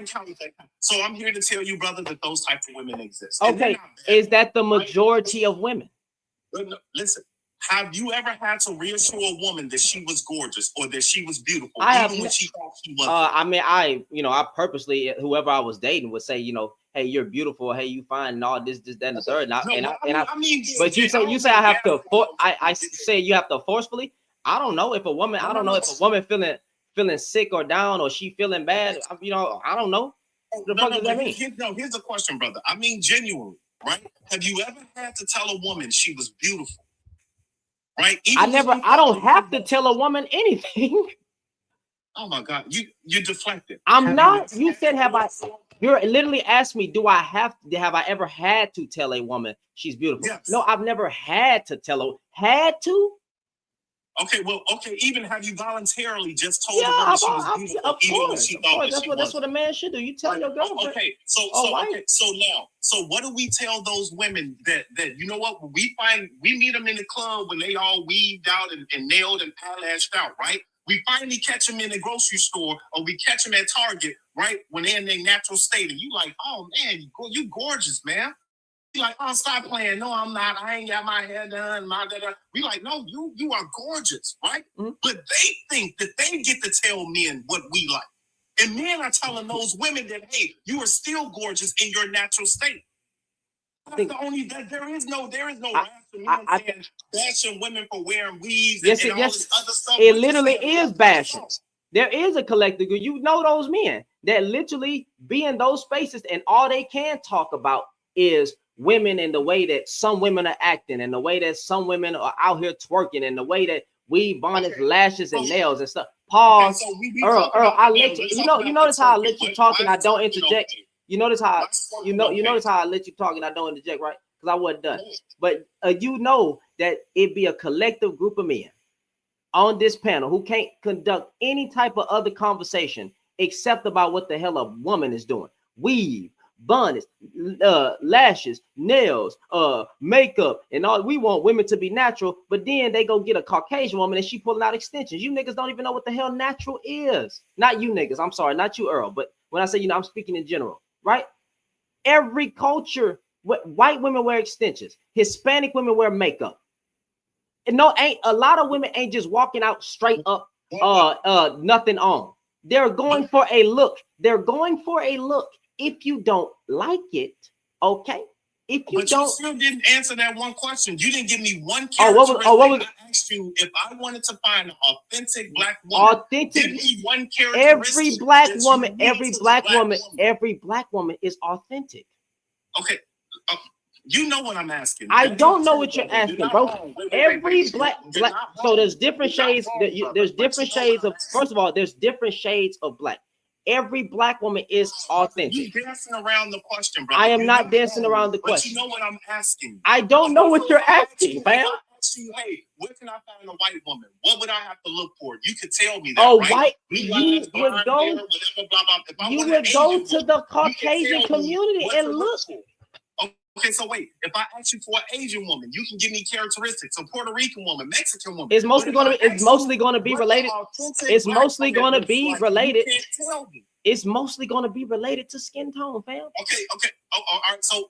So I'm here to tell you, brother, that those types of women exist. Okay, is that the majority of women? No, listen. Have you ever had to reassure a woman that she was gorgeous or that she was beautiful, even when she thought she wasn't? I mean, I purposely, whoever I was dating would say, hey, you're beautiful, hey, you fine, and all this, that, and the third. But you say I have to. I say you have to forcefully. I don't know if a woman. I don't know if a woman feeling sick or down or she feeling bad. I don't know. What the fuck does that mean? Here's the question, brother. I mean, genuinely. right? Have you ever had to tell a woman she was beautiful? Right? I don't have to tell a woman anything. Oh my God, you deflected. I'm not. You said, have I? You're literally asked me, have I ever had to tell a woman she's beautiful? Yes. No, I've never had to tell her. Had to? Okay, well, okay. Even have you voluntarily just told a woman she was beautiful, even when she thought that she that's what a man should do. You tell your girlfriend. Okay, so what do we tell those women that you know what? We meet them in the club when they all weaved out and nailed and polished out, right? We finally catch them in the grocery store, or we catch them at Target, right? When they're in their natural state, and you like, oh man, you gorgeous, man. You like, oh, stop playing. No, I'm not. I ain't got my hair done. We like, no, you are gorgeous, right? Mm-hmm. But they think that they get to tell men what we like. And men are telling those women that, hey, you are still gorgeous in your natural state. That's the only that there is no bashing women for wearing weaves and all this other stuff. It literally is bashing. There is a collective. You know those men that literally be in those spaces, and all they can talk about is women and the way that some women are acting, and the way that some women are out here twerking, and the way that weave bonnets, lashes, and nails and stuff. Pause. Okay, so Earl, I let you. You notice how I let you talk and I don't interject. You notice how notice how I let you talk and I don't interject, right? Because I wasn't done. But you know that it be a collective group of men on this panel who can't conduct any type of other conversation except about what the hell a woman is doing. Weave, bonnets, lashes, nails, makeup, and all. We want women to be natural, but then they go get a Caucasian woman and she pulling out extensions. You niggas don't even know what the hell natural is. Not you niggas. I'm sorry, not you, Earl. But when I say I'm speaking in general, right? Every culture, white women wear extensions. Hispanic women wear makeup. And no, a lot of women ain't just walking out straight up, nothing on. They're going for a look. They're going for a look. If you don't like it, okay. If you but don't, you still didn't answer that one question. You didn't give me one characteristic. I asked you if I wanted to find an authentic black woman. Give me one characteristic. Every black woman is authentic. Okay. You know what I'm asking. I don't know what you're asking, bro. Every black. So there's different shades. There's different shades of. First of all, there's different shades of black. Every black woman is authentic. You're dancing around the question, bro. I am not dancing around the question. But you know what I'm asking. I don't know what you're asking, fam. I asked you, hey, where can I find a white woman? What would I have to look for? You could tell me that, right? White. You would go to the Caucasian community and look. Okay, so wait. If I ask you for an Asian woman, you can give me characteristics. A Puerto Rican woman, Mexican woman. It's mostly going to be. It's mostly going to be related. It's mostly going to be related. It's mostly going to be related to skin tone, fam. Okay. All right. So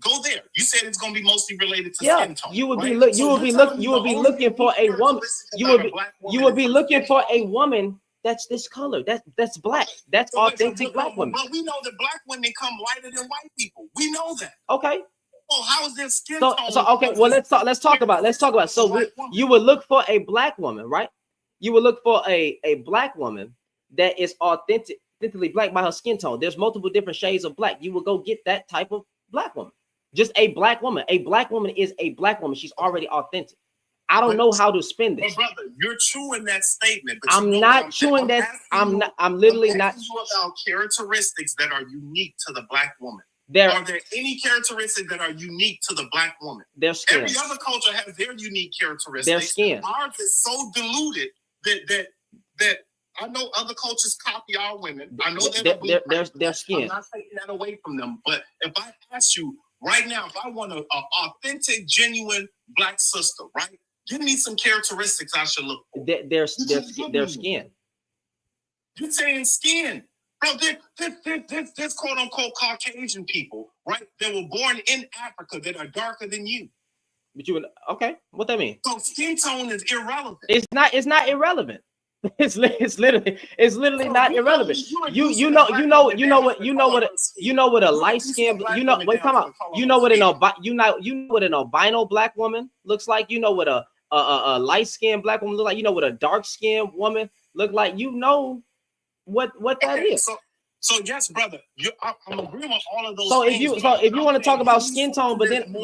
go there. You said it's going to be mostly related to skin tone. You would be looking for a woman. You would be looking for a woman that's this color. That's black. That's authentic black women. But we know that black women come lighter than white people. We know that. Okay. Well, how is their skin tone? So okay. Well, let's talk about. So you would look for a black woman, right? You would look for a black woman that is authentically black by her skin tone. There's multiple different shades of black. You will go get that type of black woman. Just a black woman. A black woman is a black woman. She's already authentic. I don't know how to spin this. But brother, you're chewing that statement. But I'm not chewing that. I'm literally not. You about characteristics that are unique to the black woman. Are there any characteristics that are unique to the black woman? Their skin. Every other culture has their unique characteristics. Their skin. Ours is so diluted that I know other cultures copy our women. I know their skin. I'm not taking that away from them. But if I ask you right now, if I want an authentic, genuine black sister, right? Give me some characteristics I should look for. Their skin. You're saying skin. Bro, there's quote unquote Caucasian people, right? That were born in Africa that are darker than you. But you would okay. What that mean? So skin tone is irrelevant. It's not irrelevant. It's literally not irrelevant. You know what a light skin, wait, come on. You know what an albino black woman looks like. You know what a light skinned black woman look like. You know what a dark skinned woman look like. You know what that is. So yes, brother, I'm agreeing with all of those. So things, if you want to talk about skin tone, but then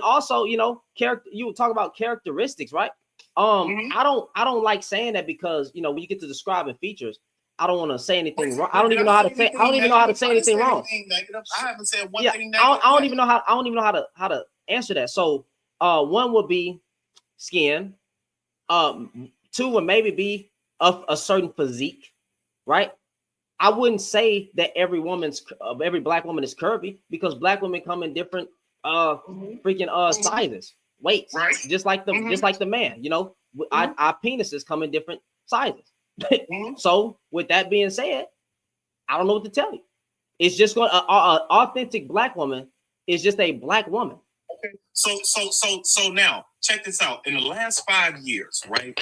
also, you know, character. You talk about characteristics, right? I don't like saying that because, you know, when you get to describing features, I don't want to say anything wrong. I don't even know how to say. I don't even know how to say anything wrong. I haven't said one thing. I don't even know how. I don't even know how to answer that. So, one would be skin. Two would maybe be of a certain physique, right? I wouldn't say that every black woman is curvy, because black women come in different freaking sizes, weights, right? Just like the man, you know, our penises come in different sizes. So with that being said, I don't know what to tell you. It's just going an authentic black woman is just a black woman. Okay. So now check this out. In the last 5 years, right?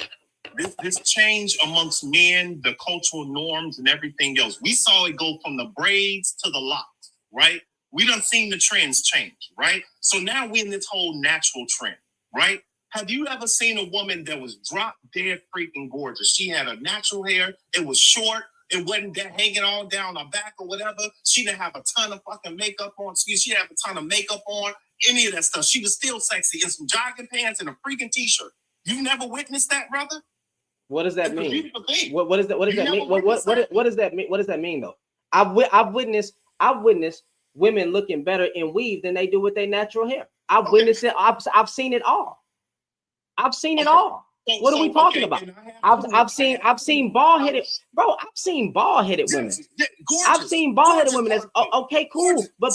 This change amongst men, the cultural norms and everything else. We saw it go from the braids to the locks, right? We done seen the trends change, right? So now we're in this whole natural trend, right? Have you ever seen a woman that was drop dead freaking gorgeous? She had a natural hair. It was short. It wasn't that hanging all down her back or whatever. She didn't have a ton of fucking makeup on. She didn't have a ton of makeup on. Any of that stuff. She was still sexy in some jogging pants and a freaking t-shirt. You never witnessed that, brother? What does that mean? What does that mean? What does that mean? What does that mean though? I've witnessed women looking better in weave than they do with their natural hair. I've witnessed it. I've seen it all. I've seen it all. What are we talking about? I've seen bald-headed, bro. I've seen bald-headed women. I've seen bald-headed women. That's okay, cool. But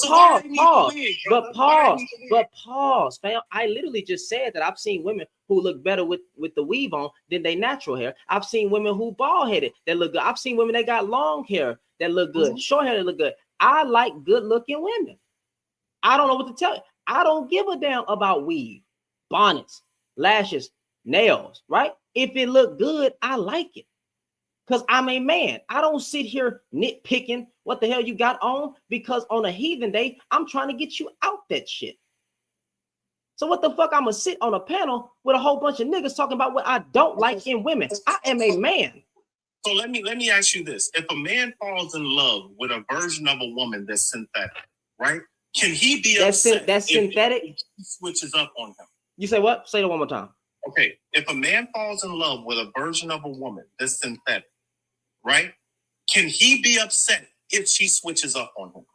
pause, fam. I literally just said that I've seen women who look better with the weave on than they natural hair. I've seen women who bald-headed that look good. I've seen women that got long hair that look good, short hair that look good. I like good-looking women. I don't know what to tell you. I don't give a damn about weave, bonnets, lashes, nails, right? If it look good, I like it, because I'm a man. I don't sit here nitpicking what the hell you got on, because on a heathen day, I'm trying to get you out that shit. So what the fuck? I'm gonna sit on a panel with a whole bunch of niggas talking about what I don't like in women. I am a man. So let me ask you this. If a man falls in love with a version of a woman that's synthetic, right? Can he be upset? That's synthetic? If he switches up on him. You say what? Say it one more time. Okay, if a man falls in love with a version of a woman that's synthetic, right? Can he be upset if she switches up on him?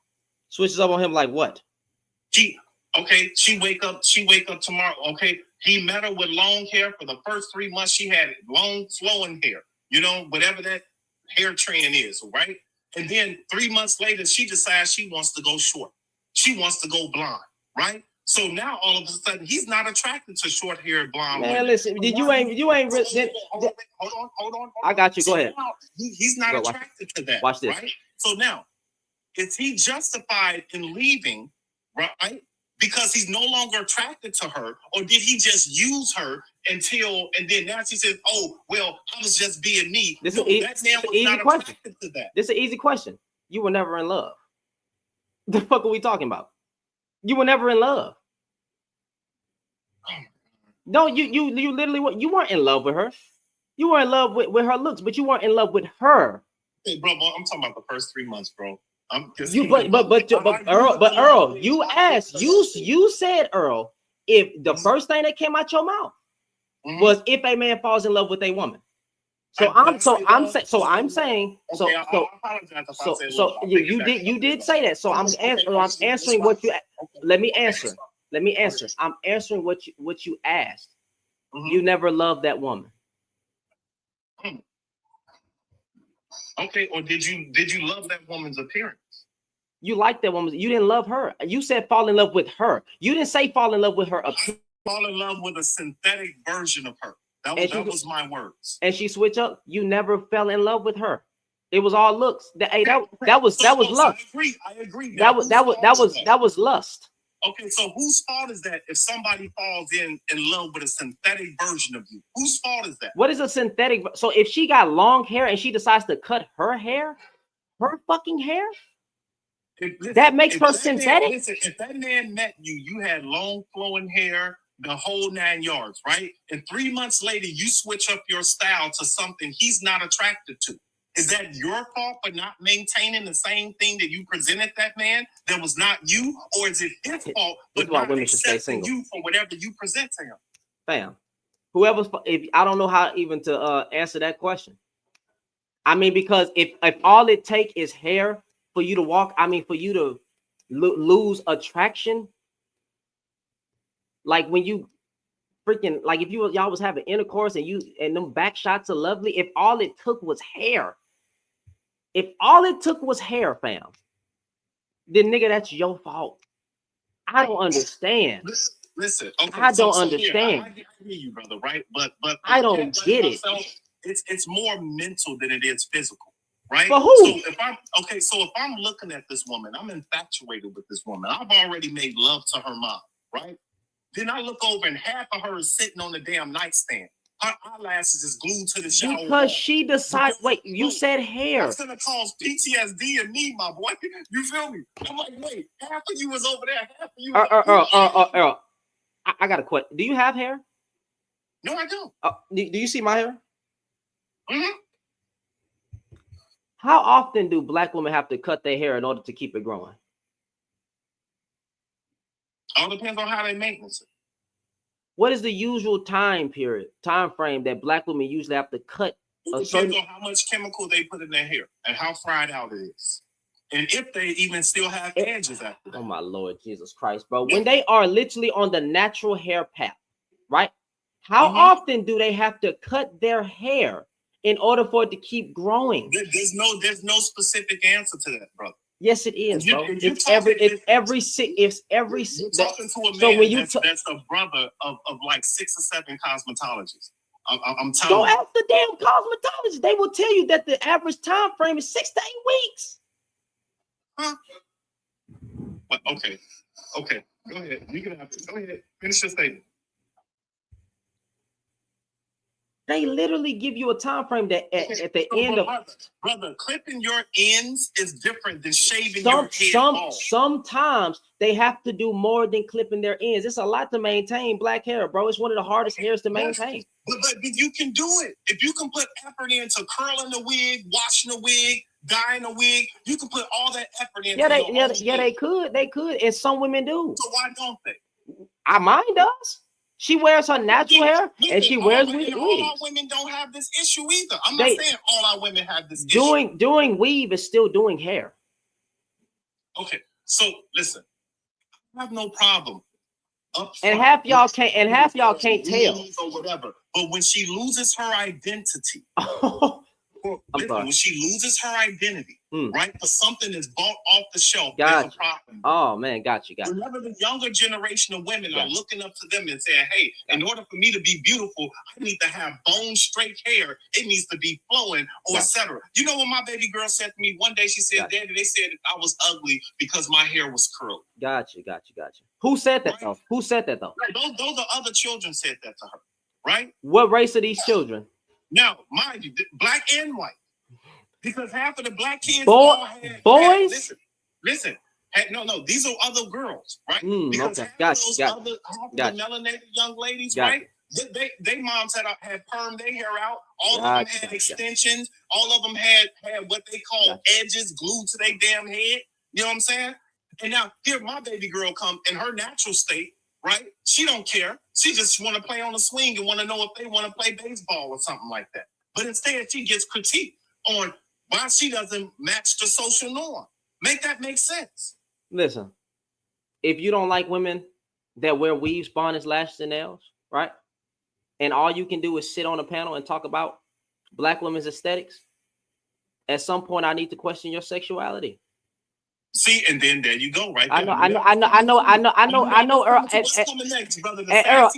Switches up on him like what? She wake up tomorrow. Okay, he met her with long hair. For the first 3 months, she had long flowing hair. You know, whatever that hair trend is, right? And then 3 months later, she decides she wants to go short. She wants to go blonde, right? So now all of a sudden he's not attracted to short-haired blonde women. Man, listen, you ain't hold on. I got you. Go ahead. He's not attracted to that. Watch this. Right? So now, is he justified in leaving, right? Because he's no longer attracted to her, or did he just use her and then now she says, "Oh, well, I was just being me." This is an easy question. This is an easy question. You were never in love. The fuck are we talking about? You were never in love. No, you literally you weren't in love with her. You were in love with her looks, but you weren't in love with her. Hey, bro, I'm talking about the first 3 months, bro. Earl, you asked, you said, Earl, if the first thing that came out your mouth was if a man falls in love with a woman. You did say that. So I'm answering what you. Let me answer. I'm answering what you asked. You never loved that woman. Okay, or did you love that woman's appearance? You liked that woman. You didn't love her. You said fall in love with her. You didn't say fall in love with her appearance. Fall in love with a synthetic version of her. That was my words. And she switched up. You never fell in love with her. It was all looks. That was lust. I agree. That was lust. Okay, so whose fault is that if somebody falls in love with a synthetic version of you? Whose fault is that? What is a synthetic? So if she got long hair and she decides to cut her hair, her fucking hair, that makes her synthetic? If that man met you, you had long flowing hair, the whole 9 yards, right? And 3 months later, you switch up your style to something he's not attracted to. Is that your fault for not maintaining the same thing that you presented that man that was not you? Or is it his fault for not accepting you for whatever you present to him? Fam, if I don't know how even to answer that question. I mean, because if all it takes is hair for you to walk, I mean, for you to lose attraction, like when you freaking, like if y'all was having intercourse and them back shots are lovely, if all it took was hair, fam, then nigga, that's your fault. I don't understand. Listen, okay, I don't understand. I hear you, brother, right? But I don't get it. It's more mental than it is physical, right? For who? So if I'm looking at this woman, I'm infatuated with this woman. I've already made love to her mom, right? Then I look over and half of her is sitting on the damn nightstand. Her eyelashes is glued to the shower. Because she decided. Wait, you said hair. That's gonna cause PTSD in me, my boy. You feel me? I'm like, wait, half of you is over there, half of you. Earl, I got a question. Do you have hair? No, I don't. Do you see my hair? Mm-hmm. How often do black women have to cut their hair in order to keep it growing? All depends on how they maintenance it. What is the usual time frame that black women usually have to cut? It depends on how much chemical they put in their hair and how fried out it is. And if they even still have edges after that. Oh my Lord Jesus Christ, bro. When they are literally on the natural hair path, right? How often do they have to cut their hair in order for it to keep growing? There's no specific answer to that, brother. Yes, it is, bro. It's every. You're talking to a man that's a brother of like 6 or 7 cosmetologists. I'm telling you. Don't ask the damn cosmetologist. They will tell you that the average time frame is 6 to 8 weeks. Huh? But okay. Go ahead. You can have to go ahead. Finish your statement. They literally give you a time frame that at the end of brother, clipping your ends is different than shaving your head off. Sometimes they have to do more than clipping their ends. It's a lot to maintain black hair, bro. It's one of the hardest hairs to maintain. But you can do it. If you can put effort into curling the wig, washing the wig, dyeing the wig, you can put all that effort into they could, and some women do. So why don't they? Mine does. She wears her natural hair and she wears weave. All our women don't have this issue either. I'm not saying all our women have this issue. Doing weave is still doing hair. Okay, so listen, I have no problem. And half y'all can't tell. Or whatever. But when she loses her identity, when she loses her identity, right, for something that's bought off the shelf, there's a problem. Oh man, got you. Whenever the younger generation of women are looking up to them and saying, "Hey, in order for me to be beautiful, I need to have bone straight hair. It needs to be flowing, or etc." You know what my baby girl said to me one day? She said, "Daddy, they said I was ugly because my hair was curly." Got you. Who said that though? Who said that though? Right, those are other children said that to her, right? What race are these children? Now, mind you, black and white. Because half of the black kids boys. Listen. No, these are other girls, right? Because Gotcha. The melanated young ladies, right? They moms had permed their hair out. All of them had extensions. All of them had what they call edges glued to their damn head. You know what I'm saying? And now here my baby girl come in her natural state, right? She don't care. She just want to play on the swing and want to know if they want to play baseball or something like that. But instead, she gets critiqued on why she doesn't match the social norm. Make that make sense. Listen, if you don't like women that wear weaves, bonnets, lashes, and nails, right? And all you can do is sit on a panel and talk about black women's aesthetics, at some point I need to question your sexuality. See, and then there you go, right? I know, Earl. What's coming next, brother? Earl,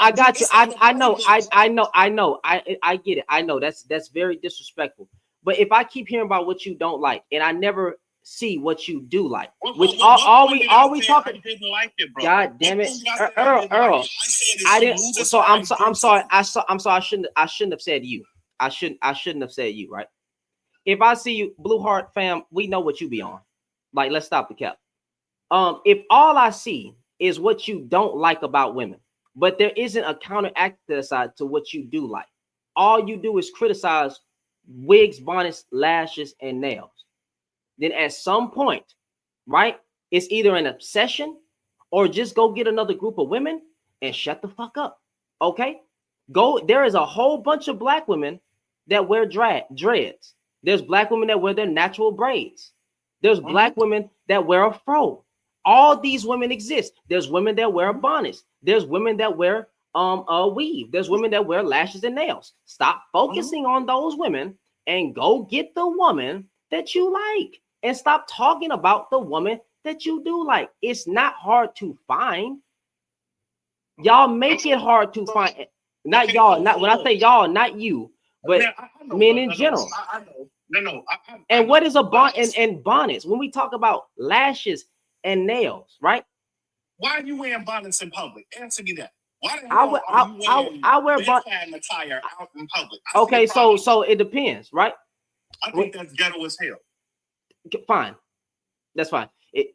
I got you. I know. I get it. I know that's very disrespectful. But if I keep hearing about what you don't like, and I never see what you do like, which all we talking. I didn't like it, bro. God damn it, Earl. I didn't. So I'm sorry. I'm sorry. I shouldn't have said you. I shouldn't have said you. Right? If I see you, Blue Heart fam, we know what you be on. Like, let's stop the cap. If all I see is what you don't like about women, but there isn't a counteract to what you do like, all you do is criticize wigs, bonnets, lashes, and nails. Then at some point, right, it's either an obsession or just go get another group of women and shut the fuck up. Okay? Go. There is a whole bunch of black women that wear dreads. There's black women that wear their natural braids. There's black women that wear a fro. All these women exist. There's women that wear bonnets. There's women that wear a weave. There's women that wear lashes and nails. Stop focusing on those women and go get the woman that you like, and stop talking about the woman that you do like. It's not hard to find. Y'all make it hard to find. Not y'all. Not when I say y'all, not you, but men in general. I know. And what is a bonnet and bonnets? When we talk about lashes and nails, right? Why are you wearing bonnets in public? Answer me that. Why the hell I wear bedtime attire out in public? Okay, so it depends, right? I think that's ghetto as hell. Fine, that's fine.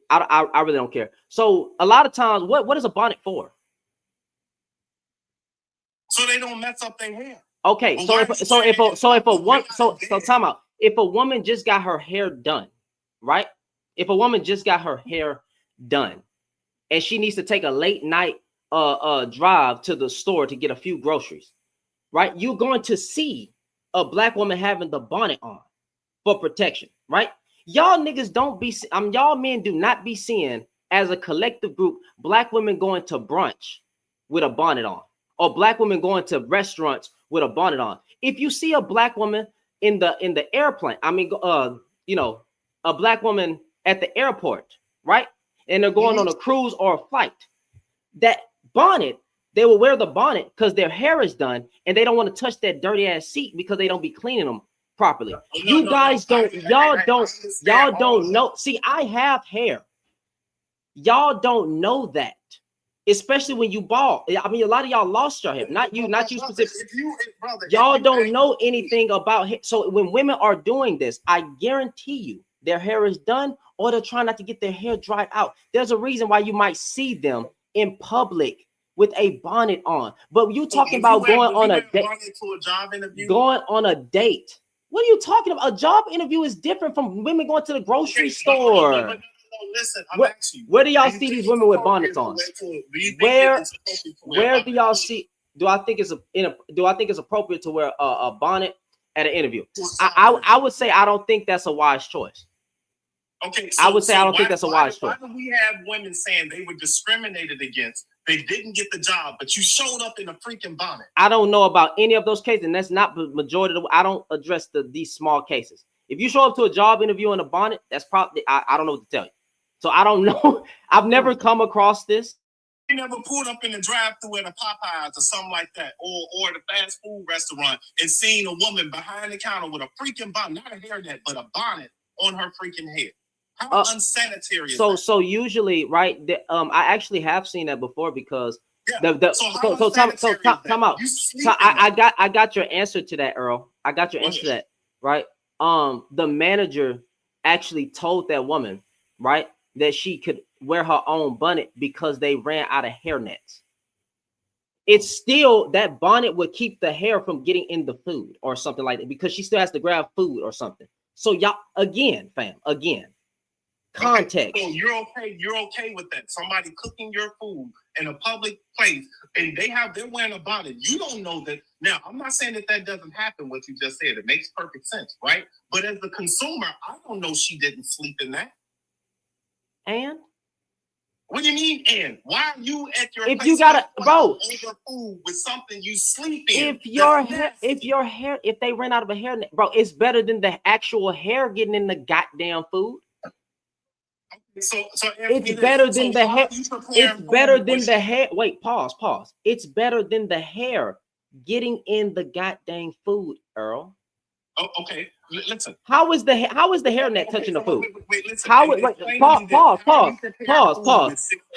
I really don't care. So a lot of times, what is a bonnet for? So they don't mess up their hair. Okay, time out. If a woman just got her hair done, right? If a woman just got her hair done, and she needs to take a late night drive to the store to get a few groceries, right? You're going to see a black woman having the bonnet on for protection, right? Y'all niggas don't be, y'all men do not be seeing as a collective group black women going to brunch with a bonnet on, or black women going to restaurants with a bonnet on. If you see a black woman in the airplane, a black woman at the airport, right? And they're going on a cruise or a flight, that bonnet, they will wear the bonnet because their hair is done and they don't want to touch that dirty ass seat because they don't be cleaning them properly. Y'all don't know. See, I have hair. Y'all don't know that. Especially when you bald. I mean, a lot of y'all lost your hair. Not you specifically. Y'all don't know anything about hair. So when women are doing this, I guarantee you their hair is done, or they're trying not to get their hair dried out. There's a reason why you might see them in public with a bonnet on. But you talking about going on a date, going on a date. What are you talking about? A job interview is different from women going to the grocery store. Listen, where do y'all see these women with bonnets on? Where do y'all see? Do I think it's appropriate to wear a bonnet at an interview? I would say I don't think that's a wise choice. Okay, I would say I don't think that's a wise choice. Why do we have women saying they were discriminated against? They didn't get the job, but you showed up in a freaking bonnet. I don't know about any of those cases, and that's not the majority of I don't address these small cases. If you show up to a job interview in a bonnet, that's probably I don't know what to tell you. So I don't know. I've never come across this. You never pulled up in the drive-thru at a Popeyes or something like that, or the fast food restaurant and seen a woman behind the counter with a freaking bonnet, not a hairnet, but a bonnet on her freaking head. How unsanitary is that? So usually, right? I actually have seen that before because time out. So I got your answer to that, Earl. I got your answer to that, right? The manager actually told that woman, right, that she could wear her own bonnet because they ran out of hair nets. It's still that bonnet would keep the hair from getting in the food or something like that because she still has to grab food or something. So y'all again, context. Okay, so you're okay with that? Somebody cooking your food in a public place and they're wearing a bonnet. You don't know that. Now, I'm not saying that doesn't happen. What you just said, it makes perfect sense, right? But as the consumer, I don't know she didn't sleep in that. And what do you mean? And why are you at your? If you gotta, bro, food with something you sleep in. If they ran out of a hair net, bro, it's better than the actual hair getting in the goddamn food. So it's better than the hair. It's better than the hair. Wait, pause. It's better than the hair getting in the goddamn food, Earl. Oh, okay. Listen. How is the hairnet touching the food? Listen, pause.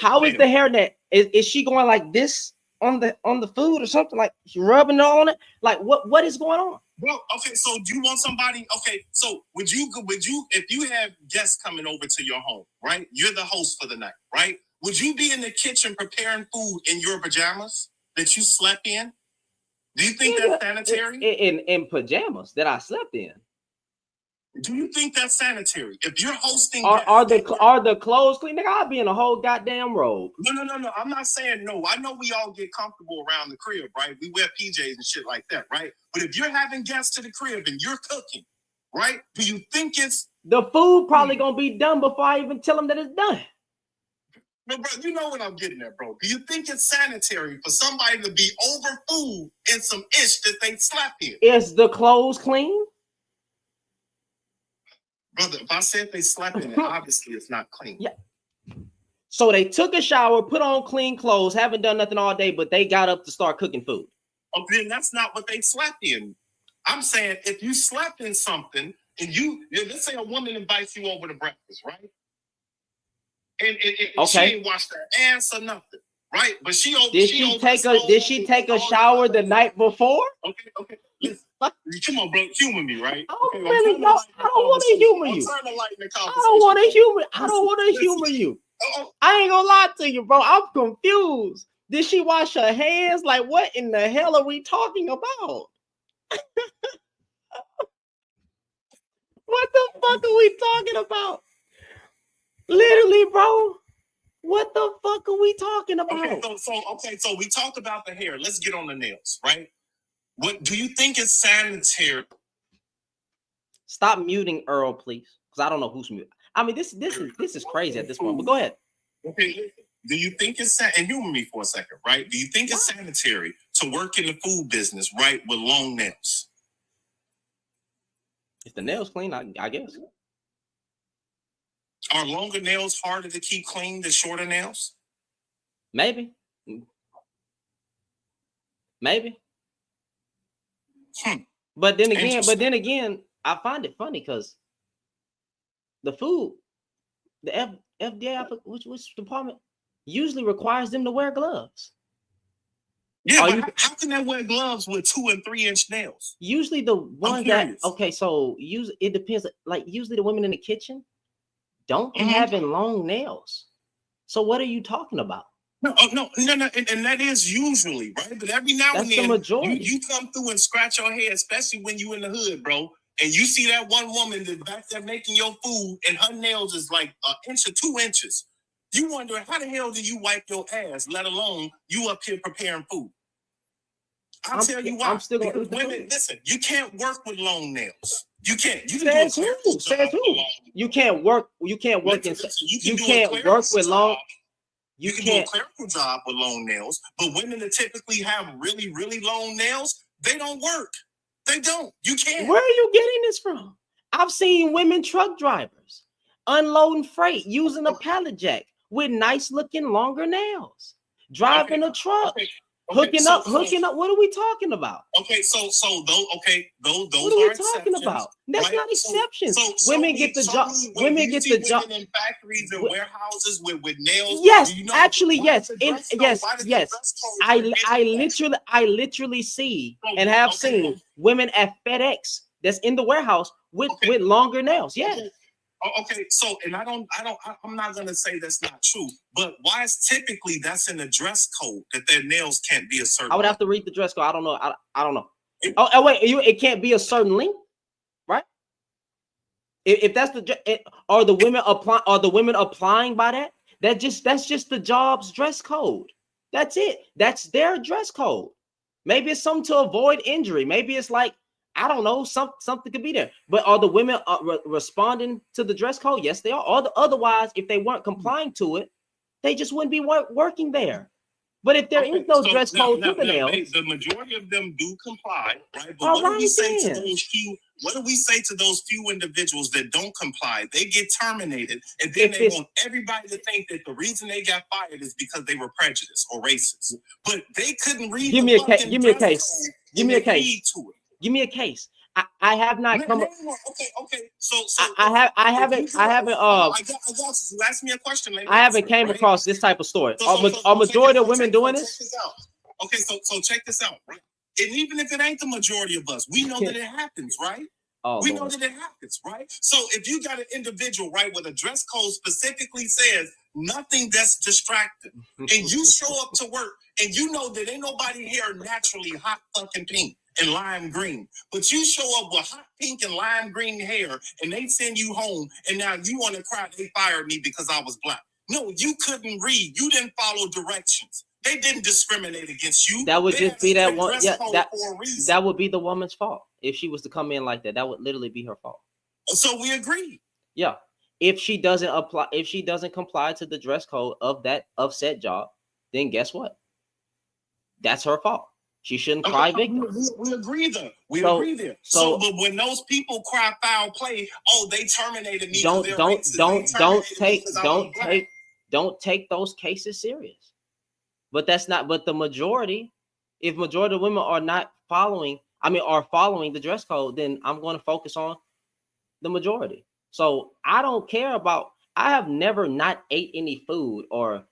How is the hairnet? Is she going like this on the food or something, like she rubbing on it? Like what is going on? Well, okay. So do you want somebody? Okay. So would you if you have guests coming over to your home, right? You're the host for the night, right? Would you be in the kitchen preparing food in your pajamas that you slept in? Do you think that's sanitary? In pajamas that I slept in. Do you think that's sanitary? If you're hosting, are the clothes clean? Nigga, I'll be in a whole goddamn robe. No. I'm not saying no. I know we all get comfortable around the crib, right? We wear PJs and shit like that, right? But if you're having guests to the crib and you're cooking, right? Do you think it's the food probably gonna be done before I even tell them that it's done? No, bro, you know what I'm getting at, bro. Do you think it's sanitary for somebody to be over food and some ish that they slept in? Is the clothes clean? Brother, if I said they slept in it, obviously it's not clean. Yeah. So they took a shower, put on clean clothes, haven't done nothing all day, but they got up to start cooking food. Oh, then that's not what they slept in. I'm saying if you slept in something and let's say a woman invites you over to breakfast, right? And she ain't washed her ass or nothing, right? But did she take a shower the night before? Okay. Listen, come on, bro, humor me, right? I don't want to humor you. I don't want to humor you. I ain't gonna lie to you, bro. I'm confused. Did she wash her hands? Like, what in the hell are we talking about? What the fuck are we talking about? Literally, bro. What the fuck are we talking about? Okay, so we talked about the hair. Let's get on the nails, right? What do you think is sanitary? Stop muting Earl, please, because I don't know who's muting. I mean, this is crazy at this point. But go ahead. Okay. Do you think it's and humor me for a second, right? Do you think it's sanitary to work in the food business, right, with long nails? If the nails clean, I guess. Are longer nails harder to keep clean than shorter nails? Maybe. But then again, I find it funny because the food, the FDA, which department usually requires them to wear gloves. Yeah, but how can they wear gloves with 2 and 3 inch nails? Usually the ones it depends. Like usually the women in the kitchen don't be having long nails. So what are you talking about? No, and that is usually, right? But every now and then, you come through and scratch your head, especially when you in the hood, bro, and you see that one woman that's back there making your food, and her nails is like 1 inch or 2 inches. You wonder, how the hell do you wipe your ass, let alone you up here preparing food? I'll tell you why. Because women, listen, you can't work with long nails. You can't. You can Says who? You can't work. You can't work in. You can't work with long. You can do a clerical job with long nails, but women that typically have really, really long nails, they don't work. They don't. You can't. Where are you getting this from? I've seen women truck drivers unloading freight using a pallet jack with nice looking longer nails, driving a truck. Hooking up. What are we talking about? Okay, so those what are we talking about? That's not exceptions. Women get the job. Women get the job in factories and warehouses with nails. Yes, actually, yes. Yes. I literally see and have seen women at FedEx that's in the warehouse with longer nails. Yes. Okay, so and I'm not gonna say that's not true, but why is typically that's in the dress code that their nails can't be a certain? I would have to read the dress code. I don't know. I don't know. Wait, it can't be a certain length, right? If that's are the women applying by that? That's just the job's dress code. That's it. That's their dress code. Maybe it's something to avoid injury. Maybe it's like, I don't know, something could be there. But are the women responding to the dress code? Yes, they are. Otherwise, if they weren't complying to it, they just wouldn't be working there. But if there is no dress code to the nails, the majority of them do comply, right? But what do we say to those few? What do we say to those few individuals that don't comply? They get terminated, and then they want everybody to think that the reason they got fired is because they were prejudiced or racist. But they couldn't read. Give me a case. Give me a case. Give me a case. Give me a case. I have not come. Okay. So I haven't. I got you. Ask me a question later. I haven't came across this type of story. Are majority of women doing this? Okay, so check this out, right? And even if it ain't the majority of us, we know that it happens, right? We know that it happens, right? So if you got an individual, right, where the dress code specifically says nothing that's distracting. And you show up to work and you know that ain't nobody here naturally hot fucking pink and lime green. But you show up with hot pink and lime green hair and they send you home and now you want to cry they fired me because I was black. No, you couldn't read. You didn't follow directions. They didn't discriminate against you. That would They just be that one. dress Yeah, code that for a reason. that would be the woman's fault if she was to come in like that. That would literally be her fault. So we agree. Yeah, if she doesn't apply, if she doesn't comply to the dress code of said job, then guess what? That's her fault. She shouldn't cry victim. We agree though. We agree there. So, but when those people cry foul play, oh, they terminated me. Don't take those cases serious. But that's not. But the majority, if majority of women are not following, are following the dress code, then I'm going to focus on the majority. So I don't care about. I have never not ate any food or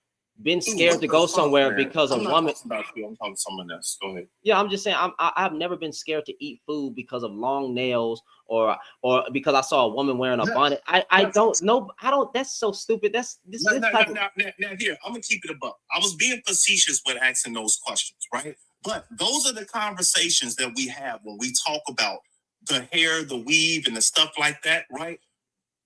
been scared to go somewhere because a woman. About you. I'm talking to someone else. Go ahead. Yeah, I'm just saying. I've never been scared to eat food because of long nails or because I saw a woman wearing a bonnet. I don't know. I don't. That's so stupid. That's this. Now here, I'm gonna keep it a buck. I was being facetious with asking those questions, right? But those are the conversations that we have when we talk about the hair, the weave, and the stuff like that, right?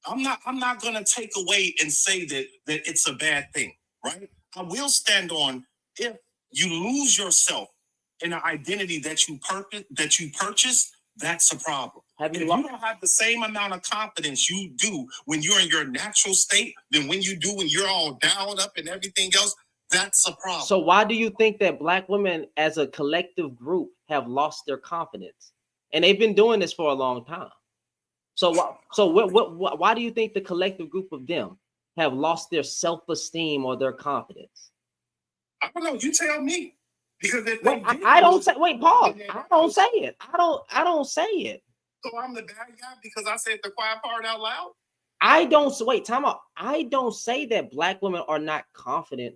I'm not gonna take away and say that it's a bad thing, right? I will stand on if you lose yourself in an identity that you purchase, that's a problem. If you don't have the same amount of confidence you do when you're in your natural state than when you do when you're all dialed up and everything else, that's a problem. So why do you think that Black women as a collective group have lost their confidence? And they've been doing this for a long time. So why do you think the collective group of them have lost their self-esteem or their confidence? I don't know. You tell me. Because if I don't say. Wait, Paul. I don't say it. I don't say it. So I'm the bad guy because I said the quiet part out loud. I don't. Wait, time out. I don't say that Black women are not confident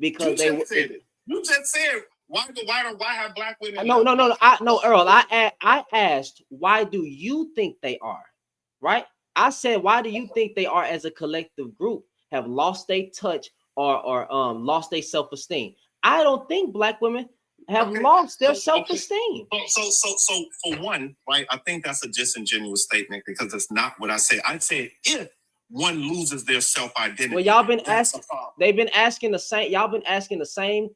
because You just said why have Black women? No. Earl. I asked why do you think they are, right? I said why do you think they are as a collective group have lost their touch or lost their self-esteem? I don't think Black women have lost their self-esteem. So for one, right? I think that's a disingenuous statement because it's not what I said. I said if one loses their self-identity. Well, y'all been asking. They've been asking the same. Y'all been asking the same.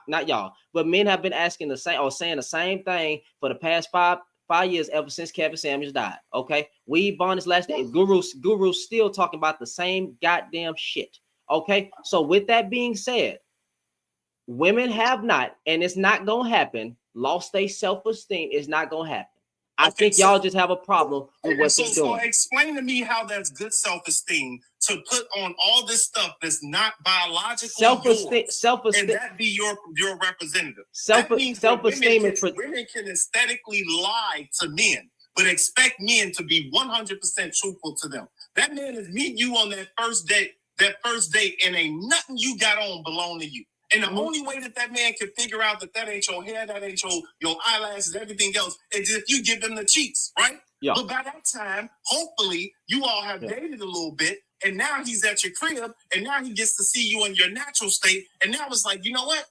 Not y'all, but men have been asking the same or saying the same thing for the past five years ever since Kevin Samuels died. Okay, we bonded last day. Guru's still talking about the same goddamn shit. Okay, so with that being said, women have not, and it's not gonna happen. Lost their self-esteem is not gonna happen. I think y'all just have a problem with what you're doing. So explain to me how that's good self-esteem to put on all this stuff that's not biological. Self-esteem, and that be your representative. Self-esteem is women can aesthetically lie to men, but expect men to be 100% truthful to them. That man is meeting you on that first date, and ain't nothing you got on belong to you. And the only way that man can figure out that ain't your hair, that ain't your eyelashes, everything else, is if you give them the cheeks, right? Yeah. But by that time, hopefully, you all have dated a little bit, and now he's at your crib, and now he gets to see you in your natural state, and now it's like, you know what?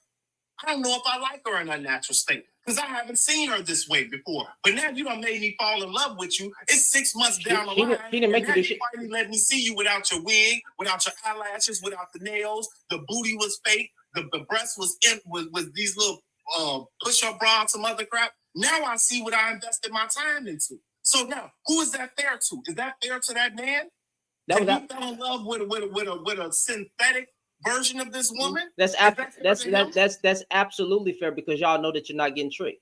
I don't know if I like her in her natural state, because I haven't seen her this way before. But now you done made me fall in love with you. It's 6 months down the line. He didn't make you do shit. Finally let me see you without your wig, without your eyelashes, without the nails. The booty was fake. The breast was with these little push-up bra and some other crap. Now I see what I invested my time into. So now, who is that fair to? Is that fair to that man? That he fell in love with a synthetic version of this woman? That's absolutely fair because y'all know that you're not getting tricked.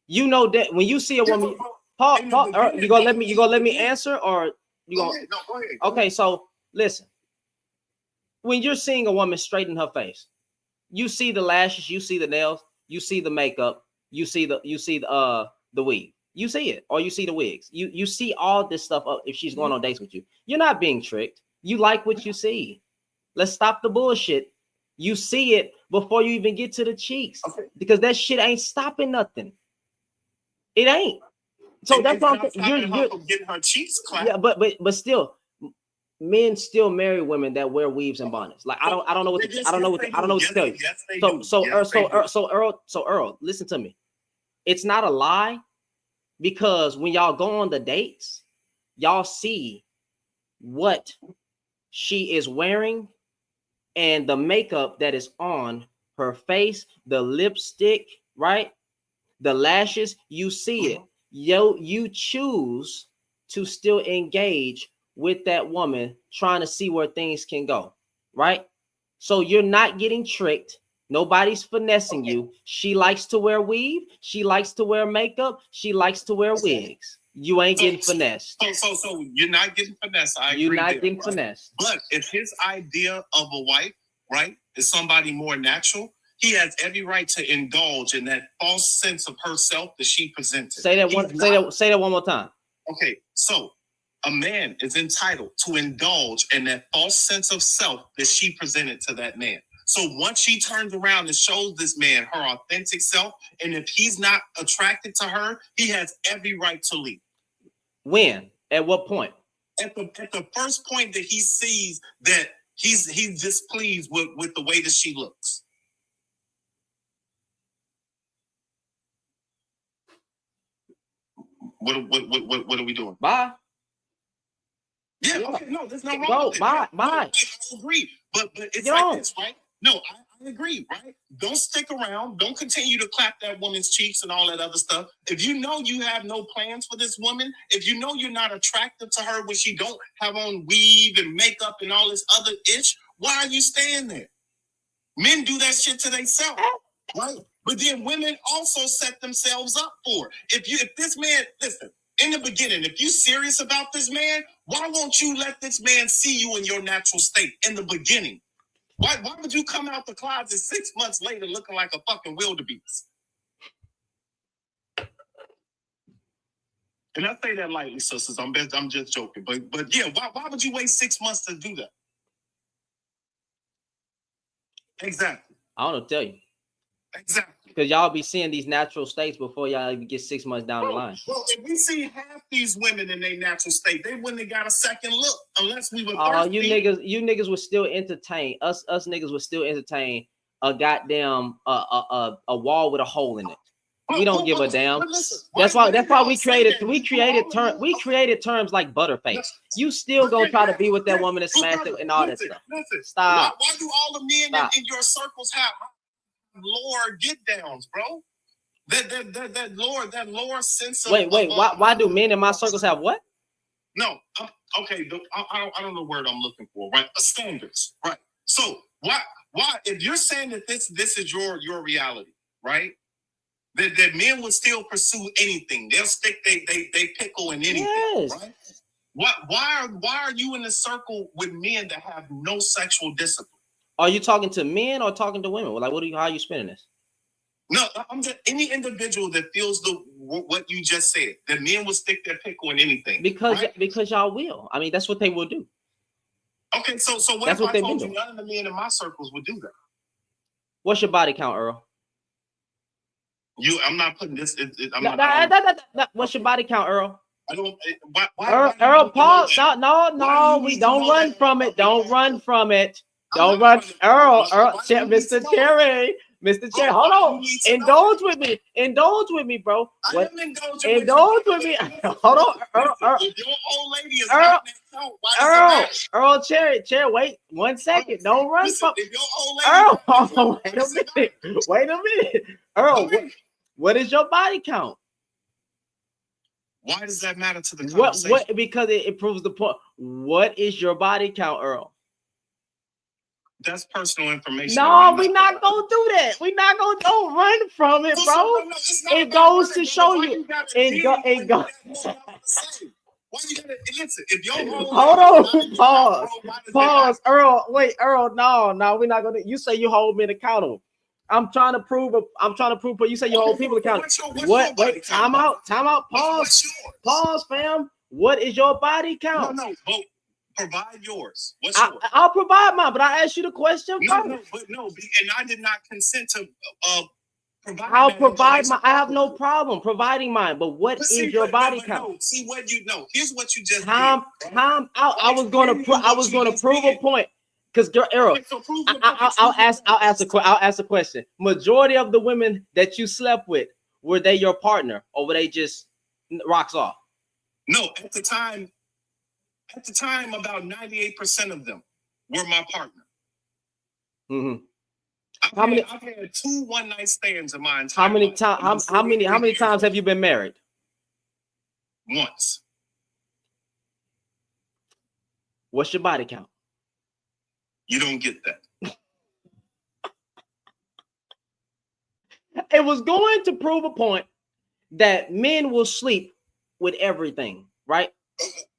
You know that when you see a woman, Paul, you gonna let me answer or you gonna? No, go ahead. Okay, so listen. When you're seeing a woman straight in her face, you see the lashes, you see the nails, you see the makeup, you see the wig. You see it, or you see the wigs. You see all this stuff if she's going on dates with you. You're not being tricked. You like what you see. Let's stop the bullshit. You see it before you even get to the cheeks, because that shit ain't stopping nothing. It ain't. So that's what I'm saying. You're getting her cheeks clapped. Yeah, but still, men still marry women that wear weaves and bonnets. Like I don't know what to, I don't know what to tell you. So Earl, listen to me. It's not a lie, because when y'all go on the dates, y'all see what she is wearing and the makeup that is on her face, the lipstick, right? The lashes, you see it. You choose to still engage with that woman, trying to see where things can go, right? So you're not getting tricked. Nobody's finessing you. She likes to wear weave. She likes to wear makeup. She likes to wear wigs. You ain't getting finessed. So you're not getting finessed. You're not getting finessed. But if his idea of a wife, right, is somebody more natural, he has every right to indulge in that false sense of herself that she presented. Say that one more time. Okay, so a man is entitled to indulge in that false sense of self that she presented to that man. So once she turns around and shows this man her authentic self, and if he's not attracted to her, he has every right to leave. When? At what point? At the first point that he sees that he's displeased with the way that she looks. What are we doing? Bye. Yeah, okay, no, there's no wrong Go, with it. bye. I agree. But it's like this, right? No, I agree, right? Don't stick around. Don't continue to clap that woman's cheeks and all that other stuff. If you know you have no plans for this woman, if you know you're not attracted to her when she don't have on weave and makeup and all this other ish, why are you staying there? Men do that shit to themselves, right? But then women also set themselves up for it. If this man, listen, in the beginning, if you're serious about this man, why won't you let this man see you in your natural state in the beginning? Why would you come out the closet 6 months later looking like a fucking wildebeest? And I say that lightly, sisters. I'm just joking. But yeah, why would you wait 6 months to do that? Exactly. I don't know to tell you. Exactly. Because y'all be seeing these natural states before y'all even get 6 months down the line. Well, if we see half these women in their natural state, they wouldn't have got a second look unless we were thirsty. You niggas would still entertain us niggas would still entertain a goddamn a wall with a hole in it. We don't give a damn. That's why we created terms like butterface. You still gonna try to be with that woman and smash it and all that stuff. Stop. Why do all the men in your circles have lower get downs, bro? That lower sense of why do men in my circles have what? No, okay. I don't know the word I'm looking for. Right, standards. Right. So why if you're saying that this is your reality, right? That men will still pursue anything. They'll stick they pickle in anything. Yes. Right? Why are you in a circle with men that have no sexual discipline? Are you talking to men or talking to women? Like, how are you spinning this? No, I'm just any individual that feels what you just said. That men will stick their pickle in anything. Because y'all will. I mean, that's what they will do. Okay, so what if I told you none of the men in my circles would do that? What's your body count, Earl? I'm not putting this. What's your body count, Earl? I don't. Earl, pause. No, we don't run from it. Don't run from it. Don't run, Earl, Mr. Cherry, hold on. Indulge with me, bro. Indulge with me. Hold on, Earl, Cherry, wait 1 second. Don't run from Earl. Wait a minute. Earl, what is your body count? Why does that matter to the conversation? What? Because it proves the point. What is your body count, Earl? That's personal information. No, we're not gonna do that. We're not gonna don't run from it, bro. It goes to show you. It goes. Why you gotta listen? If your hold on, pause, Earl. Wait, Earl. No, we're not gonna. You say you hold men accountable. I'm trying to prove. But you say you hold people accountable. What? Wait. Time out. Pause, fam. What is your body count? No. Provide yours. I'll provide mine, but I asked you the question. No, and I did not consent to I'll provide my. I have no problem providing mine. But what is your body count? No, see what you know. Here's what you just time out. I was gonna prove a point. Because Errol, I'll ask a question. Majority of the women that you slept with, were they your partner or were they just rocks off? No, at the time, about 98% of them were my partner. Mm-hmm. I've had 2 one-night stands in my entire life. How many times have you been married? Once. What's your body count? You don't get that. It was going to prove a point that men will sleep with everything, right?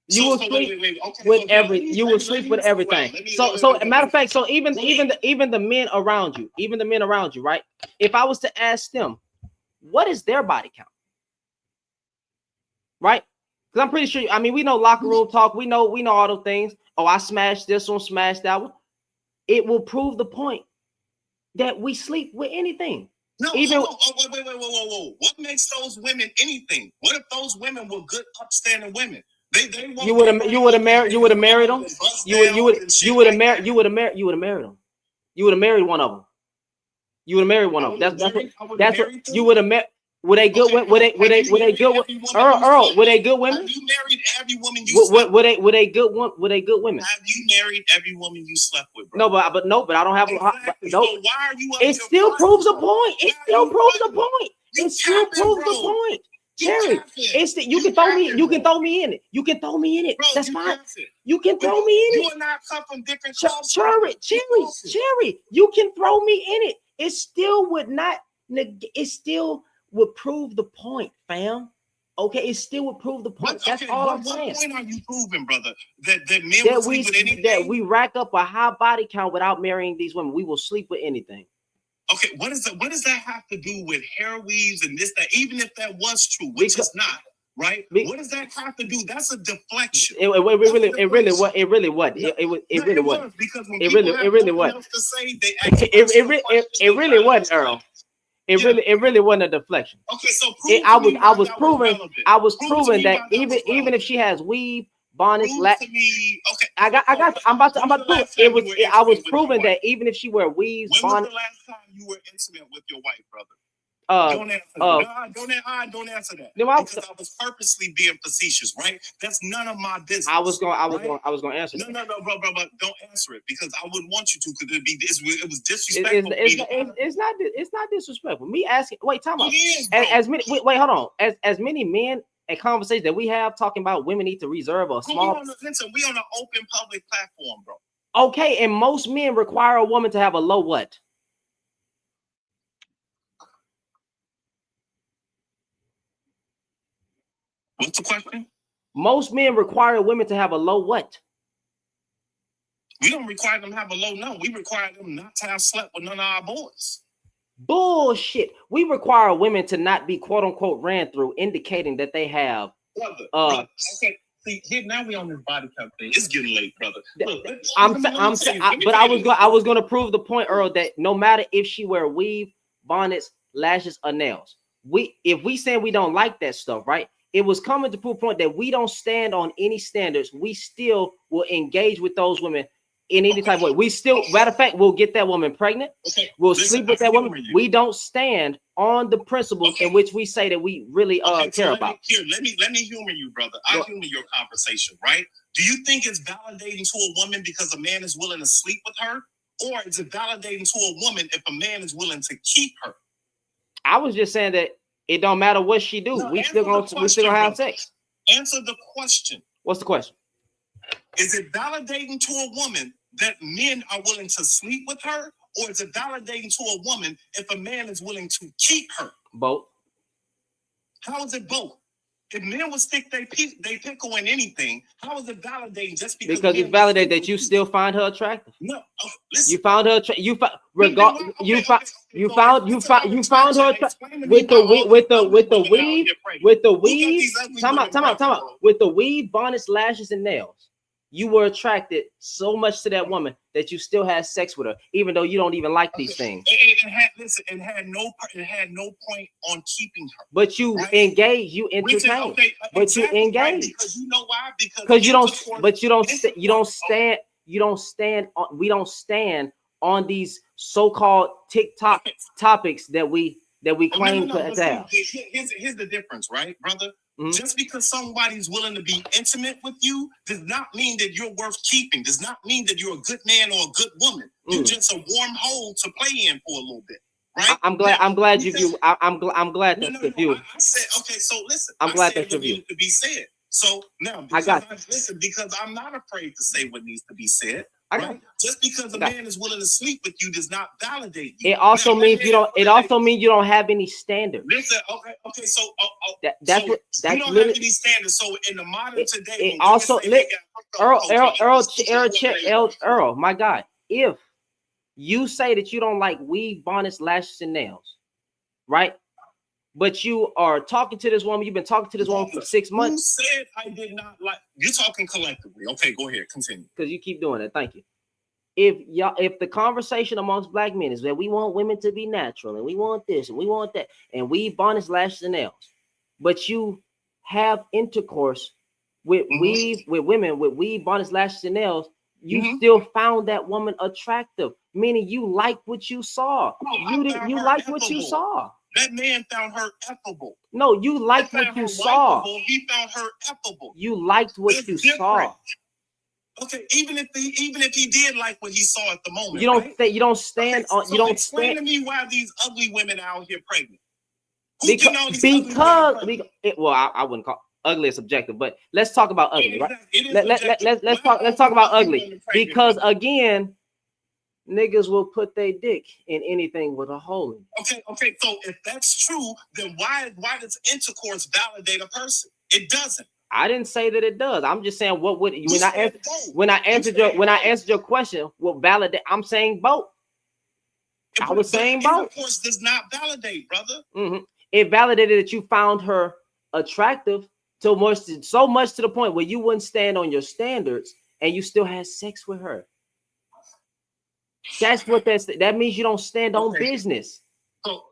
You will sleep with everything. You will sleep with everything. So, matter of fact, so even the men around you, right? If I was to ask them, what is their body count, right? Because I'm pretty sure. I mean, we know locker room talk. We know all those things. Oh, I smashed this one, smashed that one. It will prove the point that we sleep with anything. No, wait. Whoa. What makes those women anything? What if those women were good, upstanding women? You would have married them. You would have married them. You would have married one of them. You would have married one of them. That's what you would have met. Were they good? Were they good? Earl, were they good women? Have you married every woman you slept with? Were they good? Were they good women? Have you married every woman you slept with? Bro? No, but I don't have. Exactly. So why are you? It still proves a point. It still proves a point. It still proves the point. Jerry, you can throw me. You can throw me in it. You can throw me in it. That's fine. You can throw me in it. You and I come from different. Cherry, you can throw me in it. It still would not. It still would prove the point, fam. Okay, it still would prove the point. That's all I'm saying. What point are you proving, brother? That men will sleep with anything? That we rack up a high body count without marrying these women. We will sleep with anything. Okay, what does that have to do with hair weaves and this, that? Even if that was true, which is not, right? What does that have to do? That's a deflection. It really was. It really was. It really was, Earl. It really wasn't a deflection. Okay, so I was proving that even if she has weave, bonnets, I'm about to prove it. I was proving that even if she wear weaves, bonnets. When was the last time you were intimate with your wife, brother? Don't answer that. Don't answer that. Because I was purposely being facetious, right? That's none of my business. I was going to answer. No, bro, don't answer it because I wouldn't want you to because it was disrespectful. It's not disrespectful. Me asking. Wait, time out. Wait, hold on. As many men and conversations that we have talking about women need to reserve a small. Listen, we on an open public platform, bro. Okay, and most men require a woman to have a low what? What's the question? Most men require women to have a low what? We don't require them to have a low no. We require them not to have slept with none of our boys. Bullshit. We require women to not be quote unquote ran through, indicating that they have. Brother, okay. See, here now we on this body count thing. It's getting late, brother. Look, I was going to prove the point, Earl, that no matter if she wear weave, bonnets, lashes, or nails, if we say we don't like that stuff, right? It was coming to prove a point that we don't stand on any standards. We still will engage with those women in any type of way. We still, matter of fact, we'll get that woman pregnant. We'll sleep with that woman. We don't stand on the principles in which we say that we really care about. Let me humor you, brother. I humor your conversation, right? Do you think it's validating to a woman because a man is willing to sleep with her? Or is it validating to a woman if a man is willing to keep her? I was just saying that it don't matter what she do. We still gonna have sex. Answer the question. What's the question? Is it validating to a woman that men are willing to sleep with her, or is it validating to a woman if a man is willing to keep her? Both. How is it both? If men would stick they pickle in anything, how is it validating just because? Because it's validated that you still find her attractive. No, listen. You found her. You found her with the weave. Time out. With the weave, bonnets, lashes, and nails. You were attracted so much to that woman that you still had sex with her, even though you don't even like these things. It had no point on keeping her. But you engage, you entertain. But you engage. Right, because you know why? Because you don't. But you don't stand. We don't stand on these so-called TikTok topics that we claim to have. Here's the difference, right, brother? Just because somebody's willing to be intimate with you does not mean that you're worth keeping. Does not mean that you're a good man or a good woman. You're just a warm hole to play in for a little bit, right? I'm glad you view. I'm glad that's the view. I said, okay, so listen. I'm glad that's your view. To be said. So now, because I'm not afraid to say what needs to be said. Right? Just because a man is willing to sleep with you does not validate you. It also means you don't. It also means you don't have any standards. Listen, okay. So that's you don't have any standards. So in the modern today, it also Earl, my God, if you say that you don't like weave, bonnets, lashes, and nails, right? But you are talking to this woman. You've been talking to this woman for 6 months. Who said I did not like? You're talking collectively. Okay, go ahead. Continue. Because you keep doing it. Thank you. If the conversation amongst black men is that we want women to be natural and we want this and we want that and weave, bonnets, lashes, and nails, but you have intercourse with women with weave, bonnets, lashes, and nails, you still found that woman attractive, meaning you liked what you saw. You liked what you saw. That man found her affable. No, you liked what you saw. He found her affable. You liked what you saw. Okay, even if he did like what he saw at the moment, you don't stand on. You don't explain to me why these ugly women out here pregnant. Well, I wouldn't call ugly is subjective, but let's talk about ugly, right? Let's talk about ugly, because again, niggas will put their dick in anything with a hole in it. Okay. So if that's true, then why does intercourse validate a person? It doesn't. I didn't say that it does. I'm just saying what would when I answered your question, what validate? I'm saying both. I was saying both. Intercourse does not validate, brother. It validated that you found her attractive so much to the point where you wouldn't stand on your standards and you still had sex with her. That's what that means. You don't stand on business.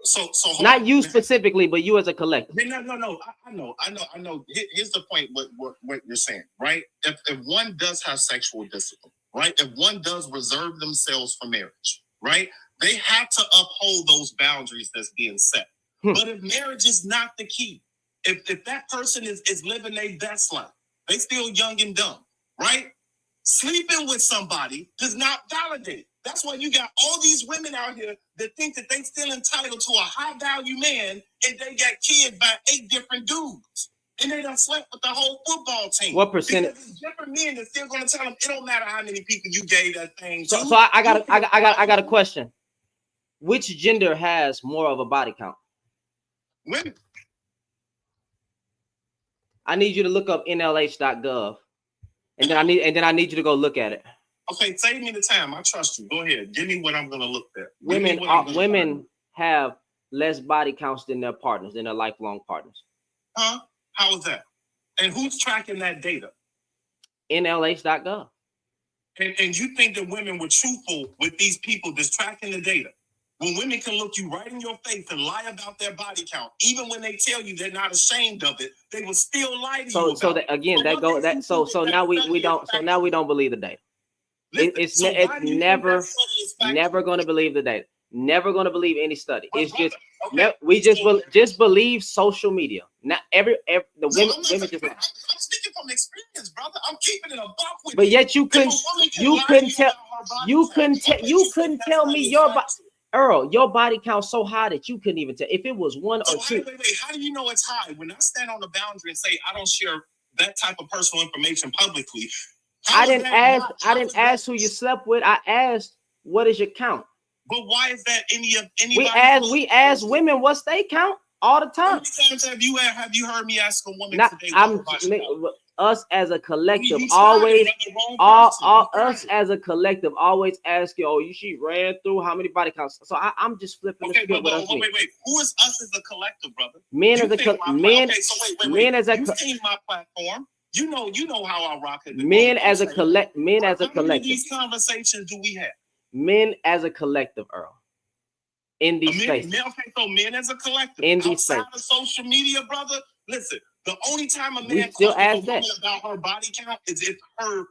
So not you specifically, but you as a collective. No. I know. Here's the point. What you're saying, right? If one does have sexual discipline, right? If one does reserve themselves for marriage, right? They have to uphold those boundaries that's being set. But if marriage is not the key, if that person is living their best life, they still young and dumb, right? Sleeping with somebody does not validate. That's why you got all these women out here that think that they still entitled to a high value man and they got kids by 8 different dudes. And they done slept with the whole football team. What percentage? Because it's different men that's still gonna tell them it don't matter how many people you gave that thing to. So I got a question. Which gender has more of a body count? Women. I need you to look up NLH.gov. And then I need you to go look at it. Okay, save me the time. I trust you. Go ahead. Give me what I'm gonna look at. Women have less body counts than their partners, than their lifelong partners. Huh? How is that? And who's tracking that data? NLH.gov. And you think that women were truthful with these people that's tracking the data? When women can look you right in your face and lie about their body count, even when they tell you they're not ashamed of it, they will still lie to you. So now we don't believe the data. It's never going to believe the data. Never going to believe any study. It's just believe social media. Not the women just. I'm speaking from experience, brother. I'm keeping it a buck with you. But yet you couldn't tell me your body. Earl, your body count so high that you couldn't even tell if it was 1 or 2. Wait. How do you know it's high? When I stand on the boundary and say I don't share that type of personal information publicly, I didn't ask who you slept with. I asked what is your count. But why is that anybody? We ask women what's they count all the time. How many times have you heard me ask a woman today? Us as a collective always us as a collective always ask you, oh, she ran through how many body counts. So I'm just flipping the script. Wait. Who is us as a collective, brother? Men as a men as a. You've seen my platform. You know how I rock it. Men as a collective. How many of these conversations do we have? Men as a collective, Earl. In these spaces. Okay, so men as a collective. In these outside spaces. of social media, brother. Listen, the only time a We man still questions a ask that. woman about her body count is if her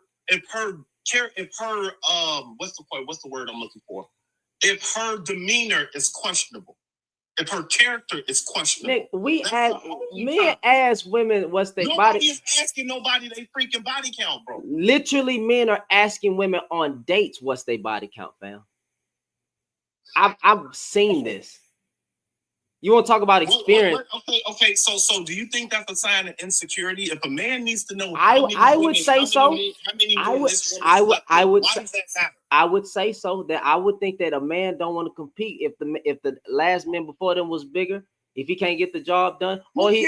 what's the word I'm looking for? If her demeanor is questionable. If her character is questionable. Nick, men ask women what's their body. Nobody is asking nobody their freaking body count, bro. Literally, men are asking women on dates what's their body count, fam. I've seen this. You want to talk about experience? Okay. So do you think that's a sign of insecurity? If a man needs to know, I would say so. I would say so. That I would think that a man don't want to compete if the last man before them was bigger. If he can't get the job done, or he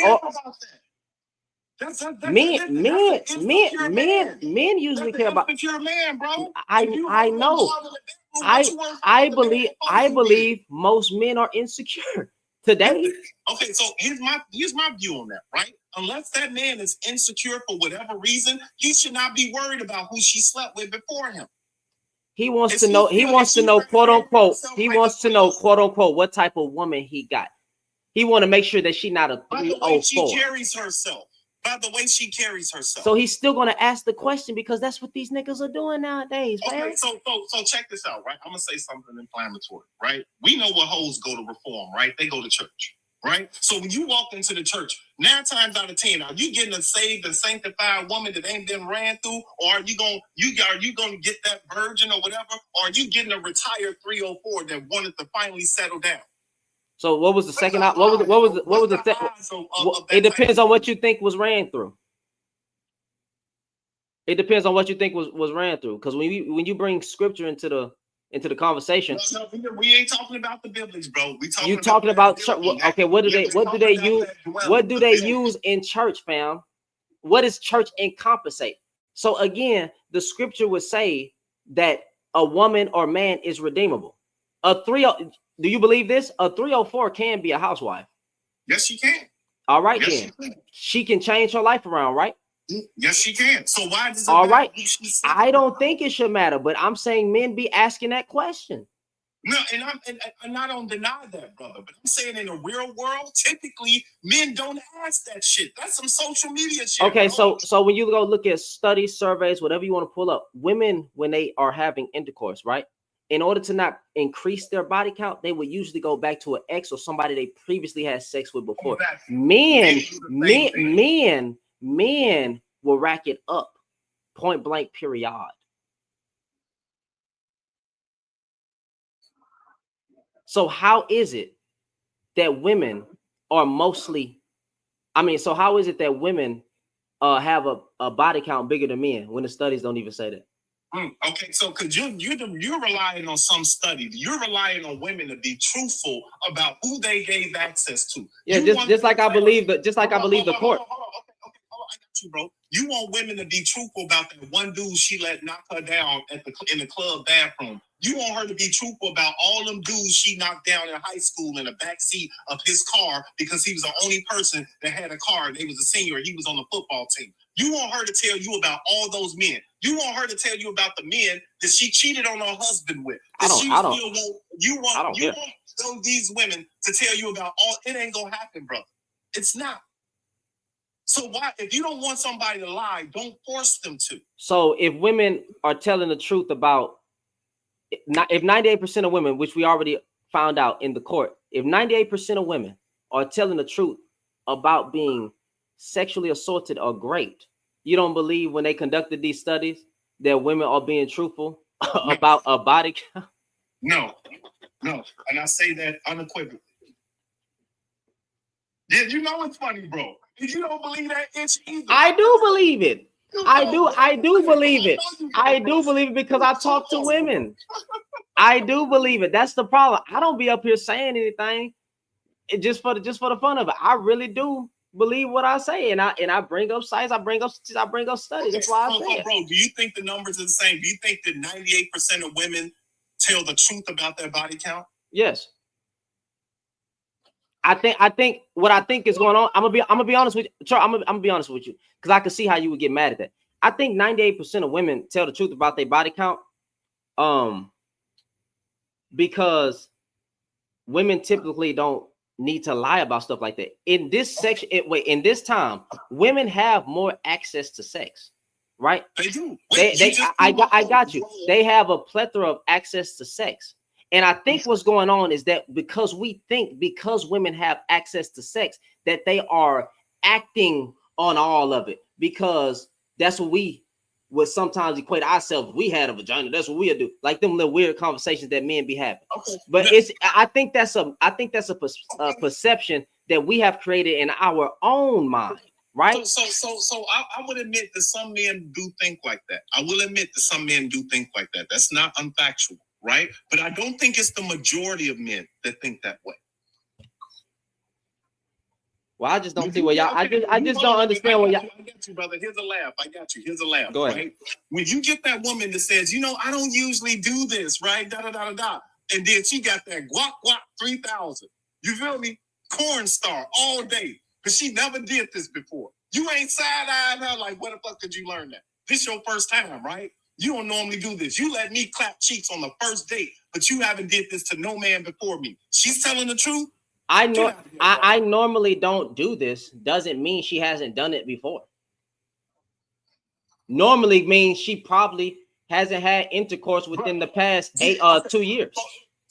men usually care about. Man, bro. I know. I believe most men are insecure today. Okay, so here's my view on that, right? Unless that man is insecure for whatever reason, he should not be worried about who she slept with before him. He wants to know, quote unquote, what type of woman he got. He want to make sure that she not a 304. By the way she carries herself. So he's still going to ask the question because that's what these niggas are doing nowadays, man. Okay, so check this out, right? I'm gonna say something inflammatory, right? We know what hoes go to reform, right? They go to church, right? So when you walk into the church, 9 times out of 10, are you getting a saved and sanctified woman that ain't been ran through, or are you gonna get that virgin or whatever, or are you getting a retired 304 that wanted to finally settle down? So what was the second? What was the second? It depends on what you think was ran through. It depends on what you think was ran through. Because when you bring scripture into the conversation, no, we ain't talking about the biblics, bro. You talking about church? Okay, what do they use in church, fam? What does church encompassate? So again, the scripture would say that a woman or man is redeemable. Do you believe this? A 304 can be a housewife. Yes, she can. All right, yes, then. She can change her life around, right? Yes, she can. So why does it all matter? Right. I don't think it should matter, but I'm saying men be asking that question. No, and I don't deny that, brother. But I'm saying in the real world, typically men don't ask that shit. That's some social media shit. Okay, bro. so when you go look at studies, surveys, whatever you want to pull up, women when they are having intercourse, right? In order to not increase their body count, they would usually go back to an ex or somebody they previously had sex with before. Exactly. Men will rack it up, point blank, period. So how is it that women are mostly? So how is it that women have a body count bigger than men when the studies don't even say that? Okay, so because you're relying on some study, you're relying on women to be truthful about who they gave access to. Yeah, just like I believe the court. I got you, bro. You want women to be truthful about that one dude she let knock her down in the club bathroom. You want her to be truthful about all them dudes she knocked down in high school in the backseat of his car because he was the only person that had a car and he was a senior and he was on the football team. You want her to tell you about all those men. You want her to tell you about the men that she cheated on her husband with. You want these women to tell you about all. It ain't gonna happen, brother. It's not. So why, if you don't want somebody to lie, don't force them to. So if women are telling the truth about, if 98% of women, which we already found out in the court, if 98% of women are telling the truth about being sexually assaulted or raped, you don't believe when they conducted these studies that women are being truthful about a body count? No. And I say that unequivocally. Yeah, you know it's funny, bro. You don't believe that itch either. I do believe it. I do believe it. I do believe it because I talk to women. I do believe it. That's the problem. I don't be up here saying anything just for the fun of it. I really do believe what I say, and I bring up sites. I bring up studies. That's why I say it. Bro, do you think the numbers are the same? Do you think that 98% of women tell the truth about their body count? Yes. I think what I think is going on. I'm gonna be honest with you. Charles, I'm gonna be honest with you because I can see how you would get mad at that. I think 98% of women tell the truth about their body count, because women typically don't need to lie about stuff like that. In this section, in this time, women have more access to sex, right? They do. I got you. They have a plethora of access to sex. And I think what's going on is that because women have access to sex, that they are acting on all of it, because that's what we would sometimes equate ourselves. We had a vagina. That's what we do. Like them little weird conversations that men be having. Okay. But I think that's a perception that we have created in our own mind. Right. So I would admit that some men do think like that. I will admit that some men do think like that. That's not unfactual, right? But I don't think it's the majority of men that think that way. Well, I just don't see what y'all. I just don't understand what y'all. I got you, brother. Here's a laugh. I got you. Here's a laugh. Go ahead. Right? When you get that woman that says, I don't usually do this, right? Da da da da da, and then she got that guac 3000. You feel me? Corn star all day. But she never did this before. You ain't side-eyeing her like, where the fuck did you learn that? This your first time, right? You don't normally do this. You let me clap cheeks on the first date, but you haven't did this to no man before me. She's telling the truth? I normally don't do this. Doesn't mean she hasn't done it before. Normally means she probably hasn't had intercourse within the past 2 years.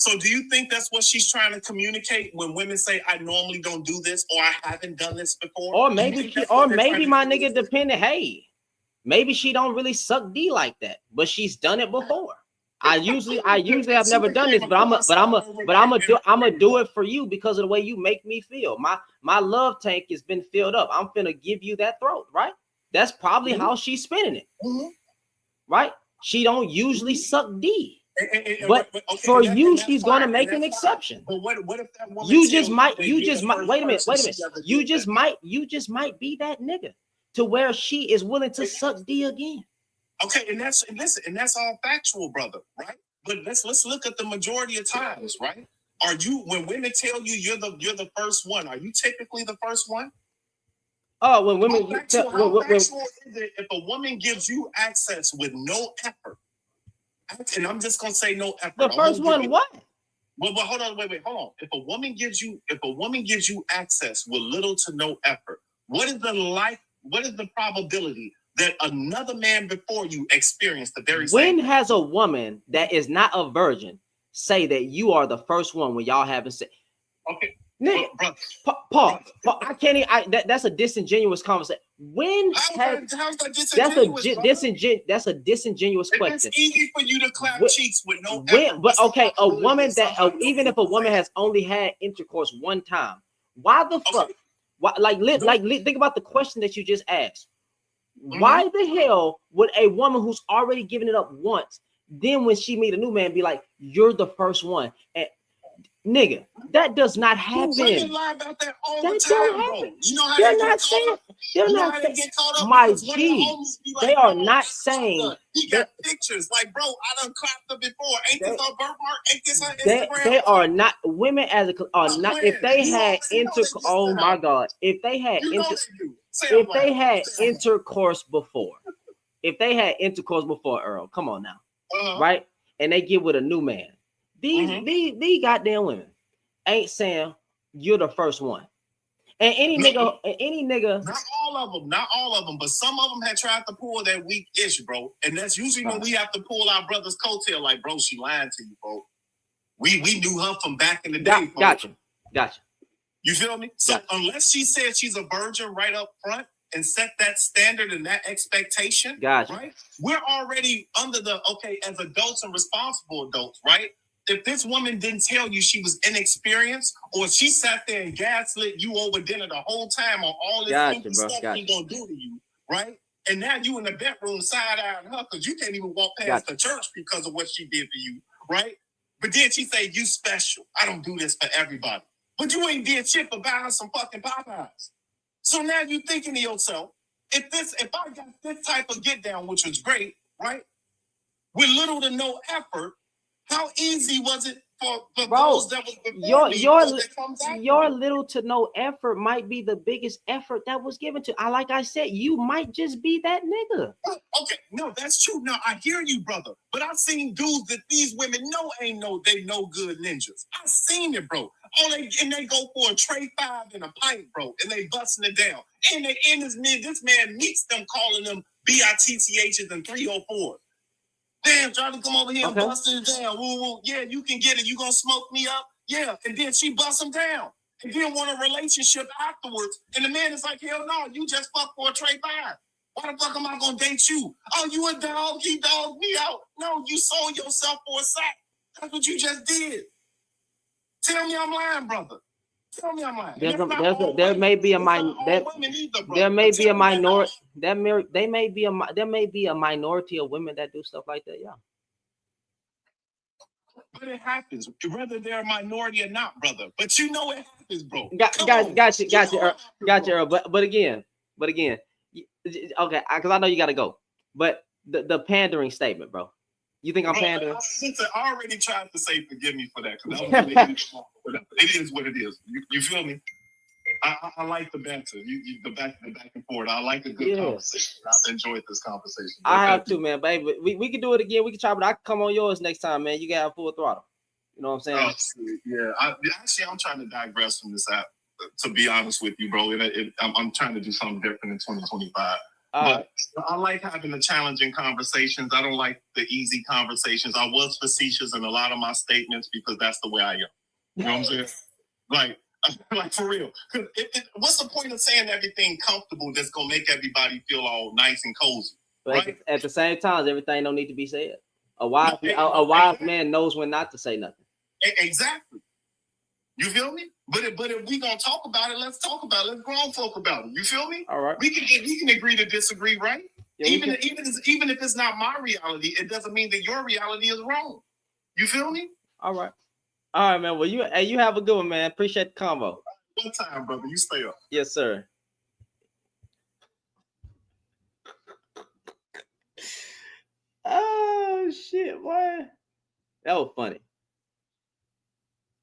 So do you think that's what she's trying to communicate when women say, I normally don't do this, or I haven't done this before? Or maybe my nigga dependent. Hey, maybe she don't really suck D like that, but she's done it before. I usually have never done this, but I'm gonna do it for you because of the way you make me feel. My love tank has been filled up. I'm finna give you that throat, right? That's probably how she's spinning it, right? She don't usually suck D. But for you, she's gonna make an exception. But what if that woman you just might wait a minute. You just might be that nigga to where she is willing to suck D again. Okay, and that's all factual, brother, right? But let's look at the majority of times, right? Are you, when women tell you you're the first one, are you typically the first one? Oh, when women how factual is it if a woman gives you access with no effort? And I'm just gonna say no effort. The first one, what? Well, hold on, wait, hold on. If a woman gives you access with little to no effort, what is the probability that another man before you experienced the very same? When has a woman that is not a virgin say that you are the first one when y'all haven't said? Okay. Nigga, Paul, I can't even. That's a disingenuous conversation. When that's a disingenuous question. It's easy for you to clap cheeks with no effort. But okay, a woman that even if a woman has only had intercourse one time, why the fuck? Why, think about the question that you just asked. Why the hell would a woman who's already given it up once, then when she meet a new man, be like, "You're the first one"? And nigga, that does not happen. Women lie about that all the time, bro. You know how they're they not saying. They're not saying. My G, they are not saying. He got pictures like, bro, I done clapped her before. Ain't this her birthmark? Ain't this her Instagram? They are not women are not. If they had oh my God, if they had intercourse before, Earl, come on now, right? And they get with a new man. These goddamn women ain't saying you're the first one. And any nigga. Not all of them, but some of them had tried to pull that weak ish, bro. And that's usually when we have to pull our brother's coattail, like, bro, she lying to you, bro. We knew her from back in the day. Gotcha. You feel me? So unless she said she's a virgin right up front and set that standard and that expectation, right? We're already under as adults and responsible adults, right? If this woman didn't tell you she was inexperienced, or she sat there and gaslit you over dinner the whole time on all this stuff she gonna do to you, right? And now you in the bedroom side-eyeing her because you can't even walk past the church because of what she did to you, right? But then she say, you special. I don't do this for everybody. But you ain't did shit for buying some fucking Popeyes. So now you thinking to yourself, if I got this type of get down, which was great, right? With little to no effort, how easy was it for bro, those that was before me. Your little to no effort might be the biggest effort that was given to. Like I said, you might just be that nigga. Okay, no, that's true. Now I hear you, brother. But I've seen dudes that these women know they no good ninjas. I've seen it, bro. And they go for a tray 5 and a pint, bro, and they busting it down. And they end this man meets them calling them BITCHs and 304'S. Damn, trying to come over here and bust it down. Woo, woo. Yeah, you can get it. You gonna smoke me up? Yeah. And then she busts him down. And then want a relationship afterwards. And the man is like, hell no, you just fucked for a tray 5. Why the fuck am I gonna date you? Oh, you a dog? He dogged me out. No, you sold yourself for a sack. That's what you just did. Tell me I'm lying, brother. Tell me I'm lying. There may be a minority. There may be a minority of women that do stuff like that. Yeah. But it happens, whether they're a minority or not, brother. But you know it happens, bro. Got you, Earl. But again, okay, because I know you got to go. But the pandering statement, bro. You think I'm pandering? I already tried to say forgive me for that because it is what it is. You feel me? I like the banter. The back and forth. I like a good conversation. I've enjoyed this conversation. I have to, man, baby. We can do it again. We can try, but I can come on yours next time, man. You got full throttle. You know what I'm saying? Yeah. I'm trying to digress from this app. To be honest with you, bro, I'm trying to do something different in 2025. But I like having the challenging conversations. I don't like the easy conversations. I was facetious in a lot of my statements because that's the way I am. You know what I'm saying? Like for real. What's the point of saying everything comfortable that's gonna make everybody feel all nice and cozy? But right? At the same time, everything don't need to be said. A wise man knows when not to say nothing. Exactly. You feel me? But if we gonna talk about it, let's talk about it. Let's grown folk about it. You feel me? All right. We can agree to disagree, right? Yeah, even if it's not my reality, it doesn't mean that your reality is wrong. You feel me? All right, man. Well, you have a good one, man. Appreciate the convo. One time, brother. You stay up. Yes, sir. Oh shit, boy. That was funny.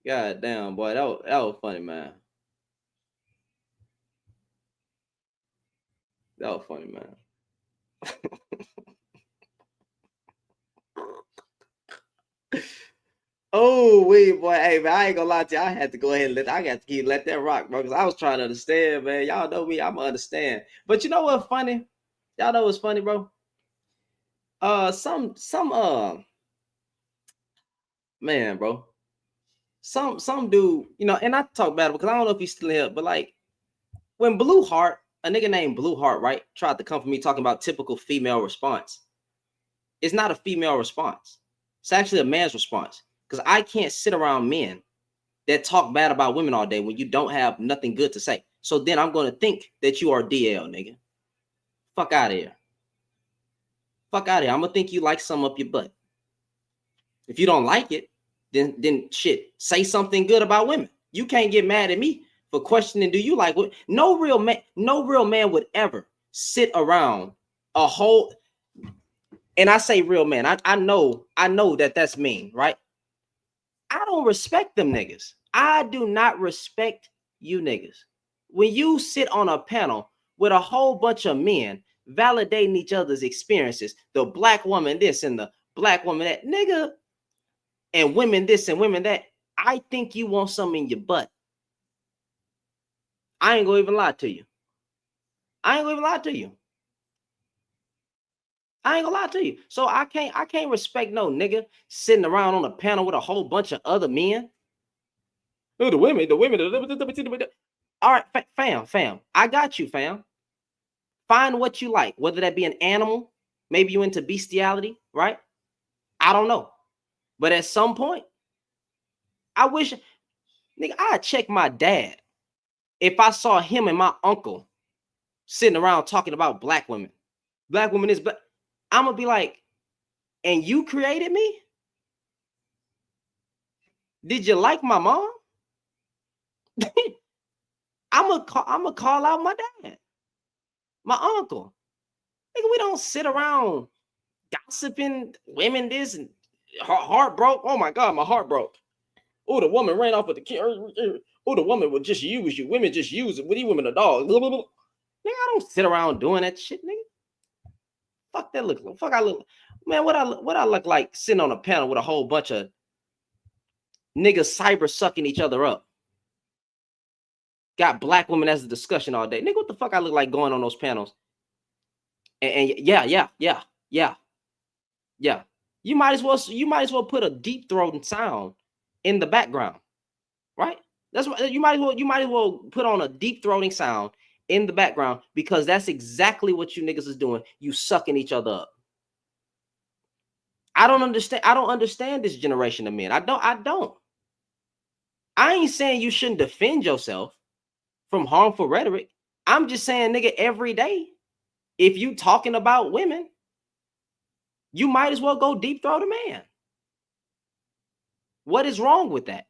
God damn, boy. That was funny, man. That was funny, man. Oh, wait, boy. Hey, man, I ain't gonna lie to you. I had to go ahead and let that rock, bro, because I was trying to understand, man. Y'all know me. I'm gonna understand. But you know what's funny? Y'all know what's funny, bro? Man, bro. Some dude, you know, and I talk about it because I don't know if he's still here, but like when Blue Heart, a nigga named Blue Heart, right, tried to come for me talking about typical female response. It's not a female response. It's actually a man's response. Because I can't sit around men that talk bad about women all day when you don't have nothing good to say. So then I'm going to think that you are DL, nigga. Fuck out of here. Fuck out of here. I'm going to think you like something up your butt. If you don't like it, then shit, say something good about women. You can't get mad at me for questioning, do you like what? No real man would ever sit around a whole, and I say real man. I know that's mean, right? I don't respect them niggas. I do not respect you niggas. When you sit on a panel with a whole bunch of men validating each other's experiences, the black woman this and the black woman that, nigga, and women this and women that, I think you want something in your butt. I ain't gonna even lie to you. I ain't gonna lie to you. So I can't respect no nigga sitting around on a panel with a whole bunch of other men. Oh, the women. All right, fam. I got you, fam. Find what you like, whether that be an animal, maybe you into bestiality, right? I don't know. But at some point, I wish, nigga, I'd check my dad if I saw him and my uncle sitting around talking about black women. Black women is black. I'm gonna be like, and you created me? Did you like my mom? I'm gonna call out my dad, my uncle. Nigga, we don't sit around gossiping women this and heart broke. Oh my God, my heart broke. Oh, the woman ran off with the kid. Oh, the woman would just use you. Women just use it. With these women are dogs. Nigga, I don't sit around doing that shit, nigga. Fuck that look. Fuck I look. Man, what I look like sitting on a panel with a whole bunch of niggas cyber sucking each other up. Got black women as a discussion all day. Nigga, what the fuck I look like going on those panels? And yeah. You might as well put a deep throating sound in the background, right? That's what you might as well put on a deep throating sound in the background, because that's exactly what you niggas is doing. You sucking each other up. I don't understand this generation of men. I don't. I ain't saying you shouldn't defend yourself from harmful rhetoric. I'm just saying, nigga, every day, if you talking about women, you might as well go deep throat a man. What is wrong with that?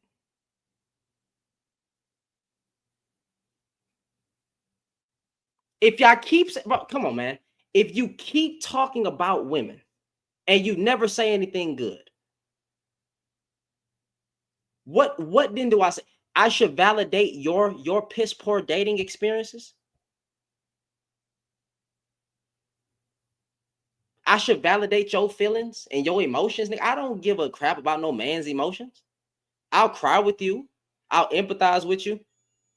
If y'all keep, bro, come on, man. If you keep talking about women and you never say anything good, what then do I say? I should validate your piss poor dating experiences? I should validate your feelings and your emotions. I don't give a crap about no man's emotions. I'll cry with you. I'll empathize with you.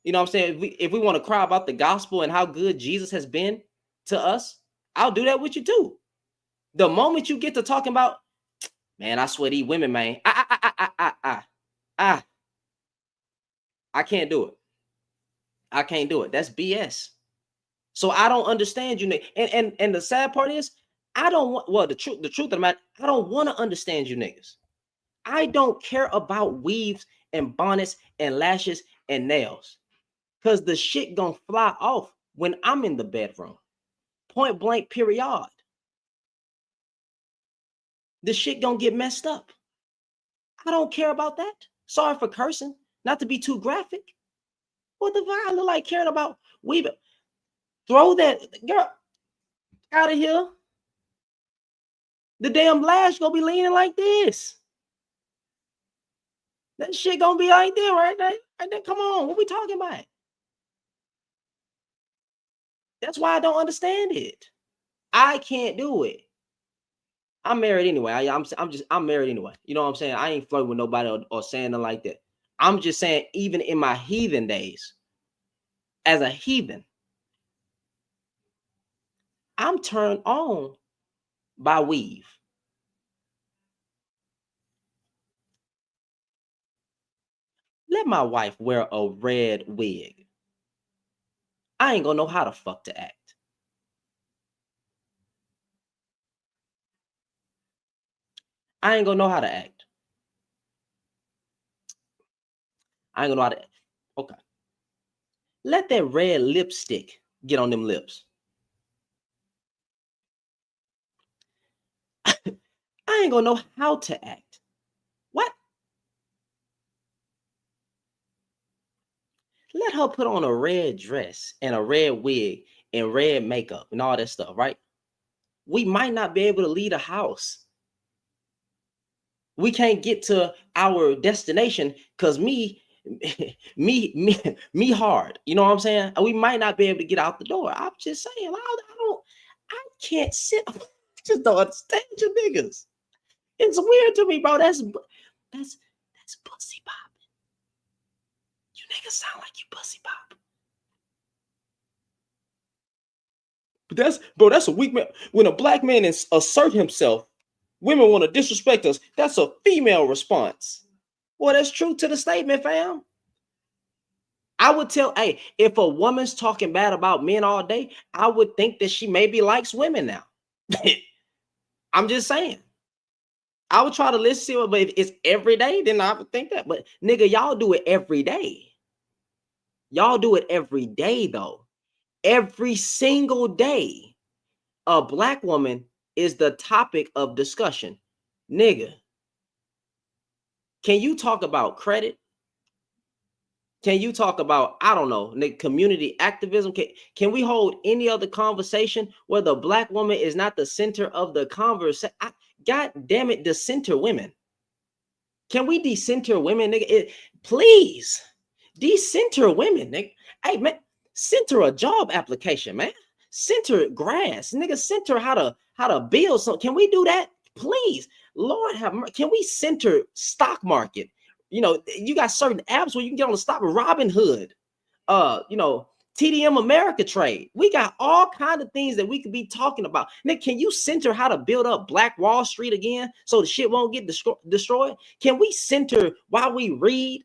You know what I'm saying? If we want to cry about the gospel and how good Jesus has been to us, I'll do that with you too. The moment you get to talking about, man, I swear these women, man, I can't do it. I can't do it. That's BS. So I don't understand you. And the sad part is, I don't want, well, the truth of the matter, I don't want to understand you niggas. I don't care about weaves and bonnets and lashes and nails, because the shit gonna fly off when I'm in the bedroom. Point blank, period. The shit gonna get messed up. I don't care about that. Sorry for cursing, not to be too graphic. What the fuck I look like caring about weaving? Throw that girl out of here. The damn lash gonna be leaning like this. That shit gonna be right there, right there, right there. Come on, what we talking about? That's why I don't understand it. I can't do it. I'm married anyway. I'm married anyway. You know what I'm saying? I ain't flirting with nobody or saying nothing like that. I'm just saying, even in my heathen days, as a heathen, I'm turned on by weave. Let my wife wear a red wig. I ain't gonna know how the fuck to act. I ain't gonna know how to act. I ain't gonna know how to act. Okay. Let that red lipstick get on them lips. I ain't gonna know how to act. What? Let her put on a red dress and a red wig and red makeup and all that stuff, right? We might not be able to leave the house. We can't get to our destination because me hard. You know what I'm saying? We might not be able to get out the door. I'm just saying, I can't sit. I just don't understand you niggas. It's weird to me, bro. That's pussy popping. You niggas sound like you pussy pop. But that's a weak man. When a black man assert himself, women want to disrespect us. That's a female response. Well, that's true to the statement, fam. I would tell, hey, if a woman's talking bad about men all day, I would think that she maybe likes women now. I'm just saying. I would try to listen to it, but if it's every day, then I would think that. But nigga, y'all do it every day. Y'all do it every day, though. Every single day, a black woman is the topic of discussion. Nigga, can you talk about credit? Can you talk about, I don't know, community activism? Can we hold any other conversation where the black woman is not the center of the conversation? God damn it, the center women. Can we decenter women, nigga? Please, decenter women, nigga. Hey, man, center a job application, man. Center grass, nigga. Center how to build something. Can we do that? Please, Lord have mercy. Can we center stock market? You know, you got certain apps where you can get on the stock. Robinhood, you know, TDM America Trade. We got all kind of things that we could be talking about. Nick, can you center how to build up Black Wall Street again so the shit won't get destroyed? Can we center while we read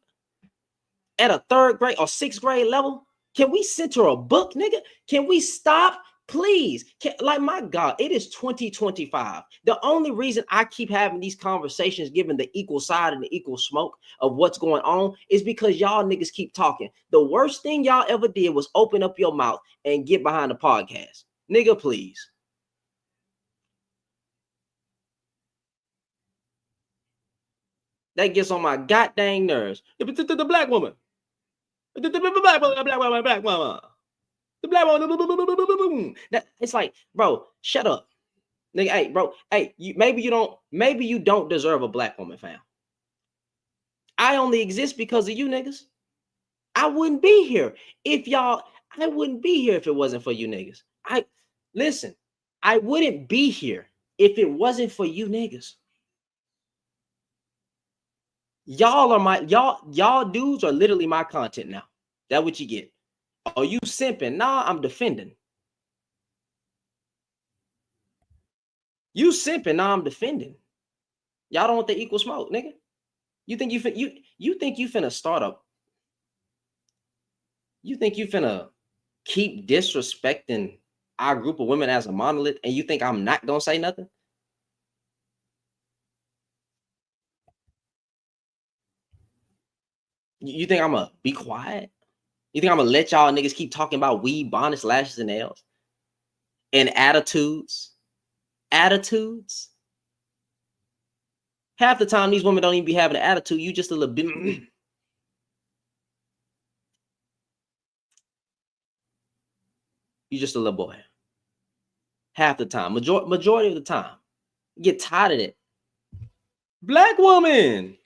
at a 3rd grade or 6th grade level? Can we center a book, nigga? Can we stop? Please. Like, my God, it is 2025. The only reason I keep having these conversations, given the equal side and the equal smoke of what's going on, is because y'all niggas keep talking. The worst thing y'all ever did was open up your mouth and get behind the podcast. Nigga, please. That gets on my goddamn nerves. The black woman. The black woman. The black woman. It's like, bro, shut up. Nigga, hey, bro, hey, maybe you don't deserve a black woman, fam. I only exist because of you niggas. I wouldn't be here if I wouldn't be here if it wasn't for you niggas. Listen, I wouldn't be here if it wasn't for you niggas. Y'all dudes are literally my content now. That's what you get. Oh, you simping? Nah, I'm defending. You simping? Nah, I'm defending. Y'all don't want the equal smoke, nigga. You think you finna start up? You think you finna keep disrespecting our group of women as a monolith, and you think I'm not gonna say nothing? You think I'm gonna be quiet? You think I'm gonna let y'all niggas keep talking about weed, bonnets, lashes, and nails, and attitudes? Attitudes. Half the time, these women don't even be having an attitude. You just a little bit. You just a little boy. Half the time, majority of the time, you get tired of it. Black woman,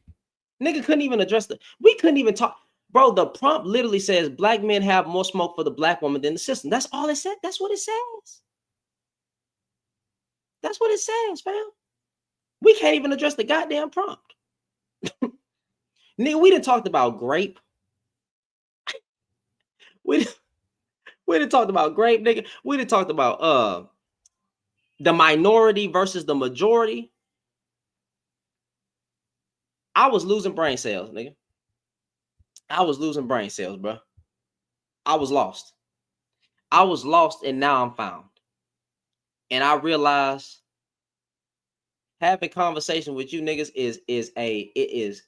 nigga couldn't even address we couldn't even talk, bro. The prompt literally says black men have more smoke for the black woman than the system. That's all it said. That's what it says. That's what it says, fam. We can't even address the goddamn prompt. Nigga, we done talked about grape. We done talked about grape, nigga. We done talked about the minority versus the majority. I was losing brain cells, nigga. I was losing brain cells, bro. I was lost. I was lost, and now I'm found. And I realized having conversation with you niggas it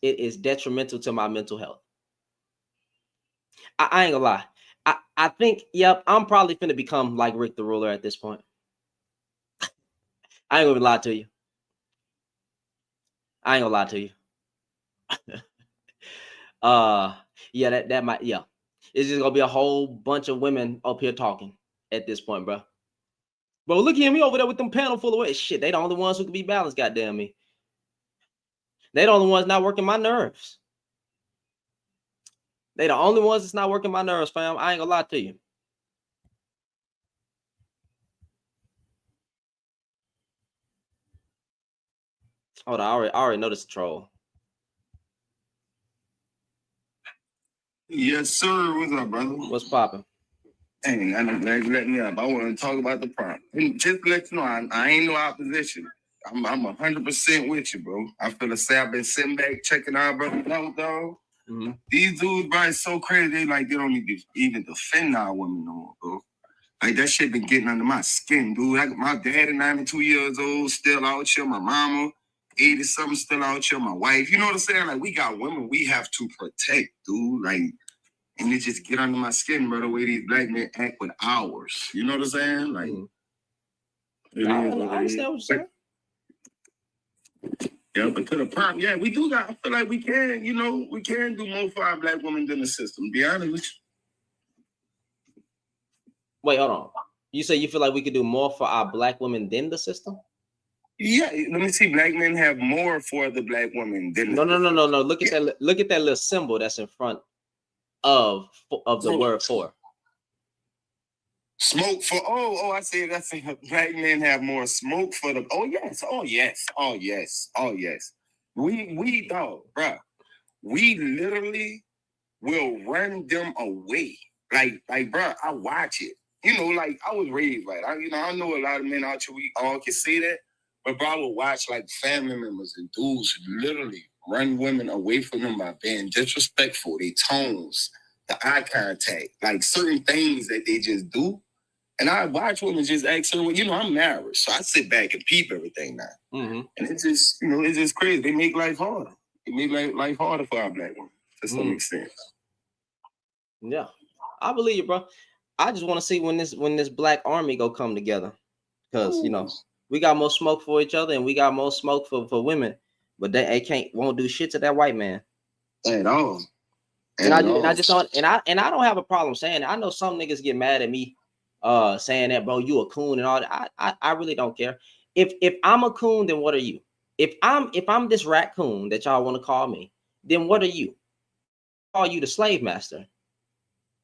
is detrimental to my mental health. I ain't gonna lie. I think, yep, I'm probably finna become like Rick the Ruler at this point. I ain't gonna lie to you. I ain't gonna lie to you. Yeah, that might, yeah. It's just gonna be a whole bunch of women up here talking at this point, bro. Bro, look at me over there with them panel full of weight. Shit, they the only ones who can be balanced, goddamn me. They the only ones not working my nerves. They the only ones that's not working my nerves, fam. I ain't gonna lie to you. Hold on, I already noticed the troll. Yes, sir. What's up, brother? What's popping? Hey, I'm glad you let me up. I want to talk about the prompt. And just to let you know, I ain't no opposition. I'm 100% with you, bro. I feel the same. I've been sitting back checking our brothers out, dog. Mm-hmm. These dudes, bro, it's so crazy. They don't even defend our women no more, bro. Like, that shit been getting under my skin, dude. My daddy, 92 years old, still out here. My mama, 80-something, still out here. My wife, you know what I'm saying? Like, we got women we have to protect, dude. Like, and it just get under my skin, bro, the way these black men act with ours. You know what I'm saying? Like, I understand what you're saying. Yeah, but to the prompt, yeah, we do got, I feel like we can, we can do more for our black women than the system, to be honest with you. Wait, hold on. You say you feel like we could do more for our black women than the system? Yeah, let me see. Black men have more for the black woman than no. Look at that. Look at that little symbol that's in front of the word for. Smoke for I said black men have more smoke for the yes. We dog, bro. We literally will run them away. Like, bro, I watch it. You know, like I was raised right. I know a lot of men out here, we all can say that, but bro, I would watch like family members and dudes literally run women away from them by being disrespectful, their tones, the eye contact, like certain things that they just do. And I watch women just ask her, I'm married, so I sit back and peep everything now. Mm-hmm. And it's just, it's just crazy. They make life harder. They make life harder for our black women to some extent. Yeah, I believe you, bro. I just want to see when this black army go come together, because we got more smoke for each other and we got more smoke for women, but they won't do shit to that white man at all. And I just don't, and I don't have a problem saying it. I know some niggas get mad at me saying that, bro, you a coon and all that. I really don't care. If I'm a coon, then what are you? If I'm this raccoon that y'all want to call me, then what are you? Call you the slave master.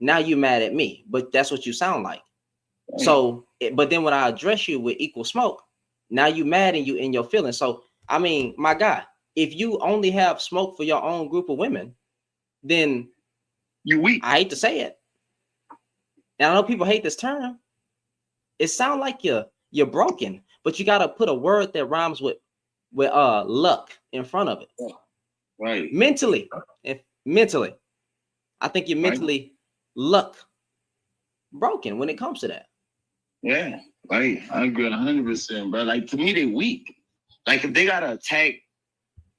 Now you mad at me, but that's what you sound like. Right. So, but then when I address you with equal smoke, now you mad and you in your feelings. So, I mean, my guy, if you only have smoke for your own group of women, then you weak. I hate to say it. And I know people hate this term. It sounds like you're broken, but you gotta put a word that rhymes with luck in front of it. Right. Mentally. I think you're mentally luck broken when it comes to that. Yeah, right. I agree 100%, bro. Like, to me, they weak. Like, if they gotta attack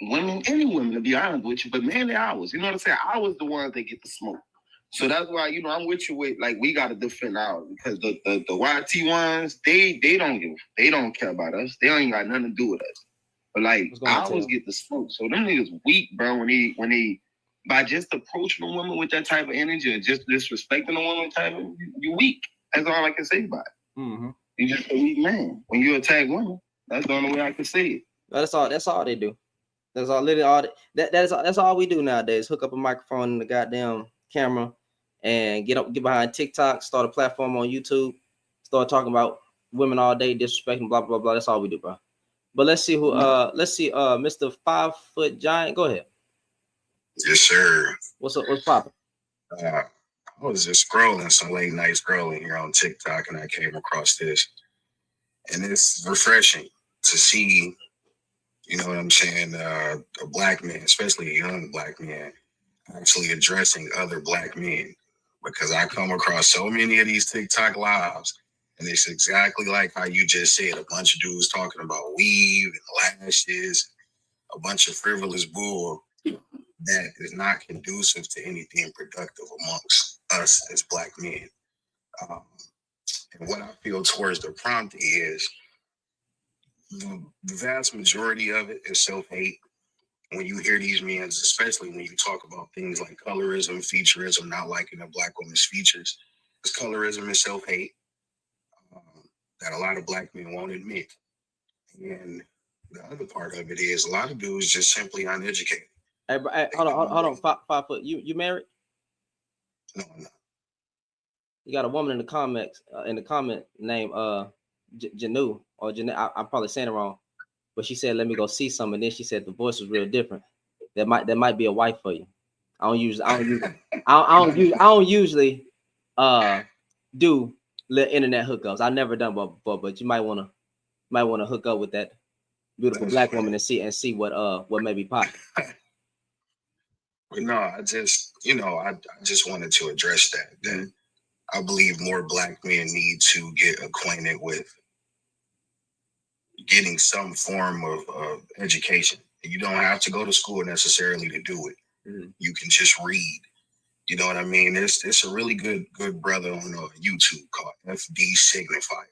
women, any women, to be honest with you, but mainly ours. You know what I'm saying? I was the ones that get the smoke. So that's why, I'm with you with, like, we gotta defend ours, because the YT ones, they don't care about us. They don't even got nothing to do with us. But like, I always get the smoke. So them niggas weak, bro, when they by just approaching a woman with that type of energy or just disrespecting a woman type of, you weak. That's all I can say about it. Mm-hmm. You just a weak man. When you attack women, that's the only way I can say it. That's all they do. That's all literally all that's all we do nowadays. Hook up a microphone in the goddamn camera and get behind TikTok, start a platform on YouTube, start talking about women all day, disrespecting, blah blah blah. That's all we do, bro. But let's see Mr. 5 foot giant. Go ahead. Yes, sir. What's up? What's popping? I was just scrolling, some late night scrolling here on TikTok, and I came across this. And it's refreshing to see, you know what I'm saying, a black man, especially a young black man, actually addressing other black men. Because I come across so many of these TikTok lives, and it's exactly like how you just said, a bunch of dudes talking about weave and lashes, a bunch of frivolous bull that is not conducive to anything productive amongst us as black men. And what I feel towards the prompt is the vast majority of it is self-hate. When you hear these men, especially when you talk about things like colorism, featureism, not liking a black woman's features, because colorism is self-hate that a lot of black men won't admit. And the other part of it is a lot of dudes just simply uneducated. Hey, hold on. 5 foot. You married? No, I'm not. You got a woman in the comments named Janu or Janu. I'm probably saying it wrong, but she said, "Let me go see some." And then she said the voice was real different. That might be a wife for you. I don't usually do little internet hookups. I've never done one before, but you might want to hook up with that beautiful black woman and see what may be popping. But no, I just wanted to address that I believe more black men need to get acquainted with getting some form of education. You don't have to go to school necessarily to do it. Mm-hmm. You can just read. You know what I mean? There's a really good brother on YouTube called FD Signifier.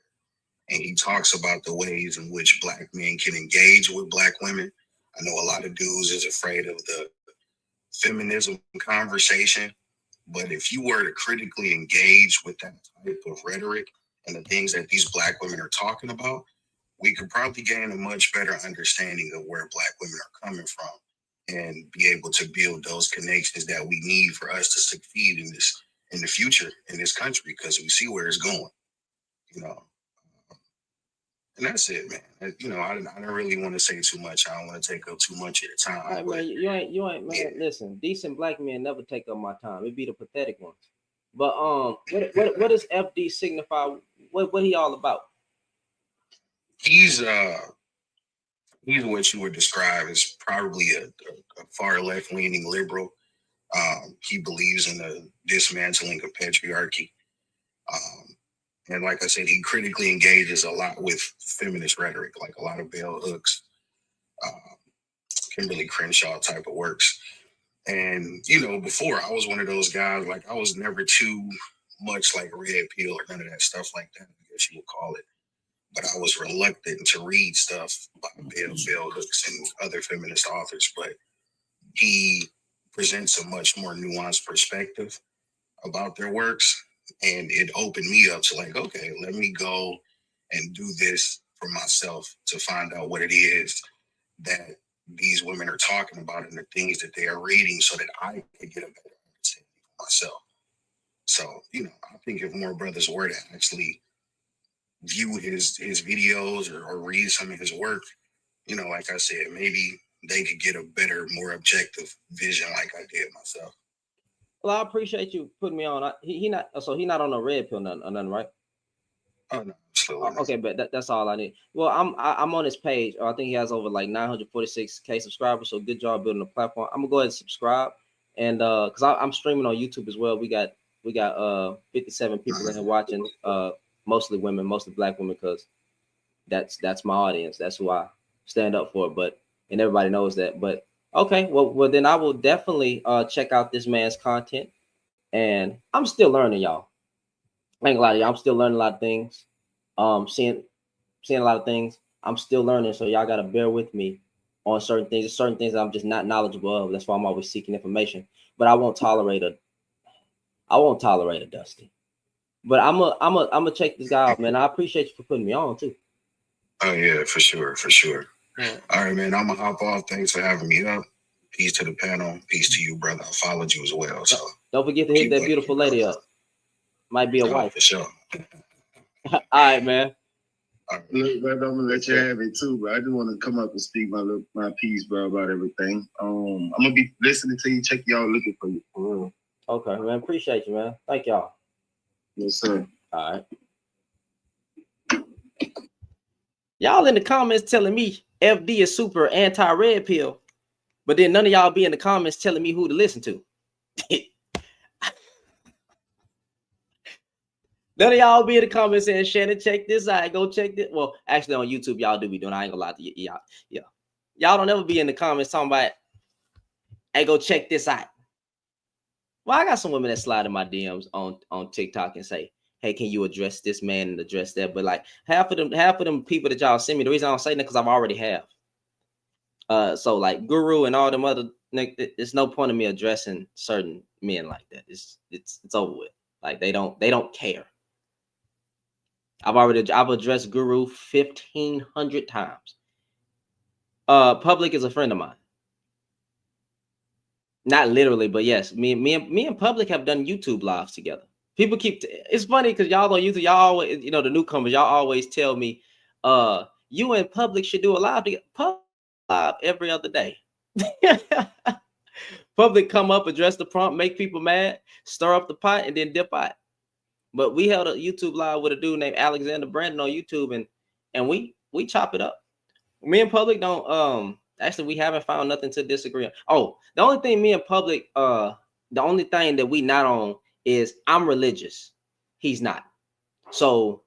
And he talks about the ways in which black men can engage with black women. I know a lot of dudes is afraid of the feminism conversation, but if you were to critically engage with that type of rhetoric and the things that these black women are talking about, we could probably gain a much better understanding of where Black women are coming from and be able to build those connections that we need for us to succeed in the future in this country, because we see where it's going, you know. And that's it, man. You know, I don't really want to say too much. I don't want to take up too much of the time. All right, man. You ain't, man. Yeah. Listen, decent Black men never take up my time. It'd be the pathetic ones. But what does FD signify? What he all about? He's what you would describe as probably a far left leaning liberal. He believes in the dismantling of patriarchy. And like I said, he critically engages a lot with feminist rhetoric, like a lot of bell hooks, Kimberly Crenshaw type of works. And, you know, before I was one of those guys, like I was never too much like red pill or none of that stuff like that, I guess you would call it. But I was reluctant to read stuff by bell hooks and other feminist authors. But he presents a much more nuanced perspective about their works. And it opened me up to like, okay, let me go and do this for myself to find out what it is that these women are talking about and the things that they are reading so that I can get a better understanding for myself. So, you know, I think if more brothers were to actually view his videos or read some of his work, you know, like I said, maybe they could get a better, more objective vision like I did myself. Well, I appreciate you putting me on. He not on a red pill or nothing, right? Oh no, absolutely. Okay, but that's all I need. Well, I'm on his page. I think he has over like 946K subscribers. So good job building the platform. I'm gonna go ahead and subscribe, and because I'm streaming on YouTube as well. We got 57 people in here watching. Mostly women, mostly Black women, because that's my audience. That's who I stand up for. And everybody knows that. But okay, well then I will definitely check out this man's content. And I'm still learning, y'all. I ain't gonna lie to y'all. I'm still learning a lot of things. Seeing a lot of things. I'm still learning, so y'all gotta bear with me on certain things. There's certain things that I'm just not knowledgeable of. That's why I'm always seeking information. But I won't tolerate a Dusty. But I'm a check this guy out, man. I appreciate you for putting me on too. Oh yeah, for sure. All right, man. I'm gonna hop off. Thanks for having me up. Peace to the panel. Peace to you, brother. I followed you as well. So don't forget to hit that beautiful lady up. Might be a wife. For sure. All right, man. Look, brother, I'm gonna let you have it too, but I just want to come up and speak my piece, bro, about everything. I'm gonna be listening to you, check y'all, looking for you. For real. Okay, man. Appreciate you, man. Thank y'all. Yes, sir. All right. Y'all in the comments telling me FD is super anti-red pill, but then none of y'all be in the comments telling me who to listen to. None of y'all be in the comments saying, Shannon, check this out. Go check this. Well, actually on YouTube, y'all do be doing. I ain't gonna lie to you. Y'all, yeah. Y'all don't ever be in the comments talking about, hey, go check this out. Well, I got some women that slide in my DMs on TikTok and say, hey, can you address this man and address that? But like half of them people that y'all send me, the reason I don't say that because I've already have. So like Guru and all them other, there's no point in me addressing certain men like that. It's over with. Like they don't care. I've addressed Guru 1,500 times. Public is a friend of mine. Not literally, but yes, me and Public have done YouTube lives together. People it's funny because y'all on YouTube, y'all always, you know, the newcomers, y'all always tell me, you and Public should do a live together. Public live every other day. Public come up, address the prompt, make people mad, stir up the pot, and then dip out. But we held a YouTube live with a dude named Alexander Brandon on YouTube, and we chop it up. Me and Public don't actually we haven't found nothing to disagree on. Oh, the only thing me and Public the only thing that we not on is I'm religious. He's not. So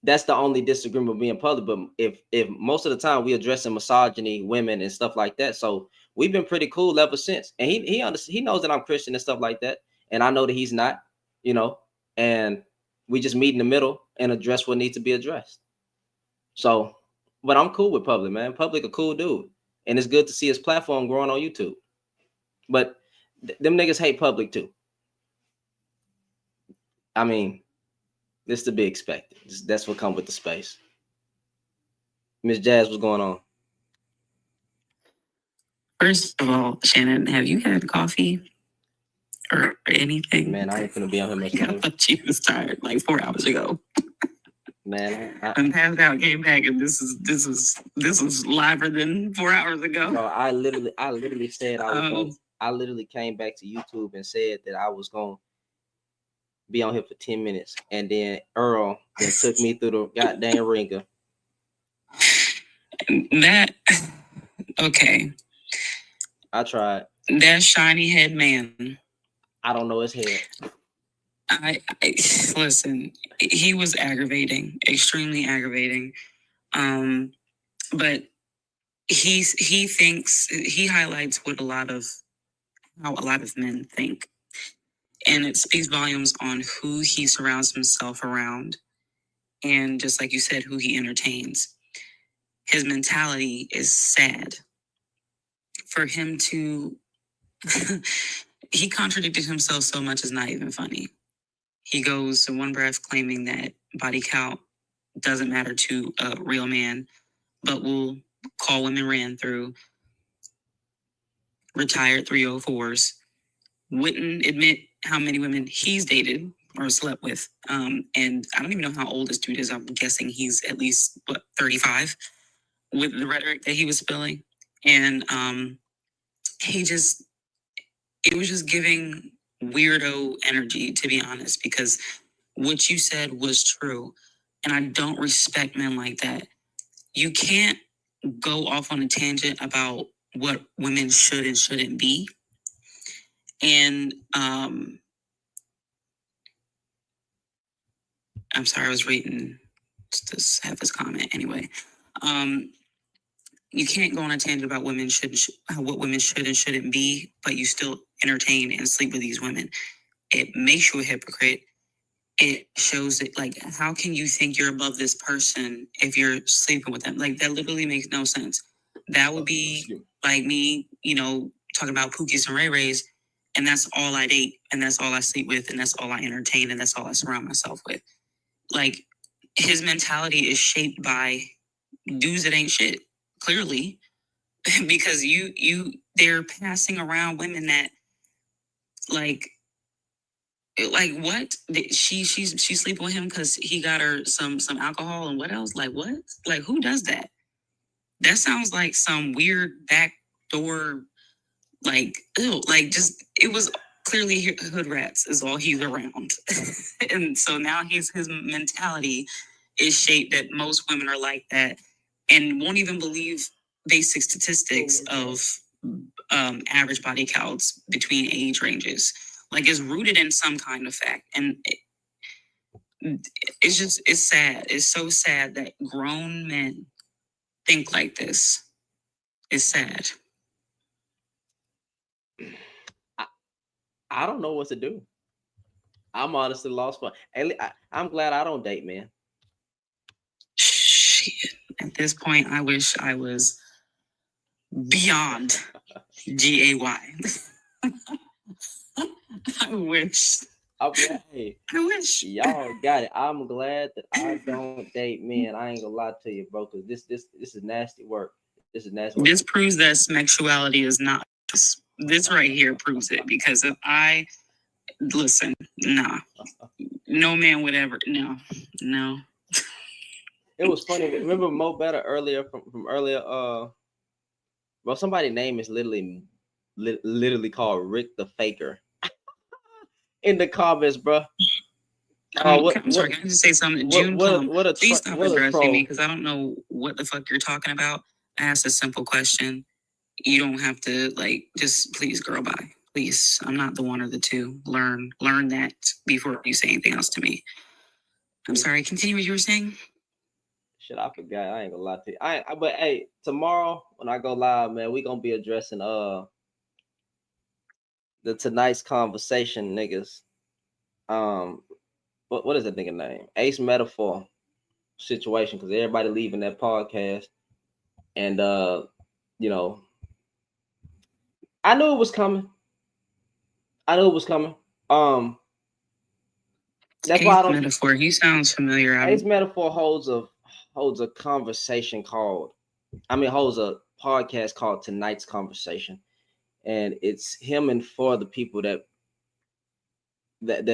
that's the only disagreement with me and Public. But if most of the time we addressing misogyny, women, and stuff like that. So we've been pretty cool ever since. And he knows that I'm Christian and stuff like that. And I know that he's not, you know, and we just meet in the middle and address what needs to be addressed. So, but I'm cool with Public, man. Public a cool dude. And it's good to see his platform growing on YouTube. But them niggas hate Public too. I mean, this to be expected. That's what comes with the space. Miss Jazz, what's going on? First of all, Shannon, have you had coffee or anything? Man, I ain't gonna be on here much I longer. thought you was tired like 4 hours ago. Man, I'm passed out, came back, and this is liver than 4 hours ago. Bro, I literally said I literally came back to YouTube and said that I was gonna be on here for 10 minutes, and then Earl then took me through the goddamn ringer. That okay. I tried. That shiny head man. I don't know his head. I listen. He was aggravating, extremely aggravating. But he thinks he highlights how a lot of men think, and it speaks volumes on who he surrounds himself around, and just like you said, who he entertains. His mentality is sad. For him to, he contradicted himself so much it's not even funny. He goes to one breath claiming that body count doesn't matter to a real man, but will call women ran through, retired 304'S, wouldn't admit how many women he's dated or slept with. And I don't even know how old this dude is. I'm guessing he's at least, 35 with the rhetoric that he was spilling. And it was just giving weirdo energy, to be honest, because what you said was true. And I don't respect men like that. You can't go off on a tangent about what women should and shouldn't be. And I'm sorry, I was reading just have this comment anyway. You can't go on a tangent about what women should and shouldn't be, but you still entertain and sleep with these women. It makes you a hypocrite. It shows that, like, how can you think you're above this person if you're sleeping with them? Like, that literally makes no sense. That would be like me, talking about Pookies and Ray Rays, and that's all I date, and that's all I sleep with, and that's all I entertain, and that's all I surround myself with. Like, his mentality is shaped by dudes that ain't shit, clearly, because they're passing around women that, like what? She's sleeping with him because he got her some alcohol and what else? Like what? Like who does that? That sounds like some weird backdoor, like ew, like just it was clearly hood rats is all he's around, and so now his mentality is shaped that most women are like that and won't even believe basic statistics of average body counts between age ranges. Like it's rooted in some kind of fact. And it's sad. It's so sad that grown men think like this. It's sad. I don't know what to do. I'm honestly lost for. I'm glad I don't date, man. Shit. At this point, I wish I was beyond GAY. I wish. Hey, I wish y'all got it. I'm glad that I don't date men. I ain't gonna lie to you, bro, because this is nasty work. This is nasty work. This proves that sexuality is not. This right here proves it, because if I listen, nah, no man would ever. No. It was funny. Remember Mo Better earlier from earlier? Well, somebody's name is literally called Rick the Faker. In the comments, bro. I'm sorry, can I just say something? Please stop addressing me because I don't know what the fuck you're talking about. I asked a simple question. You don't have to just please, girl, bye. Please, I'm not the one or the two. Learn that before you say anything else to me. I'm sorry. Continue what you were saying. Shit, I forgot. I ain't gonna lie to you. But hey, tomorrow when I go live, man, we gonna be addressing the tonight's conversation, niggas. What is that nigga name? Ace Metaphor situation, because everybody leaving that podcast, and I knew it was coming. That's why I don't. Metaphor. He sounds familiar. Ace Metaphor holds a holds a conversation called, holds a podcast called Tonight's Conversation, and it's him and 4 other people that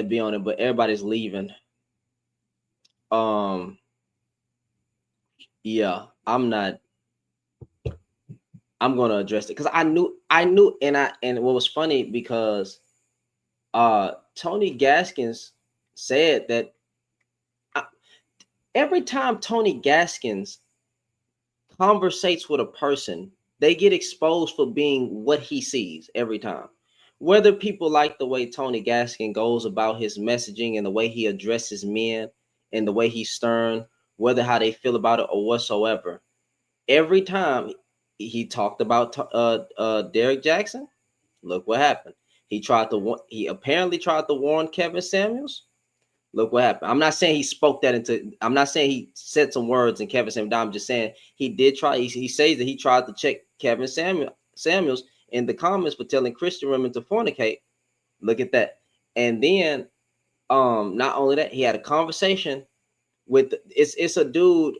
be on it, but everybody's leaving. Yeah, I'm gonna address it because I knew, and what was funny because Tony Gaskins said that every time Tony Gaskins conversates with a person, they get exposed for being what he sees every time. Whether people like the way Tony Gaskin goes about his messaging and the way he addresses men and the way he's stern, whether how they feel about it or whatsoever, every time he talked about Derek Jackson, look what happened. He apparently tried to warn Kevin Samuels. Look what happened. I'm not saying he spoke that into. I'm not saying he said some words and Kevin Samuels. I'm just saying he did try. He says that he tried to check Kevin Samuels in the comments for telling Christian women to fornicate. Look at that. And then, not only that, he had a conversation with. It's a dude,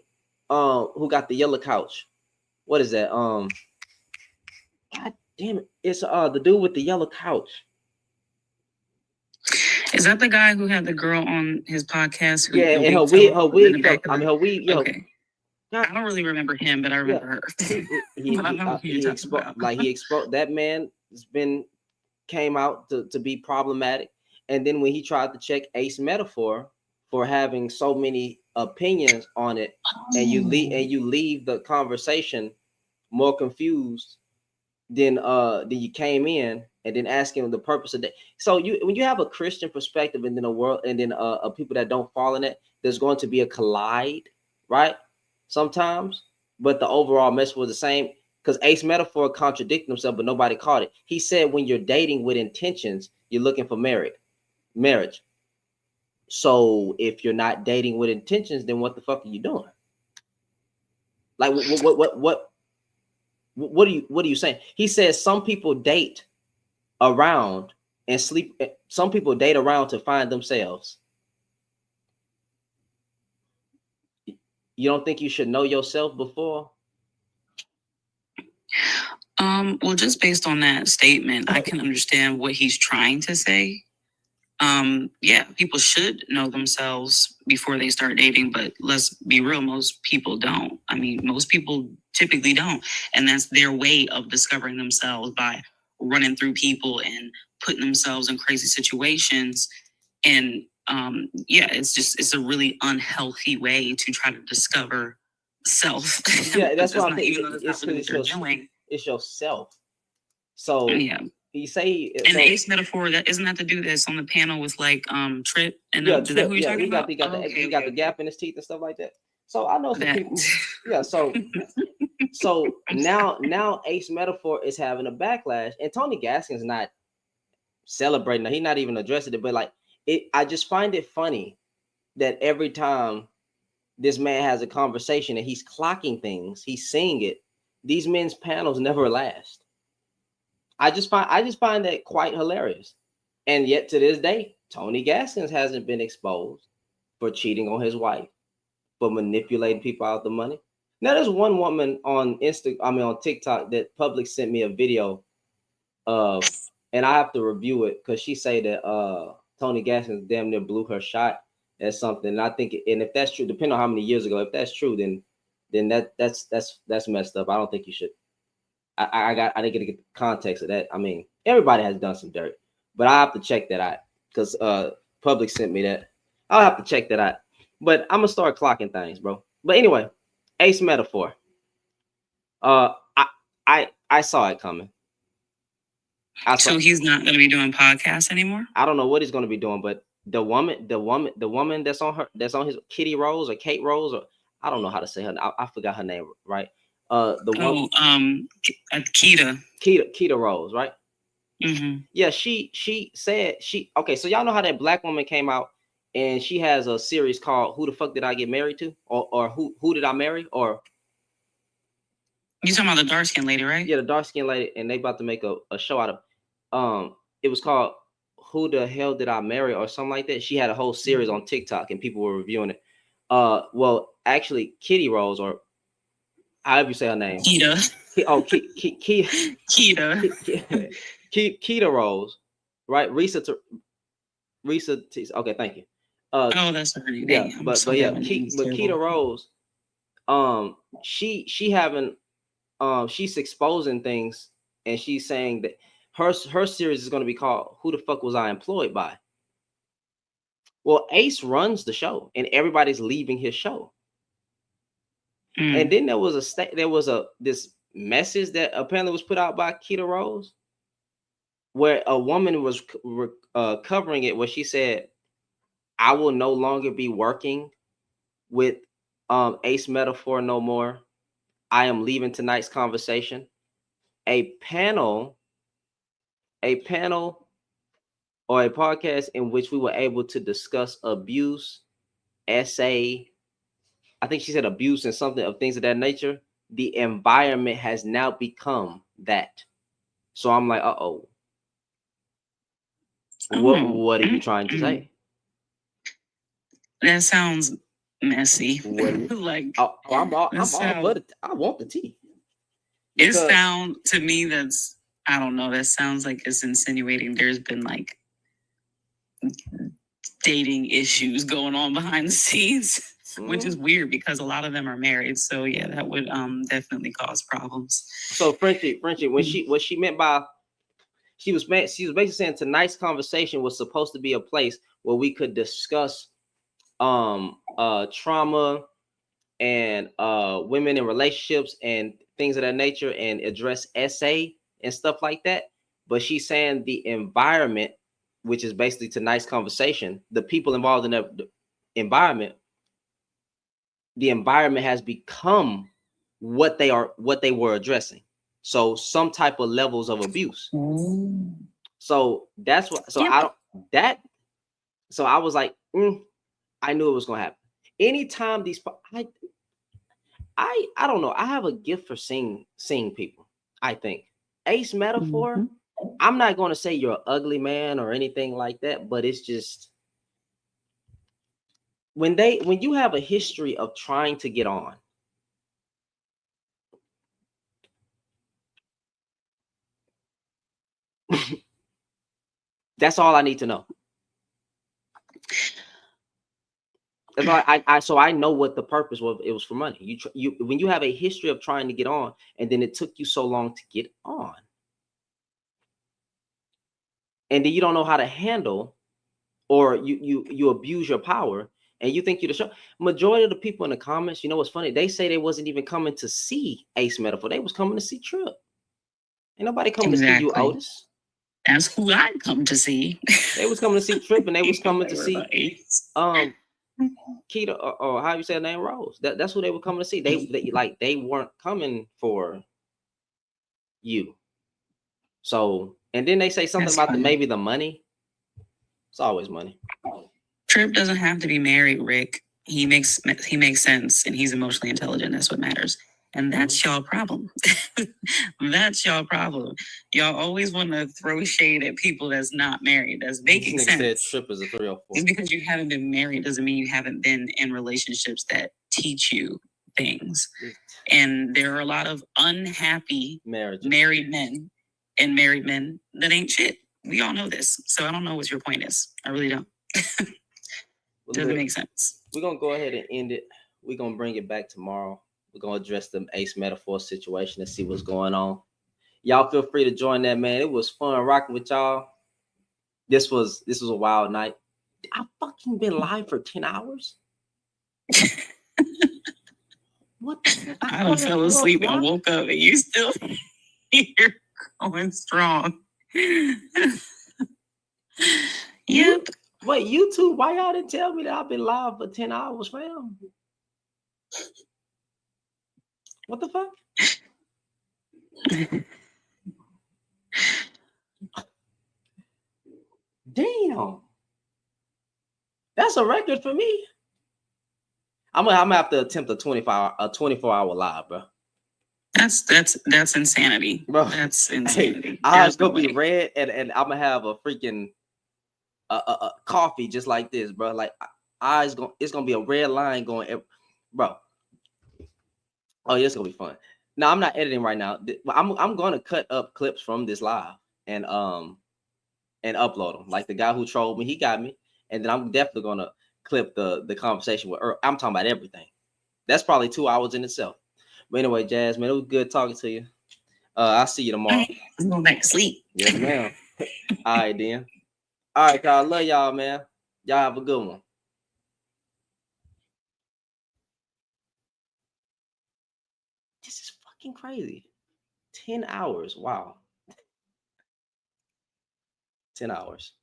who got the yellow couch. What is that? God damn it! It's the dude with the yellow couch. Is that the guy who had the girl on his podcast? Yeah, and her wig. Her wig. Yo. Okay. I don't really remember him, but I remember her. He exposed that man came out to be problematic, and then when he tried to check Ace Metaphor for having so many opinions on it, and you leave the conversation more confused than you came in, and then asking the purpose of that. So when you have a Christian perspective and then a world and then people that don't fall in it, there's going to be a collide, right? Sometimes, but the overall message was the same because Ace Metaphor contradicted himself, but nobody caught it. He said when you're dating with intentions, you're looking for marriage. So if you're not dating with intentions, then what the fuck are you doing? Like what are you saying? He says some people date around and sleep. Some people date around to find themselves. You don't think you should know yourself before? Well, just based on that statement, I can understand what he's trying to say. Yeah, people should know themselves before they start dating, but let's be real, most people don't. Most people typically don't. And that's their way of discovering themselves, by running through people and putting themselves in crazy situations. And it's a really unhealthy way to try to discover self. Yeah, that's what I'm thinking. It's yourself. So yeah. You say and Ace Metaphor, isn't that the dude that's on the panel with like Trip? And is that who you're talking about? He got the gap in his teeth and stuff like that. So I know some people. Yeah, so now Ace Metaphor is having a backlash, and Tony Gaskin's not celebrating it. He's not even addressing it, but like I just find it funny that every time this man has a conversation and he's clocking things, he's seeing it, these men's panels never last. I just find that quite hilarious. And yet to this day, Tony Gaskins hasn't been exposed for cheating on his wife, for manipulating people out of the money. Now there's one woman on on TikTok that public sent me a video of, and I have to review it because she say that Tony Gaskins damn near blew her shot at something. And I think, and if that's true, depending on how many years ago, if that's true, then that's messed up. I don't think you should. I didn't get the context of that. Everybody has done some dirt, but I have to check that out because public sent me that. I'll have to check that out. But I'm gonna start clocking things, bro. But anyway, Ace Metaphor. I saw it coming. So he's not gonna be doing podcasts anymore? I don't know what he's gonna be doing, but the woman that's on his Kitty Rose or Kate Rose, or I don't know how to say her. I forgot her name, right? Keita Rose, right? Mm-hmm. Yeah, she said okay. So y'all know how that black woman came out and she has a series called "Who the Fuck Did I Get Married To?" or Who Did I Marry? Or you talking about the dark skinned lady, right? Yeah, the dark skinned lady, and they about to make a show out of. It was called "Who the Hell Did I Marry?" or something like that. She had a whole series on TikTok and people were reviewing it. Well, actually, Kitty Rose, or however you say her name. Keita. Keita Rose, right? Risa. Okay, thank you. Oh, that's pretty. Yeah, but yeah, Keita Rose, she having, she's exposing things, and she's saying that her series is going to be called "Who the Fuck Was I Employed By?" Well, Ace runs the show, and everybody's leaving his show. And then there was this message that apparently was put out by Keita Rose, where a woman was covering it, where she said, "I will no longer be working with Ace Metaphor no more. I am leaving tonight's conversation." A panel or a podcast in which we were able to discuss abuse, essay, I think she said abuse and something of things of that nature. The environment has now become that. So I'm like, what are you trying to say? That sounds messy. Like, I want the tea. It sounds to me I don't know. That sounds like it's insinuating there's been like dating issues going on behind the scenes, which is weird because a lot of them are married. So yeah, that would definitely cause problems. So Frenchie, what she meant by she was basically saying tonight's conversation was supposed to be a place where we could discuss trauma and women in relationships and things of that nature and address essay and stuff like that. But she's saying the environment, which is basically tonight's conversation, the people involved in the environment has become what they were addressing. So some type of levels of abuse. So that's what. So I was like, I knew it was gonna happen. Anytime these, I don't know. I have a gift for seeing people. I think Ace Metaphor. I'm not going to say you're an ugly man or anything like that, but it's just when you have a history of trying to get on. That's all I need to know. That's all so I know what the purpose was. It was for money. When you have a history of trying to get on, and then it took you so long to get on, and then you don't know how to handle, or you abuse your power, and you think you're the show. Majority of the people in the comments, you know what's funny? They say they wasn't even coming to see Ace Metaphor. They was coming to see Trip. Ain't nobody coming to see you, Otis. That's who I come to see. They was coming to see Trip, and they was coming to see Keita or how you say her name, Rose. That's who they were coming to see. They weren't coming for you. So, and then they say something about maybe the money. It's always money. Trip doesn't have to be married, Rick. He makes sense, and he's emotionally intelligent. That's what matters. And that's y'all problem. That's y'all problem. Y'all always want to throw shade at people that's not married. That's making sense. Said Trip is a 304. Just because you haven't been married doesn't mean you haven't been in relationships that teach you things. And there are a lot of unhappy married men and married men that ain't shit. We all know this. So I don't know what your point is. I really don't. Doesn't make sense. We're going to go ahead and end it. We're going to bring it back tomorrow. We're going to address the Ace Metaphor situation and see what's going on. Y'all feel free to join that, man. It was fun rocking with y'all. This was a wild night. I've fucking been live for 10 hours. What the fuck? I fell asleep and woke up and you still here going strong. Yep. Wait, YouTube, why y'all didn't tell me that I've been live for 10 hours, fam? What the fuck? Damn. That's a record for me. I'm gonna have to attempt a 24-hour live, bro. That's insanity. Bro, that's insanity. Hey, I'll go be red and I'm gonna have a freaking coffee just like this, bro. Like it's gonna be a red line going, bro. Oh, yeah, it's gonna be fun. No, I'm not editing right now. I'm gonna cut up clips from this live and upload them. Like the guy who trolled me, he got me, and then I'm definitely gonna clip the conversation with Earl. I'm talking about everything. That's probably 2 hours in itself. But anyway, Jasmine, it was good talking to you. I'll see you tomorrow. I'm going back to sleep. Yes, ma'am. All right, then. All right, y'all. Love y'all, man. Y'all have a good one. This is fucking crazy. 10 hours. Wow. 10 hours.